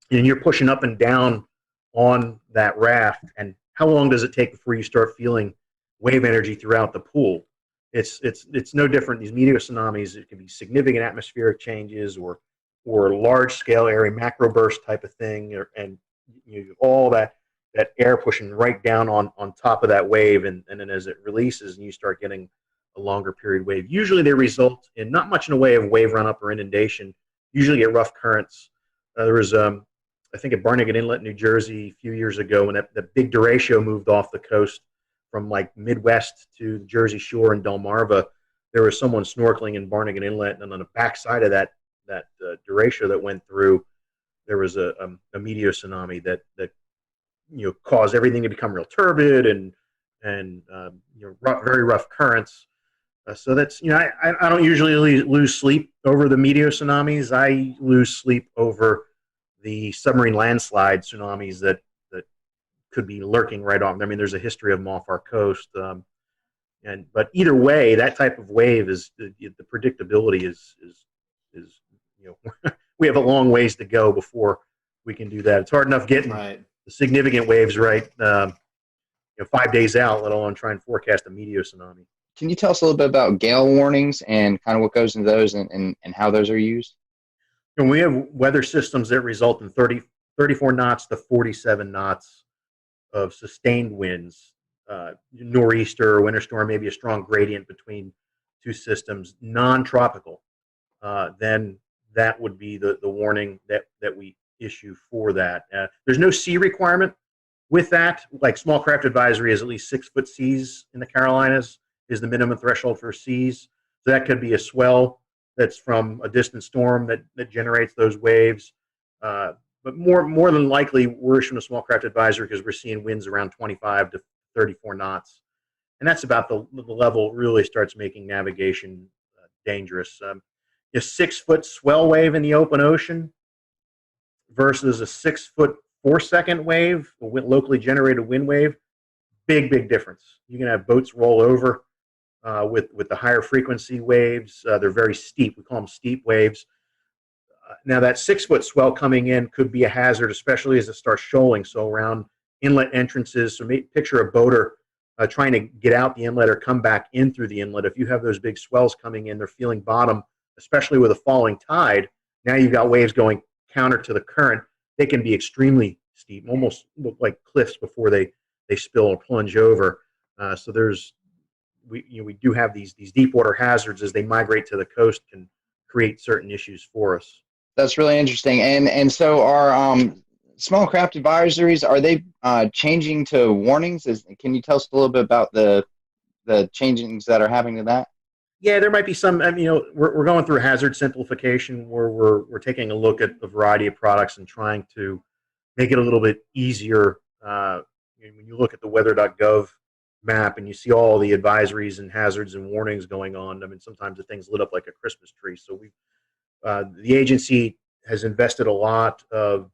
and you're pushing up and down on that raft, and how long does it take before you start feeling wave energy throughout the pool? It's no different. These meteor tsunamis, it can be significant atmospheric changes or large scale area macro burst type of thing, and all that air pushing right down on top of that wave, and then as it releases and you start getting a longer period wave. Usually they result in not much in the way of wave run up or inundation. Usually get rough currents. There was I think at Barnegat Inlet, New Jersey, a few years ago, when that big derecho moved off the coast from like Midwest to the Jersey Shore in Delmarva, there was someone snorkeling in Barnegat Inlet, and on the backside of that derecho that went through, there was a meteor tsunami that caused everything to become real turbid and very rough currents. So that's I don't usually lose sleep over the meteor tsunamis. I lose sleep over the submarine landslide tsunamis that could be lurking right off. I mean, there's a history of them off our coast. But either way, that type of wave is the predictability is we have a long ways to go before we can do that. It's hard enough getting the significant waves right 5 days out, let alone try and forecast a meteor tsunami. Can you tell us a little bit about gale warnings and kind of what goes into those and how those are used? And we have weather systems that result in 34 knots to 47 knots of sustained winds, nor'easter or winter storm, maybe a strong gradient between two systems, non-tropical. Then that would be the warning that we issue for that. There's no sea requirement with that. Like small craft advisory is at least 6 foot seas in the Carolinas is the minimum threshold for seas. So that could be a swell that's from a distant storm that generates those waves. But more than likely, we're issuing a small craft advisory because we're seeing winds around 25 to 34 knots. And that's about the level it really starts making navigation dangerous. A 6-foot swell wave in the open ocean versus a 6-foot 4-second wave, a locally generated wind wave, big difference. You can have boats roll over with the higher frequency waves. They're very steep. We call them steep waves. Now that 6-foot swell coming in could be a hazard, especially as it starts shoaling. So around inlet entrances, so picture a boater trying to get out the inlet or come back in through the inlet. If you have those big swells coming in, they're feeling bottom, especially with a falling tide. Now you've got waves going counter to the current. They can be extremely steep, almost look like cliffs before they spill or plunge over. So we do have these deep water hazards as they migrate to the coast, can create certain issues for us. That's really interesting. And so our small craft advisories, are they changing to warnings? Can you tell us a little bit about the changings that are happening to that? Yeah, there might be some. We're going through hazard simplification where we're taking a look at a variety of products and trying to make it a little bit easier. When you look at the weather.gov map and you see all the advisories and hazards and warnings going on, sometimes the thing's lit up like a Christmas tree. So the agency has invested a lot of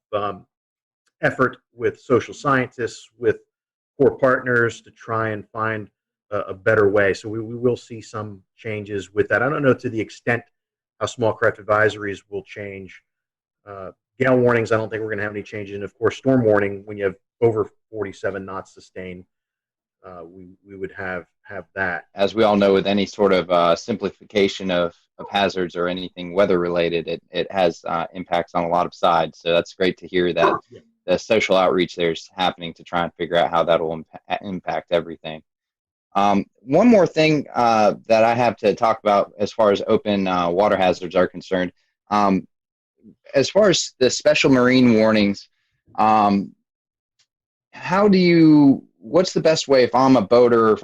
effort with social scientists, with core partners to try and find a better way. So we will see some changes with that. I don't know to the extent how small craft advisories will change. Gale warnings, I don't think we're going to have any changes. And of course, storm warning, when you have over 47 knots sustained, we would have that. As we all know, with any sort of simplification of hazards or anything weather related, it has impacts on a lot of sides. So that's great to hear that the social outreach there's happening to try and figure out how that will impact everything. One more thing that I have to talk about as far as open water hazards are concerned. As far as the special marine warnings, what's the best way if I'm a boater,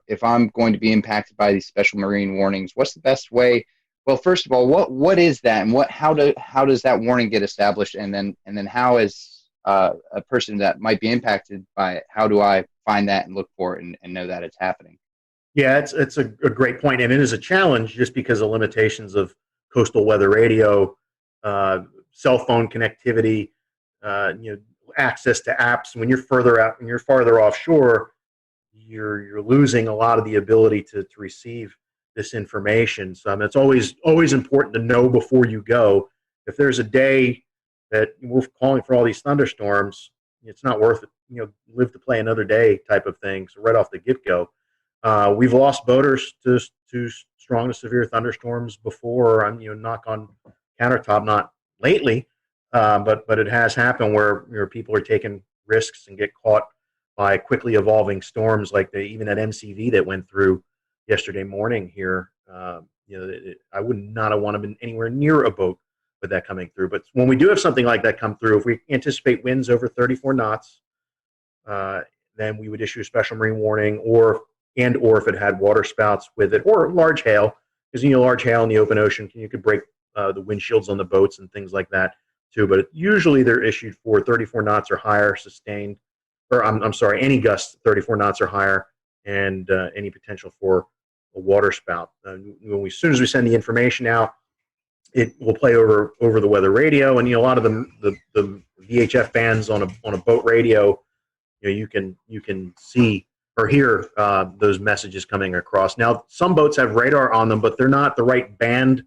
if I'm going to be impacted by these special marine warnings, what's the best way? Well, first of all, what is that, and how does that warning get established, and then how is a person that might be impacted by it, how do I find that and look for it and know that it's happening? Yeah, it's a great point, and it is a challenge just because of limitations of coastal weather radio, cell phone connectivity, access to apps. When you're further out, when you're farther offshore, you're losing a lot of the ability to receive this information. So it's always important to know before you go. If there's a day that we're calling for all these thunderstorms, it's not worth it. Live to play another day type of thing. So right off the get-go, we've lost boaters to strong to severe thunderstorms before. I'm knock on countertop, not lately, but it has happened where people are taking risks and get caught by quickly evolving storms, like even that MCV that went through yesterday morning here. I would not have wanted to be anywhere near a boat with that coming through. But when we do have something like that come through, if we anticipate winds over 34 knots, then we would issue a special marine warning, or if it had water spouts with it, or large hail, because large hail in the open ocean, you could break the windshields on the boats and things like that too. But usually they're issued for 34 knots or higher sustained, or I'm sorry, any gusts 34 knots or higher, and any potential for a water spout. As soon as we send the information out, it will play over the weather radio, and a lot of the VHF bands on a boat radio, you can see or hear those messages coming across. Now, some boats have radar on them, but they're not the right band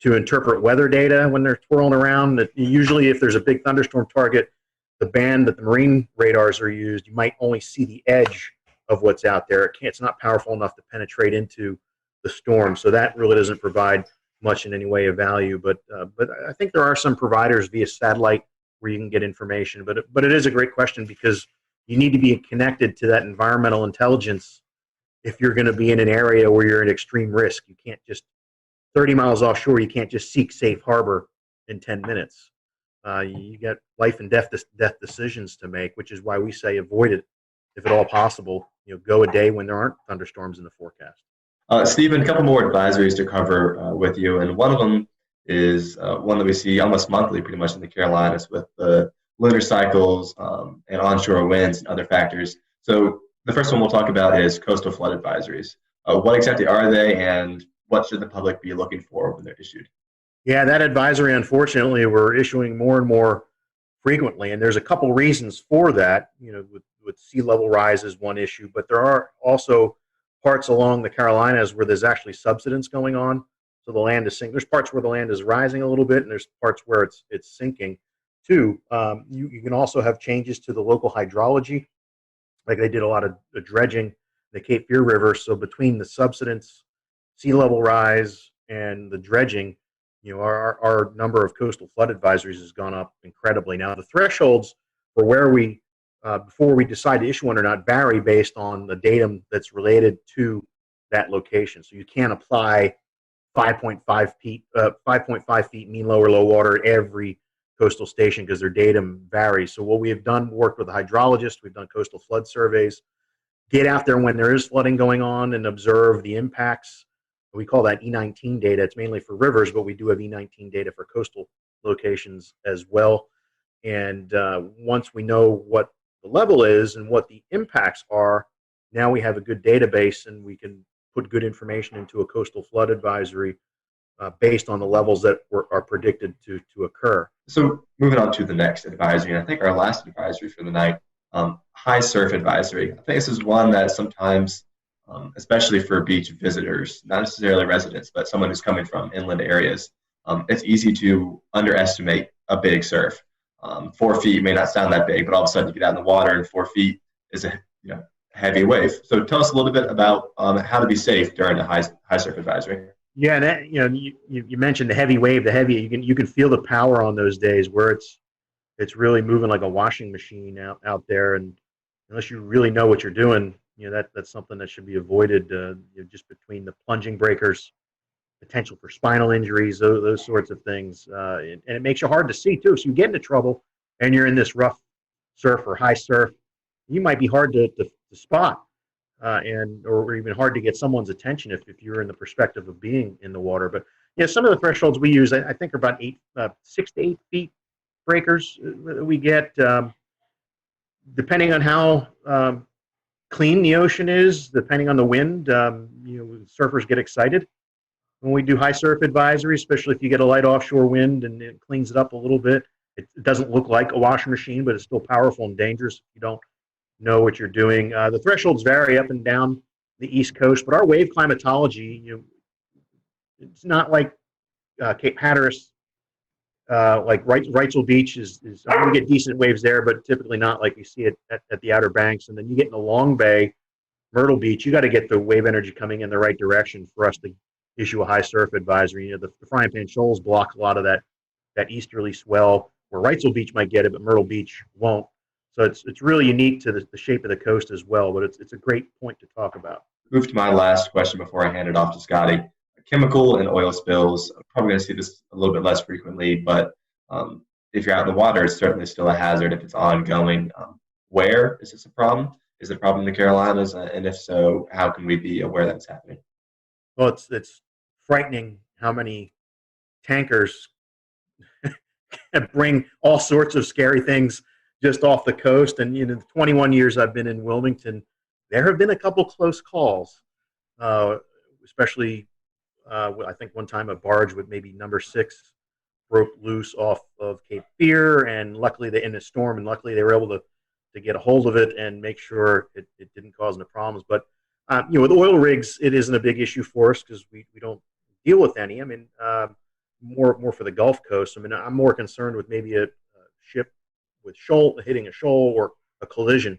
to interpret weather data when they're twirling around. Usually, if there's a big thunderstorm target, the band that the marine radars are used, you might only see the edge of what's out there. It's not powerful enough to penetrate into the storm, so that really doesn't provide much in any way of value. But I think there are some providers via satellite where you can get information. But it is a great question, because you need to be connected to that environmental intelligence if you're going to be in an area where you're at extreme risk. You can't just 30 miles offshore. You can't just seek safe harbor in 10 minutes. You got life and death decisions to make, which is why we say avoid it if at all possible. Go a day when there aren't thunderstorms in the forecast. Stephen, a couple more advisories to cover with you, and one of them is one that we see almost monthly pretty much in the Carolinas with the lunar cycles and onshore winds and other factors. So the first one we'll talk about is coastal flood advisories. What exactly are they, and what should the public be looking for when they're issued? Yeah, that advisory, unfortunately, we're issuing more and more frequently, and there's a couple reasons for that. With sea level rise is one issue, but there are also parts along the Carolinas where there's actually subsidence going on, so the land is sinking. There's parts where the land is rising a little bit, and there's parts where it's sinking too. You can also have changes to the local hydrology, like they did a lot of dredging the Cape Fear River. So between the subsidence, sea level rise, and the dredging, our number of coastal flood advisories has gone up incredibly. Now, the thresholds for where we, before we decide to issue one or not, vary based on the datum that's related to that location. So you can't apply 5.5 feet mean low or low water at every coastal station because their datum varies. So what we have done, worked with a hydrologist, we've done coastal flood surveys, get out there when there is flooding going on and observe the impacts. We call that E19 data. It's mainly for rivers, but we do have E19 data for coastal locations as well. And once we know what the level is and what the impacts are, now we have a good database and we can put good information into a coastal flood advisory based on the levels that are predicted to occur. So moving on to the next advisory, and I think our last advisory for the night, high surf advisory. I think this is one that sometimes, especially for beach visitors, not necessarily residents, but someone who's coming from inland areas, it's easy to underestimate a big surf. 4 feet may not sound that big, but all of a sudden you get out in the water and 4 feet is a heavy wave. So tell us a little bit about how to be safe during the high surf advisory. Yeah, and that, you mentioned the heavy wave, the heavy. You can feel the power on those days where it's really moving like a washing machine out there, and unless you really know what you're doing, that's something that should be avoided. Just between the plunging breakers, potential for spinal injuries, those sorts of things, and it makes you hard to see too. So you get into trouble, and you're in this rough surf or high surf, you might be hard to spot. Or even hard to get someone's attention if you're in the perspective of being in the water. But some of the thresholds we use, I think, are about 6 to 8 feet breakers we get, depending on how clean the ocean is, depending on the wind. Surfers get excited when we do high surf advisory, especially if you get a light offshore wind and it cleans it up a little bit. It doesn't look like a washing machine, but it's still powerful and dangerous if you don't know what you're doing. The thresholds vary up and down the East Coast, but our wave climatology, it's not like Cape Hatteras, like Wrightsville Beach is we get decent waves there, but typically not like you see it at the Outer Banks. And then you get in the Long Bay, Myrtle Beach, you got to get the wave energy coming in the right direction for us to issue a high surf advisory. The Frying Pan Shoals block a lot of that easterly swell, where Wrightsville Beach might get it, but Myrtle Beach won't. So it's really unique to the shape of the coast as well, but it's a great point to talk about. Move to my last question before I hand it off to Scotty. Chemical and oil spills, I'm probably going to see this a little bit less frequently, but if you're out in the water, it's certainly still a hazard if it's ongoing. Where is this a problem? Is it a problem in the Carolinas? And if so, how can we be aware that it's happening? Well, it's frightening how many tankers bring all sorts of scary things just off the coast. And the 21 years I've been in Wilmington, there have been a couple close calls, especially I think one time a barge with maybe number 6 broke loose off of Cape Fear, and luckily in a storm, and luckily they were able to get a hold of it and make sure it didn't cause any problems. But with oil rigs, it isn't a big issue for us because we don't deal with any. I mean, more for the Gulf Coast. I mean, I'm more concerned with maybe a ship with hitting a shoal or a collision,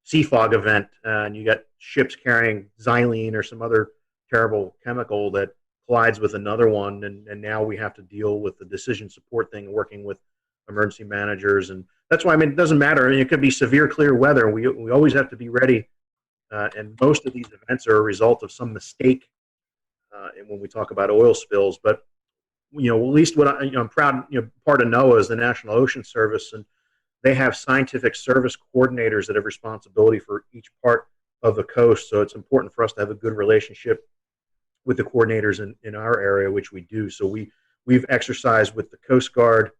sea fog event, and you got ships carrying xylene or some other terrible chemical that collides with another one, and now we have to deal with the decision support thing, working with emergency managers. And that's why, it doesn't matter. It could be severe clear weather. We always have to be ready, and most of these events are a result of some mistake when we talk about oil spills. But at least what I'm proud, part of NOAA is the National Ocean Service, and they have scientific service coordinators that have responsibility for each part of the coast. So it's important for us to have a good relationship with the coordinators in our area, which we do. So we've exercised with the Coast Guard,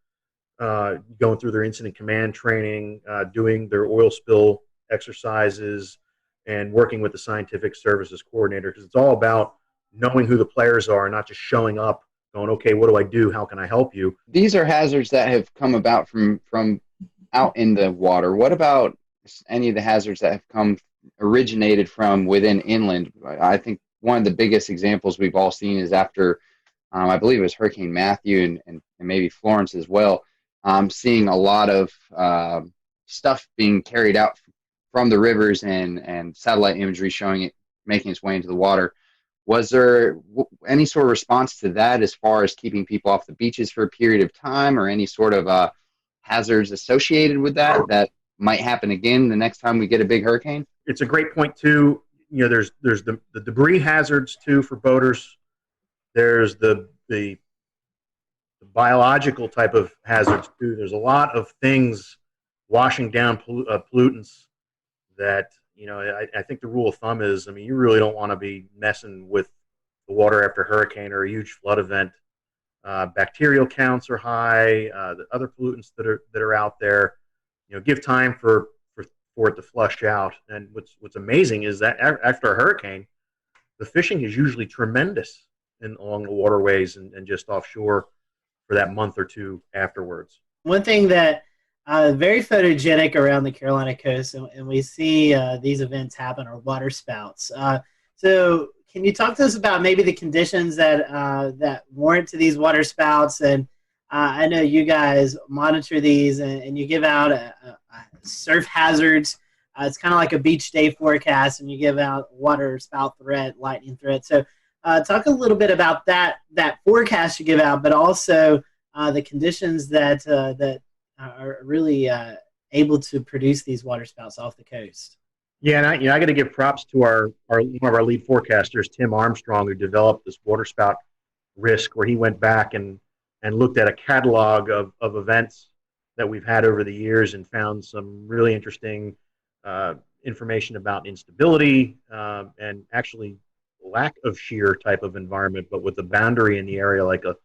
going through their incident command training, doing their oil spill exercises, and working with the scientific services coordinator, because it's all about knowing who the players are, and not just showing up going, okay, what do I do? How can I help you? These are hazards that have come about from out in the water. What about any of the hazards that have originated from within inland? I think one of the biggest examples we've all seen is after, I believe it was Hurricane Matthew and maybe Florence as well. Seeing a lot of stuff being carried out from the rivers and satellite imagery showing it making its way into the water. Was there any sort of response to that as far as keeping people off the beaches for a period of time, or any sort of hazards associated with that might happen again the next time we get a big hurricane? It's a great point too. You know, there's the debris hazards too for boaters. There's the biological type of hazards too. There's a lot of things washing down pollutants that, you know, I think the rule of thumb is, I mean, you really don't want to be messing with the water after a hurricane or a huge flood event. Bacterial counts are high. The other pollutants that are out there, you know, give time for it to flush out. And what's amazing is that after a hurricane, the fishing is usually tremendous along the waterways and just offshore for that month or two afterwards. One thing that very photogenic around the Carolina coast, and we see these events happen, are water spouts. So can you talk to us about maybe the conditions that warrant to these water spouts? And I know you guys monitor these and you give out surf hazards. It's kind of like a beach day forecast, and you give out water spout threat, lightning threat. So talk a little bit about that forecast you give out, but also the conditions that are really able to produce these water spouts off the coast. Yeah, and I got to give props to one of our lead forecasters, Tim Armstrong, who developed this water spout risk, where he went back and looked at a catalog of events that we've had over the years and found some really interesting information about instability and actually lack of shear type of environment, but with the boundary in the area like a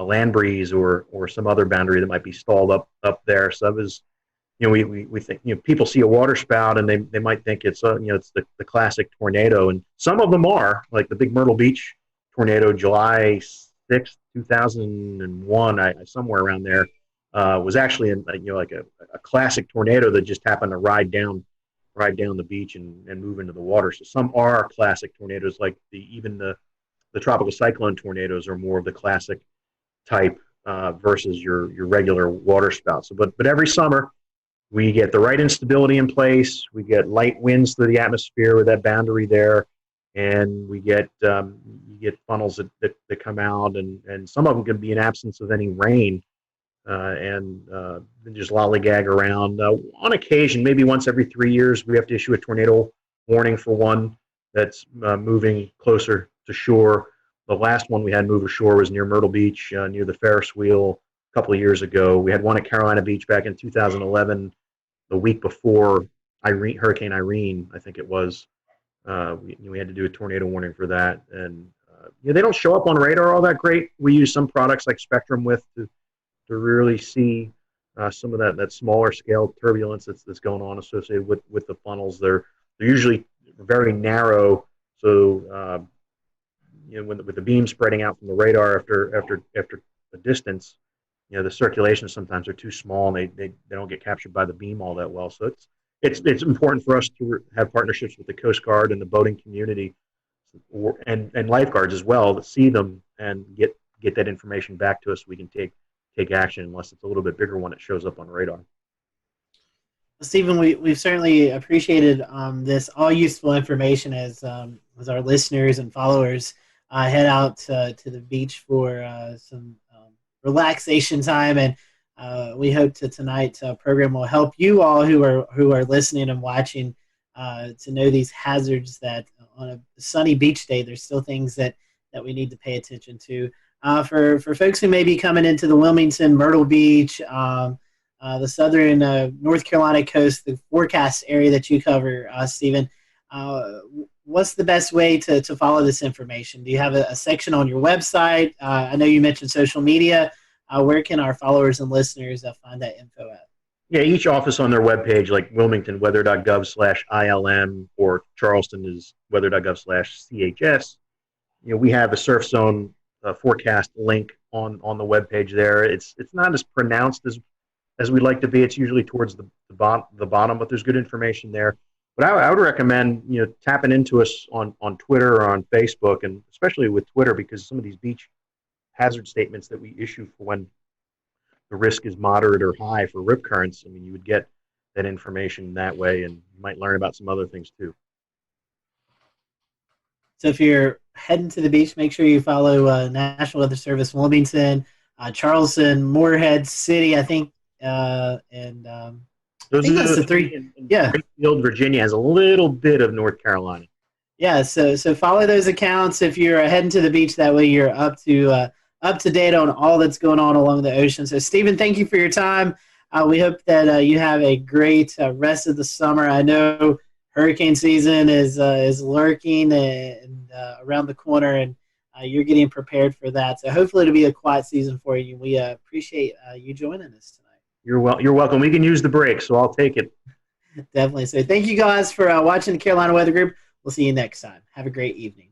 land breeze or some other boundary that might be stalled up there. So it was, you know, we think, you know, people see a water spout and they might think it's it's the classic tornado, and some of them are, like the big Myrtle Beach tornado, July 6th, 2001, somewhere around there, was actually like a classic tornado that just happened to ride down the beach and move into the water. So some are classic tornadoes, like even the tropical cyclone tornadoes are more of the classic type versus your regular water spout. So, but every summer we get the right instability in place. We get light winds through the atmosphere with that boundary there, and we get you get funnels that come out, and some of them can be in absence of any rain, and just lollygag around. On occasion, maybe once every 3 years, we have to issue a tornado warning for one that's moving closer to shore. The last one we had move ashore was near Myrtle Beach, near the Ferris wheel, a couple of years ago. We had one at Carolina Beach back in 2011, the week before Hurricane Irene, I think it was. We had to do a tornado warning for that. And they don't show up on radar all that great. We use some products like Spectrum to really see some of that smaller scale turbulence that's going on associated with the funnels. They're usually very narrow, so with the beam spreading out from the radar after a distance, the circulations sometimes are too small and they don't get captured by the beam all that well. So it's important for us to have partnerships with the Coast Guard and the boating community and lifeguards as well to see them and get that information back to us so we can take action, unless it's a little bit bigger one that shows up on radar. Stephen, we've certainly appreciated this all useful information as our listeners and followers head out to the beach for some relaxation time, and we hope tonight's program will help you all who are listening and watching to know these hazards, that on a sunny beach day there's still things that we need to pay attention to. For folks who may be coming into the Wilmington, Myrtle Beach, the southern North Carolina coast, the forecast area that you cover, Stephen, what's the best way to follow this information? Do you have a section on your website? I know you mentioned social media. Where can our followers and listeners find that info at? Yeah, each office on their webpage, like Wilmington, weather.gov/ILM, or Charleston is weather.gov/CHS. we have a surf zone forecast link on the webpage there. It's not as pronounced as we'd like to be. It's usually towards the bottom, but there's good information there. But I would recommend tapping into us on Twitter or on Facebook, and especially with Twitter, because some of these beach hazard statements that we issue for when the risk is moderate or high for rip currents, I mean, you would get that information that way, and you might learn about some other things too. So if you're heading to the beach, make sure you follow National Weather Service Wilmington, Charleston, Moorhead City, I think, and those I think are that's the three. Yeah. Springfield, Virginia has a little bit of North Carolina. Yeah, so follow those accounts if you're heading to the beach. That way you're up to date on all that's going on along the ocean. So, Stephen, thank you for your time. We hope that you have a great rest of the summer. I know hurricane season is lurking and around the corner, and you're getting prepared for that. So hopefully it'll be a quiet season for you. We appreciate you joining us tonight. You're welcome. We can use the break, so I'll take it. Definitely. So thank you guys for watching the Carolina Weather Group. We'll see you next time. Have a great evening.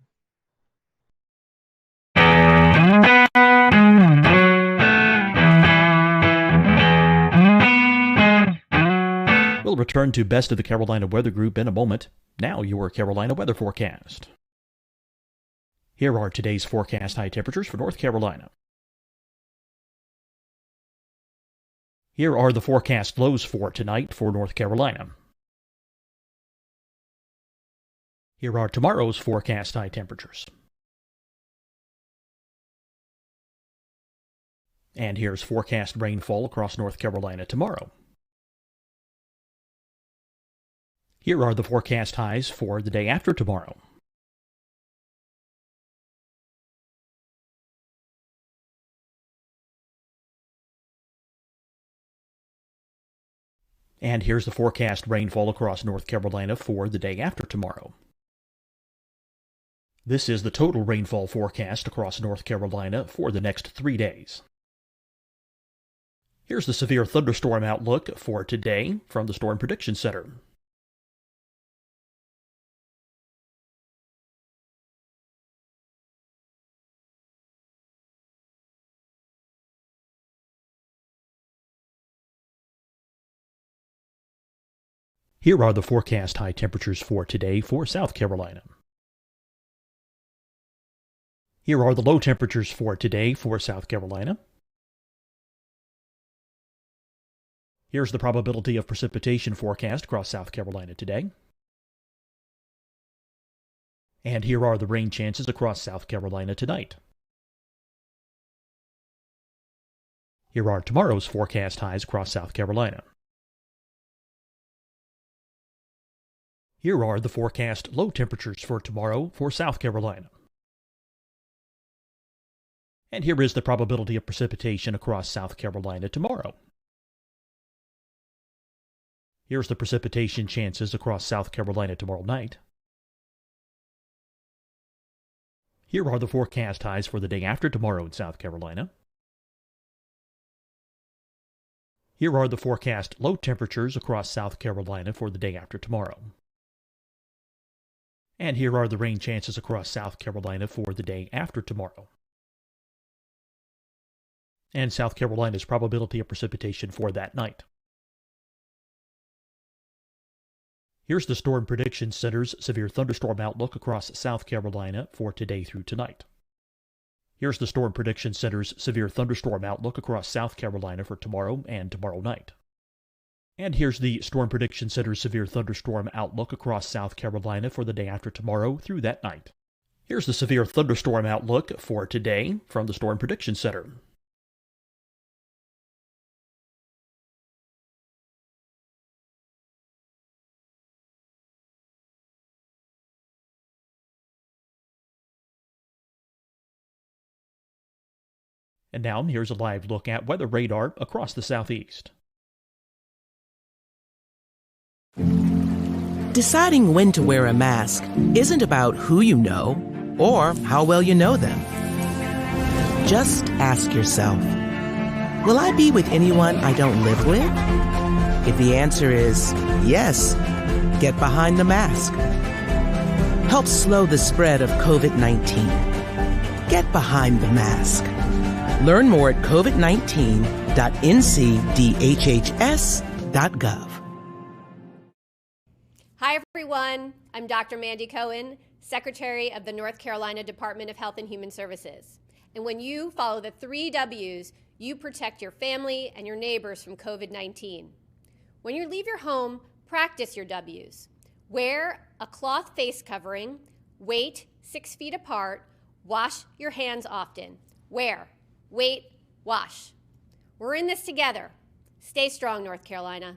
We'll return to Best of the Carolina Weather Group in a moment. Now your Carolina weather forecast. Here are today's forecast high temperatures for North Carolina. Here are the forecast lows for tonight for North Carolina. Here are tomorrow's forecast high temperatures. And here's forecast rainfall across North Carolina tomorrow. Here are the forecast highs for the day after tomorrow. And here's the forecast rainfall across North Carolina for the day after tomorrow. This is the total rainfall forecast across North Carolina for the next 3 days. Here's the severe thunderstorm outlook for today from the Storm Prediction Center. Here are the forecast high temperatures for today for South Carolina. Here are the low temperatures for today for South Carolina. Here's the probability of precipitation forecast across South Carolina today. And here are the rain chances across South Carolina tonight. Here are tomorrow's forecast highs across South Carolina. Here are the forecast low temperatures for tomorrow for South Carolina. And here is the probability of precipitation across South Carolina tomorrow. Here's the precipitation chances across South Carolina tomorrow night. Here are the forecast highs for the day after tomorrow in South Carolina. Here are the forecast low temperatures across South Carolina for the day after tomorrow. And here are the rain chances across South Carolina for the day after tomorrow. And South Carolina's probability of precipitation for that night. Here's the Storm Prediction Center's severe thunderstorm outlook across South Carolina for today through tonight. Here's the Storm Prediction Center's severe thunderstorm outlook across South Carolina for tomorrow and tomorrow night. And here's the Storm Prediction Center's severe thunderstorm outlook across South Carolina for the day after tomorrow through that night. Here's the severe thunderstorm outlook for today from the Storm Prediction Center. And now here's a live look at weather radar across the southeast. Deciding when to wear a mask isn't about who you know or how well you know them. Just ask yourself, will I be with anyone I don't live with? If the answer is yes, get behind the mask. Help slow the spread of COVID-19. behind the mask. Learn more at covid19.ncdhhs.gov. Hi, everyone. I'm Dr. Mandy Cohen, Secretary of the North Carolina Department of Health and Human Services. And when you follow the 3 W's, you protect your family and your neighbors from COVID-19. When you leave your home, practice your W's. Wear a cloth face covering, wait 6 feet apart, wash your hands often. Wear, wait, wash. We're in this together. Stay strong, North Carolina.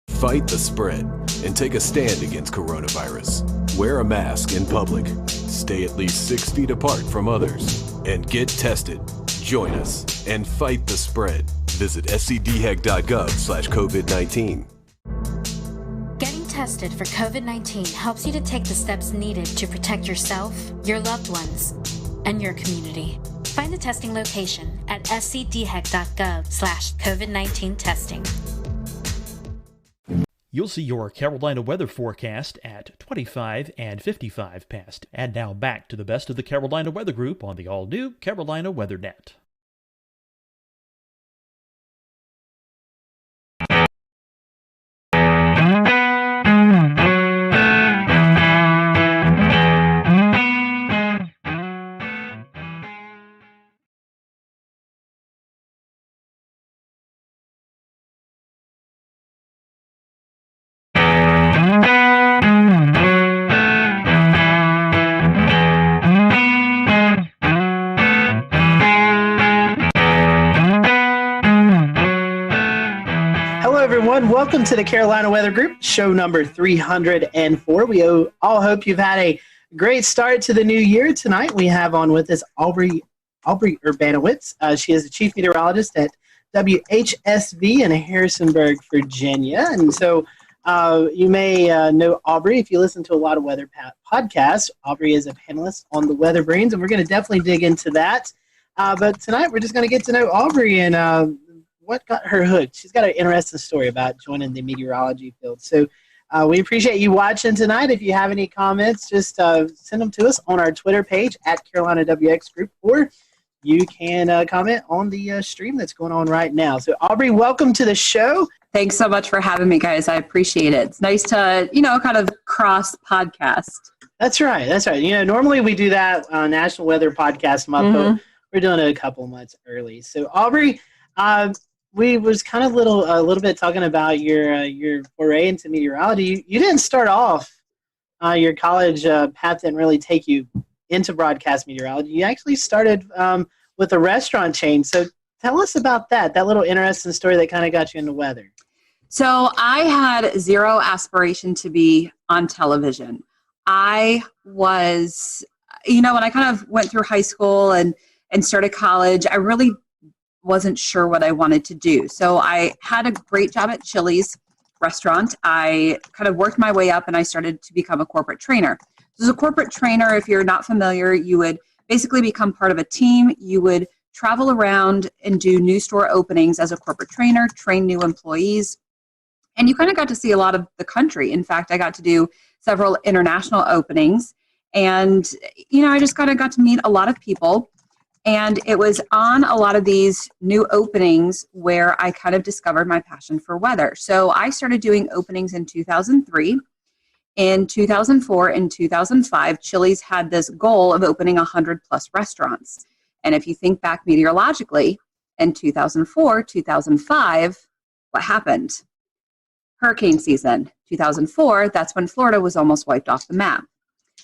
Fight the spread and take a stand against coronavirus. Wear a mask in public. Stay at least 6 feet apart from others. And get tested. Join us and fight the spread. Visit scdhec.gov/COVID-19. Getting tested for COVID-19 helps you to take the steps needed to protect yourself, your loved ones, and your community. Find the testing location at scdhec.gov/COVID-19 testing. You'll see your Carolina weather forecast at 25 and 55 past. And now back to the best of the Carolina Weather Group on the all-new Carolina WeatherNet. Welcome to the Carolina Weather Group, show number 304. We all hope you've had a great start to the new year. Tonight we have on with us Aubrey Urbanowitz. She is the chief meteorologist at WHSV in Harrisonburg, Virginia. And so you may know Aubrey if you listen to a lot of weather podcasts. Aubrey is a panelist on the Weather Brains, and we're going to definitely dig into that. But tonight we're just going to get to know Aubrey and what got her hooked. She's got an interesting story about joining the meteorology field. So we appreciate you watching tonight. If you have any comments, just send them to us on our Twitter page at Carolina WX Group, or you can comment on the stream that's going on right now. So Aubrey, welcome to the show. Thanks so much for having me, guys. I appreciate it. It's nice to, kind of cross podcast. That's right. That's right. Normally we do that National Weather Podcast month, but we're doing it a couple months early. So Aubrey, we was kind of a little bit talking about your foray into meteorology. You didn't start off your college path didn't really take you into broadcast meteorology. You actually started with a restaurant chain. So tell us about that little interesting story that kind of got you into weather. So I had zero aspiration to be on television. I was, when I kind of went through high school and started college, I really wasn't sure what I wanted to do. So I had a great job at Chili's restaurant. I kind of worked my way up and I started to become a corporate trainer. So as a corporate trainer, if you're not familiar, you would basically become part of a team. You would travel around and do new store openings as a corporate trainer, train new employees, and you kind of got to see a lot of the country. In fact, I got to do several international openings, and I just kind of got to meet a lot of people. And it was on a lot of these new openings where I kind of discovered my passion for weather. So I started doing openings in 2003. In 2004 and 2005, Chili's had this goal of opening 100 plus restaurants. And if you think back meteorologically, in 2004, 2005, what happened? Hurricane season. 2004, that's when Florida was almost wiped off the map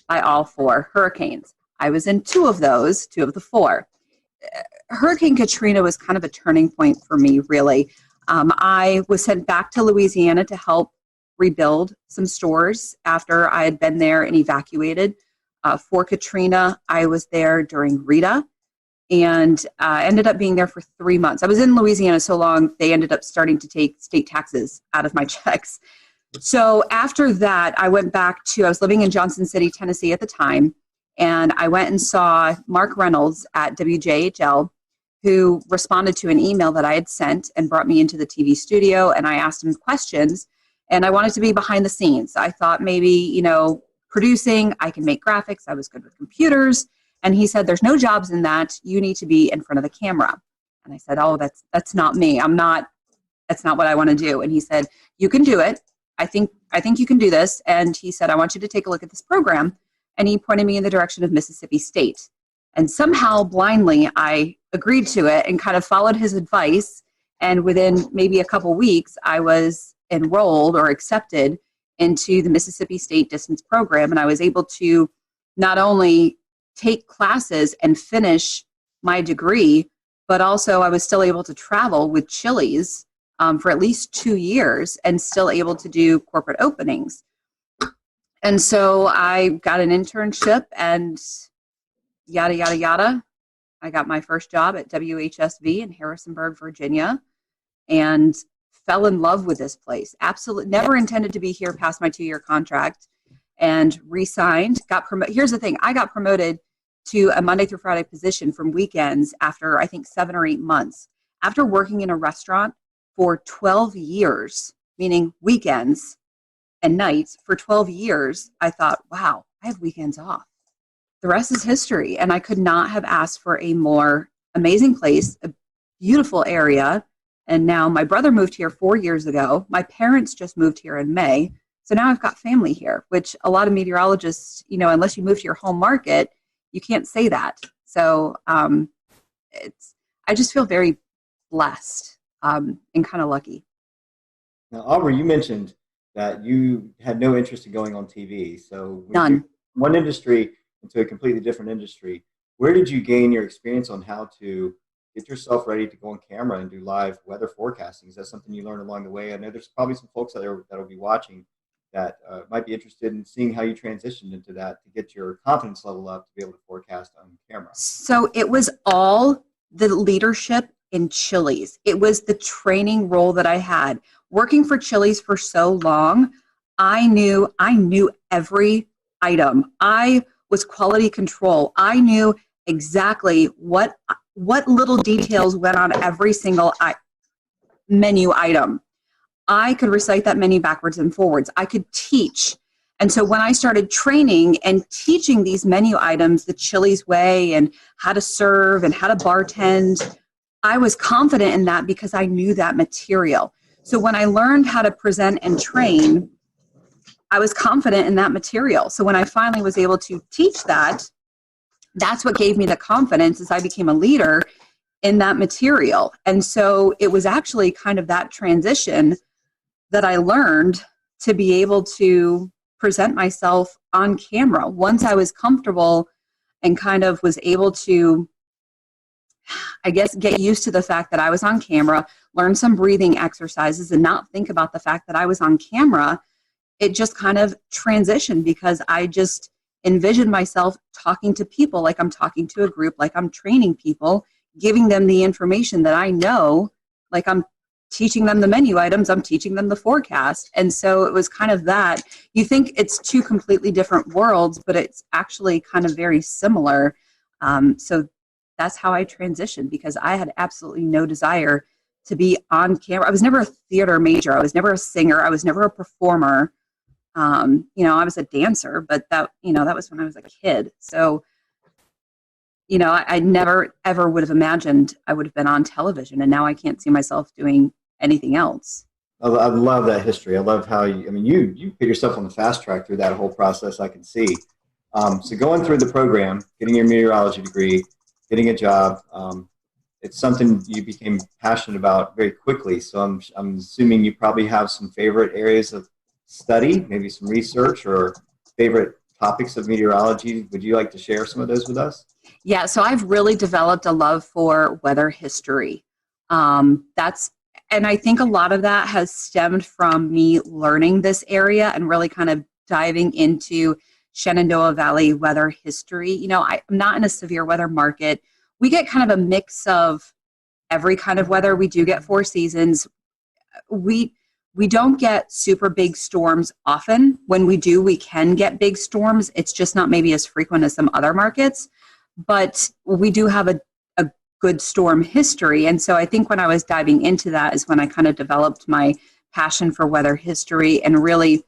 by all 4 hurricanes. I was in 2 of those, 2 of the 4. Hurricane Katrina was kind of a turning point for me, really. I was sent back to Louisiana to help rebuild some stores after I had been there and evacuated. For Katrina, I was there during Rita and ended up being there for 3 months. I was in Louisiana so long, they ended up starting to take state taxes out of my checks. So after that, I went back I was living in Johnson City, Tennessee at the time, and I went and saw Mark Reynolds at WJHL, who responded to an email that I had sent and brought me into the TV studio, and I asked him questions, and I wanted to be behind the scenes. I thought maybe, producing, I can make graphics, I was good with computers. And he said, there's no jobs in that. You need to be in front of the camera. And I said, oh, that's not me. That's not what I want to do. And he said, you can do it. I think you can do this. And he said, I want you to take a look at this program. And he pointed me in the direction of Mississippi State. And somehow blindly, I agreed to it and kind of followed his advice. And within maybe a couple weeks, I was enrolled or accepted into the Mississippi State distance program. And I was able to not only take classes and finish my degree, but also I was still able to travel with Chili's for at least 2 years and still able to do corporate openings. And so I got an internship and yada, yada, yada. I got my first job at WHSV in Harrisonburg, Virginia, and fell in love with this place. Absolutely never intended to be here past my 2-year contract, and re-signed, got promoted. Here's the thing. I got promoted to a Monday through Friday position from weekends after I think 7 or 8 months. After working in a restaurant for 12 years, meaning weekends and nights for 12 years, I thought, wow, I have weekends off. The rest is history. And I could not have asked for a more amazing place, a beautiful area. And now my brother moved here 4 years ago. My parents just moved here in May. So now I've got family here, which a lot of meteorologists, unless you move to your home market, you can't say that. So I just feel very blessed and kind of lucky. Now, Aubrey, you mentioned that you had no interest in going on TV. So none. One industry into a completely different industry. Where did you gain your experience on how to get yourself ready to go on camera and do live weather forecasting? Is that something you learned along the way? I know there's probably some folks out there that will be watching that might be interested in seeing how you transitioned into that to get your confidence level up to be able to forecast on camera. So it was all the leadership in Chili's. It was the training role that I had. Working for Chili's for so long, I knew every item. I was quality control. I knew exactly what little details went on every single menu item. I could recite that menu backwards and forwards. I could teach. And so when I started training and teaching these menu items the Chili's way and how to serve and how to bartend, I was confident in that because I knew that material. So when I learned how to present and train, I was confident in that material. So when I finally was able to teach that, that's what gave me the confidence as I became a leader in that material. And so it was actually kind of that transition that I learned to be able to present myself on camera. Once I was comfortable and kind of was able to, I guess, get used to the fact that I was on camera, learn some breathing exercises and not think about the fact that I was on camera, it just kind of transitioned because I just envisioned myself talking to people like I'm talking to a group, like I'm training people, giving them the information that I know, like I'm teaching them the menu items, I'm teaching them the forecast. And so it was kind of that. You think it's two completely different worlds, but it's actually kind of very similar. So that's how I transitioned because I had absolutely no desire to be on camera. I was never a theater major. I was never a singer. I was never a performer. I was a dancer, but that was when I was a kid. So, I never, ever would have imagined I would have been on television, and now I can't see myself doing anything else. I love that history. I love how you put yourself on the fast track through that whole process. I can see. So going through the program, getting your meteorology degree, getting a job, it's something you became passionate about very quickly. So I'm assuming you probably have some favorite areas of study, maybe some research or favorite topics of meteorology. Would you like to share some of those with us? Yeah, so I've really developed a love for weather history. And I think a lot of that has stemmed from me learning this area and really kind of diving into Shenandoah Valley weather history. I'm not in a severe weather market. We get kind of a mix of every kind of weather. We do get 4 seasons. We don't get super big storms often. When we do, we can get big storms. It's just not maybe as frequent as some other markets. But we do have a good storm history. And so I think when I was diving into that is when I kind of developed my passion for weather history and really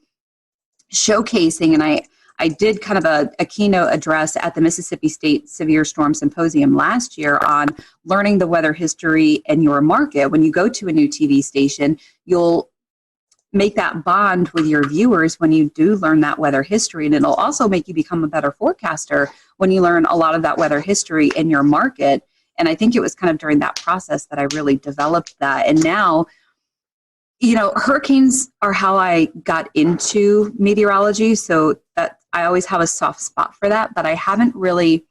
showcasing. And I did kind of a keynote address at the Mississippi State Severe Storm Symposium last year on learning the weather history in your market. When you go to a new TV station, you'll make that bond with your viewers when you do learn that weather history, and it'll also make you become a better forecaster when you learn a lot of that weather history in your market. And I think it was kind of during that process that I really developed that. And now, you know, hurricanes are how I got into meteorology, so that I always have a soft spot for that, but I haven't really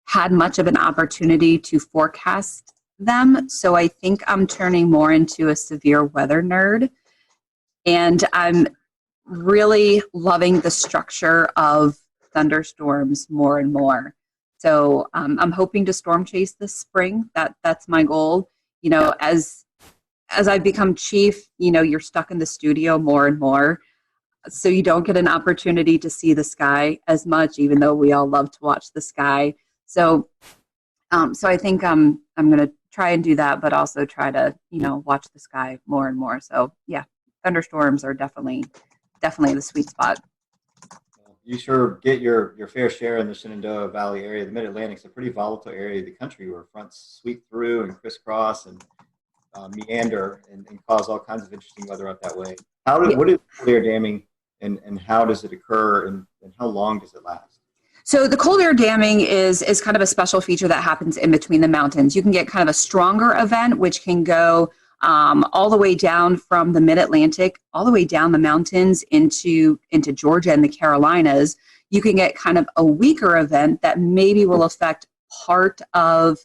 had much of an opportunity to forecast them. So I think I'm turning more into a severe weather nerd. And I'm really loving the structure of thunderstorms more and more. So I'm hoping to storm chase this spring. That's my goal. You know, as I've become chief, you know, you're stuck in the studio more and more. So you don't get an opportunity to see the sky as much, even though we all love to watch the sky. So I think I'm going to try and do that, but also try to, you know, watch the sky more and more. So yeah. Thunderstorms are definitely the sweet spot. You sure get your fair share in the Shenandoah Valley area. The Mid-Atlantic's a pretty volatile area of the country where fronts sweep through and crisscross and meander and cause all kinds of interesting weather up that way. What is cold air damming and how does it occur and how long does it last? So the cold air damming is kind of a special feature that happens in between the mountains. You can get kind of a stronger event, which can go all the way down from the Mid-Atlantic, all the way down the mountains into Georgia and the Carolinas. You can get kind of a weaker event that maybe will affect part of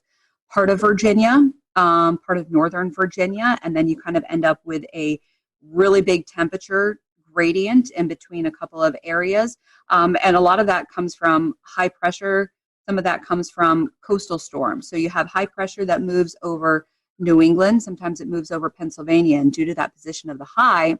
Virginia, part of northern Virginia, and then you kind of end up with a really big temperature gradient in between a couple of areas. And a lot of that comes from high pressure. Some of that comes from coastal storms. So you have high pressure that moves over New England, sometimes it moves over Pennsylvania, and due to that position of the high,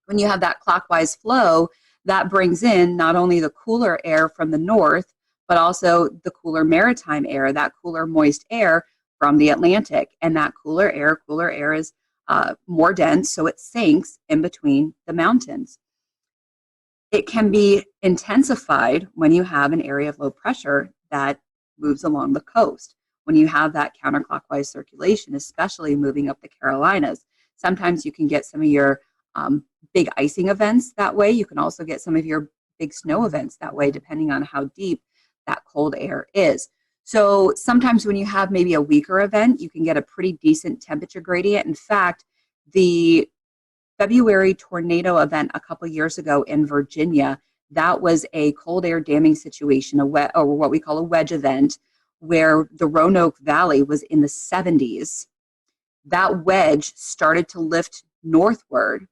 when you have that clockwise flow, that brings in not only the cooler air from the north, but also the cooler maritime air, that cooler moist air from the Atlantic. And that cooler air is more dense, so it sinks in between the mountains. It can be intensified when you have an area of low pressure that moves along the coast. When you have that counterclockwise circulation, especially moving up the Carolinas, sometimes you can get some of your big icing events that way. You can also get some of your big snow events that way, depending on how deep that cold air is. So sometimes when you have maybe a weaker event, you can get a pretty decent temperature gradient. In fact, the February tornado event a couple years ago in Virginia, that was a cold air damming situation, or what we call a wedge event, where the Roanoke Valley was in the 70s. That wedge started to lift northward.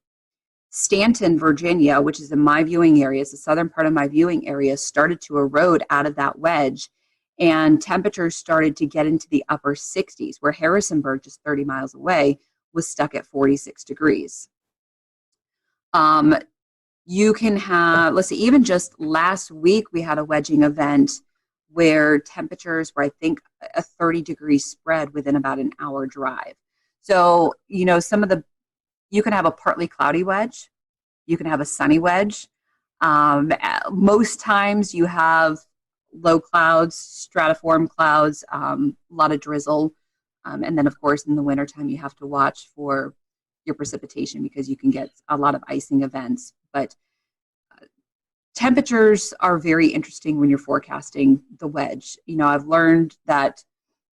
Stanton, Virginia, which is in my viewing area, it's the southern part of my viewing area, started to erode out of that wedge, and temperatures started to get into the upper 60s, where Harrisonburg, just 30 miles away, was stuck at 46 degrees. You can have, let's see, even just last week we had a wedging event where temperatures were, I think, a 30-degree spread within about an hour drive. So, you know, you can have a partly cloudy wedge. You can have a sunny wedge. Most times you have low clouds, stratiform clouds, a lot of drizzle. And then, of course, in the wintertime, you have to watch for your precipitation because you can get a lot of icing events. But temperatures are very interesting when you're forecasting the wedge. You know, I've learned that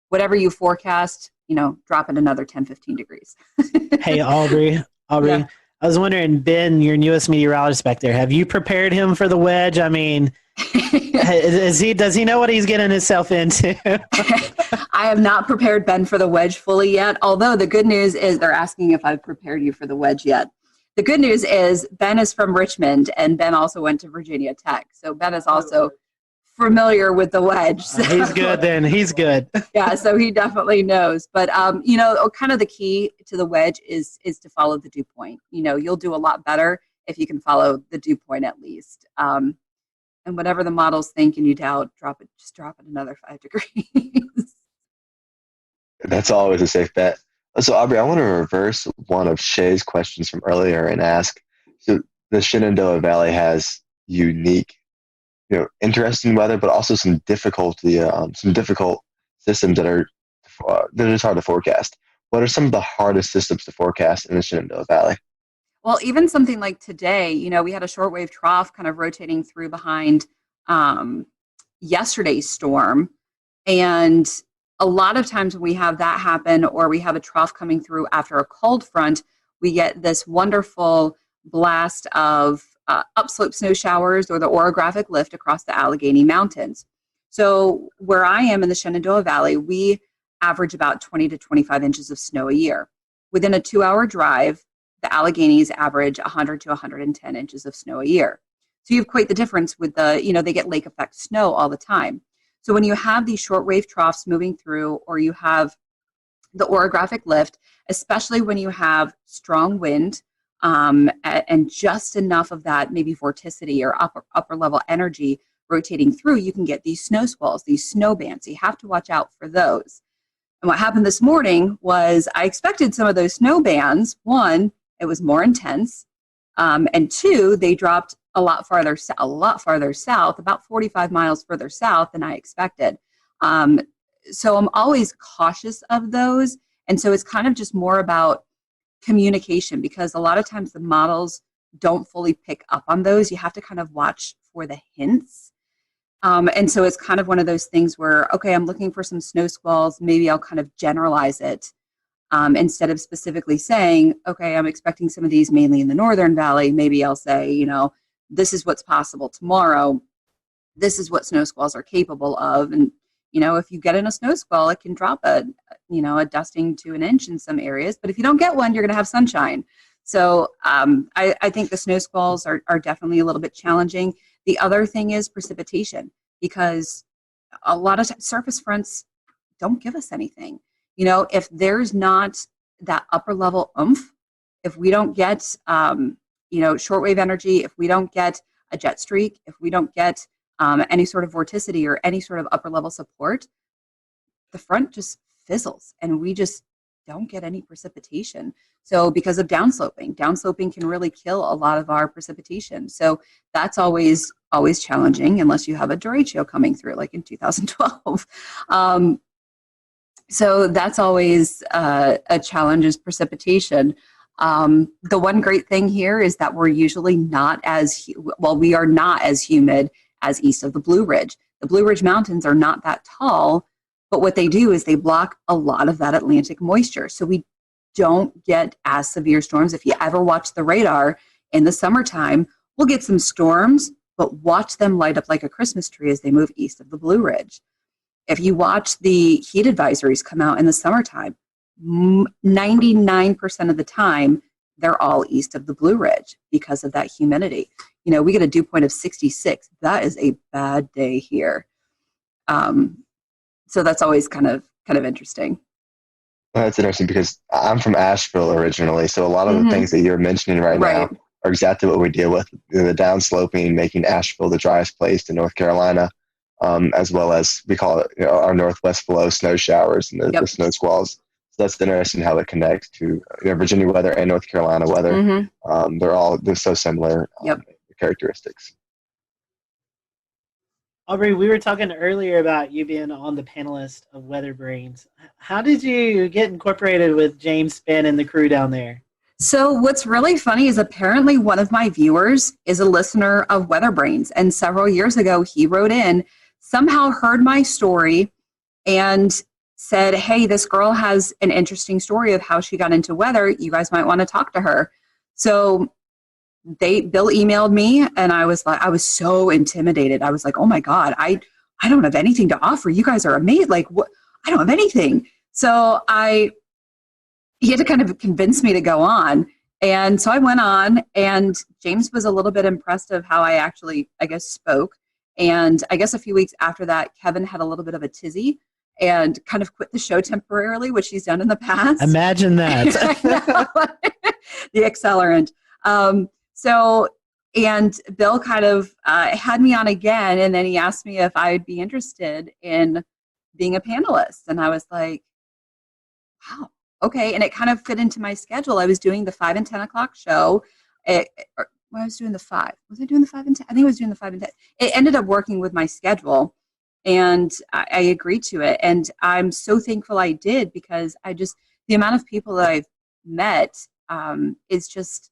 whatever you forecast, you know, drop it another 10, 15 degrees. Hey, Aubrey, yeah. I was wondering, Ben, your newest meteorologist back there, have you prepared him for the wedge? I mean, does he know what he's getting himself into? I have not prepared Ben for the wedge fully yet, although the good news is they're asking if I've prepared you for the wedge yet. The good news is Ben is from Richmond, and Ben also went to Virginia Tech. So Ben is also familiar with the wedge. So. He's good then. He's good. Yeah, so he definitely knows. But, you know, kind of the key to the wedge is to follow the dew point. You know, you'll do a lot better if you can follow the dew point at least. And whatever the models think and you doubt, just drop it another 5 degrees. That's always a safe bet. So, Aubrey, I want to reverse one of Shay's questions from earlier and ask, so the Shenandoah Valley has unique interesting weather, but also some difficult systems that are just hard to forecast. What are some of the hardest systems to forecast in the Shenandoah Valley? Well, even something like today, we had a shortwave trough kind of rotating through behind yesterday's storm. And a lot of times when we have that happen, or we have a trough coming through after a cold front, we get this wonderful blast of upslope snow showers or the orographic lift across the Allegheny Mountains. So where I am in the Shenandoah Valley, we average about 20 to 25 inches of snow a year. Within a 2-hour drive, the Alleghenies average 100 to 110 inches of snow a year. So you have quite the difference with they get lake effect snow all the time. So when you have these shortwave troughs moving through, or you have the orographic lift, especially when you have strong wind and just enough of that maybe vorticity or upper level energy rotating through, you can get these snow squalls, these snow bands. So you have to watch out for those. And what happened this morning was I expected some of those snow bands. One, it was more intense, and two, they dropped a lot farther south, about 45 miles further south than I expected. So I'm always cautious of those. And so it's kind of just more about communication, because a lot of times the models don't fully pick up on those. You have to kind of watch for the hints. And so it's kind of one of those things where, okay, I'm looking for some snow squalls. Maybe I'll kind of generalize it instead of specifically saying, okay, I'm expecting some of these mainly in the Northern Valley. Maybe I'll say, this is what's possible tomorrow. This is what snow squalls are capable of. And, if you get in a snow squall, it can drop a dusting to an inch in some areas. But if you don't get one, you're going to have sunshine. So I think the snow squalls are definitely a little bit challenging. The other thing is precipitation, because a lot of surface fronts don't give us anything. If there's not that upper level oomph, if we don't get, shortwave energy, if we don't get a jet streak, if we don't get any sort of vorticity or any sort of upper level support, the front just fizzles and we just don't get any precipitation. So because of downsloping can really kill a lot of our precipitation. So that's always challenging unless you have a derecho coming through like in 2012. So that's always a challenge, is precipitation. The one great thing here is that we're usually we are not as humid as east of the Blue Ridge. The Blue Ridge Mountains are not that tall, but what they do is they block a lot of that Atlantic moisture. So we don't get as severe storms. If you ever watch the radar in the summertime, we'll get some storms, but watch them light up like a Christmas tree as they move east of the Blue Ridge. If you watch the heat advisories come out in the summertime, 99% of the time, they're all east of the Blue Ridge because of that humidity. We get a dew point of 66. That is a bad day here. So that's always kind of interesting. Well, that's interesting because I'm from Asheville originally, so a lot of the things that you're mentioning right now are exactly what we deal with. The downsloping, making Asheville the driest place in North Carolina, as well as we call it our northwest flow snow showers and the snow squalls. So that's interesting how it connects to Virginia weather and North Carolina weather. They're so similar characteristics. Aubrey, we were talking earlier about you being on the panelist of Weather Brains. How did you get incorporated with James Spann and the crew down there? So what's really funny is apparently one of my viewers is a listener of Weather Brains, and several years ago he wrote in, somehow heard my story, and said, hey, this girl has an interesting story of how she got into weather. You guys might want to talk to her. So Bill emailed me, and I was so intimidated. I was like, oh my God, I don't have anything to offer. You guys are amazing. Like, what? I don't have anything. So he had to kind of convince me to go on. And so I went on, and James was a little bit impressed of how I actually, spoke. And I guess a few weeks after that, Kevin had a little bit of a tizzy and kind of quit the show temporarily, which he's done in the past. Imagine that. The accelerant. And Bill kind of had me on again, and then he asked me if I'd be interested in being a panelist. And I was like, wow, okay. And it kind of fit into my schedule. I was doing the 5 and 10 o'clock show when I was doing the 5. Was I doing the 5 and 10? I think I was doing the 5 and 10. It ended up working with my schedule, and I agreed to it. And I'm so thankful I did, because the amount of people that I've met is just,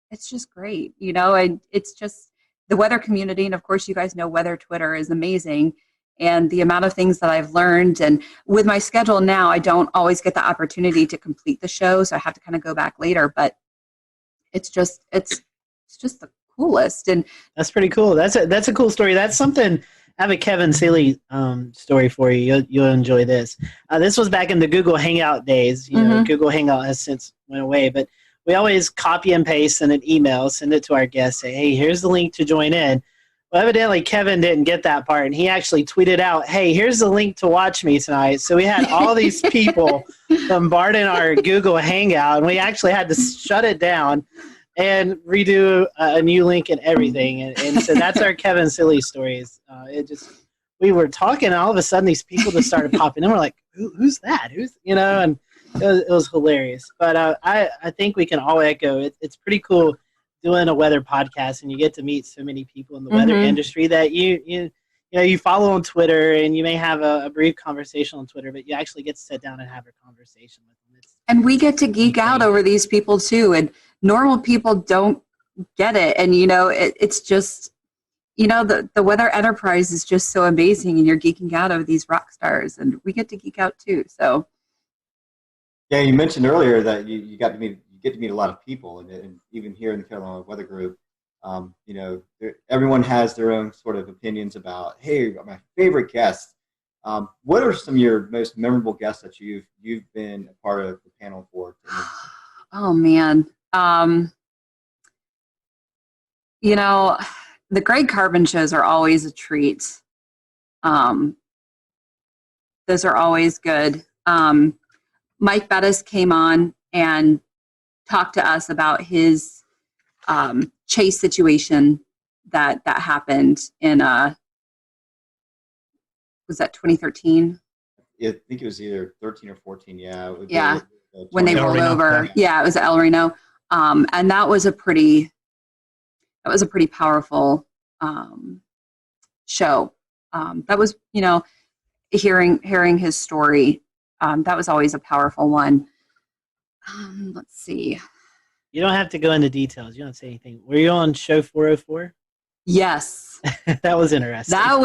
it's just great, and it's just the weather community. And of course, you guys know Weather Twitter is amazing. And the amount of things that I've learned, and with my schedule now, I don't always get the opportunity to complete the show. So I have to kind of go back later, but it's just the coolest. And that's pretty cool. That's a cool story. That's something. I have a Kevin Seeley story for you. You'll enjoy this. This was back in the Google Hangout days. Google Hangout has since went away, but we always copy and paste in an email, send it to our guests, say, hey, here's the link to join in. Well, evidently Kevin didn't get that part, and he actually tweeted out, hey, here's the link to watch me tonight. So we had all these people bombarding our Google Hangout, and we actually had to shut it down and redo a new link and everything. And so that's our Kevin Silly stories. We were talking, and all of a sudden these people just started popping in. We're like, who's that? And it was hilarious. But I think we can all echo it. It's pretty cool doing a weather podcast, and you get to meet so many people in the weather industry that you follow on Twitter, and you may have a brief conversation on Twitter, but you actually get to sit down and have a conversation with them. And we get to geek out over these people too, and normal people don't get it. And it's just the weather enterprise is just so amazing, and you're geeking out over these rock stars, and we get to geek out too. So yeah, you mentioned earlier that you get to meet a lot of people, and even here in the Carolina Weather Group, everyone has their own sort of opinions about, hey, my favorite guests. What are some of your most memorable guests that you've been a part of the panel for? Oh man, the Greg Carbon shows are always a treat. Those are always good. Mike Bettis came on and talked to us about his chase situation that happened in was that 2013? Yeah, I think it was either 13 or 14. Yeah. Yeah. When they rolled over. Yeah, it was El Reno. And that was a pretty powerful show. That was, hearing his story. That was always a powerful one. Let's see. You don't have to go into details. You don't say anything. Were you on show 404? Yes. That was interesting. That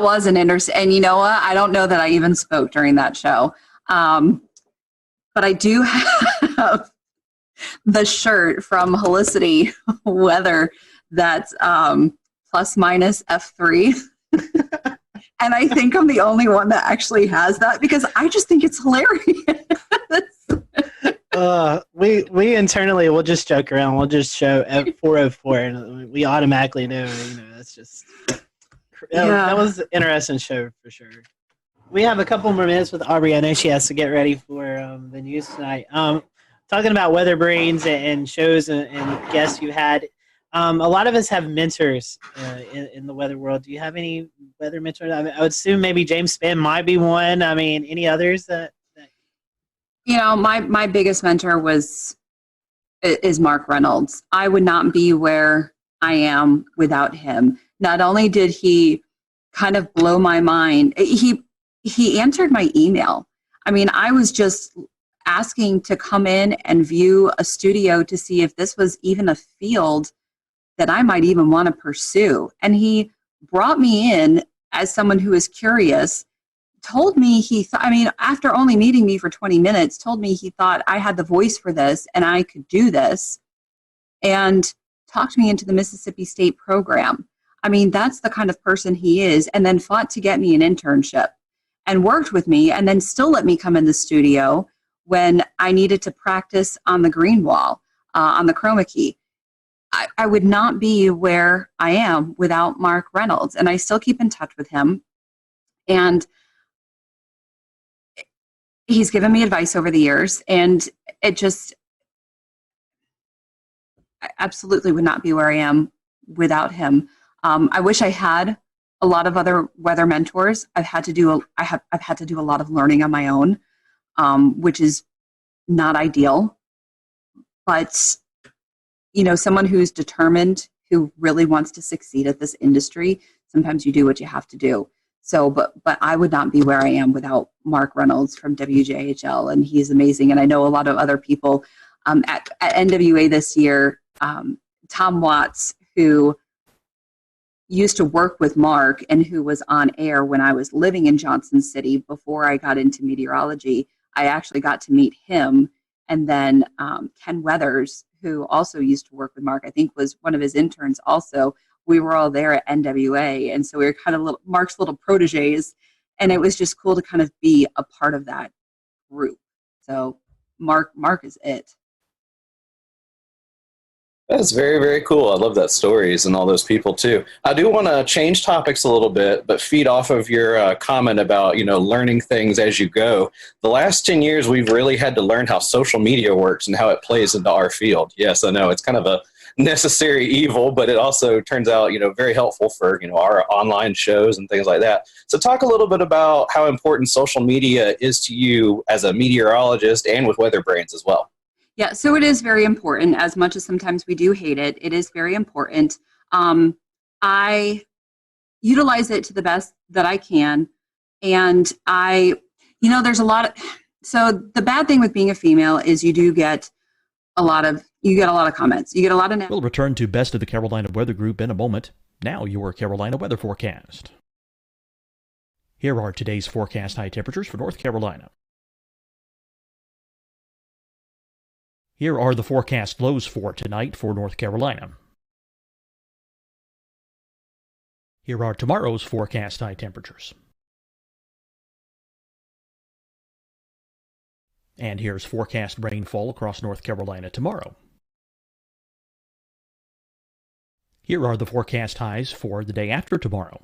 was an interesting. And you know what? I don't know that I even spoke during that show. But I do have the shirt from Helicity Weather that's plus minus F3. And I think I'm the only one that actually has that, because I just think it's hilarious. We internally will just joke around. We'll just show F404, and we automatically know. That's just that was an interesting show for sure. We have a couple more minutes with Aubrey. I know she has to get ready for the news tonight. Talking about weather brains and shows and guests you had. A lot of us have mentors in the weather world. Do you have any weather mentors? I would assume maybe James Spann might be one. I mean, any others that my biggest mentor is Mark Reynolds. I would not be where I am without him. Not only did he kind of blow my mind, he answered my email. I mean, I was just asking to come in and view a studio to see if this was even a field that I might even want to pursue. And he brought me in as someone who is curious, told me after only meeting me for 20 minutes, told me he thought I had the voice for this and I could do this, and talked me into the Mississippi State program. I mean, that's the kind of person he is, and then fought to get me an internship and worked with me, and then still let me come in the studio when I needed to practice on the green wall, on the chroma key. I would not be where I am without Mark Reynolds, and I still keep in touch with him. And he's given me advice over the years, and I absolutely would not be where I am without him. I wish I had a lot of other weather mentors. I've had to do a lot of learning on my own, which is not ideal. But someone who's determined, who really wants to succeed at this industry, sometimes you do what you have to do. So, but I would not be where I am without Mark Reynolds from WJHL, and he's amazing. And I know a lot of other people at NWA this year, Tom Watts, who used to work with Mark and who was on air when I was living in Johnson City before I got into meteorology. I actually got to meet him. And then Ken Weathers, who also used to work with Mark, I think was one of his interns also. We were all there at NWA. And so we were kind of Mark's little proteges. And it was just cool to kind of be a part of that group. So Mark is it. That's very, very cool. I love that stories and all those people too. I do want to change topics a little bit, but feed off of your comment about, learning things as you go. The last 10 years, we've really had to learn how social media works and how it plays into our field. Yes, I know it's kind of a necessary evil, but it also turns out, very helpful for, our online shows and things like that. So talk a little bit about how important social media is to you as a meteorologist and with Weather Brains as well. Yeah, so it is very important. As much as sometimes we do hate it, it is very important. I utilize it to the best that I can. And there's a lot of, so the bad thing with being a female is you get a lot of comments. You get a lot of. We'll return to Best of the Carolina Weather Group in a moment. Now your Carolina weather forecast. Here are today's forecast high temperatures for North Carolina. Here are the forecast lows for tonight for North Carolina. Here are tomorrow's forecast high temperatures. And here's forecast rainfall across North Carolina tomorrow. Here are the forecast highs for the day after tomorrow.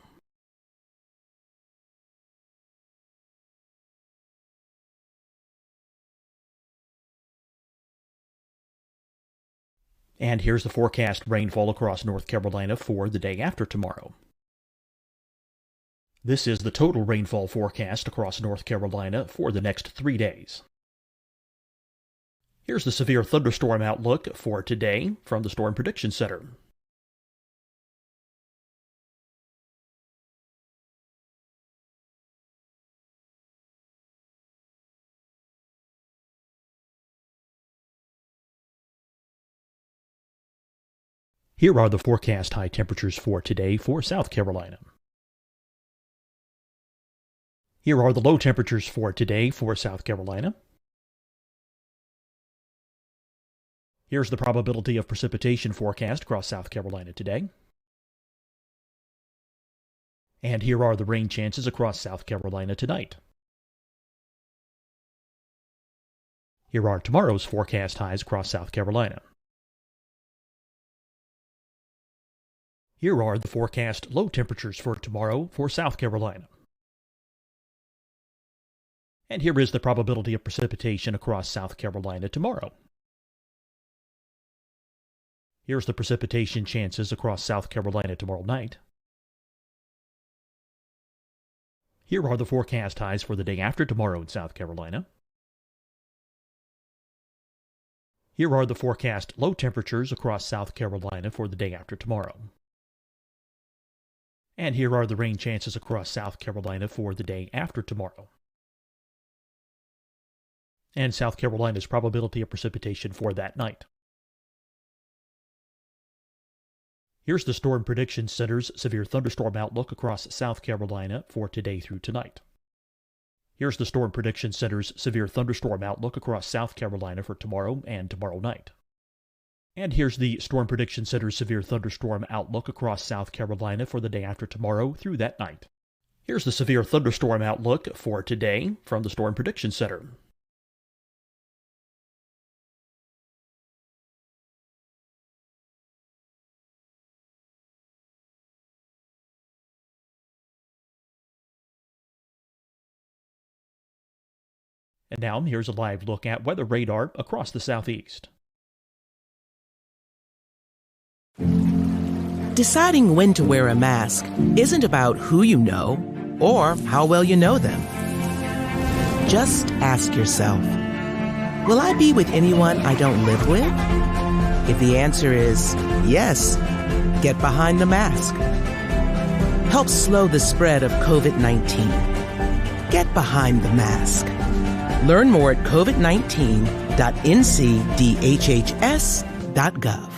And here's the forecast rainfall across North Carolina for the day after tomorrow. This is the total rainfall forecast across North Carolina for the next 3 days. Here's the severe thunderstorm outlook for today from the Storm Prediction Center. Here are the forecast high temperatures for today for South Carolina. Here are the low temperatures for today for South Carolina. Here's the probability of precipitation forecast across South Carolina today. And here are the rain chances across South Carolina tonight. Here are tomorrow's forecast highs across South Carolina. Here are the forecast low temperatures for tomorrow for South Carolina. And here is the probability of precipitation across South Carolina tomorrow. Here's the precipitation chances across South Carolina tomorrow night. Here are the forecast highs for the day after tomorrow in South Carolina. Here are the forecast low temperatures across South Carolina for the day after tomorrow. And here are the rain chances across South Carolina for the day after tomorrow. And South Carolina's probability of precipitation for that night. Here's the Storm Prediction Center's severe thunderstorm outlook across South Carolina for today through tonight. Here's the Storm Prediction Center's severe thunderstorm outlook across South Carolina for tomorrow and tomorrow night. And here's the Storm Prediction Center's severe thunderstorm outlook across South Carolina for the day after tomorrow through that night. Here's the severe thunderstorm outlook for today from the Storm Prediction Center. And now here's a live look at weather radar across the southeast. Deciding when to wear a mask isn't about who you know or how well you know them. Just ask yourself, will I be with anyone I don't live with? If the answer is yes, get behind the mask. Help slow the spread of COVID-19. Get behind the mask. Learn more at covid19.ncdhhs.gov.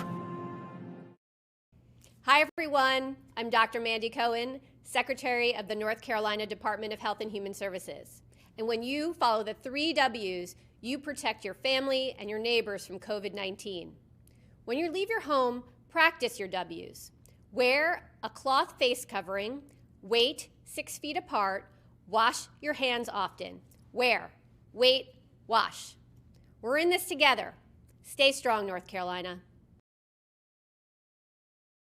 Hi, everyone. I'm Dr. Mandy Cohen, Secretary of the North Carolina Department of Health and Human Services. And when you follow the 3 W's, you protect your family and your neighbors from COVID-19. When you leave your home, practice your W's. Wear a cloth face covering, wait 6 feet apart, wash your hands often. Wear, wait, wash. We're in this together. Stay strong, North Carolina.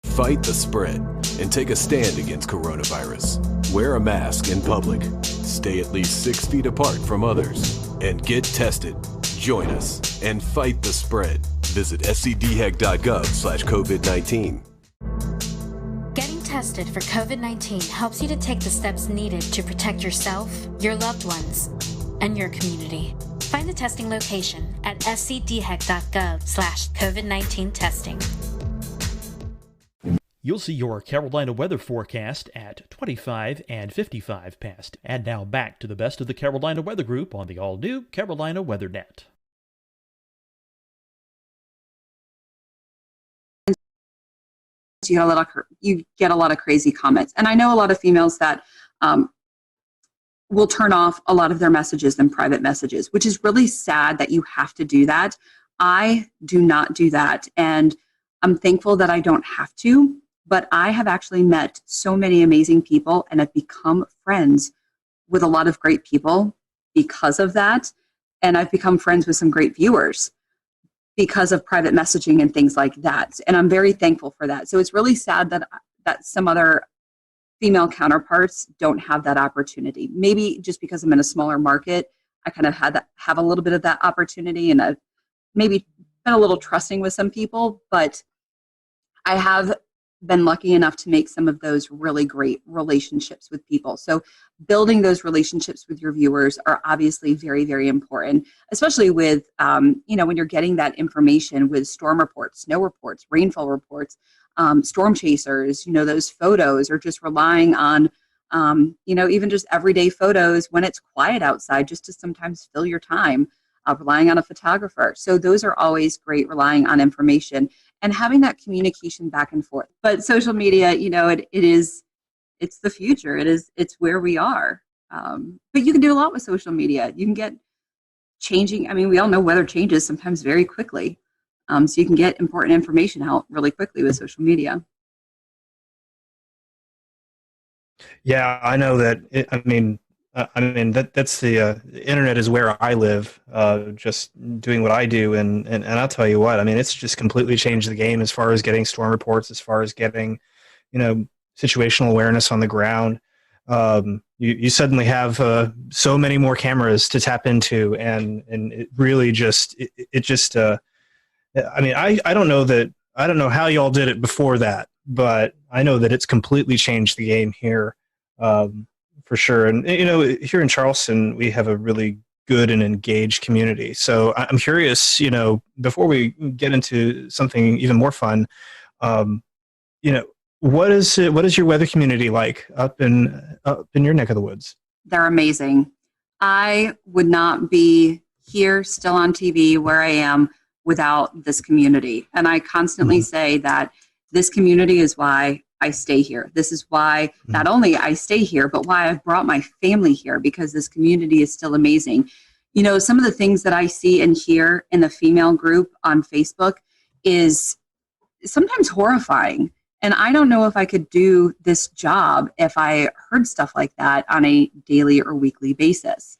Fight the spread and take a stand against coronavirus. Wear a mask in public. Stay at least 6 feet apart from others. And get tested. Join us and fight the spread. Visit scdhec.gov/COVID-19. Getting tested for COVID-19 helps you to take the steps needed to protect yourself, your loved ones, and your community. Find the testing location at scdhec.gov/COVID-19 testing. You'll see your Carolina weather forecast at 25 and 55 past. And now back to the best of the Carolina Weather Group on the all-new Carolina Weather Net. You get a lot of crazy comments. And I know a lot of females that will turn off a lot of their messages and private messages, which is really sad that you have to do that. I do not do that. And I'm thankful that I don't have to. But I have actually met so many amazing people and have become friends with a lot of great people because of that. And I've become friends with some great viewers because of private messaging and things like that. And I'm very thankful for that. So it's really sad that some other female counterparts don't have that opportunity. Maybe just because I'm in a smaller market, I kind of have a little bit of that opportunity, and I've maybe been a little trusting with some people, but I have been lucky enough to make some of those really great relationships with people. So building those relationships with your viewers are obviously very, very important, especially with, when you're getting that information with storm reports, snow reports, rainfall reports, storm chasers, those photos, or just relying on, even just everyday photos when it's quiet outside, just to sometimes fill your time, relying on a photographer. So those are always great, relying on information and having that communication back and forth. But social media, it's the future. It's where we are. But you can do a lot with social media. You can get changing. We all know weather changes sometimes very quickly. So you can get important information out really quickly with social media. Yeah, I know that. That's the internet is where I live, just doing what I do. And I'll tell you what, it's just completely changed the game as far as getting storm reports, as far as getting, situational awareness on the ground. You suddenly have so many more cameras to tap into, and it really just, I don't know how y'all did it before that, but I know that it's completely changed the game here. For sure. And, here in Charleston, we have a really good and engaged community. So I'm curious, before we get into something even more fun, what is your weather community like up in your neck of the woods? They're amazing. I would not be here still on TV where I am without this community. And I constantly say that this community is why I stay here. This is why not only I stay here, but why I've brought my family here, because this community is still amazing. Some of the things that I see and hear in the female group on Facebook is sometimes horrifying. And I don't know if I could do this job if I heard stuff like that on a daily or weekly basis.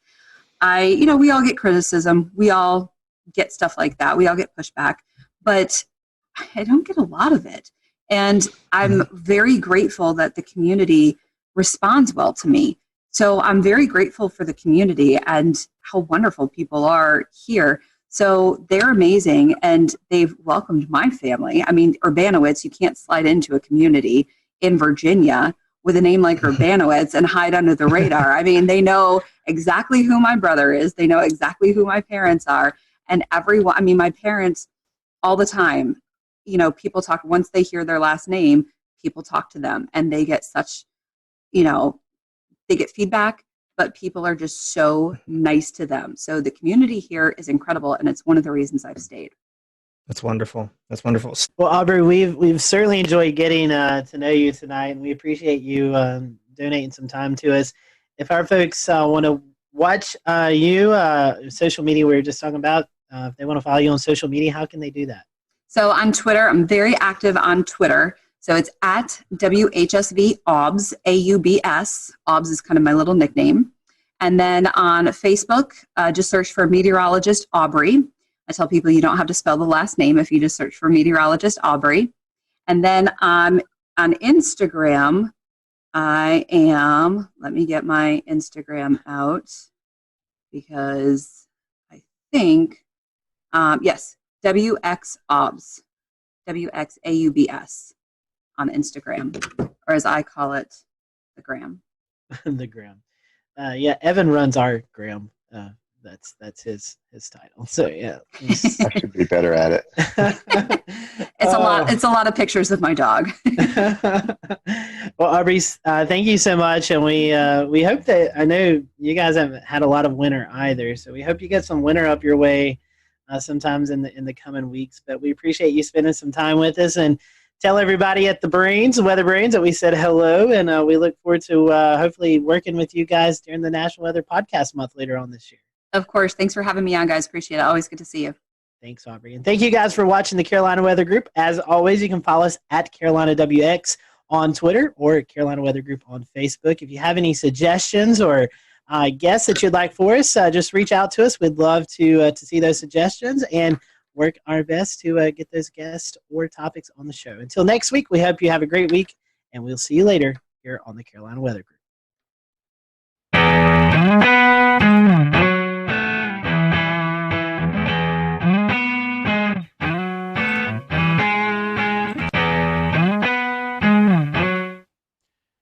We all get criticism. We all get stuff like that. We all get pushback, but I don't get a lot of it. And I'm very grateful that the community responds well to me. So I'm very grateful for the community and how wonderful people are here. So they're amazing, and they've welcomed my family. Urbanowitz, you can't slide into a community in Virginia with a name like Urbanowitz and hide under the radar. They know exactly who my brother is. They know exactly who my parents are. And everyone, my parents all the time people talk, once they hear their last name, people talk to them and they get such, they get feedback, but people are just so nice to them. So the community here is incredible, and it's one of the reasons I've stayed. That's wonderful. That's wonderful. Well, Aubrey, we've certainly enjoyed getting to know you tonight, and we appreciate you donating some time to us. If our folks want to watch social media we were just talking about, if they want to follow you on social media, how can they do that? So on Twitter, I'm very active on Twitter. So it's at WHSV AUBS, AUBS. AUBS is kind of my little nickname. And then on Facebook, just search for meteorologist Aubrey. I tell people you don't have to spell the last name if you just search for meteorologist Aubrey. And then on Instagram, let me get my Instagram out because I think, yes, WXAUBS, WXAUBS on Instagram, or as I call it, the gram. The gram. Yeah, Evan runs our gram. That's his title. So yeah, I should be better at it. It's a lot of pictures of my dog. Well, Aubrey, thank you so much, and we hope that, I know you guys haven't had a lot of winter either, so we hope you get some winter up your way sometimes in the coming weeks. But we appreciate you spending some time with us, and tell everybody at the Weather Brains, that we said hello, and we look forward to hopefully working with you guys during the National Weather Podcast Month later on this year. Of course. Thanks for having me on, guys. Appreciate it. Always good to see you. Thanks, Aubrey. And thank you guys for watching the Carolina Weather Group. As always, you can follow us at Carolina WX on Twitter or Carolina Weather Group on Facebook. If you have any suggestions or guests that you'd like for us, just reach out to us. We'd love to see those suggestions and work our best to get those guests or topics on the show. Until next week, we hope you have a great week, and we'll see you later here on the Carolina Weather Group.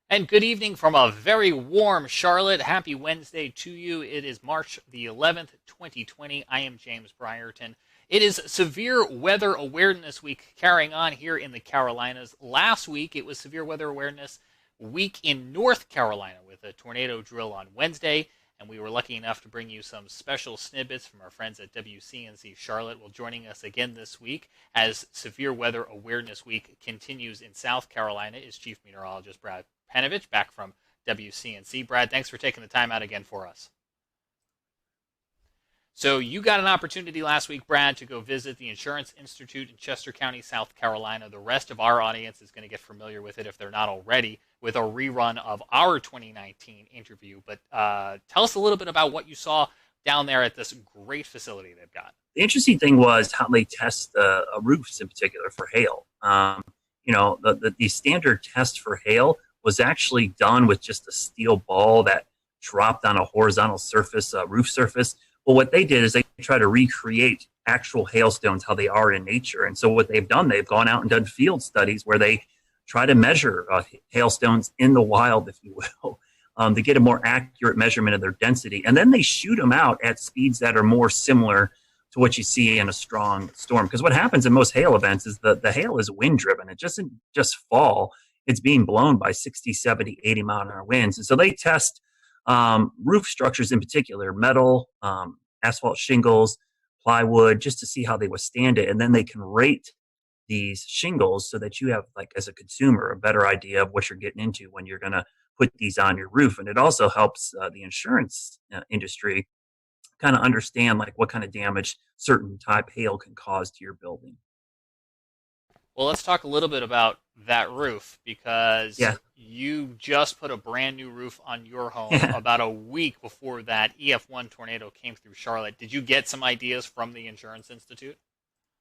And good evening from a very warm Charlotte. Happy Wednesday to you. It is March the 11th, 2020. I am James Brierton. It is Severe Weather Awareness Week carrying on here in the Carolinas. Last week, it was Severe Weather Awareness Week in North Carolina with a tornado drill on Wednesday, and we were lucky enough to bring you some special snippets from our friends at WCNC Charlotte. Well, joining us again this week as Severe Weather Awareness Week continues in South Carolina is Chief Meteorologist Brad Panovich, back from WCNC. Brad, thanks for taking the time out again for us. So you got an opportunity last week, Brad, to go visit the Insurance Institute in Chester County, South Carolina. The rest of our audience is going to get familiar with it if they're not already, with a rerun of our 2019 interview. But tell us a little bit about what you saw down there at this great facility they've got. The interesting thing was how they test roofs in particular for hail. The standard test for hail was actually done with just a steel ball that dropped on a horizontal surface, roof surface. Well, what they did is they try to recreate actual hailstones, how they are in nature. And so what they've done, they've gone out and done field studies where they try to measure hailstones in the wild, if you will, to get a more accurate measurement of their density. And then they shoot them out at speeds that are more similar to what you see in a strong storm. Because what happens in most hail events is the hail is wind driven. It doesn't just fall. It's being blown by 60, 70, 80 mile an hour winds. And so they test roof structures in particular, metal, asphalt shingles, plywood, just to see how they withstand it. And then they can rate these shingles so that you have, like, as a consumer, a better idea of what you're getting into when you're going to put these on your roof. And it also helps the insurance industry kind of understand, like, what kind of damage certain type hail can cause to your building. Well, let's talk a little bit about that roof, because you just put a brand new roof on your home about a week before that EF1 tornado came through Charlotte. Did you get some ideas from the Insurance Institute?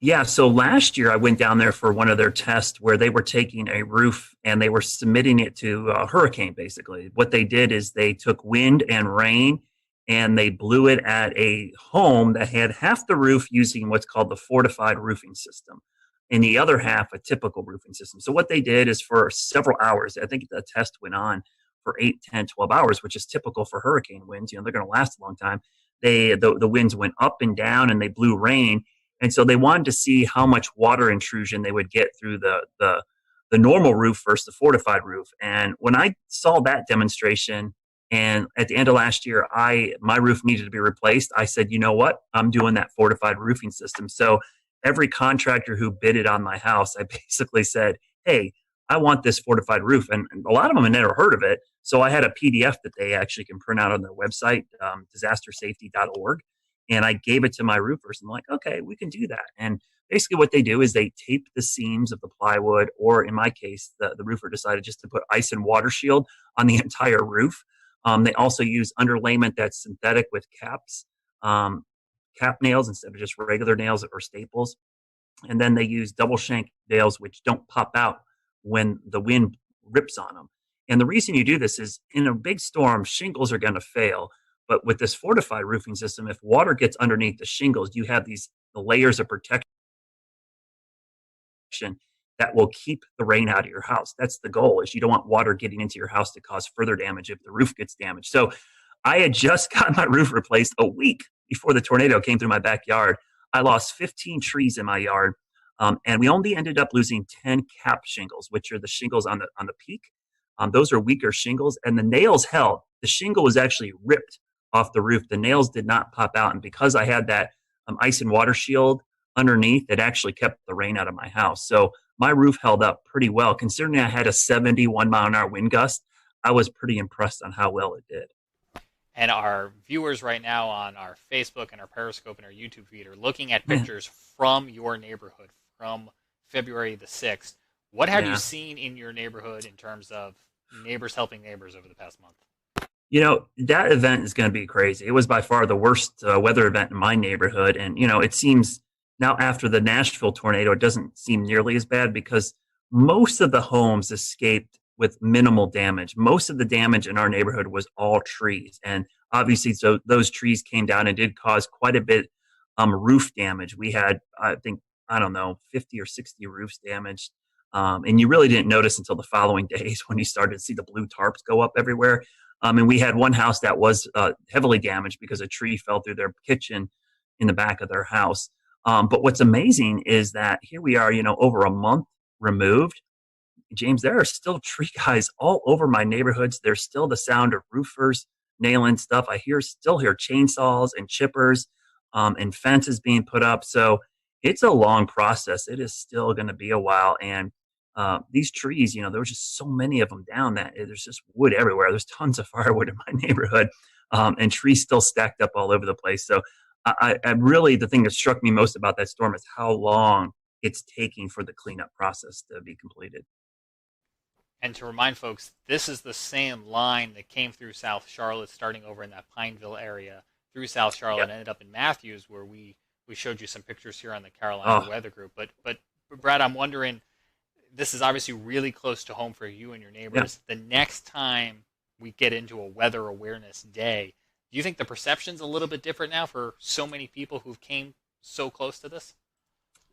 Yeah, so last year I went down there for one of their tests where they were taking a roof and they were submitting it to a hurricane, basically. What they did is they took wind and rain and they blew it at a home that had half the roof using what's called the fortified roofing system, and the other half a typical roofing system. So what they did is for several hours, I think the test went on for 8, 10, 12 hours, which is typical for hurricane winds. They're going to last a long time. The winds went up and down and they blew rain. And so they wanted to see how much water intrusion they would get through the normal roof versus the fortified roof. And when I saw that demonstration, and at the end of last year, my roof needed to be replaced, I said, you know what? I'm doing that fortified roofing system. So every contractor who bidded on my house, I basically said, hey, I want this fortified roof. And a lot of them had never heard of it. So I had a PDF that they actually can print out on their website, disastersafety.org. And I gave it to my roofers. I'm like, okay, we can do that. And basically what they do is they tape the seams of the plywood, or in my case, the roofer decided just to put ice and water shield on the entire roof. They also use underlayment that's synthetic with caps, cap nails instead of just regular nails or staples. And then they use double shank nails, which don't pop out when the wind rips on them. And the reason you do this is in a big storm, shingles are going to fail. But with this fortified roofing system, if water gets underneath the shingles, you have the layers of protection that will keep the rain out of your house. That's the goal, is you don't want water getting into your house to cause further damage if the roof gets damaged. So I had just got my roof replaced a week before the tornado came through my backyard. I lost 15 trees in my yard, and we only ended up losing 10 cap shingles, which are the shingles on the peak. Those are weaker shingles, and the nails held. The shingle was actually ripped off the roof. The nails did not pop out, and because I had that ice and water shield underneath, it actually kept the rain out of my house. So my roof held up pretty well. Considering I had a 71-mile-an-hour wind gust, I was pretty impressed on how well it did. And our viewers right now on our Facebook and our Periscope and our YouTube feed are looking at pictures from your neighborhood from February the 6th. What have you seen in your neighborhood in terms of neighbors helping neighbors over the past month? You know, that event is going to be crazy. It was by far the worst weather event in my neighborhood. And, you know, it seems now after the Nashville tornado, it doesn't seem nearly as bad because most of the homes escaped with minimal damage. Most of the damage in our neighborhood was all trees. And obviously, so those trees came down and did cause quite a bit roof damage. We had, I think, 50 or 60 roofs damaged. And you really didn't notice until the following days when you started to see the blue tarps go up everywhere. And we had one house that was heavily damaged because a tree fell through their kitchen in the back of their house. But what's amazing is that here we are, over a month removed. James, there are still tree guys all over my neighborhoods. There's still the sound of roofers nailing stuff. I still hear chainsaws and chippers and fences being put up. So it's a long process. It is still going to be a while. And these trees, there was just so many of them down that there's just wood everywhere. There's tons of firewood in my neighborhood and trees still stacked up all over the place. So I really, the thing that struck me most about that storm is how long it's taking for the cleanup process to be completed. And to remind folks, this is the same line that came through South Charlotte, starting over in that Pineville area, through South Charlotte, and ended up in Matthews, where we showed you some pictures here on the Carolina Weather Group. But Brad, I'm wondering, this is obviously really close to home for you and your neighbors. The next time we get into a weather awareness day, do you think the perception's a little bit different now for so many people who've came so close to this?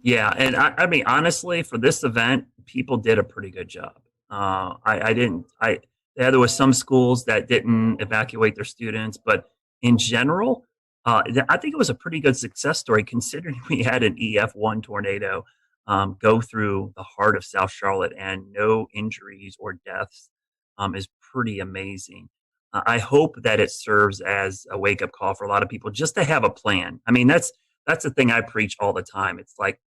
Yeah, and I mean, honestly, for this event, people did a pretty good job. There was some schools that didn't evacuate their students, but in general, I think it was a pretty good success story considering we had an EF1 tornado go through the heart of South Charlotte and no injuries or deaths is pretty amazing. I hope that it serves as a wake-up call for a lot of people just to have a plan. I mean, that's the thing I preach all the time. It's like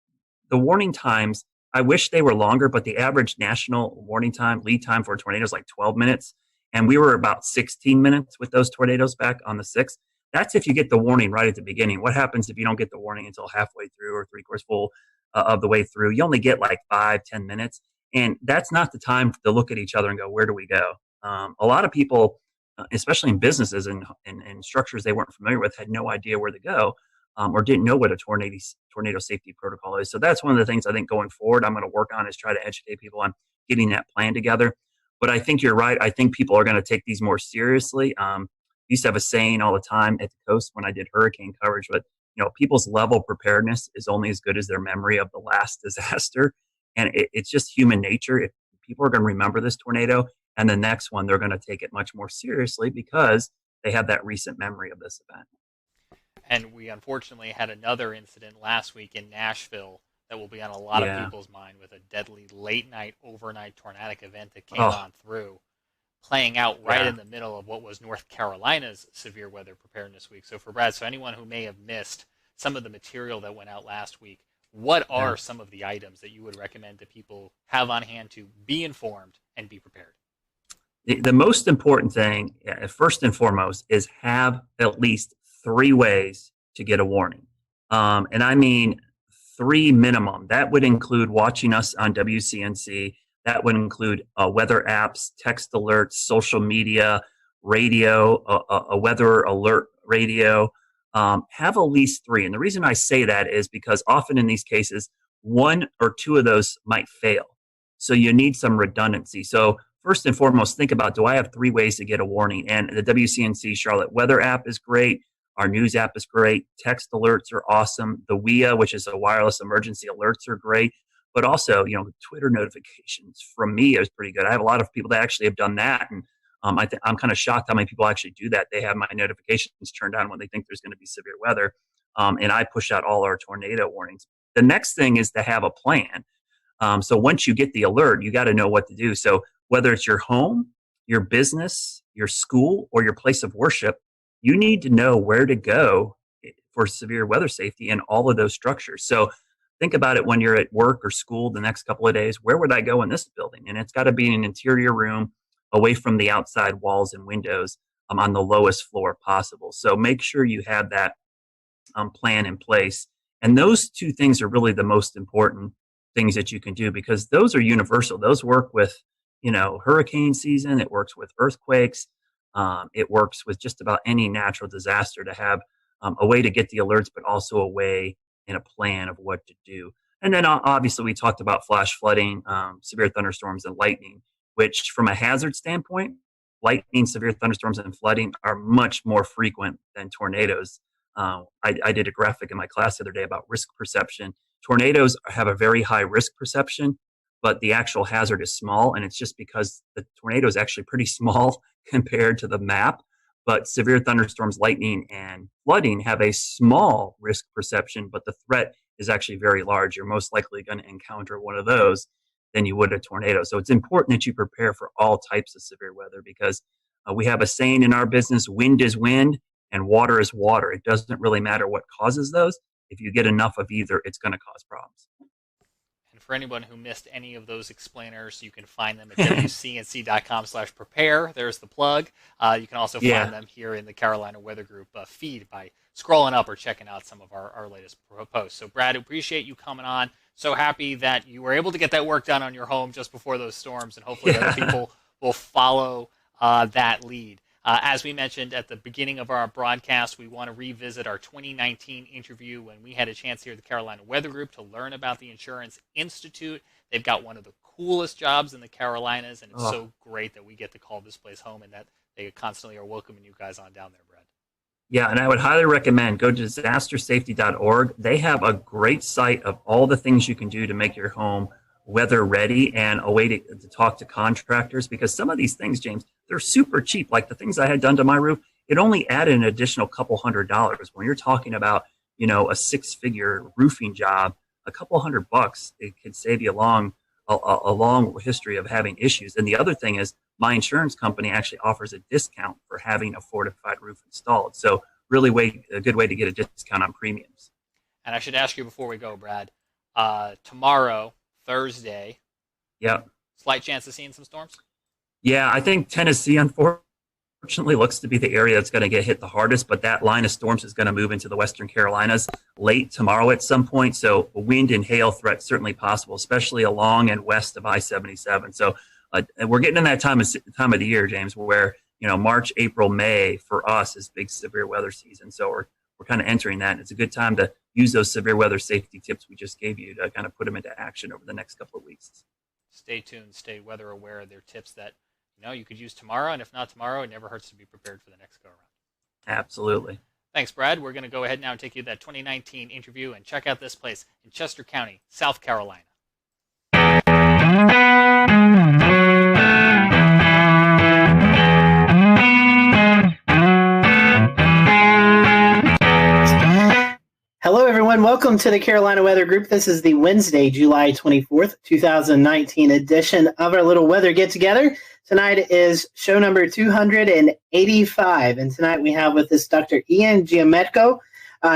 the warning times, I wish they were longer, but the average national warning time, lead time for a tornado is like 12 minutes. And we were about 16 minutes with those tornadoes back on the 6th. That's if you get the warning right at the beginning. What happens if you don't get the warning until halfway through or three-quarters full of the way through? You only get like 5-10 minutes. And that's not the time to look at each other and go, where do we go? A lot of people, especially in businesses and structures they weren't familiar with, had no idea where to go. Or didn't know what a tornado safety protocol is. So that's one of the things I think going forward I'm going to work on is try to educate people on getting that plan together. But I think you're right. I think people are going to take these more seriously. Used to have a saying all the time at the coast when I did hurricane coverage, but people's level of preparedness is only as good as their memory of the last disaster. And it's just human nature. If people are going to remember this tornado and the next one, they're going to take it much more seriously because they have that recent memory of this event. And we unfortunately had another incident last week in Nashville that will be on a lot of people's mind with a deadly late-night, overnight tornadic event that came on through, playing out right in the middle of what was North Carolina's severe weather preparedness week. So for Brad, so anyone who may have missed some of the material that went out last week, what are some of the items that you would recommend that people have on hand to be informed and be prepared? The most important thing, first and foremost, is have at least 3 ways to get a warning. And I mean 3 minimum. That would include watching us on WCNC. That would include weather apps, text alerts, social media, radio, a weather alert radio. Have at least 3. And the reason I say that is because often in these cases, 1 or 2 of those might fail. So you need some redundancy. So first and foremost, think about, do I have 3 ways to get a warning? And the WCNC Charlotte weather app is great. Our news app is great. Text alerts are awesome. The WIA, which is a wireless emergency alerts, are great. But also, Twitter notifications from me is pretty good. I have a lot of people that actually have done that. And I'm kind of shocked how many people actually do that. They have my notifications turned on when they think there's going to be severe weather. And I push out all our tornado warnings. The next thing is to have a plan. So once you get the alert, you got to know what to do. So whether it's your home, your business, your school, or your place of worship, you need to know where to go for severe weather safety in all of those structures. So think about it when you're at work or school the next couple of days. Where would I go in this building? And it's got to be in an interior room away from the outside walls and windows on the lowest floor possible. So make sure you have that plan in place. And those 2 things are really the most important things that you can do, because those are universal. Those work with, hurricane season. It works with earthquakes. It works with just about any natural disaster to have a way to get the alerts, but also a way and a plan of what to do. And then obviously we talked about flash flooding, severe thunderstorms, and lightning, which from a hazard standpoint, lightning, severe thunderstorms, and flooding are much more frequent than tornadoes. I did a graphic in my class the other day about risk perception. Tornadoes have a very high risk perception, but the actual hazard is small. And it's just because the tornado is actually pretty small compared to the map. But severe thunderstorms, lightning, and flooding have a small risk perception, but the threat is actually very large. You're most likely going to encounter one of those than you would a tornado. So it's important that you prepare for all types of severe weather, because we have a saying in our business: wind is wind and water is water. It doesn't really matter what causes those. If you get enough of either, it's going to cause problems. And for anyone who missed any of those explainers, you can find them at wcnc.com/prepare. There's the plug. You can also find them here in the Carolina Weather Group feed by scrolling up or checking out some of our latest posts. So Brad, appreciate you coming on. So happy that you were able to get that work done on your home just before those storms, and hopefully other people will follow that lead. As we mentioned at the beginning of our broadcast, we want to revisit our 2019 interview when we had a chance here at the Carolina Weather Group to learn about the Insurance Institute. They've got one of the coolest jobs in the Carolinas, and it's so great that we get to call this place home and that they constantly are welcoming you guys on down there, Brad. Yeah, and I would highly recommend go to disastersafety.org. They have a great site of all the things you can do to make your home weather ready, and a way to talk to contractors, because some of these things, James, they're super cheap. Like the things I had done to my roof, it only added an additional couple $100. When you're talking about, a 6-figure roofing job, a couple $100, it could save you a long history of having issues. And the other thing is, my insurance company actually offers a discount for having a fortified roof installed. So really a good way to get a discount on premiums. And I should ask you before we go, Brad, tomorrow, Thursday. Yep. Slight chance of seeing some storms? Yeah, I think Tennessee, unfortunately, looks to be the area that's going to get hit the hardest, but that line of storms is going to move into the Western Carolinas late tomorrow at some point. So wind and hail threat certainly possible, especially along and west of I-77. So we're getting in that time of the year, James, where, March, April, May for us is big severe weather season. So we're kind of entering that. And it's a good time to use those severe weather safety tips we just gave you to kind of put them into action over the next couple of weeks. Stay tuned, stay weather aware. They're tips that you could use tomorrow, and if not tomorrow, it never hurts to be prepared for the next go around. Absolutely. Thanks, Brad. We're going to go ahead now and take you to that 2019 interview and check out this place in Chester County, South Carolina. Hello, everyone. Welcome to the Carolina Weather Group. This is the Wednesday, July 24th, 2019 edition of our little weather get-together. Tonight is show number 285, and tonight we have with us Dr. Ian Giametco.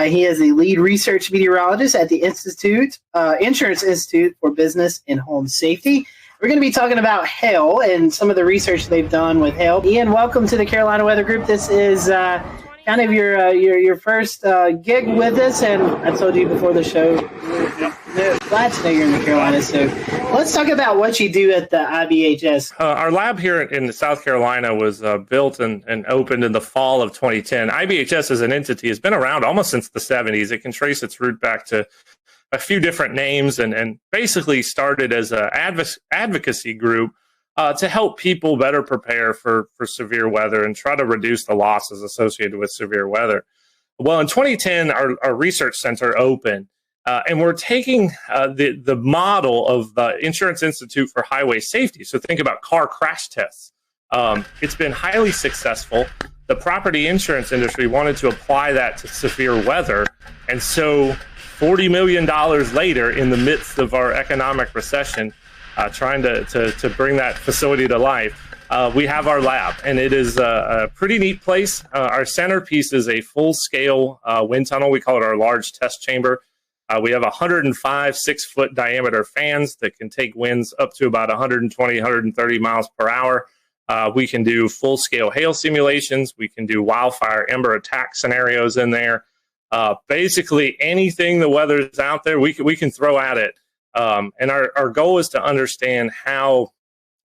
He is a lead research meteorologist at the Insurance Institute for Business and Home Safety. We're going to be talking about hail and some of the research they've done with hail. Ian, welcome to the Carolina Weather Group. This is kind of your first gig with us, and I told you before the show, we're glad to know you're in the Carolinas. So let's talk about what you do at the IBHS. Our lab here in South Carolina was built and opened in the fall of 2010. IBHS as an entity has been around almost since the 70s. It can trace its root back to a few different names and basically started as an advocacy group to help people better prepare for severe weather and try to reduce the losses associated with severe weather. Well, in 2010, our research center opened, and we're taking the model of the Insurance Institute for Highway Safety. So think about car crash tests. It's been highly successful. The property insurance industry wanted to apply that to severe weather, and so $40 million later, in the midst of our economic recession, trying to bring that facility to life, we have our lab, and it is a pretty neat place. Our centerpiece is a full-scale wind tunnel. We call it our large test chamber. We have 105 6-foot diameter fans that can take winds up to about 120, 130 miles per hour. We can do full-scale hail simulations. We can do wildfire ember attack scenarios in there. Basically, anything the weather's out there, we can throw at it. And our goal is to understand how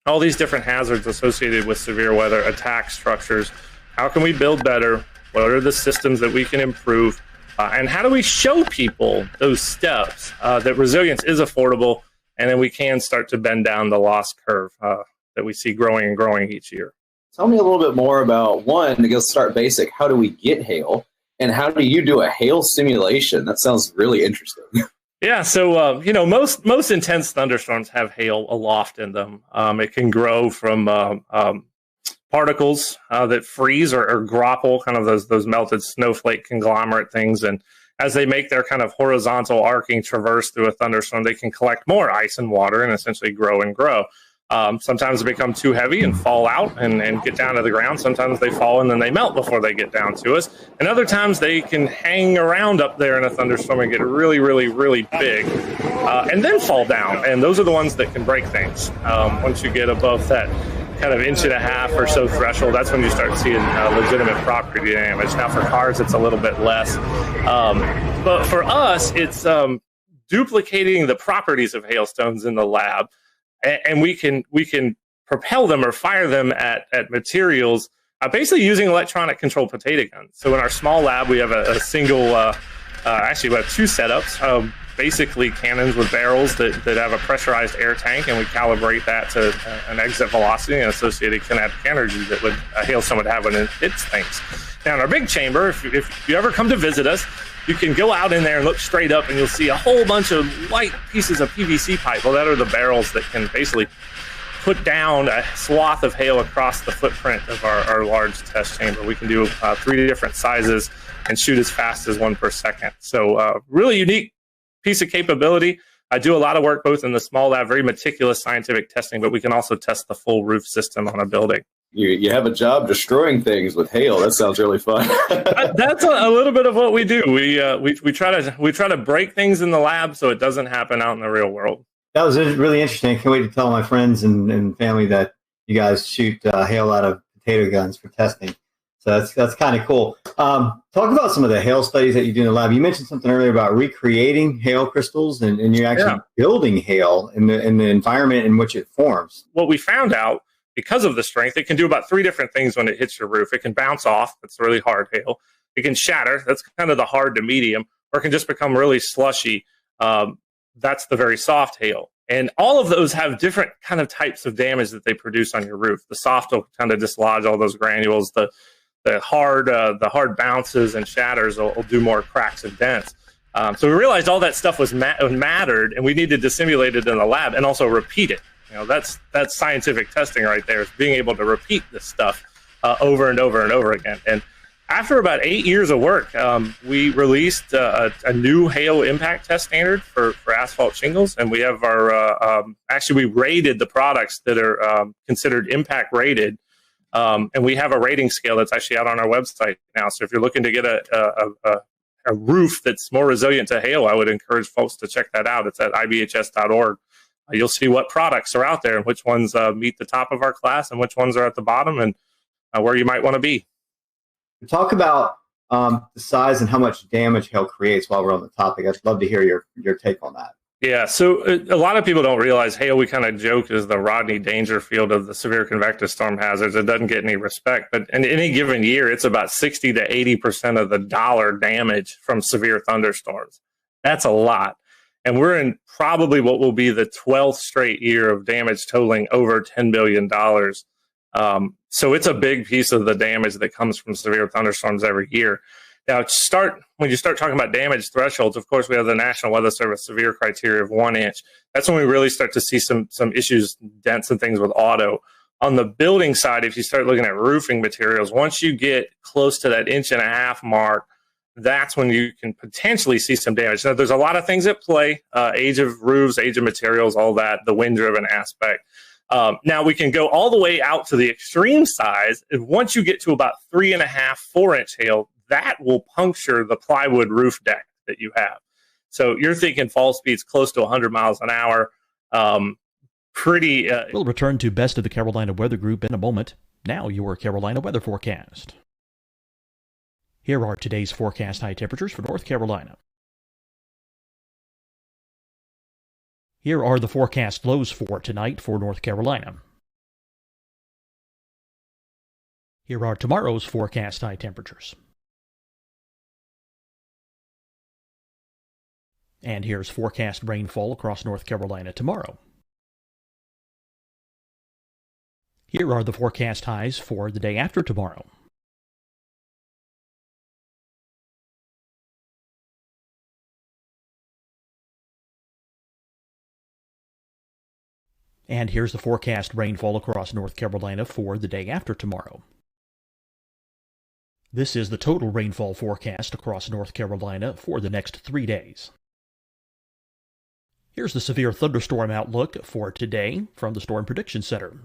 all these different hazards associated with severe weather attack structures. How can we build better? What are the systems that we can improve? And how do we show people those steps that resilience is affordable, and then we can start to bend down the loss curve that we see growing and growing each year? Tell me a little bit more about, one, to go start basic, how do we get hail? And how do you do a hail simulation? That sounds really interesting. Yeah, so most intense thunderstorms have hail aloft in them. It can grow from particles that freeze or grapple, kind of those melted snowflake conglomerate things. And as they make their kind of horizontal arcing traverse through a thunderstorm, they can collect more ice and water and essentially grow and grow. Sometimes they become too heavy and fall out and get down to the ground. Sometimes they fall and then they melt before they get down to us. And other times they can hang around up there in a thunderstorm and get really, really, really big and then fall down. And those are the ones that can break things. Once you get above that kind of 1.5 inch or so threshold, that's when you start seeing legitimate property damage. Now for cars, it's a little bit less. But for us, it's duplicating the properties of hailstones in the lab. And we can propel them or fire them at materials, basically using electronic controlled potato guns. So in our small lab, we have a single, actually we have two setups, basically cannons with barrels that have a pressurized air tank, and we calibrate that to an exit velocity and associated kinetic energy that a hailstone would have when it hits things. Now in our big chamber, if you ever come to visit us, you can go out in there and look straight up, and you'll see a whole bunch of light pieces of PVC pipe. Well, that are the barrels that can basically put down a swath of hail across the footprint of our large test chamber. We can do 3 different sizes and shoot as fast as 1 per second. So really unique piece of capability. I do a lot of work both in the small lab, very meticulous scientific testing, but we can also test the full roof system on a building. You have a job destroying things with hail. That sounds really fun. That's a little bit of what we do. We try to break things in the lab so it doesn't happen out in the real world. That was really interesting. I can't wait to tell my friends and family that you guys shoot hail out of potato guns for testing. So that's kind of cool. Talk about some of the hail studies that you do in the lab. You mentioned something earlier about recreating hail crystals, and you're actually building hail in the environment in which it forms. What we found out, because of the strength, it can do about 3 different things when it hits your roof. It can bounce off. That's really hard hail. It can shatter. That's kind of the hard to medium. Or it can just become really slushy. That's the very soft hail. And all of those have different kind of types of damage that they produce on your roof. The soft will kind of dislodge all those granules. The hard bounces and shatters will do more cracks and dents. So we realized all that stuff was mattered, and we needed to simulate it in the lab and also repeat it. That's scientific testing right there, is being able to repeat this stuff over and over and over again. And after about 8 years of work, we released a new hail impact test standard for asphalt shingles, and we have our actually we rated the products that are considered impact rated, and we have a rating scale that's actually out on our website now. So if you're looking to get a roof that's more resilient to hail, I would encourage folks to check that out. It's at ibhs.org. You'll see what products are out there and which ones meet the top of our class and which ones are at the bottom, and where you might want to be. Talk about the size and how much damage hail creates while we're on the topic. I'd love to hear your take on that. Yeah, so a lot of people don't realize hail, we kind of joke, is the Rodney Dangerfield of the severe convective storm hazards. It doesn't get any respect, but in any given year, it's about 60 to 80% of the dollar damage from severe thunderstorms. That's a lot. And we're in probably what will be the 12th straight year of damage totaling over $10 billion. So it's a big piece of the damage that comes from severe thunderstorms every year. Now, when you start talking about damage thresholds, of course, we have the National Weather Service severe criteria of 1 inch. That's when we really start to see some issues, dents and things with auto. On the building side, if you start looking at roofing materials, once you get close to that 1.5 inch mark, that's when you can potentially see some damage. Now, there's a lot of things at play, age of roofs, age of materials, all that, the wind-driven aspect. Now we can go all the way out to the extreme size. And once you get to about 3.5, 4 inch hail, that will puncture the plywood roof deck that you have. So you're thinking fall speeds close to 100 miles an hour. We'll return to Best of the Carolina Weather Group in a moment. Now your Carolina weather forecast. Here are today's forecast high temperatures for North Carolina. Here are the forecast lows for tonight for North Carolina. Here are tomorrow's forecast high temperatures. And here's forecast rainfall across North Carolina tomorrow. Here are the forecast highs for the day after tomorrow. And here's the forecast rainfall across North Carolina for the day after tomorrow. This is the total rainfall forecast across North Carolina for the next 3 days. Here's the severe thunderstorm outlook for today from the Storm Prediction Center.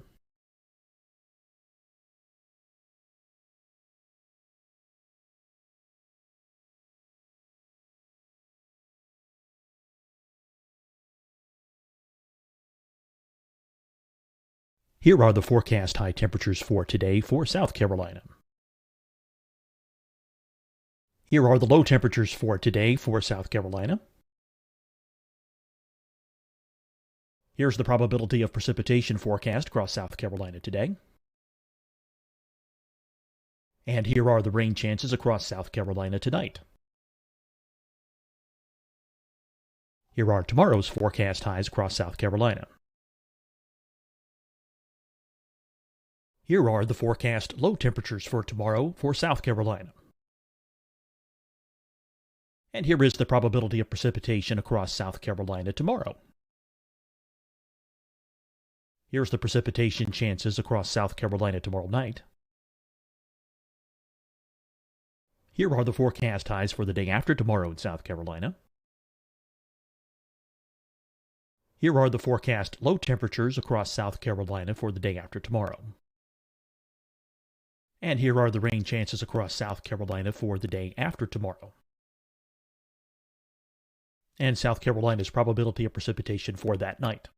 Here are the forecast high temperatures for today for South Carolina. Here are the low temperatures for today for South Carolina. Here's the probability of precipitation forecast across South Carolina today. And here are the rain chances across South Carolina tonight. Here are tomorrow's forecast highs across South Carolina. Here are the forecast low temperatures for tomorrow for South Carolina. And here is the probability of precipitation across South Carolina tomorrow. Here's the precipitation chances across South Carolina tomorrow night. Here are the forecast highs for the day after tomorrow in South Carolina. Here are the forecast low temperatures across South Carolina for the day after tomorrow. And here are the rain chances across South Carolina for the day after tomorrow. And South Carolina's probability of precipitation for that night.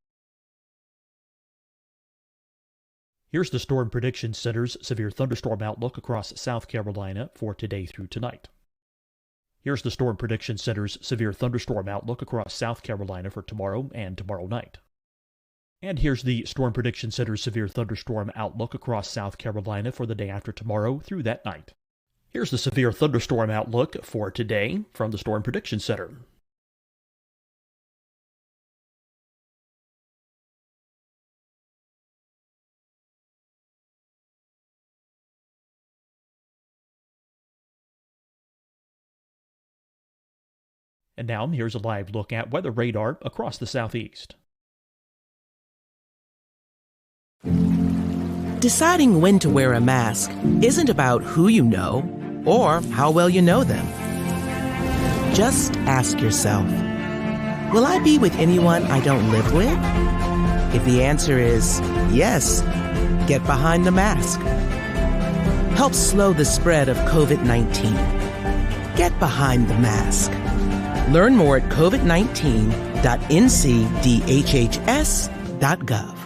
Here's the Storm Prediction Center's severe thunderstorm outlook across South Carolina for today through tonight. Here's the Storm Prediction Center's severe thunderstorm outlook across South Carolina for tomorrow and tomorrow night. And here's the Storm Prediction Center's severe thunderstorm outlook across South Carolina for the day after tomorrow through that night. Here's the severe thunderstorm outlook for today from the Storm Prediction Center. And now here's a live look at weather radar across the southeast. Deciding when to wear a mask isn't about who you know or how well you know them. Just ask yourself, will I be with anyone I don't live with? If the answer is yes, get behind the mask. Help slow the spread of COVID-19. Get behind the mask. Learn more at covid19.ncdhhs.gov.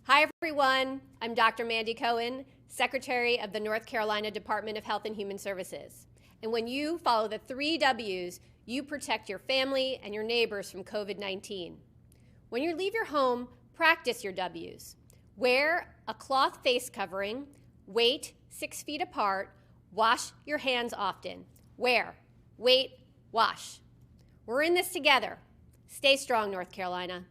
Hi, everyone. I'm Dr. Mandy Cohen, Secretary of the North Carolina Department of Health and Human Services. And when you follow the 3 W's, you protect your family and your neighbors from COVID-19. When you leave your home, practice your W's. Wear a cloth face covering, wait 6 feet apart, wash your hands often. Wear, wait, wash. We're in this together. Stay strong, North Carolina.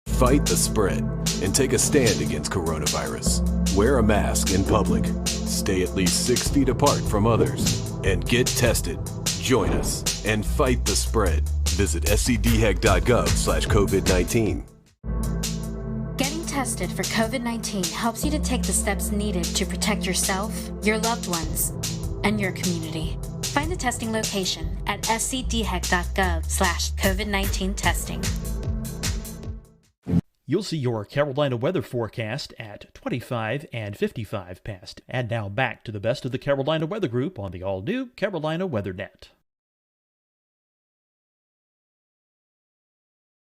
Fight the spread and take a stand against coronavirus. Wear a mask in public. Stay at least 6 feet apart from others. And get tested. Join us and fight the spread. Visit scdhec.gov/COVID-19. Getting tested for COVID-19 helps you to take the steps needed to protect yourself, your loved ones, and your community. Find the testing location at scdhec.gov/COVID-19 testing. You'll see your Carolina weather forecast at 25 and 55 past. And now back to the best of the Carolina Weather Group on the all-new Carolina WeatherNet.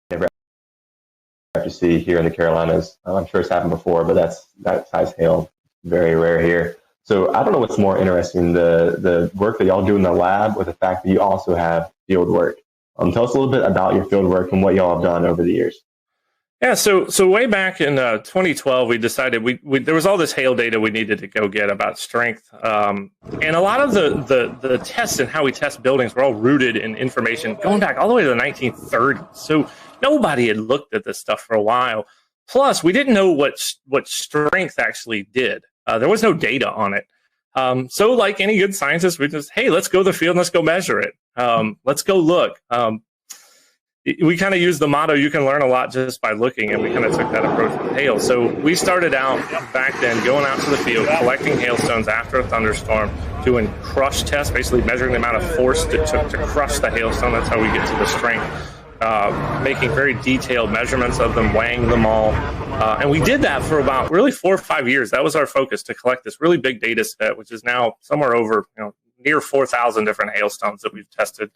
Never have to see here in the Carolinas. I'm sure it's happened before, but that size hail, very rare here. So I don't know what's more interesting, the work that y'all do in the lab with the fact that you also have field work. Tell us a little bit about your field work and what y'all have done over the years. Yeah, so way back in 2012, we decided there was all this hail data we needed to go get about strength, and a lot of the tests and how we test buildings were all rooted in information going back all the way to the 1930s. So nobody had looked at this stuff for a while. Plus, we didn't know what strength actually did. There was no data on it. So like any good scientist, we just, hey, let's go to the field and let's go measure it. Let's go look. We kind of use the motto, you can learn a lot just by looking, and we kind of took that approach with hail. So we started out back then going out to the field, collecting hailstones after a thunderstorm, doing crush tests, basically measuring the amount of force it took to crush the hailstone. That's how we get to the strength. Making very detailed measurements of them, weighing them all. And we did that for about really 4 or 5 years. That was our focus, to collect this really big data set, which is now somewhere over near 4,000 different hailstones that we've tested.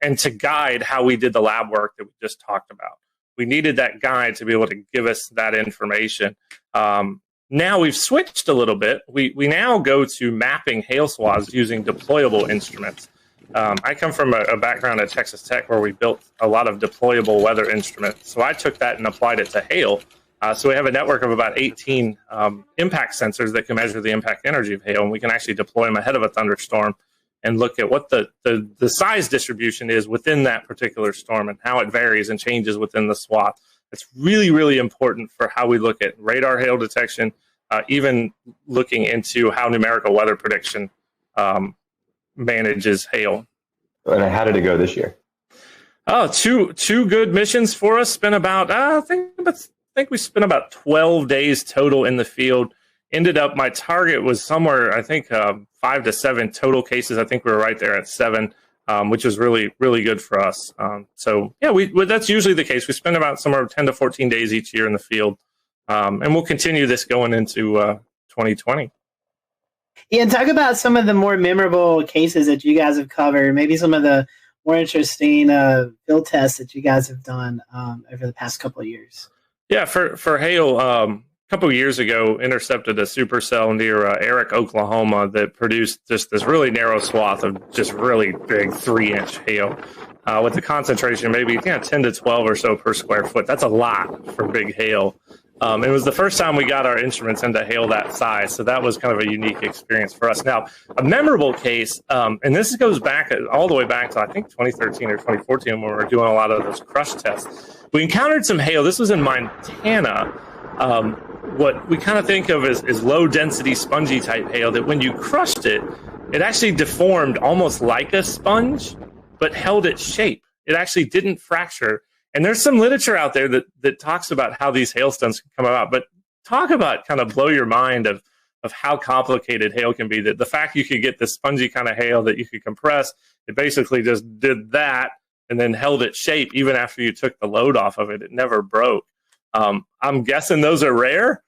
And to guide how we did the lab work that we just talked about. We needed that guide to be able to give us that information. Now we've switched a little bit. We now go to mapping hail swaths using deployable instruments. I come from a background at Texas Tech where we built a lot of deployable weather instruments. So I took that and applied it to hail. So we have a network of about 18 impact sensors that can measure the impact energy of hail, and we can actually deploy them ahead of a thunderstorm and look at what the size distribution is within that particular storm and how it varies and changes within the swath. It's really, really important for how we look at radar hail detection, even looking into how numerical weather prediction manages hail. And how did it go this year? Oh, two good missions for us. Spent about I think we spent about 12 days total in the field. Ended up, my target was somewhere, I think 5 to 7 total cases. I think we were right there at 7, which was really, really good for us. So yeah, that's usually the case. We spend about somewhere 10 to 14 days each year in the field, and we'll continue this going into 2020. Yeah, and talk about some of the more memorable cases that you guys have covered, maybe some of the more interesting field tests that you guys have done over the past couple of years. Yeah, for hail, a couple of years ago, intercepted a supercell near Eric, Oklahoma that produced just this really narrow swath of just really big 3-inch hail with the concentration maybe 10 to 12 or so per square foot. That's a lot for big hail. It was the first time we got our instruments into hail that size, so that was kind of a unique experience for us. Now, a memorable case, and this goes back all the way back to I think 2013 or 2014 when we were doing a lot of those crush tests. We encountered some hail. This was in Montana. What we kind of think of as low-density spongy type hail that when you crushed it, it actually deformed almost like a sponge, but held its shape. It actually didn't fracture. And there's some literature out there that talks about how these hailstones can come about. But talk about kind of blow your mind of how complicated hail can be. That the fact you could get this spongy kind of hail that you could compress, it basically just did that and then held its shape even after you took the load off of it. It never broke. I'm guessing those are rare.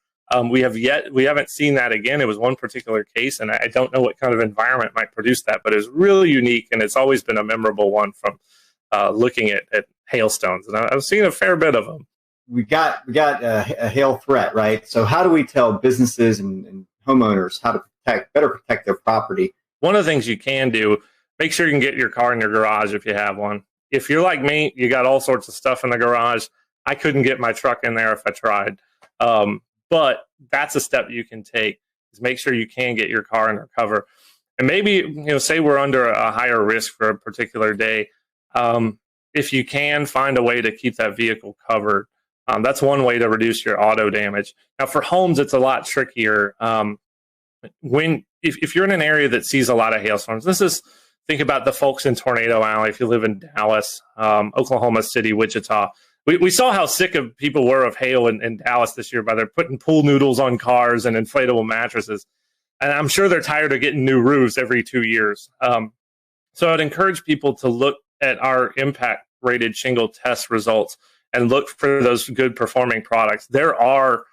We haven't seen that again. It was one particular case, and I don't know what kind of environment might produce that, but it's really unique, and it's always been a memorable one from looking at hailstones. And I've seen a fair bit of them. We got a hail threat, right? So how do we tell businesses and homeowners how to better protect their property? One of the things you can do, make sure you can get your car in your garage if you have one. If you're like me, you got all sorts of stuff in the garage. I couldn't get my truck in there if I tried. But that's a step you can take, is make sure you can get your car under cover. And maybe, say we're under a higher risk for a particular day. If you can find a way to keep that vehicle covered, that's one way to reduce your auto damage. Now for homes, it's a lot trickier. If you're in an area that sees a lot of hailstorms, think about the folks in Tornado Alley. If you live in Dallas, Oklahoma City, Wichita, we saw how sick of people were of hail in Dallas this year by their putting pool noodles on cars and inflatable mattresses. And I'm sure they're tired of getting new roofs every 2 years. So I'd encourage people to look at our impact rated shingle test results and look for those good performing products. There are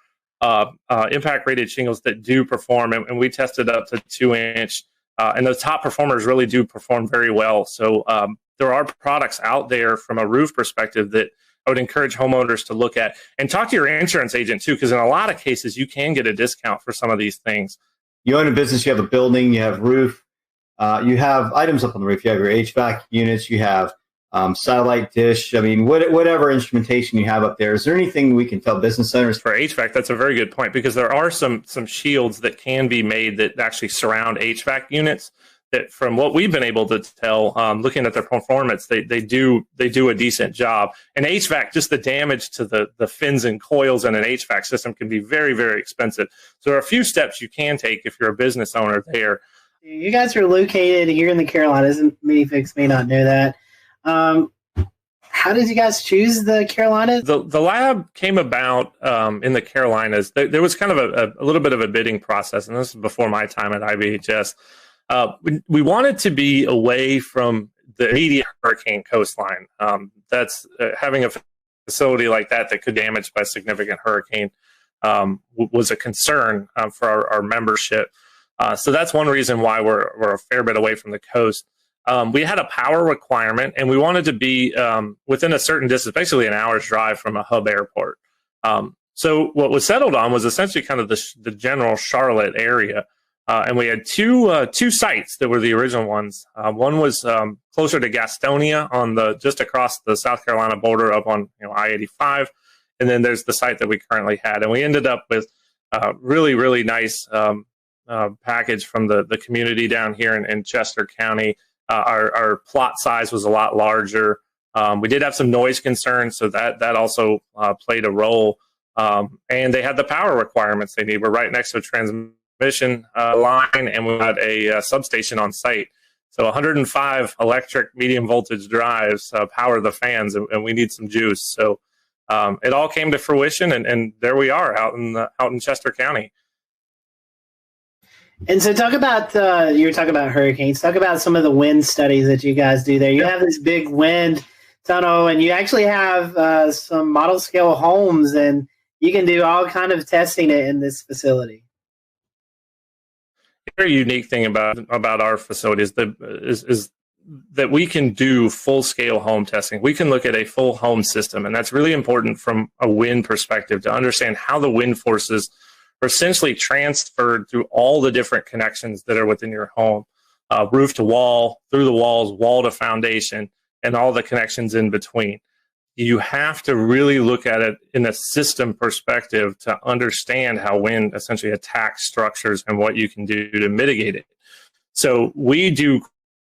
impact rated shingles that do perform, and we tested up to 2-inch. And the top performers really do perform very well. So there are products out there from a roof perspective that I would encourage homeowners to look at, and talk to your insurance agent too, because in a lot of cases you can get a discount for some of these things. You own a business, you have a building, you have roof, you have items up on the roof, you have your HVAC units, you have satellite dish. I mean, whatever instrumentation you have up there. Is there anything we can tell business owners? For HVAC, that's a very good point, because there are some shields that can be made that actually surround HVAC units. That, from what we've been able to tell, looking at their performance, they do a decent job. And HVAC, just the damage to the fins and coils in an HVAC system can be very, very expensive. So there are a few steps you can take if you're a business owner there. You guys are located here in the Carolinas, and many folks may not know that. How did you guys choose the Carolinas? The lab came about in the Carolinas. There was kind of a little bit of a bidding process, and this is before my time at IBHS. We wanted to be away from the immediate hurricane coastline. That's having a facility like that could damage by a significant hurricane was a concern for our membership. So that's one reason why we're a fair bit away from the coast. We had a power requirement, and we wanted to be within a certain distance, basically an hour's drive from a hub airport. So what was settled on was essentially kind of the general Charlotte area. And we had two sites that were the original ones. One was closer to Gastonia, just across the South Carolina border up on I-85. And then there's the site that we currently had. And we ended up with a really, really nice package from the community down here in Chester County. Our plot size was a lot larger. We did have some noise concerns, so that also played a role. And they had the power requirements they need. We're right next to a transmission line, and we had a substation on site. So 105 electric medium voltage drives power the fans, and we need some juice. So it all came to fruition, and there we are out in Chester County. And so talk about, you were talking about hurricanes. Talk about some of the wind studies that you guys do there. You have this big wind tunnel, and you actually have some model scale homes, and you can do all kind of testing in this facility. A very unique thing about our facility is that we can do full-scale home testing. We can look at a full home system, and that's really important from a wind perspective to understand how the wind forces are essentially transferred through all the different connections that are within your home, roof to wall, through the walls, wall to foundation, and all the connections in between. You have to really look at it in a system perspective to understand how wind essentially attacks structures and what you can do to mitigate it. So we do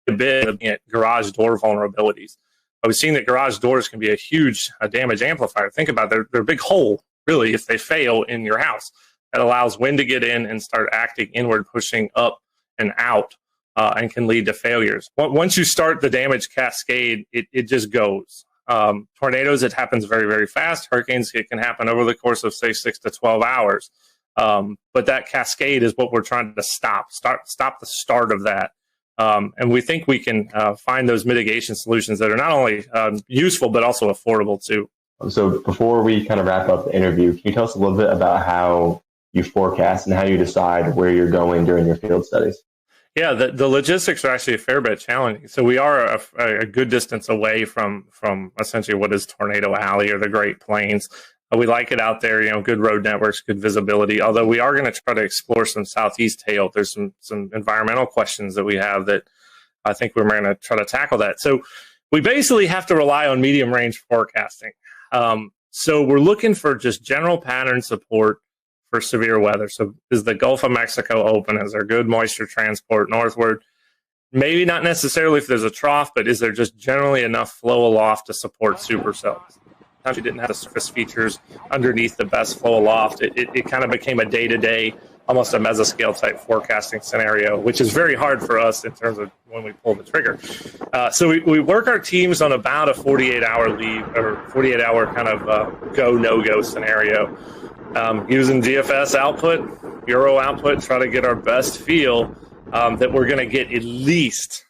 a bit of garage door vulnerabilities. We've seen that garage doors can be a huge damage amplifier. Think about it, they're a big hole, really, if they fail in your house. That allows wind to get in and start acting inward, pushing up and out, and can lead to failures. Once you start the damage cascade, it just goes. Tornadoes, it happens very, very fast. Hurricanes, it can happen over the course of, say, 6 to 12 hours. But that cascade is what we're trying to stop the start of that. And we think we can find those mitigation solutions that are not only useful, but also affordable too. So before we kind of wrap up the interview, can you tell us a little bit about how you forecast and how you decide where you're going during your field studies? Yeah, the logistics are actually a fair bit challenging. So we are a good distance away from essentially what is Tornado Alley or the Great Plains. We like it out there, good road networks, good visibility, although we are going to try to explore some southeast hail. There's some environmental questions that we have that I think we're going to try to tackle that. So we basically have to rely on medium range forecasting. So we're looking for just general pattern support for severe weather. So is the Gulf of Mexico open? Is there good moisture transport northward? Maybe not necessarily if there's a trough, but is there just generally enough flow aloft to support supercells? Sometimes you didn't have the surface features underneath the best flow aloft. It kind of became a day-to-day, almost a mesoscale type forecasting scenario, which is very hard for us in terms of when we pull the trigger. So we work our teams on about a 48-hour lead or 48-hour kind of go, no-go scenario. Using GFS output, Bureau output, try to get our best feel that we're going to get at least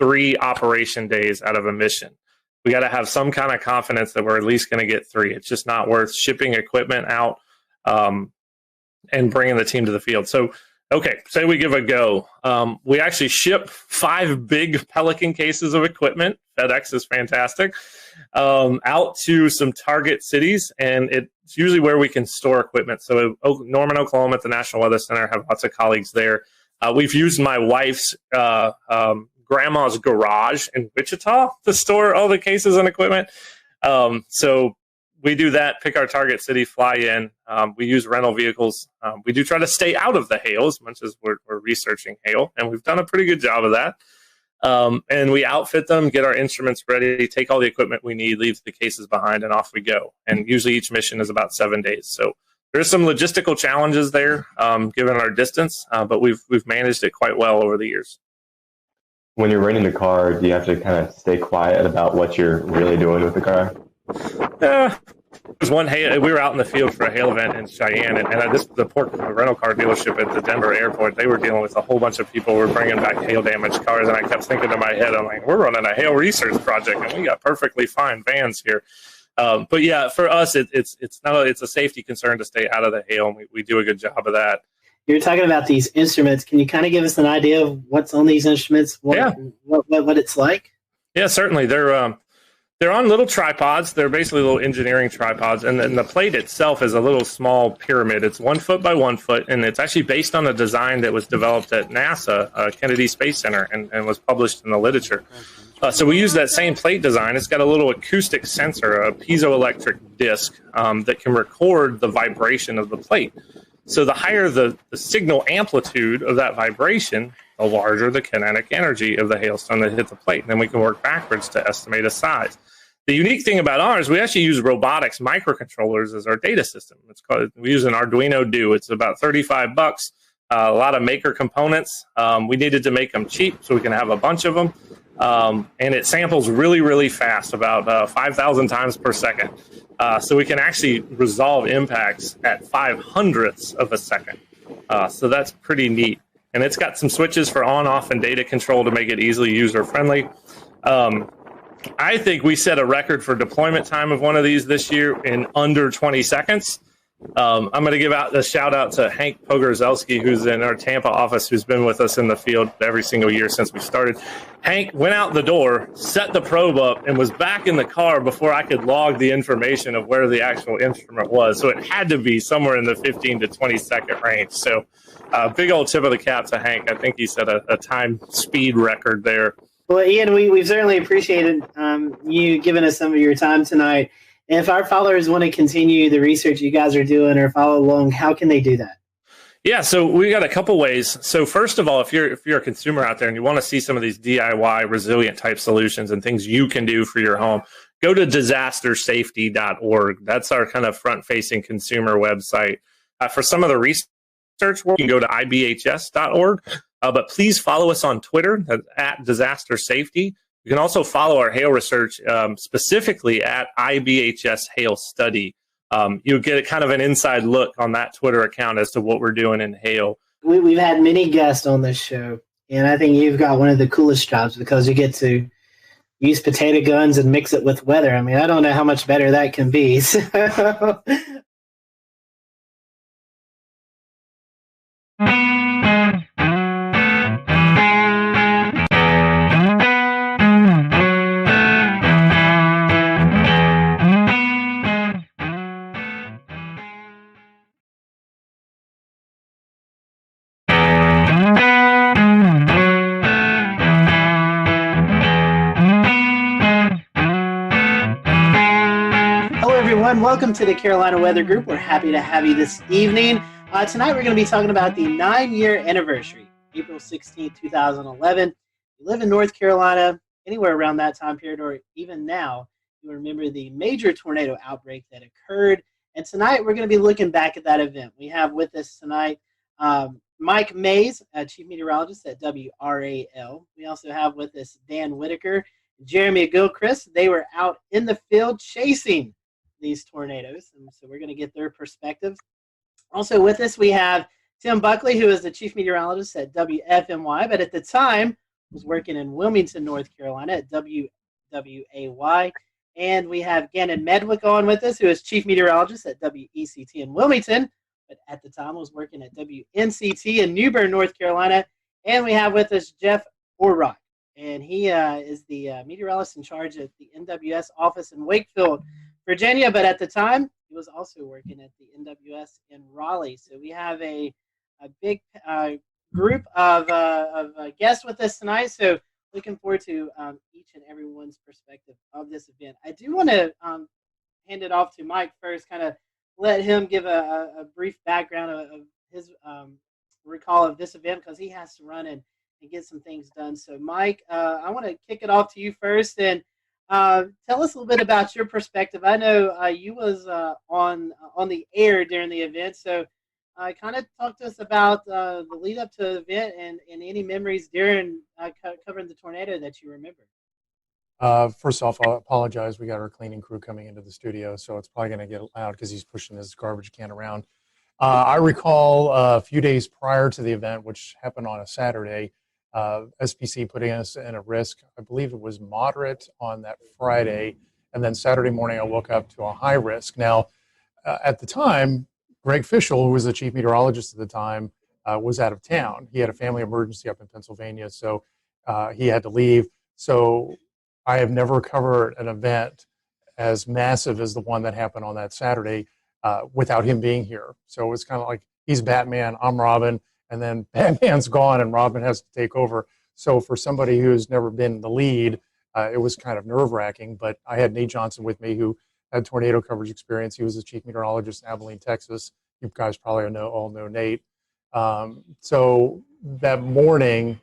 3 operation days out of a mission. We got to have some kind of confidence that we're at least going to get 3. It's just not worth shipping equipment out and bringing the team to the field. So, okay, say we give a go. We actually ship 5 big Pelican cases of equipment. FedEx is fantastic. Out to some target cities, and it's usually where we can store equipment. So Norman, Oklahoma at the National Weather Center, have lots of colleagues there. We've used my wife's grandma's garage in Wichita to store all the cases and equipment. So we do that, pick our target city, fly in. We use rental vehicles. We do try to stay out of the hail as much as we're researching hail, and we've done a pretty good job of that. And we outfit them, get our instruments ready, take all the equipment we need, leave the cases behind, and off we go. And usually each mission is about 7 days. So there's some logistical challenges there, given our distance, but we've managed it quite well over the years. When you're renting the car, do you have to kind of stay quiet about what you're really doing with the car? There's one hail. We were out in the field for a hail event in Cheyenne, and the rental car dealership at the Denver airport, they were dealing with a whole bunch of people who were bringing back hail damaged cars, and I kept thinking in my head, I'm like, we're running a hail research project, and we got perfectly fine vans here. But yeah, for us, it's a safety concern to stay out of the hail, and we do a good job of that. You're talking about these instruments. Can you kind of give us an idea of what's on these instruments? What it's like? Yeah, certainly. They're on little tripods. They're basically little engineering tripods, and then the plate itself is a little small pyramid. It's 1 foot by 1 foot, and it's actually based on a design that was developed at NASA, Kennedy Space Center, and was published in the literature. So we use that same plate design. It's got a little acoustic sensor, a piezoelectric disc that can record the vibration of the plate. So the higher the signal amplitude of that vibration, the larger the kinetic energy of the hailstone that hit the plate. And then we can work backwards to estimate a size. The unique thing about ours, we actually use robotics microcontrollers as our data system. We use an Arduino Do. It's about $35. A lot of maker components. We needed to make them cheap so we can have a bunch of them. And it samples really, really fast, about 5,000 times per second. So we can actually resolve impacts at 0.05 of a second. So that's pretty neat. And it's got some switches for on, off, and data control to make it easily user-friendly. I think we set a record for deployment time of one of these this year in under 20 seconds. I'm going to give out a shout out to Hank Pogorzelski, who's in our Tampa office, who's been with us in the field every single year since we started. Hank went out the door, set the probe up, and was back in the car before I could log the information of where the actual instrument was. So it had to be somewhere in the 15 to 20 second range. So big old tip of the cap to Hank. I think he set a time speed record there. Well, Ian, we've certainly appreciated you giving us some of your time tonight. And if our followers want to continue the research you guys are doing or follow along, how can they do that? Yeah, so we got a couple ways. So first of all, if you're a consumer out there and you want to see some of these DIY resilient type solutions and things you can do for your home, go to disastersafety.org. That's our kind of front-facing consumer website. For some of the research work, you can go to ibhs.org. But please follow us on Twitter at Disaster Safety. You can also follow our hail research specifically at IBHS Hail Study. You'll get kind of an inside look on that Twitter account as to what we're doing in hail. We've had many guests on this show, and I think you've got one of the coolest jobs because you get to use potato guns and mix it with weather. I mean, I don't know how much better that can be. So. Welcome to the Carolina Weather Group. We're happy to have you this evening. Tonight we're going to be talking about the 9-year anniversary, April 16, 2011. If you live in North Carolina, anywhere around that time period, or even now, you remember the major tornado outbreak that occurred. And tonight we're going to be looking back at that event. We have with us tonight Mike Mays, Chief Meteorologist at WRAL. We also have with us Dan Whitaker, Jeremy Gilchrist. They were out in the field chasing these tornadoes, and so we're going to get their perspectives. Also with us we have Tim Buckley, who is the Chief Meteorologist at WFMY, but at the time was working in Wilmington, North Carolina at WWAY. And we have Gannon Medwick on with us, who is Chief Meteorologist at WECT in Wilmington, but at the time was working at WNCT in New Bern, North Carolina. And we have with us Jeff Orrock, and he is the meteorologist in charge at the NWS office in Wakefield, Virginia, but at the time he was also working at the NWS in Raleigh. So we have a big group of guests with us tonight. So looking forward to each and everyone's perspective of this event. I do want to hand it off to Mike first, kind of let him give a brief background of his recall of this event, because he has to run and get some things done. So Mike, I want to kick it off to you first, and tell us a little bit about your perspective. I know you was on the air during the event, so kind of talk to us about the lead up to the event and any memories during covering the tornado that you remember. First off, I'll apologize. We got our cleaning crew coming into the studio, so it's probably going to get loud because he's pushing his garbage can around. I recall a few days prior to the event, which happened on a Saturday, SPC putting us in a risk. I believe it was moderate on that Friday, and then Saturday morning I woke up to a high risk. Now, at the time, Greg Fischel, who was the chief meteorologist at the time, was out of town. He had a family emergency up in Pennsylvania, so he had to leave. So I have never covered an event as massive as the one that happened on that Saturday without him being here. So it was kind of like he's Batman, I'm Robin, and then Batman's gone and Robin has to take over. So for somebody who's never been the lead, it was kind of nerve-wracking. But I had Nate Johnson with me, who had tornado coverage experience. He was the chief meteorologist in Abilene, Texas. You guys probably all know Nate. So that morning,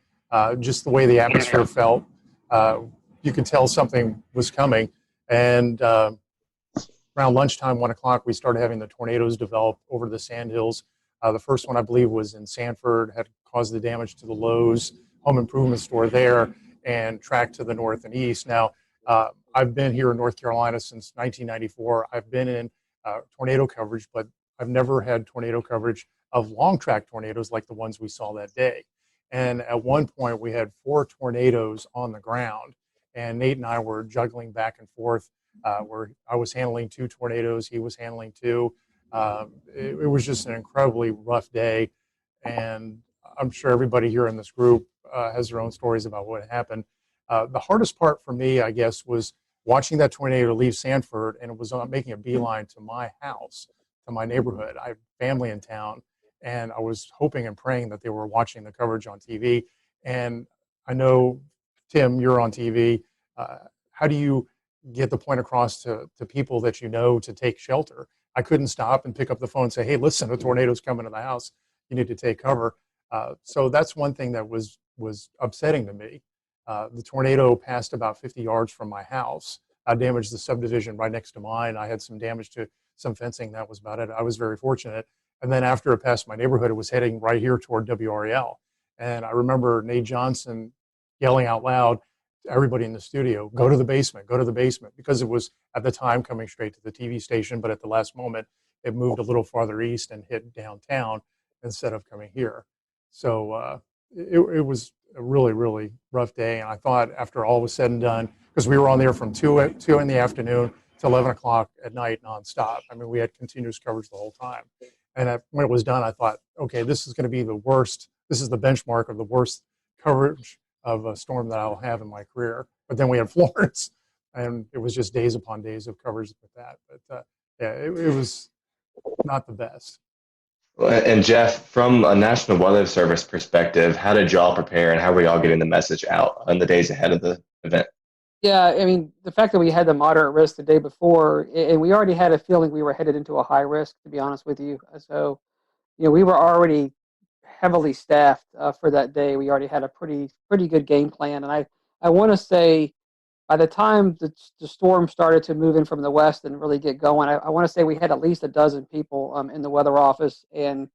just the way the atmosphere felt, you could tell something was coming. And around lunchtime, 1 o'clock, we started having the tornadoes develop over the sandhills. The first one, I believe, was in Sanford, had caused the damage to the Lowe's home improvement store there and tracked to the north and east. Now, I've been here in North Carolina since 1994. I've been in tornado coverage, but I've never had tornado coverage of long track tornadoes like the ones we saw that day. And at one point, we had 4 tornadoes on the ground, and Nate and I were juggling back and forth, where I was handling 2 tornadoes, he was handling 2. It was just an incredibly rough day, and I'm sure everybody here in this group has their own stories about what happened. The hardest part for me, I guess, was watching that tornado leave Sanford, and it was making a beeline to my house, to my neighborhood. I have family in town, and I was hoping and praying that they were watching the coverage on TV. And I know, Tim, you're on TV. How do you get the point across to people that you know to take shelter? I couldn't stop and pick up the phone and say, hey, listen, a tornado's coming to the house. You need to take cover. So that's one thing that was upsetting to me. The tornado passed about 50 yards from my house. I damaged the subdivision right next to mine. I had some damage to some fencing. That was about it. I was very fortunate. And then after it passed my neighborhood, it was heading right here toward WRAL. And I remember Nate Johnson yelling out loud, everybody in the studio, go to the basement, because it was at the time coming straight to the TV station, but at the last moment, it moved a little farther east and hit downtown instead of coming here. So it was a really, really rough day. And I thought after all was said and done, because we were on there from 2 in the afternoon to 11 o'clock at night nonstop. I mean, we had continuous coverage the whole time. And when it was done, I thought, okay, this is going to be the worst. This is the benchmark of the worst coverage of a storm that I'll have in my career. But then we had Florence, and it was just days upon days of coverage with that. But yeah, it was not the best. And Jeff, from a National Weather Service perspective, how did y'all prepare and how were y'all getting the message out in the days ahead of the event? Yeah, I mean, the fact that we had the moderate risk the day before, and we already had a feeling we were headed into a high risk, to be honest with you. So, we were already heavily staffed for that day. We already had a pretty good game plan, and I want to say by the time the storm started to move in from the west and really get going, I want to say we had at least a dozen people in the weather office, and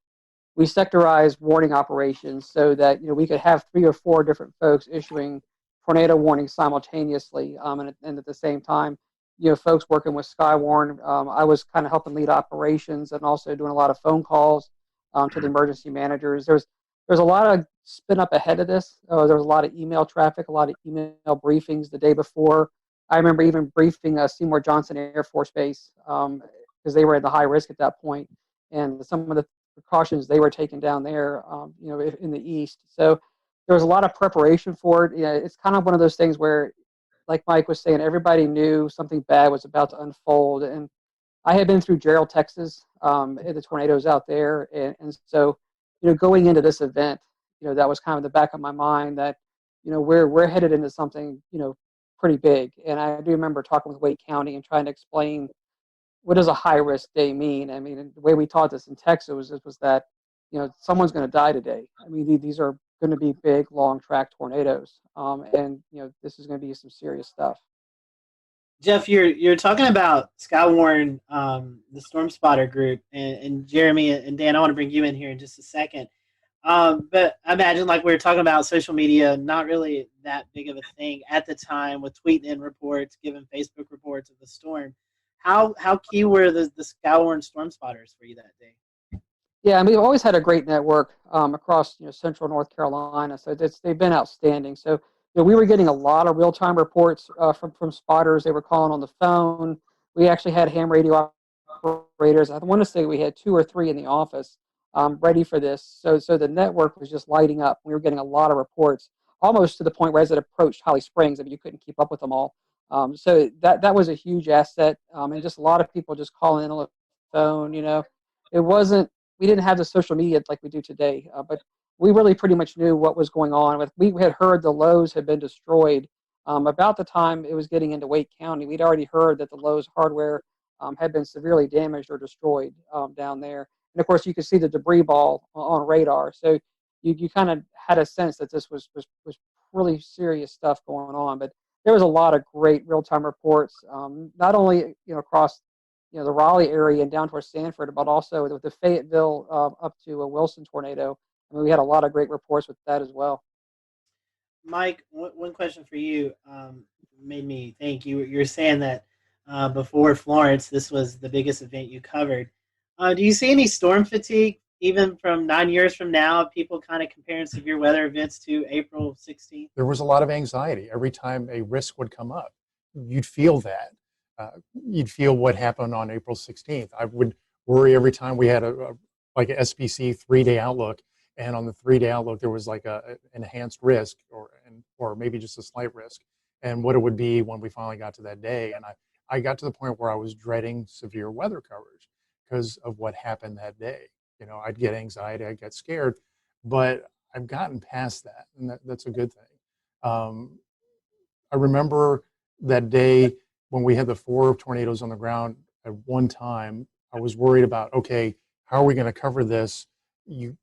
we sectorized warning operations so that we could have 3 or 4 different folks issuing tornado warnings simultaneously, and at the same time, folks working with Skywarn. I was kind of helping lead operations and also doing a lot of phone calls to the emergency managers. There's a lot of spin up ahead of this. There was a lot of email traffic, a lot of email briefings the day before. I remember even briefing Seymour Johnson Air Force Base because they were at the high risk at that point, and some of the precautions they were taking down there, in the east. So there was a lot of preparation for it. It's kind of one of those things where, like Mike was saying, everybody knew something bad was about to unfold. And I had been through Gerald, Texas, the tornadoes out there, and so going into this event, that was kind of the back of my mind that we're headed into something pretty big. And I do remember talking with Wake County and trying to explain what does a high risk day mean. I mean, the way we taught this in Texas was that someone's going to die today. I mean, these are going to be big, long track tornadoes, and this is going to be some serious stuff. Jeff, you're talking about Skywarn, the Storm Spotter group, and Jeremy and Dan. I want to bring you in here in just a second. But I imagine, like we were talking about, social media not really that big of a thing at the time, with tweeting in reports, giving Facebook reports of the storm. How key were the Skywarn Storm Spotters for you that day? Yeah, and we've always had a great network across central North Carolina, so they've been outstanding. So we were getting a lot of real-time reports from spotters. They were calling on the phone. We actually had ham radio operators. I want to say we had 2 or 3 in the office ready for this. So the network was just lighting up. We were getting a lot of reports, almost to the point where as it approached Holly Springs, I mean, you couldn't keep up with them all. So that was a huge asset, and just a lot of people just calling in on the phone. It wasn't. We didn't have the social media like we do today, but we really pretty much knew what was going on. We had heard the Lowe's had been destroyed about the time it was getting into Wake County. We'd already heard that the Lowe's hardware had been severely damaged or destroyed down there. And of course, you could see the debris ball on radar. So you kind of had a sense that this was really serious stuff going on. But there was a lot of great real-time reports, not only across the Raleigh area and down towards Sanford, but also with the Fayetteville up to a Wilson tornado. I mean, we had a lot of great reports with that as well. Mike, one question for you made me think. You were saying that before Florence, this was the biggest event you covered. Do you see any storm fatigue, even from 9 years from now, people kind of comparing severe weather events to April 16th? There was a lot of anxiety every time a risk would come up. You'd feel that. You'd feel what happened on April 16th. I would worry every time we had a SPC 3-day outlook, and on the 3-day outlook there was like an enhanced risk or maybe just a slight risk, and what it would be when we finally got to that day. And I got to the point where I was dreading severe weather coverage because of what happened that day. I'd get anxiety, I'd get scared, but I've gotten past that, and that's a good thing. I remember that day when we had the 4 tornadoes on the ground at one time. I was worried about, okay, how are we going to cover this? You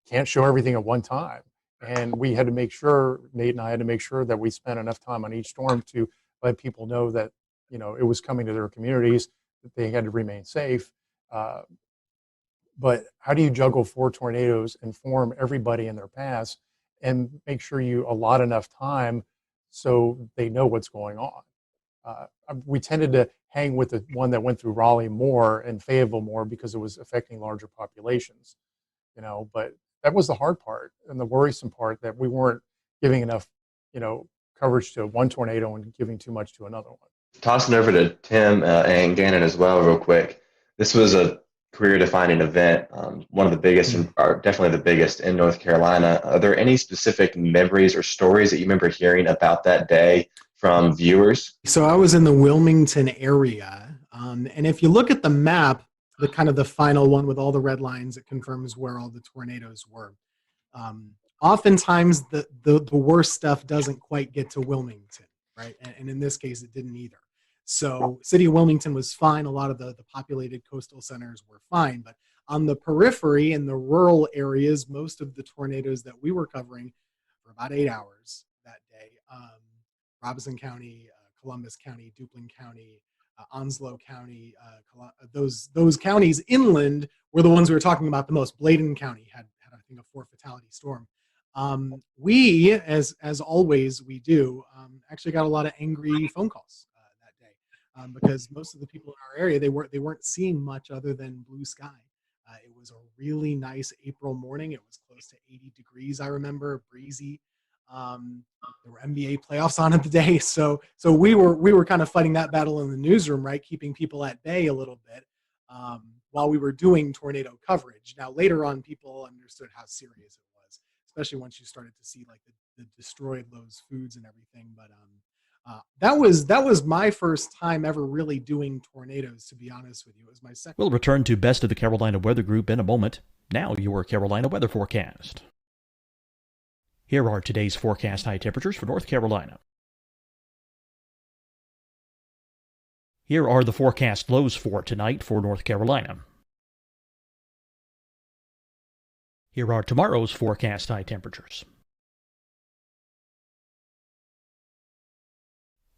can't show everything at one time. And we had to make sure, Nate and I had to make sure that we spent enough time on each storm to let people know that, it was coming to their communities, that they had to remain safe. But how do you juggle 4 tornadoes, inform everybody in their paths, and make sure you allot enough time so they know what's going on. We tended to hang with the one that went through Raleigh more and Fayetteville more because it was affecting larger populations, but that was the hard part and the worrisome part, that we weren't giving enough, coverage to one tornado and giving too much to another one. Tossing over to Tim and Gannon as well, real quick. This was a career-defining event, one of the biggest, or definitely the biggest in North Carolina. Are there any specific memories or stories that you remember hearing about that day from viewers? So I was in the Wilmington area, and if you look at the map, the kind of the final one with all the red lines, it confirms where all the tornadoes were. Oftentimes, the worst stuff doesn't quite get to Wilmington, right? And in this case, it didn't either. So city of Wilmington was fine. A lot of the populated coastal centers were fine. But on the periphery and the rural areas, most of the tornadoes that we were covering for about 8 hours that day, Robeson County, Columbus County, Duplin County, Onslow County, those counties inland were the ones we were talking about the most. Bladen County had I think, a 4 fatality storm. We, as always we do, actually got a lot of angry phone calls that day because most of the people in our area, they weren't seeing much other than blue sky. It was a really nice April morning. It was close to 80 degrees, I remember, breezy. There were NBA playoffs on at the day, so we were kind of fighting that battle in the newsroom, right, keeping people at bay a little bit while we were doing tornado coverage. Now later on, people understood how serious it was, especially once you started to see like the destroyed those foods and everything. But that was my first time ever really doing tornadoes, to be honest with you. It was my second. We'll return to Best of the Carolina Weather Group in a moment. Now your Carolina weather forecast. Here are today's forecast high temperatures for North Carolina. Here are the forecast lows for tonight for North Carolina. Here are tomorrow's forecast high temperatures.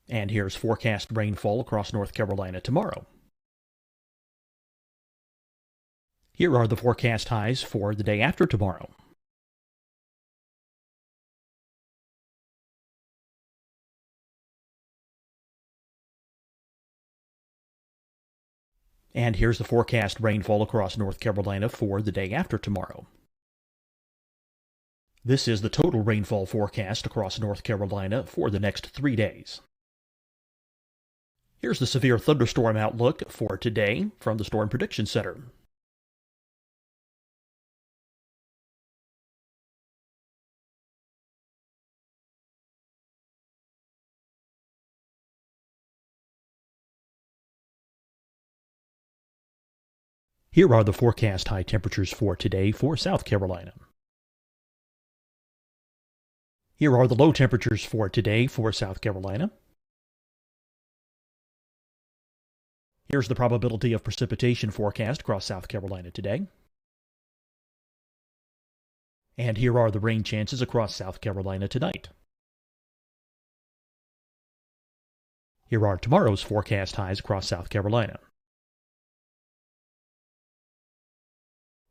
And here's forecast rainfall across North Carolina tomorrow. Here are the forecast highs for the day after tomorrow. And here's the forecast rainfall across North Carolina for the day after tomorrow. This is the total rainfall forecast across North Carolina for the next 3 days. Here's the severe thunderstorm outlook for today from the Storm Prediction Center. Here are the forecast high temperatures for today for South Carolina. Here are the low temperatures for today for South Carolina. Here's the probability of precipitation forecast across South Carolina today. And here are the rain chances across South Carolina tonight. Here are tomorrow's forecast highs across South Carolina.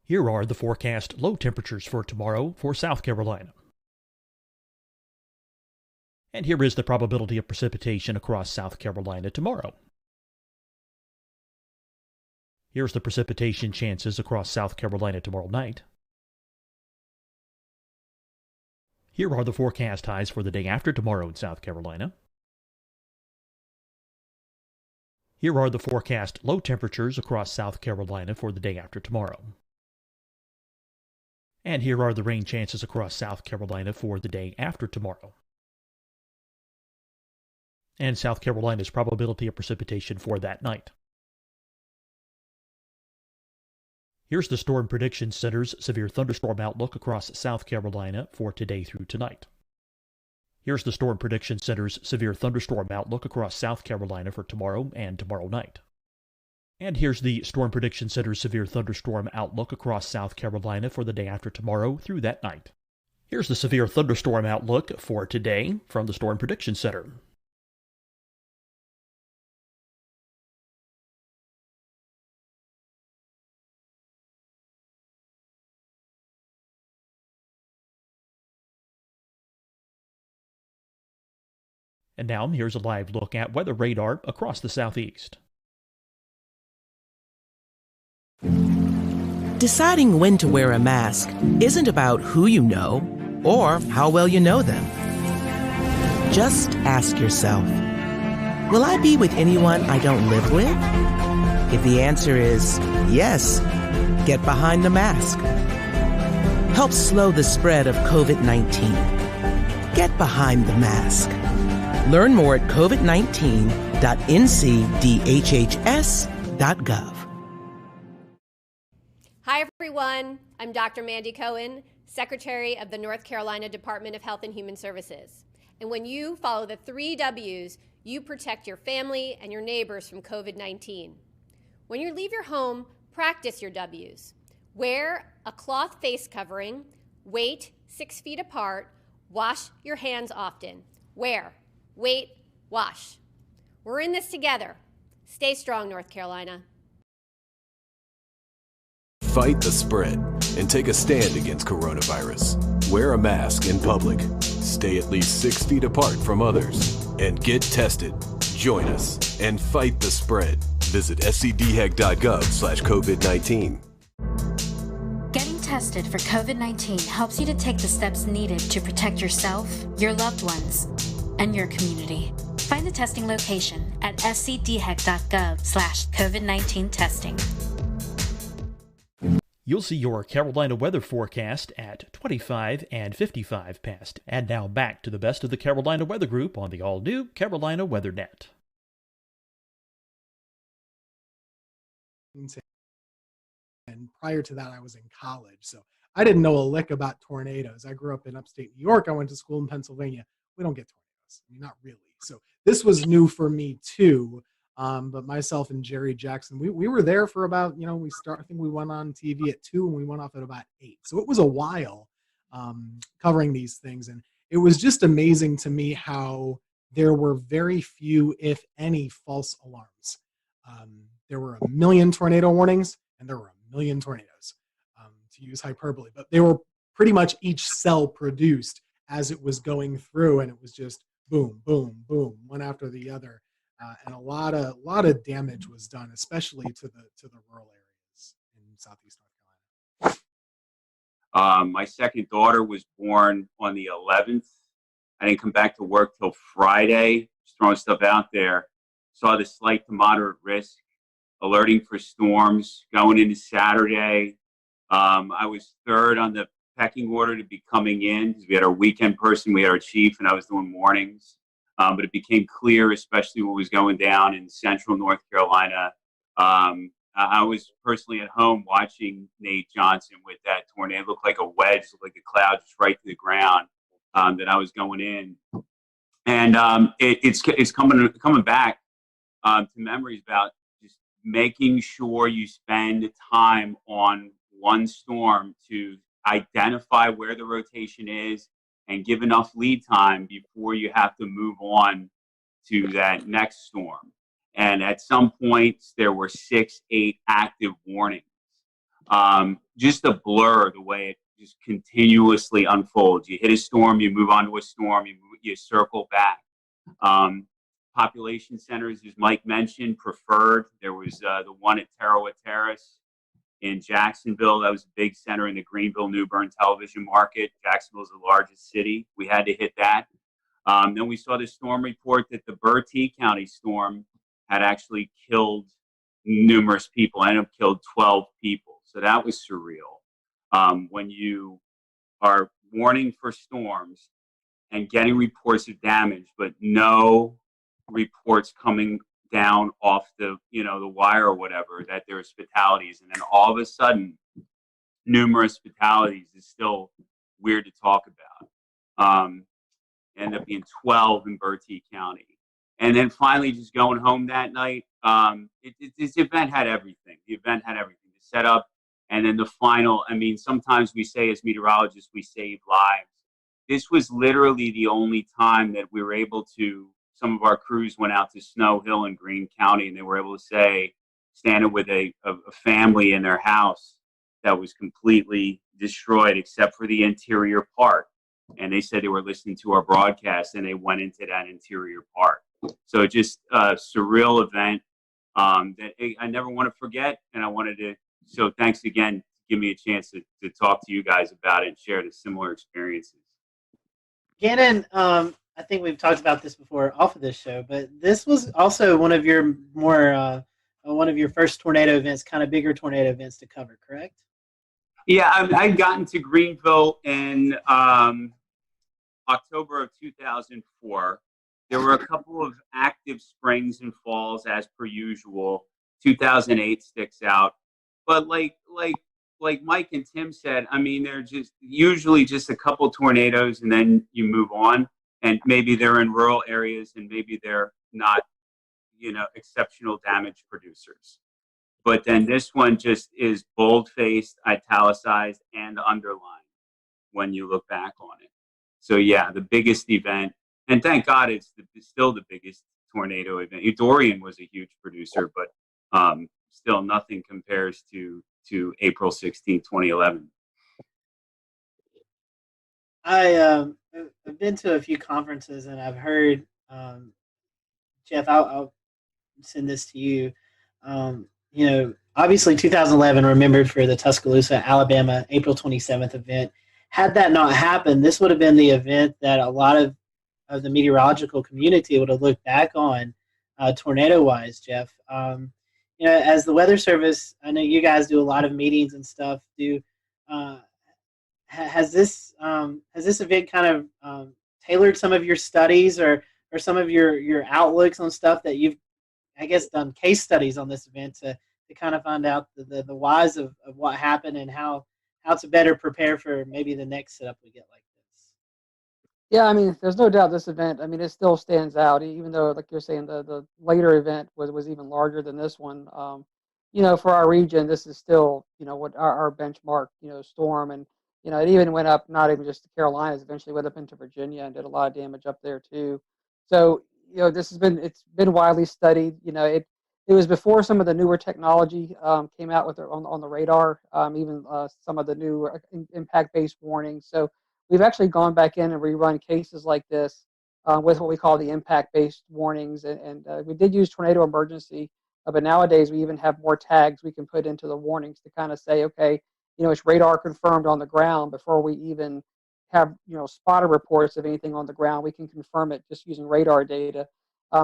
Here are the forecast low temperatures for tomorrow for South Carolina. And here is the probability of precipitation across South Carolina tomorrow. Here's the precipitation chances across South Carolina tomorrow night. Here are the forecast highs for the day after tomorrow in South Carolina. Here are the forecast low temperatures across South Carolina for the day after tomorrow. And here are the rain chances across South Carolina for the day after tomorrow. And South Carolina's probability of precipitation for that night. Here's the Storm Prediction Center's severe thunderstorm outlook across South Carolina for today through tonight. Here's the Storm Prediction Center's severe thunderstorm outlook across South Carolina for tomorrow and tomorrow night. And here's the Storm Prediction Center's severe thunderstorm outlook across South Carolina for the day after tomorrow through that night. Here's the severe thunderstorm outlook for today from the Storm Prediction Center. And now here's a live look at weather radar across the southeast. Deciding when to wear a mask isn't about who you know or how well you know them. Just ask yourself, will I be with anyone I don't live with? If the answer is yes, get behind the mask. Help slow the spread of COVID-19. Get behind the mask. Learn more at covid19.ncdhhs.gov. Hi, everyone. I'm Dr. Mandy Cohen, Secretary of the North Carolina Department of Health and Human Services. And when you follow the 3 W's, you protect your family and your neighbors from COVID-19. When you leave your home, practice your W's. Wear a cloth face covering, wait 6 feet apart, wash your hands often. Wear, wait, wash. We're in this together. Stay strong, North Carolina. Fight the spread and take a stand against coronavirus. Wear a mask in public. Stay at least 6 feet apart from others. And get tested. Join us and fight the spread. Visit scdhec.gov/COVID-19. Getting tested for COVID-19 helps you to take the steps needed to protect yourself, your loved ones, and your community. Find the testing location at scdhec.gov/COVID-19 testing. You'll see your Carolina weather forecast at 25 and 55 past. And now back to the best of the Carolina Weather Group on the all-new Carolina Weather Net. And prior to that, I was in college, so I didn't know a lick about tornadoes. I grew up in upstate New York. I went to school in Pennsylvania. We don't get tornadoes. I mean, not really. So this was new for me too. But myself and Jerry Jackson, we were there for about, I think we went on TV at 2 and we went off at about 8. So it was a while covering these things. And it was just amazing to me how there were very few, if any, false alarms. There were a million tornado warnings and there were a million tornadoes, to use hyperbole. But they were pretty much each cell produced as it was going through. And it was just boom, boom, boom, one after the other. And a lot of damage was done, especially to the rural areas in southeast North Carolina. My second daughter was born on the 11th. I didn't come back to work till Friday. Just throwing stuff out there. Saw the slight to moderate risk, alerting for storms going into Saturday. I was third on the pecking order to be coming in because we had our weekend person, we had our chief, and I was doing mornings. But it became clear, especially what was going down in central North Carolina. I was personally at home watching Nate Johnson with that tornado. It looked like a wedge, looked like a cloud just right to the ground that I was going in. And it's coming back to memories about just making sure you spend time on one storm to identify where the rotation is and give enough lead time before you have to move on to that next storm. And at some points, there were 6, 8 active warnings. Just a blur the way it just continuously unfolds. You hit a storm, you move on to a storm, you circle back. Population centers, as Mike mentioned, preferred. There was the one at Tarawa Terrace in Jacksonville. That was a big center in the Greenville-New Bern television market. Jacksonville is the largest city. We had to hit that. Then we saw the storm report that the Bertie County storm had actually killed numerous people, ended up killed 12 people. So that was surreal. When you are warning for storms and getting reports of damage, but no reports coming down off the wire or whatever, that there's fatalities, and then all of a sudden numerous fatalities is still weird to talk about. Ended up being 12 in Bertie County. And then finally just going home that night, this event had everything. The event had everything. The setup, and then the final, sometimes we say as meteorologists, we save lives. This was literally the only time that we were able to, some of our crews went out to Snow Hill in Greene County, and they were able to stand with a family in their house that was completely destroyed except for the interior part. and they said they were listening to our broadcast, and they went into that interior part. So just a surreal event that I never want to forget, and I wanted to. So thanks again. Give me a chance to talk to you guys about it and share the similar experiences. Gannon, I think we've talked about this before off of this show, but this was also one of your one of your first tornado events, kind of bigger tornado events to cover, correct? Yeah, I'd gotten to Greenville in October of 2004. There were a couple of active springs and falls as per usual. 2008 sticks out, but like Mike and Tim said, I mean, they're just usually just a couple tornadoes and then you move on, and maybe they're in rural areas and maybe they're not, exceptional damage producers. But then this one just is bold-faced, italicized, and underlined when you look back on it. So yeah, the biggest event, and thank God it's still the biggest tornado event. Dorian was a huge producer, but still nothing compares to April 16, 2011. I've been to a few conferences and I've heard, Jeff, I'll send this to you. Obviously 2011 remembered for the Tuscaloosa, Alabama, April 27th event. Had that not happened, this would have been the event that a lot of the meteorological community would have looked back on tornado-wise, Jeff. As the Weather Service, I know you guys do a lot of meetings and stuff. Has this event kind of tailored some of your studies or some of your outlooks on stuff that you've, I guess, done case studies on this event to kind of find out the whys of what happened and how to better prepare for maybe the next setup we get like this? Yeah, I mean, there's no doubt this event, I mean, it still stands out, even though, like you're saying, the later event was even larger than this one. For our region, this is still, what our benchmark, storm. And, it even went up, not even just the Carolinas, eventually went up into Virginia and did a lot of damage up there too. So, it's been widely studied. It was before some of the newer technology came out with on the radar, even some of the new impact-based warnings. So we've actually gone back in and rerun cases like this with what we call the impact-based warnings. And we did use tornado emergency, but nowadays we even have more tags we can put into the warnings to kind of say, okay, it's radar confirmed on the ground before we even have, spotter reports of anything on the ground. We can confirm it just using radar data.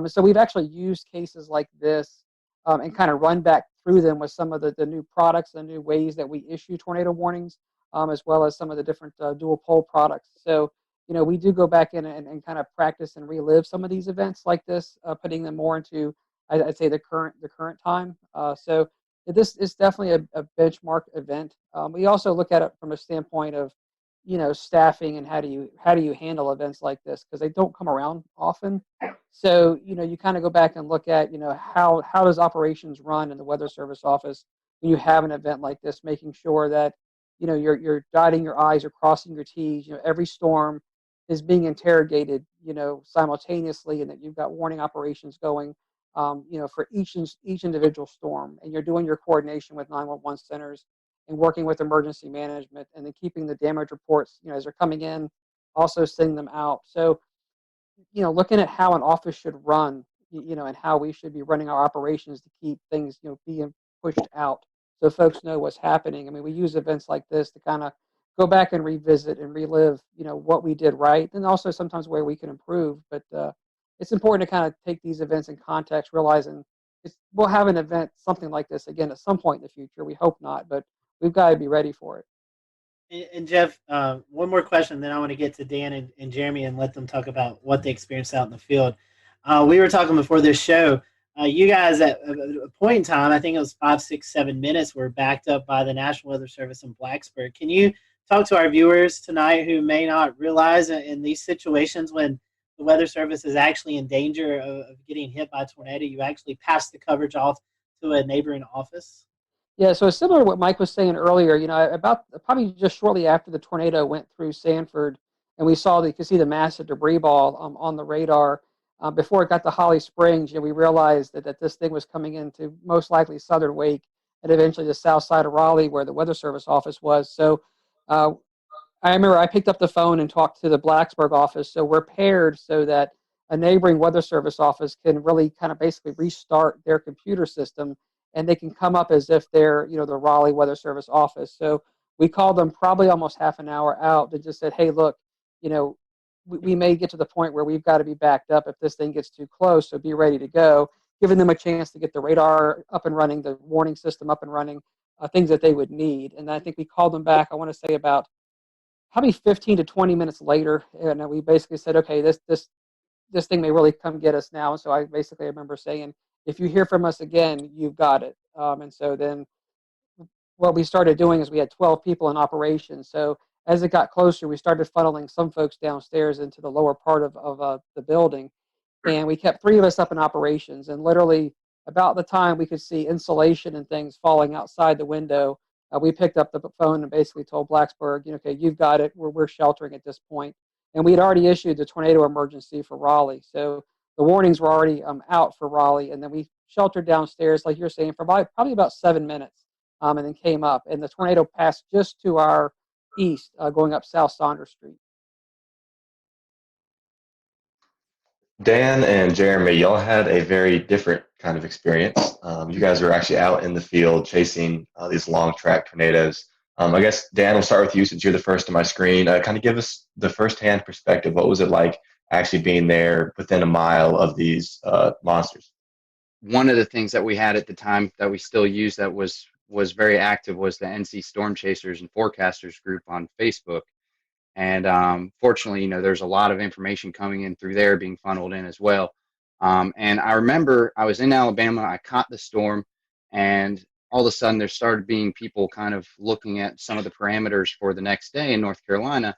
So we've actually used cases like this and kind of run back through them with some of the new products, the new ways that we issue tornado warnings, as well as some of the different dual pole products. So, we do go back in and kind of practice and relive some of these events like this, putting them more into, I'd say, the current time. So this is definitely a benchmark event. We also look at it from a standpoint of, staffing and how do you handle events like this, because they don't come around often. So you kind of go back and look at how does operations run in the Weather Service office when you have an event like this, making sure that you're dotting your I's, you're crossing your T's. Every storm is being interrogated simultaneously, and that you've got warning operations going for each individual storm, and you're doing your coordination with 911 centers and working with emergency management, and then keeping the damage reports, as they're coming in, also sending them out. So, looking at how an office should run, and how we should be running our operations to keep things, being pushed out so folks know what's happening. I mean, we use events like this to kind of go back and revisit and relive, what we did right, and also sometimes where we can improve. But it's important to kind of take these events in context, realizing we'll have an event, something like this again at some point in the future. We hope not, but we've got to be ready for it. And Jeff, one more question, then I want to get to Dan and Jeremy and let them talk about what they experienced out in the field. We were talking before this show. You guys, at a point in time, I think it was 5, 6, 7 minutes, were backed up by the National Weather Service in Blacksburg. Can you talk to our viewers tonight who may not realize in these situations when the Weather Service is actually in danger of getting hit by a tornado, you actually pass the coverage off to a neighboring office? Yeah, so it's similar to what Mike was saying earlier. About probably just shortly after the tornado went through Sanford, and you could see the massive debris ball on the radar. Before it got to Holly Springs, we realized that this thing was coming into most likely southern Wake and eventually the south side of Raleigh, where the Weather Service office was. So I remember I picked up the phone and talked to the Blacksburg office. So we're paired so that a neighboring weather service office can really kind of basically restart their computer system, and they can come up as if they're, the Raleigh Weather Service office. So we called them probably almost half an hour out to just said, hey, look, we may get to the point where we've got to be backed up if this thing gets too close, so be ready to go, giving them a chance to get the radar up and running, the warning system up and running, things that they would need. And I think we called them back, I want to say about probably 15 to 20 minutes later, and we basically said, okay, this thing may really come get us now. And so I basically remember saying, if you hear from us again, you've got it. And so then what we started doing is we had 12 people in operation. So as it got closer, we started funneling some folks downstairs into the lower part of the building. And we kept 3 of us up in operations. And literally about the time we could see insulation and things falling outside the window, we picked up the phone and basically told Blacksburg, okay, you've got it. We're sheltering at this point. And we had already issued the tornado emergency for Raleigh. So the warnings were already out for Raleigh. And then we sheltered downstairs, like you're saying, for probably about 7 minutes, and then came up. And the tornado passed just to our east, going up South Saunders Street. Dan and Jeremy, y'all had a very different kind of experience. You guys were actually out in the field chasing these long track tornadoes. I guess, Dan, we'll start with you since you're the first on my screen. Kind of give us the firsthand perspective. What was it like actually being there within a mile of these monsters? One of the things that we had at the time that we still use that was very active was the NC Storm Chasers and Forecasters group on Facebook. And fortunately, there's a lot of information coming in through there being funneled in as well. And I remember I was in Alabama, I caught the storm, and all of a sudden there started being people kind of looking at some of the parameters for the next day in North Carolina.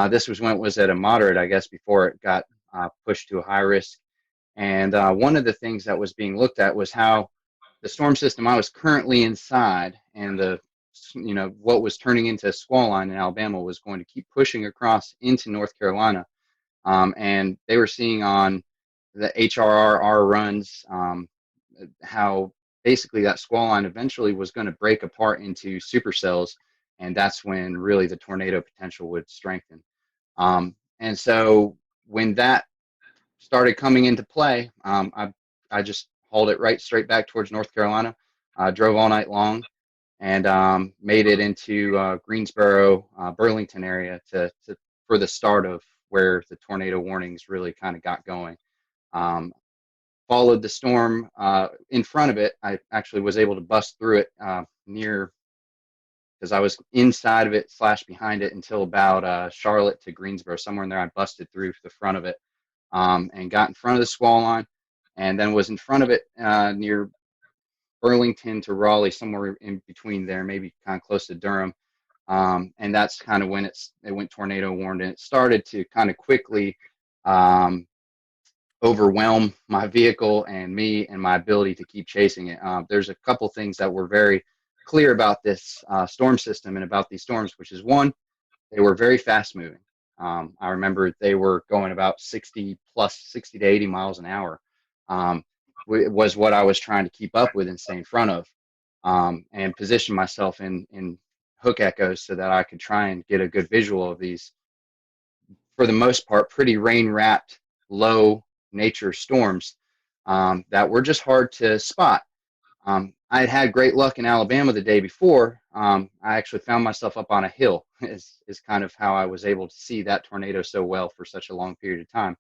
This was when it was at a moderate, I guess, before it got pushed to a high risk. And one of the things that was being looked at was how the storm system I was currently inside and what was turning into a squall line in Alabama was going to keep pushing across into North Carolina. And they were seeing on the HRR runs how basically that squall line eventually was going to break apart into supercells, and that's when really the tornado potential would strengthen. And so when that started coming into play, I just hauled it right straight back towards North Carolina, drove all night long, and made it into Greensboro, Burlington area for the start of where the tornado warnings really kind of got going. Followed the storm in front of it. I actually was able to bust through it because I was inside of it / behind it until about Charlotte to Greensboro, somewhere in there. I busted through the front of it and got in front of the squall line, and then was in front of it near Burlington to Raleigh, somewhere in between there, maybe kind of close to Durham. And that's kind of when it went tornado warned, and it started to kind of quickly overwhelm my vehicle and me and my ability to keep chasing it. There's a couple things that were very clear about this storm system and about these storms, which is one, they were very fast moving. I remember they were going about 60 to 80 miles an hour. Was what I was trying to keep up with and stay in front of, and position myself in hook echoes so that I could try and get a good visual of these, for the most part, pretty rain-wrapped, low nature storms that were just hard to spot. I had had great luck in Alabama the day before. I actually found myself up on a hill is kind of how I was able to see that tornado so well for such a long period of time.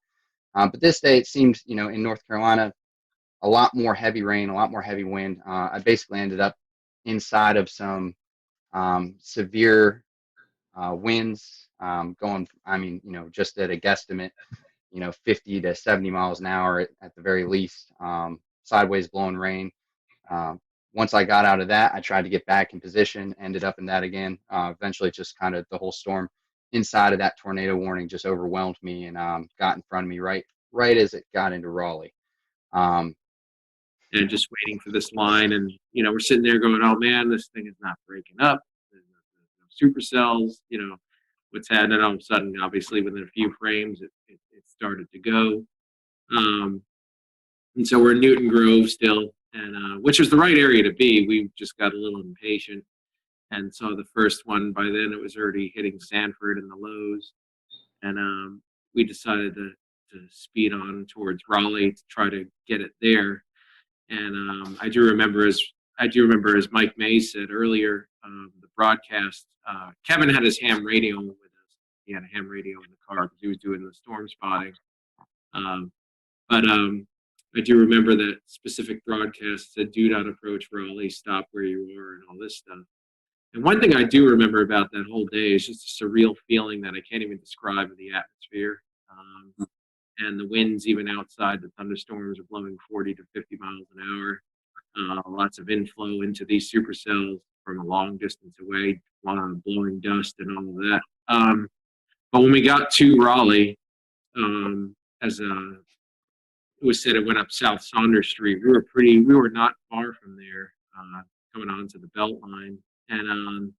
But this day it seemed, in North Carolina, a lot more heavy rain, a lot more heavy wind. I basically ended up inside of some severe winds going, just at a guesstimate, 50 to 70 miles an hour at the very least, sideways blowing rain. Once I got out of that, I tried to get back in position, ended up in that again. Eventually just kind of the whole storm inside of that tornado warning just overwhelmed me and got in front of me right as it got into Raleigh. And just waiting for this line, and we're sitting there going, "Oh man, this thing is not breaking up. There's no supercells. What's happening?" All of a sudden, obviously, within a few frames, it started to go. And so we're in Newton Grove still, and which is the right area to be. We just got a little impatient. and saw the first one. By then, it was already hitting Sanford and the lows, and we decided to speed on towards Raleigh to try to get it there. And I do remember, as Mike May said earlier, the broadcast. Kevin had his ham radio with us. He had a ham radio in the car because he was doing the storm spotting. But I do remember that specific broadcast said, "Do not approach Raleigh. Stop where you are," and all this stuff. And one thing I do remember about that whole day is just a surreal feeling that I can't even describe in the atmosphere. And the winds, even outside, the thunderstorms are blowing 40 to 50 miles an hour. Lots of inflow into these supercells from a long distance away, blowing dust and all of that. But when we got to Raleigh, as it was said, it went up South Saunders Street. We were not far from there, coming onto the Beltline. And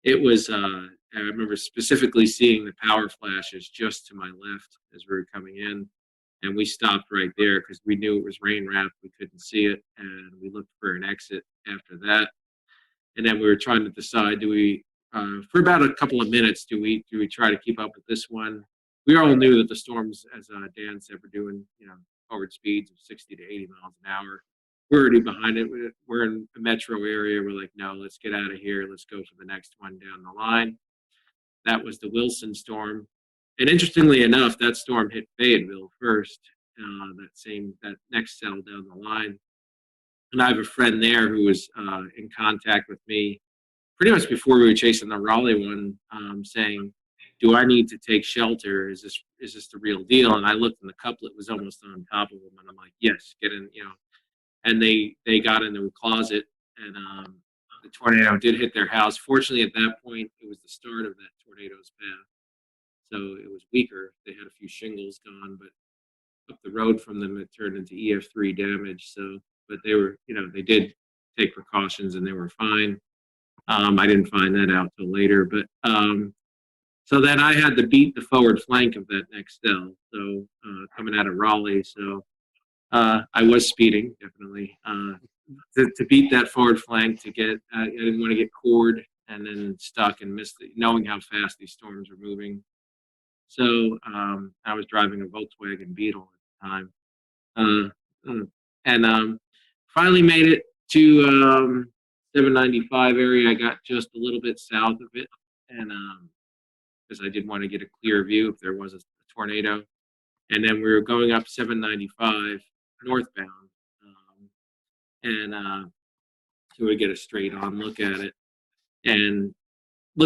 it was, I remember specifically seeing the power flashes just to my left as we were coming in. And we stopped right there because we knew it was rain wrapped. We couldn't see it. And we looked for an exit after that. And then we were trying to decide, do we, for about a couple of minutes, do we try to keep up with this one? We all knew that the storms, as Dan said, were doing, forward speeds of 60 to 80 miles an hour. We're already behind it. We're in a metro area. We're like, no, let's get out of here. Let's go for the next one down the line. That was the Wilson storm. And interestingly enough, that storm hit Fayetteville first, that next cell down the line. And I have a friend there who was in contact with me pretty much before we were chasing the Raleigh one, saying, do I need to take shelter? Is this the real deal? And I looked, and the couplet was almost on top of him, and I'm like, yes, get in, And they got into a closet, and the tornado did hit their house. Fortunately, at that point, it was the start of that tornado's path, so it was weaker. They had a few shingles gone, but up the road from them, it turned into EF3 damage. So, but they were, they did take precautions, and they were fine. I didn't find that out till later, but so then I had to beat the forward flank of that next cell. So coming out of Raleigh, so I was speeding definitely to beat that forward flank to get. I didn't want to get cored and then stuck and miss knowing how fast these storms were moving. So I was driving a Volkswagen Beetle at the time, and finally made it to 795 area. I got just a little bit south of it, and because I did want to get a clear view if there was a tornado. And then we were going up 795 northbound, so we get a straight on look at it. And I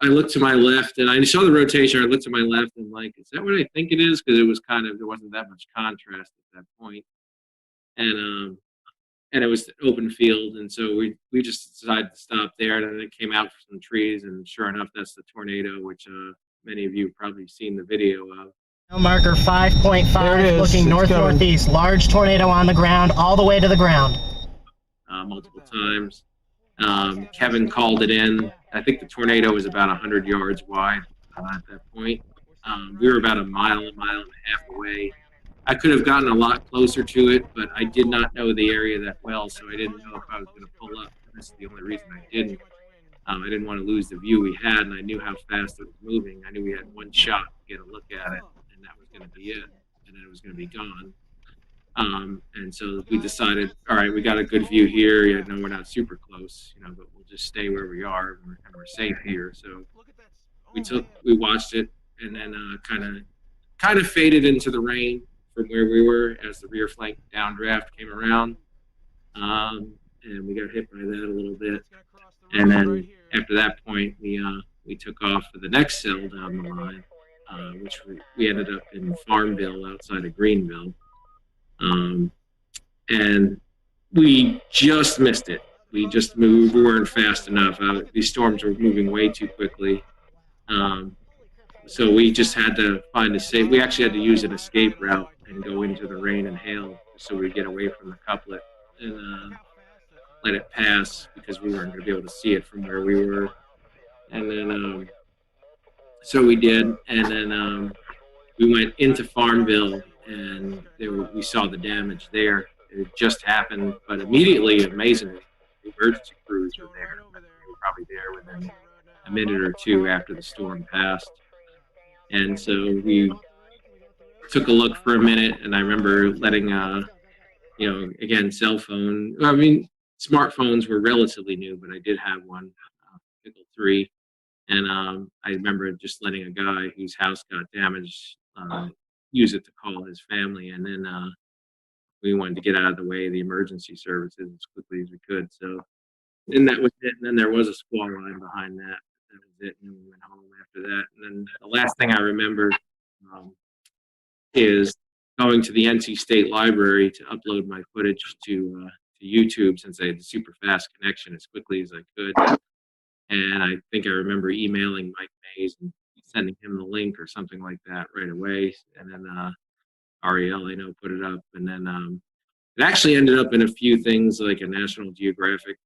looked to my left, and I saw the rotation. I looked to my left, and like, is that what I think it is? Because it was there wasn't that much contrast at that point. And it was open field, and so we just decided to stop there. And then it came out from some trees, and sure enough, that's the tornado, which many of you have probably seen the video of. Marker 5.5, looking north-northeast. Large tornado on the ground, all the way to the ground. Multiple times. Kevin called it in. I think the tornado was about 100 yards wide at that point. We were about a mile and a half away. I could have gotten a lot closer to it, but I did not know the area that well, so I didn't know if I was going to pull up. That's the only reason I didn't. I didn't want to lose the view we had, and I knew how fast it was moving. I knew we had one shot to get a look at it, and that was going to be it, and then it was going to be gone. And so we decided, all right, we got a good view here. We're not super close, but we'll just stay where we are, and we're safe here. So we watched it, and then kind of faded into the rain from where we were as the rear flank downdraft came around, and we got hit by that a little bit. And then after that point, we took off for the next cell down the line, which we ended up in Farmville outside of Greenville, and we just missed it. We just moved. We weren't fast enough. These storms were moving way too quickly. So we just had to find a safe. We actually had to use an escape route and go into the rain and hail so we get away from the couplet and let it pass because we weren't going to be able to see it from where we were. And then, so we did. And then we went into Farmville, and we saw the damage there. It just happened, but immediately, amazingly, the emergency crews were there. probably there within a minute or two after the storm passed. And so we took a look for a minute, and I remember letting, again, cell phone. I mean, smartphones were relatively new, but I did have one, Pickle 3. And I remember just letting a guy whose house got damaged use it to call his family. And then we wanted to get out of the way of the emergency services as quickly as we could. So then that was it. And then there was a squall line behind that. That was it. And we went home after that. And then the last thing I remember is going to the NC State Library to upload my footage to YouTube, since I had the super fast connection, as quickly as I could. And I think I remember emailing Mike Mays and sending him the link or something like that right away. And then Ariel, I know, put it up. And then it actually ended up in a few things, like a National Geographic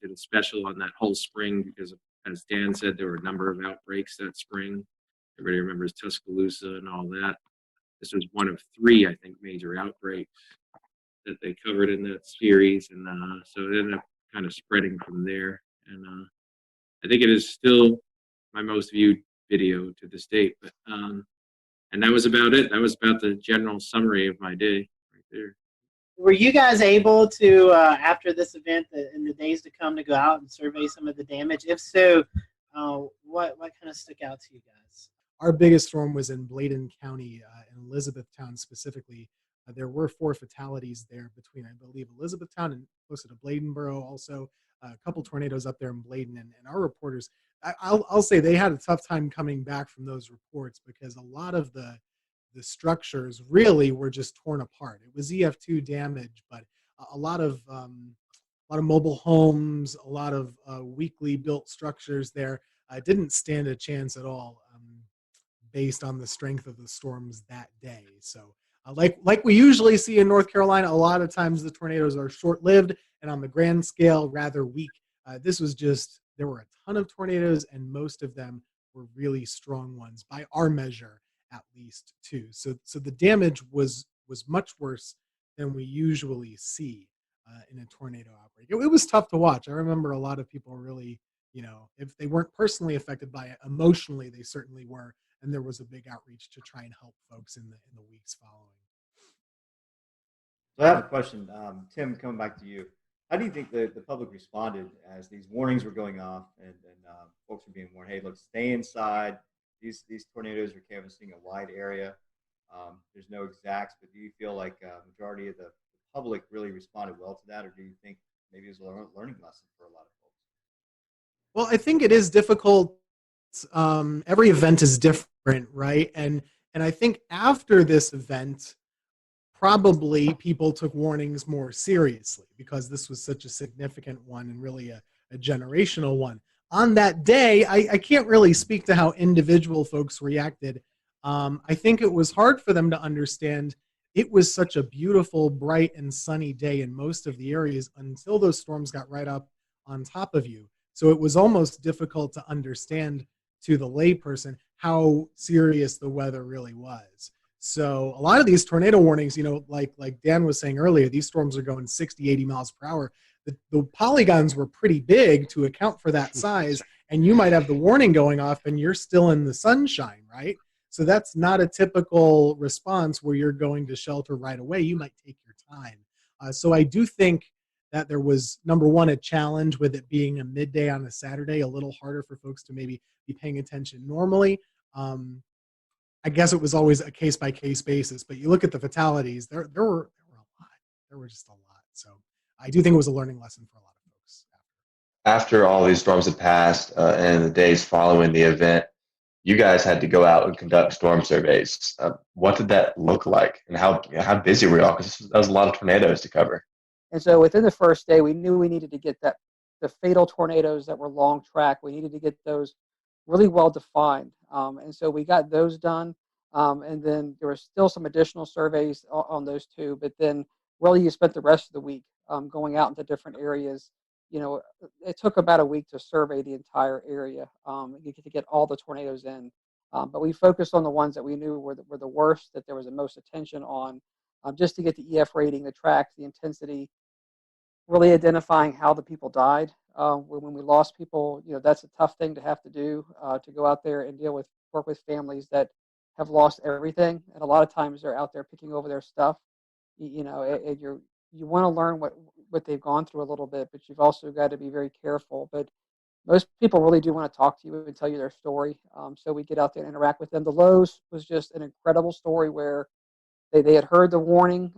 did a special on that whole spring because, as Dan said, there were a number of outbreaks that spring. Everybody remembers Tuscaloosa and all that. This was one of 3, I think, major outbreaks that they covered in that series. And so it ended up kind of spreading from there. And I think it is still my most viewed video to this date. But and that was about it. That was about the general summary of my day right there. Were you guys able to, after this event, in the days to come, to go out and survey some of the damage? If so, what kind of stuck out to you guys? Our biggest storm was in Bladen County, in Elizabethtown specifically. There were 4 fatalities there between, I believe, Elizabethtown and closer to Bladenboro. Also, a couple tornadoes up there in Bladen. And our reporters, I'll say they had a tough time coming back from those reports because a lot of the structures really were just torn apart. It was EF2 damage, but a lot of mobile homes, a lot of weakly built structures there didn't stand a chance at all based on the strength of the storms that day. So like we usually see in North Carolina, a lot of times the tornadoes are short-lived and on the grand scale rather weak. This was just, there were a ton of tornadoes and most of them were really strong ones by our measure, at least, too. So the damage was much worse than we usually see in a tornado outbreak. It was tough to watch. I remember a lot of people really, if they weren't personally affected by it, emotionally they certainly were, and there was a big outreach to try and help folks in the weeks following. So I have a question, Tim, coming back to you. How do you think the public responded as these warnings were going off and folks were being warned, hey, look, stay inside. These tornadoes are canvassing a wide area. There's no exacts, but do you feel like a majority of the public really responded well to that, or do you think maybe it was a learning lesson for a lot of folks? Well, I think it is difficult. Every event is different, right? And I think after this event, probably people took warnings more seriously because this was such a significant one and really a generational one. On that day, I can't really speak to how individual folks reacted. I think it was hard for them to understand. It was such a beautiful, bright, and sunny day in most of the areas until those storms got right up on top of you. So it was almost difficult to understand to the layperson how serious the weather really was. So a lot of these tornado warnings, like Dan was saying earlier, these storms are going 60, 80 miles per hour. The polygons were pretty big to account for that size, and you might have the warning going off and you're still in the sunshine, right? So that's not a typical response where you're going to shelter right away. You might take your time. So I do think that there was, number one, a challenge with it being a midday on a Saturday, a little harder for folks to maybe be paying attention normally. I guess it was always a case-by-case basis, but you look at the fatalities, there were a lot. There were just a lot. So I do think it was a learning lesson for a lot of folks. After all these storms had passed and the days following the event, you guys had to go out and conduct storm surveys. What did that look like, and how busy were y'all? Because that was a lot of tornadoes to cover. And so within the first day, we knew we needed to get the fatal tornadoes that were long track. We needed to get those really well defined. And so we got those done. And then there were still some additional surveys on those two. But then really you spent the rest of the week going out into different areas. It took about a week to survey the entire area to get all the tornadoes in. But we focused on the ones that we knew were the worst, that there was the most attention on, just to get the EF rating, the tracks, the intensity, really identifying how the people died. When we lost people, that's a tough thing to have to do, to go out there and work with families that have lost everything. And a lot of times they're out there picking over their stuff, and you want to learn what they've gone through a little bit, but you've also got to be very careful. But most people really do want to talk to you and tell you their story. So we get out there and interact with them. The Lowe's was just an incredible story where they had heard the warning.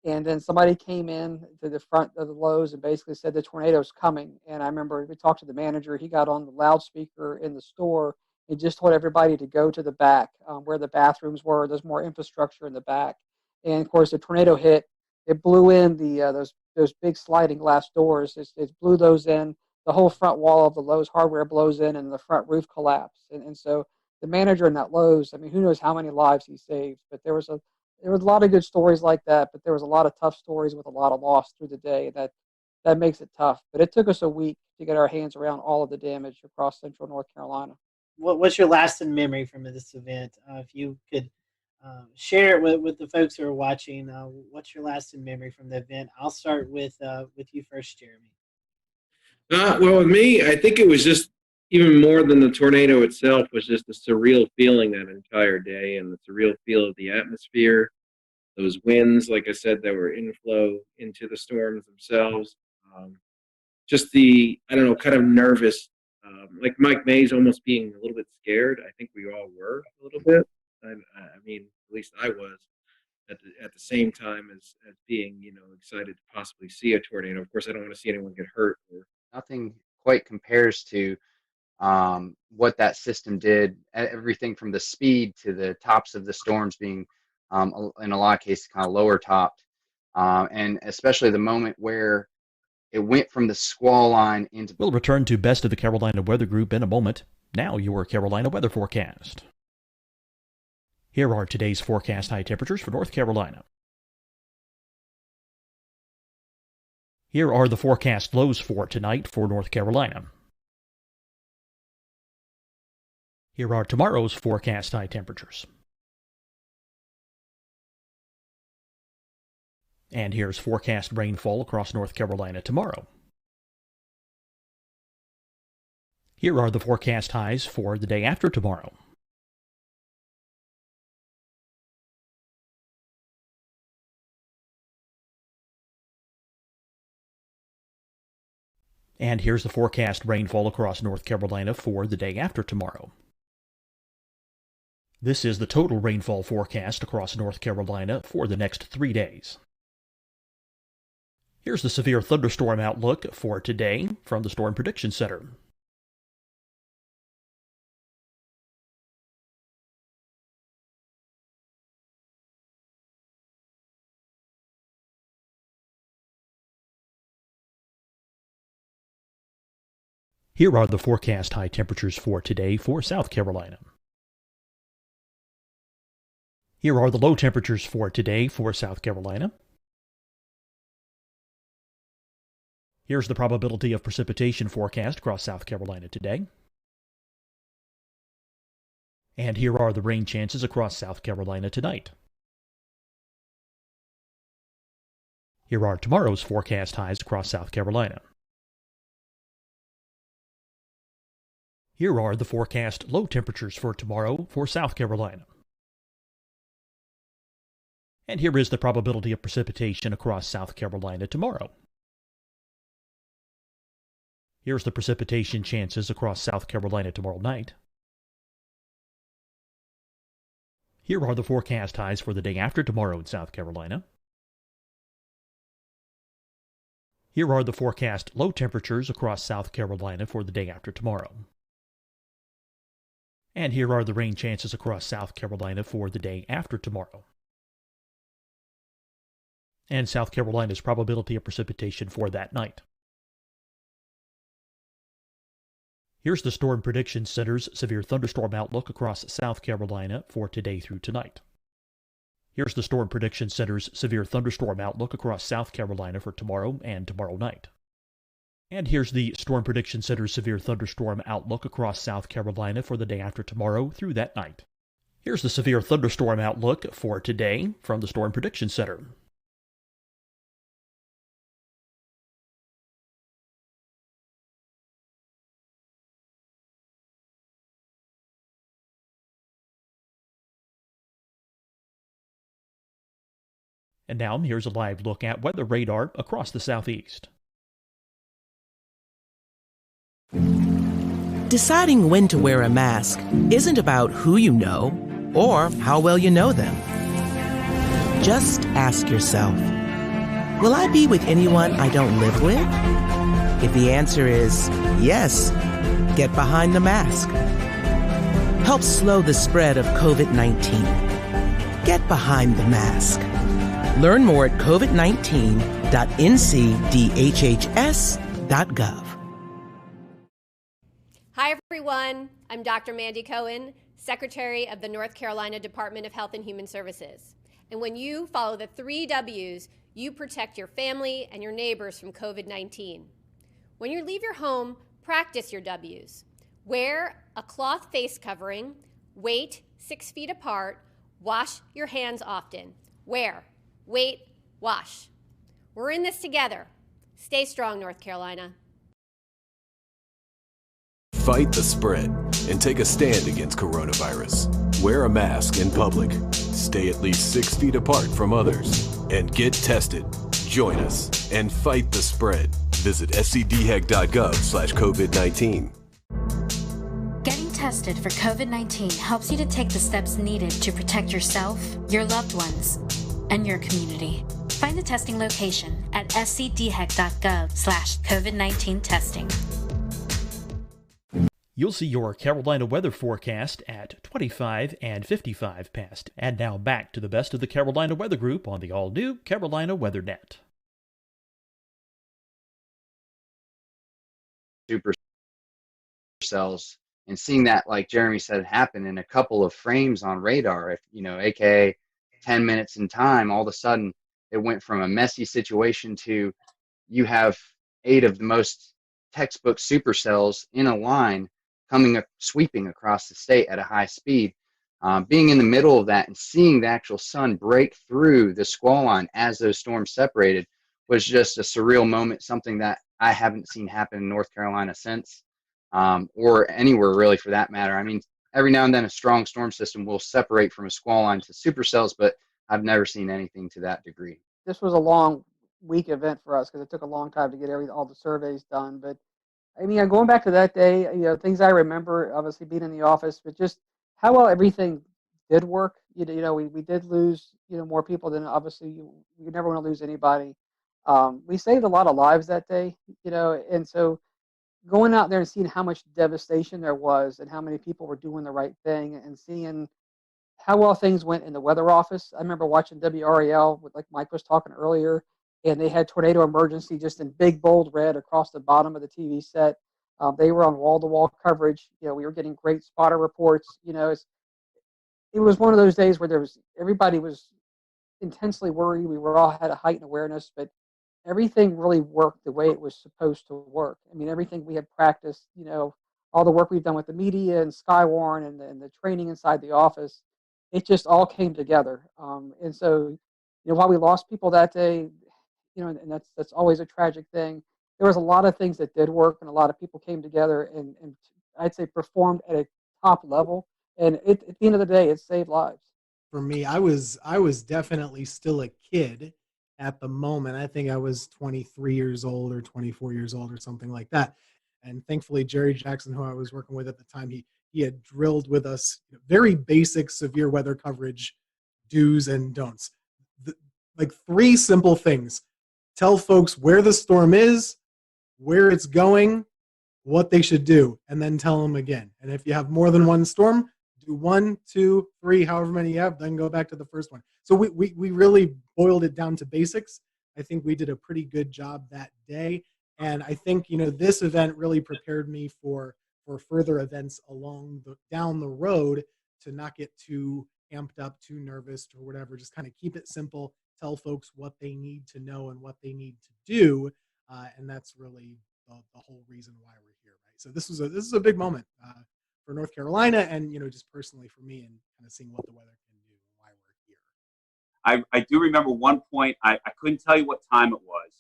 And then somebody came in to the front of the Lowe's and basically said the tornado's coming. And I remember we talked to the manager. He got on the loudspeaker in the store and just told everybody to go to the back, where the bathrooms were. There's more infrastructure in the back. And of course, the tornado hit. It blew in those big sliding glass doors. It blew those in. The whole front wall of the Lowe's hardware blows in, and the front roof collapsed. And so the manager in that Lowe's, I mean, who knows how many lives he saved? But there was a lot of good stories like that, but there was a lot of tough stories with a lot of loss through the day. That makes it tough. But it took us a week to get our hands around all of the damage across central North Carolina. What's your lasting memory from this event? If you could share it with the folks who are watching, what's your lasting memory from the event? I'll start with you first, Jeremy. Well, with me, I think it was just even more than the tornado itself, was just a surreal feeling that entire day, and the surreal feel of the atmosphere, those winds, like I said, that were inflow into the storms themselves. Just the, I don't know, kind of nervous, like Mike Mays almost being a little bit scared. I think we all were a little bit. I mean, at least I was at the same time as being, excited to possibly see a tornado. Of course, I don't want to see anyone get hurt. Nothing quite compares to what that system did. Everything from the speed to the tops of the storms being, in a lot of cases, kind of lower topped, and especially the moment where it went from the squall line into. We'll return to Best of the Carolina Weather Group in a moment. Now your Carolina weather forecast. Here are today's forecast high temperatures for North Carolina. Here are the forecast lows for tonight for North Carolina. Here are tomorrow's forecast high temperatures. And here's forecast rainfall across North Carolina tomorrow. Here are the forecast highs for the day after tomorrow. And here's the forecast rainfall across North Carolina for the day after tomorrow. This is the total rainfall forecast across North Carolina for the next 3 days. Here's the severe thunderstorm outlook for today from the Storm Prediction Center. Here are the forecast high temperatures for today for South Carolina. Here are the low temperatures for today for South Carolina. Here's the probability of precipitation forecast across South Carolina today. And here are the rain chances across South Carolina tonight. Here are tomorrow's forecast highs across South Carolina. Here are the forecast low temperatures for tomorrow for South Carolina. And here is the probability of precipitation across South Carolina tomorrow. Here's the precipitation chances across South Carolina tomorrow night. Here are the forecast highs for the day after tomorrow in South Carolina. Here are the forecast low temperatures across South Carolina for the day after tomorrow. And here are the rain chances across South Carolina for the day after tomorrow. And South Carolina's probability of precipitation for that night. Here's the Storm Prediction Center's severe thunderstorm outlook across South Carolina for today through tonight. Here's the Storm Prediction Center's severe thunderstorm outlook across South Carolina for tomorrow and tomorrow night. And here's the Storm Prediction Center's severe thunderstorm outlook across South Carolina for the day after tomorrow through that night. Here's the severe thunderstorm outlook for today from the Storm Prediction Center. And now here's a live look at weather radar across the southeast. Deciding when to wear a mask isn't about who you know or how well you know them. Just ask yourself, will I be with anyone I don't live with? If the answer is yes, get behind the mask. Help slow the spread of COVID-19. Get behind the mask. Learn more at covid19.ncdhhs.gov. Hi, everyone. I'm Dr. Mandy Cohen, Secretary of the North Carolina Department of Health and Human Services. And when you follow the 3 W's, you protect your family and your neighbors from COVID-19. When you leave your home, practice your W's. Wear a cloth face covering, wait 6 feet apart, wash your hands often. Wear, wait, wash. We're in this together. Stay strong, North Carolina. Fight the spread and take a stand against coronavirus. Wear a mask in public. Stay at least 6 feet apart from others. And get tested. Join us and fight the spread. Visit scdhec.gov/COVID-19. Getting tested for COVID-19 helps you to take the steps needed to protect yourself, your loved ones, and your community. Find the testing location at scdhec.gov/COVID-19 testing. You'll see your Carolina weather forecast at 25 and 55 past. And now back to the best of the Carolina Weather Group on the all-new Carolina Weather Net. Super cells, and seeing that, like Jeremy said, happen in a couple of frames on radar, if aka 10 minutes in time, all of a sudden it went from a messy situation to you have 8 of the most textbook supercells in a line sweeping across the state at a high speed. Being in the middle of that and seeing the actual sun break through the squall line as those storms separated was just a surreal moment, something that I haven't seen happen in North Carolina since, or anywhere really for that matter. I mean, every now and then a strong storm system will separate from a squall line to supercells, but I've never seen anything to that degree. This was a long week event for us because it took a long time to get all the surveys done. But I mean, going back to that day, things I remember, obviously being in the office, but just how well everything did work. We did lose, more people than obviously you never want to lose anybody. We saved a lot of lives that day, and so going out there and seeing how much devastation there was and how many people were doing the right thing and seeing how well things went in the weather office. I remember watching WRAL, like Mike was talking earlier, and they had tornado emergency just in big, bold red across the bottom of the TV set. They were on wall-to-wall coverage. We were getting great spotter reports. It was one of those days where everybody was intensely worried. We were all had a heightened awareness, but everything really worked the way it was supposed to work. I mean, everything we had practiced, all the work we've done with the media and Skywarn and the training inside the office, it just all came together. And so, while we lost people that day, and that's always a tragic thing, there was a lot of things that did work, and a lot of people came together and I'd say performed at a top level. And at the end of the day, it saved lives. For me, I was definitely still a kid at the moment. I think I was 23 years old or 24 years old or something like that. And thankfully, Jerry Jackson, who I was working with at the time, he had drilled with us very basic severe weather coverage do's and don'ts. Like 3 simple things. Tell folks where the storm is, where it's going, what they should do, and then tell them again. And if you have more than one storm, do 1, 2, 3, however many you have, then go back to the first one. So we really boiled it down to basics. I think we did a pretty good job that day. And I think, this event really prepared me for further events down the road, to not get too amped up, too nervous or whatever. Just kind of keep it simple, tell folks what they need to know and what they need to do. And that's really the whole reason why we're here, right? So this is a big moment for North Carolina and, just personally for me, and kind of seeing what the weather can do and why we're here. I do remember one point, I couldn't tell you what time it was,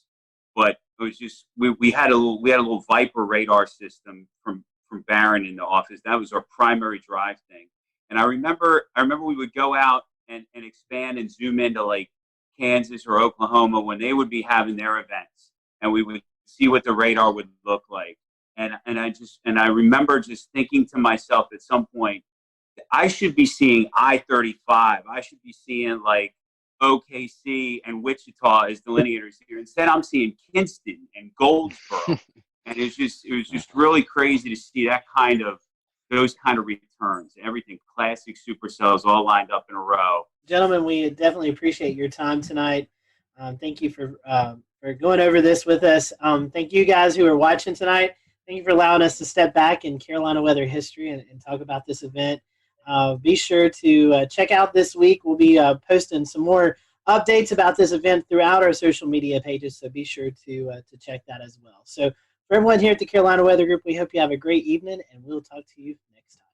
but it was just, we had a little Viper radar system from Barron in the office. That was our primary drive thing. And I remember we would go out and expand and zoom into like Kansas or Oklahoma when they would be having their events, and we would see what the radar would look like. And I remember just thinking to myself at some point, I should be seeing I-35. I should be seeing like OKC and Wichita as delineators here. Instead, I'm seeing Kinston and Goldsboro, and it was just really crazy to see those kind of returns. Everything classic supercells all lined up in a row. Gentlemen, we definitely appreciate your time tonight. Thank you for going over this with us. Thank you guys who are watching tonight. Thank you for allowing us to step back in Carolina weather history and talk about this event. Be sure to check out this week. We'll be posting some more updates about this event throughout our social media pages, so be sure to check that as well. So for everyone here at the Carolina Weather Group, we hope you have a great evening, and we'll talk to you next time.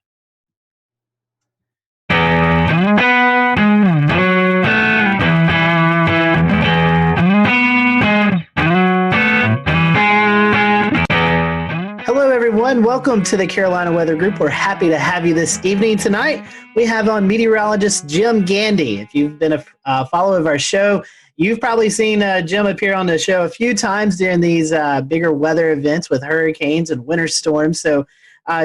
Hello, everyone. Welcome to the Carolina Weather Group. We're happy to have you this evening. Tonight, we have on meteorologist Jim Gandy. If you've been a follower of our show, you've probably seen Jim appear on the show a few times during these bigger weather events with hurricanes and winter storms. So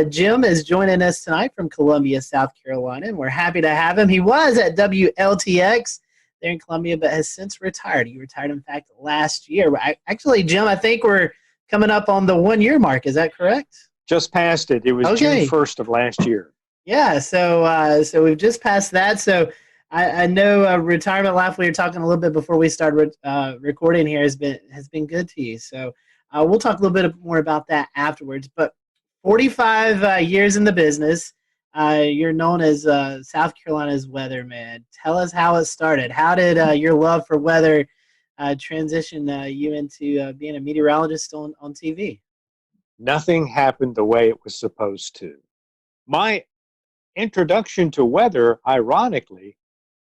Jim is joining us tonight from Columbia, South Carolina, and we're happy to have him. He was at WLTX there in Columbia, but has since retired. He retired, in fact, last year. Actually, Jim, I think we're coming up on the 1 year mark. Is that correct? Just passed it. It was June 1st of last year. Yeah, so we've just passed that. So I know retirement life, we were talking a little bit before we started recording here, has been good to you. So we'll talk a little bit more about that afterwards. But 45 years in the business, you're known as South Carolina's weatherman. Tell us how it started. How did your love for weather transition you into being a meteorologist on TV? Nothing happened the way it was supposed to. My introduction to weather, ironically,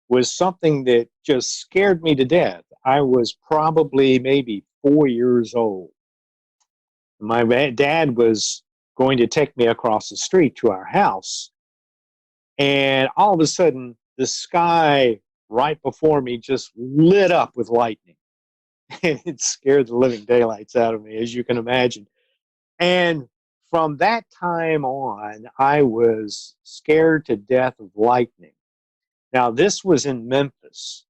was something that just scared me to death. I was probably maybe 4 years old. My dad was going to take me across the street to our house, and all of a sudden, the sky right before me just lit up with lightning. And it scared the living daylights out of me, as you can imagine. And from that time on, I was scared to death of lightning. Now, this was in Memphis.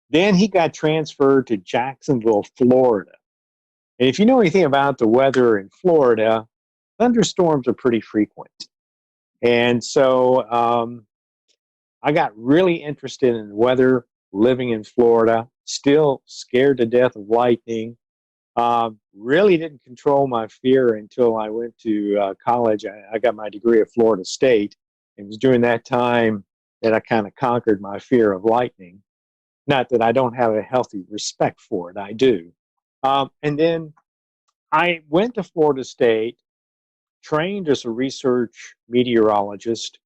Then he got transferred to Jacksonville, Florida. And if you know anything about the weather in Florida, thunderstorms are pretty frequent. And so I got really interested in weather living in Florida, still scared to death of lightning. Really didn't control my fear until I went to college. I got my degree at Florida State. It was during that time that I kind of conquered my fear of lightning. Not that I don't have a healthy respect for it, I do. And then I went to Florida State, trained as a research meteorologist,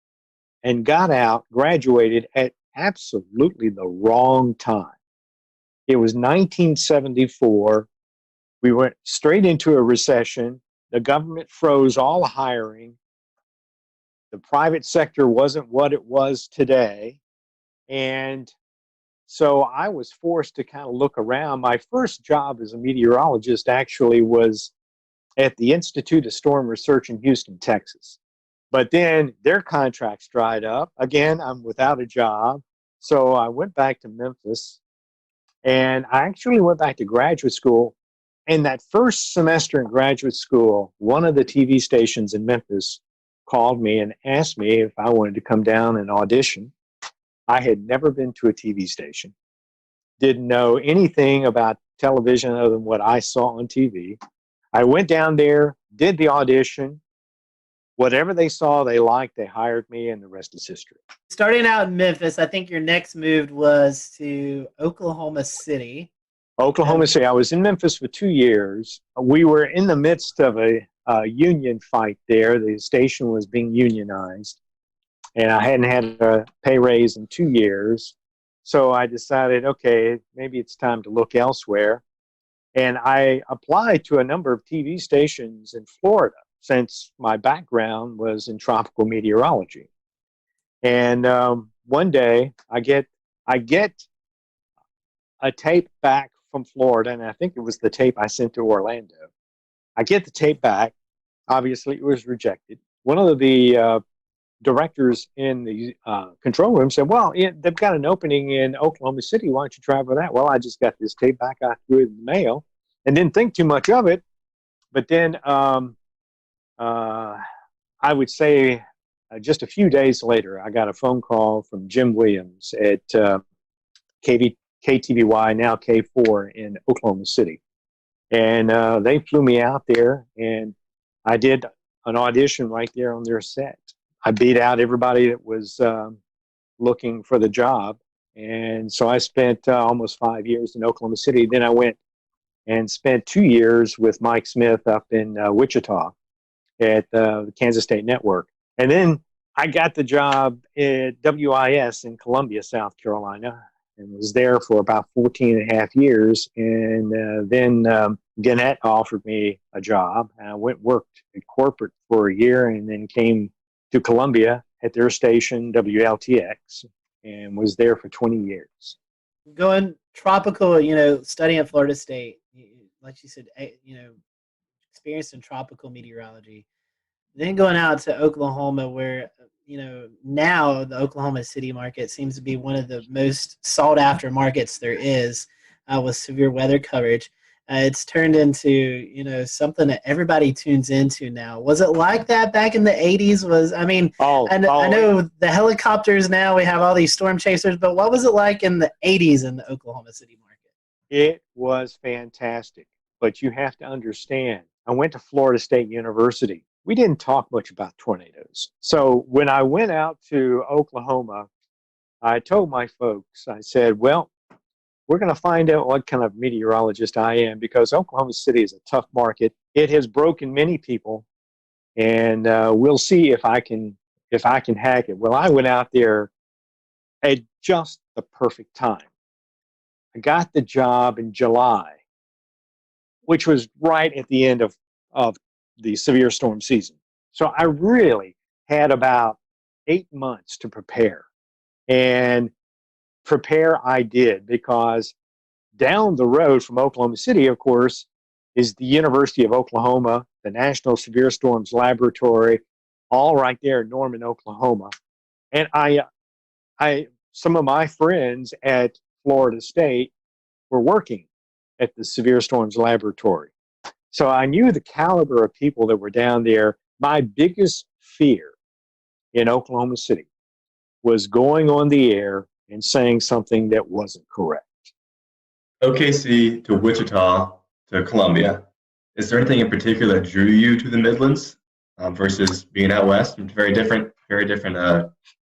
and got out, graduated at absolutely the wrong time. It was 1974. We went straight into a recession. The government froze all hiring. The private sector wasn't what it was today. And so I was forced to kind of look around. My first job as a meteorologist actually was at the Institute of Storm Research in Houston, Texas. But then their contracts dried up. Again, I'm without a job. So I went back to Memphis, and I actually went back to graduate school. And that first semester in graduate school, one of the TV stations in Memphis called me and asked me if I wanted to come down and audition. I had never been to a TV station, didn't know anything about television other than what I saw on TV. I went down there, did the audition. Whatever they saw, they liked, they hired me, and the rest is history. Starting out in Memphis, I think your next move was to Oklahoma City. Oklahoma City. I was in Memphis for 2 years. We were in the midst of a union fight there. The station was being unionized, and I hadn't had a pay raise in 2 years. So I decided, okay, maybe it's time to look elsewhere. And I applied to a number of TV stations in Florida, since my background was in tropical meteorology. And one day I get a tape back from Florida, and I think it was the tape I sent to Orlando. I get the tape back. Obviously, it was rejected. One of the directors in the control room said, well, they've got an opening in Oklahoma City. Why don't you try for that? Well, I just got this tape back. I threw it in the mail and didn't think too much of it. But then I would say just a few days later, I got a phone call from Jim Williams at KTVY, now K4 in Oklahoma City. And they flew me out there, and I did an audition right there on their set. I beat out everybody that was looking for the job. And so I spent almost 5 years in Oklahoma City. Then I went and spent 2 years with Mike Smith up in Wichita at the Kansas State Network. And then I got the job at WIS in Columbia, South Carolina, and was there for about 14 and a half years. And then Gannett offered me a job. And I worked at corporate for a year, and then came to Columbia at their station, WLTX, and was there for 20 years. Going tropical, studying at Florida State, like you said, experienced in tropical meteorology. Then going out to Oklahoma, where now the Oklahoma City market seems to be one of the most sought after markets there is, with severe weather coverage. It's turned into something that everybody tunes into now. Was it like that back in the 80s? I know the helicopters now, we have all these storm chasers, but what was it like in the 80s in the Oklahoma City market? It was fantastic, but you have to understand, I went to Florida State University. We didn't talk much about tornadoes. So when I went out to Oklahoma, I told my folks, I said, well, we're going to find out what kind of meteorologist I am, because Oklahoma City is a tough market. It has broken many people, and we'll see if I can hack it. Well, I went out there at just the perfect time. I got the job in July, which was right at the end of the severe storm season. So I really had about 8 months to prepare. And prepare I did, because down the road from Oklahoma City, of course, is the University of Oklahoma, the National Severe Storms Laboratory, all right there in Norman, Oklahoma. And some of my friends at Florida State were working at the Severe Storms Laboratory. So I knew the caliber of people that were down there. My biggest fear in Oklahoma City was going on the air and saying something that wasn't correct. OKC to Wichita to Columbia. Is there anything in particular that drew you to the Midlands versus being out west? Very different.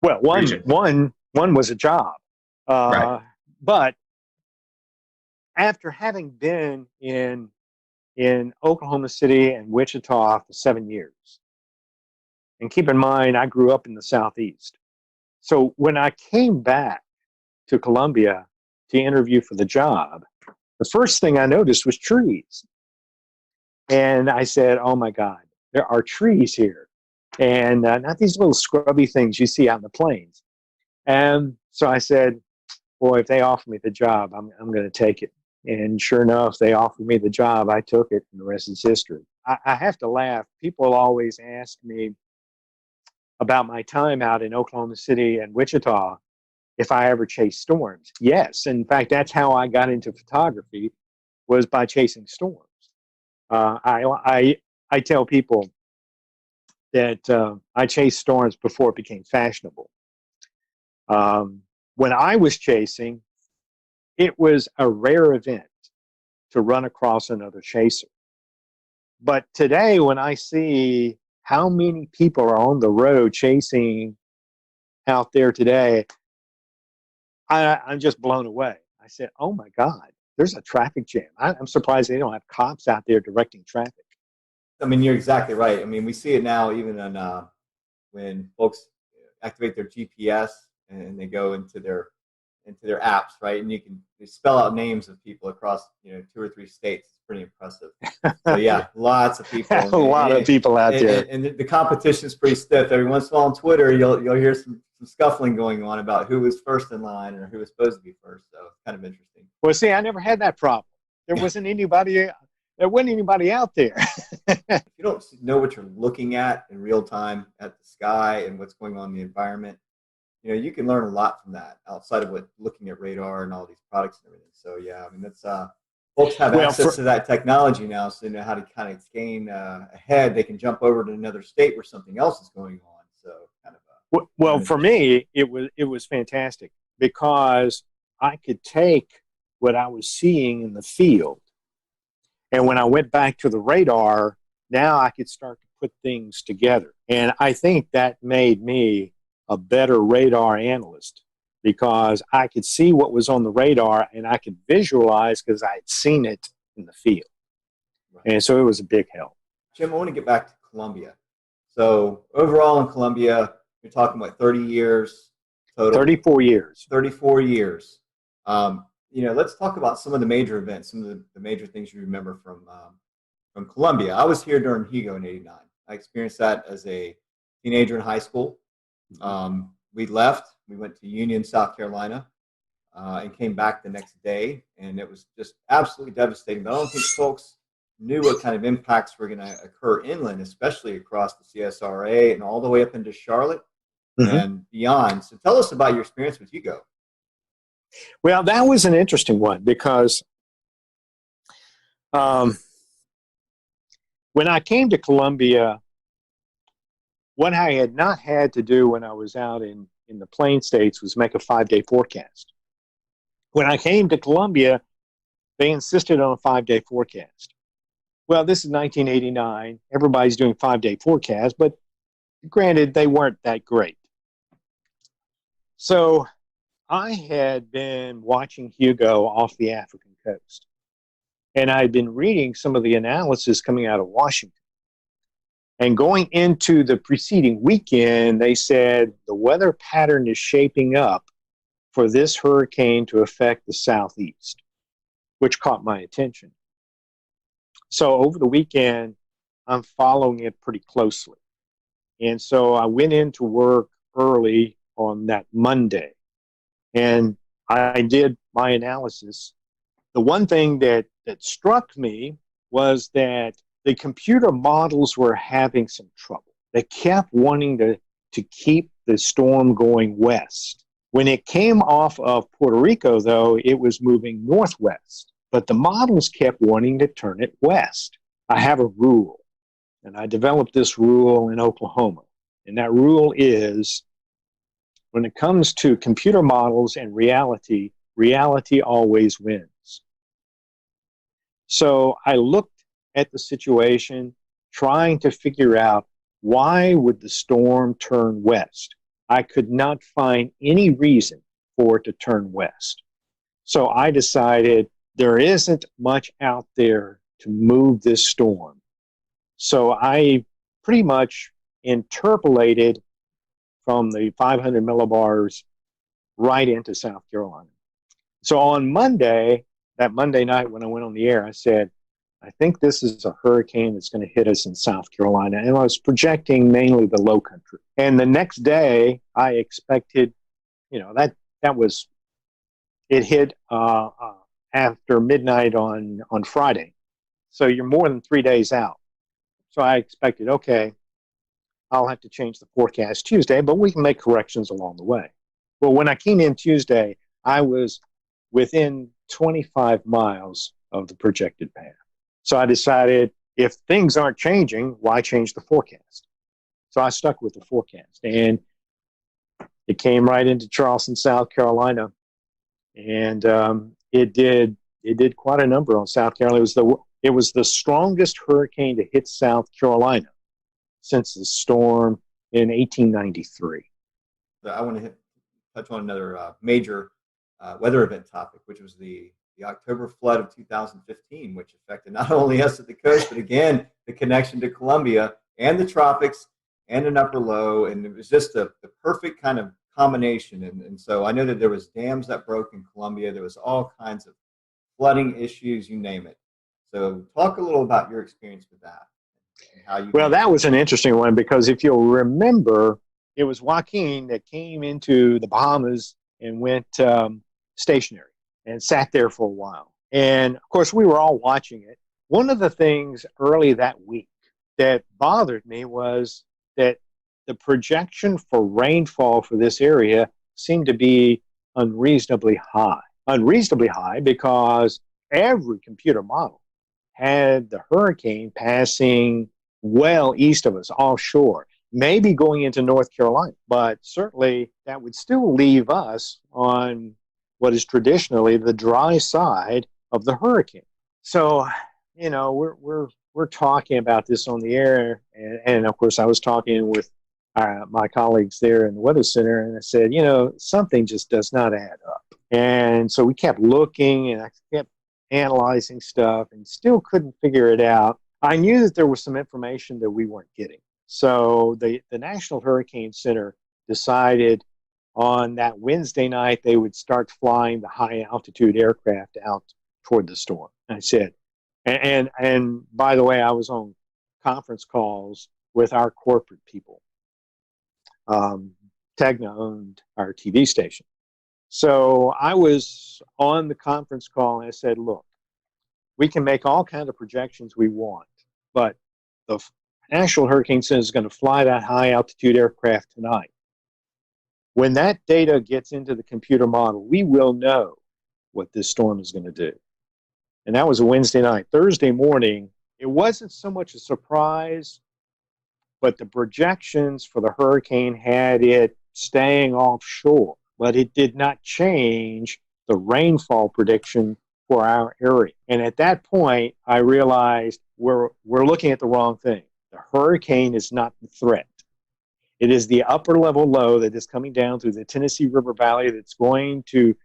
Well, one was a job, right. But after having been in Oklahoma City and Wichita for 7 years, and keep in mind I grew up in the Southeast, so when I came back to Columbia to interview for the job, the first thing I noticed was trees. And I said, oh my God, there are trees here. And not these little scrubby things you see out in the plains. And so I said, boy, if they offer me the job, I'm going to take it. And sure enough, they offered me the job. I took it, and the rest is history. I have to laugh. People always ask me about my time out in Oklahoma City and Wichita, if I ever chased storms. Yes. In fact, that's how I got into photography, was by chasing storms. I tell people that I chased storms before it became fashionable. When I was chasing, it was a rare event to run across another chaser. But today, when I see how many people are on the road chasing out there today, I'm just blown away. I said, oh my God, there's a traffic jam. I'm surprised they don't have cops out there directing traffic. I mean, you're exactly right. I mean, we see it now even on when folks activate their GPS and they go into into their apps, right? And they spell out names of people across 2 or 3 states. It's pretty impressive. So yeah, lots of people. A lot of people out there. And the competition is pretty stiff. Every once in a while on Twitter, you'll hear some scuffling going on about who was first in line or who was supposed to be first. So it's kind of interesting. Well, see, I never had that problem. There wasn't anybody out there. If you don't know what you're looking at in real time at the sky and what's going on in the environment, you can learn a lot from that outside of looking at radar and all these products and everything. So yeah, I mean, that's folks have access to that technology now, so they know how to kind of gain ahead. They can jump over to another state where something else is going on. So kind of. Well, for me, it was fantastic because I could take what I was seeing in the field, and when I went back to the radar, now I could start to put things together. And I think that made me a better radar analyst because I could see what was on the radar and I could visualize because I had seen it in the field. Right. And so it was a big help. Jim, I want to get back to Colombia. So overall in Colombia, you're talking about 30 years total. 34 years. 34 years. Let's talk about some of the major events, some of the major things you remember from Colombia. I was here during Hugo in '89. I experienced that as a teenager in high school. We left. We went to Union, South Carolina, and came back the next day, and it was just absolutely devastating. But I don't think folks knew what kind of impacts were going to occur inland, especially across the CSRA and all the way up into Charlotte and beyond. So tell us about your experience with Hugo. Well, that was an interesting one because when I came to Colombia, what I had not had to do when I was out in the Plain States was make a 5-day forecast. When I came to Colombia, they insisted on a 5-day forecast. Well, this is 1989. Everybody's doing 5-day forecasts, but granted, they weren't that great. So I had been watching Hugo off the African coast, and I had been reading some of the analysis coming out of Washington. And going into the preceding weekend, they said the weather pattern is shaping up for this hurricane to affect the southeast, which caught my attention. So over the weekend, I'm following it pretty closely. And so I went into work early on that Monday, and I did my analysis. The one thing that struck me was that the computer models were having some trouble. They kept wanting to keep the storm going west. When it came off of Puerto Rico, though, it was moving northwest. But the models kept wanting to turn it west. I have a rule, and I developed this rule in Oklahoma. And that rule is, when it comes to computer models and reality, reality always wins. So I looked at the situation, trying to figure out why would the storm turn west. I could not find any reason for it to turn west. So I decided there isn't much out there to move this storm. So I pretty much interpolated from the 500 millibars right into South Carolina. So on Monday, that Monday night when I went on the air, I said, I think this is a hurricane that's going to hit us in South Carolina. And I was projecting mainly the low country. And the next day, I expected, it hit after midnight on Friday. So you're more than 3 days out. So I expected, okay, I'll have to change the forecast Tuesday, but we can make corrections along the way. Well, when I came in Tuesday, I was within 25 miles of the projected path. So I decided if things aren't changing, why change the forecast? So I stuck with the forecast, and it came right into Charleston, South Carolina, and it did quite a number on South Carolina. It was the strongest hurricane to hit South Carolina since the storm in 1893. I want to touch on another major weather event topic, which was the October flood of 2015, which affected not only us at the coast, but again, the connection to Colombia and the tropics and an upper low. And it was just the perfect kind of combination. And so I know that there was dams that broke in Colombia. There was all kinds of flooding issues, you name it. So talk a little about your experience with that. And how you Well, that was an interesting one because if you'll remember, it was Joaquin that came into the Bahamas and went stationary and sat there for a while. And of course, we were all watching it. One of the things early that week that bothered me was that the projection for rainfall for this area seemed to be unreasonably high. Unreasonably high because every computer model had the hurricane passing well east of us, offshore, maybe going into North Carolina, but certainly that would still leave us on what is traditionally the dry side of the hurricane. So, you know, we're talking about this on the air, and of course, I was talking with my colleagues there in the Weather Center, and I said, you know, something just does not add up. And so we kept looking, and I kept analyzing stuff, and still couldn't figure it out. I knew that there was some information that we weren't getting. So the National Hurricane Center decided on that Wednesday night they would start flying the high altitude aircraft out toward the storm. I said, and by the way, I was on conference calls with our corporate people. Tegna owned our TV station. So I was on the conference call and I said, look, we can make all kinds of projections we want, but the National Hurricane Center is going to fly that high altitude aircraft tonight. When that data gets into the computer model, we will know what this storm is going to do. And that was a Wednesday night. Thursday morning, it wasn't so much a surprise, but the projections for the hurricane had it staying offshore, but it did not change the rainfall prediction for our area. And at that point, I realized we're looking at the wrong thing. The hurricane is not the threat. It is the upper level low that is coming down through the Tennessee River Valley that's going to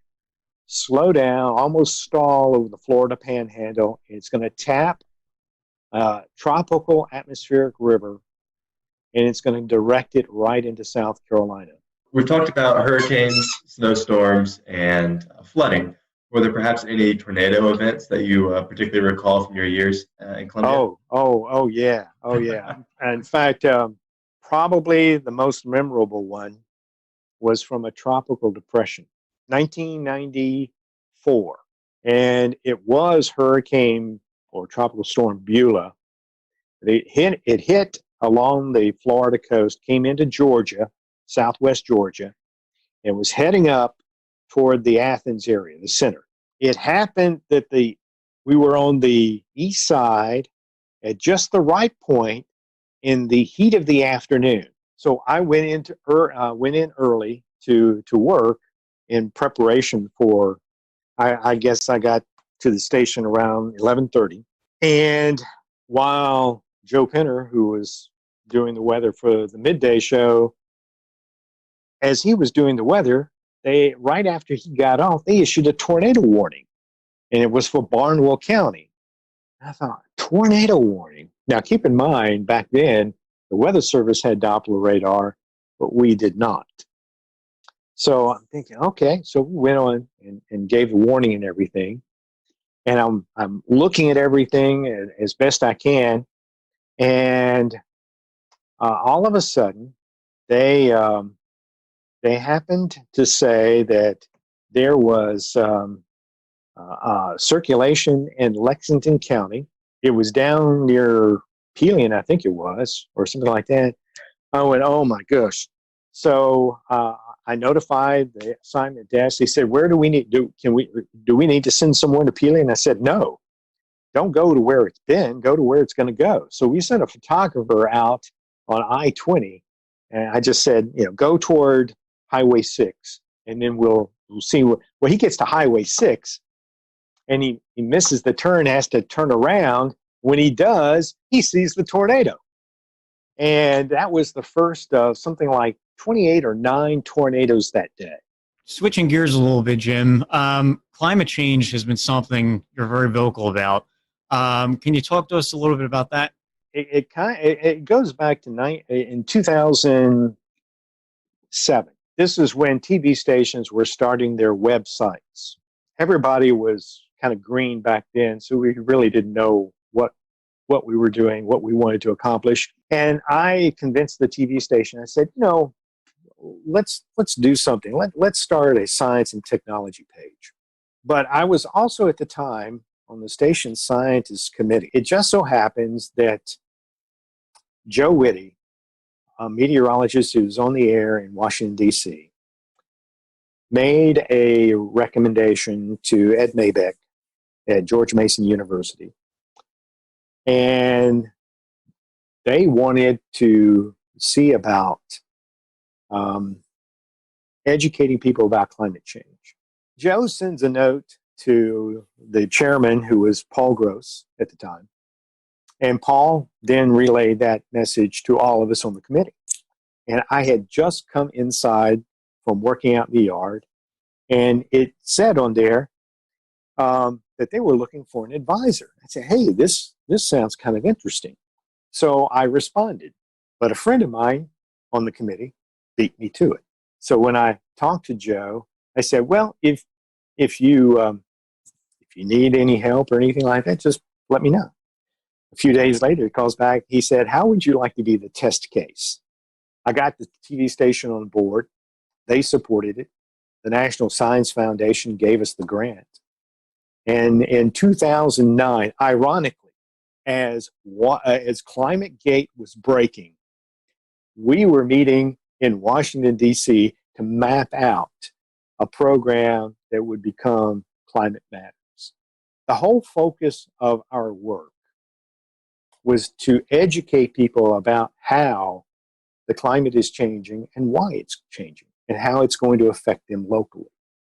slow down, almost stall over the Florida Panhandle. It's going to tap a tropical atmospheric river, and it's going to direct it right into South Carolina. We've talked about hurricanes, snowstorms, and flooding. Were there perhaps any tornado events that you particularly recall from your years in Columbia? Oh, yeah. In fact, probably the most memorable one was from a tropical depression, 1994. And it was Hurricane or Tropical Storm Beulah. It hit along the Florida coast, came into Georgia, southwest Georgia, and was heading up toward the Athens area, the center. It happened that we were on the east side at just the right point in the heat of the afternoon. So I went in early to work in preparation for. I guess I got to the station around 11:30, and while Joe Penner, who was doing the weather for the midday show, as he was doing the weather, right after he got off, they issued a tornado warning, and it was for Barnwell County. I thought, tornado warning. Now, keep in mind, back then, the Weather Service had Doppler radar, but we did not. So I'm thinking, okay, so we went on and gave the warning and everything. And I'm looking at everything as best I can. And all of a sudden, they happened to say that there was circulation in Lexington County. It was down near Pelion, I think it was, or something like that. I went, oh my gosh. So I notified the assignment desk. They said, where do we need do we need to send someone to Pelion? I said, no, don't go to where it's been, go to where it's going to go. So we sent a photographer out on I-20, and I just said, go toward Highway 6, and then we'll see well, he gets to Highway 6, and he misses the turn, has to turn around. When he does, he sees the tornado. And that was the first of something like 28 or 9 tornadoes that day. Switching gears a little bit, Jim, climate change has been something you're very vocal about. Can you talk to us a little bit about that? It goes back to in 2007. This is when TV stations were starting their websites. Everybody was kind of green back then, so we really didn't know what we were doing, what we wanted to accomplish. And I convinced the TV station. I said, let's do something. Let's start a science and technology page. But I was also at the time on the station scientists committee. It just so happens that Joe Whitty, a meteorologist who's on the air in Washington, D.C., made a recommendation to Ed Mabeck at George Mason University. And they wanted to see about educating people about climate change. Joe sends a note to the chairman, who was Paul Gross at the time. And Paul then relayed that message to all of us on the committee. And I had just come inside from working out in the yard, and it said on there that they were looking for an advisor. I said, hey, this sounds kind of interesting. So I responded. But a friend of mine on the committee beat me to it. So when I talked to Joe, I said, well, if you need any help or anything like that, just let me know. A few days later, he calls back. He said, how would you like to be the test case? I got the TV station on board. They supported it. The National Science Foundation gave us the grant. And in 2009, ironically, as ClimateGate was breaking, we were meeting in Washington, D.C. to map out a program that would become Climate Matters. The whole focus of our work was to educate people about how the climate is changing and why it's changing and how it's going to affect them locally.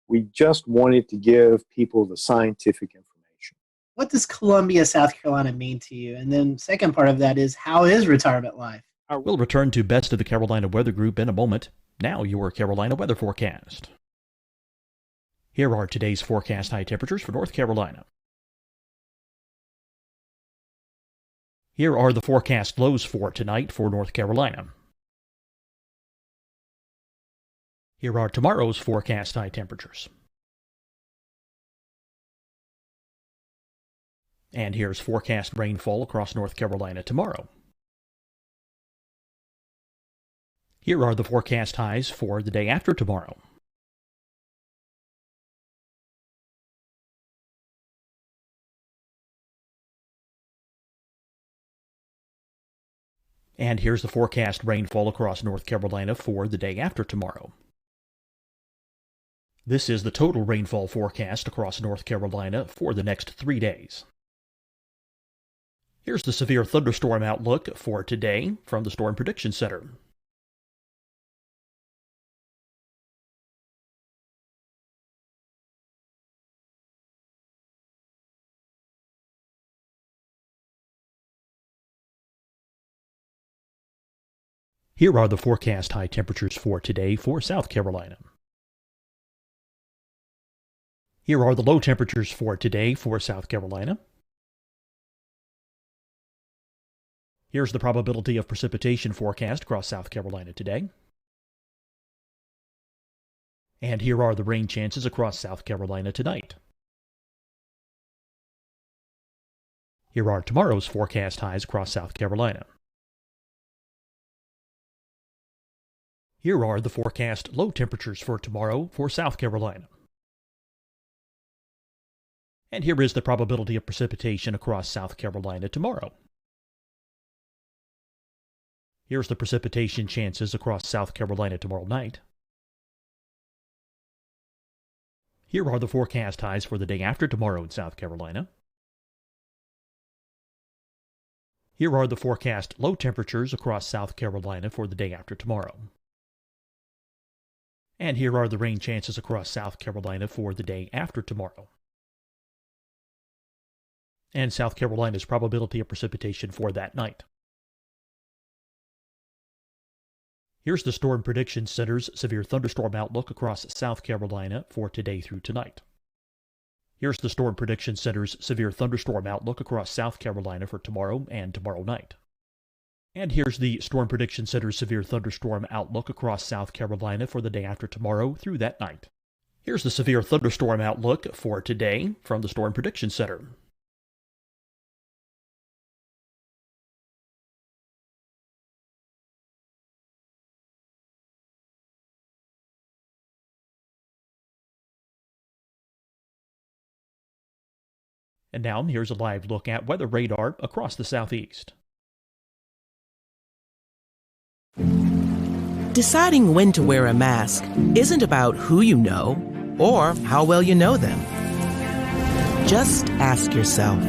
We just wanted to give people the scientific information. What does Columbia, South Carolina mean to you? And then second part of that is, how is retirement life? We'll return to Best of the Carolina Weather Group in a moment. Now your Carolina weather forecast. Here are today's forecast high temperatures for North Carolina. Here are the forecast lows for tonight for North Carolina. Here are tomorrow's forecast high temperatures. And here's forecast rainfall across North Carolina tomorrow. Here are the forecast highs for the day after tomorrow. And here's the forecast rainfall across North Carolina for the day after tomorrow. This is the total rainfall forecast across North Carolina for the next 3 days. Here's the severe thunderstorm outlook for today from the Storm Prediction Center. Here are the forecast high temperatures for today for South Carolina. Here are the low temperatures for today for South Carolina. Here's the probability of precipitation forecast across South Carolina today. And here are the rain chances across South Carolina tonight. Here are tomorrow's forecast highs across South Carolina. Here are the forecast low temperatures for tomorrow for South Carolina. And here is the probability of precipitation across South Carolina tomorrow. Here's the precipitation chances across South Carolina tomorrow night. Here are the forecast highs for the day after tomorrow in South Carolina. Here are the forecast low temperatures across South Carolina for the day after tomorrow. And here are the rain chances across South Carolina for the day after tomorrow. And South Carolina's probability of precipitation for that night. Here's the Storm Prediction Center's severe thunderstorm outlook across South Carolina for today through tonight. Here's the Storm Prediction Center's severe thunderstorm outlook across South Carolina for tomorrow and tomorrow night. And here's the Storm Prediction Center's severe thunderstorm outlook across South Carolina for the day after tomorrow through that night. Here's the severe thunderstorm outlook for today from the Storm Prediction Center. And now here's a live look at weather radar across the southeast. Deciding when to wear a mask isn't about who you know or how well you know them. Just ask yourself,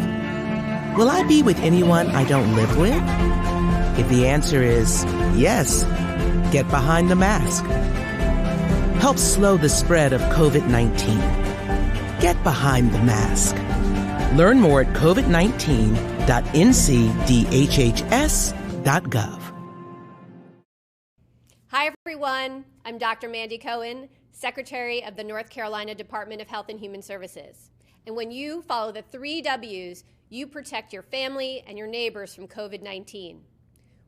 will I be with anyone I don't live with? If the answer is yes, get behind the mask. Help slow the spread of COVID-19. Get behind the mask. Learn more at covid19.ncdhhs.gov. Hi, everyone. I'm Dr. Mandy Cohen, Secretary of the North Carolina Department of Health and Human Services. And when you follow the 3 W's, you protect your family and your neighbors from COVID-19.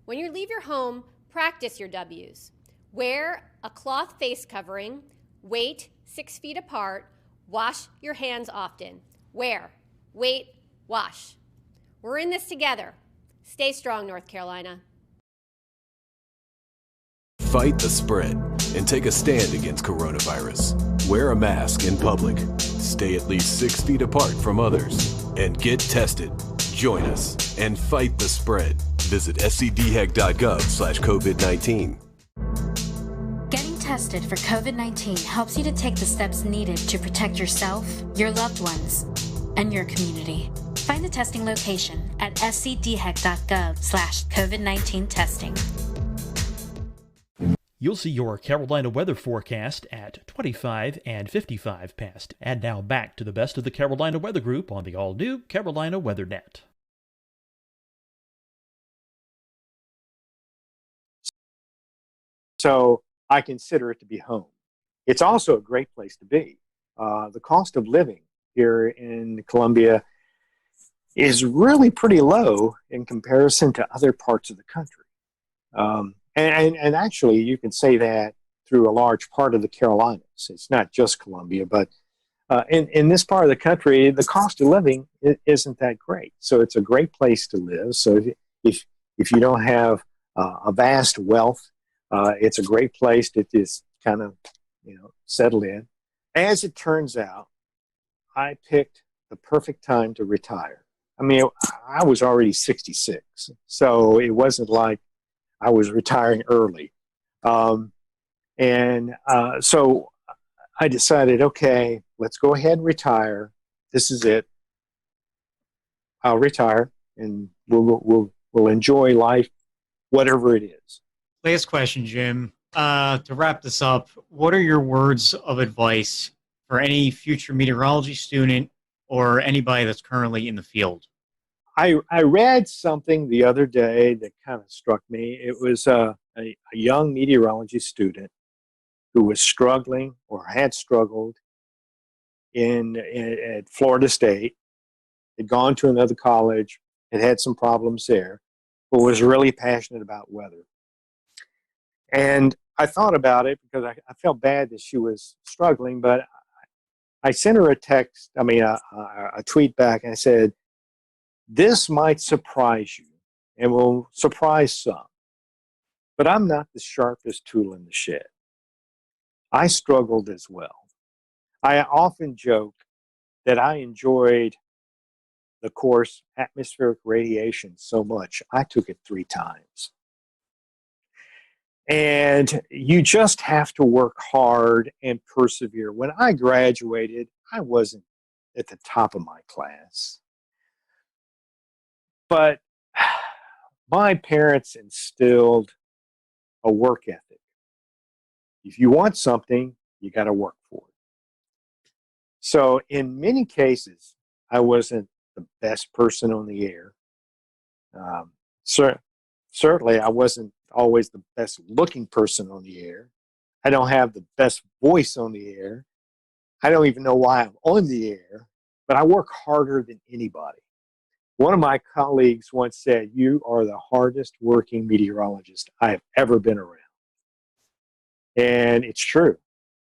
When you leave your home, practice your W's. Wear a cloth face covering, wait 6 feet apart, wash your hands often. Wear, wait, wash. We're in this together. Stay strong, North Carolina. Fight the spread and take a stand against coronavirus. Wear a mask in public. Stay at least 6 feet apart from others. And get tested. Join us and fight the spread. Visit scdhec.gov/COVID-19. Getting tested for COVID-19 helps you to take the steps needed to protect yourself, your loved ones, and your community. Find the testing location at scdhec.gov/COVID-19 testing. You'll see your Carolina weather forecast at 25 and 55 past. And now back to the best of the Carolina Weather Group on the all-new Carolina WeatherNet. So I consider it to be home. It's also a great place to be. The cost of living here in Columbia is really pretty low in comparison to other parts of the country. And actually, you can say that through a large part of the Carolinas. It's not just Columbia, but in this part of the country, the cost of living isn't that great. So it's a great place to live. So if you don't have a vast wealth, it's a great place to just kind of settle in. As it turns out, I picked the perfect time to retire. I mean, I was already 66, so it wasn't like I was retiring early. So I decided, okay, let's go ahead and retire. This is it. I'll retire, and we'll enjoy life, whatever it is. Last question, Jim. To wrap this up, what are your words of advice for any future meteorology student or anybody that's currently in the field? I read something the other day that kind of struck me. It was a young meteorology student who was struggling or had struggled at Florida State, had gone to another college, had some problems there, but was really passionate about weather. And I thought about it because I felt bad that she was struggling, but I sent her a tweet back, and I said, this might surprise you and will surprise some, but I'm not the sharpest tool in the shed. I struggled as well. I often joke that I enjoyed the course atmospheric radiation so much, I took it 3 times. And you just have to work hard and persevere. When I graduated, I wasn't at the top of my class. But my parents instilled a work ethic. If you want something, you got to work for it. So in many cases, I wasn't the best person on the air. Certainly, I wasn't always the best looking person on the air. I don't have the best voice on the air. I don't even know why I'm on the air, but I work harder than anybody. One of my colleagues once said, "You are the hardest working meteorologist I have ever been around." And it's true.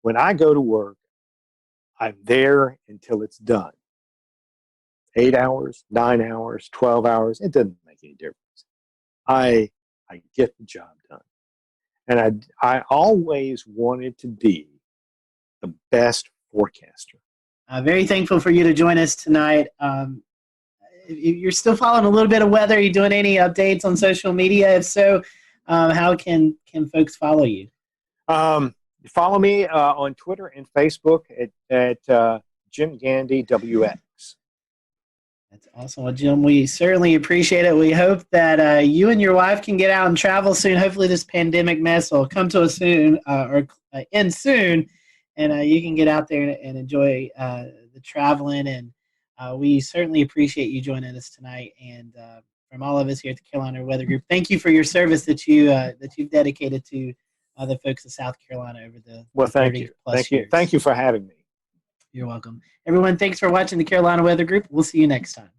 When I go to work, I'm there until it's done. 8 hours, 9 hours, 12 hours, it doesn't make any difference. I get the job done. And I always wanted to be the best forecaster. Very thankful for you to join us tonight. You're still following a little bit of weather. Are you doing any updates on social media? If so, how can folks follow you? Follow me on Twitter and Facebook at Jim Gandy WX. That's awesome. Well, Jim, we certainly appreciate it. We hope that you and your wife can get out and travel soon. Hopefully this pandemic mess will come to us soon or end soon, and you can get out there and enjoy the traveling. And we certainly appreciate you joining us tonight. And from all of us here at the Carolina Weather Group, thank you for your service that you've dedicated to the folks of South Carolina over the thank you. Thank you. Years. Thank you for having me. You're welcome. Everyone, thanks for watching the Carolina Weather Group. We'll see you next time.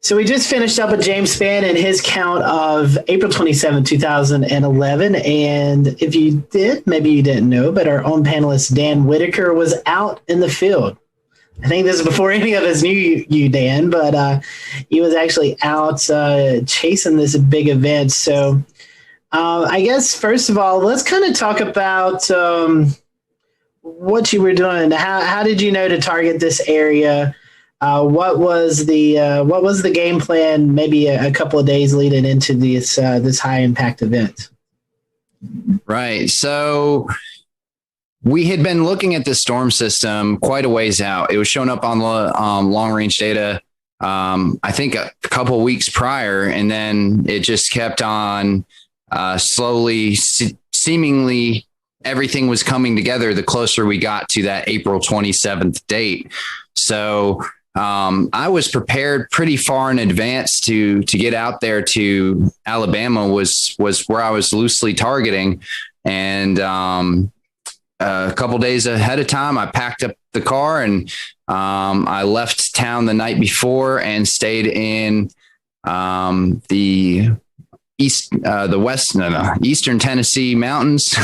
So we just finished up with James Spann and his count of April 27, 2011. And if you did, maybe you didn't know, but our own panelist, Dan Whitaker, was out in the field. I think this is before any of us knew you, Dan, but he was actually out chasing this big event. So I guess, first of all, let's kind of talk about what you were doing. How did you know to target this area? What was the game plan? Maybe a couple of days leading into this high impact event. Right. So we had been looking at the storm system quite a ways out. It was showing up on the long range data. I think a couple of weeks prior, and then it just kept on slowly, seemingly. Everything was coming together the closer we got to that April 27th date. So I was prepared pretty far in advance to get out there to Alabama was where I was loosely targeting. And a couple days ahead of time, I packed up the car and I left town the night before and stayed in the Eastern Tennessee mountains.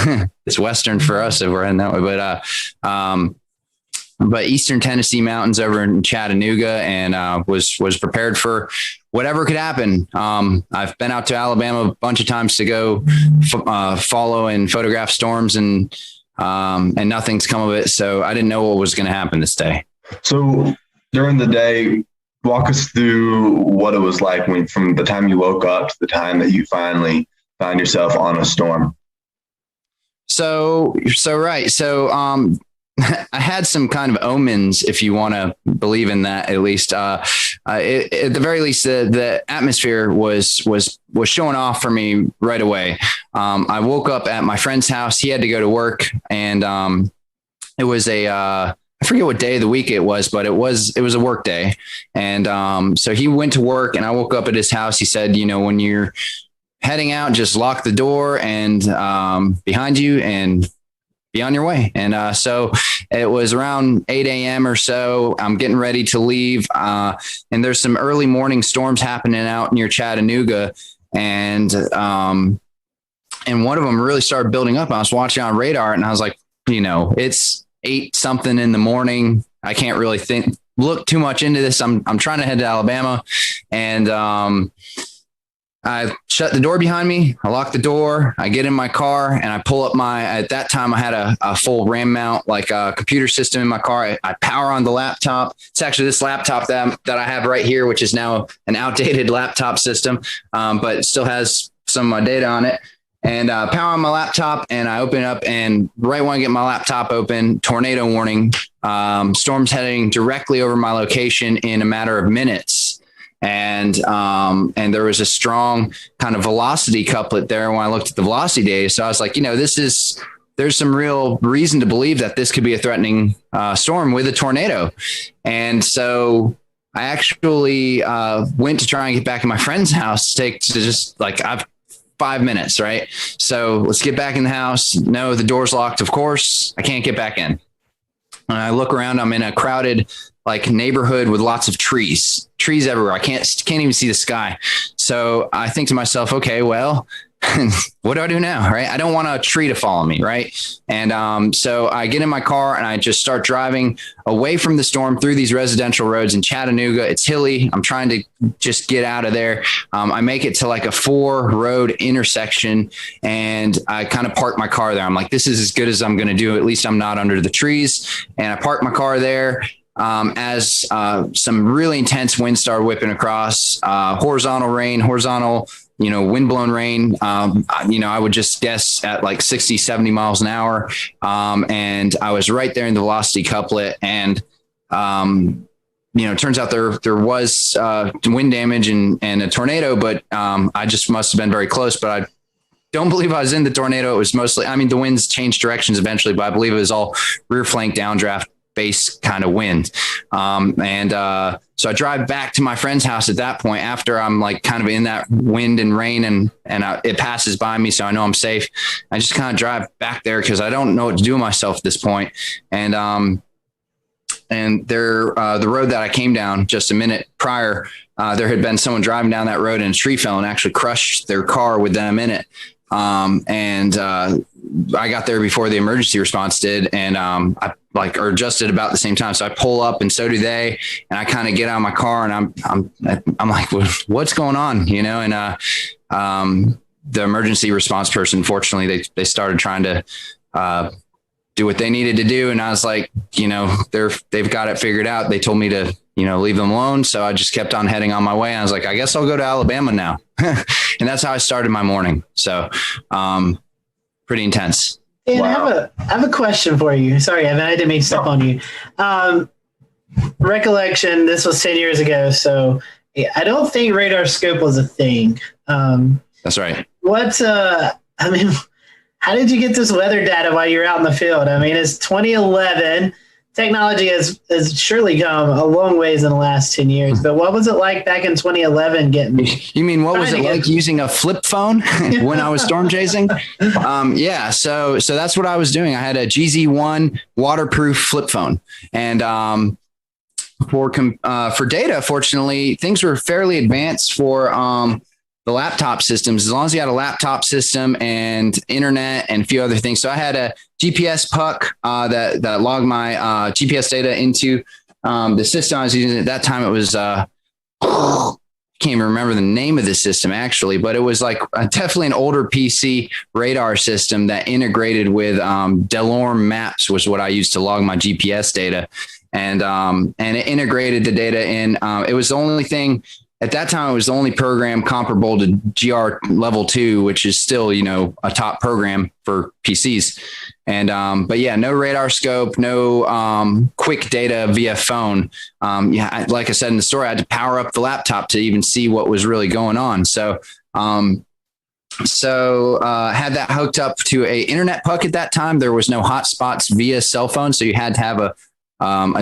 It's Western for us if we're heading that way, but Eastern Tennessee mountains over in Chattanooga, and was prepared for whatever could happen. I've been out to Alabama a bunch of times to go follow and photograph storms, and nothing's come of it. So I didn't know what was going to happen this day. So during the day, walk us through what it was like from the time you woke up to the time that you finally found yourself on a storm. So I had some kind of omens, if you want to believe in that, at least. At the very least, the atmosphere was showing off for me right away. I woke up at my friend's house. He had to go to work, and it was I forget what day of the week it was, but it was a work day. And so he went to work, and I woke up at his house. He said, when you're heading out, just lock the door and behind you and be on your way. And so it was around 8 a.m. or so. I'm getting ready to leave. And there's some early morning storms happening out near Chattanooga. And one of them really started building up. I was watching on radar, and I was like, it's 8 something in the morning. I can't really look too much into this. I'm trying to head to Alabama, and I shut the door behind me. I lock the door. I get in my car, and I pull up at that time I had a full RAM mount, like a computer system in my car. I power on the laptop. It's actually this laptop that I have right here, which is now an outdated laptop system, but it still has some of my data on it. And power on my laptop, and I open it up, and right when I get my laptop open, tornado warning, storms heading directly over my location in a matter of minutes. and there was a strong kind of velocity couplet there when I looked at the velocity data. So I was like, there's some real reason to believe that this could be a threatening storm with a tornado. And so I actually went to try and get back in my friend's house I've 5 minutes, right? So let's get back in the house. No, the door's locked, of course. I can't get back in. And I look around, I'm in a crowded neighborhood with lots of trees everywhere. I can't even see the sky. So I think to myself, okay, well, what do I do now? Right. I don't want a tree to follow me. Right. And so I get in my car and I just start driving away from the storm through these residential roads in Chattanooga. It's hilly. I'm trying to just get out of there. I make it to a 4-road intersection and I kind of park my car there. I'm like, this is as good as I'm going to do. At least I'm not under the trees. And I park my car there. As some really intense wind started whipping across, horizontal windblown rain, I would just guess at 60, 70 miles an hour. And I was right there in the velocity couplet. And, it turns out there was wind damage and a tornado, but I just must have been very close. But I don't believe I was in the tornado. It was mostly, the winds changed directions eventually, but I believe it was all rear flank downdraft base kind of wind. So I drive back to my friend's house at that point after I'm kind of in that wind and rain and it passes by me. So I know I'm safe. I just kind of drive back there because I don't know what to do with myself at this point. And the road that I came down just a minute prior, there had been someone driving down that road and a tree fell and actually crushed their car with them in it. I got there before the emergency response did. And, or just at about the same time. So I pull up and so do they, and I kind of get out of my car and I'm like, what's going on? The emergency response person, fortunately, they started trying to, do what they needed to do. And I was like, they've got it figured out. They told me to, leave them alone. So I just kept on heading on my way. I was like, I guess I'll go to Alabama now. And that's how I started my morning. So, pretty intense. Dan, wow. I have a question for you. Sorry, Evan, I didn't mean to step on you. Recollection, this was 10 years ago, so I don't think radar scope was a thing. That's right. How did you get this weather data while you're out in the field? It's 2011. Technology has surely come a long ways in the last 10 years, but what was it like back in 2011 getting? You mean, what was it like using a flip phone when I was storm chasing? Yeah. So that's what I was doing. I had a GZ1 waterproof flip phone, and for data, fortunately, things were fairly advanced for the laptop systems, as long as you had a laptop system and internet and a few other things. So I had a GPS puck that logged my GPS data into the system I was using at that time. It was can't even remember the name of the system actually, but it was definitely an older PC radar system that integrated with Delorme Maps was what I used to log my GPS data, and it integrated the data in. It was the only thing. At that time, it was the only program comparable to GR level 2, which is still, a top program for PCs. And, but yeah, no radar scope, no quick data via phone. Like I said in the story, I had to power up the laptop to even see what was really going on. So, had that hooked up to a internet puck at that time. There was no hotspots via cell phone. So you had to have a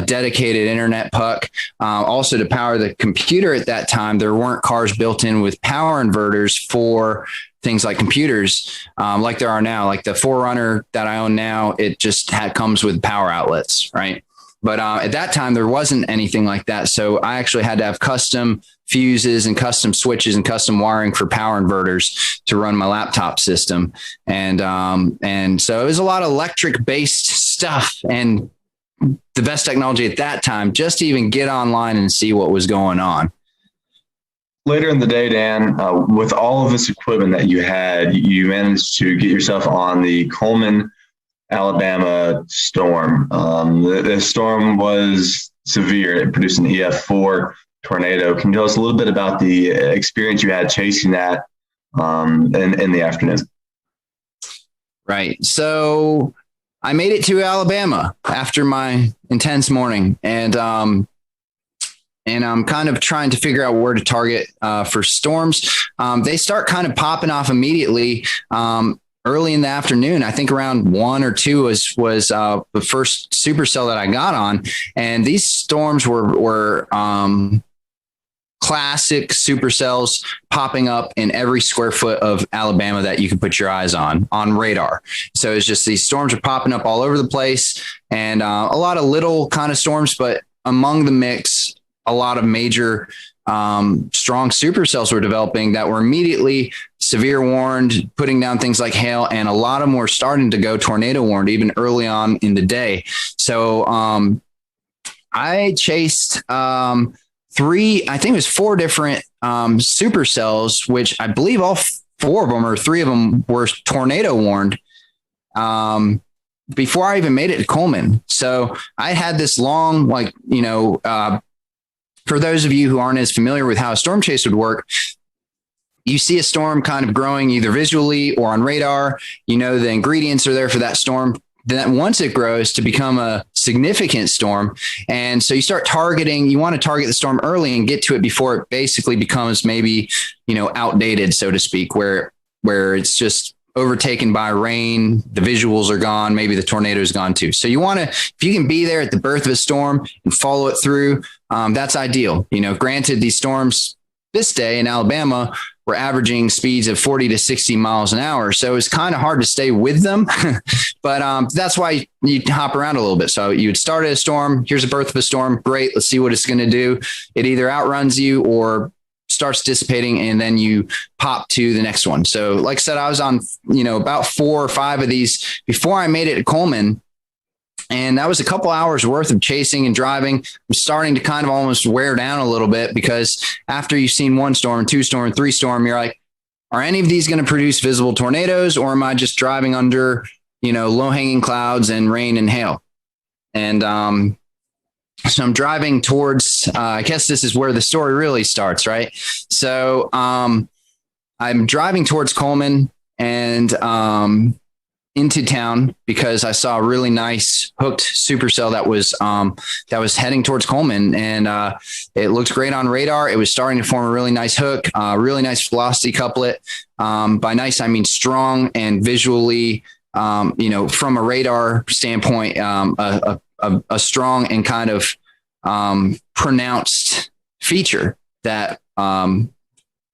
dedicated internet puck. Also to power the computer at that time, there weren't cars built in with power inverters for things like computers, like there are now. Like the 4Runner that I own now, it just comes with power outlets, right? But at that time, there wasn't anything like that. So I actually had to have custom fuses and custom switches and custom wiring for power inverters to run my laptop system. And so it was a lot of electric based stuff and the best technology at that time just to even get online and see what was going on. Later in the day, Dan, with all of this equipment that you had, you managed to get yourself on the Coleman, Alabama storm. The storm was severe. It produced an EF4 tornado. Can you tell us a little bit about the experience you had chasing that in the afternoon? Right. So I made it to Alabama after my intense morning, and and I'm kind of trying to figure out where to target for storms. They start kind of popping off immediately early in the afternoon. I think around 1 or 2 was the first supercell that I got on, and these storms were classic supercells popping up in every square foot of Alabama that you can put your eyes on radar. So it's just these storms are popping up all over the place, and a lot of little kind of storms, but among the mix, a lot of major strong supercells were developing that were immediately severe warned, putting down things like hail, and a lot of them were starting to go tornado warned even early on in the day. So I chased 4 different supercells, which I believe all 4 of them or 3 of them were tornado warned before I even made it to Coleman. So I had this long, for those of you who aren't as familiar with how a storm chase would work, you see a storm kind of growing either visually or on radar. You know, the ingredients are there for that storm. Then once it grows to become a significant storm. And so you start targeting, you want to target the storm early and get to it before it basically becomes maybe, outdated, so to speak, where it's just overtaken by rain, the visuals are gone, maybe the tornado is gone too. So you want to, if you can be there at the birth of a storm and follow it through, that's ideal. Granted, these storms this day in Alabama were averaging speeds of 40 to 60 miles an hour. So it's kind of hard to stay with them, but that's why you hop around a little bit. So you would start at a storm. Here's the birth of a storm. Great. Let's see what it's going to do. It either outruns you or starts dissipating, and then you pop to the next one. So like I said, I was on, about 4 or 5 of these before I made it to Coleman. And that was a couple hours worth of chasing and driving. I'm starting to kind of almost wear down a little bit, because after you've seen 1 storm, 2 storm, 3 storm, you're like, are any of these going to produce visible tornadoes, or am I just driving under, low hanging clouds and rain and hail? And, so I'm driving towards, I guess this is where the story really starts, right? So I'm driving towards Coleman and into town because I saw a really nice hooked supercell that was heading towards Coleman, and it looked great on radar. It was starting to form a really nice hook, really nice velocity couplet. By nice, I mean strong and visually, from a radar standpoint, a strong and kind of pronounced feature that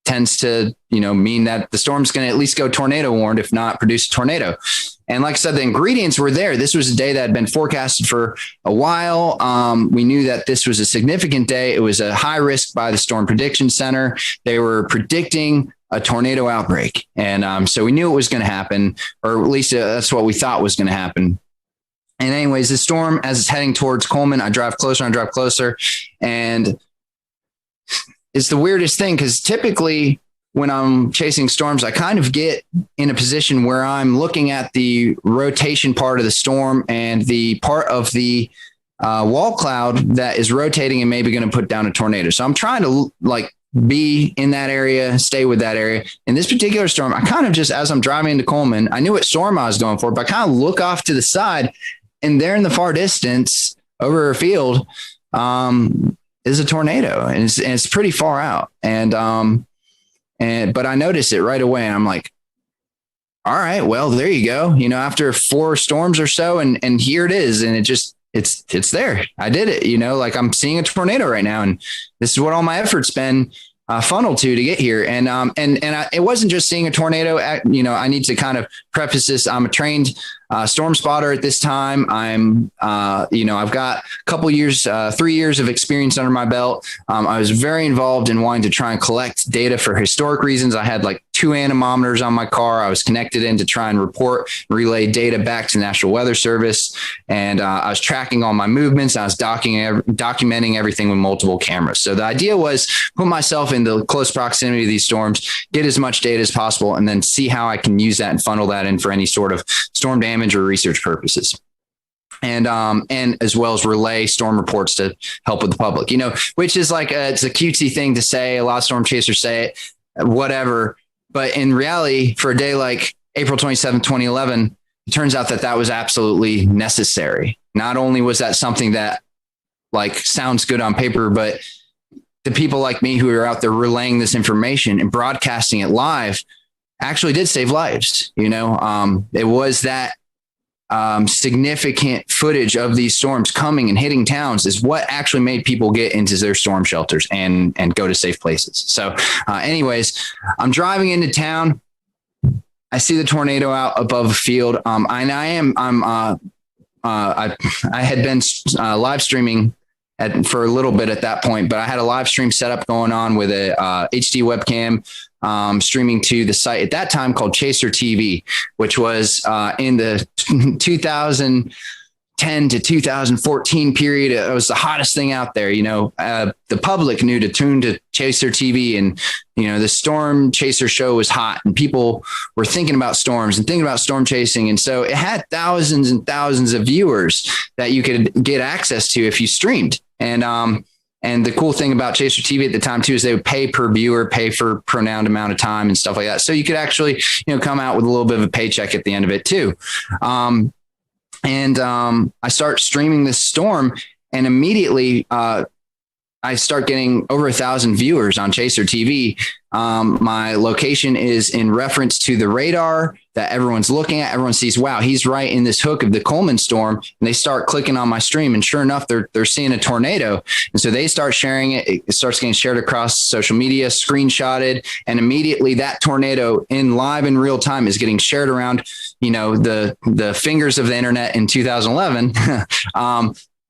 tends to, mean that the storm's going to at least go tornado warned, if not produce a tornado. And like I said, the ingredients were there. This was a day that had been forecasted for a while. We knew that this was a significant day. It was a high risk by the Storm Prediction Center. They were predicting a tornado outbreak. And so we knew it was going to happen, or at least that's what we thought was going to happen. And anyways, the storm, as it's heading towards Coleman, I drive closer, and it's the weirdest thing, because typically when I'm chasing storms, I kind of get in a position where I'm looking at the rotation part of the storm and the part of the wall cloud that is rotating and maybe going to put down a tornado. So I'm trying to be in that area, stay with that area. In this particular storm, I kind of just, as I'm driving into Coleman, I knew what storm I was going for, but I kind of look off to the side, and there in the far distance over a field is a tornado, and it's pretty far out. But I noticed it right away, and I'm like, all right, well, there you go. After 4 storms or so, and here it is. And it's there. I did it, I'm seeing a tornado right now. And this is what all my effort's been funneled to get here. And it wasn't just seeing a tornado. I need to kind of preface this. I'm a trained storm spotter at this time. I've got a couple years, 3 years of experience under my belt. I was very involved in wanting to try and collect data for historic reasons. I had 2 anemometers on my car. I was connected in to try and report and relay data back to the National Weather Service. And I was tracking all my movements. I was documenting everything with multiple cameras. So the idea was put myself into close proximity to these storms, get as much data as possible, and then see how I can use that and funnel that in for any sort of storm damage or research purposes. And as well as relay storm reports to help with the public, which is it's a cutesy thing to say. A lot of storm chasers say it, whatever. But in reality, for a day like April 27, 2011, it turns out that was absolutely necessary. Not only was that something that sounds good on paper, but the people like me who are out there relaying this information and broadcasting it live actually did save lives. It was that significant footage of these storms coming and hitting towns is what actually made people get into their storm shelters and go to safe places. So anyways, I'm driving into town. I see the tornado out above a field. I had been live streaming for a little bit at that point, but I had a live stream setup going on with a HD webcam streaming to the site at that time called Chaser TV, which was in the 2010 to 2014 period. It was the hottest thing out there. The public knew to tune to Chaser TV, and the Storm Chaser show was hot, and people were thinking about storms and thinking about storm chasing. And so it had thousands and thousands of viewers that you could get access to if you streamed. And the cool thing about Chaser TV at the time too is they would pay per viewer, pay for pronounced amount of time and stuff like that. So you could actually, come out with a little bit of a paycheck at the end of it too. I start streaming this storm, and immediately I start getting over 1,000 viewers on Chaser TV. My location is in reference to the radar that everyone's looking at. Everyone sees, wow, he's right in this hook of the Coleman storm. And they start clicking on my stream, and sure enough, they're seeing a tornado. And so they start sharing it. It starts getting shared across social media, screenshotted, and immediately that tornado in real time is getting shared around, the fingers of the internet in 2011.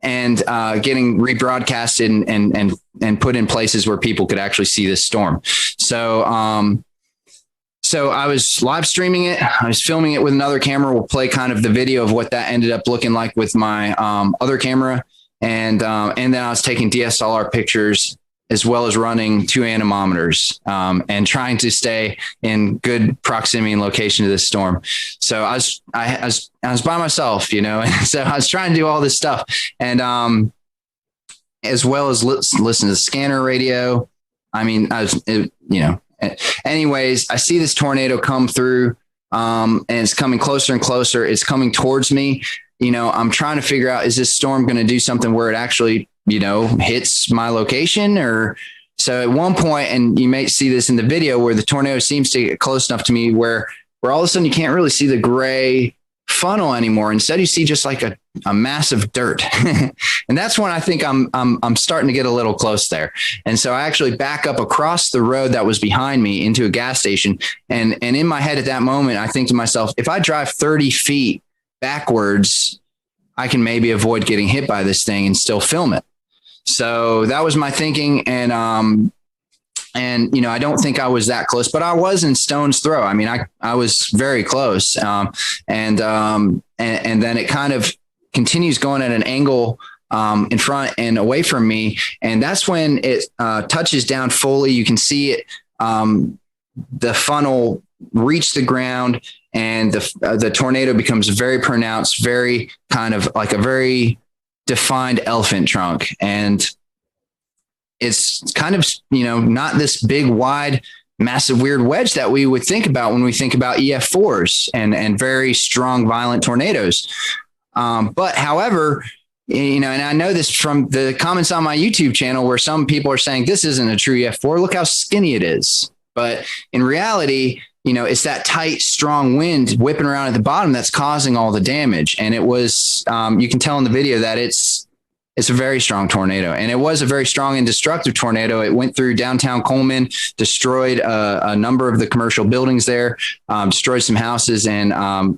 And getting rebroadcasted and put in places where people could actually see this storm. So I was live streaming it. I was filming it with another camera. We'll play kind of the video of what that ended up looking like with my other camera. And then I was taking DSLR pictures, as well as running 2 anemometers and trying to stay in good proximity and location to this storm. So I was by myself, and so I was trying to do all this stuff, and as well as listen to the scanner radio. Anyways, I see this tornado come through, and it's coming closer and closer. It's coming towards me. I'm trying to figure out, is this storm going to do something where it actually hits my location? Or so at one point, and you may see this in the video, where the tornado seems to get close enough to me where all of a sudden you can't really see the gray funnel anymore. Instead, you see just like a massive dirt. And that's when I think I'm starting to get a little close there. And so I actually back up across the road that was behind me into a gas station. And in my head at that moment, I think to myself, if I drive 30 feet backwards, I can maybe avoid getting hit by this thing and still film it. So that was my thinking. And I don't think I was that close, but I was in stone's throw. I was very close. And then it kind of continues going at an angle in front and away from me. And that's when it touches down fully. You can see it, the funnel reach the ground, and the tornado becomes very pronounced, very kind of like a very defined elephant trunk. And it's kind of, not this big, wide, massive, weird wedge that we would think about when we think about EF4s and very strong, violent tornadoes. But however, and I know this from the comments on my YouTube channel, where some people are saying this isn't a true EF4. Look how skinny it is. But in reality, it's that tight, strong wind whipping around at the bottom that's causing all the damage. And it was, you can tell in the video that it's a very strong tornado, and it was a very strong and destructive tornado. It went through downtown Coleman, destroyed a number of the commercial buildings there, destroyed some houses, and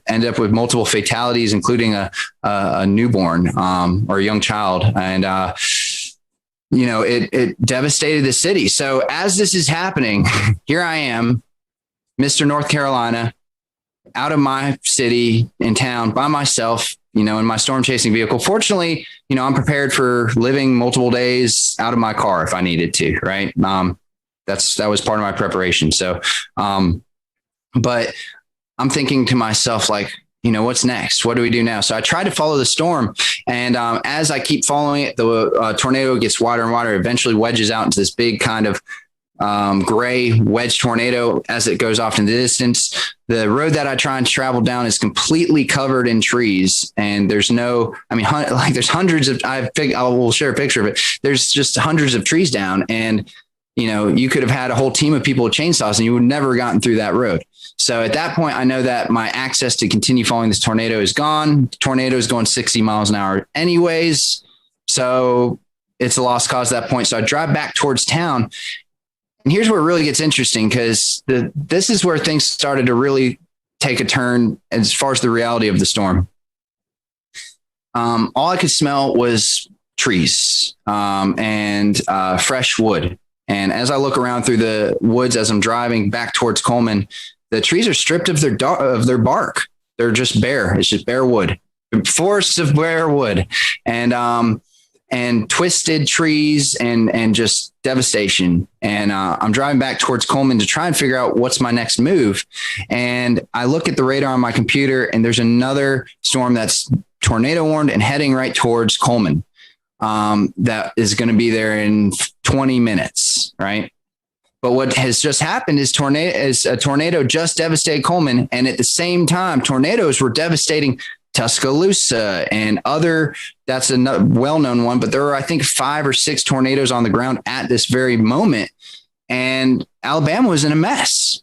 ended up with multiple fatalities, including a newborn or a young child. And, it devastated the city. So as this is happening, here I am, Mr. North Carolina, out of my city in town by myself, in my storm chasing vehicle. Fortunately, I'm prepared for living multiple days out of my car if I needed to, right? That was part of my preparation. So, but I'm thinking to myself, like, what's next? What do we do now? So I try to follow the storm. And as I keep following it, the tornado gets wider and wider, eventually wedges out into this big kind of gray wedge tornado as it goes off in the distance. The road that I try and travel down is completely covered in trees, and there's no, I mean, there's hundreds of, I will share a picture of it. There's just hundreds of trees down, and you could have had a whole team of people with chainsaws and you would never have gotten through that road. So at that point, I know that my access to continue following this tornado is gone. The tornado is going 60 miles an hour anyways. So it's a lost cause at that point. So I drive back towards town. And here's where it really gets interesting, because this is where things started to really take a turn as far as the reality of the storm. All I could smell was trees and fresh wood. And as I look around through the woods as I'm driving back towards Coleman, the trees are stripped of their bark. They're just bare. It's just bare wood, forests of bare wood, and twisted trees and just devastation. And I'm driving back towards Coleman to try and figure out what's my next move. And I look at the radar on my computer, and there's another storm that's tornado warned and heading right towards Coleman. That is going to be there in 20 minutes, right? But what has just happened is a tornado just devastated Coleman, and at the same time, tornadoes were devastating Tuscaloosa and other. That's a well-known one, but there are, I think, 5 or 6 tornadoes on the ground at this very moment, and Alabama was in a mess.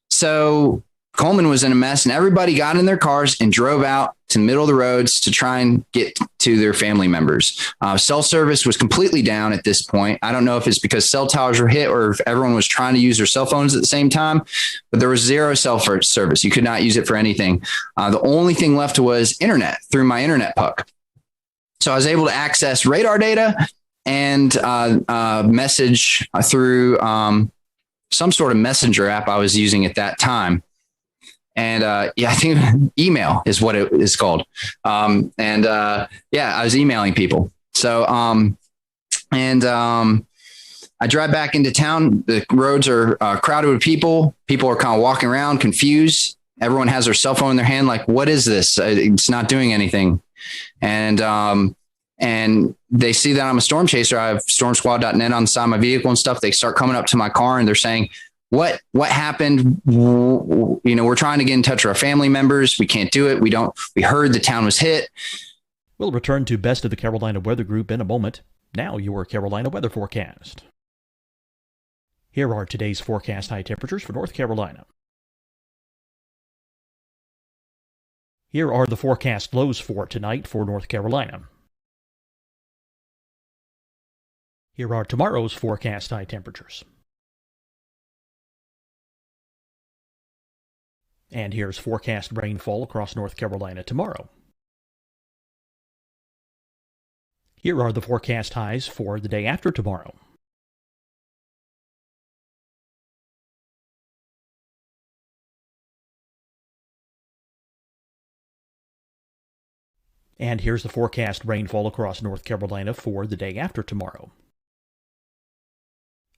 So Coleman was in a mess, and everybody got in their cars and drove out to the middle of the roads to try and get to their family members. Cell service was completely down at this point. I don't know if it's because cell towers were hit or if everyone was trying to use their cell phones at the same time, but there was zero cell service. You could not use it for anything. The only thing left was internet through my internet puck. So I was able to access radar data and message through some sort of messenger app I was using at that time. And I think email is what it is called. I was emailing people. So I drive back into town. The roads are crowded with people. People are kind of walking around confused. Everyone has their cell phone in their hand. Like, what is this? It's not doing anything. And they see that I'm a storm chaser. I have stormsquad.net on the side of my vehicle and stuff. They start coming up to my car and they're saying, what happened? We're trying to get in touch with our family members. We can't do it. We heard the town was hit. We'll return to Best of the Carolina Weather Group in a moment. Now your Carolina weather forecast. Here are today's forecast high temperatures for North Carolina. Here are the forecast lows for tonight for North Carolina. Here are tomorrow's forecast high temperatures. And here's forecast rainfall across North Carolina tomorrow. Here are the forecast highs for the day after tomorrow. And here's the forecast rainfall across North Carolina for the day after tomorrow.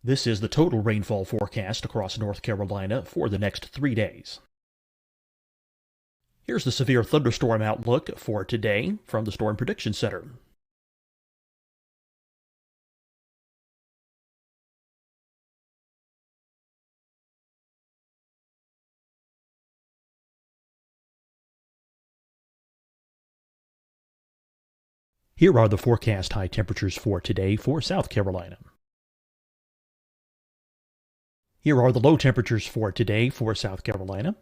This is the total rainfall forecast across North Carolina for the next 3 days. Here's the severe thunderstorm outlook for today from the Storm Prediction Center. Here are the forecast high temperatures for today for South Carolina. Here are the low temperatures for today for South Carolina.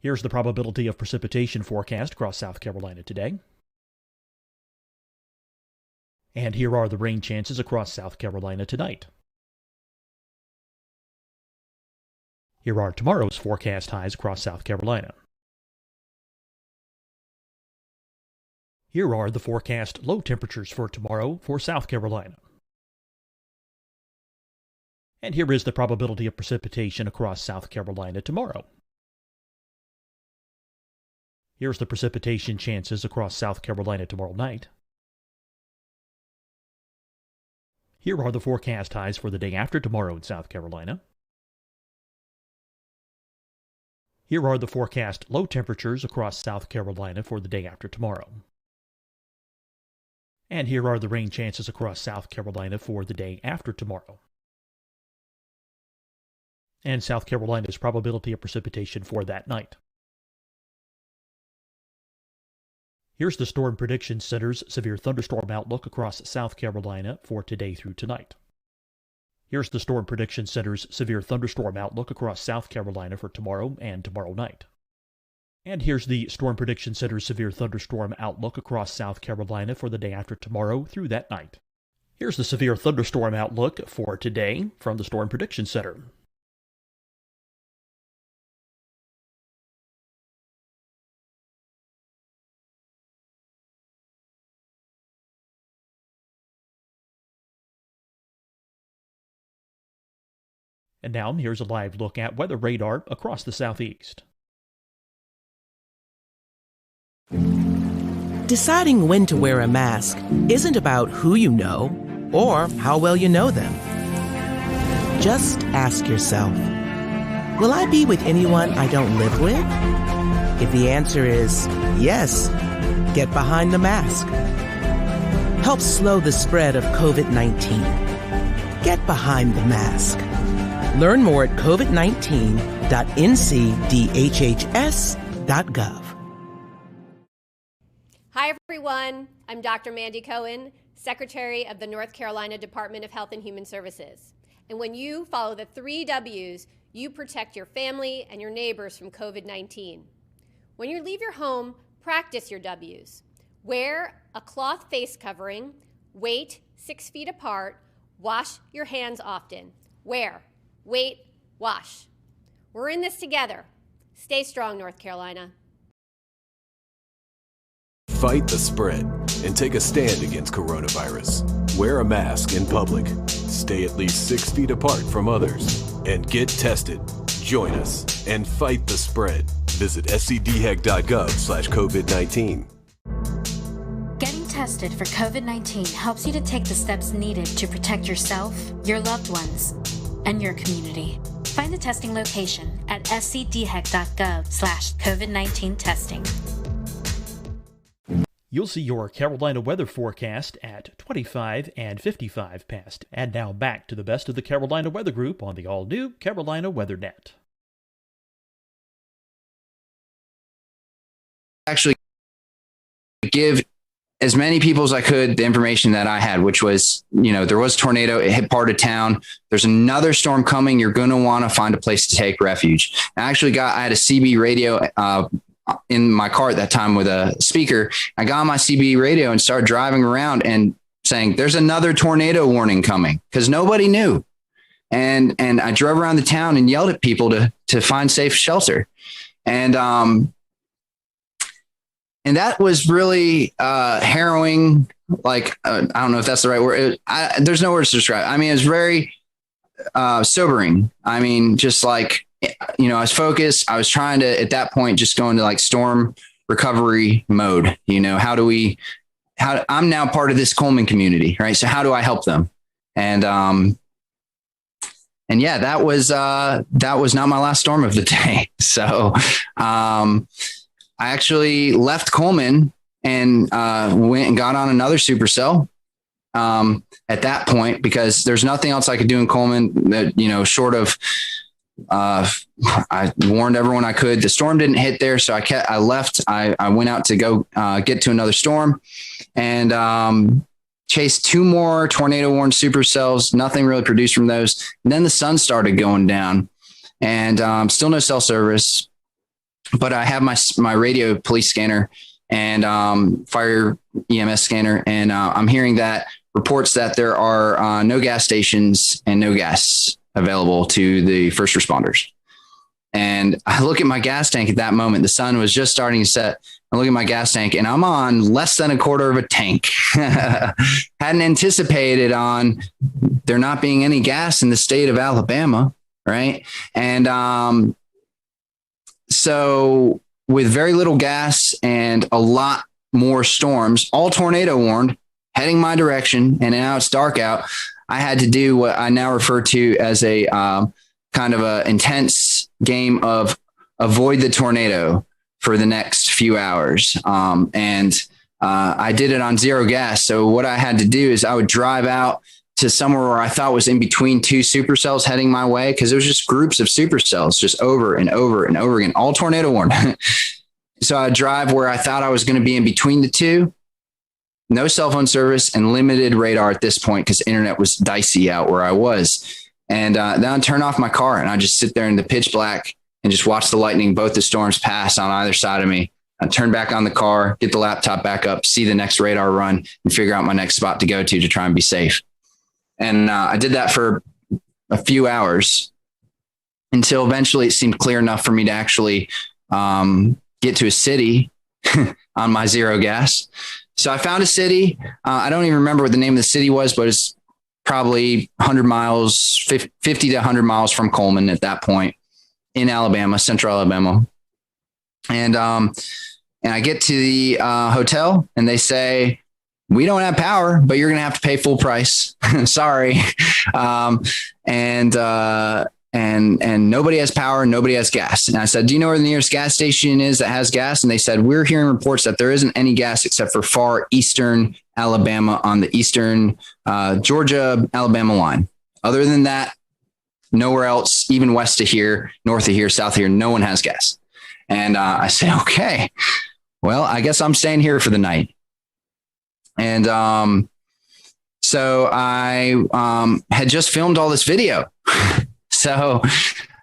Here's the probability of precipitation forecast across South Carolina today. And here are the rain chances across South Carolina tonight. Here are tomorrow's forecast highs across South Carolina. Here are the forecast low temperatures for tomorrow for South Carolina. And here is the probability of precipitation across South Carolina tomorrow. Here's the precipitation chances across South Carolina tomorrow night. Here are the forecast highs for the day after tomorrow in South Carolina. Here are the forecast low temperatures across South Carolina for the day after tomorrow. And here are the rain chances across South Carolina for the day after tomorrow. And South Carolina's probability of precipitation for that night. Here's the Storm Prediction Center's severe thunderstorm outlook across South Carolina for today through tonight. Here's the Storm Prediction Center's severe thunderstorm outlook across South Carolina for tomorrow and tomorrow night. And here's the Storm Prediction Center's severe thunderstorm outlook across South Carolina for the day after tomorrow through that night. Here's the severe thunderstorm outlook for today from the Storm Prediction Center. And now here's a live look at weather radar across the southeast. Deciding when to wear a mask isn't about who you know or how well you know them. Just ask yourself, will I be with anyone I don't live with? If the answer is yes, get behind the mask. Help slow the spread of COVID-19. Get behind the mask. Learn more at covid19.ncdhhs.gov. Hi, everyone. I'm Dr. Mandy Cohen, Secretary of the North Carolina Department of Health and Human Services. And when you follow the 3 W's, you protect your family and your neighbors from COVID-19. When you leave your home, practice your W's. Wear a cloth face covering, wait 6 feet apart, wash your hands often. Wear, wait, wash. We're in this together. Stay strong, North Carolina. Fight the spread and take a stand against coronavirus. Wear a mask in public. Stay at least 6 feet apart from others. And get tested. Join us and fight the spread. Visit scdhec.gov/COVID-19. Getting tested for COVID-19 helps you to take the steps needed to protect yourself, your loved ones, and your community. Find the testing location at scdhec.gov/COVID-19 testing. You'll see your Carolina weather forecast at 25 and 55 past. And now back to the best of the Carolina Weather Group on the all-new Carolina WeatherNet. Actually give as many people as I could the information that I had, which was, there was a tornado, it hit part of town. There's another storm coming. You're going to want to find a place to take refuge. I had a CB radio in my car at that time with a speaker. I got on my CB radio and started driving around and saying, there's another tornado warning coming, because nobody knew. And I drove around the town and yelled at people to find safe shelter. And that was really harrowing. I don't know if that's the right word. There's no words to describe. I mean, it was very sobering. I mean, just I was focused. I was trying to, at that point, just go into storm recovery mode. I'm now part of this Coleman community, right? So how do I help them? And yeah, that was not my last storm of the day. So, I actually left Coleman and went and got on another supercell at that point, because there's nothing else I could do in Coleman that, short of, I warned everyone I could. The storm didn't hit there, so I left. I went out to go get to another storm and chased 2 more tornado warned supercells. Nothing really produced from those. And then the sun started going down and still no cell service. But I have my radio police scanner and fire EMS scanner, and I'm hearing that reports that there are no gas stations and no gas available to the first responders. And I look at my gas tank at that moment. The sun was just starting to set. I look at my gas tank and I'm on less than a quarter of a tank. Hadn't anticipated on there not being any gas in the state of Alabama, right? And so with very little gas and a lot more storms, all tornado warned, heading my direction, and now it's dark out, I had to do what I now refer to as a kind of a intense game of avoid the tornado for the next few hours. And I did it on zero gas. So what I had to do is I would drive out to somewhere where I thought was in between two supercells heading my way, because there was just groups of supercells just over and over and over again, all tornado warned. So I'd drive where I thought I was going to be in between the two. No cell phone service and limited radar at this point because internet was dicey out where I was. And then I'd turn off my car and I'd just sit there in the pitch black and just watch the lightning, both the storms pass on either side of me. I'd turn back on the car, get the laptop back up, see the next radar run, and figure out my next spot to go to try and be safe. And I did that for a few hours until eventually it seemed clear enough for me to actually get to a city on my zero gas. So I found a city. I don't even remember what the name of the city was, but it's probably 100 miles, 50 to 100 miles from Coleman at that point in Alabama, central Alabama. And I get to the hotel and they say, we don't have power, but you're going to have to pay full price. Sorry. And nobody has power, nobody has gas. And I said, do you know where the nearest gas station is that has gas? And they said, we're hearing reports that there isn't any gas except for far eastern Alabama on the eastern Georgia, Alabama line. Other than that, nowhere else, even west of here, north of here, south of here, no one has gas. And I said, okay, well, I guess I'm staying here for the night. And so I had just filmed all this video. So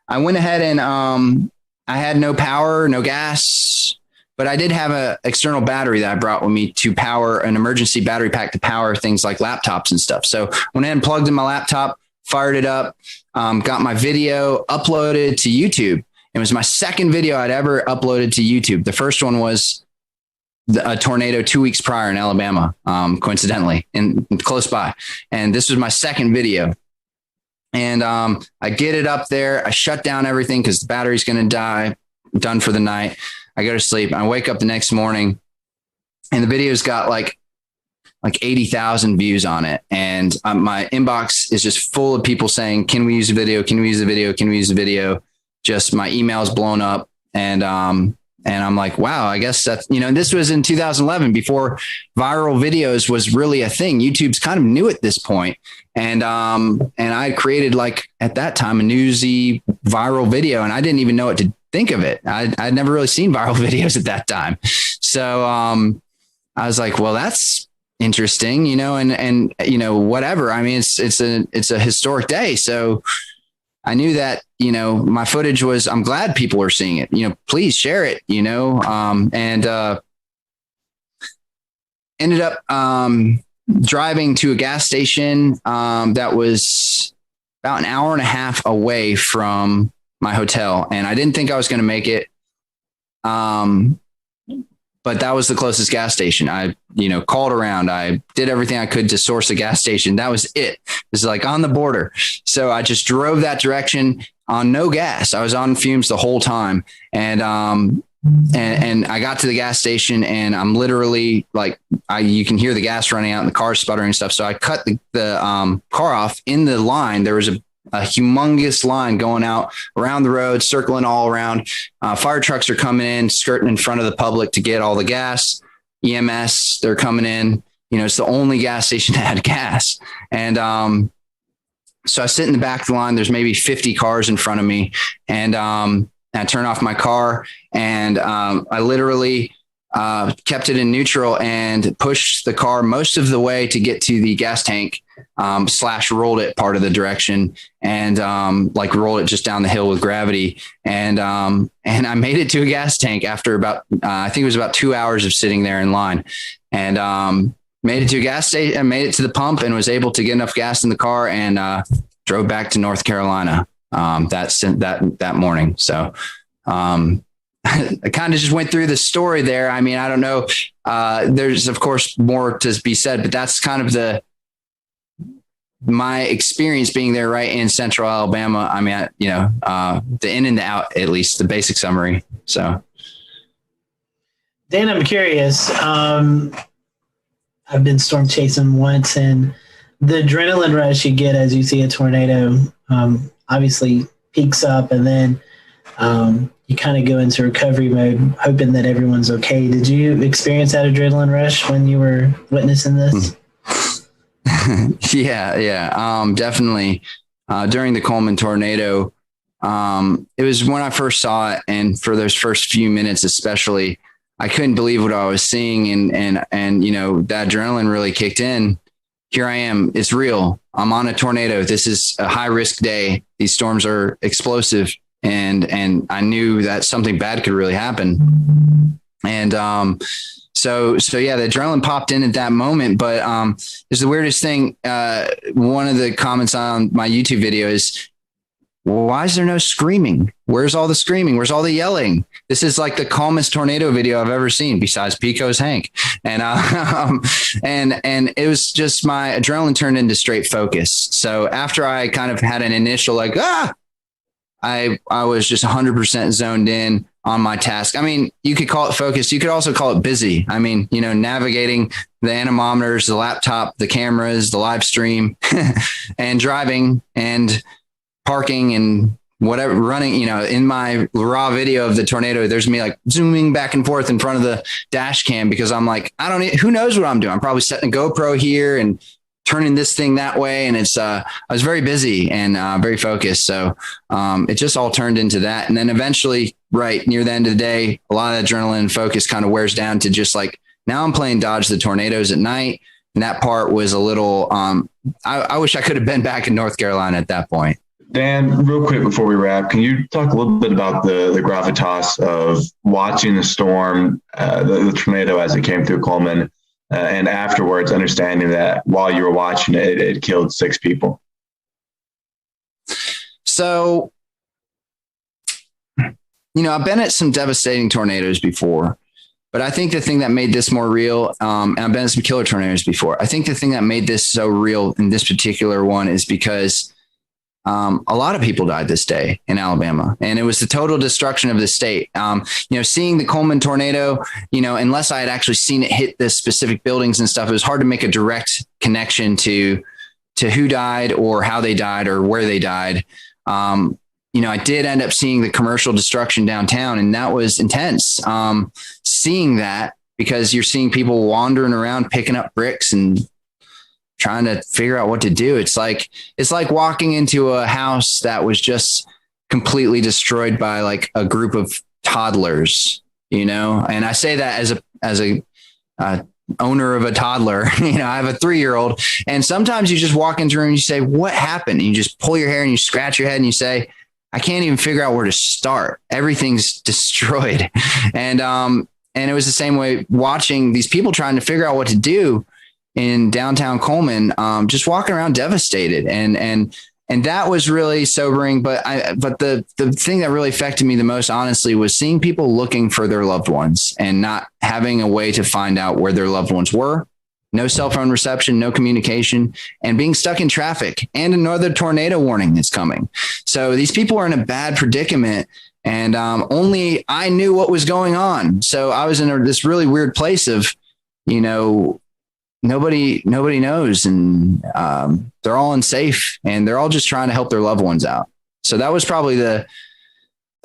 I went ahead and I had no power, no gas, but I did have an external battery that I brought with me to power an emergency battery pack to power things like laptops and stuff. So I went ahead and plugged in my laptop, fired it up, got my video uploaded to YouTube. It was my second video I'd ever uploaded to YouTube. The first one was a tornado 2 weeks prior in Alabama, coincidentally, and close by. And this was my second video. And I get it up there. I shut down everything because the battery's going to die. Done for the night. I go to sleep. I wake up the next morning, and the video's got like 80,000 views on it. And my inbox is just full of people saying, "Can we use a video? Can we use a video? Can we use a video?" Just my email's blown up, and I'm like, wow, I guess that's, this was in 2011 before viral videos was really a thing. YouTube's kind of new at this point. And I created at that time, a newsy viral video, and I didn't even know what to think of it. I'd never really seen viral videos at that time. So I was like, well, that's interesting, and whatever. I mean, it's a historic day. So I knew that, my footage was, I'm glad people are seeing it, please share it, and ended up driving to a gas station that was about an hour and a half away from my hotel. And I didn't think I was going to make it. But that was the closest gas station. I, called around. I did everything I could to source a gas station. That was it. It was on the border. So I just drove that direction on no gas. I was on fumes the whole time. And I got to the gas station, and I'm literally you can hear the gas running out and the car sputtering and stuff. So I cut the car off in the line. There was a humongous line going out around the road, circling all around. Fire trucks are coming in, skirting in front of the public to get all the gas. EMS, they're coming in. It's the only gas station that had gas. And so I sit in the back of the line. There's maybe 50 cars in front of me. And I turn off my car, and I literally kept it in neutral and pushed the car most of the way to get to the gas tank, / rolled it part of the direction, and rolled it just down the hill with gravity. And I made it to a gas tank after about, I think it was about 2 hours of sitting there in line, and made it to a gas station and made it to the pump, and was able to get enough gas in the car, and drove back to North Carolina that morning. So I kind of just went through the story there. I mean, I don't know. There's of course more to be said, but that's kind of my experience being there right in central Alabama. I mean, the in and the out, at least the basic summary. So Dan, I'm curious. I've been storm chasing once, and the adrenaline rush you get as you see a tornado obviously peaks up, and then you you kind of go into recovery mode, hoping that everyone's okay. Did you experience that adrenaline rush when you were witnessing this? Yeah, definitely. During the Coleman tornado, it was when I first saw it, and for those first few minutes, especially, I couldn't believe what I was seeing, and you know, that adrenaline really kicked in. Here I am. It's real. I'm on a tornado. This is a high risk day. These storms are explosive, and I knew that something bad could really happen. And so yeah, the adrenaline popped in at that moment. But it's the weirdest thing. One of the comments on my YouTube video is, why is there no screaming? Where's all the screaming? Where's all the yelling? This is like the calmest tornado video I've ever seen, besides Pico's Hank. And it was just my adrenaline turned into straight focus. So after I kind of had an initial I was just 100% zoned in on my task. I mean, you could call it focused. You could also call it busy. I mean, you know, navigating the anemometers, the laptop, the cameras, the live stream, and driving and parking and whatever, running, you know. In my raw video of the tornado, there's me like zooming back and forth in front of the dash cam, because I'm like, who knows what I'm doing? I'm probably setting a GoPro here and turning this thing that way. And it's, I was very busy and very focused. So it just all turned into that. And then eventually, right near the end of the day, a lot of adrenaline and focus kind of wears down to just like, now I'm playing Dodge the Tornadoes at night. And that part was a little, I wish I could have been back in North Carolina at that point. Dan, real quick before we wrap, can you talk a little bit about the gravitas of watching the storm, the tornado as it came through Coleman, and afterwards understanding that while you were watching it, it killed 6 people? So, you know, I've been at some devastating tornadoes before, but I think the thing that made this more real, and I've been at some killer tornadoes before, I think the thing that made this so real in this particular one is because a lot of people died this day in Alabama, and it was the total destruction of the state. You know, seeing the Coleman tornado, you know, unless I had actually seen it hit the specific buildings and stuff, it was hard to make a direct connection to who died or how they died or where they died. You know, I did end up seeing the commercial destruction downtown, and that was intense. Seeing that, because you're seeing people wandering around picking up bricks and trying to figure out what to do. It's like walking into a house that was just completely destroyed by like a group of toddlers, you know? And I say that as a owner of a toddler. You know, I have a 3-year-old, and sometimes you just walk into a room and you say, what happened? And you just pull your hair and you scratch your head and you say, I can't even figure out where to start. Everything's destroyed. And it was the same way watching these people trying to figure out what to do in downtown Coleman, just walking around devastated. And that was really sobering. But the thing that really affected me the most, honestly, was seeing people looking for their loved ones and not having a way to find out where their loved ones were. No cell phone reception, no communication, and being stuck in traffic, and another tornado warning that's coming. So these people are in a bad predicament, and only I knew what was going on. So I was in this really weird place of, you know, nobody knows, and they're all unsafe, and they're all just trying to help their loved ones out. So that was probably the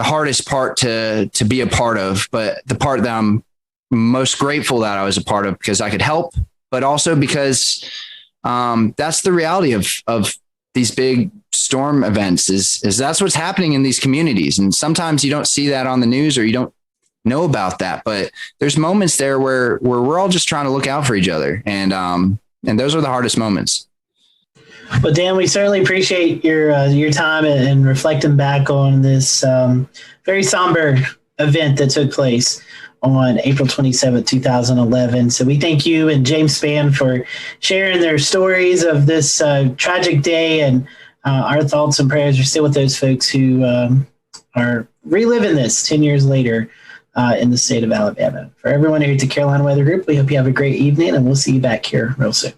hardest part to be a part of, but the part that I'm most grateful that I was a part of, because I could help, but also because that's the reality of these big storm events is that's what's happening in these communities. And sometimes you don't see that on the news, or you don't know about that, but there's moments there where we're all just trying to look out for each other. And those are the hardest moments. Well, Dan, we certainly appreciate your time and reflecting back on this very somber event that took place on April 27, 2011. So we thank you and James Spann for sharing their stories of this tragic day, and our thoughts and prayers are still with those folks who are reliving this 10 years later in the state of Alabama. For everyone here at the Carolina Weather Group, we hope you have a great evening, and we'll see you back here real soon.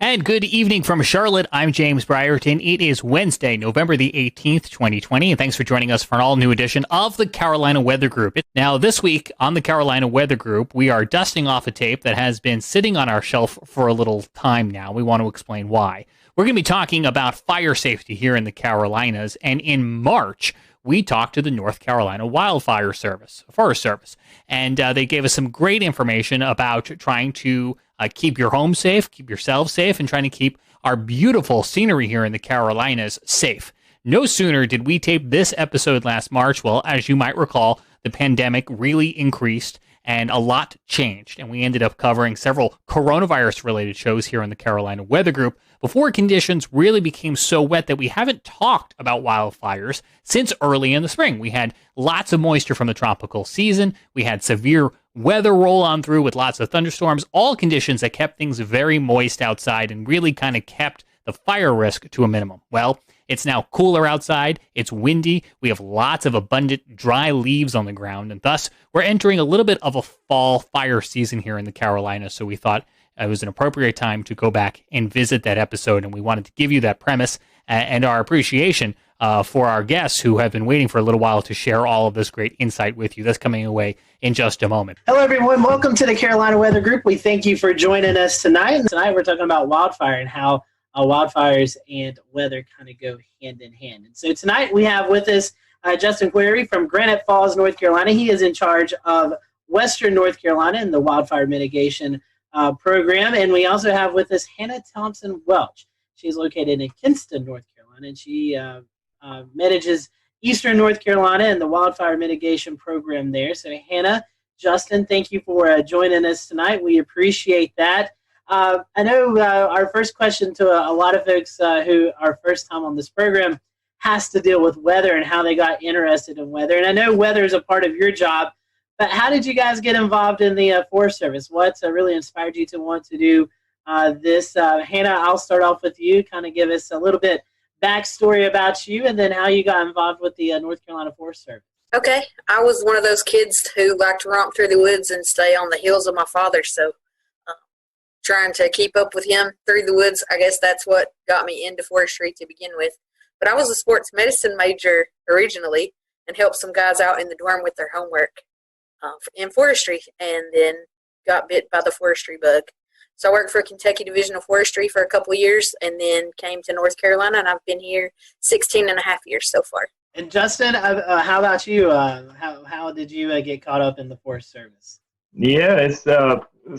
And good evening from Charlotte. I'm James Brierton. It is Wednesday, November the 18th, 2020, and thanks for joining us for an all-new edition of the Carolina Weather Group. Now, this week on the Carolina Weather Group, we are dusting off a tape that has been sitting on our shelf for a little time now. We want to explain why. We're going to be talking about fire safety here in the Carolinas, and in March, we talked to the North Carolina Wildfire Service, Forest Service, and they gave us some great information about trying to keep your home safe, keep yourselves safe, and trying to keep our beautiful scenery here in the Carolinas safe. No sooner did we tape this episode last March, well, as you might recall, the pandemic really increased and a lot changed, and we ended up covering several coronavirus-related shows here in the Carolina Weather Group before conditions really became so wet that we haven't talked about wildfires since early in the spring. We had lots of moisture from the tropical season. We had severe weather roll on through with lots of thunderstorms, all conditions that kept things very moist outside and really kind of kept the fire risk to a minimum. Well, it's now cooler outside, it's windy, we have lots of abundant dry leaves on the ground, and thus we're entering a little bit of a fall fire season here in the Carolinas, so we thought it was an appropriate time to go back and visit that episode, and we wanted to give you that premise and our appreciation for our guests who have been waiting for a little while to share all of this great insight with you. That's coming away in just a moment. Hello, everyone. Welcome to the Carolina Weather Group. We thank you for joining us tonight. And tonight we're talking about wildfire and how wildfires and weather kind of go hand in hand. And so tonight we have with us Justin Query from Granite Falls, North Carolina. He is in charge of Western North Carolina and the wildfire mitigation program. And we also have with us Hannah Thompson Welch. She's located in Kinston, North Carolina, and she manages Eastern North Carolina and the wildfire mitigation program there. So Hannah, Justin, thank you for joining us tonight. We appreciate that. I know our first question to a lot of folks who are first time on this program has to deal with weather and how they got interested in weather. And I know weather is a part of your job, but how did you guys get involved in the Forest Service? What really inspired you to want to do this? Hannah, I'll start off with you. Kind of give us a little bit backstory about you and then how you got involved with the North Carolina Forest Service. Okay. I was one of those kids who liked to romp through the woods and stay on the heels of my father, so trying to keep up with him through the woods, I guess that's what got me into forestry to begin with. But I was a sports medicine major originally and helped some guys out in the dorm with their homework in forestry, and then got bit by the forestry bug. So I worked for Kentucky Division of Forestry for a couple of years and then came to North Carolina, and I've been here 16 and a half years so far. And Justin, how about you? How did you get caught up in the Forest Service? Yeah, it's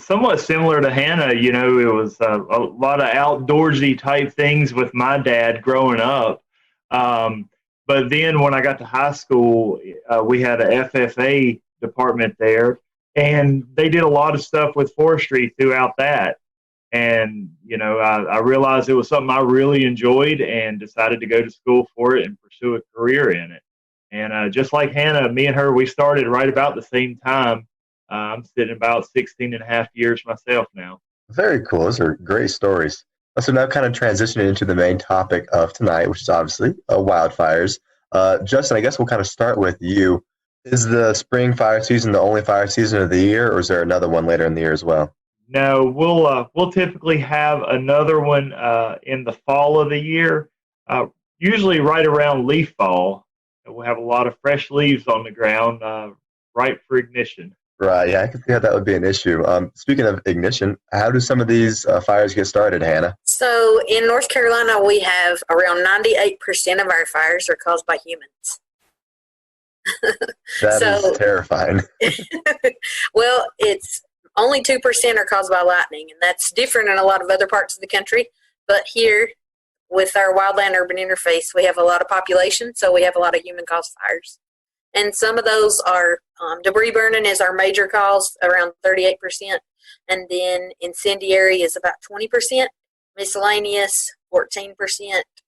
somewhat similar to Hannah. You know, it was a lot of outdoorsy type things with my dad growing up. But then when I got to high school, we had a FFA department there, and they did a lot of stuff with forestry throughout that. And, you know, I realized it was something I really enjoyed and decided to go to school for it and pursue a career in it. And just like Hannah, me and her, we started right about the same time. I'm sitting about 16 and a half years myself now. Very cool. Those are great stories. So now kind of transitioning into the main topic of tonight, which is obviously wildfires. Justin, I guess we'll kind of start with you. Is the spring fire season the only fire season of the year, or is there another one later in the year as well? No, we'll typically have another one in the fall of the year, usually right around leaf fall. We'll have a lot of fresh leaves on the ground, ripe for ignition. Right, yeah, I can see how that would be an issue. Speaking of ignition, how do some of these fires get started, Hannah? So in North Carolina, we have around 98% of our fires are caused by humans. That is terrifying. Well, it's only 2% are caused by lightning, and that's different in a lot of other parts of the country. But here, with our wildland-urban interface, we have a lot of population, so we have a lot of human-caused fires. And some of those are debris burning is our major cause, around 38%. And then incendiary is about 20%, miscellaneous 14%,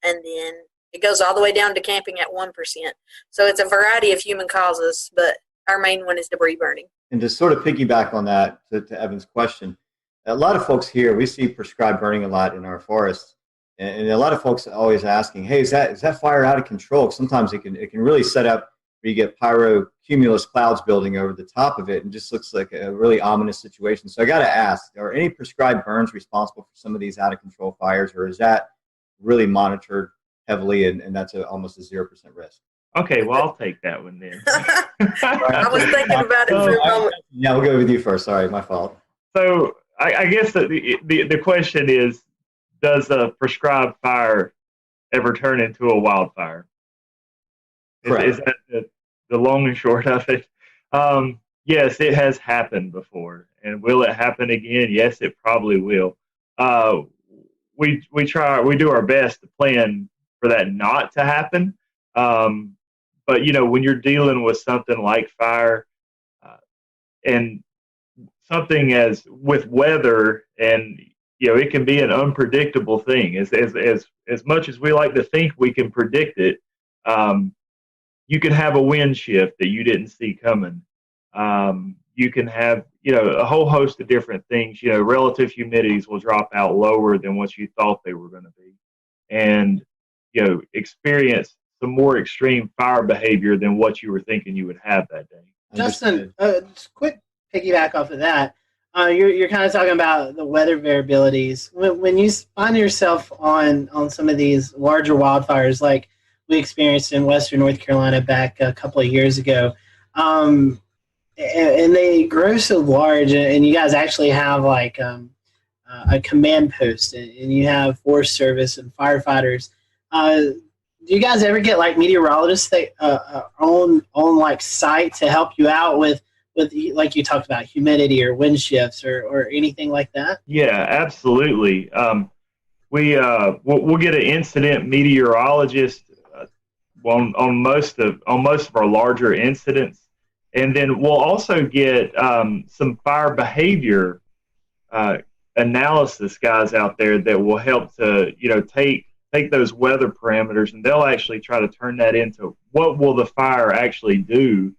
and then it goes all the way down to camping at 1%. So it's a variety of human causes, but our main one is debris burning. And to sort of piggyback on that, to Evan's question, a lot of folks here, we see prescribed burning a lot in our forests. And a lot of folks are always asking, hey, is that fire out of control? Sometimes it can really set up where you get pyrocumulus clouds building over the top of it, and just looks like a really ominous situation. So I got to ask, are any prescribed burns responsible for some of these out of control fires, or is that really monitored heavily and that's almost a 0% risk? Okay, well, I'll take that one then. I was thinking about it for a moment. Yeah, we'll go with you first. Sorry, my fault. So I guess the question is, does a prescribed fire ever turn into a wildfire? Is that the long and short of it? Yes, it has happened before. And will it happen again? Yes, it probably will. We do our best to plan for that not to happen. But, when you're dealing with something like fire and something as with weather, and, it can be an unpredictable thing. As much as we like to think we can predict it, you can have a wind shift that you didn't see coming. You can have, a whole host of different things. Relative humidities will drop out lower than what you thought they were going to be. And, experience some more extreme fire behavior than what you were thinking you would have that day. Justin, just quick piggyback off of that. You're kind of talking about the weather variabilities. When you find yourself on some of these larger wildfires, like we experienced in Western North Carolina back a couple of years ago, and they grow so large, and you guys actually have like a command post, and you have Forest Service and firefighters. Do you guys ever get like meteorologists that on like site to help you out with like you talked about humidity or wind shifts or anything like that? Yeah, absolutely. We'll get an incident meteorologist on most of our larger incidents, and then we'll also get some fire behavior analysis guys out there that will help to take those weather parameters, and they'll actually try to turn that into what will the fire actually do,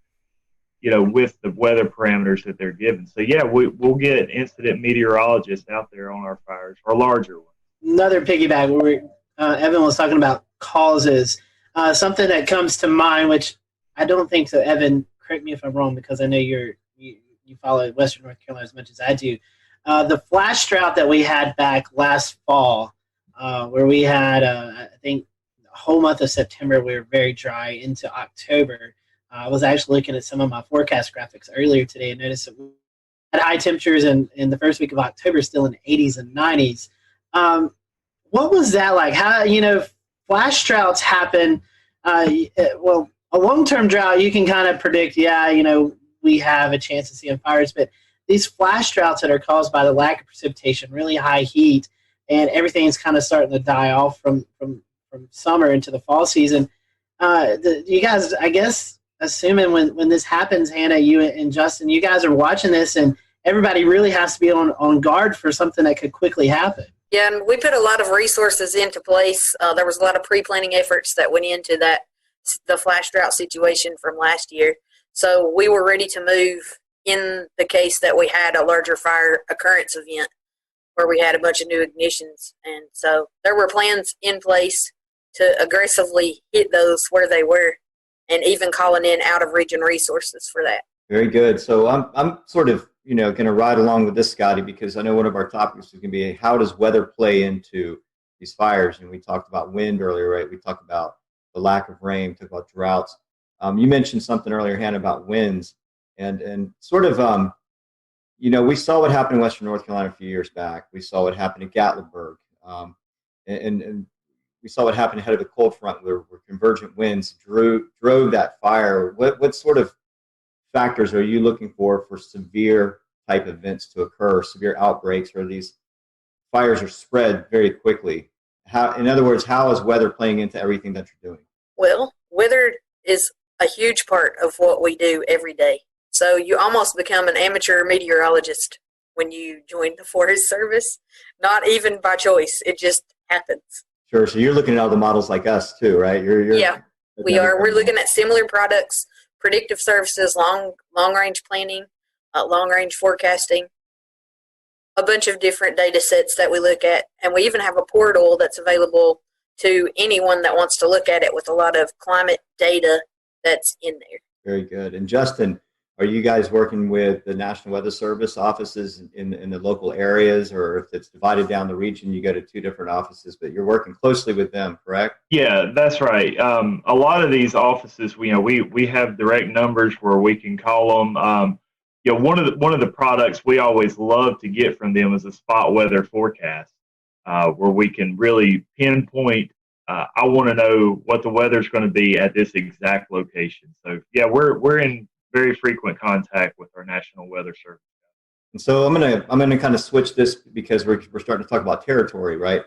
with the weather parameters that they're given. So yeah, we'll get incident meteorologists out there on our fires, our larger ones. Another piggyback where Evan was talking about causes. Something that comes to mind, which I don't think so. Evan, correct me if I'm wrong, because I know you follow Western North Carolina as much as I do. The flash drought that we had back last fall, where we had, I think, the whole month of September, we were very dry into October. I was actually looking at some of my forecast graphics earlier today and noticed that we had high temperatures in the first week of October, still in the 80s and 90s. What was that like? How, flash droughts happen. Well, a long-term drought, you can kind of predict, we have a chance of seeing fires, but these flash droughts that are caused by the lack of precipitation, really high heat, and everything's kind of starting to die off from summer into the fall season. You guys, I guess, assuming when this happens, Hannah, you and Justin, you guys are watching this, and everybody really has to be on guard for something that could quickly happen. Yeah, and we put a lot of resources into place. There was a lot of pre-planning efforts that went into the flash drought situation from last year. So we were ready to move in the case that we had a larger fire occurrence event where we had a bunch of new ignitions. And so there were plans in place to aggressively hit those where they were, and even calling in out-of-region resources for that. Very good. So I'm sort of, going to ride along with this, Scotty, because I know one of our topics is going to be how does weather play into these fires? And we talked about wind earlier, right? We talked about the lack of rain, talked about droughts. You mentioned something earlier, Hannah, about winds. And sort of, we saw what happened in Western North Carolina a few years back. We saw what happened in Gatlinburg. And we saw what happened ahead of the cold front where convergent winds drove that fire. What sort of factors are you looking for severe type events to occur, severe outbreaks, or these fires are spread very quickly? In other words, how is weather playing into everything that you're doing? Well, weather is a huge part of what we do every day. So you almost become an amateur meteorologist when you join the Forest Service, not even by choice. It just happens. Sure. So you're looking at all the models like us too, right? Yeah, we are. We're looking at similar products, predictive services, long-range planning, long-range forecasting, a bunch of different data sets that we look at. And we even have a portal that's available to anyone that wants to look at it with a lot of climate data that's in there. Very good. And Justin, are you guys working with the National Weather Service offices in the local areas, or if it's divided down the region, you go to 2 different offices, but you're working closely with them, correct? Yeah, that's right. A lot of these offices, we have direct numbers where we can call them. One of the products we always love to get from them is a spot weather forecast, where we can really pinpoint. I want to know what the weather's going to be at this exact location. So yeah, we're in very frequent contact with our National Weather Service. And so I'm gonna kind of switch this because we're starting to talk about territory, right?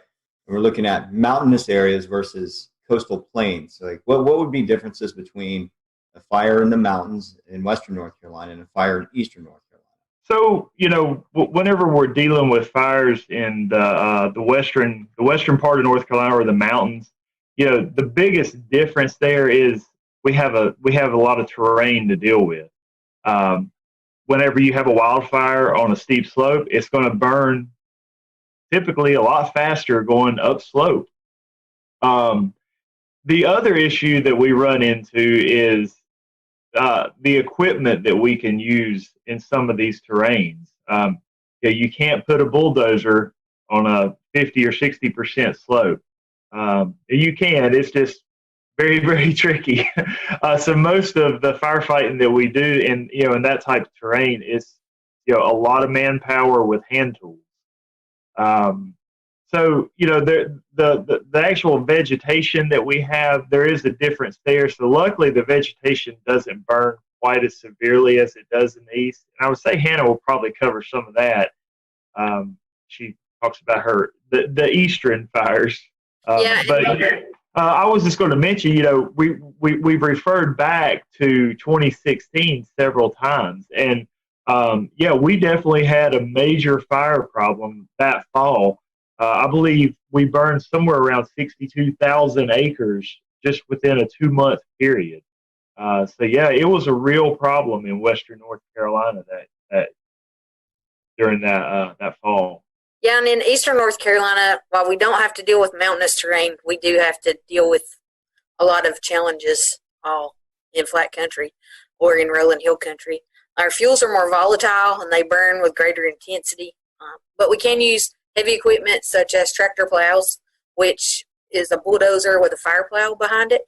And we're looking at mountainous areas versus coastal plains. So like, what would be differences between a fire in the mountains in Western North Carolina and a fire in Eastern North Carolina? So whenever we're dealing with fires in the western part of North Carolina or the mountains, the biggest difference there is we have a lot of terrain to deal with. Whenever you have a wildfire on a steep slope, it's going to burn typically a lot faster going upslope. The other issue that we run into is the equipment that we can use in some of these terrains. You can't put a bulldozer on a 50 or 60% slope. You can, it's just very, very tricky. So most of the firefighting that we do in that type of terrain is a lot of manpower with hand tools. So the actual vegetation that we have, there is a difference there. So luckily the vegetation doesn't burn quite as severely as it does in the east. And I would say Hannah will probably cover some of that. She talks about the eastern fires. I was just going to mention, we've referred back to 2016 several times, and we definitely had a major fire problem that fall. I believe we burned somewhere around 62,000 acres just within a 2-month period. It was a real problem in Western North Carolina that during that fall. Yeah, and in Eastern North Carolina, while we don't have to deal with mountainous terrain, we do have to deal with a lot of challenges all in flat country or in rolling hill country. Our fuels are more volatile and they burn with greater intensity, but we can use heavy equipment such as tractor plows, which is a bulldozer with a fire plow behind it.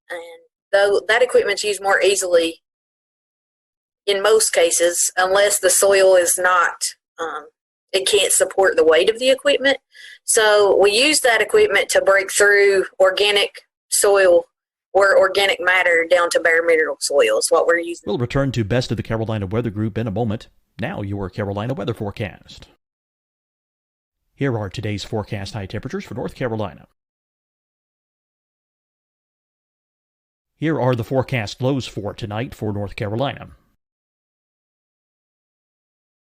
And though that equipment's used more easily in most cases, unless the soil is not it can't support the weight of the equipment. So we use that equipment to break through organic soil or organic matter down to bare mineral soil is what we're using. We'll return to Best of the Carolina Weather Group in a moment. Now your Carolina weather forecast. Here are today's forecast high temperatures for North Carolina. Here are the forecast lows for tonight for North Carolina.